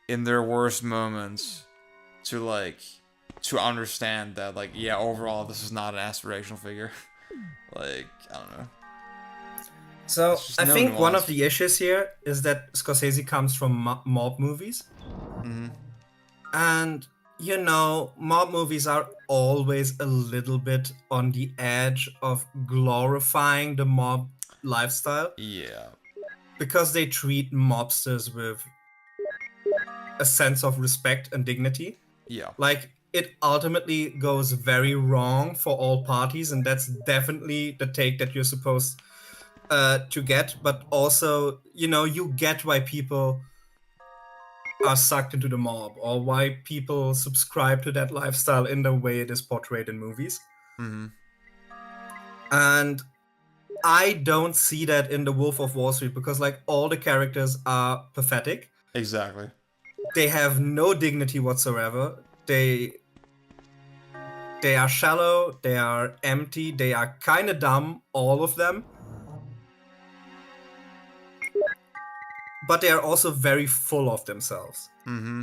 in their worst moments to understand that, like, yeah, overall, this is not an aspirational figure? Like, I don't know. So, I think nuance. one of the issues here is that Scorsese comes from mob movies. And, you know, mob movies are always a little bit on the edge of glorifying the mob lifestyle. Yeah. Because they treat mobsters with a sense of respect and dignity. Yeah. Like, it ultimately goes very wrong for all parties, and that's definitely the take that you're supposed to get. But also, you know, you get why people are sucked into the mob, or why people subscribe to that lifestyle in the way it is portrayed in movies. And I don't see that in The Wolf of Wall Street, because, like, all the characters are pathetic. Exactly. they have no dignity whatsoever. They are shallow, they are empty, they are kind of dumb, all of them. But they are also very full of themselves. Mm-hmm.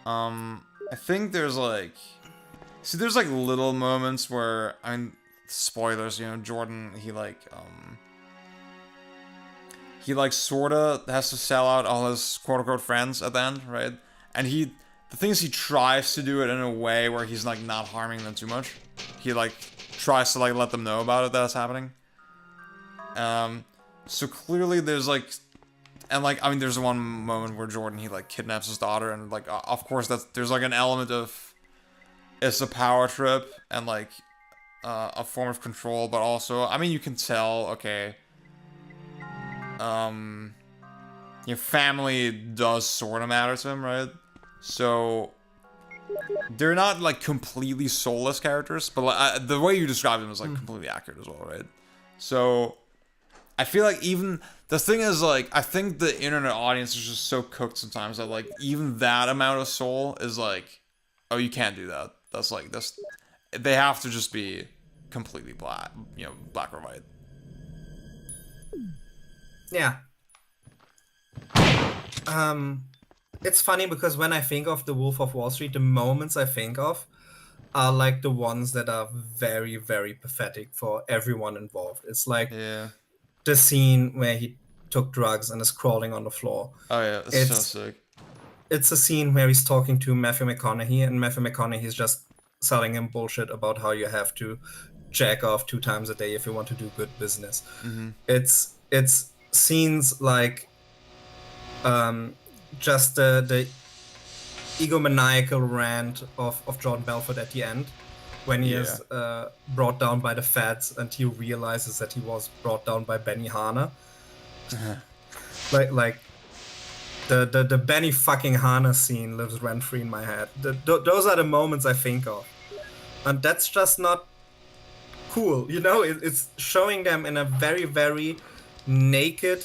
I think there's like... See, there's like little moments where, I mean, spoilers, you know, Jordan, he sorta has to sell out all his quote-unquote friends at the end, right? And the thing is, he tries to do it in a way where he's like not harming them too much. He like tries to like let them know about it that's happening. So clearly there's like, and like, I mean, there's one moment where Jordan, he like kidnaps his daughter, and like, of course there's like an element of, it's a power trip and like a form of control, but also, I mean, you can tell, okay, your family does sort of matter to him, right? So they're not like completely soulless characters, but like, the way you describe them is like completely accurate as well, right? So I feel like even the thing is, like, I think the internet audience is just so cooked sometimes that like even that amount of soul is like, oh, you can't do that. That's like, they have to just be completely black, you know, black or white. Yeah. It's funny because when I think of The Wolf of Wall Street, the moments I think of are like the ones that are very, very pathetic for everyone involved. It's like the scene where he took drugs and is crawling on the floor. Oh yeah, it's so sick. It's a scene where he's talking to Matthew McConaughey, and Matthew McConaughey's just selling him bullshit about how you have to jack off 2 times a day if you want to do good business. Mm-hmm. It's scenes like just the egomaniacal rant of Jordan Belfort at the end, when he is brought down by the feds and he realizes that he was brought down by Benny Hanna. like the Benny fucking Hanna scene lives rent-free in my head. Those are the moments I think of. And that's just not cool, you know? It's showing them in a very, very naked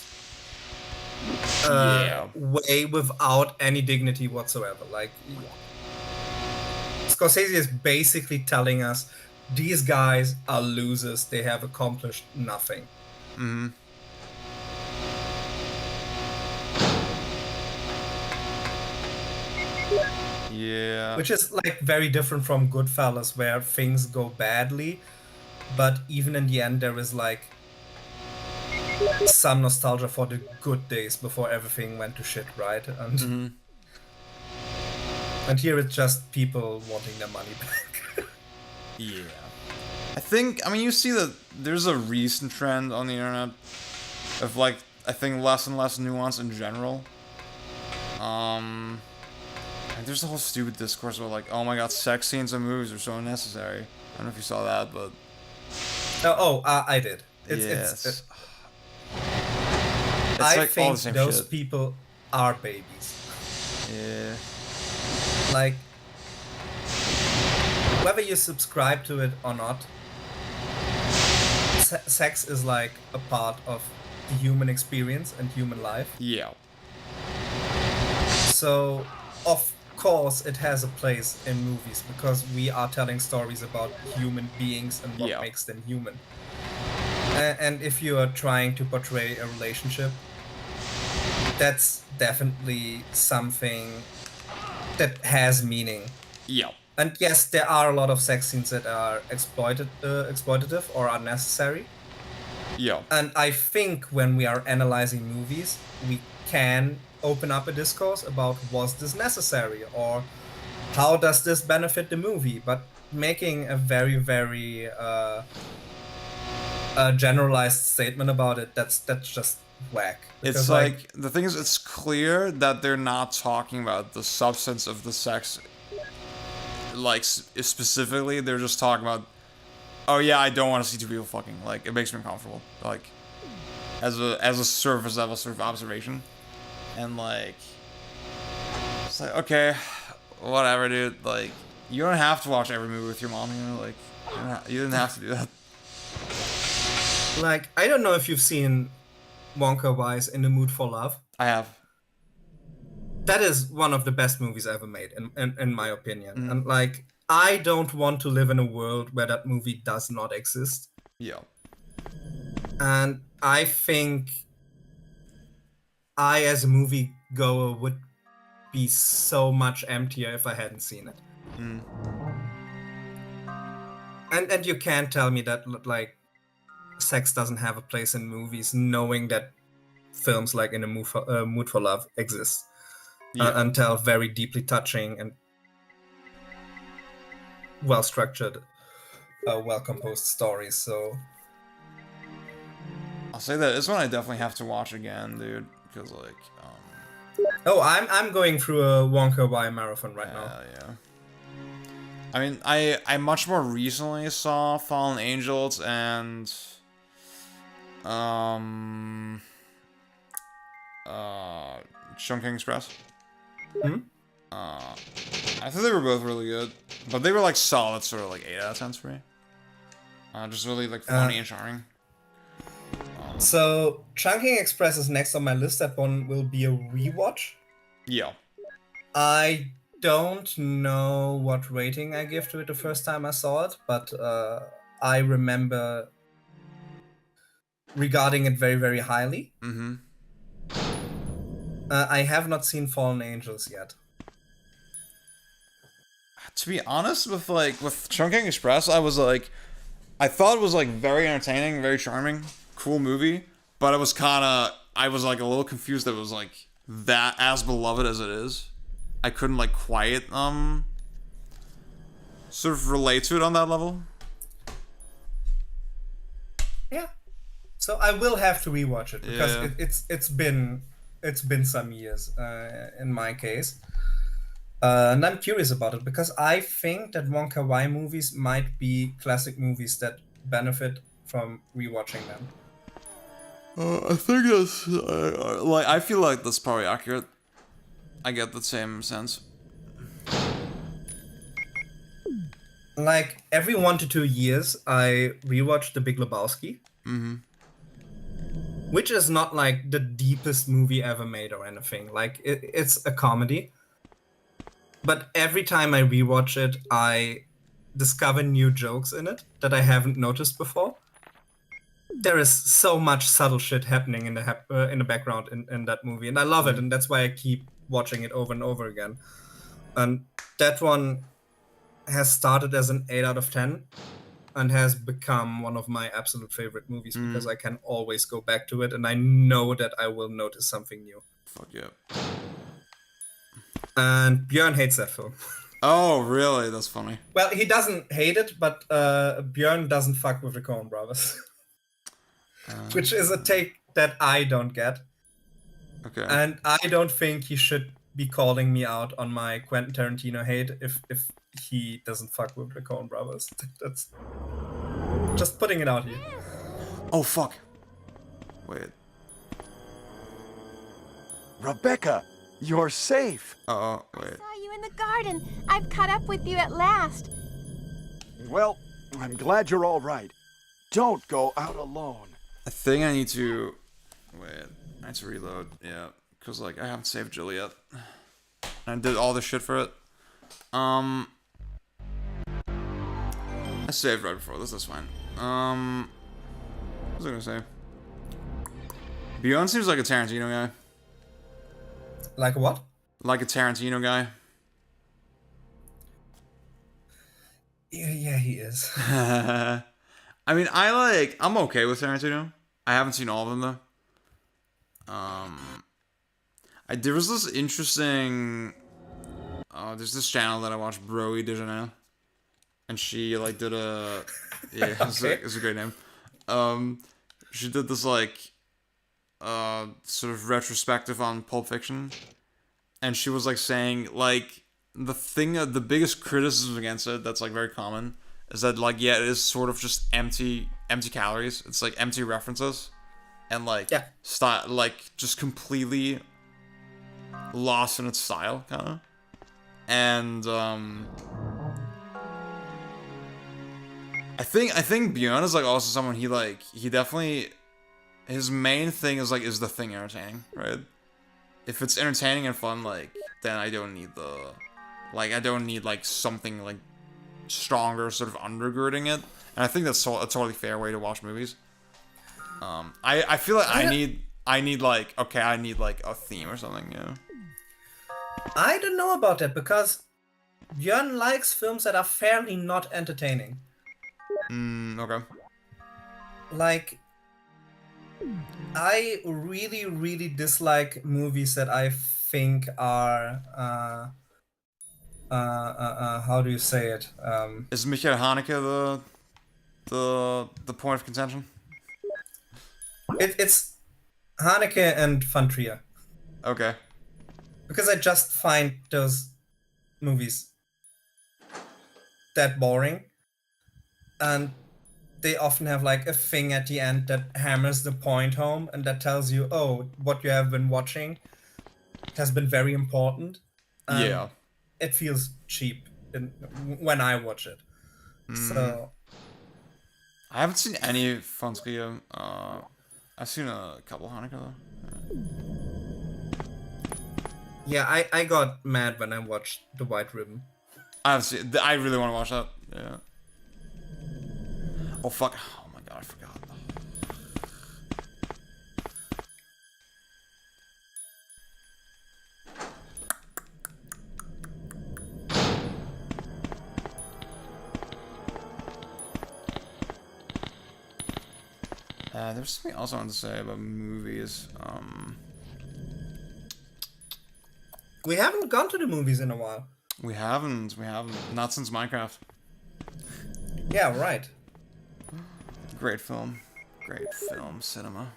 way without any dignity whatsoever. Like, Scorsese is basically telling us these guys are losers, they have accomplished nothing. Mm-hmm. Yeah. Which is like very different from Goodfellas, where things go badly, but even in the end there is like some nostalgia for the good days before everything went to shit, right? And and here it's just people wanting their money back. Yeah. I think, I mean, you see that there's a recent trend on the internet of like, I think less and less nuance in general. And there's a whole stupid discourse about like, oh my god, sex scenes and movies are so unnecessary. I don't know if you saw that, but... I did. It's I like think all the same those shit. people are babies. Yeah. Like, whether you subscribe to it or not, sex is like a part of the human experience and human life. Yeah. So, of course, it has a place in movies because we are telling stories about human beings and what makes them human. And if you are trying to portray a relationship, that's definitely something that has meaning. Yeah. And yes, there are a lot of sex scenes that are exploitative or unnecessary. Yeah. And I think when we are analyzing movies, we can open up a discourse about was this necessary or how does this benefit the movie, but making a very, very generalized statement about it, that's just whack. It's Because, like, the thing is, it's clear that they're not talking about the substance of the sex, like, specifically, they're just talking about, oh yeah, I don't want to see 2 people fucking, like, it makes me uncomfortable, like, as a surface level sort of observation. And like, it's like, okay, whatever, dude. Like, you don't have to watch every movie with your mom, you know. Like, you didn't have to do that. Like, I don't know if you've seen Wonka Wise in the Mood for Love. I have. That is one of the best movies ever made, in my opinion. And like, I don't want to live in a world where that movie does not exist. Yeah. And I think I, as a movie goer, would be so much emptier if I hadn't seen it. And you can't tell me that like sex doesn't have a place in movies, knowing that films like In a Mood for Love exist and tell very deeply touching and well structured, well composed stories. So I'll say that this one I definitely have to watch again, dude, because like. Oh, I'm going through a Wonka Wai marathon right now. Yeah. I mean, I much more recently saw Fallen Angels and Chungking Express. I thought they were both really good, but they were like solid, sort of like 8 out of 10 for me. Just really like funny and charming. So Chungking Express is next on my list. That one will be a rewatch. Yeah. I don't know what rating I give to it the first time I saw it, but I remember regarding it very, very highly. I have not seen Fallen Angels yet. To be honest, with Chungking Express, I thought it was like very entertaining, very charming, cool movie, but I was like a little confused that it was like that as beloved as it is. I couldn't like quite sort of relate to it on that level. Yeah. So I will have to rewatch it because Yeah. it's been some years in my case. And I'm curious about it because I think that Wonka Wai movies might be classic movies that benefit from rewatching them. I think that's like I feel like that's probably accurate. I get the same sense. Like every 1 to 2 years, I rewatch The Big Lebowski, which is not like the deepest movie ever made or anything. Like it's a comedy. But every time I rewatch it, I discover new jokes in it that I haven't noticed before. There is so much subtle shit happening in the background in that movie, and I love it, and that's why I keep watching it over and over again. And that one has started as an 8 out of 10 and has become one of my absolute favorite movies because I can always go back to it, and I know that I will notice something new. Fuck yeah. And Björn hates that film. Oh, really? That's funny. Well, he doesn't hate it, but Björn doesn't fuck with the Coen brothers. Which is a take that I don't get. Okay. And I don't think he should be calling me out on my Quentin Tarantino hate if he doesn't fuck with the Coen brothers. That's just putting it out here. Oh, fuck. Wait. Rebecca, you're safe. Uh-oh, wait. Saw you in the garden. I've caught up with you at last. Well, I'm glad you're all right. Don't go out alone. I think I need to... Wait. I need to reload. Yeah. Because, like, I haven't saved Jill yet. I did all the shit for it. I saved right before this. That's fine. What was I gonna say? Bjorn seems like a Tarantino guy. Like what? Like a Tarantino guy. Yeah, he is. I mean, I'm okay with Tarantino. I haven't seen all of them though. There was this interesting. There's this channel that I watch, Broy Dejanel, and she like did a. Yeah, it's a great name. She did this like, sort of retrospective on Pulp Fiction, and she was like saying like the biggest criticism against it that's like very common is that like it is sort of just empty calories. It's like empty references, and like style, like just completely lost in its style, kind of. And I think Bjorn is like also someone he definitely, his main thing is like, is the thing entertaining, right? If it's entertaining and fun, like, then I don't need I don't need like something like stronger sort of undergirding it. And I think that's a totally fair way to watch movies. I feel like I need like, okay, I need like a theme or something, you know? I don't know about that because Björn likes films that are fairly not entertaining. Okay. Like, I really, really dislike movies that I think are, how do you say it? Is Michael Haneke the point of contention? It's Haneke and Van Trier. Okay. Because I just find those movies that boring. And they often have like a thing at the end that hammers the point home and that tells you, oh, what you have been watching has been very important. Yeah. It feels cheap when I watch it. So I haven't seen any Van Trier. I've seen a couple Haneke though. yeah, I got mad when I watched The White Ribbon. I really want to watch that. Yeah. Oh fuck! Oh my god, I forgot. There's something else I wanted to say about movies. We haven't gone to the movies in a while. We haven't. Not since Minecraft. Yeah, right. Great film. Cinema.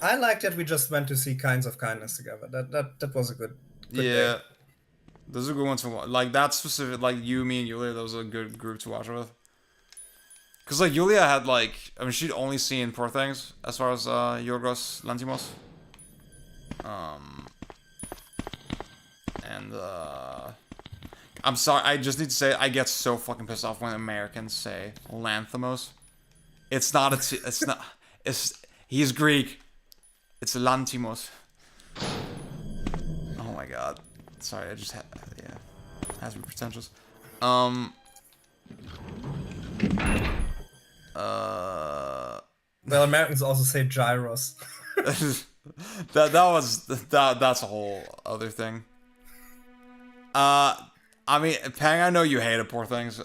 I like that we just went to see Kinds of Kindness together. That was a good Yeah. day. Those are good ones to watch. Like, that specific, like, you, me, and Yulia, that was a good group to watch with. Because, like, Yulia had, like, I mean, she'd only seen Poor Things, as far as, Yorgos Lanthimos. I'm sorry, I just need to say, I get so fucking pissed off when Americans say Lanthimos. It's not, he's Greek. It's Lanthimos. Oh my god. Sorry, I just had, yeah. Has to be pretentious. Well, Americans also say gyros. That's a whole other thing. I mean, Pang, I know you hated Poor Things.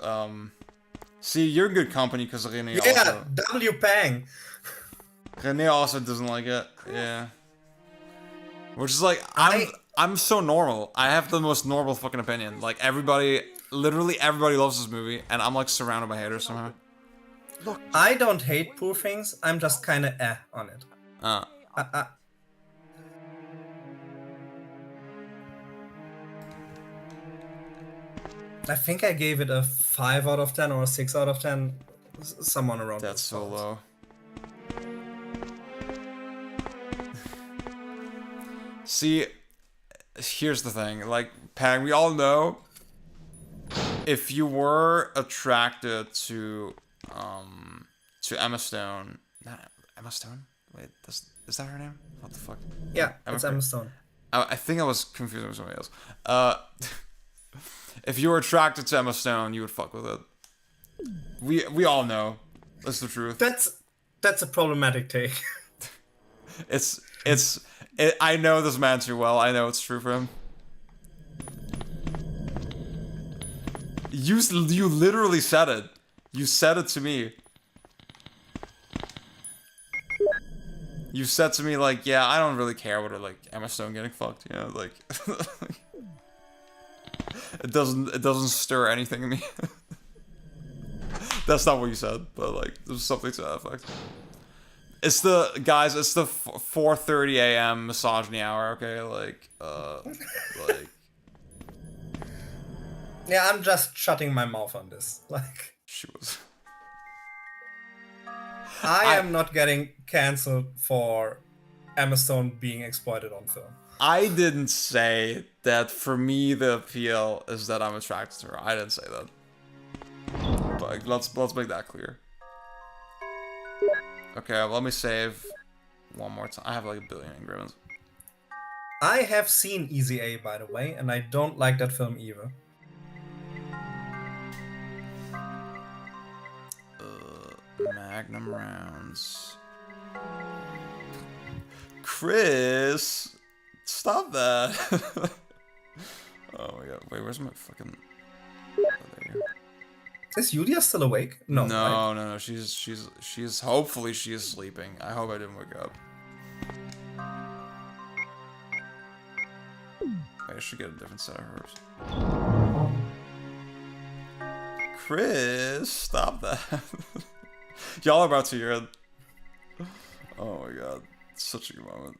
See, you're in good company because René also... W Pang. René also doesn't like it. Yeah. Which is like, I'm so normal. I have the most normal fucking opinion. Like, literally everybody loves this movie, and I'm like surrounded by haters somehow. Look, I don't hate Poor Things. I'm just kind of on it. I think I gave it a 5 out of 10 or a 6 out of 10. Someone around. That's so low. See, here's the thing. Like, Pang, we all know if you were attracted to Emma Stone. Not Emma Stone? Wait, is that her name? What the fuck? Yeah, it's Emma Stone. I think I was confused with somebody else. If you were attracted to Emma Stone, you would fuck with it. We all know. That's the truth. That's a problematic take. I know this man too well. I know it's true for him. You literally said it. You said it to me. You said to me like, yeah, I don't really care what like Emma Stone getting fucked, you know, like it doesn't stir anything in me. That's not what you said, but like there's something to that effect. It's the 4:30 a.m. misogyny hour, okay? Like yeah, I'm just shutting my mouth on this. Like she was. I am not getting cancelled for Emma Stone being exploited on film. I didn't say that. For me, the appeal is that I'm attracted to her. I didn't say that. But let's make that clear. Okay, well, let me save one more time. I have like a billion engravings. I have seen Easy A, by the way, and I don't like that film either. Magnum rounds. Chris, stop that. Oh my god, wait, where's my fucking... Oh, there you go. Is Yulia still awake? No. No, no, she's hopefully she is sleeping. I hope I didn't wake up. Wait, I should get a different set of herbs. Chris, stop that. Y'all are about to hear it. Oh my god, such a good moment.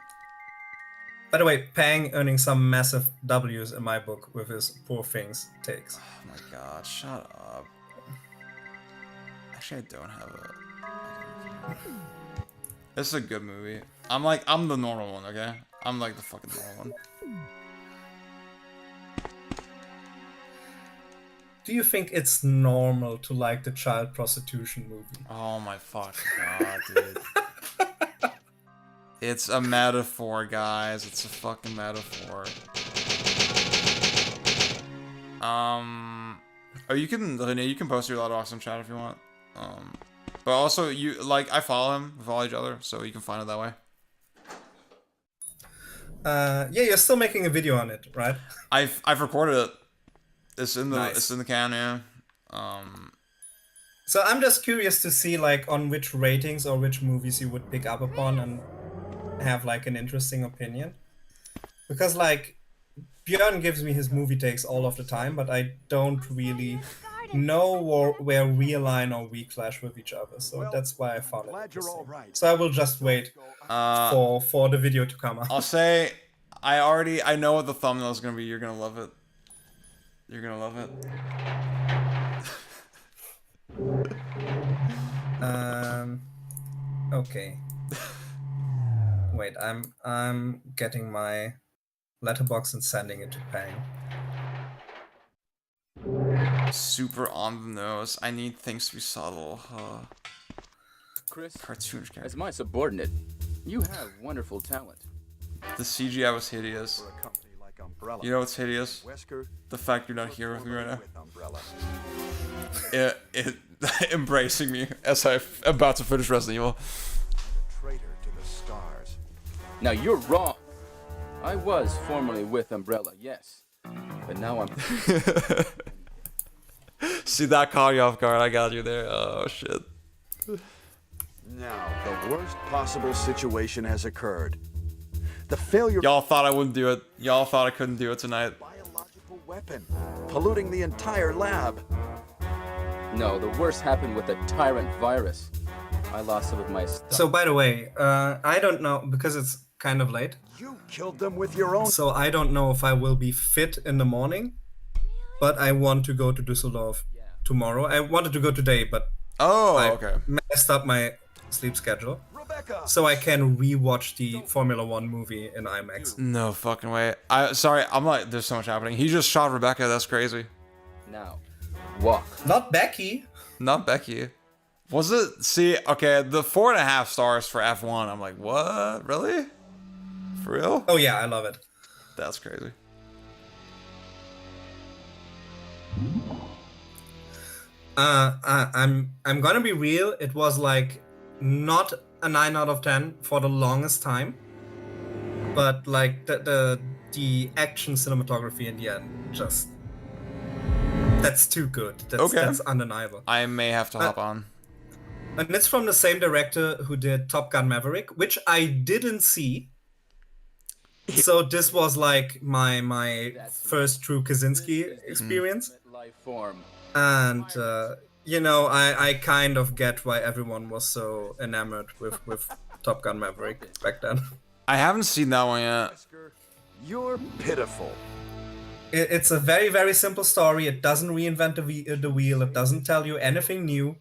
By the way, Pang earning some massive W's in my book with his Poor Things takes. Oh my god, shut up. Actually, I don't have a... This is a good movie. I'm the normal one, okay? I'm like the fucking normal one. Do you think it's normal to like the child prostitution movie? Oh my fucking god, dude. It's a metaphor, guys. It's a fucking metaphor. Oh, you can post your Letterboxd in chat if you want. But also I follow him. We follow each other, so you can find it that way. Yeah, you're still making a video on it, right? I've recorded it. It's in the Nice. It's in the can, yeah. So I'm just curious to see like on which ratings or which movies you would pick up upon and have like an interesting opinion. Because like Björn gives me his movie takes all of the time, but I don't really know where we align or we clash with each other. So that's why I found it interesting. So I will just wait for the video to come out. I'll say I know what the thumbnail is gonna be. You're gonna love it. You're gonna love it. Okay. Wait, I'm getting my letterbox and sending it to Pang. Super on the nose. I need things to be subtle. Chris, Cartoonish character. as my subordinate, you have wonderful talent. The CGI was hideous. You know what's hideous? The fact you're not here with me right now. It embracing me as I'm about to finish Resident Evil. Now you're wrong. I was formerly with Umbrella, yes. But now I'm... See, that caught you off guard. I got you there. Oh, shit. Now, the worst possible situation has occurred. The failure... Y'all thought I wouldn't do it. Y'all thought I couldn't do it tonight. Biological weapon, polluting the entire lab. No, the worst happened with the tyrant virus. I lost some of my stuff. So by the way, I don't know, because it's kind of late. You killed them with your own... So I don't know if I will be fit in the morning, but I want to go to Düsseldorf tomorrow. I wanted to go today, but okay. Messed up my sleep schedule. So I can rewatch the Formula 1 movie in IMAX. No fucking way. Sorry, I'm like, there's so much happening. He just shot Rebecca. That's crazy. Now, walk. Not Becky. Not Becky. Was it? See, okay, the 4.5 stars for F1. I'm like, what? Really? For real? Oh yeah, I love it. That's crazy. I'm gonna be real. It was like not a 9 out of 10 for the longest time, but like the action cinematography in the end, just that's too good. That's undeniable. I may have to hop on. And it's from the same director who did Top Gun Maverick, which I didn't see. So this was like my first true Kaczynski experience. And you know, I kind of get why everyone was so enamored with Top Gun Maverick back then. I haven't seen that one yet. You're pitiful. It's a very, very simple story. It doesn't reinvent the wheel. It doesn't tell you anything new.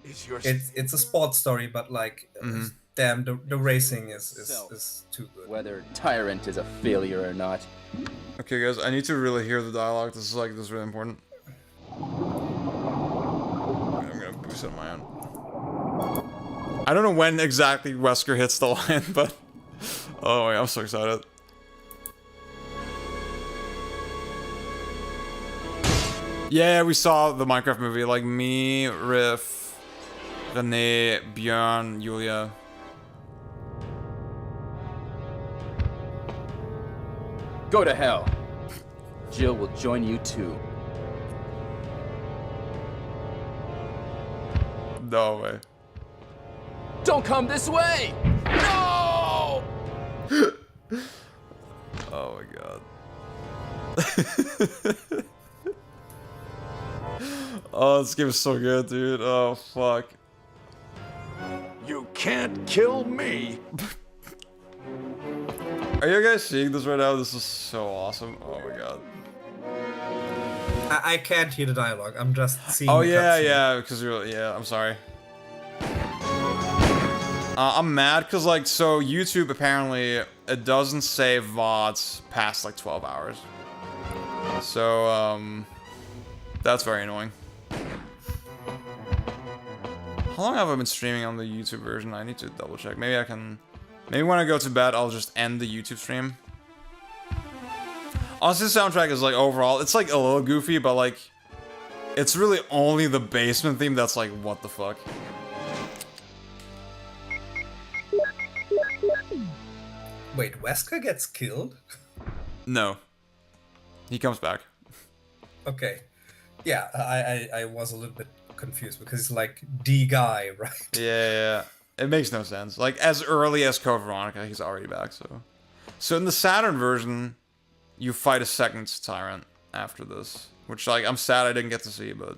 It's a sports story, but like, damn, the racing is too good. Whether Tyrant is a failure or not. Okay, guys, I need to really hear the dialogue. This is really important. produce it on my own. I don't know when exactly Wesker hits the line, but oh, I'm so excited. Yeah, we saw the Minecraft movie, like me, Riff, René, Björn, Julia. Go to hell. Jill will join you too. No way. Don't come this way! No! Oh my god. Oh, this game is so good, dude. Oh, fuck. You can't kill me. Are you guys seeing this right now? This is so awesome. Oh my god. I can't hear the dialogue. I'm just seeing. Oh yeah, cutscene. yeah. Because you're. Yeah, I'm sorry. I'm mad because like so YouTube apparently it doesn't save VODs past like 12 hours. So that's very annoying. How long have I been streaming on the YouTube version? I need to double check. Maybe I can. Maybe when I go to bed, I'll just end the YouTube stream. Honestly, the soundtrack is like overall, it's like a little goofy, but like, it's really only the basement theme that's like, what the fuck. Wait, Wesker gets killed? No. He comes back. Okay. Yeah, I was a little bit confused because it's like the guy, right? Yeah. It makes no sense. Like, as early as Code Veronica, he's already back, so. So in the Saturn version, you fight a second Tyrant after this. Which, like, I'm sad I didn't get to see, but...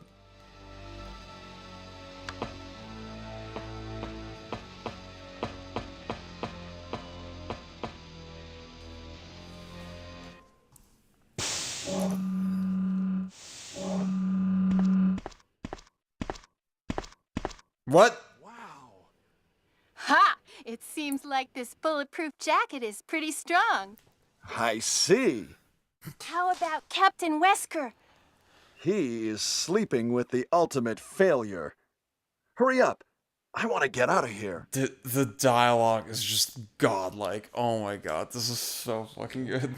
What? Ha! It seems like this bulletproof jacket is pretty strong. I see. How about Captain Wesker? He is sleeping with the ultimate failure. Hurry up. I want to get out of here. The dialogue is just godlike. Oh my god, this is so fucking good.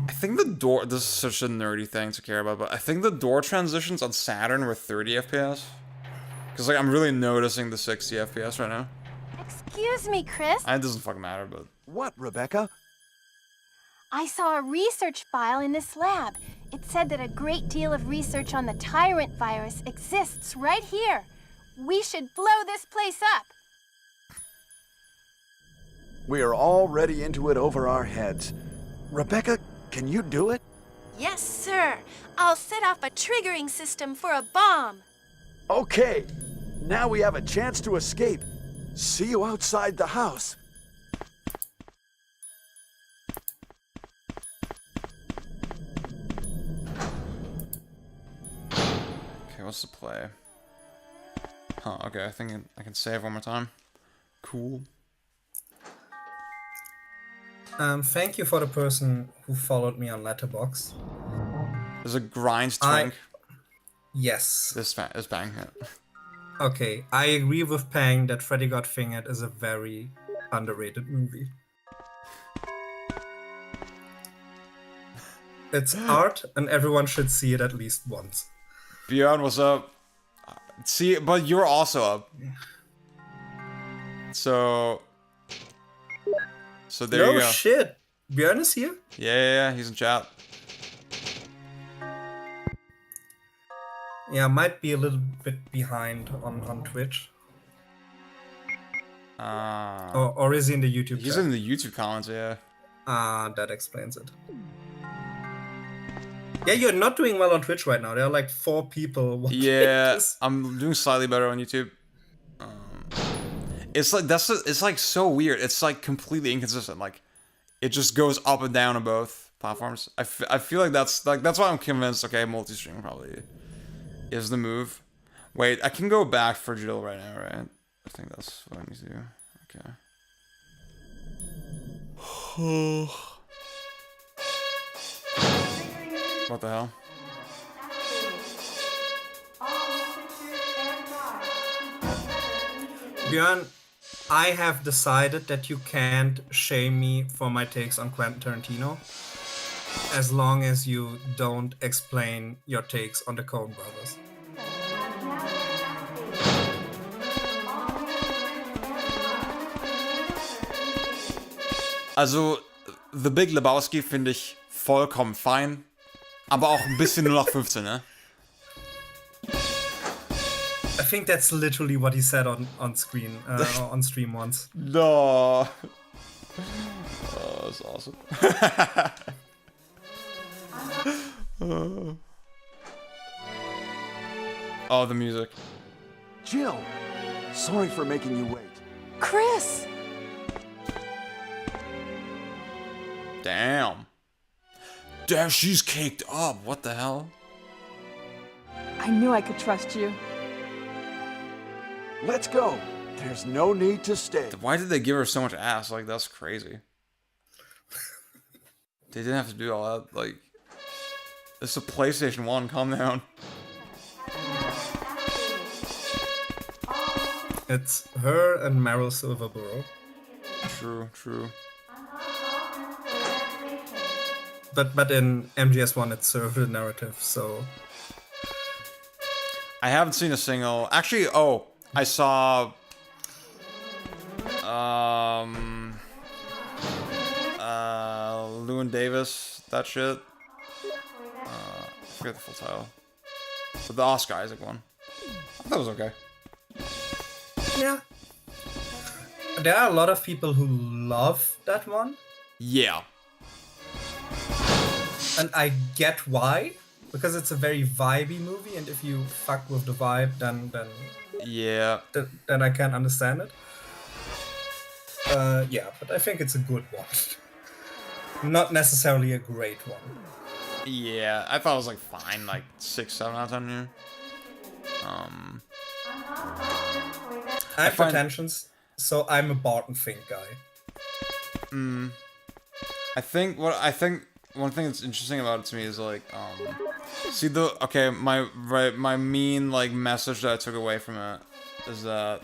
I think the door, this is such a nerdy thing to care about, but I think the door transitions on Saturn were 30 FPS. Because like I'm really noticing the 60 FPS right now. Excuse me, Chris. It doesn't fucking matter, but... What, Rebecca? I saw a research file in this lab. It said that a great deal of research on the Tyrant virus exists right here. We should blow this place up. We are already into it over our heads. Rebecca, can you do it? Yes, sir. I'll set off a triggering system for a bomb. Okay. Now we have a chance to escape. See you outside the house. Okay, what's the play? Huh, okay, I think I can save one more time. Cool. Thank you for the person who followed me on Letterboxd. There's a grind twink. Yes. This is bang. Yeah. Okay, I agree with Pang that Freddy Got Fingered is a very underrated movie. It's art, and everyone should see it at least once. Bjorn, what's up? See, but you're also up. So there you go. No shit. Bjorn is here? Yeah, he's in chat. Yeah, might be a little bit behind on Twitch. Or is he in the YouTube He's chat? in the YouTube comments, yeah. That explains it. Yeah, you're not doing well on Twitch right now. There are like 4 people watching this. I'm doing slightly better on YouTube. It's like it's like so weird. It's like completely inconsistent. Like it just goes up and down on both platforms. I feel like that's why I'm convinced. Okay, multi-stream probably is the move. Wait, I can go back for Jill right now, right? I think that's what I need to do. Okay. What the hell? Björn, I have decided that you can't shame me for my takes on Quentin Tarantino as long as you don't explain your takes on the Coen brothers. Also, The Big Lebowski finde ich vollkommen fein, aber auch ein bisschen 0815, ne? I think that's literally what he said on screen, on stream once. No. Oh, that's awesome. Oh, the music. Jill, sorry for making you wait. Chris! Damn. Damn, she's caked up. What the hell? I knew I could trust you. Let's go. There's no need to stay. Why did they give her so much ass? Like, that's crazy. They didn't have to do all that. Like, it's a PlayStation 1. Calm down. It's her and Meryl Silverborough. True, true. But in MGS1 it served a narrative, so... I haven't seen a single... Actually, oh, I saw... Llewyn Davis, that shit. I forget the full title. But the Oscar Isaac one. I thought it was okay. Yeah. There are a lot of people who love that one. Yeah. And I get why. Because it's a very vibey movie, and if you fuck with the vibe, then yeah, then I can understand it. Yeah, but I think it's a good one. Not necessarily a great one. Yeah, I thought it was like fine, like 6, 7 out of 10 here. I have pretensions, so I'm a Barton Fink guy. I think one thing that's interesting about it to me is like, see my main like message that I took away from it is that,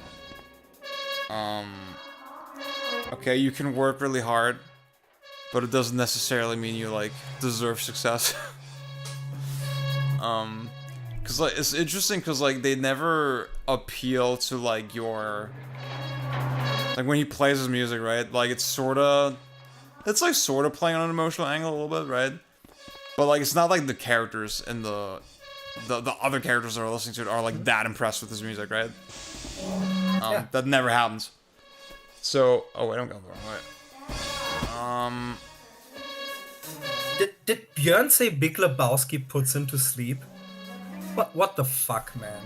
okay, you can work really hard, but it doesn't necessarily mean you like deserve success. Cause like it's interesting because like they never appeal to like your, like when he plays his music, right? Like it's like sort of playing on an emotional angle a little bit, right? But like it's not like the characters and the other characters that are listening to it are like that impressed with his music, right? Yeah. That never happens. So, oh wait, I'm going the wrong way. Did Björn say Big Lebowski puts him to sleep? What the fuck, man?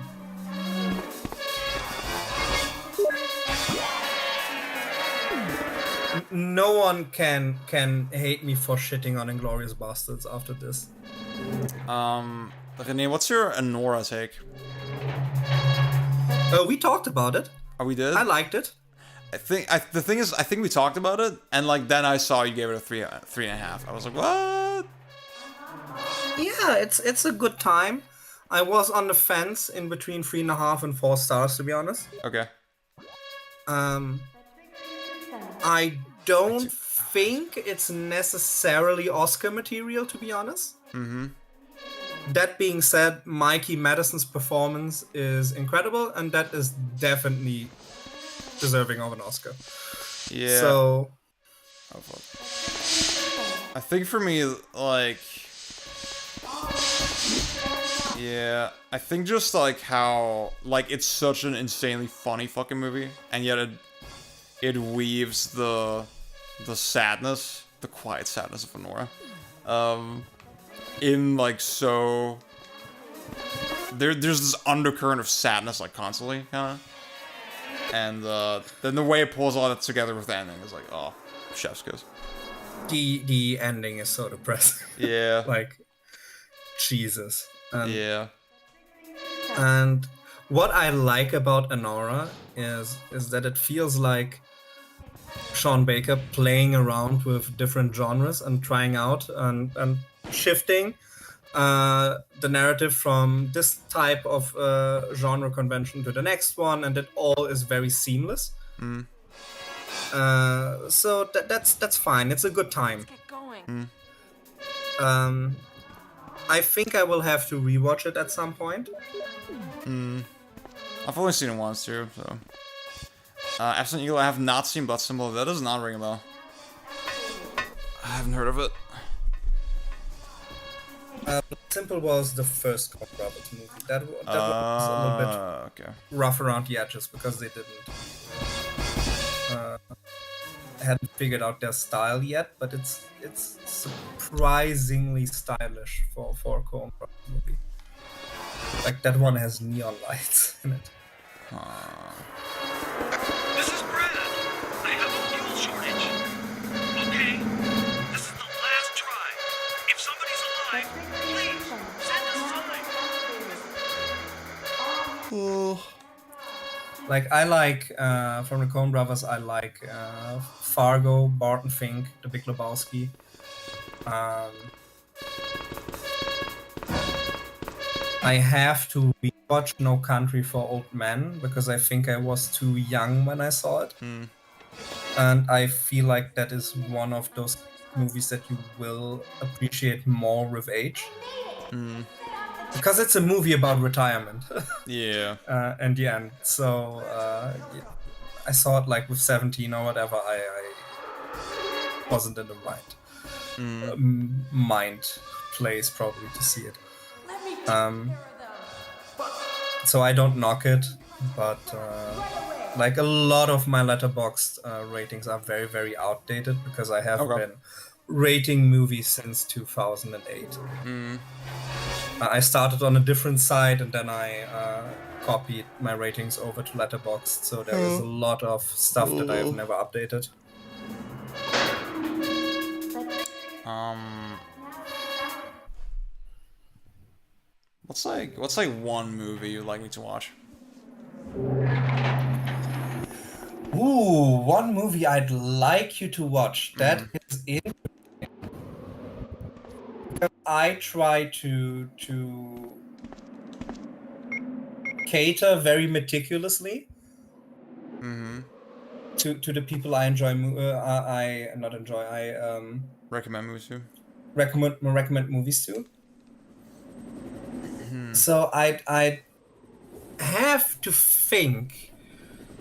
No one can hate me for shitting on Inglourious Bastards after this. René, what's your Anora take? We talked about it. Oh, we did? I liked it. The thing is, I think we talked about it, and like then I saw you gave it a 3.5. I was like, what? Yeah, it's a good time. I was on the fence in between 3.5 and 4 stars, to be honest. Okay. I don't think it's necessarily Oscar material, to be honest. Mm-hmm. That being said, Mikey Madison's performance is incredible, and that is definitely deserving of an Oscar. Yeah. So, oh, fuck. I think for me, like, yeah, I think just like how like it's such an insanely funny fucking movie, and yet it weaves the sadness, the quiet sadness of Anora, in like so. There's this undercurrent of sadness like constantly, kind of. And then the way it pulls all that together with the ending is like, oh, chef's kiss. The ending is so depressing. Yeah. Like, Jesus. Yeah. And what I like about Anora is that it feels like Sean Baker playing around with different genres and trying out and shifting. the narrative from this type of genre convention to the next one, and it all is very seamless. So that's fine. It's a good time. Let's get going. I think I will have to rewatch it at some point. I've only seen it once too, so. Absent Eagle, I have not seen Blood Symbol. That does not ring a bell. I haven't heard of it. Simple was the first Coen Brothers movie. That was a little bit rough around the edges because they hadn't figured out their style yet, but it's surprisingly stylish for a Coen Brothers movie. Like that one has neon lights in it. This is Brad. I have a fuel shortage. Okay, this is the last try. If somebody's alive, please send a sign. Like I like from the Coen Brothers, I like Fargo, Barton Fink, The Big Lebowski. I have to rewatch No Country for Old Men because I think I was too young when I saw it. And I feel like that is one of those movies that you will appreciate more with age. Because it's a movie about retirement. Yeah. In the end. So I saw it like with 17 or whatever. I wasn't in the right mind place probably to see it. So I don't knock it, but like a lot of my Letterboxd ratings are very, very outdated because I have been rating movies since 2008. I started on a different site and then I copied my ratings over to Letterboxd, so there is a lot of stuff that I have never updated. What's like one movie you'd like me to watch? Ooh, one movie I'd like you to watch. That is interesting. I try to cater very meticulously to the people I enjoy. I recommend movies to. Recommend movies to. So I have to think,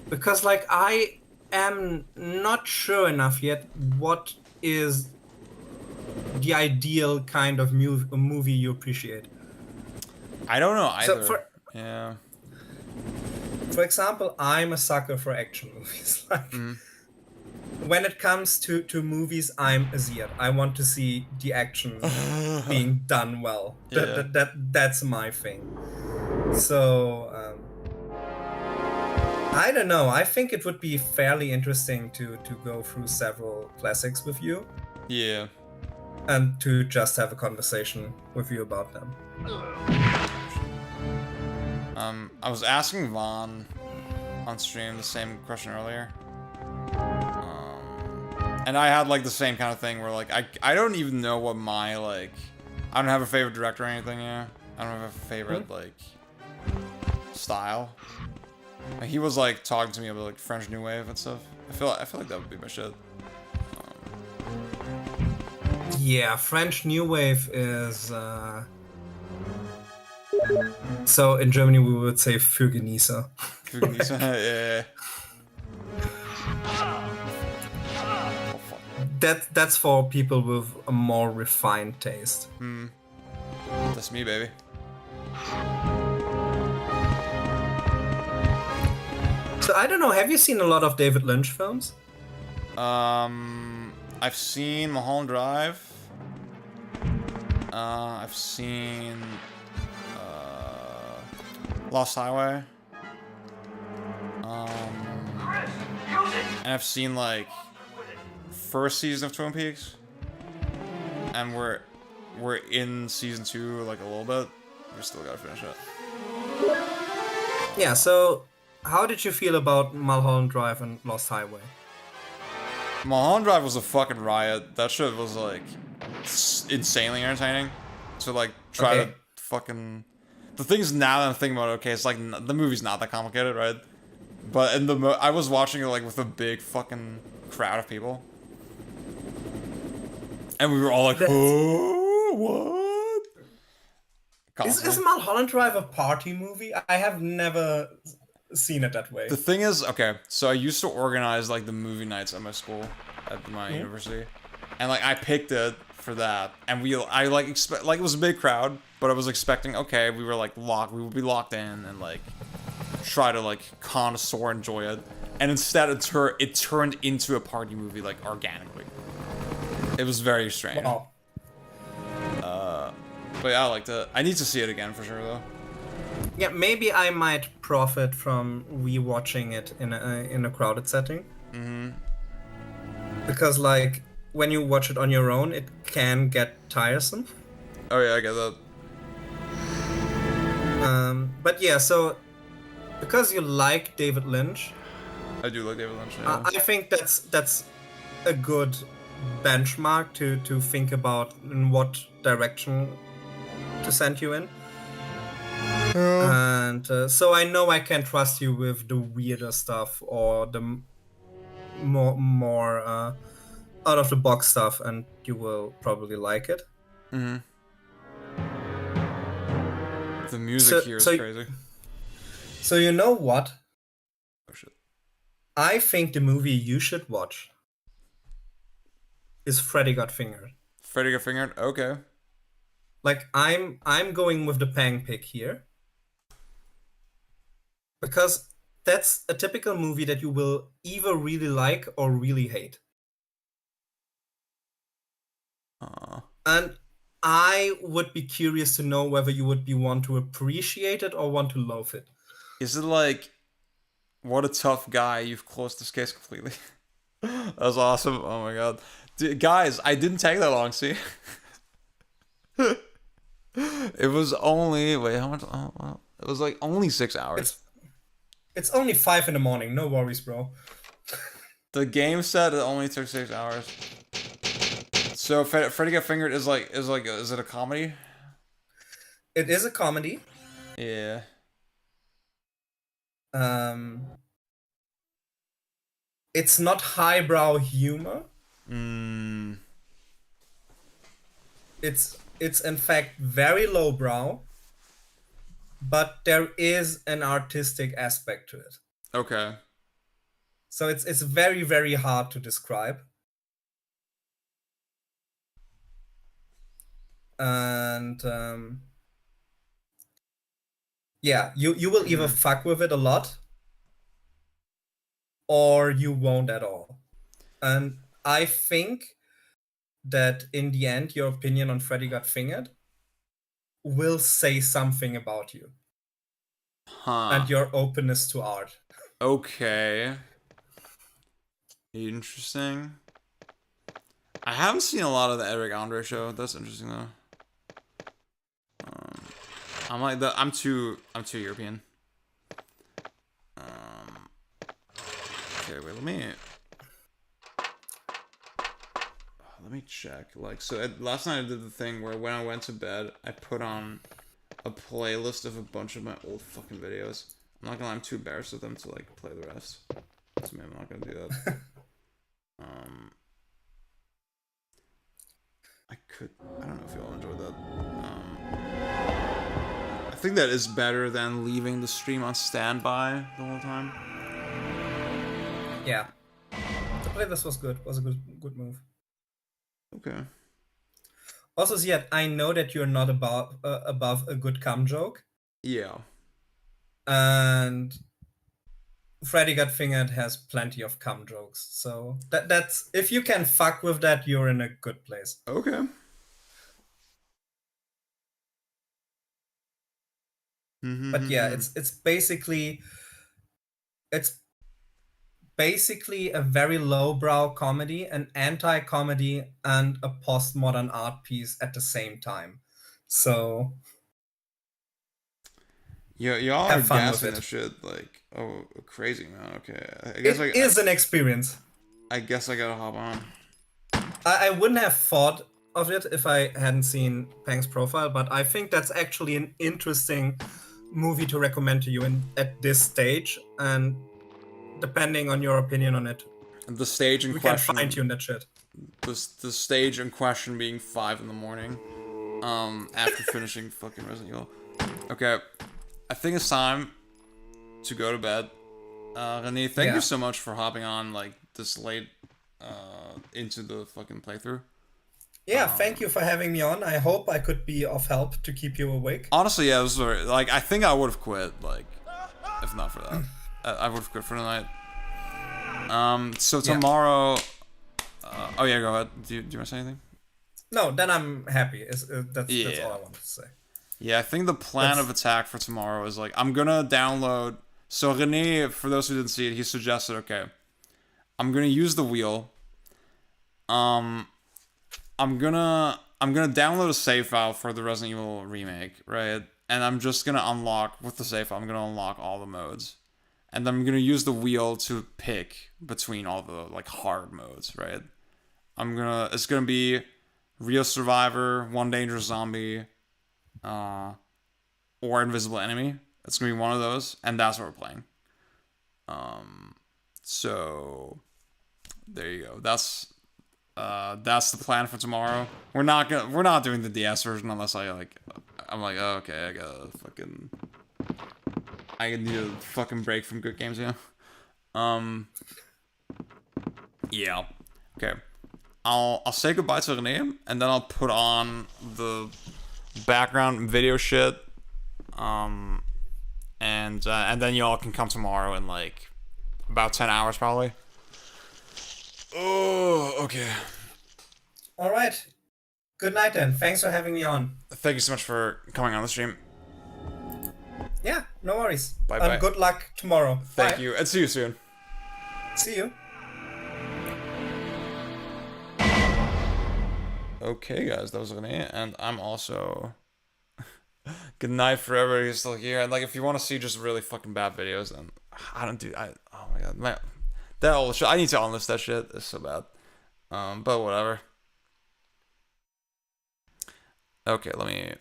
because like I am not sure enough yet what is the ideal kind of movie you appreciate. I don't know either. So for example, I'm a sucker for action movies. Like, when it comes to movies, I'm Azir. I want to see the action being done well. That's my thing. So I don't know. I think it would be fairly interesting to go through several classics with you. Yeah. And to just have a conversation with you about them. I was asking Vaughn on stream the same question earlier. And I had like the same kind of thing where like I don't even know what my like I don't have a favorite director or anything, yeah. I don't have a favorite like style. Like, he was like talking to me about like French New Wave and stuff. I feel like that would be my shit. Yeah, French New Wave is so in Germany we would say für Genießer. Für Genießer, yeah. That's for people with a more refined taste. That's me, baby. So I don't know, have you seen a lot of David Lynch films? I've seen Mulholland Drive. I've seen Lost Highway. And I've seen like first season of Twin Peaks. And we're in season 2 like a little bit. We still gotta finish it. Yeah, so how did you feel about Mulholland Drive and Lost Highway? Mulholland Drive was a fucking riot. That shit was like insanely entertaining. To like try Okay. to fucking. The things now that I'm thinking about, okay, it's like the movie's not that complicated, right? But in the I was watching it like with a big fucking crowd of people, and we were all like, "Oh, what?" Is Constantly. Mulholland Drive a party movie? I have never seen it that way. The thing is, okay, so I used to organize like the movie nights at my school, at my university, and like I picked it for that, and I like expect like it was a big crowd, but I was expecting, okay, we were like we would be locked in and like try to like connoisseur enjoy it, and instead it turned into a party movie like organically. It was very strange. Wow. But yeah, I liked it. I need to see it again for sure though. Yeah, maybe I might profit from rewatching it in a crowded setting. Mm-hmm. Because like when you watch it on your own, it can get tiresome. Oh yeah, I get that. But yeah, so because you like David Lynch, I do like David Lynch. Yeah. I think that's a good benchmark to think about in what direction to send you in. And so I know I can trust you with the weirder stuff or the more out of the box stuff, and you will probably like it. Mm-hmm. The music here is crazy. So you know what? Oh shit. I think the movie you should watch is Freddy Got Fingered. Freddy Got Fingered? Okay. Like I'm going with the Pang pick here. Because that's a typical movie that you will either really like or really hate. And I would be curious to know whether you would want to appreciate it or want to loathe it. Is it like, what a tough guy, you've closed this case completely? That was awesome. Oh my god. Dude, guys, I didn't take that long, see? It was only, wait, how much? Oh, well, it was like only 6 hours. It's only 5 in the morning, no worries, bro. The game said it only took 6 hours. So Freddy Got Fingered is it a comedy? It is a comedy. Yeah. It's not highbrow humor. It's in fact very lowbrow, but there is an artistic aspect to it. Okay. So it's very, very hard to describe. And yeah, you will either fuck with it a lot or you won't at all. And I think that in the end, your opinion on Freddy Got Fingered will say something about you. And your openness to art. Okay. Interesting. I haven't seen a lot of the Eric Andre show. That's interesting though. I'm like that. I'm too European. Okay, wait. Let me check. Like, so last night I did the thing where when I went to bed, I put on a playlist of a bunch of my old fucking videos. I'm not gonna lie, I'm too embarrassed with them to like play the rest. So maybe I'm not gonna do that. I don't know if y'all enjoyed that. I think that is better than leaving the stream on standby the whole time. Yeah. The playlist was good. Was a good move. Okay. Also, Ziad, I know that you're not above a good cum joke. Yeah. And Freddy Got Fingered has plenty of cum jokes. So that's if you can fuck with that, you're in a good place. Okay. But yeah, it's basically a very lowbrow comedy, an anti-comedy, and a postmodern art piece at the same time. So y'all have are fun gassing with that it. shit like crazy, man. Okay, I It is an experience. I guess I gotta hop on. I wouldn't have thought of it if I hadn't seen Pang's profile, but I think that's actually an interesting movie to recommend to you at this stage, and depending on your opinion on it, The stage in we question. can fine-tune that shit. The stage in question being 5 in the morning. After finishing fucking Resident Evil. Okay, I think it's time to go to bed. René, thank you so much for hopping on like this late into the fucking playthrough. Yeah, thank you for having me on. I hope I could be of help to keep you awake. Honestly, yeah, it was very, like, I think I would have quit, like, if not for that. I would have quit for the night. So tomorrow... oh yeah, go ahead. Do you want to say anything? No, then I'm happy. That's all I wanted to say. Yeah, I think the plan of attack for tomorrow is, like, I'm gonna download... So René, for those who didn't see it, he suggested, okay, I'm gonna use the wheel. I'm gonna download a save file for the Resident Evil remake, right? And I'm just gonna unlock, with the save file, I'm gonna unlock all the modes. And then I'm gonna use the wheel to pick between all the, like, hard modes, right? It's gonna be Real Survivor, One Dangerous Zombie, or Invisible Enemy. It's gonna be one of those, and that's what we're playing. So there you go. That's the plan for tomorrow. We're not doing the DS version unless I'm like, oh, okay, I need a fucking break from good games, yeah. Yeah. Okay. I'll say goodbye to René, and then I'll put on the background video shit. And then y'all can come tomorrow in like about 10 hours probably. Oh, okay. All right. Good night then. Thanks for having me on. Thank you so much for coming on the stream. Yeah, no worries. Bye. Good luck tomorrow. Thank Bye. you, and see you soon. See you. Okay, guys, that was René, and I'm also... Good night for everybody who's still here. And like, if you want to see just really fucking bad videos, then oh my god, man, that old shit. I need to unlist that shit. It's so bad. But whatever. Okay, let me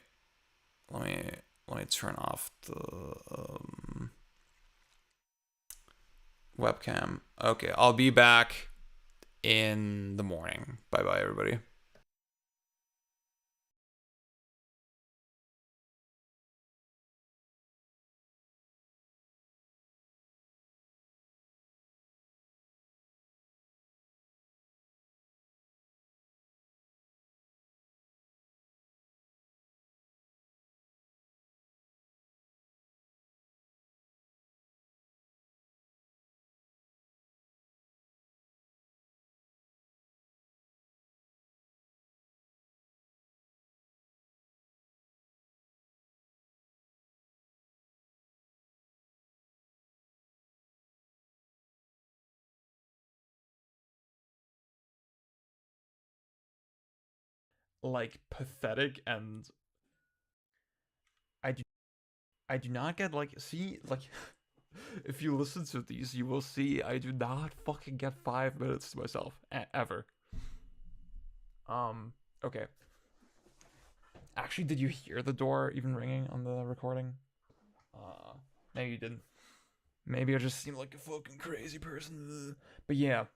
turn off the webcam. Okay, I'll be back in the morning. Bye bye, everybody. Like pathetic, and I do not get like, see, like if you listen to these you will see I do not fucking get 5 minutes to myself ever. Okay, actually, did you hear the door even ringing on the recording? Maybe you didn't. Maybe I just seem like a fucking crazy person. But yeah,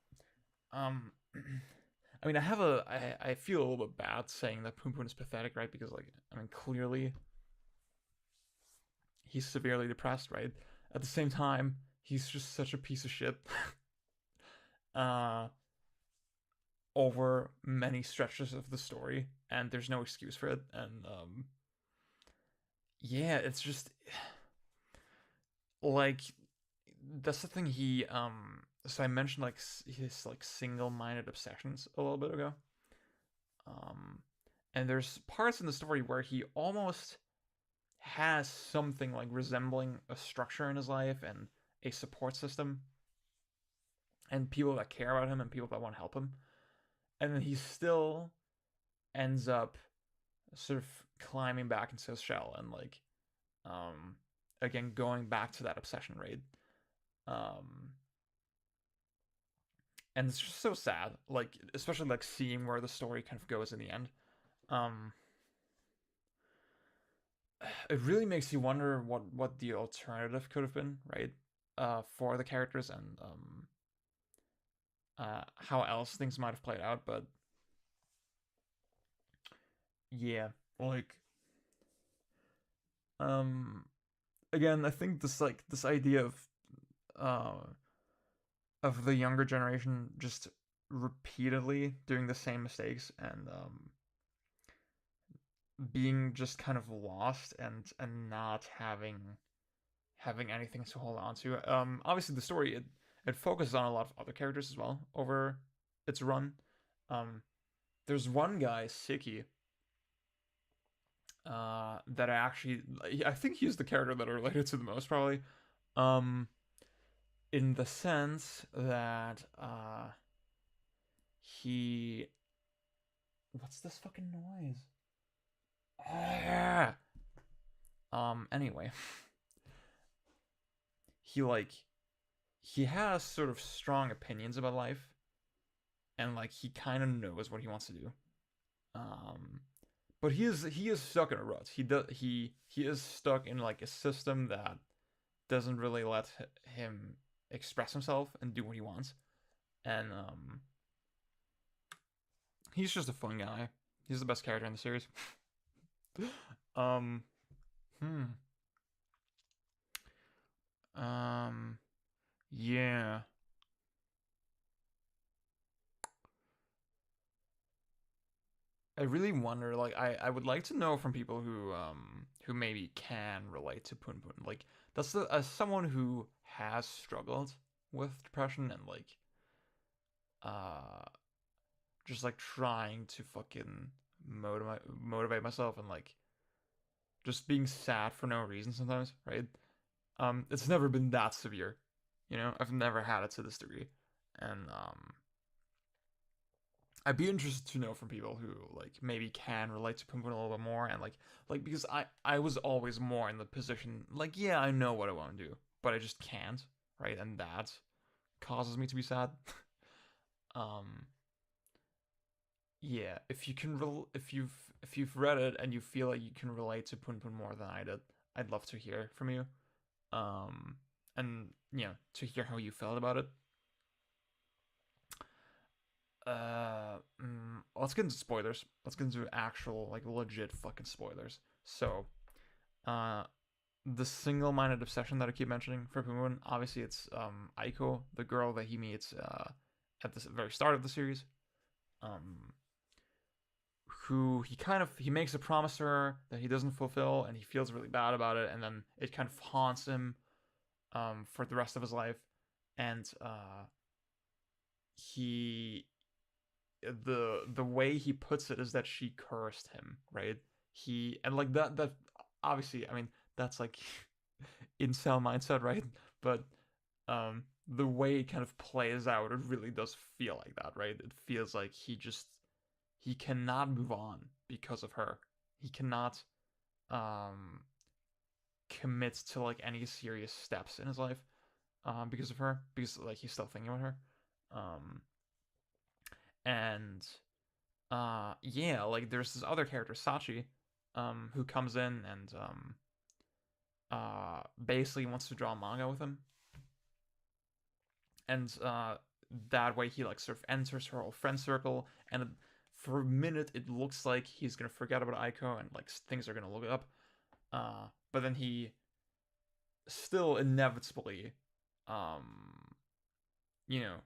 I mean, I feel a little bit bad saying that Poon Poon is pathetic, right? Because, like, I mean, clearly he's severely depressed, right? At the same time, he's just such a piece of shit. Over many stretches of the story, and there's no excuse for it. And yeah, it's just like, that's the thing. He so I mentioned like his like single-minded obsessions a little bit ago. And there's parts in the story where he almost has something like resembling a structure in his life and a support system and people that care about him and people that want to help him. And then he still ends up sort of climbing back into his shell and like again going back to that obsession raid. and it's just so sad, like especially like seeing where the story kind of goes in the end. It really makes you wonder what the alternative could have been, right? For the characters and how else things might have played out, but yeah, like again, I think this idea of the younger generation just repeatedly doing the same mistakes and being just kind of lost and not having anything to hold on to. Obviously the story it focuses on a lot of other characters as well over its run. There's one guy, Siki, that I think he's the character that I related to the most probably. In the sense that he what's this fucking noise? Ah! Anyway. He has sort of strong opinions about life, and like he kind of knows what he wants to do. But he is stuck in a rut. He is stuck in like a system that doesn't really let him express himself and do what he wants. And he's just a fun guy. He's the best character in the series. um yeah. I really wonder, like, I would like to know from people who maybe can relate to Poon Poon. Like, that's as someone who has struggled with depression and like uh just like trying to fucking motivate myself and like just being sad for no reason sometimes, right? It's never been that severe. You know, I've never had it to this degree. And I'd be interested to know from people who like maybe can relate to Poon Poon a little bit more and like because I was always more in the position like yeah, I know what I want to do, but I just can't, right? And that causes me to be sad. um yeah, if you can if you've read it and you feel like you can relate to Poon Poon more than I did, I'd love to hear from you. And you know, to hear how you felt about it. Let's get into spoilers. Let's get into actual like legit fucking spoilers. So the single-minded obsession that I keep mentioning for Poon Poon, obviously it's Aiko, the girl that he meets at the very start of the series, who he makes a promise to her that he doesn't fulfill, and he feels really bad about it, and then it kind of haunts him for the rest of his life. And he the way he puts it is that she cursed him, right? He and like that obviously, I mean, that's like incel mindset, right? But the way it kind of plays out, it really does feel like that, right? It feels like he cannot move on because of her. He cannot commit to like any serious steps in his life because of her, because like he's still thinking about her. And yeah, like there's this other character, Sachi, who comes in and basically wants to draw manga with him. And that way he like sort of enters her whole friend circle, and for a minute it looks like he's gonna forget about Aiko and like things are gonna look up. But then he still inevitably you know,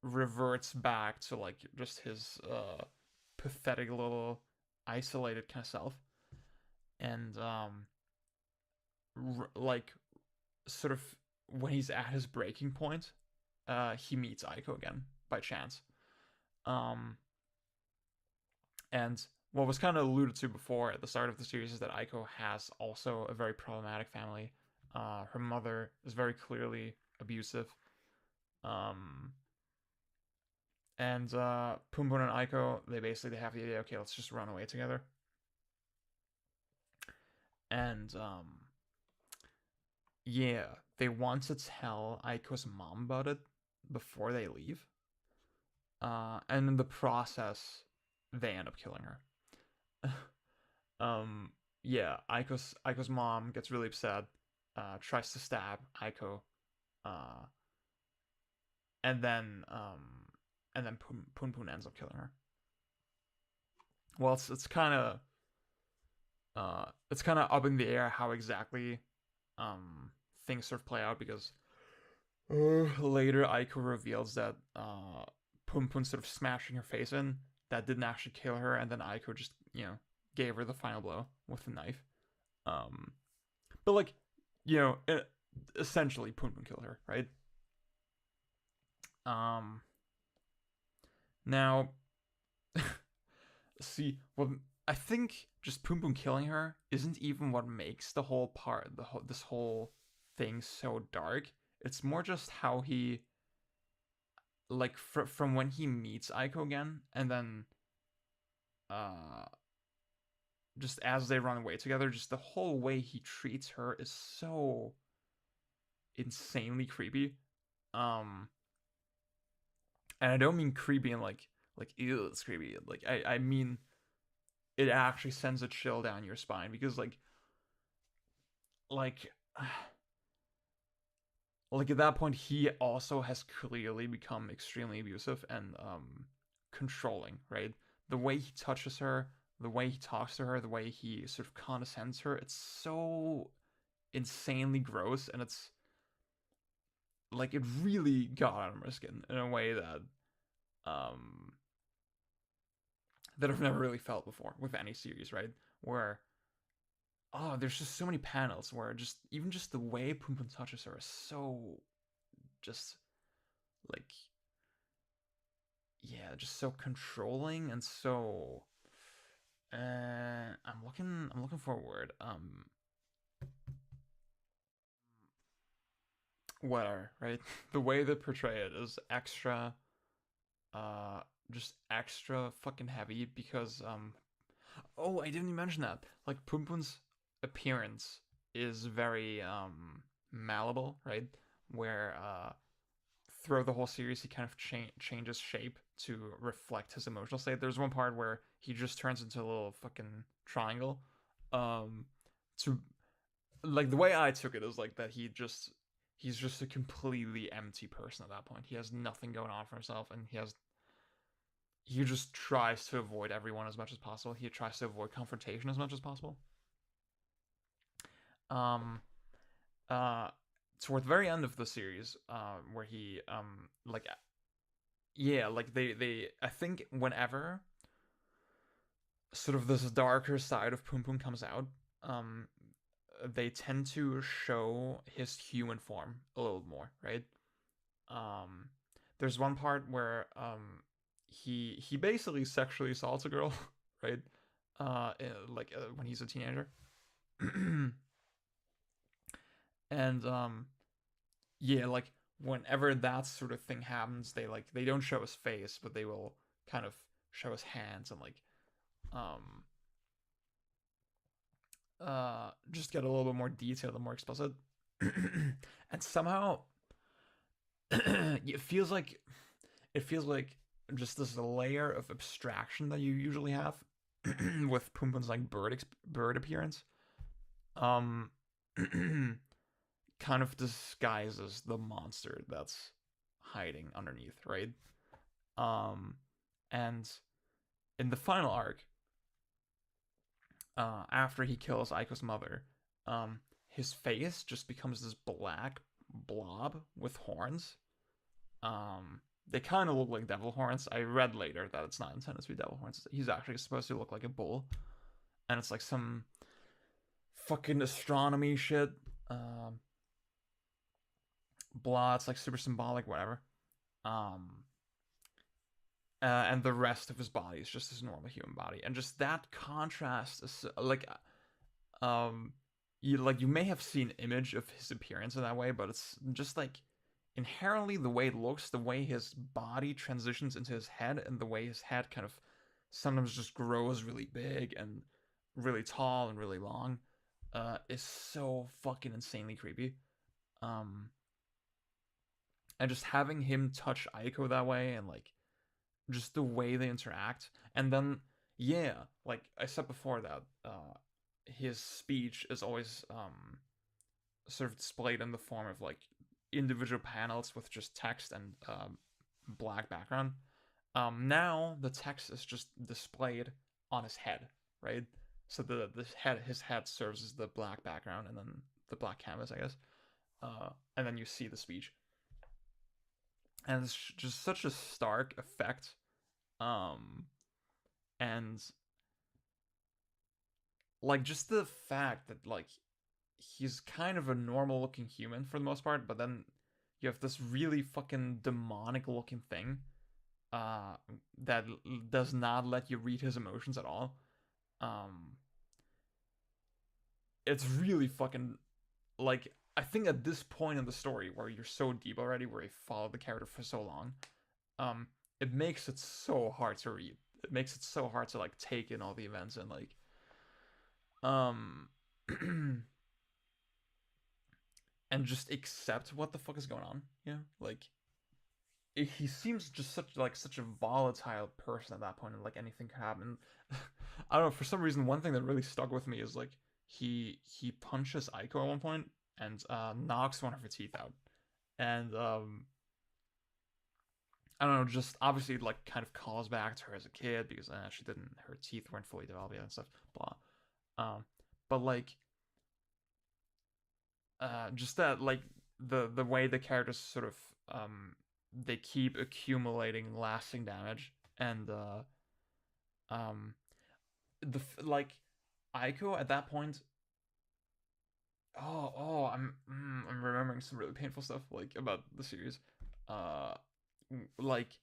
reverts back to like just his pathetic little isolated kind of self. And like sort of when he's at his breaking point, he meets Aiko again by chance. And what was kind of alluded to before at the start of the series is that Aiko has also a very problematic family. Her mother is very clearly abusive. And Poon Poon and Aiko, they have the idea, okay, let's just run away together. And yeah, they want to tell Aiko's mom about it, before they leave. And in the process, they end up killing her. Yeah, Aiko's mom gets really upset, tries to stab Aiko, and then Poon ends up killing her. Well, it's kind of up in the air how exactly things sort of play out, because later Aiko reveals that Poon sort of smashing her face in, that didn't actually kill her, and then Aiko just, gave her the final blow with the knife. But like, essentially Poon killed her, right? Now, see, what I think just Poon killing her isn't even what makes the whole part, this whole thing so dark. It's more just how he, like, from when he meets Aiko again, and then, just as they run away together, just the whole way he treats her is so insanely creepy. And I don't mean creepy in like ew, it's creepy. Like I mean it actually sends a chill down your spine, because like at that point he also has clearly become extremely abusive and controlling, right? The way he touches her, the way he talks to her, the way he sort of condescends her, it's so insanely gross, and it's like it really got under my skin in a way that I've never really felt before with any series, right? Where there's just so many panels where just even just the way Poon touches her is so just like, yeah, just so controlling and so I'm looking for a word. Whatever, right? The way they portray it is extra just extra fucking heavy, because oh, I didn't even mention that. Like Poon's appearance is very malleable, right? Where throughout the whole series he kind of changes shape to reflect his emotional state. There's one part where he just turns into a little fucking triangle. To like, the way I took it is like that he's just a completely empty person at that point. He has nothing going on for himself, and he just tries to avoid everyone as much as possible. He tries to avoid confrontation as much as possible. Toward the very end of the series, where he they I think whenever sort of this darker side of Poon comes out, they tend to show his human form a little more, right? There's one part where he basically sexually assaults a girl, right? When he's a teenager. And yeah, like whenever that sort of thing happens, they don't show his face, but they will kind of show his hands and just get a little bit more detailed and more explicit. And somehow it feels like just this layer of abstraction that you usually have with Poon's like bird appearance kind of disguises the monster that's hiding underneath, right? And in the final arc, after he kills Aiko's mother, his face just becomes this black blob with horns. They kind of look like devil horns. I read later that it's not intended to be devil horns. He's actually supposed to look like a bull, and it's like some fucking astronomy shit. Blah, it's like super symbolic, whatever. And the rest of his body is just his normal human body, and just that contrast is like, you may have seen an image of his appearance in that way, but it's just like inherently the way it looks, the way his body transitions into his head, and the way his head kind of sometimes just grows really big and really tall and really long, is so fucking insanely creepy. and just having him touch Aiko that way, and like just the way they interact, and then yeah, like I said before that his speech is always sort of displayed in the form of like individual panels with just text and black background. Now the text is just displayed on his head, right? So his head serves as the black background, and then the black canvas, I guess. And then you see the speech, and it's just such a stark effect. And like just the fact that like he's kind of a normal looking human for the most part, but then you have this really fucking demonic looking thing that does not let you read his emotions at all. It's really fucking like, I think at this point in the story where you're so deep already, where you follow the character for so long, it makes it so hard to read. It makes it so hard to like take in all the events and like and just accept what the fuck is going on. Yeah, like he seems just such a volatile person at that point, and like anything could happen. I don't know, for some reason one thing that really stuck with me is like he punches Aiko at one point and knocks one of her teeth out, and I don't know, just obviously like kind of calls back to her as a kid because her teeth weren't fully developed yet and stuff, blah. But like just that like the way the characters sort of they keep accumulating lasting damage, and like Aiko at that point. I'm remembering some really painful stuff like about the series. Like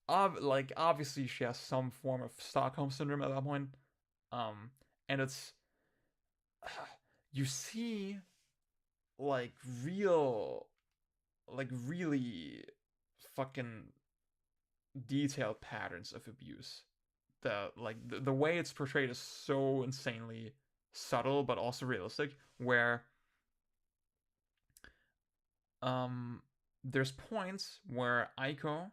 obviously she has some form of Stockholm syndrome at that point. And it's you see like really fucking detailed patterns of abuse. The way it's portrayed is so insanely subtle but also realistic, where there's points where Aiko,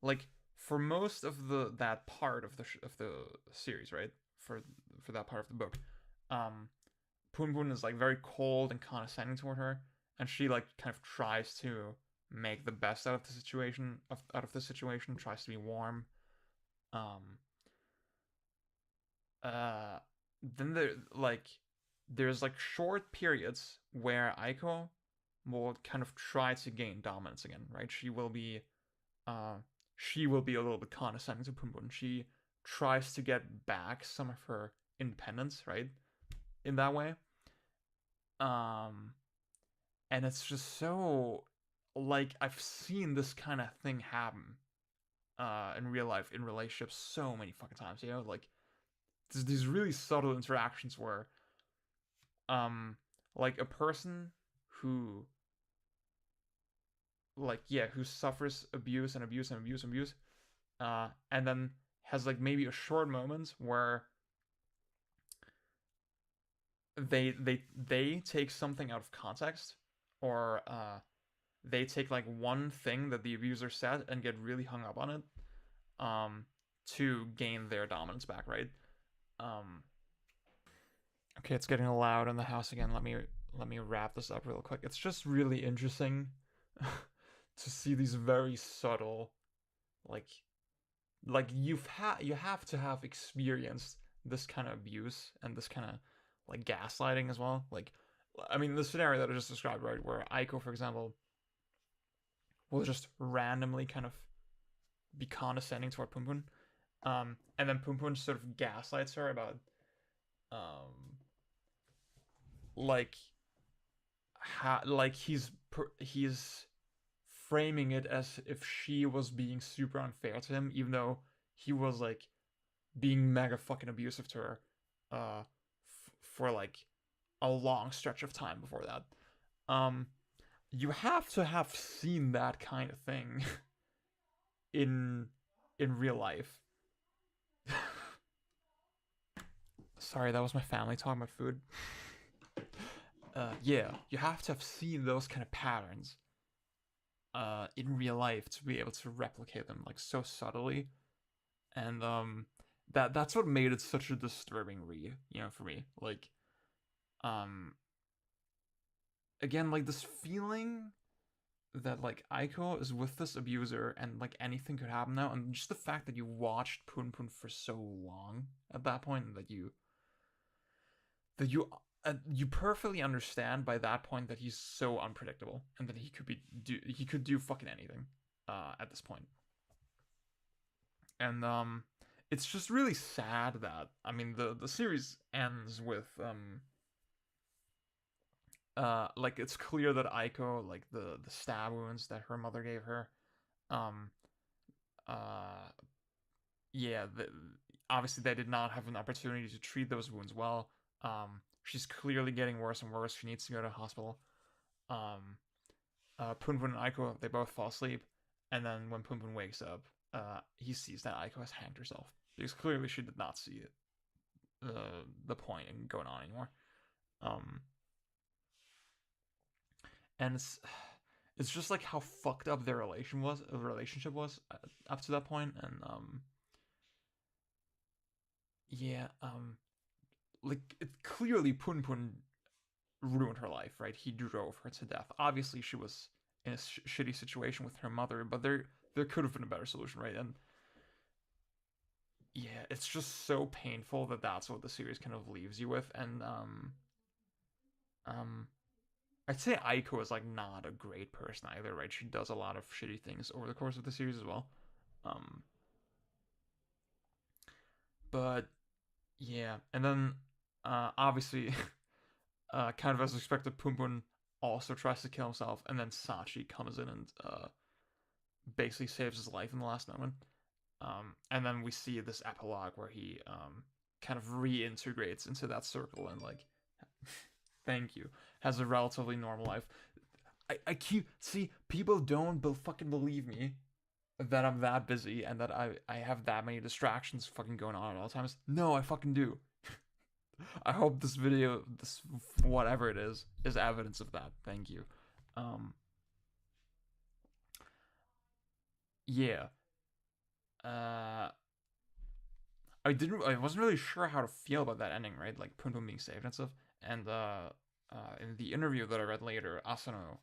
like for most of that part of the series, right? For that part of the book, Poon is like very cold and condescending toward her, and she like kind of tries to make the best out of the situation, tries to be warm. Then there's like short periods where Aiko will kind of try to gain dominance again, right? She will be a little bit condescending to Poon. She tries to get back some of her independence, right? In that way. And it's just so like I've seen this kind of thing happen in real life in relationships so many fucking times, you know, like there's these really subtle interactions where like a person who who suffers abuse and then has like maybe a short moment where they take something out of context, or they take like one thing that the abuser said and get really hung up on it to gain their dominance back, right? Okay, it's getting loud in the house again. Let me wrap this up real quick. It's just really interesting to see these very subtle, like you have to have experienced this kind of abuse and this kind of like gaslighting as well. Like, I mean, the scenario that I just described, right, where Aiko, for example, will just randomly kind of be condescending toward Poon, and then Poon sort of gaslights her about he's framing it as if she was being super unfair to him, even though he was like being mega fucking abusive to her for like a long stretch of time before that. You have to have seen that kind of thing in real life. Sorry, that was my family talking about food. Yeah, you have to have seen those kind of patterns in real life to be able to replicate them like so subtly, and that's what made it such a disturbing read, you know, for me. Like, again, like this feeling that like Aiko is with this abuser and like anything could happen now, and just the fact that you watched Punpun for so long at that point, and that you perfectly understand by that point that he's so unpredictable and that he could do fucking anything at this point. And it's just really sad that, I mean, the series ends with like it's clear that Aiko, like the stab wounds that her mother gave her, yeah, obviously they did not have an opportunity to treat those wounds well. She's clearly getting worse and worse. She needs to go to the hospital. Punpun and Aiko, they both fall asleep, and then when Punpun wakes up, he sees that Aiko has hanged herself, because clearly she did not see it, the point in going on anymore. And it's just like how fucked up their relationship was up to that point, and yeah, like it clearly Punpun ruined her life, right? He drove her to death. Obviously, she was in a shitty situation with her mother, but there could have been a better solution, right? And yeah, it's just so painful that that's what the series kind of leaves you with, and I'd say Aiko is like not a great person either, right? She does a lot of shitty things over the course of the series as well. But yeah, and then obviously, kind of as expected, Punpun also tries to kill himself, and then Sachi comes in and basically saves his life in the last moment. And then we see this epilogue where he kind of reintegrates into that circle and like thank you, has a relatively normal life. I keep see people don't fucking believe me that I'm that busy and that I have that many distractions fucking going on at all times. No, I fucking do. I hope this video, this whatever it is evidence of that. Thank you. Yeah. I wasn't really sure how to feel about that ending, right? Like Punpun being saved and stuff. And in the interview that I read later, Asano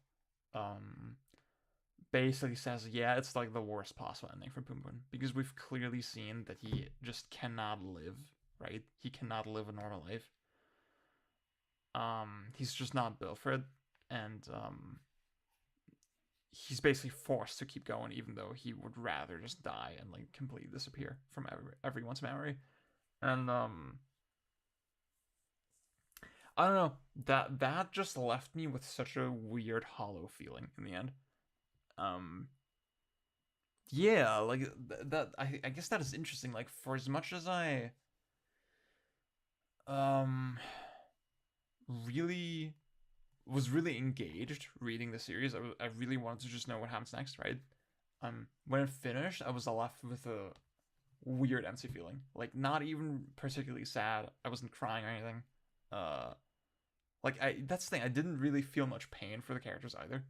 basically says, yeah, it's like the worst possible ending for Punpun, because we've clearly seen that he just cannot live, right? He cannot live a normal life. He's just not built for it, and he's basically forced to keep going, even though he would rather just die and like completely disappear from everyone's memory. And I don't know, that just left me with such a weird hollow feeling in the end. Yeah, like that I guess that is interesting. Like, for as much as I really was really engaged reading the series, I really wanted to just know what happens next, right? When it finished, I was left with a weird empty feeling. Like, not even particularly sad. I wasn't crying or anything. Like, that's the thing, I didn't really feel much pain for the characters either.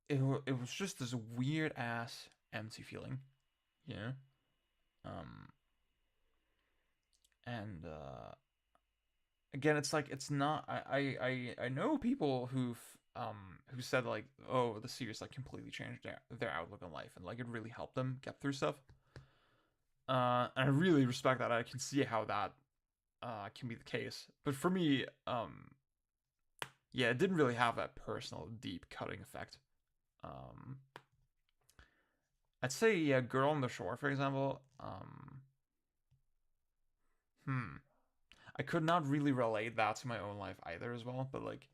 It was just this weird ass empty feeling, you know? And again, it's like, it's not, I know people who said like, oh, the series like completely changed their outlook on life, and like it really helped them get through stuff. And I really respect that. I can see how that can be the case. But for me, yeah, it didn't really have that personal, deep, cutting effect. I'd say, yeah, Girl on the Shore, for example. I could not really relate that to my own life either as well, but like,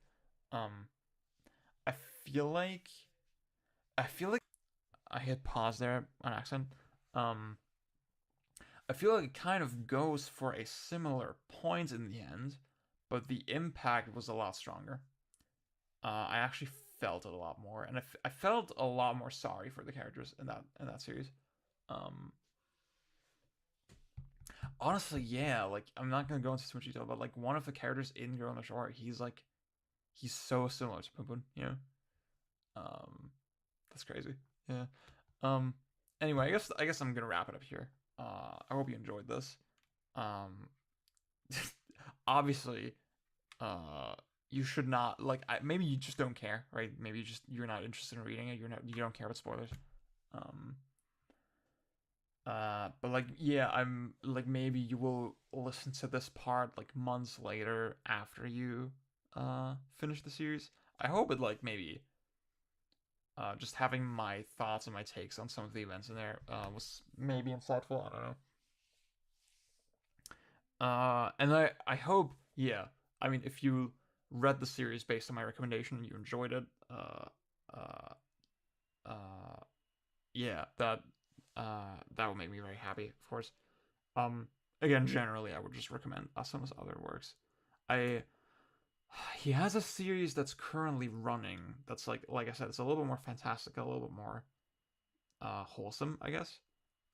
I feel like I hit pause there on accident. I feel like it kind of goes for a similar point in the end, but the impact was a lot stronger. I actually felt it a lot more, and I felt a lot more sorry for the characters in that series. Honestly, yeah, like I'm not gonna go into too much detail, but like one of the characters in Girl on the Shore, he's so similar to Poon, you know? That's crazy. Yeah. Um anyway, I guess I'm gonna wrap it up here. I hope you enjoyed this. Um obviously, you should not like maybe you just don't care, right? Maybe you're not interested in reading it, you don't care about spoilers. Um but like, yeah, I'm like, maybe you will listen to this part like months later after you finish the series. I hope it like maybe just having my thoughts and my takes on some of the events in there was maybe insightful. I don't know. And I hope, yeah. I mean, if you read the series based on my recommendation and you enjoyed it, uh, uh, yeah, that would make me very happy, of course. Again, generally, I would just recommend Asamu's other works. I He has a series that's currently running that's like I said, it's a little bit more fantastical, a little bit more wholesome, I guess.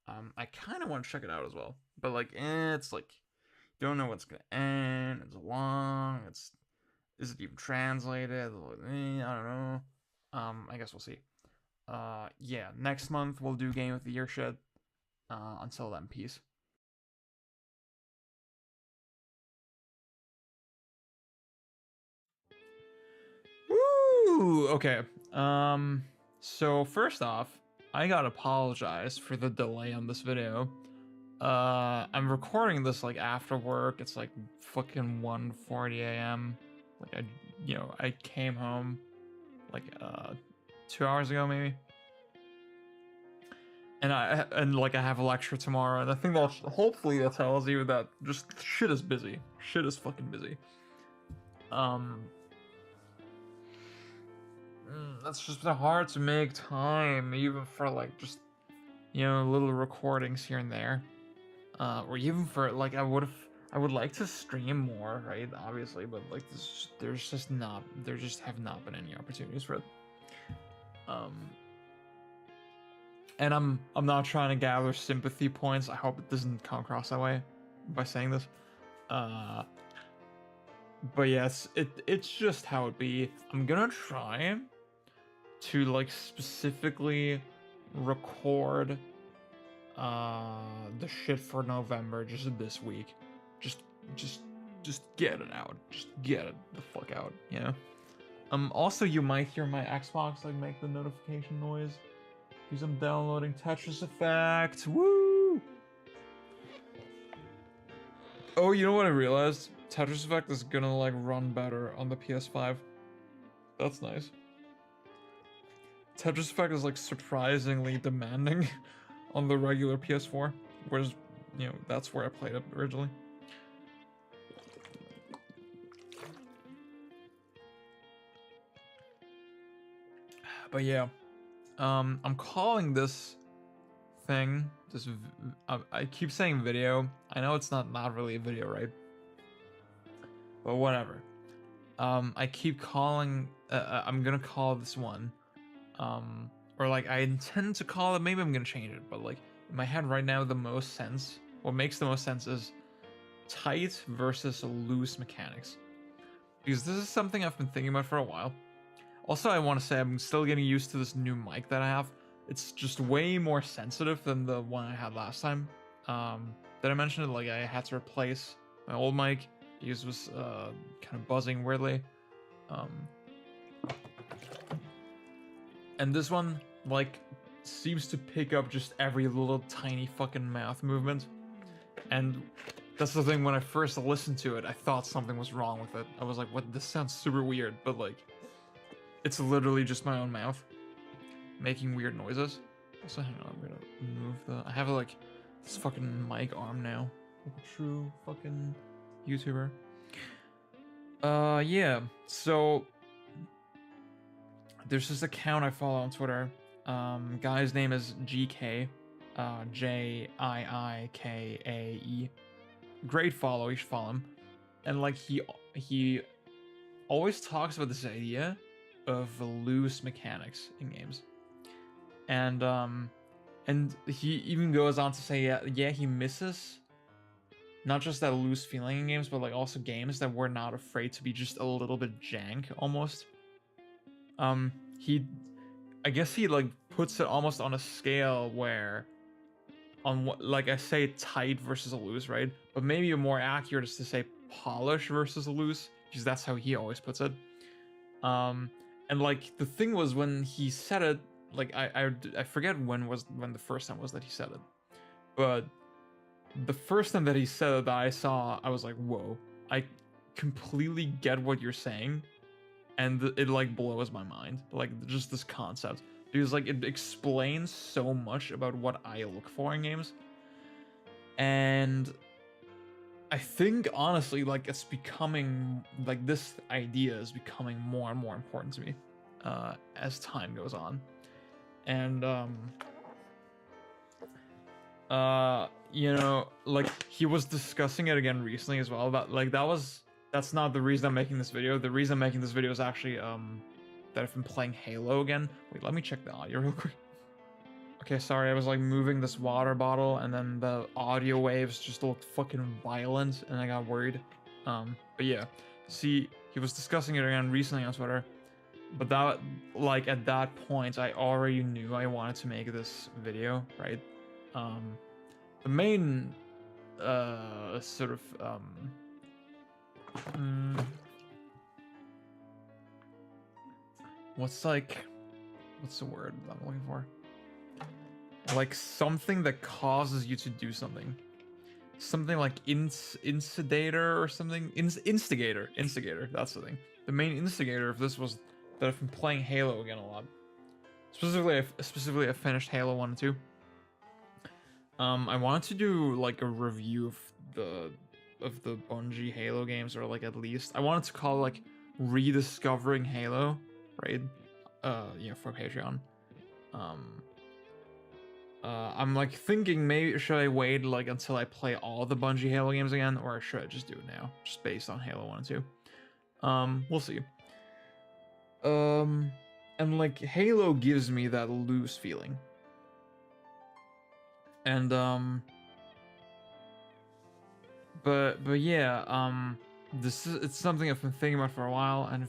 I kind of want to check it out as well, but like, it's like don't know what's gonna end. It's long. Is it even translated? I don't know. I guess we'll see. Yeah, next month we'll do Game of the Year shit. Until then, peace. Woo! Okay. So first off, I gotta apologize for the delay on this video. I'm recording this like after work. It's like fucking 1:40 a.m. Like I came home like 2 hours ago maybe. And I have a lecture tomorrow, and I think hopefully that tells you that just shit is busy. Shit is fucking busy. That's just been hard to make time, even for like just little recordings here and there, or even for like I would like to stream more, right? Obviously, but like there just have not been any opportunities for it. And I'm not trying to gather sympathy points. I hope it doesn't come across that way by saying this. But yes, it's just how it be. I'm gonna try to like specifically record the shit for November just this week. Just get it out. Just get it the fuck out, you know? Also you might hear my Xbox like make the notification noise because I'm downloading Tetris Effect. Woo! Oh, you know what I realized? Tetris Effect is gonna like run better on the PS5. That's nice. Tetris Effect is like surprisingly demanding on the regular PS4, whereas that's where I played it originally. But yeah, I'm calling this thing I keep saying video. I know it's not really a video, right? But whatever. I keep calling. I'm gonna call this one. Or like I intend to call it. Maybe I'm gonna change it. But like in my head right now, what makes the most sense is tight versus loose mechanics. Because this is something I've been thinking about for a while. Also, I want to say I'm still getting used to this new mic that I have. It's just way more sensitive than the one I had last time. That I mentioned, like I had to replace my old mic because it was kind of buzzing weirdly. And this one, like, seems to pick up just every little tiny fucking mouth movement. And that's the thing, when I first listened to it, I thought something was wrong with it. I was like, what, this sounds super weird, but like, it's literally just my own mouth making weird noises. Also, hang on, I'm gonna move I have like this fucking mic arm now. Like a true fucking YouTuber. Yeah, so there's this account I follow on Twitter. Guy's name is GK, Jiikae. Great follow, you should follow him. And like he always talks about this idea of loose mechanics in games. And he even goes on to say, yeah, he misses not just that loose feeling in games, but like also games that were not afraid to be just a little bit jank almost. I guess he like puts it almost on a scale where, on what, like I say tight versus a loose, right? But maybe more accurate is to say polish versus a loose, because that's how he always puts it. And like the thing was when he said it, like I forget when the first time was that he said it, but the first time that he said it that I saw, I was like, whoa, I completely get what you're saying, and it like blows my mind, like just this concept, because like it explains so much about what I look for in games, and I think honestly, like it's becoming like this idea is becoming more and more important to me as time goes on, and you know, like he was discussing it again recently as well. That like that's not the reason I'm making this video. The reason I'm making this video is actually that I've been playing Halo again. Wait, let me check the audio real quick. Okay, sorry, I was like moving this water bottle and then the audio waves just looked fucking violent and I got worried. But yeah, see, he was discussing it again recently on Twitter, but that, like at that point, I already knew I wanted to make this video, right? The main, sort of, what's the word I'm looking for? Like something that causes you to do something. Something like instigator or something. Instigator, that's the thing. The main instigator of this was that I've been playing Halo again a lot. Specifically I finished Halo 1 and 2. I wanted to do like a review of the Bungie Halo games, or like at least I wanted to call it like rediscovering Halo, right? You know, for Patreon. I'm like thinking maybe should I wait like until I play all the Bungie Halo games again, or should I just do it now, just based on Halo 1 and 2? We'll see. And like Halo gives me that loose feeling. And but yeah, it's something I've been thinking about for a while, and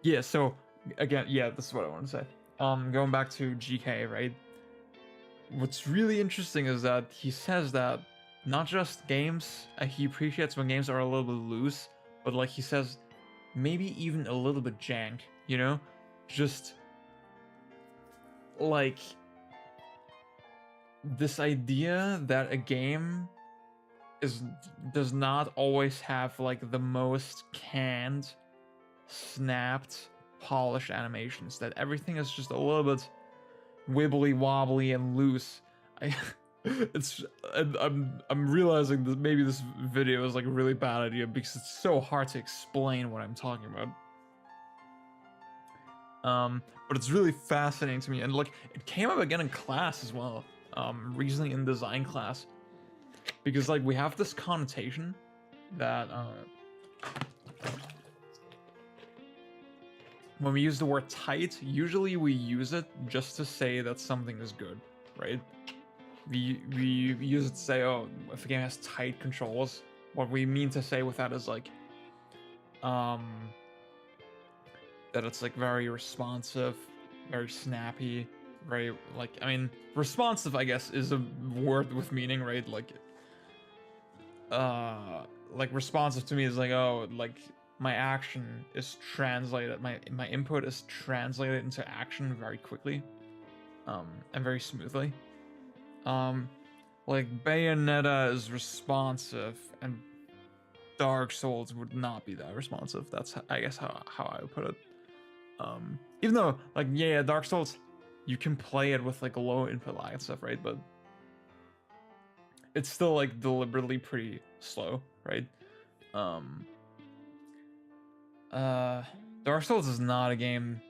yeah, so again, yeah, this is what I want to say. Going back to GK, right? What's really interesting is that he says that not just games, he appreciates when games are a little bit loose, but like he says, maybe even a little bit jank, you know? Just like this idea that a game does not always have like the most canned, snapped, polished animations, that everything is just a little bit wibbly wobbly and loose. I'm realizing that maybe this video is like a really bad idea because it's so hard to explain what I'm talking about. But it's really fascinating to me, and like it came up again in class as well, recently in design class, because like we have this connotation that when we use the word tight, usually we use it just to say that something is good, right? We use it to say, oh, if a game has tight controls, what we mean to say with that is like, that it's like very responsive, very snappy, very like, I mean, responsive, I guess, is a word with meaning, right? Like responsive to me is like, oh, like my action is translated, my input is translated into action very quickly, and very smoothly. Like Bayonetta is responsive, and Dark Souls would not be that responsive. That's, I guess, how I would put it. Even though, like, yeah, Dark Souls, you can play it with like low input lag and stuff, right? But it's still like deliberately pretty slow, right? Dark Souls is not a game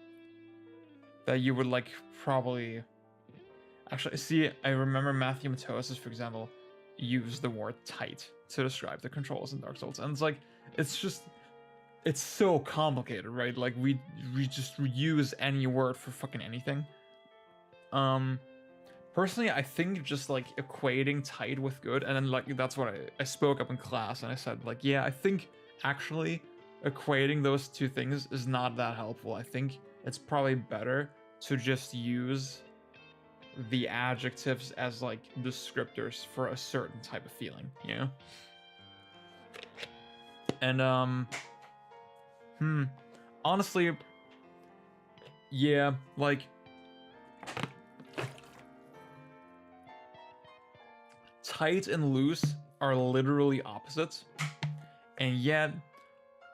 that you would like probably. Actually, see, I remember Matthew Matosis, for example, used the word tight to describe the controls in Dark Souls, and it's like, it's so complicated, right? Like we just use any word for fucking anything. But personally, I think just like equating tight with good, and then like that's what I spoke up in class, and I said like, yeah, I think actually equating those two things is not that helpful. I think it's probably better to just use the adjectives as like descriptors for a certain type of feeling, you know? And honestly, yeah, like tight and loose are literally opposites. And yet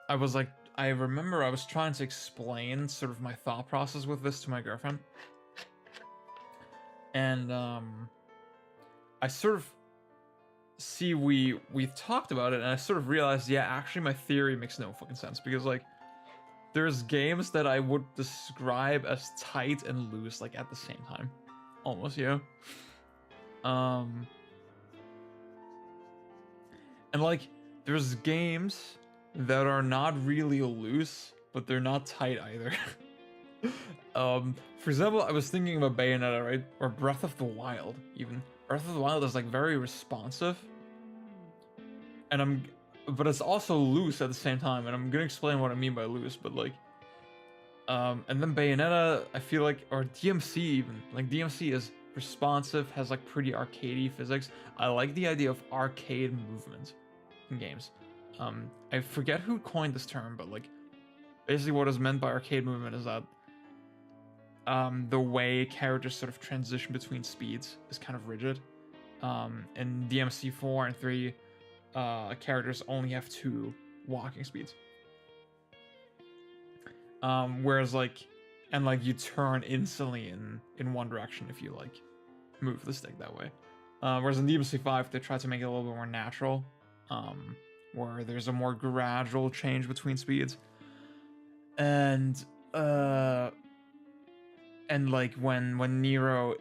I was like, I remember I was trying to explain sort of my thought process with this to my girlfriend. And I sort of see we've talked about it, and I sort of realized, yeah, actually my theory makes no fucking sense, because like there's games that I would describe as tight and loose like at the same time. Almost, yeah. And like there's games that are not really loose, but they're not tight either. For example, I was thinking about Bayonetta, right? Or Breath of the Wild, even. Breath of the Wild is like very responsive. And but it's also loose at the same time, and I'm gonna explain what I mean by loose, but like, and then Bayonetta, I feel like, or DMC even, like DMC is responsive, has like pretty arcadey physics. I like the idea of arcade movement in games. I forget who coined this term, but like, basically what is meant by arcade movement is that the way characters sort of transition between speeds is kind of rigid. In DMC 4 and 3, characters only have 2 walking speeds. Whereas like, and like you turn instantly in one direction if you like move the stick that way. Whereas in DMC 5, they try to make it a little bit more natural, where there's a more gradual change between speeds. And like when Nero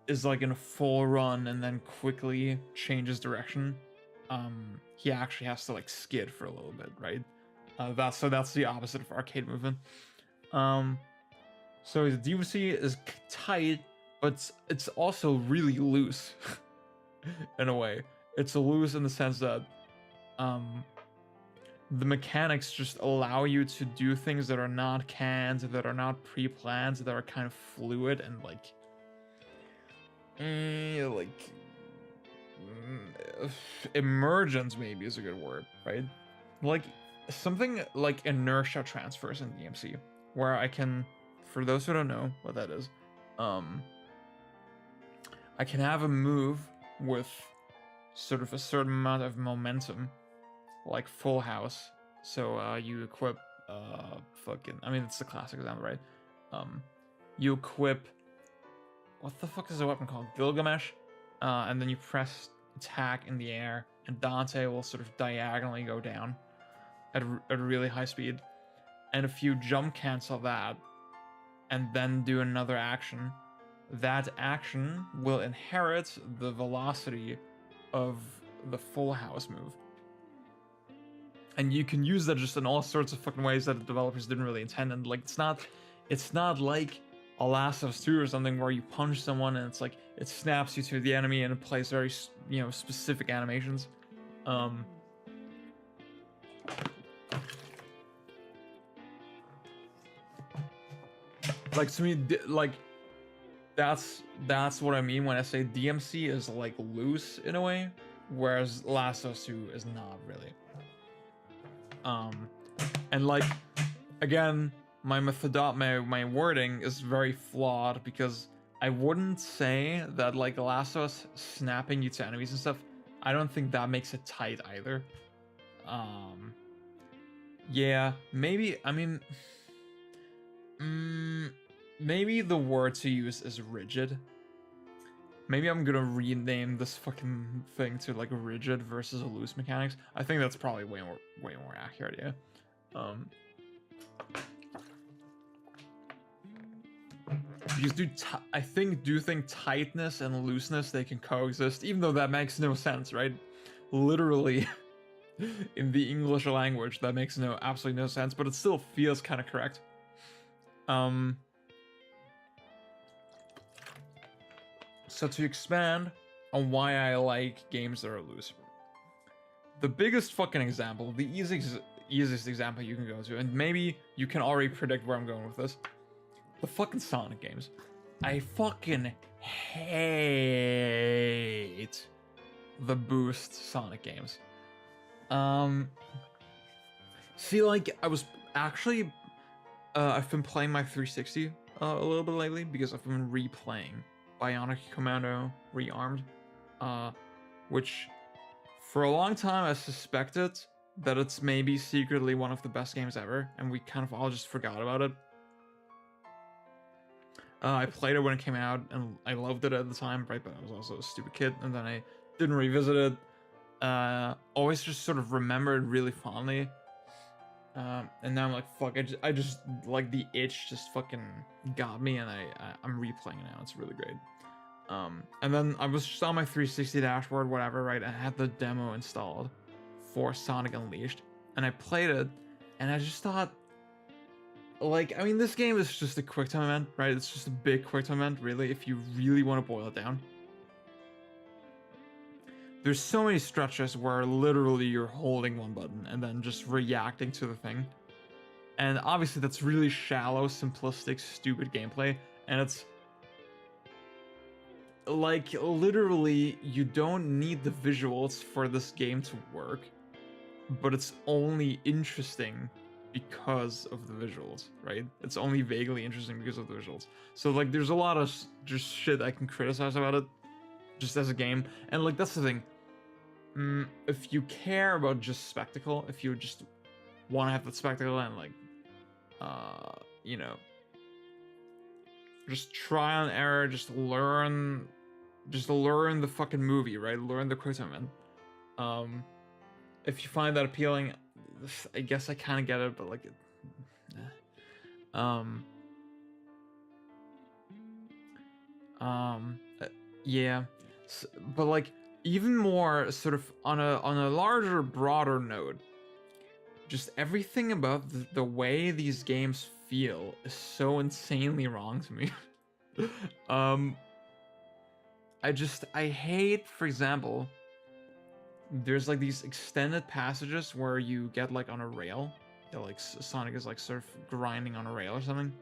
is like in a full run and then quickly changes direction, he actually has to like skid for a little bit, right? That's the opposite of arcade movement. So the DMC is tight, but it's also really loose in a way. It's loose in the sense that the mechanics just allow you to do things that are not canned, that are not pre-planned, that are kind of fluid and like emergent maybe is a good word, right? Like something like inertia transfers in DMC, where I can, for those who don't know what that is, I can have a move with sort of a certain amount of momentum, like Full House. So you equip I mean, it's the classic example, right? You equip, what the fuck is the weapon called? Gilgamesh. And then you press attack in the air, and Dante will sort of diagonally go down at a really high speed. And if you jump cancel that and then do another action, that action will inherit the velocity of the Full House move. And you can use that just in all sorts of fucking ways that the developers didn't really intend. And like, it's not like a Last of Us 2 or something where you punch someone and it's like it snaps you to the enemy and it plays very, you know, specific animations. Like to me, like that's what I mean when I say DMC is like loose in a way, whereas Last of Us 2 is not really. And like, again, my wording is very flawed, because I wouldn't say that like Last of Us snapping you to enemies and stuff, I don't think that makes it tight either. Yeah, maybe, I mean, maybe the word to use is rigid. Maybe I'm gonna rename this fucking thing to like rigid versus a loose mechanics. I think that's probably way more accurate, yeah. Because I think tightness and looseness, they can coexist, even though that makes no sense, right? Literally, in the English language, that makes absolutely no sense, but it still feels kind of correct. So to expand on why I like games that are loose, the biggest fucking example, the easiest example you can go to, and maybe you can already predict where I'm going with this, the fucking Sonic games. I fucking hate the boost Sonic games. See, like, I was actually, I've been playing my 360 a little bit lately because I've been replaying Bionic Commando Rearmed, which for a long time I suspected that it's maybe secretly one of the best games ever, and we kind of all just forgot about it. I played it when it came out, and I loved it at the time, right? But I was also a stupid kid, and then I didn't revisit it. Always just sort of remembered really fondly. And now I'm like, fuck, I just like the itch just fucking got me, and I'm replaying it now. It's really great. And then I was just on my 360 dashboard, whatever, right? I had the demo installed for Sonic Unleashed, and I played it, and I just thought, like, I mean, this game is just a quick time event, right? It's just a big quick time event, really, if you really want to boil it down. There's so many stretches where literally you're holding one button and then just reacting to the thing. And obviously that's really shallow, simplistic, stupid gameplay, and it's like, literally, you don't need the visuals for this game to work, but it's only interesting because of the visuals, right? It's only vaguely interesting because of the visuals. So, like, there's a lot of just shit I can criticize about it, just as a game. And, like, that's the thing. If you care about just spectacle, if you just want to have that spectacle and, like, you know, just trial and error, just learn the fucking movie, right? Learn the quick time event. If you find that appealing, I guess I kind of get it, but like, yeah, but like, even more sort of on a larger, broader note, just everything about the way these games feel is so insanely wrong to me. I hate, for example, there's like these extended passages where you get like on a rail, that like Sonic is like sort of grinding on a rail or something,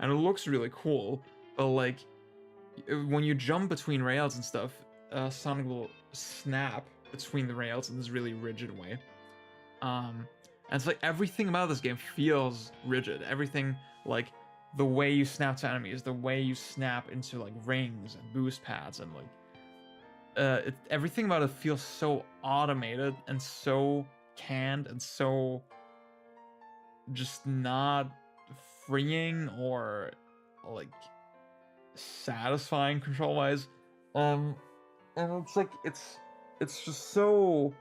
and it looks really cool, but like when you jump between rails and stuff, Sonic will snap between the rails in this really rigid way. And it's like everything about this game feels rigid. Everything, like the way you snap to enemies, the way you snap into like rings and boost pads, and like everything about it feels so automated and so canned and so just not freeing or like satisfying control wise. And it's like it's just so,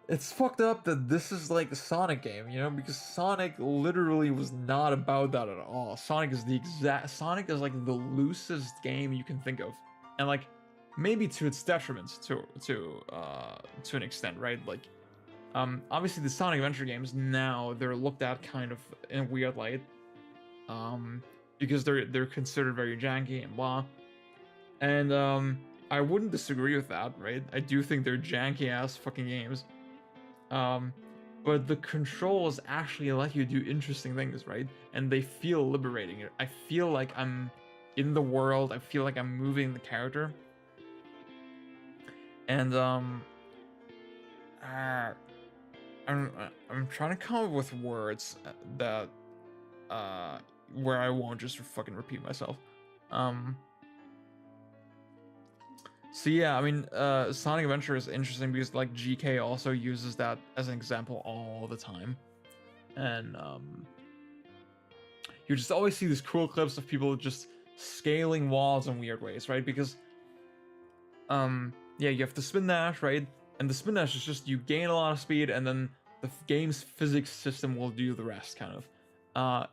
it's fucked up that this is like a Sonic game, you know, because Sonic literally was not about that at all. Sonic is like the loosest game you can think of, and like maybe to its detriment to an extent, right? Like, obviously the Sonic Adventure games now, they're looked at kind of in a weird light, because they're considered very janky and blah, and I wouldn't disagree with that, right? I do think they're janky ass fucking games. But the controls actually let you do interesting things, right? And they feel liberating. I feel like I'm in the world. I feel like I'm moving the character. And I'm trying to come up with words that where I won't just fucking repeat myself. So yeah, I mean, Sonic Adventure is interesting because like GK also uses that as an example all the time, and you just always see these cool clips of people just scaling walls in weird ways, right? Because yeah, you have the spin dash, right? And the spin dash is just you gain a lot of speed, and then the game's physics system will do the rest, kind of.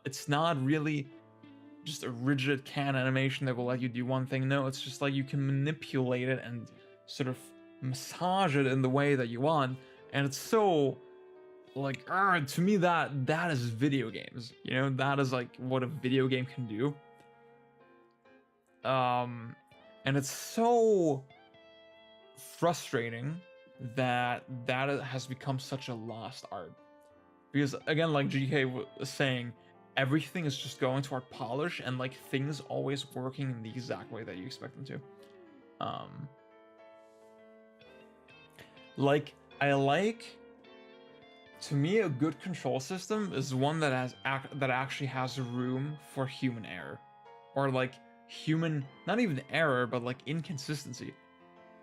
It's not really just a rigid can animation that will let you do one thing. No, it's just like you can manipulate it and sort of massage it in the way that you want, and it's so like, to me that is video games, you know? That is like what a video game can do. And it's so frustrating that has become such a lost art. Because again, like GK was saying, everything is just going toward polish and like things always working in the exact way that you expect them to. To me, a good control system is one that actually has room for human error, or like human, not even error, but like inconsistency.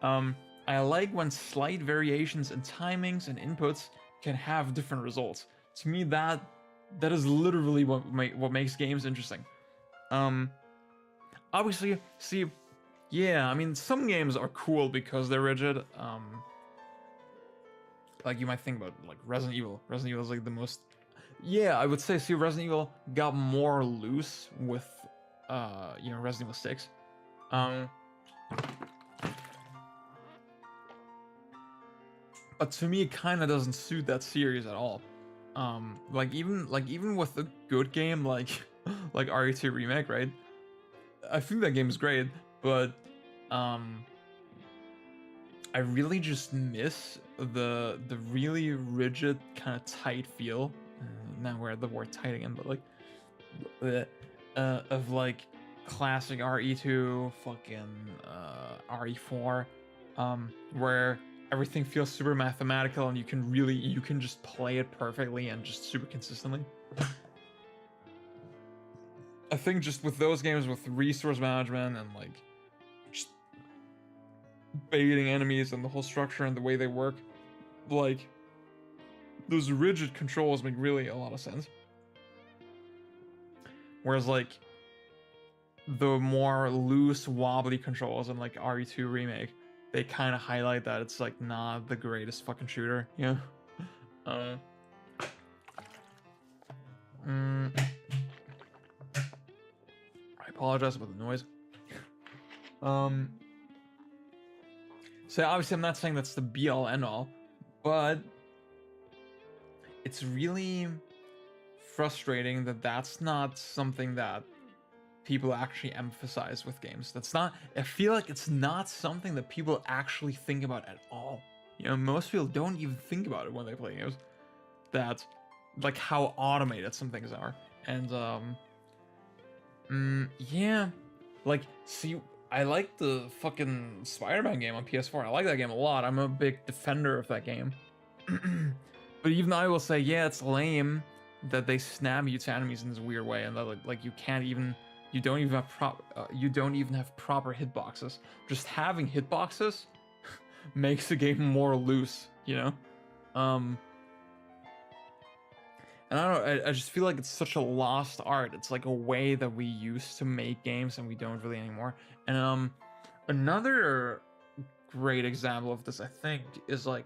I like when slight variations in timings and inputs can have different results. To me, that is literally what makes games interesting. Obviously, see, yeah, I mean, some games are cool because they're rigid. Like you might think about like Resident Evil. Resident Evil is like the most. Yeah, I would say, see, Resident Evil got more loose with, Resident Evil 6. But to me, it kind of doesn't suit that series at all. Like even with a good game like RE2 Remake, right? I think that game is great, but I really just miss the really rigid, kind of tight feel. Now we're at the word tight again, but like of like classic RE2, fucking RE4, where everything feels super mathematical and you can just play it perfectly and just super consistently. I think just with those games with resource management and like just baiting enemies and the whole structure and the way they work, like those rigid controls make really a lot of sense. Whereas like the more loose, wobbly controls in like RE2 Remake, they kind of highlight that it's like not the greatest fucking shooter, you know? I apologize about the noise. So obviously I'm not saying that's the be all end all, but it's really frustrating that that's not something that people actually emphasize with games. I feel like it's not something that people actually think about at all. You know, most people don't even think about it when they play games. That, like how automated some things are. And, yeah. Like, see, I like the fucking Spider-Man game on PS4. I like that game a lot. I'm a big defender of that game. But even I will say, yeah, it's lame that they snap you to enemies in this weird way, and that like you don't even have proper hitboxes. Just having hitboxes makes the game more loose, you know? And I don't know, I just feel like it's such a lost art. It's like a way that we used to make games and we don't really anymore. And another great example of this, I think, is like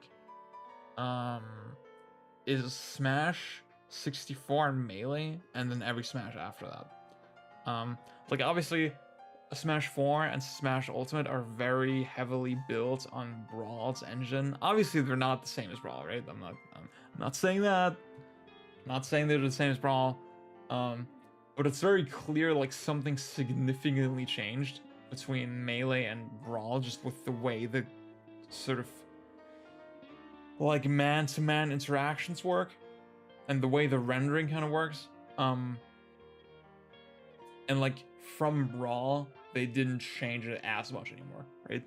is Smash 64 and Melee, and then every Smash after that. Like obviously Smash 4 and Smash Ultimate are very heavily built on Brawl's engine. Obviously they're not the same as Brawl, right? I'm not saying that. I'm not saying they're the same as Brawl. But it's very clear like something significantly changed between Melee and Brawl, just with the way the sort of like man-to-man interactions work and the way the rendering kind of works. And like from Brawl, they didn't change it as much anymore, right?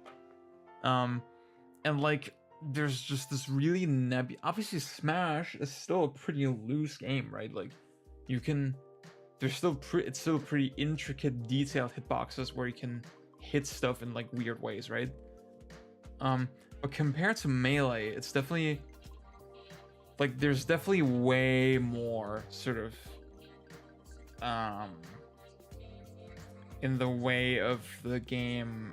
And like there's just this really obviously Smash is still a pretty loose game, right? Like you can, it's still pretty intricate, detailed hitboxes where you can hit stuff in like weird ways, right? But compared to Melee, it's definitely like there's definitely way more sort of in the way of the game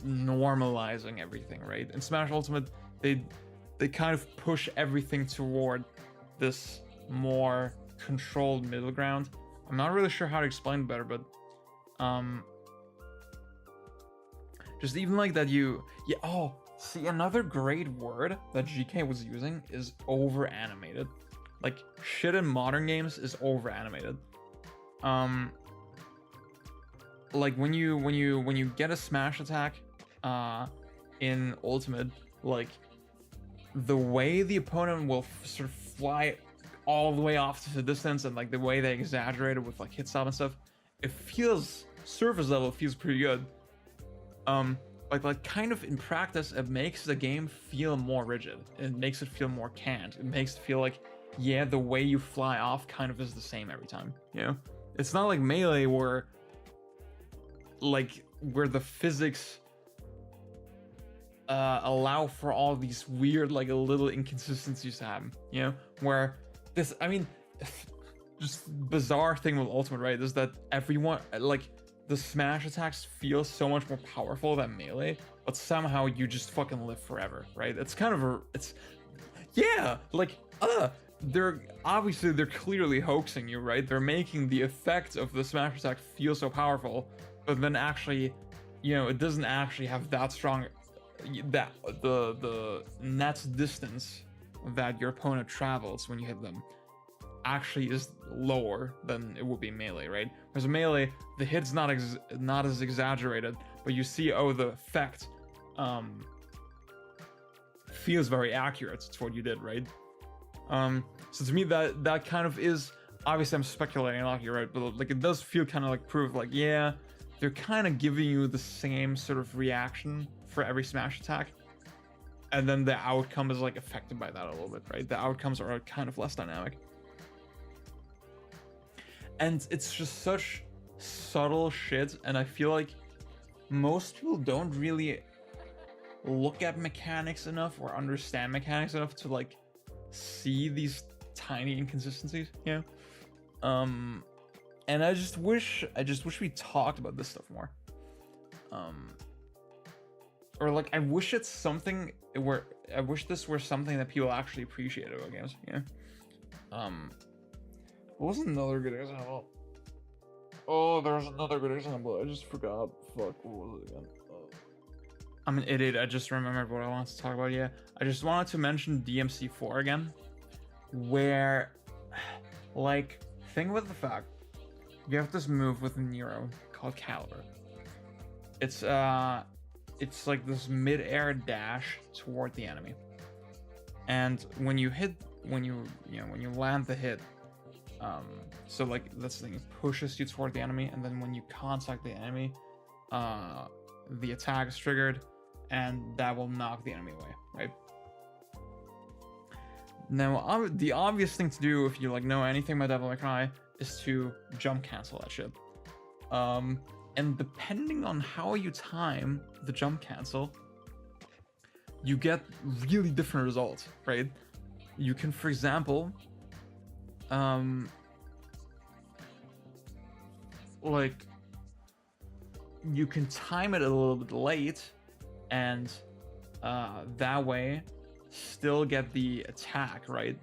normalizing everything, right? In Smash Ultimate, they kind of push everything toward this more controlled middle ground. I'm not really sure how to explain it better, but just even like that see, another great word that GK was using is over animated. Like shit in modern games is over animated. like when you get a smash attack in Ultimate, like the way the opponent will sort of fly all the way off to the distance, and like the way they exaggerate it with like hit stop and stuff, it feels surface level feels pretty good. Like kind of in practice, it makes the game feel more rigid. It makes it feel more canned. It makes it feel like, yeah, the way you fly off kind of is the same every time. You know, it's not like Melee where the physics allow for all these weird like little inconsistencies to happen. You know, where this, I mean, just bizarre thing with Ultimate, right, is that everyone like. The smash attacks feel so much more powerful than Melee, but somehow you just fucking live forever, right? It's kind of they're clearly hoaxing you, right? They're making the effect of the smash attack feel so powerful, but then actually, you know, it doesn't actually have that strong, that the net distance that your opponent travels when you hit them actually is lower than it would be Melee, right? Whereas Melee, the hit's not as exaggerated, but you see, oh, the effect feels very accurate to what you did, right? So to me, that kind of is, obviously I'm speculating a lot here, right? But like it does feel kind of like proof, like, yeah, they're kind of giving you the same sort of reaction for every smash attack, and then the outcome is like affected by that a little bit, right? The outcomes are kind of less dynamic. And it's just such subtle shit, and I feel like most people don't really look at mechanics enough or understand mechanics enough to like see these tiny inconsistencies, you know? And I just wish we talked about this stuff more. Or like I wish it's something where I wish this were something that people actually appreciated about games, you know? What was another good example? Oh, there's another good example. I just forgot. Fuck, what was it again? I'm an idiot. I just remembered what I wanted to talk about. Yeah, I just wanted to mention DMC4 again, where, like, think about the fact you have this move with Nero called Caliber. It's like this mid-air dash toward the enemy, and when you land the hit. So like that's the thing, it pushes you toward the enemy, and then when you contact the enemy, the attack is triggered, and that will knock the enemy away, right? Now, the obvious thing to do if you like know anything about Devil May Cry is to jump cancel that shit. And depending on how you time the jump cancel, you get really different results, right? You can, for example, like you can time it a little bit late, and that way still get the attack, right?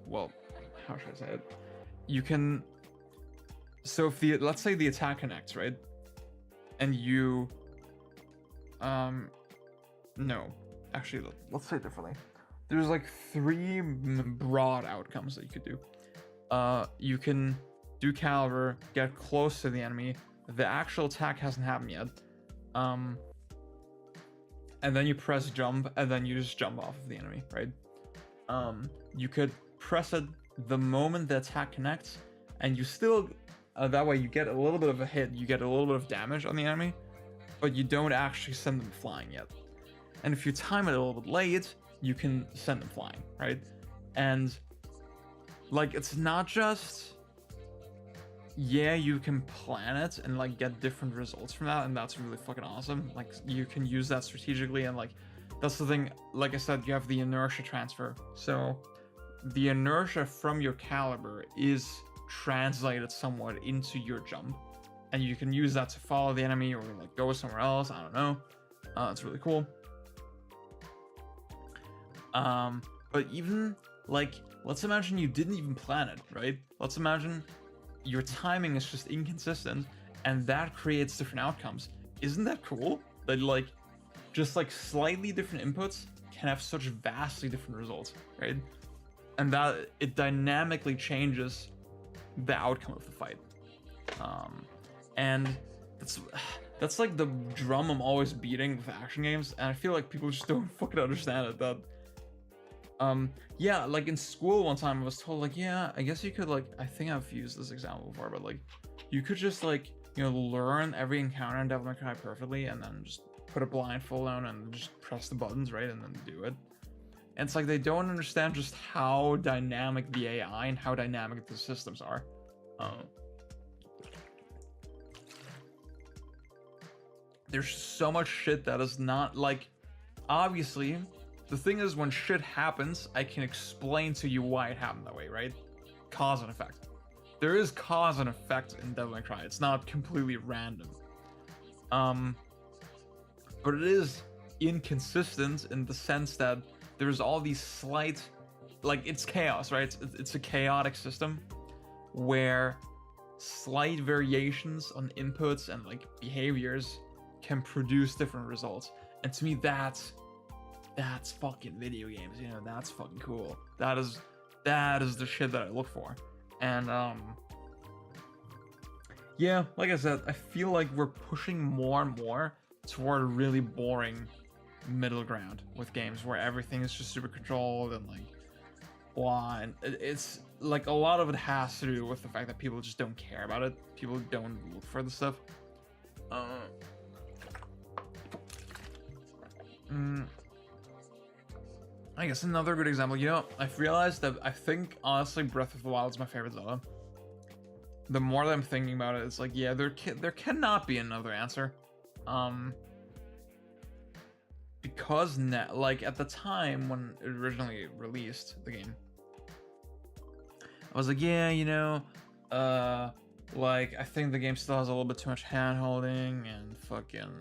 Well, how should I say it? You can, so if let's say the attack connects, right? And you no, actually let's say it differently. There's like 3 broad outcomes that you could do. You can do Caliber, get close to the enemy, the actual attack hasn't happened yet, and then you press jump, and then you just jump off of the enemy, right? You could press it the moment the attack connects, and you still, that way you get a little bit of a hit, you get a little bit of damage on the enemy, but you don't actually send them flying yet. And if you time it a little bit late, you can send them flying, right? And like, it's not just, yeah, you can plan it and like get different results from that, and that's really fucking awesome. Like, you can use that strategically, and like, that's the thing, like I said, you have the inertia transfer. So the inertia from your Caliber is translated somewhat into your jump, and you can use that to follow the enemy or like go somewhere else, I don't know. It's really cool. But even like, let's imagine you didn't even plan it, right? Let's imagine your timing is just inconsistent, and that creates different outcomes. Isn't that cool? That like, just like slightly different inputs can have such vastly different results, right? And that it dynamically changes the outcome of the fight. And that's like the drum I'm always beating with action games, and I feel like people just don't fucking understand it. That yeah, like in school one time I was told like, yeah, I guess you could like, I think I've used this example before, but like you could just like, you know, learn every encounter in Devil May Cry perfectly and then just put a blindfold on and just press the buttons, right, and then do it. And it's like they don't understand just how dynamic the AI and how dynamic the systems are. There's so much shit that is not like, obviously, the thing is when shit happens, I can explain to you why it happened that way, right? Cause and effect. There is cause and effect in Devil May Cry. It's not completely random. But it is inconsistent in the sense that there's all these slight, like it's chaos, right? It's a chaotic system where slight variations on inputs and like behaviors can produce different results. And to me, that's fucking video games, you know, that's fucking cool. That is the shit that I look for. And yeah, like I said, I feel like we're pushing more and more toward a really boring middle ground with games where everything is just super controlled and like blah, and it's like a lot of it has to do with the fact that people just don't care about it. People don't look for the stuff. I guess another good example, you know, I've realized that I think honestly Breath of the Wild is my favorite Zelda. The more that I'm thinking about it, it's like, yeah, there cannot be another answer. Because like at the time when it originally released the game, I was like, yeah, you know, like I think the game still has a little bit too much hand-holding and fucking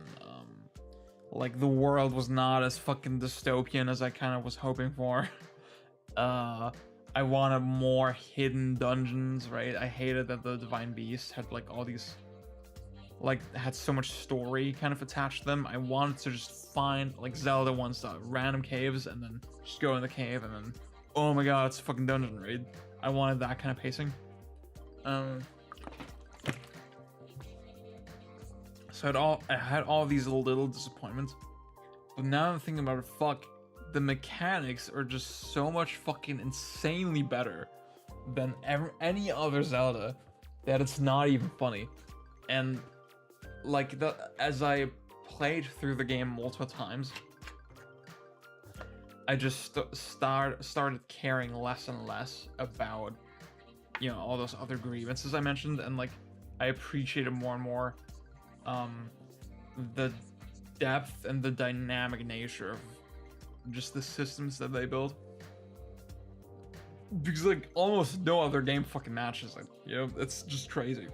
like the world was not as fucking dystopian as I kind of was hoping for. I wanted more hidden dungeons, right? I hated that the Divine Beast had like all these, like had so much story kind of attached to them. I wanted to just find, like Zelda wants random caves and then just go in the cave and then, oh my god, it's a fucking dungeon, right? I wanted that kind of pacing. So I had all these little disappointments, but now I'm thinking about it, fuck, the mechanics are just so much fucking insanely better than any other Zelda that it's not even funny. And like as I played through the game multiple times, I just started caring less and less about, you know, all those other grievances I mentioned, and like I appreciated more and more the depth and the dynamic nature of just the systems that they build. Because like almost no other game fucking matches it, you know, it's just crazy.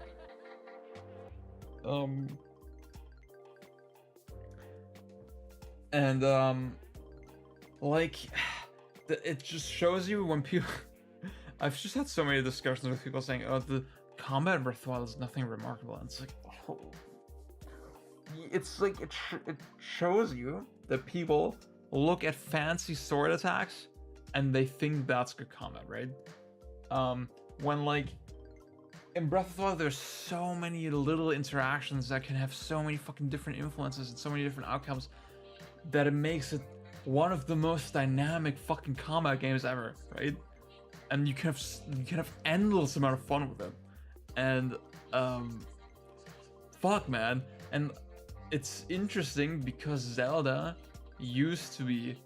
Like it just shows you when people I've just had so many discussions with people saying, oh, the combat in Breath of the Wild is nothing remarkable, and it's like, oh. It's like it shows you that people look at fancy sword attacks and they think that's good combat, right? When like in Breath of the Wild, there's so many little interactions that can have so many fucking different influences and so many different outcomes that it makes it one of the most dynamic fucking combat games ever, right? And you can have endless amount of fun with it. And fuck, man. And it's interesting because Zelda used to be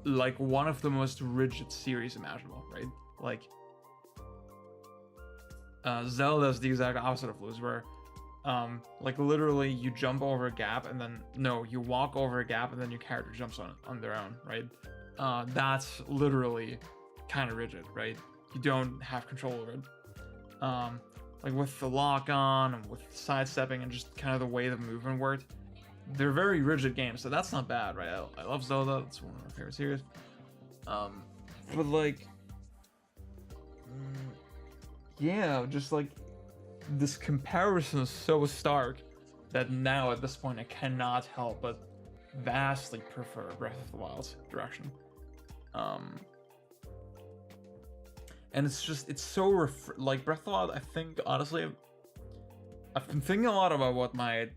like one of the most rigid series imaginable, right? Like Zelda is the exact opposite of Luz, where like literally you jump over a gap and then you walk over a gap and then your character jumps on their own, right? That's literally kind of rigid, right? You don't have control over it. Like with the lock on and with sidestepping and just kind of the way the movement worked, they're very rigid games, so that's not bad, right? I love Zelda, it's one of my favorite series. But like, yeah, just like this comparison is so stark that now at this point I cannot help but vastly prefer Breath of the Wild's direction. And it's so like Breath of the Wild, I think honestly I've been thinking a lot about what my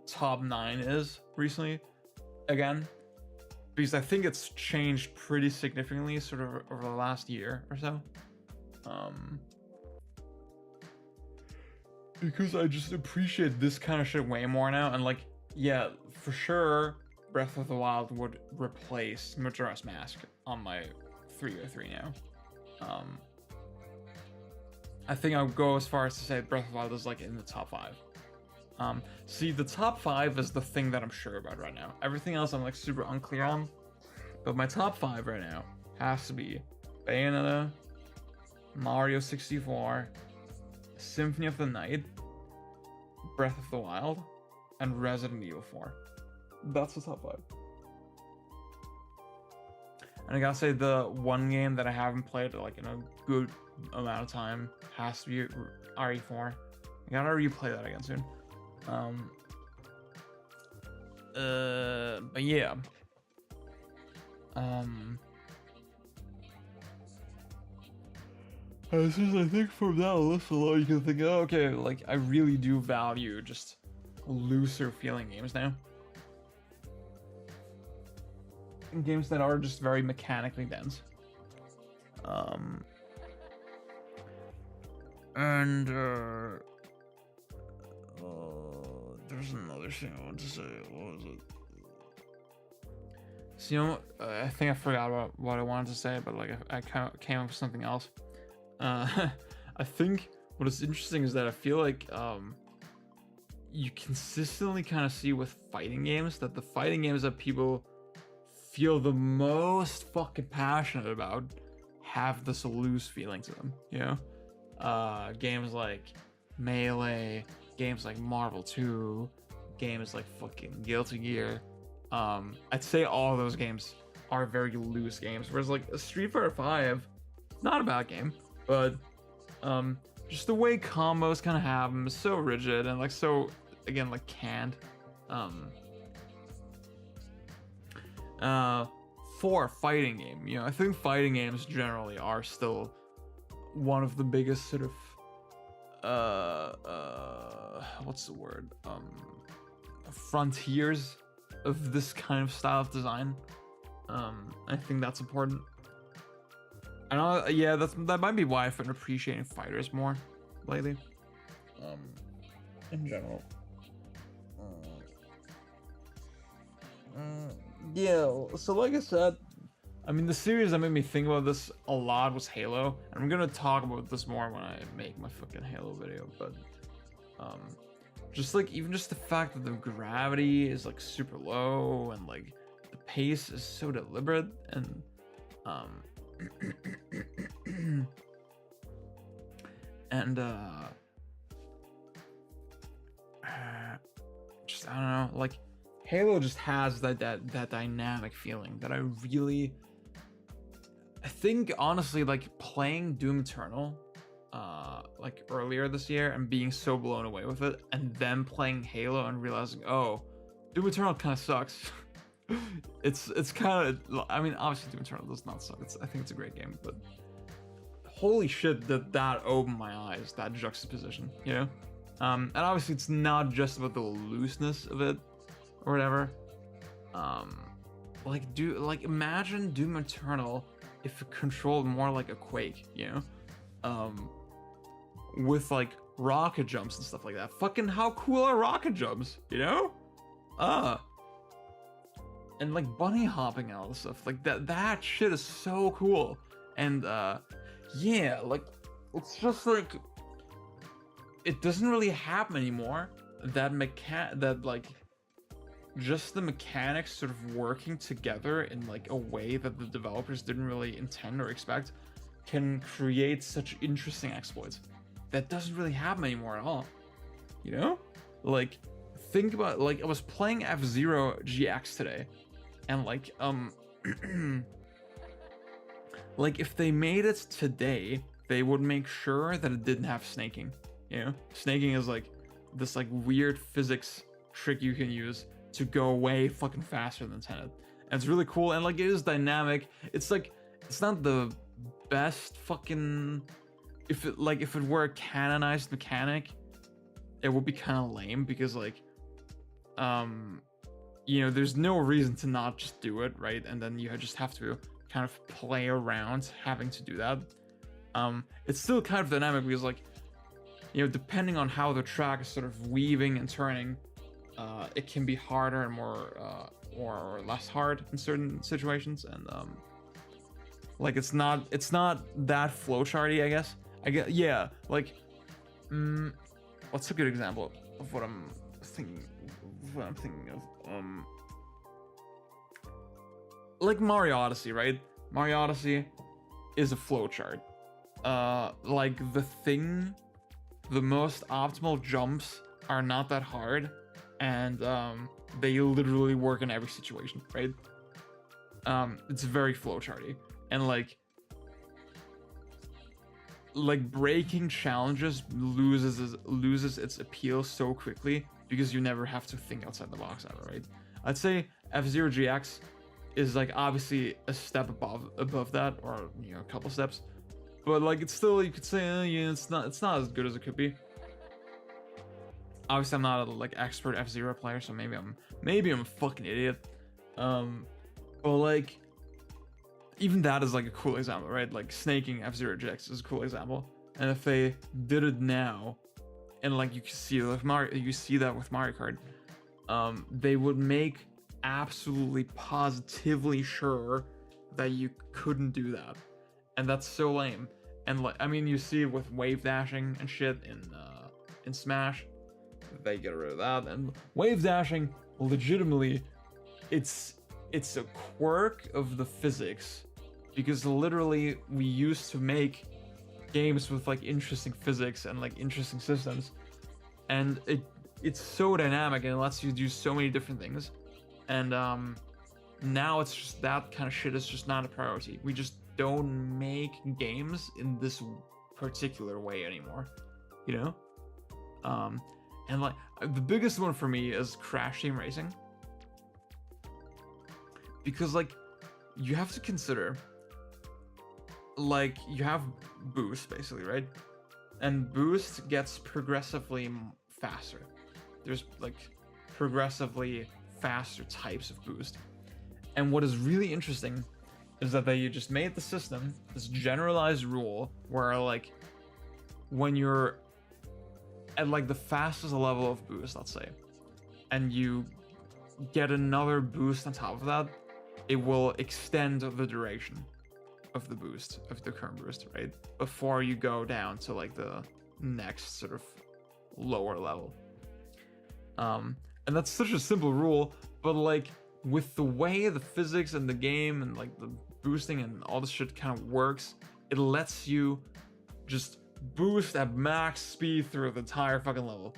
top 9 is recently, again, because I think it's changed pretty significantly sort of over the last year or so. Because I just appreciate this kind of shit way more now, and like, yeah, for sure, Breath of the Wild would replace Majora's Mask on my 303 now. I think I would go as far as to say Breath of the Wild is like in the top 5. See, the top 5 is the thing that I'm sure about right now. Everything else I'm like super unclear on. But my top 5 right now has to be Bayonetta, Mario 64, Symphony of the Night, Breath of the Wild, and Resident Evil 4. That's the top 5. And I gotta say, the one game that I haven't played like in a good amount of time has to be RE4. I gotta replay that again soon. But yeah. It's just, I think from that list alone, you can think, oh, okay, like, I really do value just looser feeling games now. Games that are just very mechanically dense. There's another thing I want to say. What was it? So, you know, I think I forgot about what I wanted to say, but like I kind of came up with something else. I think what is interesting is that I feel like you consistently kind of see with fighting games that the fighting games that people feel the most fucking passionate about have this loose feeling to them, you know? Games like Melee, games like Marvel 2, games like fucking Guilty Gear. I'd say all of those games are very loose games, whereas like Street Fighter 5, not a bad game, but just the way combos kind of have them is so rigid and like so, again, like canned. For a fighting game, you know, I think fighting games generally are still one of the biggest sort of what's the word, frontiers of this kind of style of design. I think that's important. I know, yeah, that might be why I've been appreciating fighters more lately. In general. Yeah, so like I said, I mean, the series that made me think about this a lot was Halo, and I'm gonna talk about this more when I make my fucking Halo video, but just like, even just the fact that the gravity is like super low, and like the pace is so deliberate, and just, I don't know, like Halo just has that dynamic feeling that I think honestly, like playing Doom Eternal like earlier this year and being so blown away with it, and then playing Halo and realizing, oh, Doom Eternal kind of sucks. it's kind of, I mean, obviously Doom Eternal does not suck. I think it's a great game, but holy shit, that opened my eyes, that juxtaposition, you know? And obviously it's not just about the looseness of it or whatever. Like imagine Doom Eternal if it controlled more like a Quake, you know? With like rocket jumps and stuff like that. Fucking how cool are rocket jumps, you know? And like bunny hopping and all this stuff. Like that shit is so cool. And yeah, like it's just like it doesn't really happen anymore. That like just the mechanics sort of working together in like a way that the developers didn't really intend or expect can create such interesting exploits. That doesn't really happen anymore at all, you know? Like, think about, like, I was playing F-Zero GX today, and like like if they made it today, they would make sure that it didn't have snaking, you know? Snaking is like this like weird physics trick you can use to go way fucking faster than intended. And it's really cool, and like it is dynamic. It's like, it's not the best fucking, if it were a canonized mechanic, it would be kind of lame because like, you know, there's no reason to not just do it, right? And then you just have to kind of play around having to do that. It's still kind of dynamic because like, you know, depending on how the track is sort of weaving and turning, it can be harder and more or less hard in certain situations. And like it's not that flowcharty, I guess. Yeah, like what's a good example of what I'm thinking of? Like Mario Odyssey, right? Mario Odyssey is a flowchart. Like the most optimal jumps are not that hard, and they literally work in every situation, right? It's very flowcharty, and like breaking challenges loses its appeal so quickly because you never have to think outside the box ever, right? I'd say F-Zero GX is like obviously a step above that, or you know, a couple steps, but like it's still, you could say yeah, it's not as good as it could be. Obviously I'm not a like expert F-Zero player, so maybe I'm a fucking idiot. But like even that is like a cool example, right? Like snaking F-Zero GX is a cool example, and if they did it now, and like you can see with Mario, you see that with Mario Kart, they would make absolutely positively sure that you couldn't do that, and that's so lame. And like, I mean, you see it with wave dashing and shit in Smash, they get rid of that. And wave dashing, legitimately, it's a quirk of the physics, because literally we used to make games with like interesting physics and like interesting systems, and it's so dynamic and it lets you do so many different things. And now it's just that kind of shit is just not a priority. We just don't make games in this particular way anymore, you know? And like the biggest one for me is Crash Team Racing, because like you have to consider, like you have boost basically, right? And boost gets progressively faster. There's like progressively faster types of boost. And what is really interesting is that they just made the system this generalized rule where like when you're at like the fastest level of boost, let's say, and you get another boost on top of that, it will extend the duration of the boost, of the current boost, right? Before you go down to like the next sort of lower level. And that's such a simple rule, but like with the way the physics and the game and like the boosting and all this shit kind of works, it lets you just boost at max speed through the entire fucking level.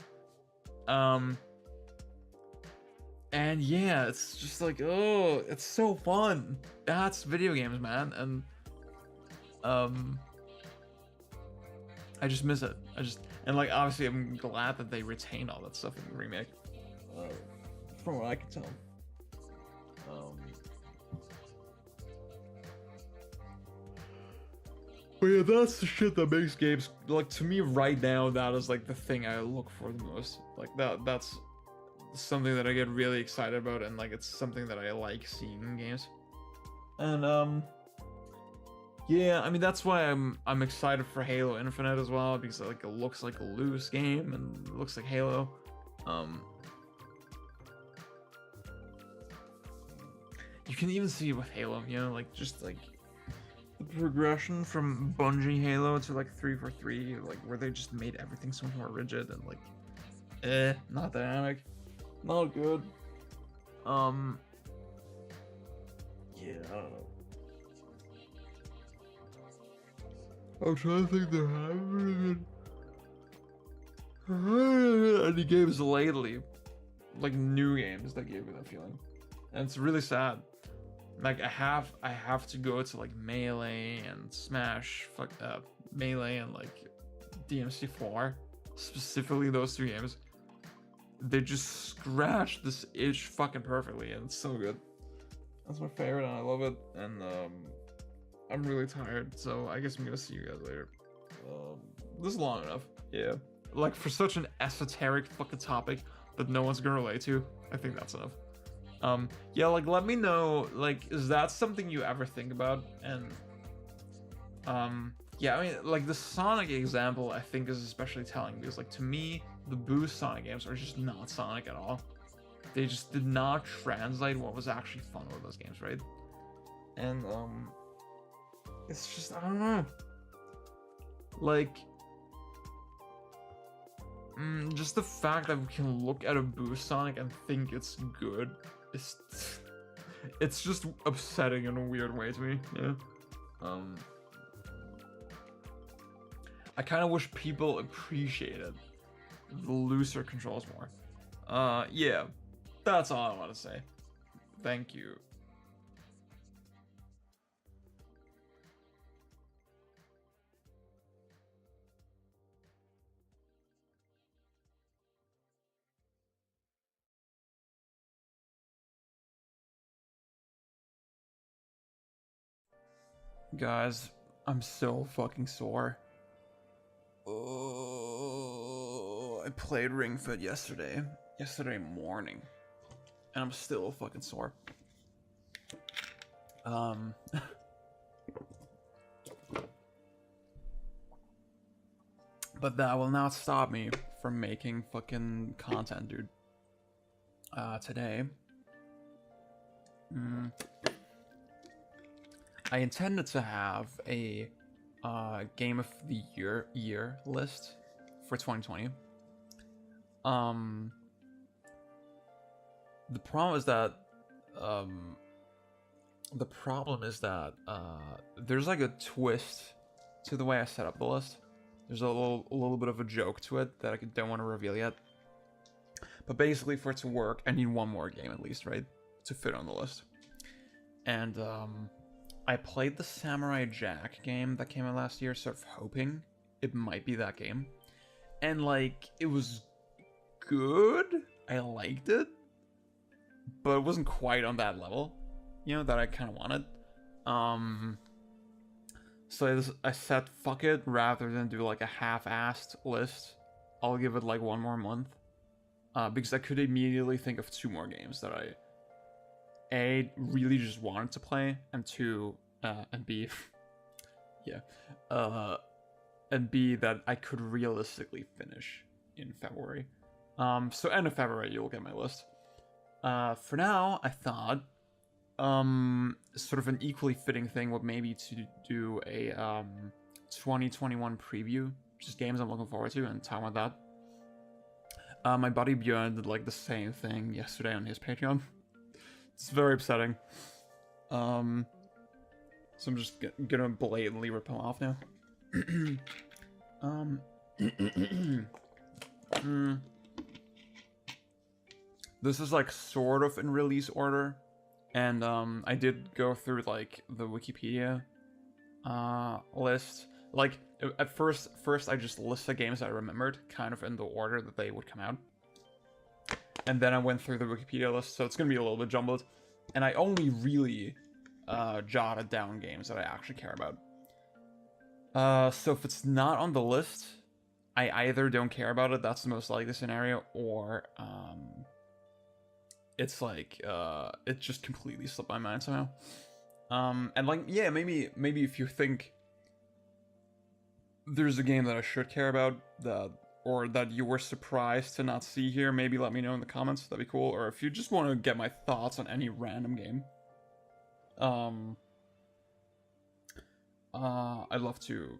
And yeah, it's just like, oh, it's so fun. That's video games, man. And I just miss it. And like obviously I'm glad that they retained all that stuff in the remake. From what I can tell. But yeah, that's the shit that makes games, like, to me right now, that is like the thing I look for the most. Like that's something that I get really excited about, and like it's something that I like seeing in games. And yeah, I mean that's why I'm excited for Halo Infinite as well, because like it looks like a loose game and it looks like Halo. You can even see with Halo, you know, like just like the progression from Bungie Halo to like 343, like where they just made everything so much more rigid and like not dynamic, not good. Yeah, I don't know. I'm trying to think there haven't been any games lately, like new games that gave me that feeling, and it's really sad. Like I have to go to like Melee and Smash, Melee and like DMC4, specifically those two games. They just scratch this itch fucking perfectly, and it's so good. That's my favorite, and I love it. And I'm really tired, so I guess I'm gonna see you guys later. This is long enough. Yeah. like for such an esoteric fucking topic that no one's gonna relate to, I think that's enough. Yeah, like let me know, like, is that something you ever think about? And yeah, I mean, like the Sonic example I think is especially telling because like to me, the Boost Sonic games are just not Sonic at all. They just did not translate what was actually fun with those games, right? And it's just, I don't know. Like, just the fact that we can look at a Boost Sonic and think it's good is, it's just upsetting in a weird way to me. Yeah. I kind of wish people appreciated the looser controls more. Yeah, that's all I want to say. Thank you. Guys, I'm so fucking sore. Oh, I played Ring Fit yesterday morning, and I'm still fucking sore. But that will not stop me from making fucking content, dude. Today, I intended to have a game of the year list for 2020. The problem is that there's like a twist to the way I set up the list. There's a little bit of a joke to it that I don't want to reveal yet. But basically, for it to work, I need one more game at least, right, to fit on the list. And I played the Samurai Jack game that came out last year, sort of hoping it might be that game. And, like, it was good. I liked it. But it wasn't quite on that level, you know, that I kind of wanted. So I said, fuck it, rather than do, like, a half-assed list, I'll give it, like, one more month. Because I could immediately think of 2 more games that I A, really just wanted to play, and 2, and B, yeah, and B, that I could realistically finish in February. So end of February, you'll get my list. For now, I thought, sort of an equally fitting thing would maybe to do a 2021 preview, just games I'm looking forward to, and talk about that. My buddy Björn did like the same thing yesterday on his Patreon. It's very upsetting. So I'm just gonna blatantly rip him off now. This is like sort of in release order, and I did go through like the Wikipedia list. Like at first I just listed games I remembered, kind of in the order that they would come out. And then I went through the Wikipedia list, so it's gonna be a little bit jumbled. And I only really jotted down games that I actually care about. So if it's not on the list, I either don't care about it, that's the most likely scenario, or it's like it just completely slipped my mind somehow. And like, yeah, maybe if you think there's a game that I should care about, or that you were surprised to not see here, maybe let me know in the comments, that'd be cool. Or if you just want to get my thoughts on any random game, I'd love to,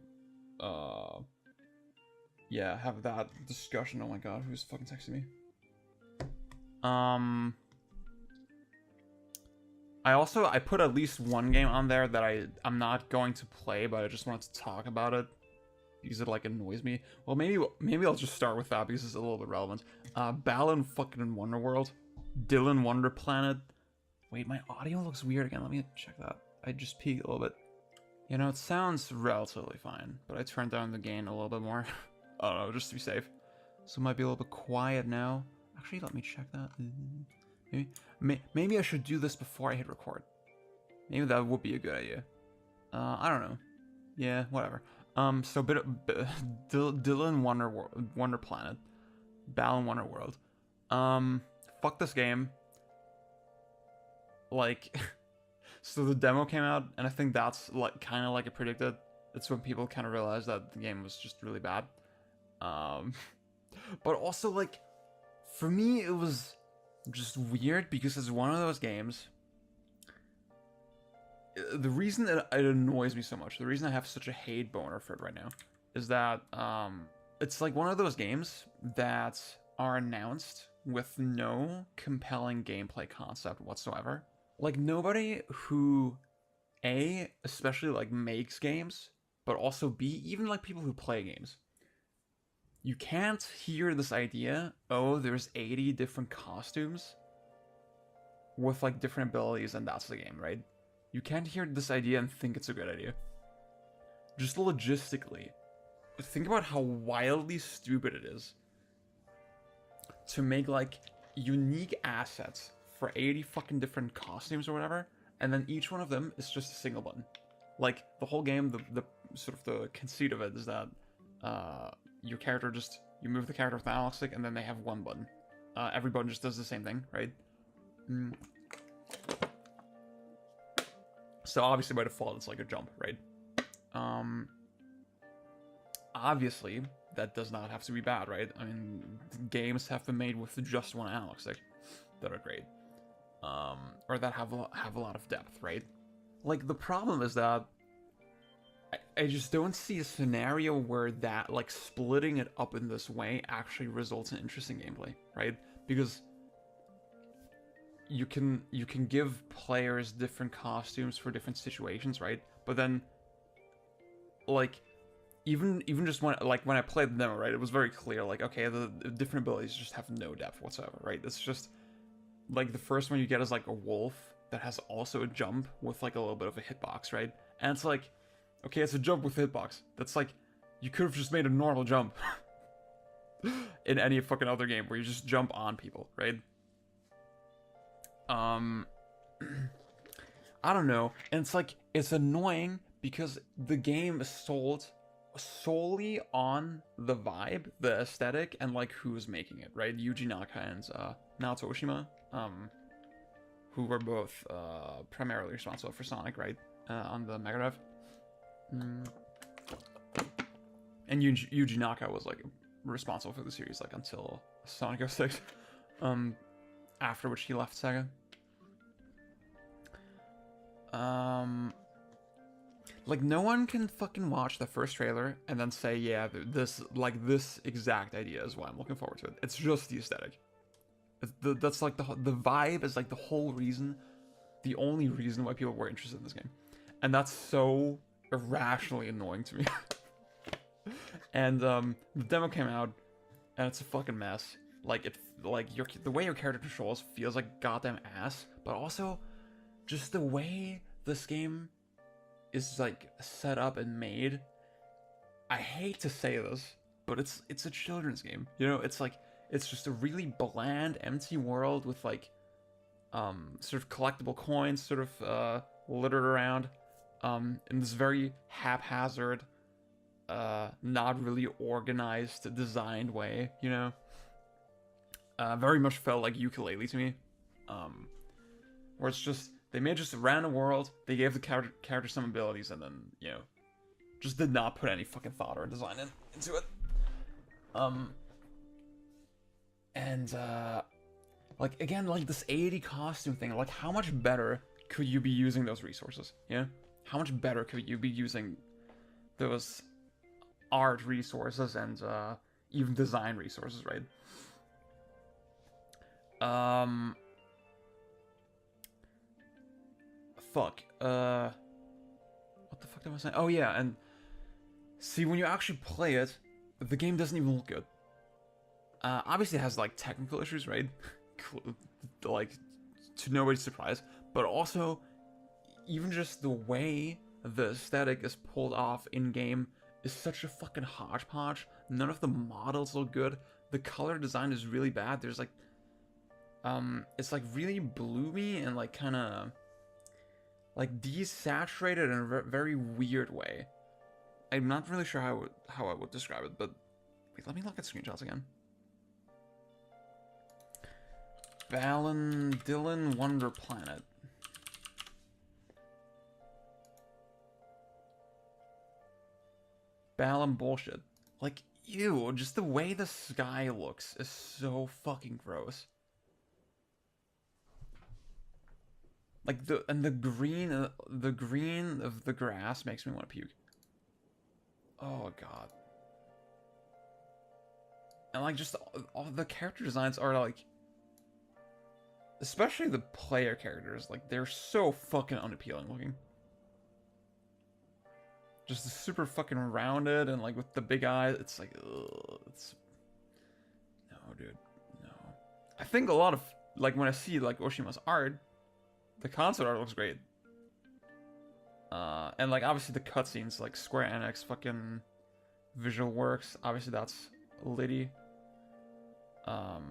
yeah, have that discussion. Oh my god, who's fucking texting me? I put at least one game on there that I'm not going to play, but I just wanted to talk about it because it like annoys me. Well, maybe I'll just start with that because it's a little bit relevant. Balan fucking Wonderworld, Dylan Wonder Planet. Wait, my audio looks weird again. Let me check that. I just peeked a little bit. You know, it sounds relatively fine, but I turned down the gain a little bit more. I don't know, just to be safe. So it might be a little bit quiet now. Actually, let me check that. Maybe I should do this before I hit record. Maybe that would be a good idea. I don't know. Yeah, whatever. So Dylan Wonder Planet, Balan Wonder World. Fuck this game. Like, so the demo came out, and I think that's like kind of like it predicted. It's when people kind of realized that the game was just really bad. But also like, for me it was just weird because it's one of those games. The reason that it annoys me so much, the reason I have such a hate boner for it right now, is that it's like one of those games that are announced with no compelling gameplay concept whatsoever. Like, nobody who, A, especially like makes games, but also B, even like people who play games, you can't hear this idea, oh, there's 80 different costumes with like different abilities and that's the game, right? You can't hear this idea and think it's a good idea. Just logistically, think about how wildly stupid it is to make like unique assets for 80 fucking different costumes or whatever, and then each one of them is just a single button. Like, the whole game, the sort of the conceit of it is that your character just, you move the character with an analog stick and then they have one button. Every button just does the same thing, right? So obviously by default it's like a jump, right? Obviously that does not have to be bad, right? I mean, games have been made with just one analog stick that are great, or that have a lot of depth, right? Like, the problem is that I just don't see a scenario where that, like, splitting it up in this way actually results in interesting gameplay, right? Because you can give players different costumes for different situations, right? But then, like, even just when I played the demo, right, it was very clear, like, okay, the different abilities just have no depth whatsoever, right? It's just, like, the first one you get is, like, a wolf that has also a jump with, like, a little bit of a hitbox, right? And it's like, okay, it's a jump with hitbox. That's like, you could have just made a normal jump in any fucking other game where you just jump on people, right? I don't know. And it's like, it's annoying because the game is sold solely on the vibe, the aesthetic, and like who's making it, right? Yuji Naka and Naoto Oshima, who were both primarily responsible for Sonic, right? On the Mega Drive. And Yuji Naka was like responsible for the series like until Sonic 06, after which he left Sega. Like, no one can fucking watch the first trailer and then say, yeah, this exact idea is why I'm looking forward to it. It's just the aesthetic. That's like the vibe is like the whole reason, the only reason why people were interested in this game. And that's so irrationally annoying to me. And the demo came out and it's a fucking mess. Like, the way your character controls feels like goddamn ass, but also just the way this game is like set up and made. I hate to say this, but it's a children's game. You know, it's like, it's just a really bland, empty world with like sort of collectible coins sort of littered around in this very haphazard, not really organized, designed way, you know? Very much felt like Yooka-Laylee to me. Where it's just, they made just a random world, they gave the character some abilities, and then, you know, just did not put any fucking thought or design into it. Like, again, like, this 80 costume thing, like, how much better could you be using those resources, yeah? How much better could you be using those art resources and, even design resources, right? Fuck. What the fuck am I saying? Oh yeah, and see, when you actually play it, the game doesn't even look good. Obviously it has like technical issues, right? Like, to nobody's surprise, but also even just the way the aesthetic is pulled off in game is such a fucking hodgepodge. None of the models look good. The color design is really bad. There's like, it's like really bloomy and like kind of like desaturated in a very weird way. I'm not really sure how I would describe it, but wait, let me look at screenshots again. Dylan Wonder Planet. Balan bullshit. Like, ew, just the way the sky looks is so fucking gross. Like the green of the grass makes me want to puke. Oh god. And like just all the character designs are like, especially the player characters, like they're so fucking unappealing looking. Just super fucking rounded and like with the big eyes, it's like, ugh, it's no, dude, no. I think a lot of like when I see like Oshima's art, the concept art looks great. And like obviously the cutscenes, like Square Enix fucking visual works, obviously that's Liddy. But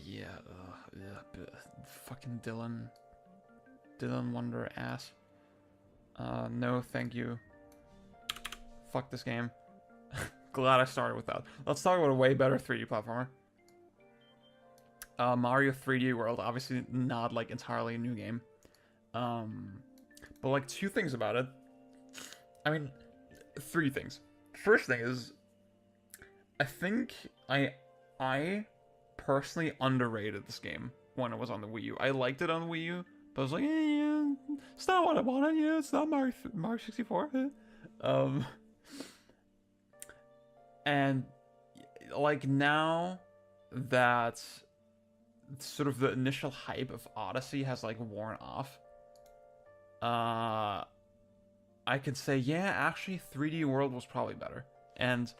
yeah, fucking Dylan Wonder ass. No, thank you. Fuck this game. Glad I started with that. Let's talk about a way better 3D platformer. Mario 3D World, obviously not like entirely a new game. But like two things about it. I mean, three things. First thing is, I think I personally underrated this game when it was on the Wii U. I liked it on the Wii U, but I was like, yeah, it's not what I wanted. Yeah, it's not Mario 64. And like now that sort of the initial hype of Odyssey has like worn off, I could say, yeah, actually 3D World was probably better. And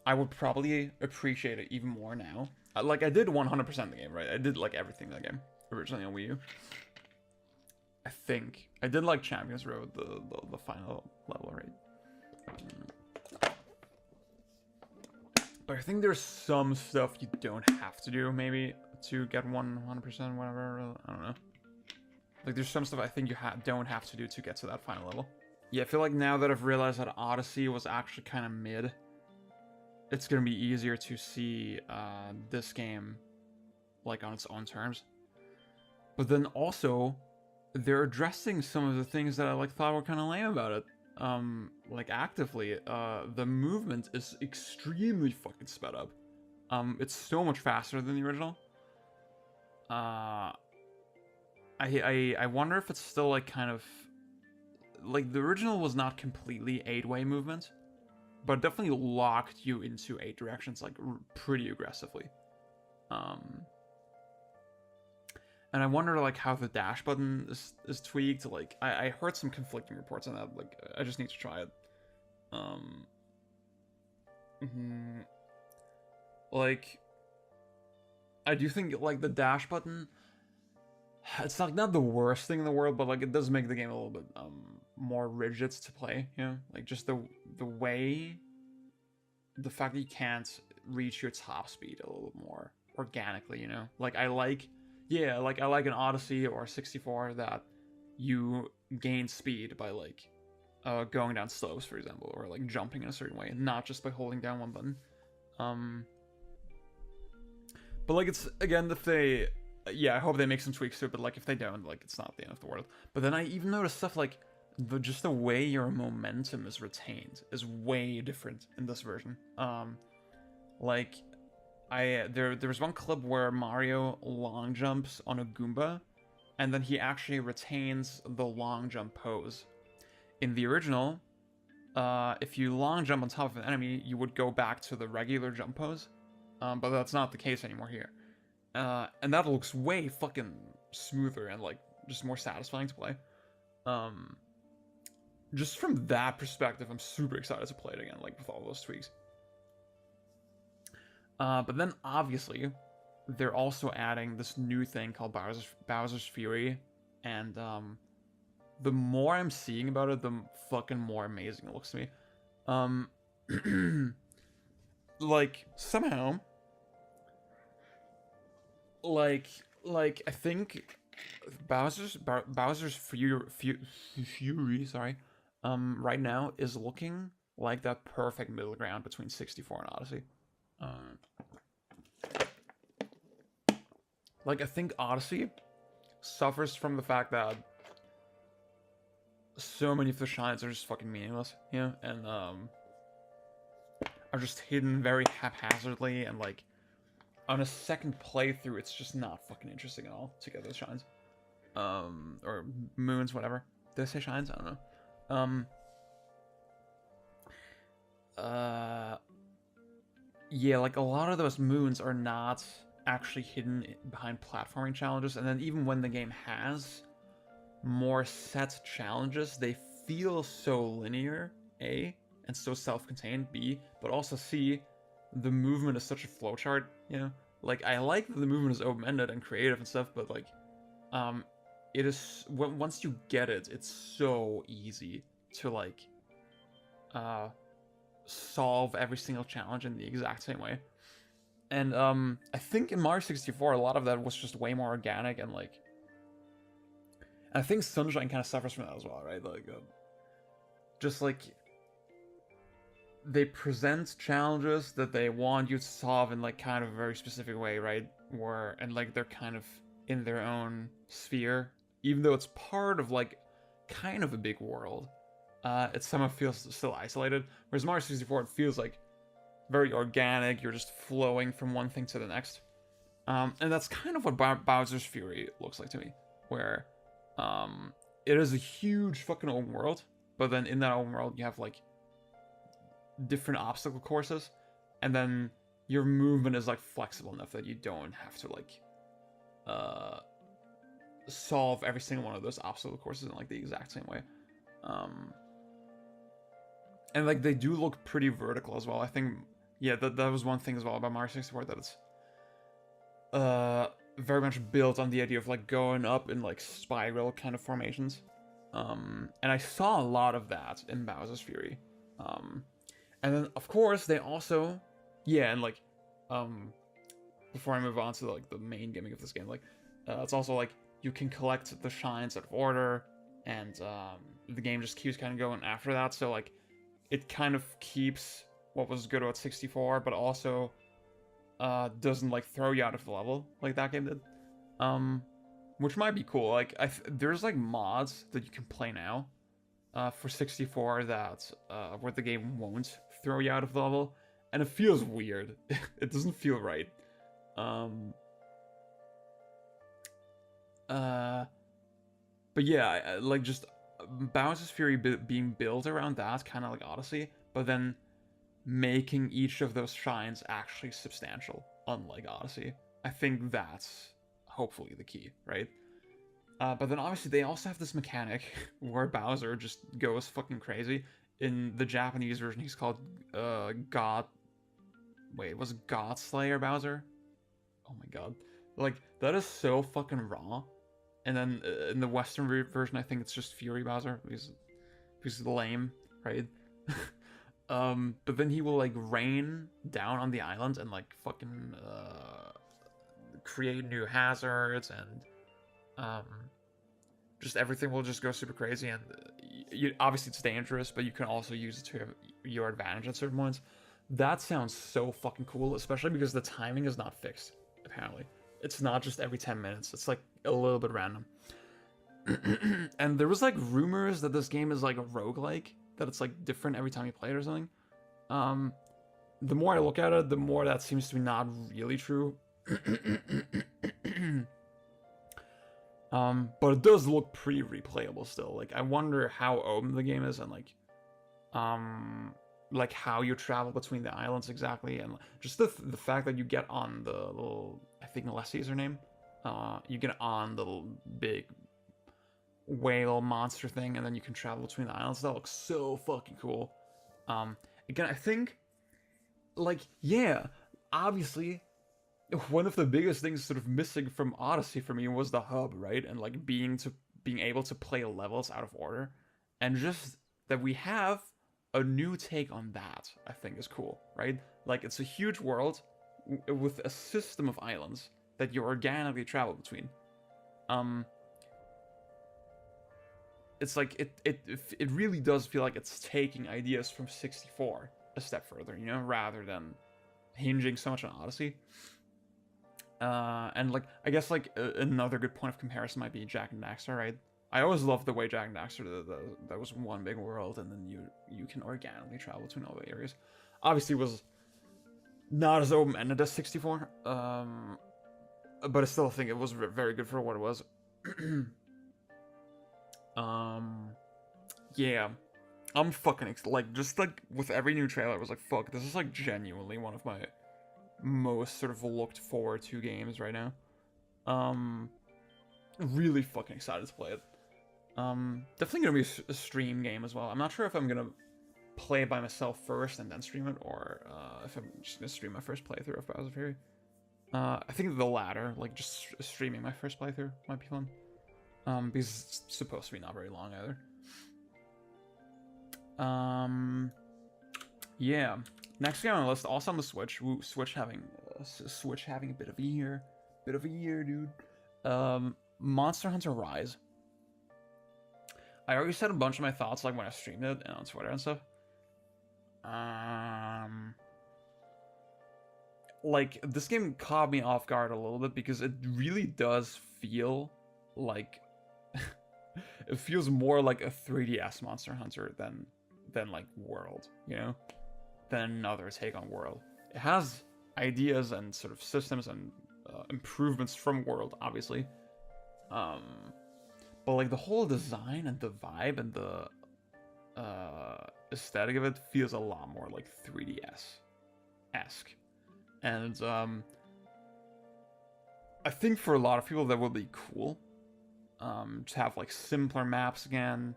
I would probably appreciate it even more now. Like, I did 100% the game, right? I did, like, everything in the game, originally on Wii U. I think. I did, like, Champions Road, the final level, right? But I think there's some stuff you don't have to do, maybe, to get 100%, whatever. I don't know. Like, there's some stuff I think you don't have to do to get to that final level. Yeah, I feel like now that I've realized that Odyssey was actually kind of mid, it's gonna be easier to see this game like on its own terms. But then also, they're addressing some of the things that I like thought were kind of lame about it. Like actively, the movement is extremely fucking sped up. It's so much faster than the original. I wonder if it's still like kind of like the original was not completely 8-way movement, but definitely locked you into 8 directions like pretty aggressively. And I wonder like how the dash button is tweaked. Like I heard some conflicting reports on that. Like I just need to try it. Like I do think like the dash button, it's like not the worst thing in the world, but like it does make the game a little bit more rigid to play, you know? Like just the way, the fact that you can't reach your top speed a little bit more organically, you know? Like I like an Odyssey or 64 that you gain speed by like going down slopes, for example, or like jumping in a certain way, not just by holding down one button. But like it's, again, if they, yeah, I hope they make some tweaks to it, but like if they don't, like it's not the end of the world. But then I even noticed stuff like just the way your momentum is retained is way different in this version. Like there was one clip where Mario long jumps on a Goomba, and then he actually retains the long jump pose. In the original, if you long jump on top of an enemy, you would go back to the regular jump pose, but that's not the case anymore here. And that looks way fucking smoother and like just more satisfying to play. Just from that perspective, I'm super excited to play it again, like with all those tweaks. But then obviously, they're also adding this new thing called Bowser's Fury, and the more I'm seeing about it, the fucking more amazing it looks to me. Like somehow, like I think Bowser's Fury, sorry, right now is looking like that perfect middle ground between 64 and Odyssey. Like, I think Odyssey suffers from the fact that so many of the shines are just fucking meaningless, you know, and are just hidden very haphazardly, and like on a second playthrough, it's just not fucking interesting at all to get those shines, or moons, whatever. Did I say shines? I don't know. Yeah, like a lot of those moons are not actually hidden behind platforming challenges, and then even when the game has more set challenges, they feel so linear, A, and so self-contained, B, but also C, the movement is such a flowchart, you know? Like, I like that the movement is open-ended and creative and stuff, but like, it is, once you get it, it's so easy to like, solve every single challenge in the exact same way. And I think in Mario 64, a lot of that was just way more organic, and like, I think Sunshine kind of suffers from that as well, right? Like, just like, they present challenges that they want you to solve in like kind of a very specific way, right? And like they're kind of in their own sphere, even though it's part of like kind of a big world. It somehow feels still isolated. Whereas Mario 64, it feels like very organic. You're just flowing from one thing to the next. And that's kind of what Bowser's Fury looks like to me, where it is a huge fucking open world, but then in that open world you have like different obstacle courses, and then your movement is like flexible enough that you don't have to like solve every single one of those obstacle courses in like the exact same way. And like they do look pretty vertical as well. I think, yeah, that was one thing as well about Mario 64, that it's very much built on the idea of like going up in like spiral kind of formations. And I saw a lot of that in Bowser's Fury. And then of course they also, yeah, and like before I move on to like the main gimmick of this game, like it's also like you can collect the shines out of order, and the game just keeps kind of going after that. So like it kind of keeps what was good about 64, but also doesn't like throw you out of the level like that game did, which might be cool. Like there's like mods that you can play now for 64 that where the game won't throw you out of the level, and it feels weird. It doesn't feel right. But yeah, like just Bowser's Fury being built around that, kind of like Odyssey, but then making each of those shines actually substantial, unlike Odyssey. I think that's hopefully the key, right? But then obviously they also have this mechanic where Bowser just goes fucking crazy. In the Japanese version, he's called God... Wait, was it God Slayer Bowser? Oh my god. Like, that is so fucking raw. And then in the Western version, I think it's just Fury Bowser, because he's lame, right? But then he will like rain down on the island and like fucking create new hazards, and just everything will just go super crazy. And obviously it's dangerous, but you can also use it to your advantage at certain points. That sounds so fucking cool, especially because the timing is not fixed, apparently. It's not just every 10 minutes. It's like a little bit random. And there was like rumors that this game is like a roguelike, that it's like different every time you play it or something. The more I look at it, the more that seems to be not really true. But it does look pretty replayable still. Like, I wonder how open the game is, and like how you travel between the islands exactly, and just the fact that you get on the little, I think Leslie is her name, you get on the little big whale monster thing, and then you can travel between the islands. That looks so fucking cool. Again, I think, like, yeah, obviously one of the biggest things sort of missing from Odyssey for me was the hub, right? And like being able to play levels out of order, and just that we have a new take on that, I think is cool, right? Like, it's a huge world with a system of islands that you organically travel between. it's like it really does feel like it's taking ideas from 64 a step further, you know, rather than hinging so much on Odyssey. And like I guess like another good point of comparison might be Jak and Daxter, right? I always loved the way Jak and Daxter that was one big world, and then you can organically travel between all the areas. Obviously, it was not as open-ended as 64, but I still think it was very good for what it was. Yeah, I'm fucking like just like with every new trailer, I was like, fuck, this is like genuinely one of my most sort of looked forward to games right now. Really fucking excited to play it. Definitely gonna be a stream game as well. I'm not sure if I'm gonna play it by myself first and then stream it, or if I'm just gonna stream my first playthrough of Bowser Fury. I think the latter, like just streaming my first playthrough, might be fun. Because it's supposed to be not very long either. Yeah. Next game on the list, also on the Switch. Woo, Switch having a bit of a year, dude. Monster Hunter Rise. I already said a bunch of my thoughts like when I streamed it and on Twitter and stuff. Like this game caught me off guard a little bit because it really does feel like it feels more like a 3DS Monster Hunter than like World, you know, than another take on World. It has ideas and sort of systems and improvements from World, obviously. But like the whole design and the vibe and the aesthetic of it feels a lot more like 3DS-esque. And I think for a lot of people that would be cool to have like simpler maps again,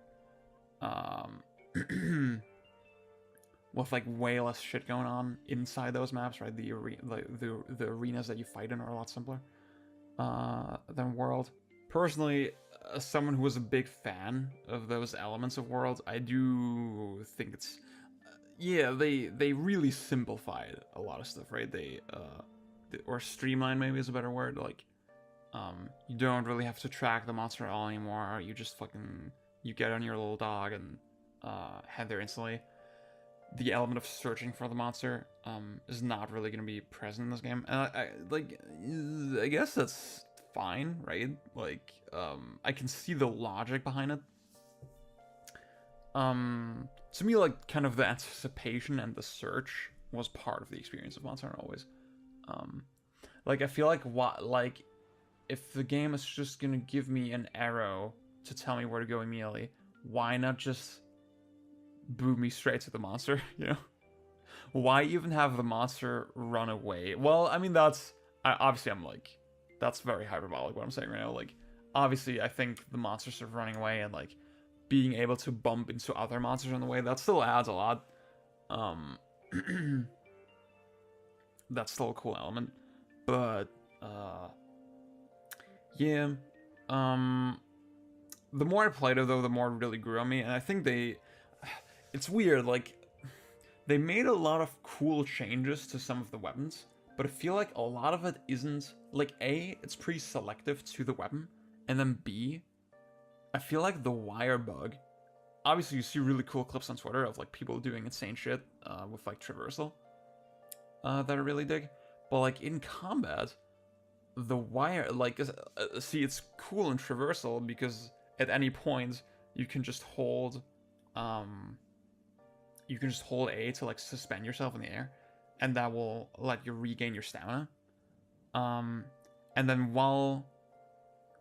with like way less shit going on inside those maps, right? The arenas that you fight in are a lot simpler than World. Personally, as someone who was a big fan of those elements of World, I do think it's yeah, they really simplified a lot of stuff, right? Or streamline maybe is a better word. Like, you don't really have to track the monster at all anymore. You just you get on your little dog and head there instantly. The element of searching for the monster is not really going to be present in this game, and I guess that's fine, right? Like, I can see the logic behind it. To me, like, kind of the anticipation and the search was part of the experience of Monster Hunter always. Like, I feel like if the game is just gonna give me an arrow to tell me where to go immediately, why not just boot me straight to the monster, you know? Why even have the monster run away? Well, I mean, obviously I'm like, that's very hyperbolic what I'm saying right now. Like, obviously I think the monster sort of running away and like being able to bump into other monsters on the way, that still adds a lot. That's still a cool element. But yeah. The more I played it though, the more it really grew on me, and I think it's weird, like, they made a lot of cool changes to some of the weapons, but I feel like a lot of it isn't, like, A, it's pretty selective to the weapon, and then B, I feel like the wire bug, obviously you see really cool clips on Twitter of, like, people doing insane shit with, like, traversal that I really dig, but, like, in combat, the wire, like, see, it's cool in traversal because at any point you can just hold A to like suspend yourself in the air, and that will let you regain your stamina. And then while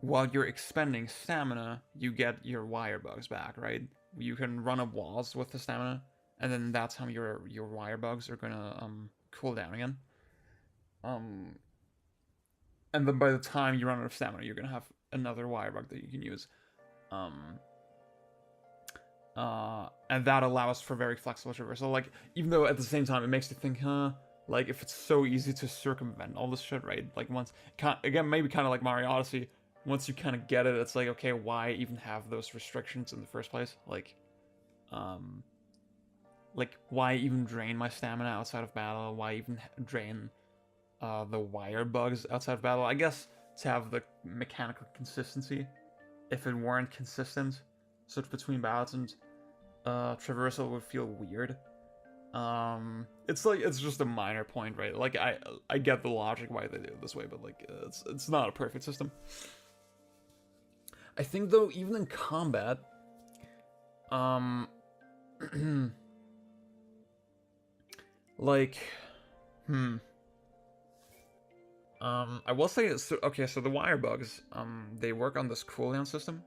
you're expending stamina, you get your wire bugs back, right? You can run up walls with the stamina, and then that's how your wire bugs are gonna cool down again. And then by the time you run out of stamina, you're gonna have another wire bug that you can use. And that allows for very flexible traversal. Like, even though at the same time it makes you think, like, if it's so easy to circumvent all this shit, right? Like, once, again, maybe kind of like Mario Odyssey, once you kind of get it, it's like, okay, why even have those restrictions in the first place? Like, why even drain my stamina outside of battle? Why even drain the wire bugs outside of battle? I guess to have the mechanical consistency. If it weren't consistent, sort of between bouts and traversal would feel weird. It's just a minor point, right? Like I get the logic why they do it this way, but like it's not a perfect system. I think though, even in combat, like, I will say, okay, so the wire bugs, they work on this cooldown system.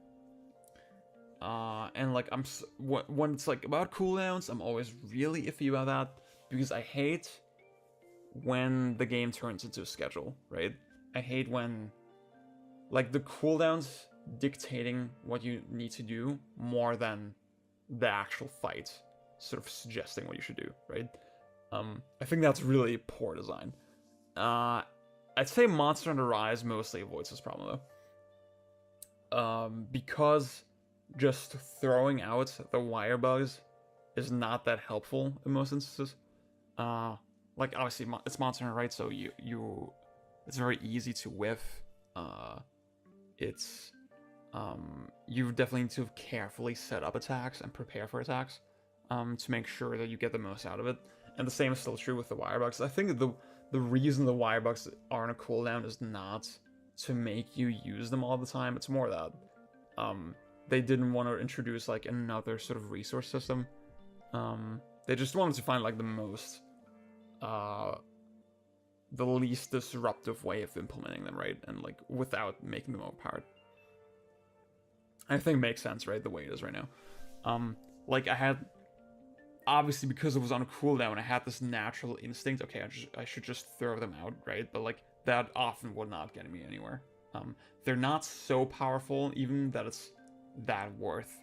And like, when it's like about cooldowns, I'm always really iffy about that, because I hate when the game turns into a schedule, right? I hate when, like, the cooldowns dictating what you need to do more than the actual fight sort of suggesting what you should do, right? I think that's really poor design. I'd say Monster Hunter Rise mostly avoids this problem, though. Because just throwing out the wire bugs is not that helpful in most instances. Like, obviously, it's Monster Hunter, right? So it's very easy to whiff. You definitely need to carefully set up attacks and prepare for attacks to make sure that you get the most out of it. And the same is still true with the wire bugs. I think the reason the wire bugs are on a cooldown is not to make you use them all the time. It's more that they didn't want to introduce like another sort of resource system. They just wanted to find like the most, the least disruptive way of implementing them, right? And like without making them overpowered. I think it makes sense, right? The way it is right now. Like I had, obviously because it was on a cooldown, I had this natural instinct. Okay, I should just throw them out, right? But like that often would not get me anywhere. They're not so powerful, even that it's that worth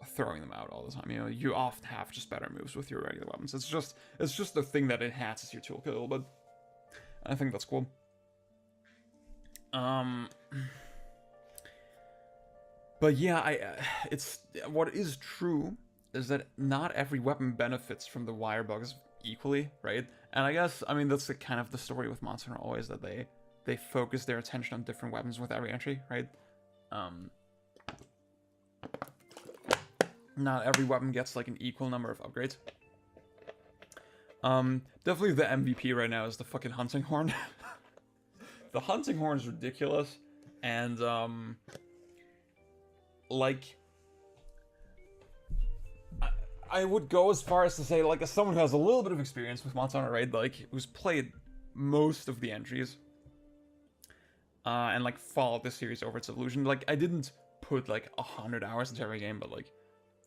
throwing them out all the time. You know, you often have just better moves with your regular weapons. It's just the thing that enhances your toolkit a little bit. I think that's cool. But yeah, it's what is true is that not every weapon benefits from the wire bugs equally, right? And I guess, I mean, that's kind of the story with Monster Hunter always, that they focus their attention on different weapons with every entry, right? Not every weapon gets like an equal number of upgrades. Definitely the MVP right now is the fucking hunting horn. The hunting horn is ridiculous, and like, I would go as far as to say, like, as someone who has a little bit of experience with Monster Hunter, right, like, who's played most of the entries, and, like, followed the series over its evolution, like, I didn't put, like, 100 hours into every game, but, like,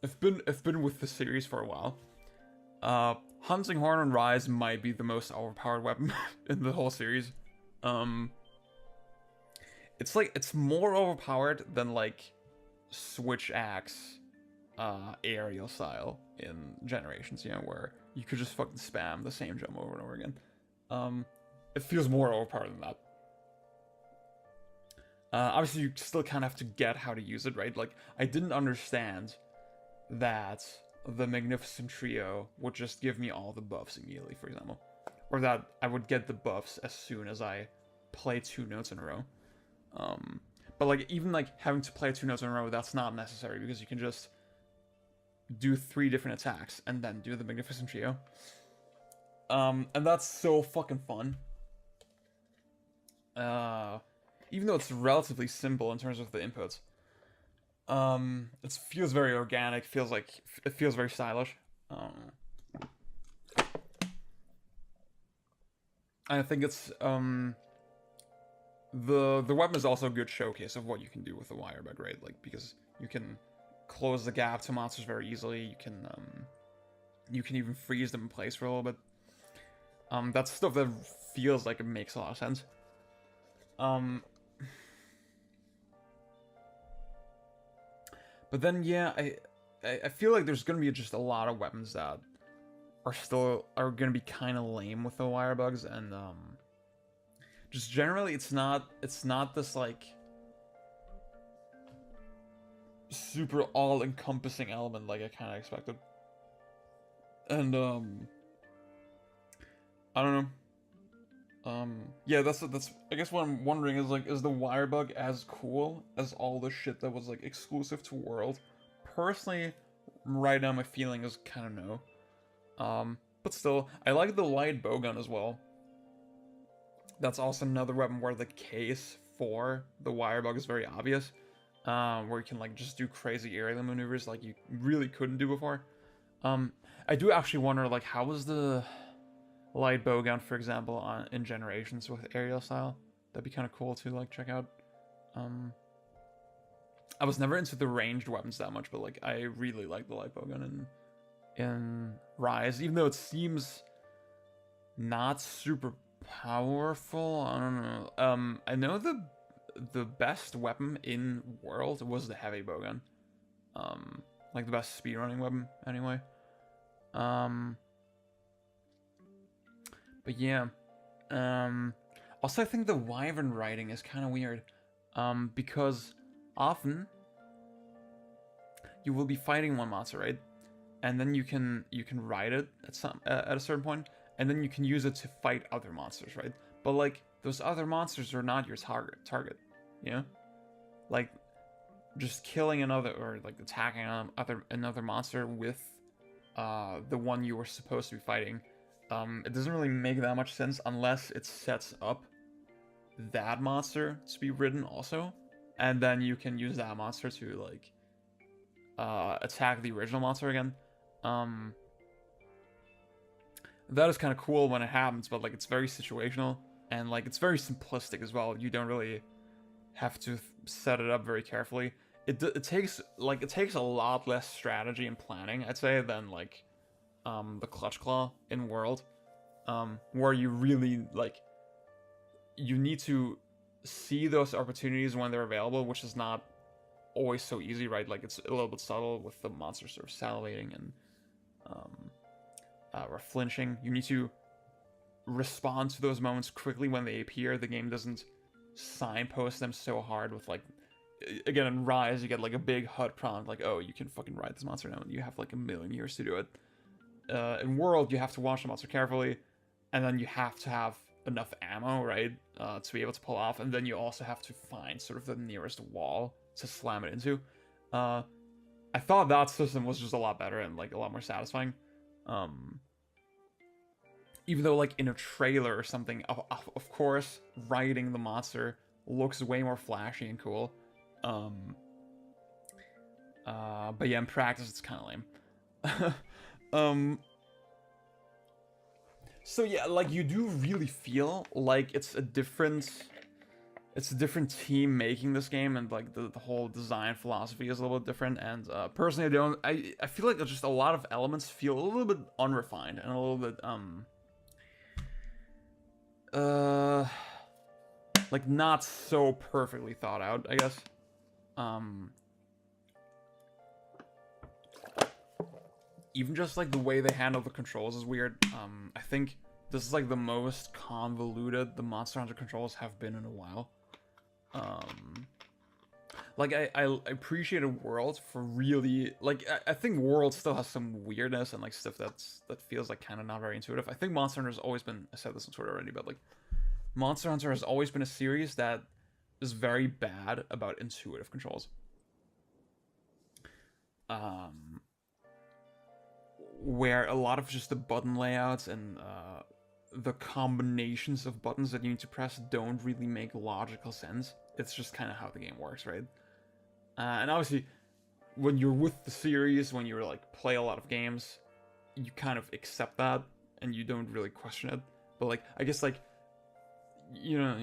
I've been with the series for a while. Hunting Horn on Rise might be the most overpowered weapon in the whole series. It's, like, it's more overpowered than, like, Switch Axe, aerial style in Generations, you know, where you could just fucking spam the same jump over and over again. It feels more overpowered than that. Obviously, you still kind of have to get how to use it, right? Like, I didn't understand that the Magnificent Trio would just give me all the buffs immediately, for example. Or that I would get the buffs as soon as I play 2 notes in a row. But, like, even, like, having to play 2 notes in a row, that's not necessary, because you can just do 3 different attacks and then do the Magnificent Trio. And that's so fucking fun. Even though it's relatively simple in terms of the inputs. It feels very organic, it feels very stylish. I think it's, the weapon is also a good showcase of what you can do with the wire bug, right? Like, because you can close the gap to monsters very easily. You can even freeze them in place for a little bit. That's stuff that feels like it makes a lot of sense. But then, yeah, I feel like there's gonna be just a lot of weapons that are gonna be kind of lame with the wire bugs, and just generally, it's not this like super all-encompassing element like I kind of expected. And I don't know. Yeah, that's I guess what I'm wondering is like, is the wire bug as cool as all the shit that was like exclusive to World? Personally, right now my feeling is kind of no. But still, I like the light bowgun as well. That's also another weapon where the case for the wire bug is very obvious, where you can like just do crazy aerial maneuvers like you really couldn't do before. I do actually wonder like, how was the light bowgun, for example, in Generations with aerial style? That'd be kind of cool to like check out. I was never into the ranged weapons that much, but like I really like the light bowgun in Rise, even though it seems not super powerful. I don't know. I know the best weapon in World was the heavy bowgun. Like the best speedrunning weapon anyway. But yeah. Also I think the wyvern riding is kind of weird. Because often you will be fighting one monster, right? And then you can ride it at a certain point, and then you can use it to fight other monsters, right? But like those other monsters are not your target, you know? Like just killing another or like attacking another monster with the one you were supposed to be fighting, it doesn't really make that much sense unless it sets up that monster to be ridden also, and then you can use that monster to like attack the original monster again. That is kind of cool when it happens, but like it's very situational and like it's very simplistic as well. You don't really have to set it up very carefully. It takes a lot less strategy and planning, I'd say, than like the Clutch Claw in World, where you really like you need to see those opportunities when they're available, which is not always so easy, right? Like it's a little bit subtle with the monster sort of salivating and or flinching. You need to respond to those moments quickly when they appear. The game doesn't signpost them so hard with like, again, in Rise you get like a big HUD prompt like, oh, you can fucking ride this monster now, and you have like a million years to do it. In World you have to watch the monster carefully, and then you have to have enough ammo, right, to be able to pull off, and then you also have to find sort of the nearest wall to slam it into. I thought that system was just a lot better and like a lot more satisfying. Even though like in a trailer or something, of course, riding the monster looks way more flashy and cool. But yeah, in practice it's kind of lame. So yeah, like you do really feel like it's a different team making this game, and like the whole design philosophy is a little bit different. And personally, I feel like just a lot of elements feel a little bit unrefined and a little bit like not so perfectly thought out, I guess. Even just like the way they handle the controls is weird. I think this is like the most convoluted the Monster Hunter controls have been in a while. Like I appreciated World for really like I think World still has some weirdness and like stuff that feels like kind of not very intuitive. I think Monster Hunter has always been, I said this on Twitter already, but like Monster Hunter has always been a series that is very bad about intuitive controls. Where a lot of just the button layouts and the combinations of buttons that you need to press don't really make logical sense. It's just kind of how the game works, right? And obviously, when you're with the series, when you're like play a lot of games, you kind of accept that and you don't really question it. But like, I guess like, you know,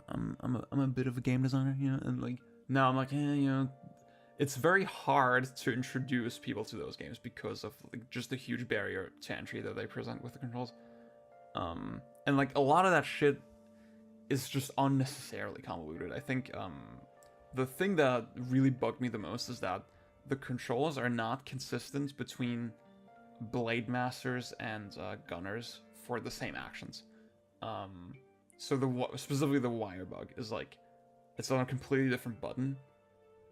I'm a bit of a game designer, you know, and like now I'm like, you know, it's very hard to introduce people to those games because of like just the huge barrier to entry that they present with the controls. And like a lot of that shit is just unnecessarily convoluted. I think the thing that really bugged me the most is that the controls are not consistent between Blade Masters and Gunners for the same actions. So specifically the wire bug is like, it's on a completely different button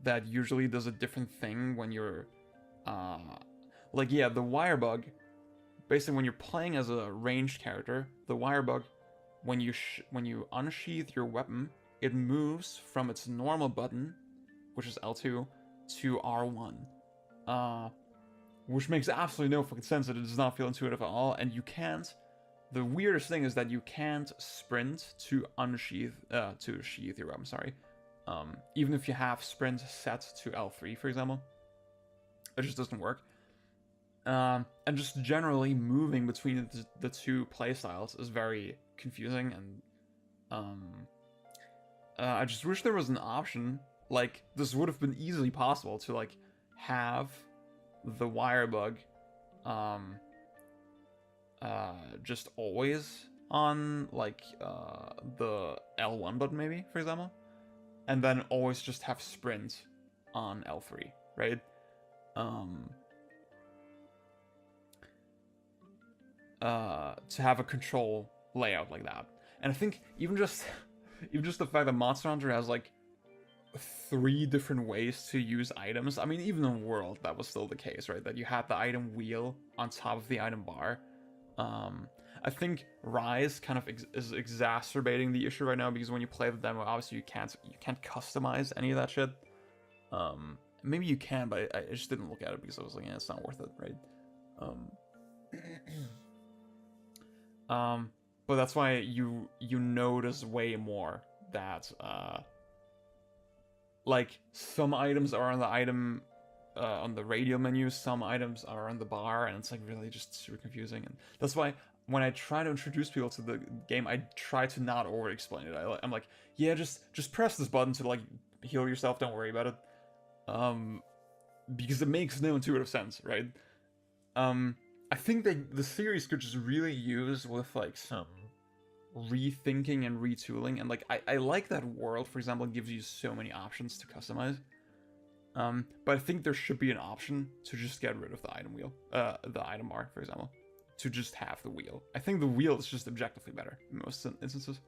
that usually does a different thing when you're like, yeah, the wire bug, basically when you're playing as a ranged character, the wire bug when you unsheath your weapon, it moves from its normal button, which is L2, to R1. Which makes absolutely no fucking sense. It does not feel intuitive at all, and you can't. The weirdest thing is that you can't sprint to sheath your weapon. Sorry, even if you have sprint set to L3, for example, it just doesn't work. And just generally moving between the two playstyles is very confusing, and I just wish there was an option. Like, this would have been easily possible to like have the wire bug just always on like the L1 button, maybe, for example, and then always just have sprint on L3, right? To have a control layout like that. And I think even just the fact that Monster Hunter has like 3 different ways to use items. I mean, even in World, that was still the case, right? That you had the item wheel on top of the item bar. I think Rise kind of is exacerbating the issue right now, because when you play the demo, obviously you can't customize any of that shit. Maybe you can, but I just didn't look at it because I was like, yeah, it's not worth it, right? But that's why you notice way more that like some items are on the item on the radio menu, some items are on the bar, and it's like really just super confusing. And that's why when I try to introduce people to the game, I try to not over explain it. I'm like, yeah, just press this button to like heal yourself, don't worry about it. Because it makes no intuitive sense, right? I think that the series could just really use with like some rethinking and retooling, and like I like that World, for example, gives you so many options to customize. But I think there should be an option to just get rid of the item wheel, the item bar, for example, to just have the wheel. I think the wheel is just objectively better in most instances.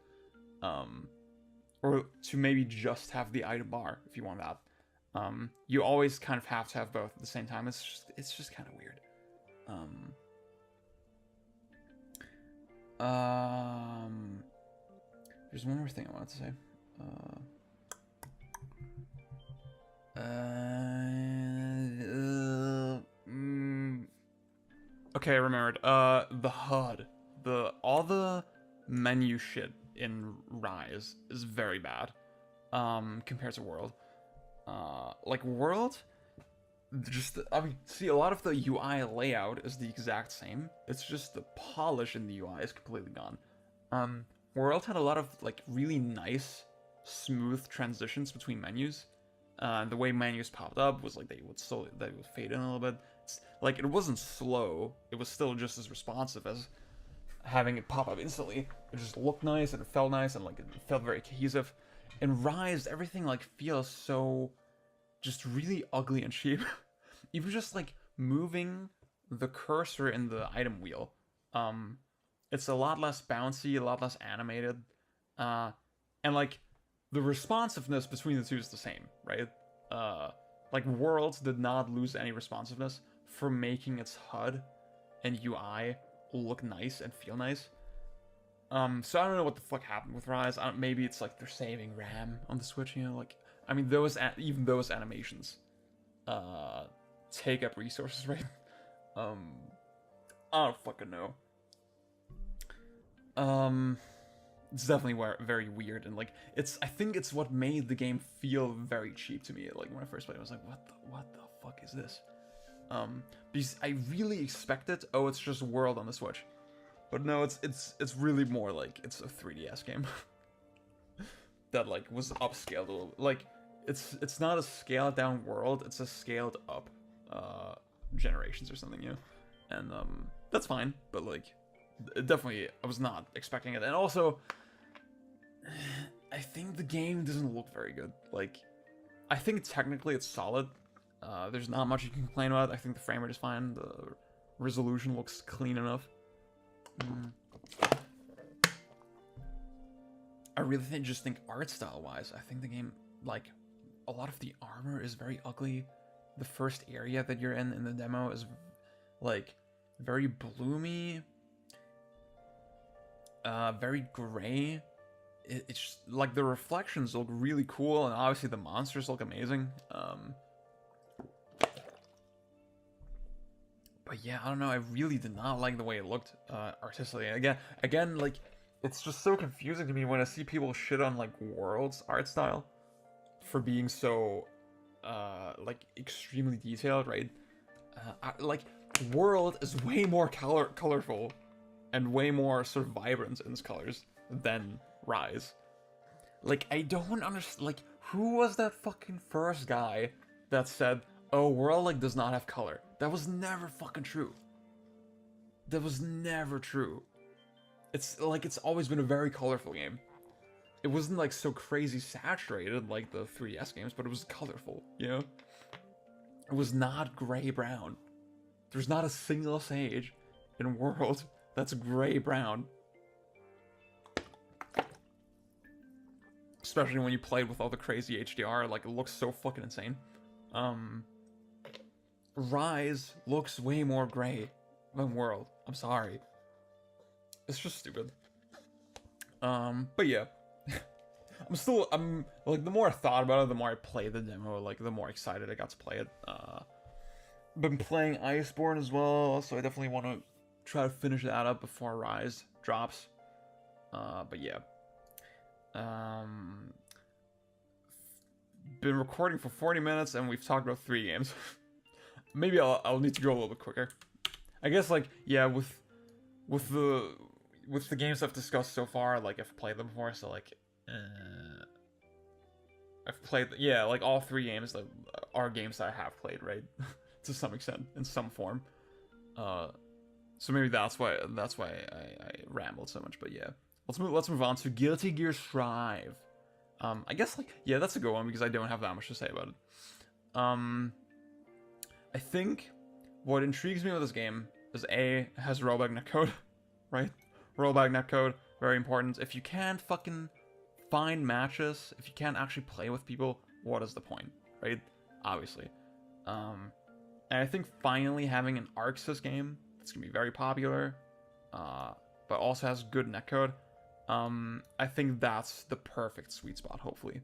Or to maybe just have the item bar if you want that. You always kind of have to have both at the same time. It's just kind of weird. There's one more thing I wanted to say. Okay, I remembered. The HUD, all the menu shit in Rise is very bad, compared to World. Like World, I mean, see, a lot of the UI layout is the exact same. It's just the polish in the UI is completely gone. World had a lot of like really nice, smooth transitions between menus. The way menus popped up was like they would fade in a little bit. It's, like, it wasn't slow. It was still just as responsive as having it pop up instantly. It just looked nice and it felt nice and like it felt very cohesive. In Rise, everything like feels so just really ugly and cheap. Even just like moving the cursor in the item wheel, it's a lot less bouncy, a lot less animated, and like the responsiveness between the two is the same, right? Like Worlds did not lose any responsiveness for making its HUD and UI look nice and feel nice. So I don't know what the fuck happened with Rise. Maybe it's like they're saving RAM on the Switch, you know? Like, I mean, even those animations take up resources, right? I don't fucking know. It's definitely very weird, and like I think it's what made the game feel very cheap to me. Like when I first played it, I was like, what the fuck is this? Because I really expected, oh, it's just World on the Switch. But no, it's really more like it's a 3DS game. That like was upscaled a little. Like it's not a scaled down World, it's a scaled up Generations or something, you know? And that's fine, but like definitely I was not expecting it. And also I think the game doesn't look very good. Like I think technically it's solid. There's not much you can complain about. I think the frame rate is fine. The resolution looks clean enough. I really think art style wise, I think the game, like, a lot of the armor is very ugly. The first area that you're in the demo is like very bloomy. very gray. It's just, like the reflections look really cool, and obviously the monsters look amazing. But yeah, I don't know. I really did not like the way it looked artistically. Again, like it's just so confusing to me when I see people shit on like World's art style for being so like extremely detailed, right? Like World is way more colorful and way more sort of vibrant in its colors than Rise. Like I don't understand. Like who was that fucking first guy that said, "Oh, World like does not have color"? That was never fucking true. That was never true. It's like it's always been a very colorful game. It wasn't like so crazy saturated like the 3DS games, but it was colorful, you know? It was not gray-brown. There's not a single stage in World that's gray-brown. Especially when you played with all the crazy HDR, like it looks so fucking insane. Rise looks way more gray than World. I'm sorry. It's just stupid. But yeah. I'm like, the more I thought about it, the more I played the demo, like, the more excited I got to play it. Been playing Iceborne as well, so I definitely want to try to finish that up before Rise drops. But yeah. Been recording for 40 minutes, and we've talked about 3 games. Maybe I'll need to go a little bit quicker. I guess, like, yeah, with the games I've discussed so far, like, I've played them before, so, like, I've played, yeah, like, all 3 games that are games that I have played, right? To some extent, in some form. So maybe that's why I rambled so much, but yeah. Let's move on to Guilty Gear Strive. I guess, like, yeah, that's a good one, because I don't have that much to say about it. I think what intrigues me with this game is A, it has rollback netcode, right? Rollback netcode, very important. If you can't fucking find matches, if you can't actually play with people, what is the point, right? Obviously. And I think finally having an ArcSys game that's gonna be very popular, but also has good netcode, I think that's the perfect sweet spot, hopefully.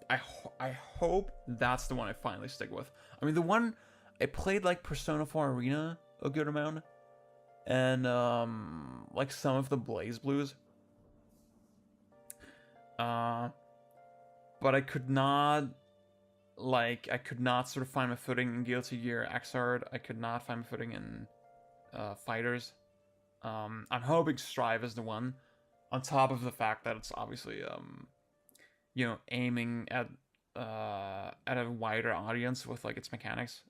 I hope that's the one I finally stick with. I mean, the one I played, like, Persona 4 Arena a good amount, and like some of the Blaze Blues. But I could not sort of find my footing in Guilty Gear Xrd. I could not find my footing in Fighters. I'm hoping Strive is the one, on top of the fact that it's obviously you know, aiming at a wider audience with, like, its mechanics.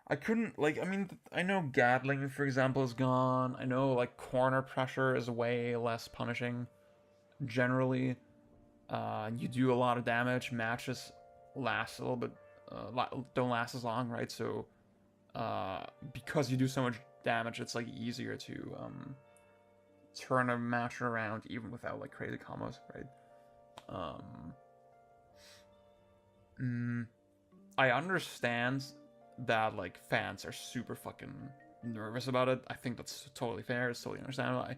I couldn't, like, I mean, I know Gatling, for example, is gone. I know, like, corner pressure is way less punishing, generally. You do a lot of damage. Matches last a little bit, don't last as long, right? So, because you do so much damage, it's, like, easier to turn a match around even without, like, crazy combos, right? I understand that, like, fans are super fucking nervous about it. I think that's totally fair. It's totally understandable.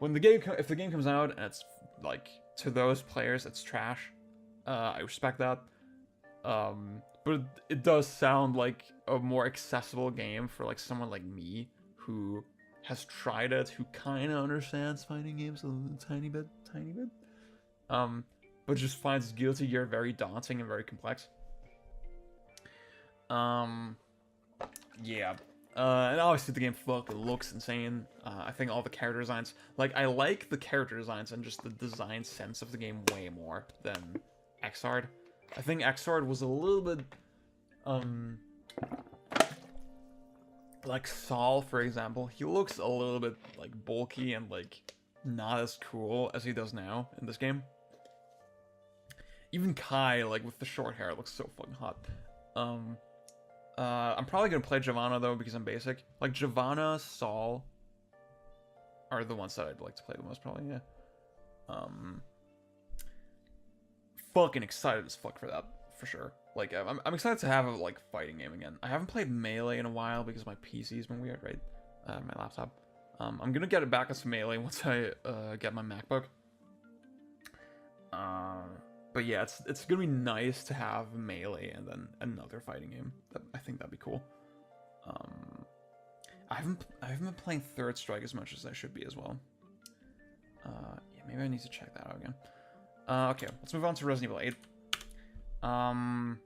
If the game comes out and it's, like, to those players it's trash, I respect that. But it does sound like a more accessible game for, like, someone like me who has tried it, who kind of understands fighting games a tiny bit, but just finds Guilty Gear very daunting and very complex. Yeah. And obviously the game fucking looks insane. I think all the character designs, like, I like the character designs and just the design sense of the game way more than Xrd. I think Xrd was a little bit, like Saul, for example. He looks a little bit, like, bulky and, like, not as cool as he does now in this game. Even Kai, like, with the short hair, looks so fucking hot. I'm probably gonna play Giovanna, though, because I'm basic. Like, Giovanna, Saul are the ones that I'd like to play the most, probably, yeah. Fucking excited as fuck for that, for sure. Like, I'm excited to have a, like, fighting game again. I haven't played Melee in a while because my PC's been weird, right? My laptop. I'm gonna get it back as Melee once I get my MacBook. But yeah, it's gonna be nice to have Melee and then another fighting game. I think that'd be cool. I haven't been playing Third Strike as much as I should be as well. Yeah, maybe I need to check that out again. Okay, let's move on to Resident Evil 8.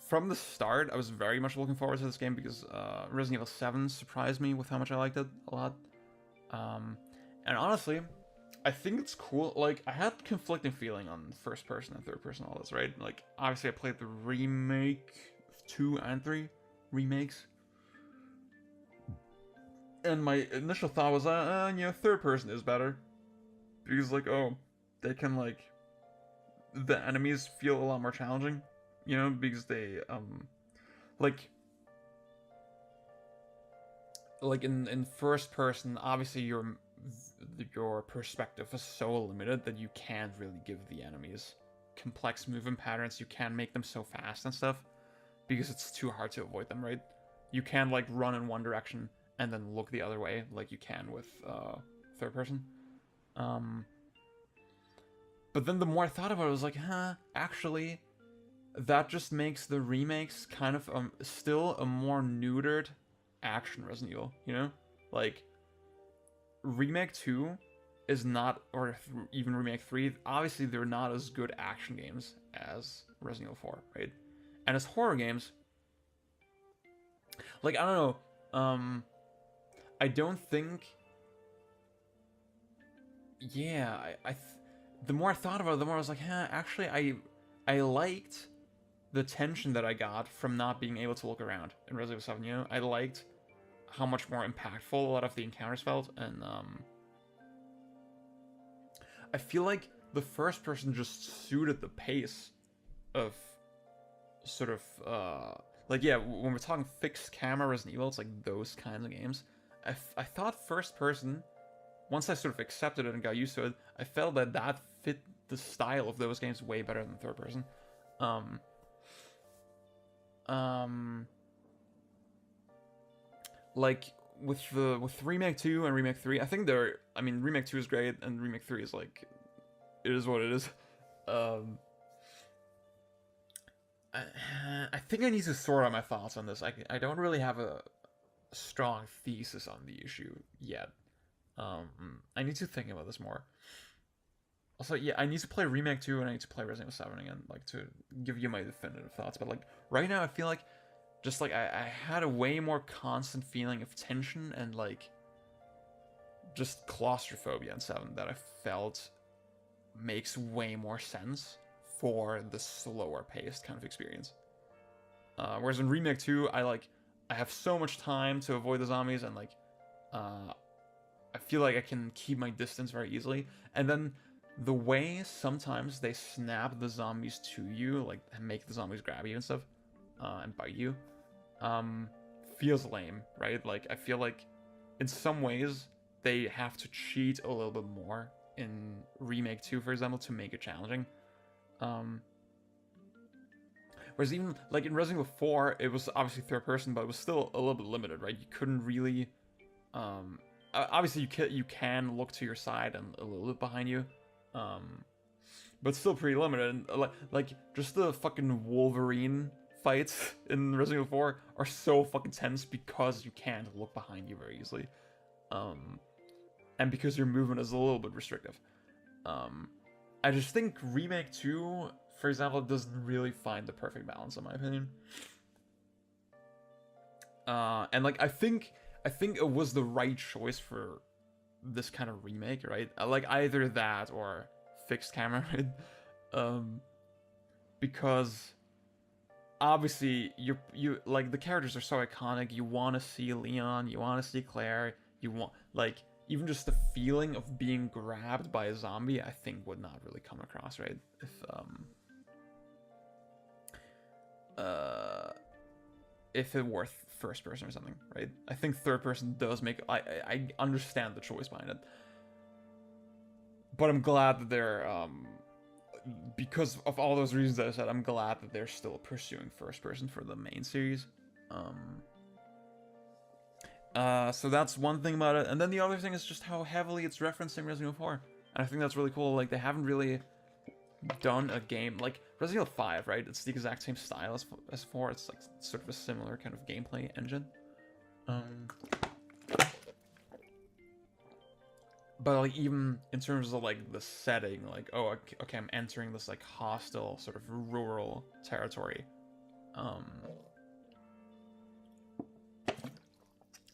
From the start, I was very much looking forward to this game because Resident Evil 7 surprised me with how much I liked it a lot. And honestly, I think it's cool. Like, I had conflicting feeling on first person and third person, all this, right? Like, obviously I played the remake 2 and 3 remakes. And my initial thought was, you know, third person is better. Because, like, oh, they can, like, the enemies feel a lot more challenging, you know, because they, like in first person, obviously your perspective is so limited that you can't really give the enemies complex movement patterns. You can't make them so fast and stuff, because it's too hard to avoid them, right? You can, like, run in one direction and then look the other way, like you can with third person. But then the more I thought about it, I was like, actually, that just makes the remakes kind of still a more neutered action Resident Evil, you know? Like, Remake 2 is not, or even Remake 3, obviously they're not as good action games as Resident Evil 4, right? And as horror games, like, I don't know, I don't think, yeah, the more I thought about it, the more I was like, actually, I liked the tension that I got from not being able to look around in Resident Evil 7, you know? I liked how much more impactful a lot of the encounters felt, and, I feel like the first person just suited the pace of sort of, like, yeah, when we're talking fixed camera Resident Evil, it's like those kinds of games. I thought first person, once I sort of accepted it and got used to it, I felt that that fit the style of those games way better than third person. Like with Remake 2 and Remake 3, I think Remake 2 is great and Remake 3 is like, it is what it is. I think I need to sort out my thoughts on this. I don't really have a strong thesis on the issue yet. I need to think about this more. Also, yeah, I need to play Remake 2 and I need to play Resident Evil 7 again, like, to give you my definitive thoughts. But, like, right now I feel like, just, like, I had a way more constant feeling of tension and, like, just claustrophobia in 7 that I felt makes way more sense for the slower paced kind of experience. Whereas in Remake 2, I have so much time to avoid the zombies, and, like, I feel like I can keep my distance very easily. And then the way sometimes they snap the zombies to you, like, make the zombies grab you and stuff, and bite you, feels lame, right? Like, I feel like in some ways they have to cheat a little bit more in Remake 2, for example, to make it challenging. Whereas even, like, in Resident Evil 4, it was obviously third person, but it was still a little bit limited, right? You couldn't really, obviously you can look to your side and a little bit behind you, but still pretty limited. And, like just the fucking Wolverine fights in Resident Evil 4 are so fucking tense because you can't look behind you very easily, and because your movement is a little bit restrictive. I just think Remake 2, for example, doesn't really find the perfect balance, in my opinion. And, like, I think it was the right choice for this kind of remake, right? Like, either that or fixed camera, right? Because obviously you like, the characters are so iconic. You want to see Leon, you want to see Claire, you want, like, even just the feeling of being grabbed by a zombie, I think would not really come across, right? If it were first person or something, right? I think third person does make, I understand the choice behind it. But I'm glad that they're, because of all those reasons that I said, I'm glad that they're still pursuing first person for the main series. So that's one thing about it. And then the other thing is just how heavily it's referencing Resident Evil 4. And I think that's really cool. Like, they haven't really done a game like Resident Evil 5, right? It's the exact same style as 4. It's like sort of a similar kind of gameplay engine. But like even in terms of like the setting, like, oh, okay, I'm entering this like hostile sort of rural territory,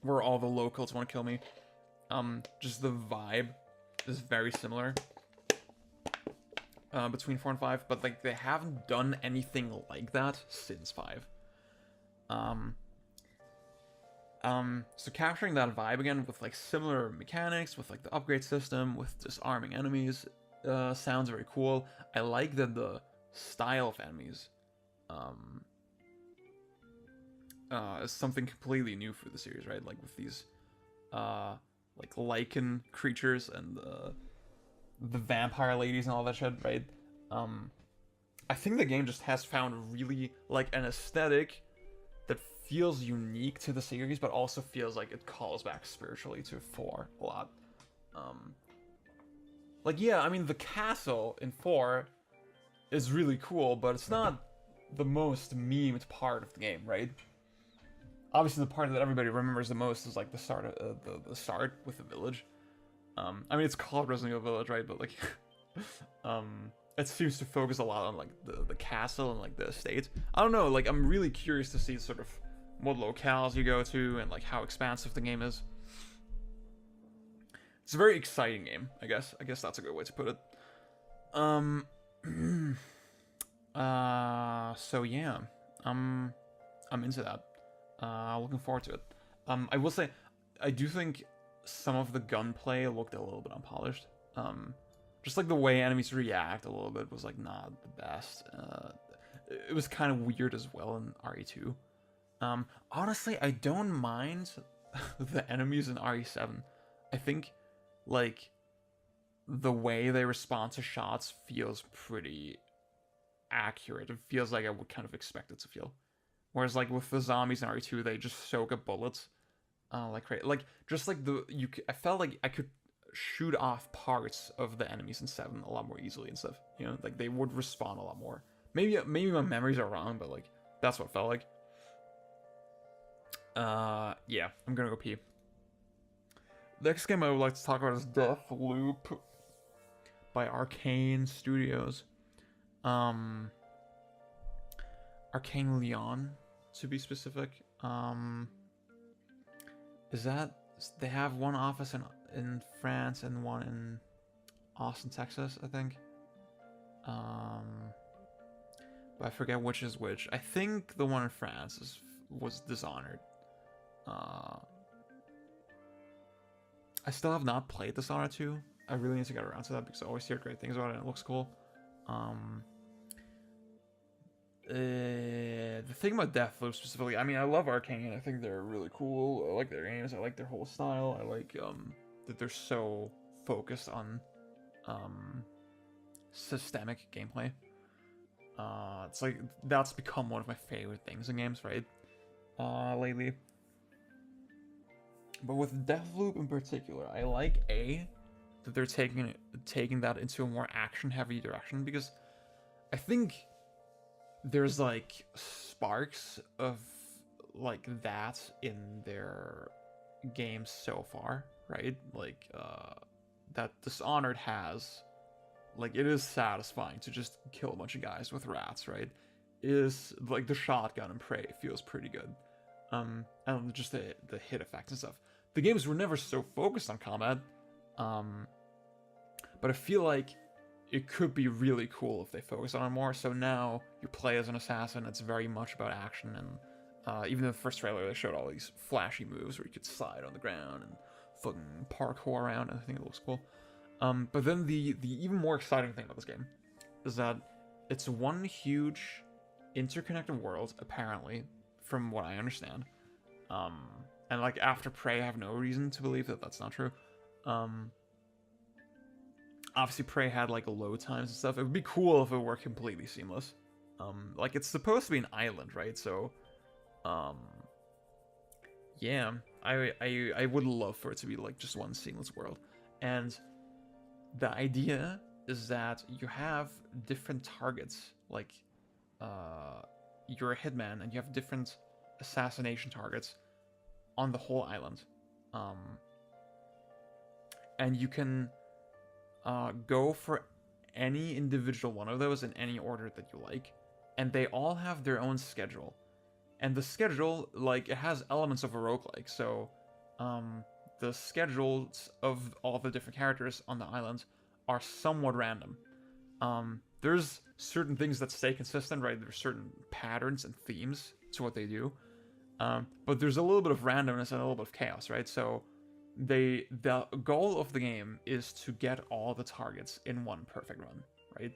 where all the locals want to kill me. Just the vibe is very similar between 4 and 5, but like they haven't done anything like that since 5. So capturing that vibe again with like similar mechanics, with like the upgrade system, with disarming enemies, sounds very cool. I like that the style of enemies is something completely new for the series, right? Like with these like lichen creatures and the vampire ladies and all that shit, right? I think the game just has found really like an aesthetic that feels unique to the series, but also feels like it calls back spiritually to 4 a lot. Like, yeah, I mean, the castle in 4 is really cool, but it's not the most memed part of the game, right? Obviously, the part that everybody remembers the most is like the start of the start with the village. I mean, it's called Resident Evil Village, right? But like, it seems to focus a lot on like the castle and like the estate. I don't know. Like, I'm really curious to see sort of what locales you go to and like how expansive the game is. It's a very exciting game, I guess. I guess that's a good way to put it. So yeah, I'm into that. Looking forward to it. I will say, I do think some of the gunplay looked a little bit unpolished. Just like the way enemies react a little bit was like not the best. It was kind of weird as well in RE2. Honestly, I don't mind the enemies in RE7. I think, like, the way they respond to shots feels pretty accurate. It feels like I would kind of expect it to feel. Whereas, like, with the zombies in RE2, they just soak up bullets. Like just like I felt like I could shoot off parts of the enemies in 7 a lot more easily and stuff. You know, like, they would respawn a lot more. Maybe my memories are wrong, but, like, that's what it felt like. Yeah, I'm gonna go pee. The next game I would like to talk about is Deathloop by Arcane Studios. Arcane Lyon, to be specific. Is that... They have one office in France and one in Austin, Texas, I think. But I forget which is which. I think the one in France was Dishonored. I still have not played Dishonored 2. I really need to get around to that because I always hear great things about it and it looks cool. The thing about Deathloop specifically, I mean, I love Arcane. I think they're really cool. I like their games. I like their whole style. I like that they're so focused on systemic gameplay. It's like that's become one of my favorite things in games, right? Lately. But with Deathloop in particular, I like that they're taking that into a more action-heavy direction, because I think there's like sparks of like that in their games so far, right? Like that Dishonored has, like, it is satisfying to just kill a bunch of guys with rats, right? It is like the shotgun and Prey feels pretty good. And just the hit effects and stuff. The games were never so focused on combat, but I feel like it could be really cool if they focus on it more. So now you play as an assassin, it's very much about action, and even in the first trailer they showed all these flashy moves where you could slide on the ground and fucking parkour around, and I think it looks cool. But then the even more exciting thing about this game is that it's one huge interconnected world, apparently, from what I understand. And like after Prey, I have no reason to believe that that's not true. Obviously Prey had like load times and stuff. It would be cool if it were completely seamless. Like, it's supposed to be an island, right? So, yeah. I would love for it to be like just one seamless world. And the idea is that you have different targets, like you're a hitman and you have different assassination targets on the whole island. And you can go for any individual one of those in any order that you like, and they all have their own schedule. And the schedule, like, it has elements of a roguelike, so the schedules of all the different characters on the island are somewhat random. There's certain things that stay consistent, right? There's certain patterns and themes to what they do, but there's a little bit of randomness and a little bit of chaos, right? So the goal of the game is to get all the targets in one perfect run, right?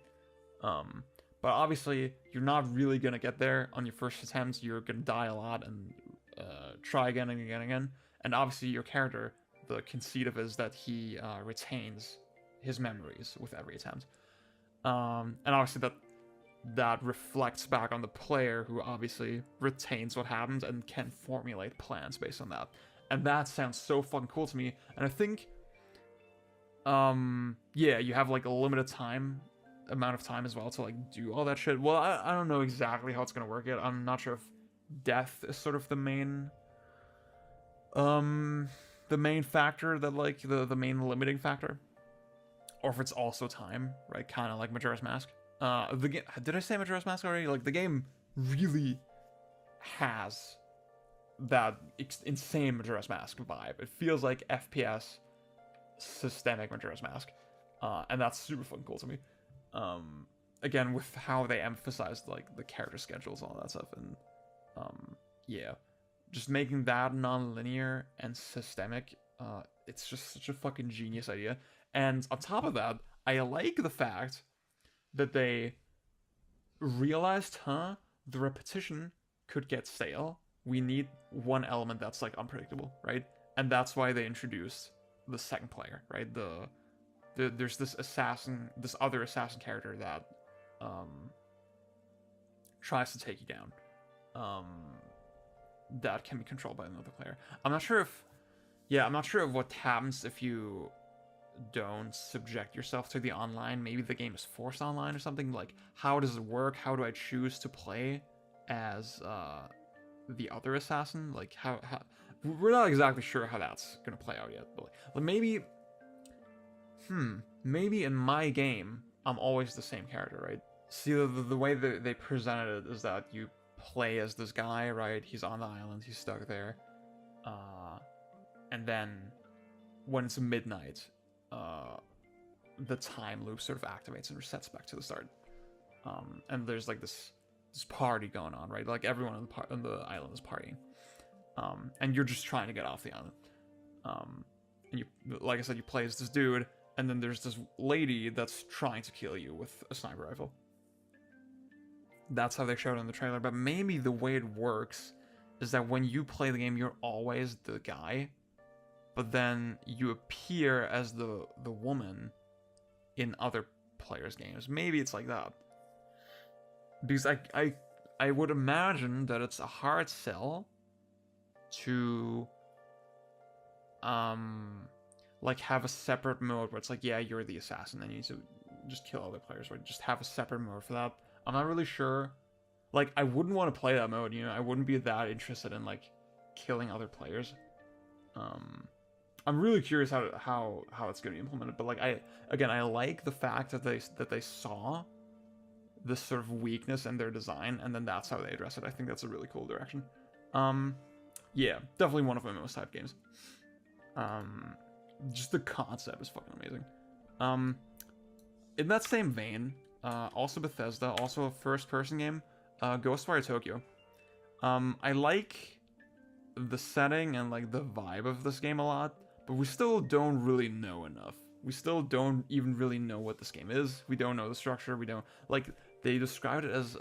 But obviously, you're not really gonna get there on your first attempt. You're gonna die a lot and try again and again and again. And obviously, your character, the conceit of it is that he retains his memories with every attempt. And obviously, that reflects back on the player, who obviously retains what happened and can formulate plans based on that. And that sounds so fucking cool to me. And I think, yeah, you have like a limited amount of time as well to like do all that shit. Well, I don't know exactly how it's gonna work yet. I'm not sure if death is sort of the main factor that like the main limiting factor, or if it's also time, right? Kind of like Majora's Mask. The game, did I say Majora's Mask already? Like, the game really has that insane Majora's Mask vibe. It feels like FPS systemic Majora's Mask, and that's super fucking cool to me. Again, with how they emphasized like the character schedules and all that stuff, and yeah, just making that non-linear and systemic, it's just such a fucking genius idea. And on top of that, I like the fact that they realized, the repetition could get stale. We need one element that's like unpredictable, right? And that's why they introduced the second player, right? There's this other assassin character that tries to take you down. That can be controlled by another player. I'm not sure if what happens if you don't subject yourself to the online. Maybe the game is forced online or something. Like, how does it work? How do I choose to play as the other assassin? Like, how we're not exactly sure how that's gonna play out yet. But like, maybe in my game I'm always the same character, right? See, the way that they presented it is that you play as this guy, right? He's on the island, he's stuck there, and then when it's midnight, the time loop sort of activates and resets back to the start. And there's like this party going on, right? Like, everyone on the island is partying, and you're just trying to get off the island. And you, like I said, you play as this dude, and then there's this lady that's trying to kill you with a sniper rifle. That's how they showed it in the trailer. But maybe the way it works is that when you play the game, you're always the guy, but then you appear as the woman in other players' games. Maybe it's like that. Because I would imagine that it's a hard sell to like have a separate mode where it's like, yeah, you're the assassin, and you need to just kill other players, right? Just have a separate mode for that. I'm not really sure. Like, I wouldn't want to play that mode, you know? I wouldn't be that interested in like killing other players. I'm really curious how it's going to be implemented, but like, I like the fact that they saw this sort of weakness in their design, and then that's how they address it. I think that's a really cool direction. Yeah, definitely one of my most hyped games. Just the concept is fucking amazing. In that same vein, also Bethesda, also a first-person game, Ghostwire Tokyo. I like the setting and like the vibe of this game a lot, but we still don't really know enough. We still don't even really know what this game is. We don't know the structure. We don't, like, they described it as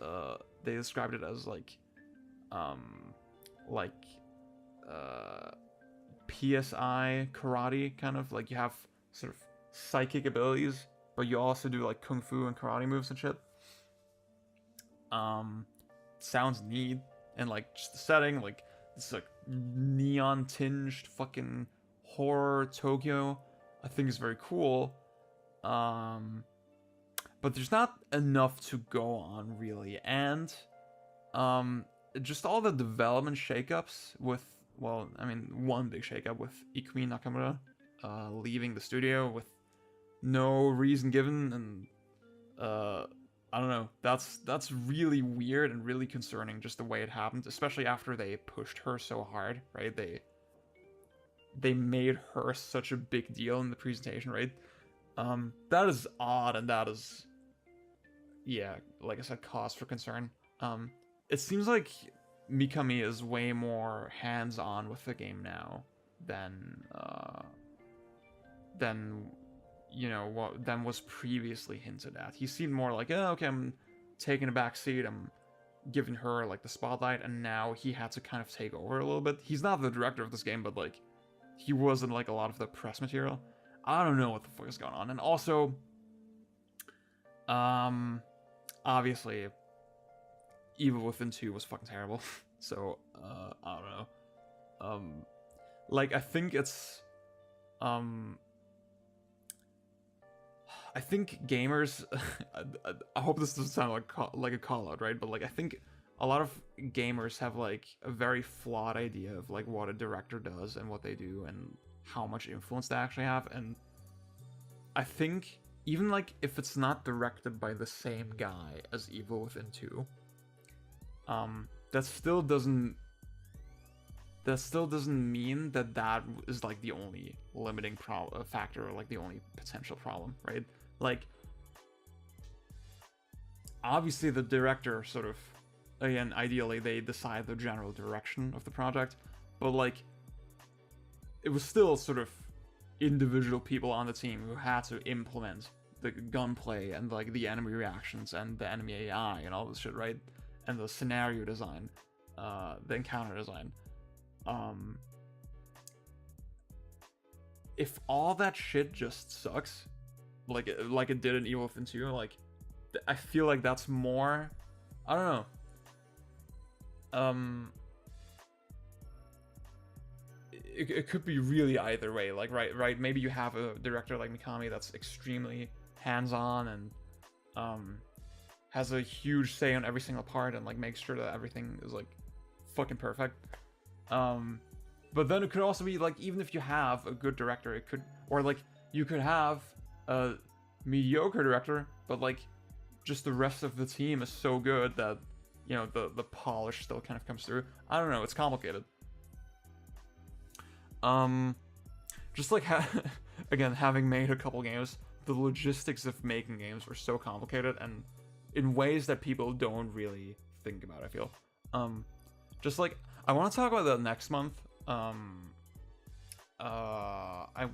PSI karate, kind of like you have sort of psychic abilities, but you also do like kung fu and karate moves and shit. Sounds neat, and like just the setting, like this like neon tinged fucking horror Tokyo, I think is very cool. But there's not enough to go on really, and just all the development shakeups with, well, I mean, one big shakeup with Ikumi Nakamura leaving the studio with no reason given, and I don't know, that's really weird and really concerning, just the way it happened, especially after they pushed her so hard, right? They made her such a big deal in the presentation, right? That is odd, and that is, yeah, like I said, cause for concern. It seems like Mikami is way more hands-on with the game now than you know, than was previously hinted at. He seemed more like, oh, okay, I'm taking a back seat, I'm giving her like the spotlight, and now he had to kind of take over a little bit. He's not the director of this game, but like he was in like a lot of the press material. I don't know what the fuck is going on. And also, obviously, Evil Within 2 was fucking terrible. So, I don't know. Like, I think it's, I think gamers, I hope this doesn't sound like a call-out, right? But, like, I think a lot of gamers have, like, a very flawed idea of, like, what a director does and what they do and how much influence they actually have. And I think, even, like, if it's not directed by the same guy as Evil Within 2, that still doesn't mean that that is, like, the only limiting factor, or, like, the only potential problem, right? Like, obviously the director sort of, again, ideally they decide the general direction of the project, but, like, it was still sort of individual people on the team who had to implement the gunplay and, like, the enemy reactions and the enemy AI and all this shit, right? And the scenario design, the encounter design. If all that shit just sucks, like it did in Evil Within 2, like, I feel like that's more, I don't know. It could be really either way. Like, right. Maybe you have a director like Mikami that's extremely hands-on and has a huge say on every single part and, like, makes sure that everything is, like, fucking perfect. But then it could also be, like, even if you have a good director, it could, or, like, you could have a mediocre director, but, like, just the rest of the team is so good that, you know, the polish still kind of comes through. I don't know, it's complicated. Just like, again, having made a couple games, the logistics of making games were so complicated and in ways that people don't really think about, I feel. Just like, I want to talk about that next month. I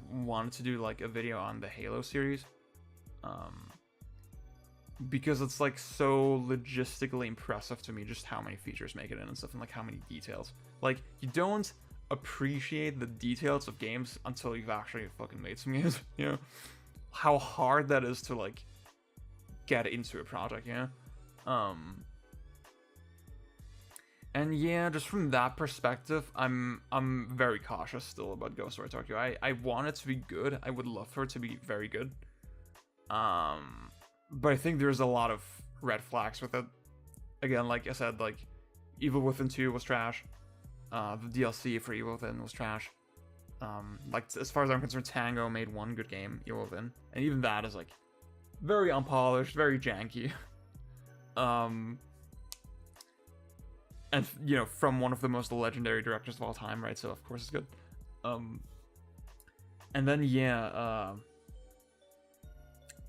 wanted to do, like, a video on the Halo series. Because it's, like, so logistically impressive to me just how many features make it in and stuff, and, like, how many details. Like, you don't appreciate the details of games until you've actually fucking made some games, you know? How hard that is to, like, get into a project, you know? And yeah, just from that perspective, I'm very cautious still about Ghostwire Tokyo. I want it to be good. I would love for it to be very good. But I think there's a lot of red flags with it. Again, like I said, like, Evil Within 2 was trash. The DLC for Evil Within was trash. Like, as far as I'm concerned, Tango made one good game, Evil Within, and even that is, like, very unpolished, very janky. And, you know, from one of the most legendary directors of all time, right? So of course it's good. And then yeah,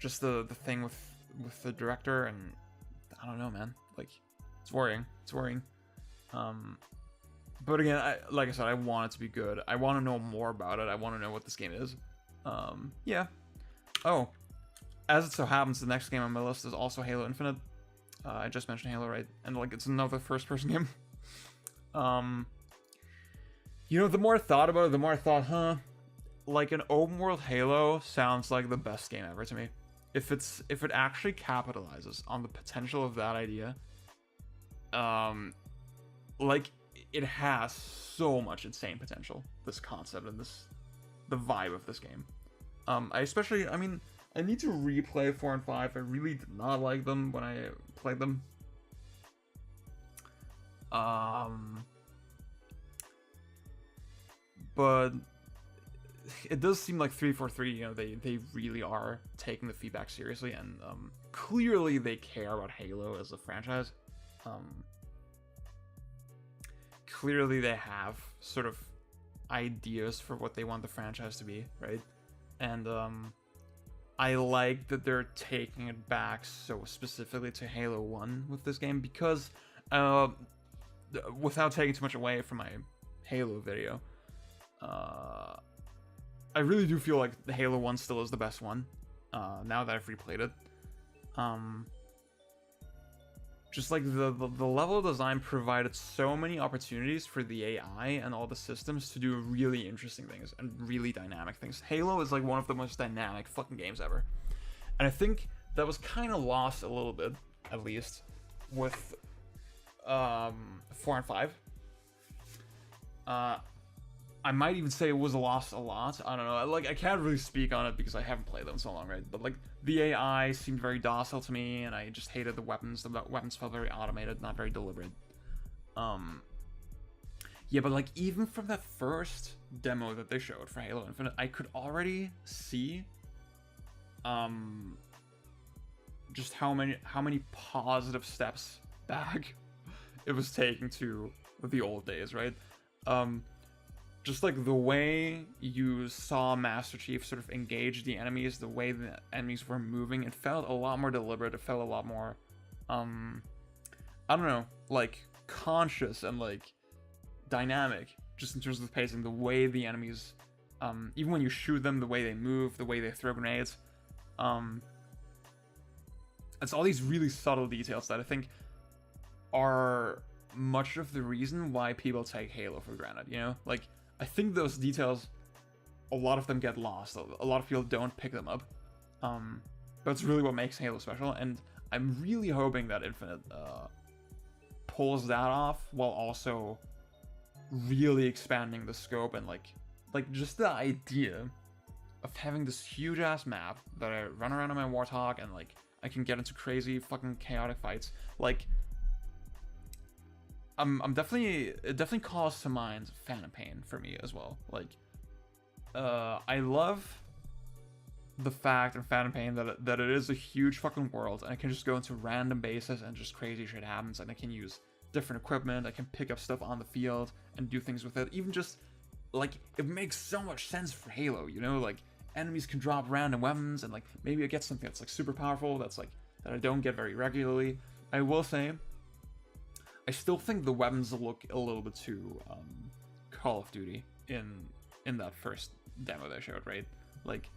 just the thing with the director, and I don't know, man. Like, it's worrying. It's worrying. But again, like I said, I want it to be good. I want to know more about it. I want to know what this game is. Yeah. Oh, as it so happens, the next game on my list is also Halo Infinite. I just mentioned Halo, right? And, like, it's another first-person game. You know, the more I thought about it, the more I thought, like, an open-world Halo sounds like the best game ever to me. If it actually capitalizes on the potential of that idea, like, it has so much insane potential, this concept and the vibe of this game. I mean, I need to replay 4 and 5. I really did not like them when I played them. But it does seem like 343, you know, they really are taking the feedback seriously, and clearly they care about Halo as a franchise. Clearly they have sort of ideas for what they want the franchise to be, right? And I like that they're taking it back so specifically to Halo 1 with this game, because without taking too much away from my Halo video, I really do feel like the Halo 1 still is the best one, now that I've replayed it. Just like the level of design provided so many opportunities for the AI and all the systems to do really interesting things and really dynamic things. Halo is like one of the most dynamic fucking games ever. And I think that was kind of lost a little bit, at least, with 4 and 5. I might even say it was lost a lot. I don't know. Like, I can't really speak on it because I haven't played them so long, right? But like, the AI seemed very docile to me, and I just hated the weapons. The weapons felt very automated, not very deliberate. Yeah, but like, even from that first demo that they showed for Halo Infinite, I could already see just how many positive steps back it was taking to the old days, right? Just like the way you saw Master Chief sort of engage the enemies, the way the enemies were moving, it felt a lot more deliberate. It felt a lot more, I don't know, like conscious and like dynamic, just in terms of the pacing, the way the enemies, even when you shoot them, the way they move, the way they throw grenades. It's all these really subtle details that I think are much of the reason why people take Halo for granted, you know? Like, I think those details, a lot of them get lost. A lot of people don't pick them up. But it's really what makes Halo special, and I'm really hoping that Infinite pulls that off while also really expanding the scope and like just the idea of having this huge ass map that I run around on my Warthog and like I can get into crazy fucking chaotic fights. Like, it definitely calls to mind Phantom Pain for me as well. Like, I love the fact in Phantom Pain that it is a huge fucking world, and I can just go into random bases and just crazy shit happens, and I can use different equipment, I can pick up stuff on the field and do things with it. Even just, like, it makes so much sense for Halo, you know? Like, enemies can drop random weapons, and like, maybe I get something that's like super powerful, that's like, that I don't get very regularly. I will say, I still think the weapons look a little bit too Call of Duty in that first demo they showed, right? Like,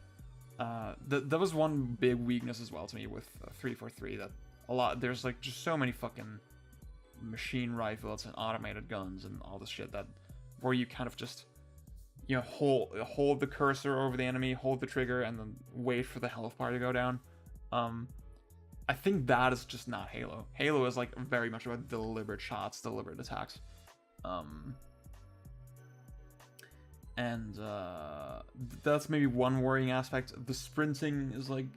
that was one big weakness as well to me with 343, that there's like just so many fucking machine rifles and automated guns and all this shit that where you kind of just, you know, hold the cursor over the enemy, hold the trigger, and then wait for the health bar to go down. I think that is just not Halo. Halo is like very much about deliberate shots, deliberate attacks. And that's maybe one worrying aspect. The sprinting is like,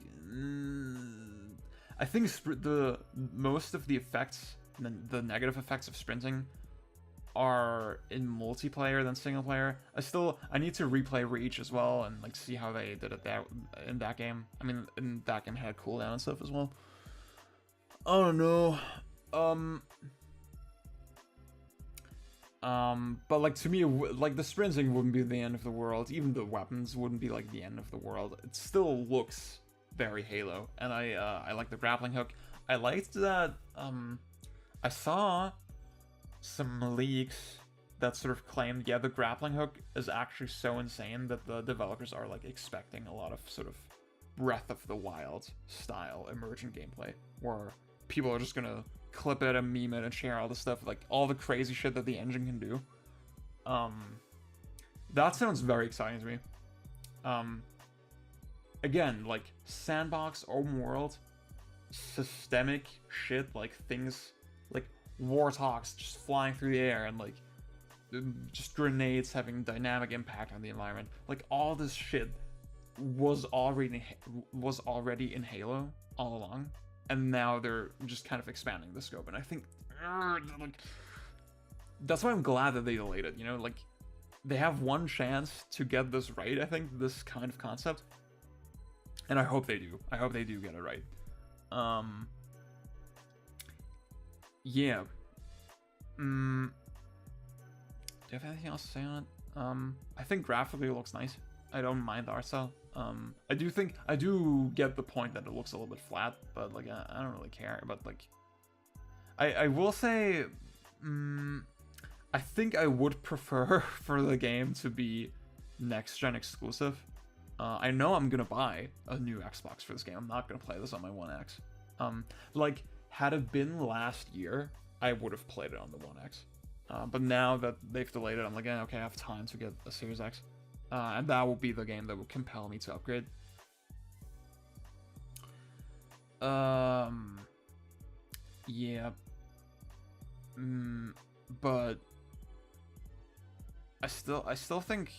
I think the most of the effects, the negative effects of sprinting, are in multiplayer than single player. I need to replay Reach as well and like see how they did it in that game. I mean, in that game it had cooldown and stuff as well. I don't know. But like, to me, like, the sprinting wouldn't be the end of the world. Even the weapons wouldn't be like the end of the world. It still looks very Halo, and I like the grappling hook. I liked that. I saw some leaks that sort of claimed, yeah, the grappling hook is actually so insane that the developers are like expecting a lot of sort of Breath of the Wild style emergent gameplay, where people are just gonna clip it and meme it and share all the stuff, like all the crazy shit that the engine can do. That sounds very exciting to me. Again, like, sandbox, open world, systemic shit, like things like Warthogs just flying through the air and like just grenades having dynamic impact on the environment. Like, all this shit was already in Halo all along, and now they're just kind of expanding the scope. And I think like, that's why I'm glad that they delayed it. You know, like, they have one chance to get this right. I think this kind of concept, and I hope they do. I hope they do get it right. Yeah. Do you have anything else to say on it? I think graphically it looks nice. I don't mind the art style. I do get the point that it looks a little bit flat, but like I don't really care. But like, I will say, I think I would prefer for the game to be next gen exclusive. I know I'm gonna buy a new Xbox for this game. I'm not gonna play this on my One X. Like, had it been last year, I would have played it on the One X. But now that they've delayed it, I'm like, okay, I have time to get a Series X. And that will be the game that will compel me to upgrade. Yeah. But I still think,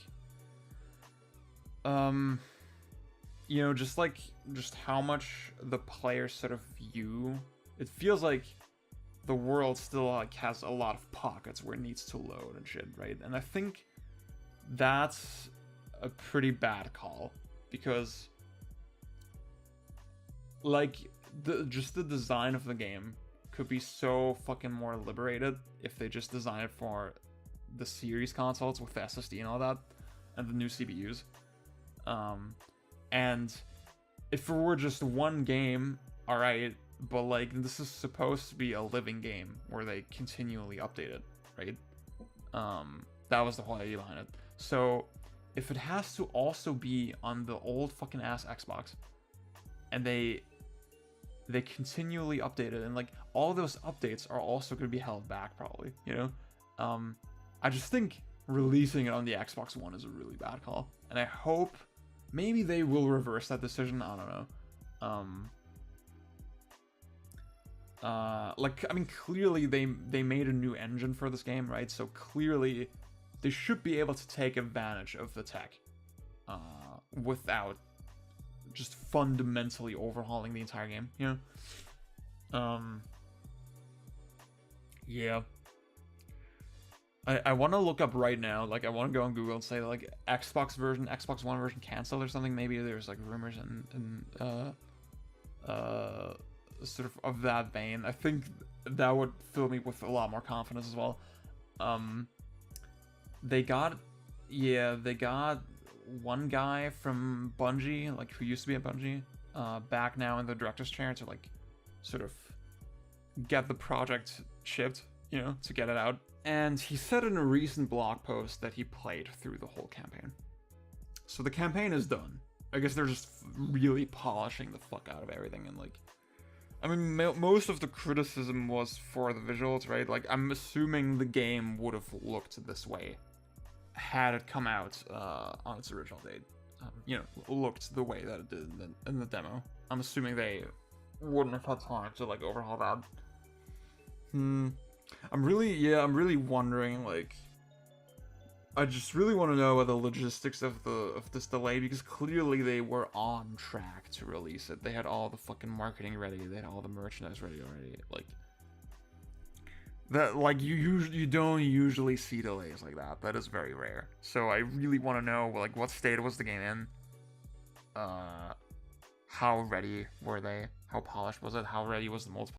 you know, just how much the players sort of view, it feels like the world still like has a lot of pockets where it needs to load and shit, right? And I think that's a pretty bad call, because like the design of the game could be so fucking more liberated if they just design it for the series consoles with the SSD and all that, and the new CPUs. And if it were just one game, alright, but like this is supposed to be a living game where they continually update it, right? That was the whole idea behind it. So if it has to also be on the old fucking ass Xbox, and they continually update it, and like all those updates are also going to be held back probably, you know? I just think releasing it on the Xbox One is a really bad call, and I hope maybe they will reverse that decision. I don't know. Like, I mean, clearly they made a new engine for this game, right? So clearly they should be able to take advantage of the tech without just fundamentally overhauling the entire game, you know? Yeah. I want to look up right now, like I want to go on Google and say like Xbox One version canceled or something. Maybe there's like rumors and sort of that vein. I think that would fill me with a lot more confidence as well. They got one guy from Bungie, like who used to be at Bungie, back now in the director's chair to like sort of get the project shipped, you know, to get it out. And he said in a recent blog post that he played through the whole campaign. So the campaign is done. I guess they're just really polishing the fuck out of everything, and like, I mean, most of the criticism was for the visuals, right? Like, I'm assuming the game would have looked this way had it come out on its original date. You know, looked the way that it did in the demo. I'm assuming they wouldn't have had time to like overhaul that. I'm really wondering, like, I just really want to know about the logistics of this delay, because clearly they were on track to release it. They had all the fucking marketing ready, they had all the merchandise ready already. Like, that, like, you don't usually see delays like that. That is very rare. So I really want to know, like, what state was the game in? How ready were they? How polished was it? How ready was the multiplayer?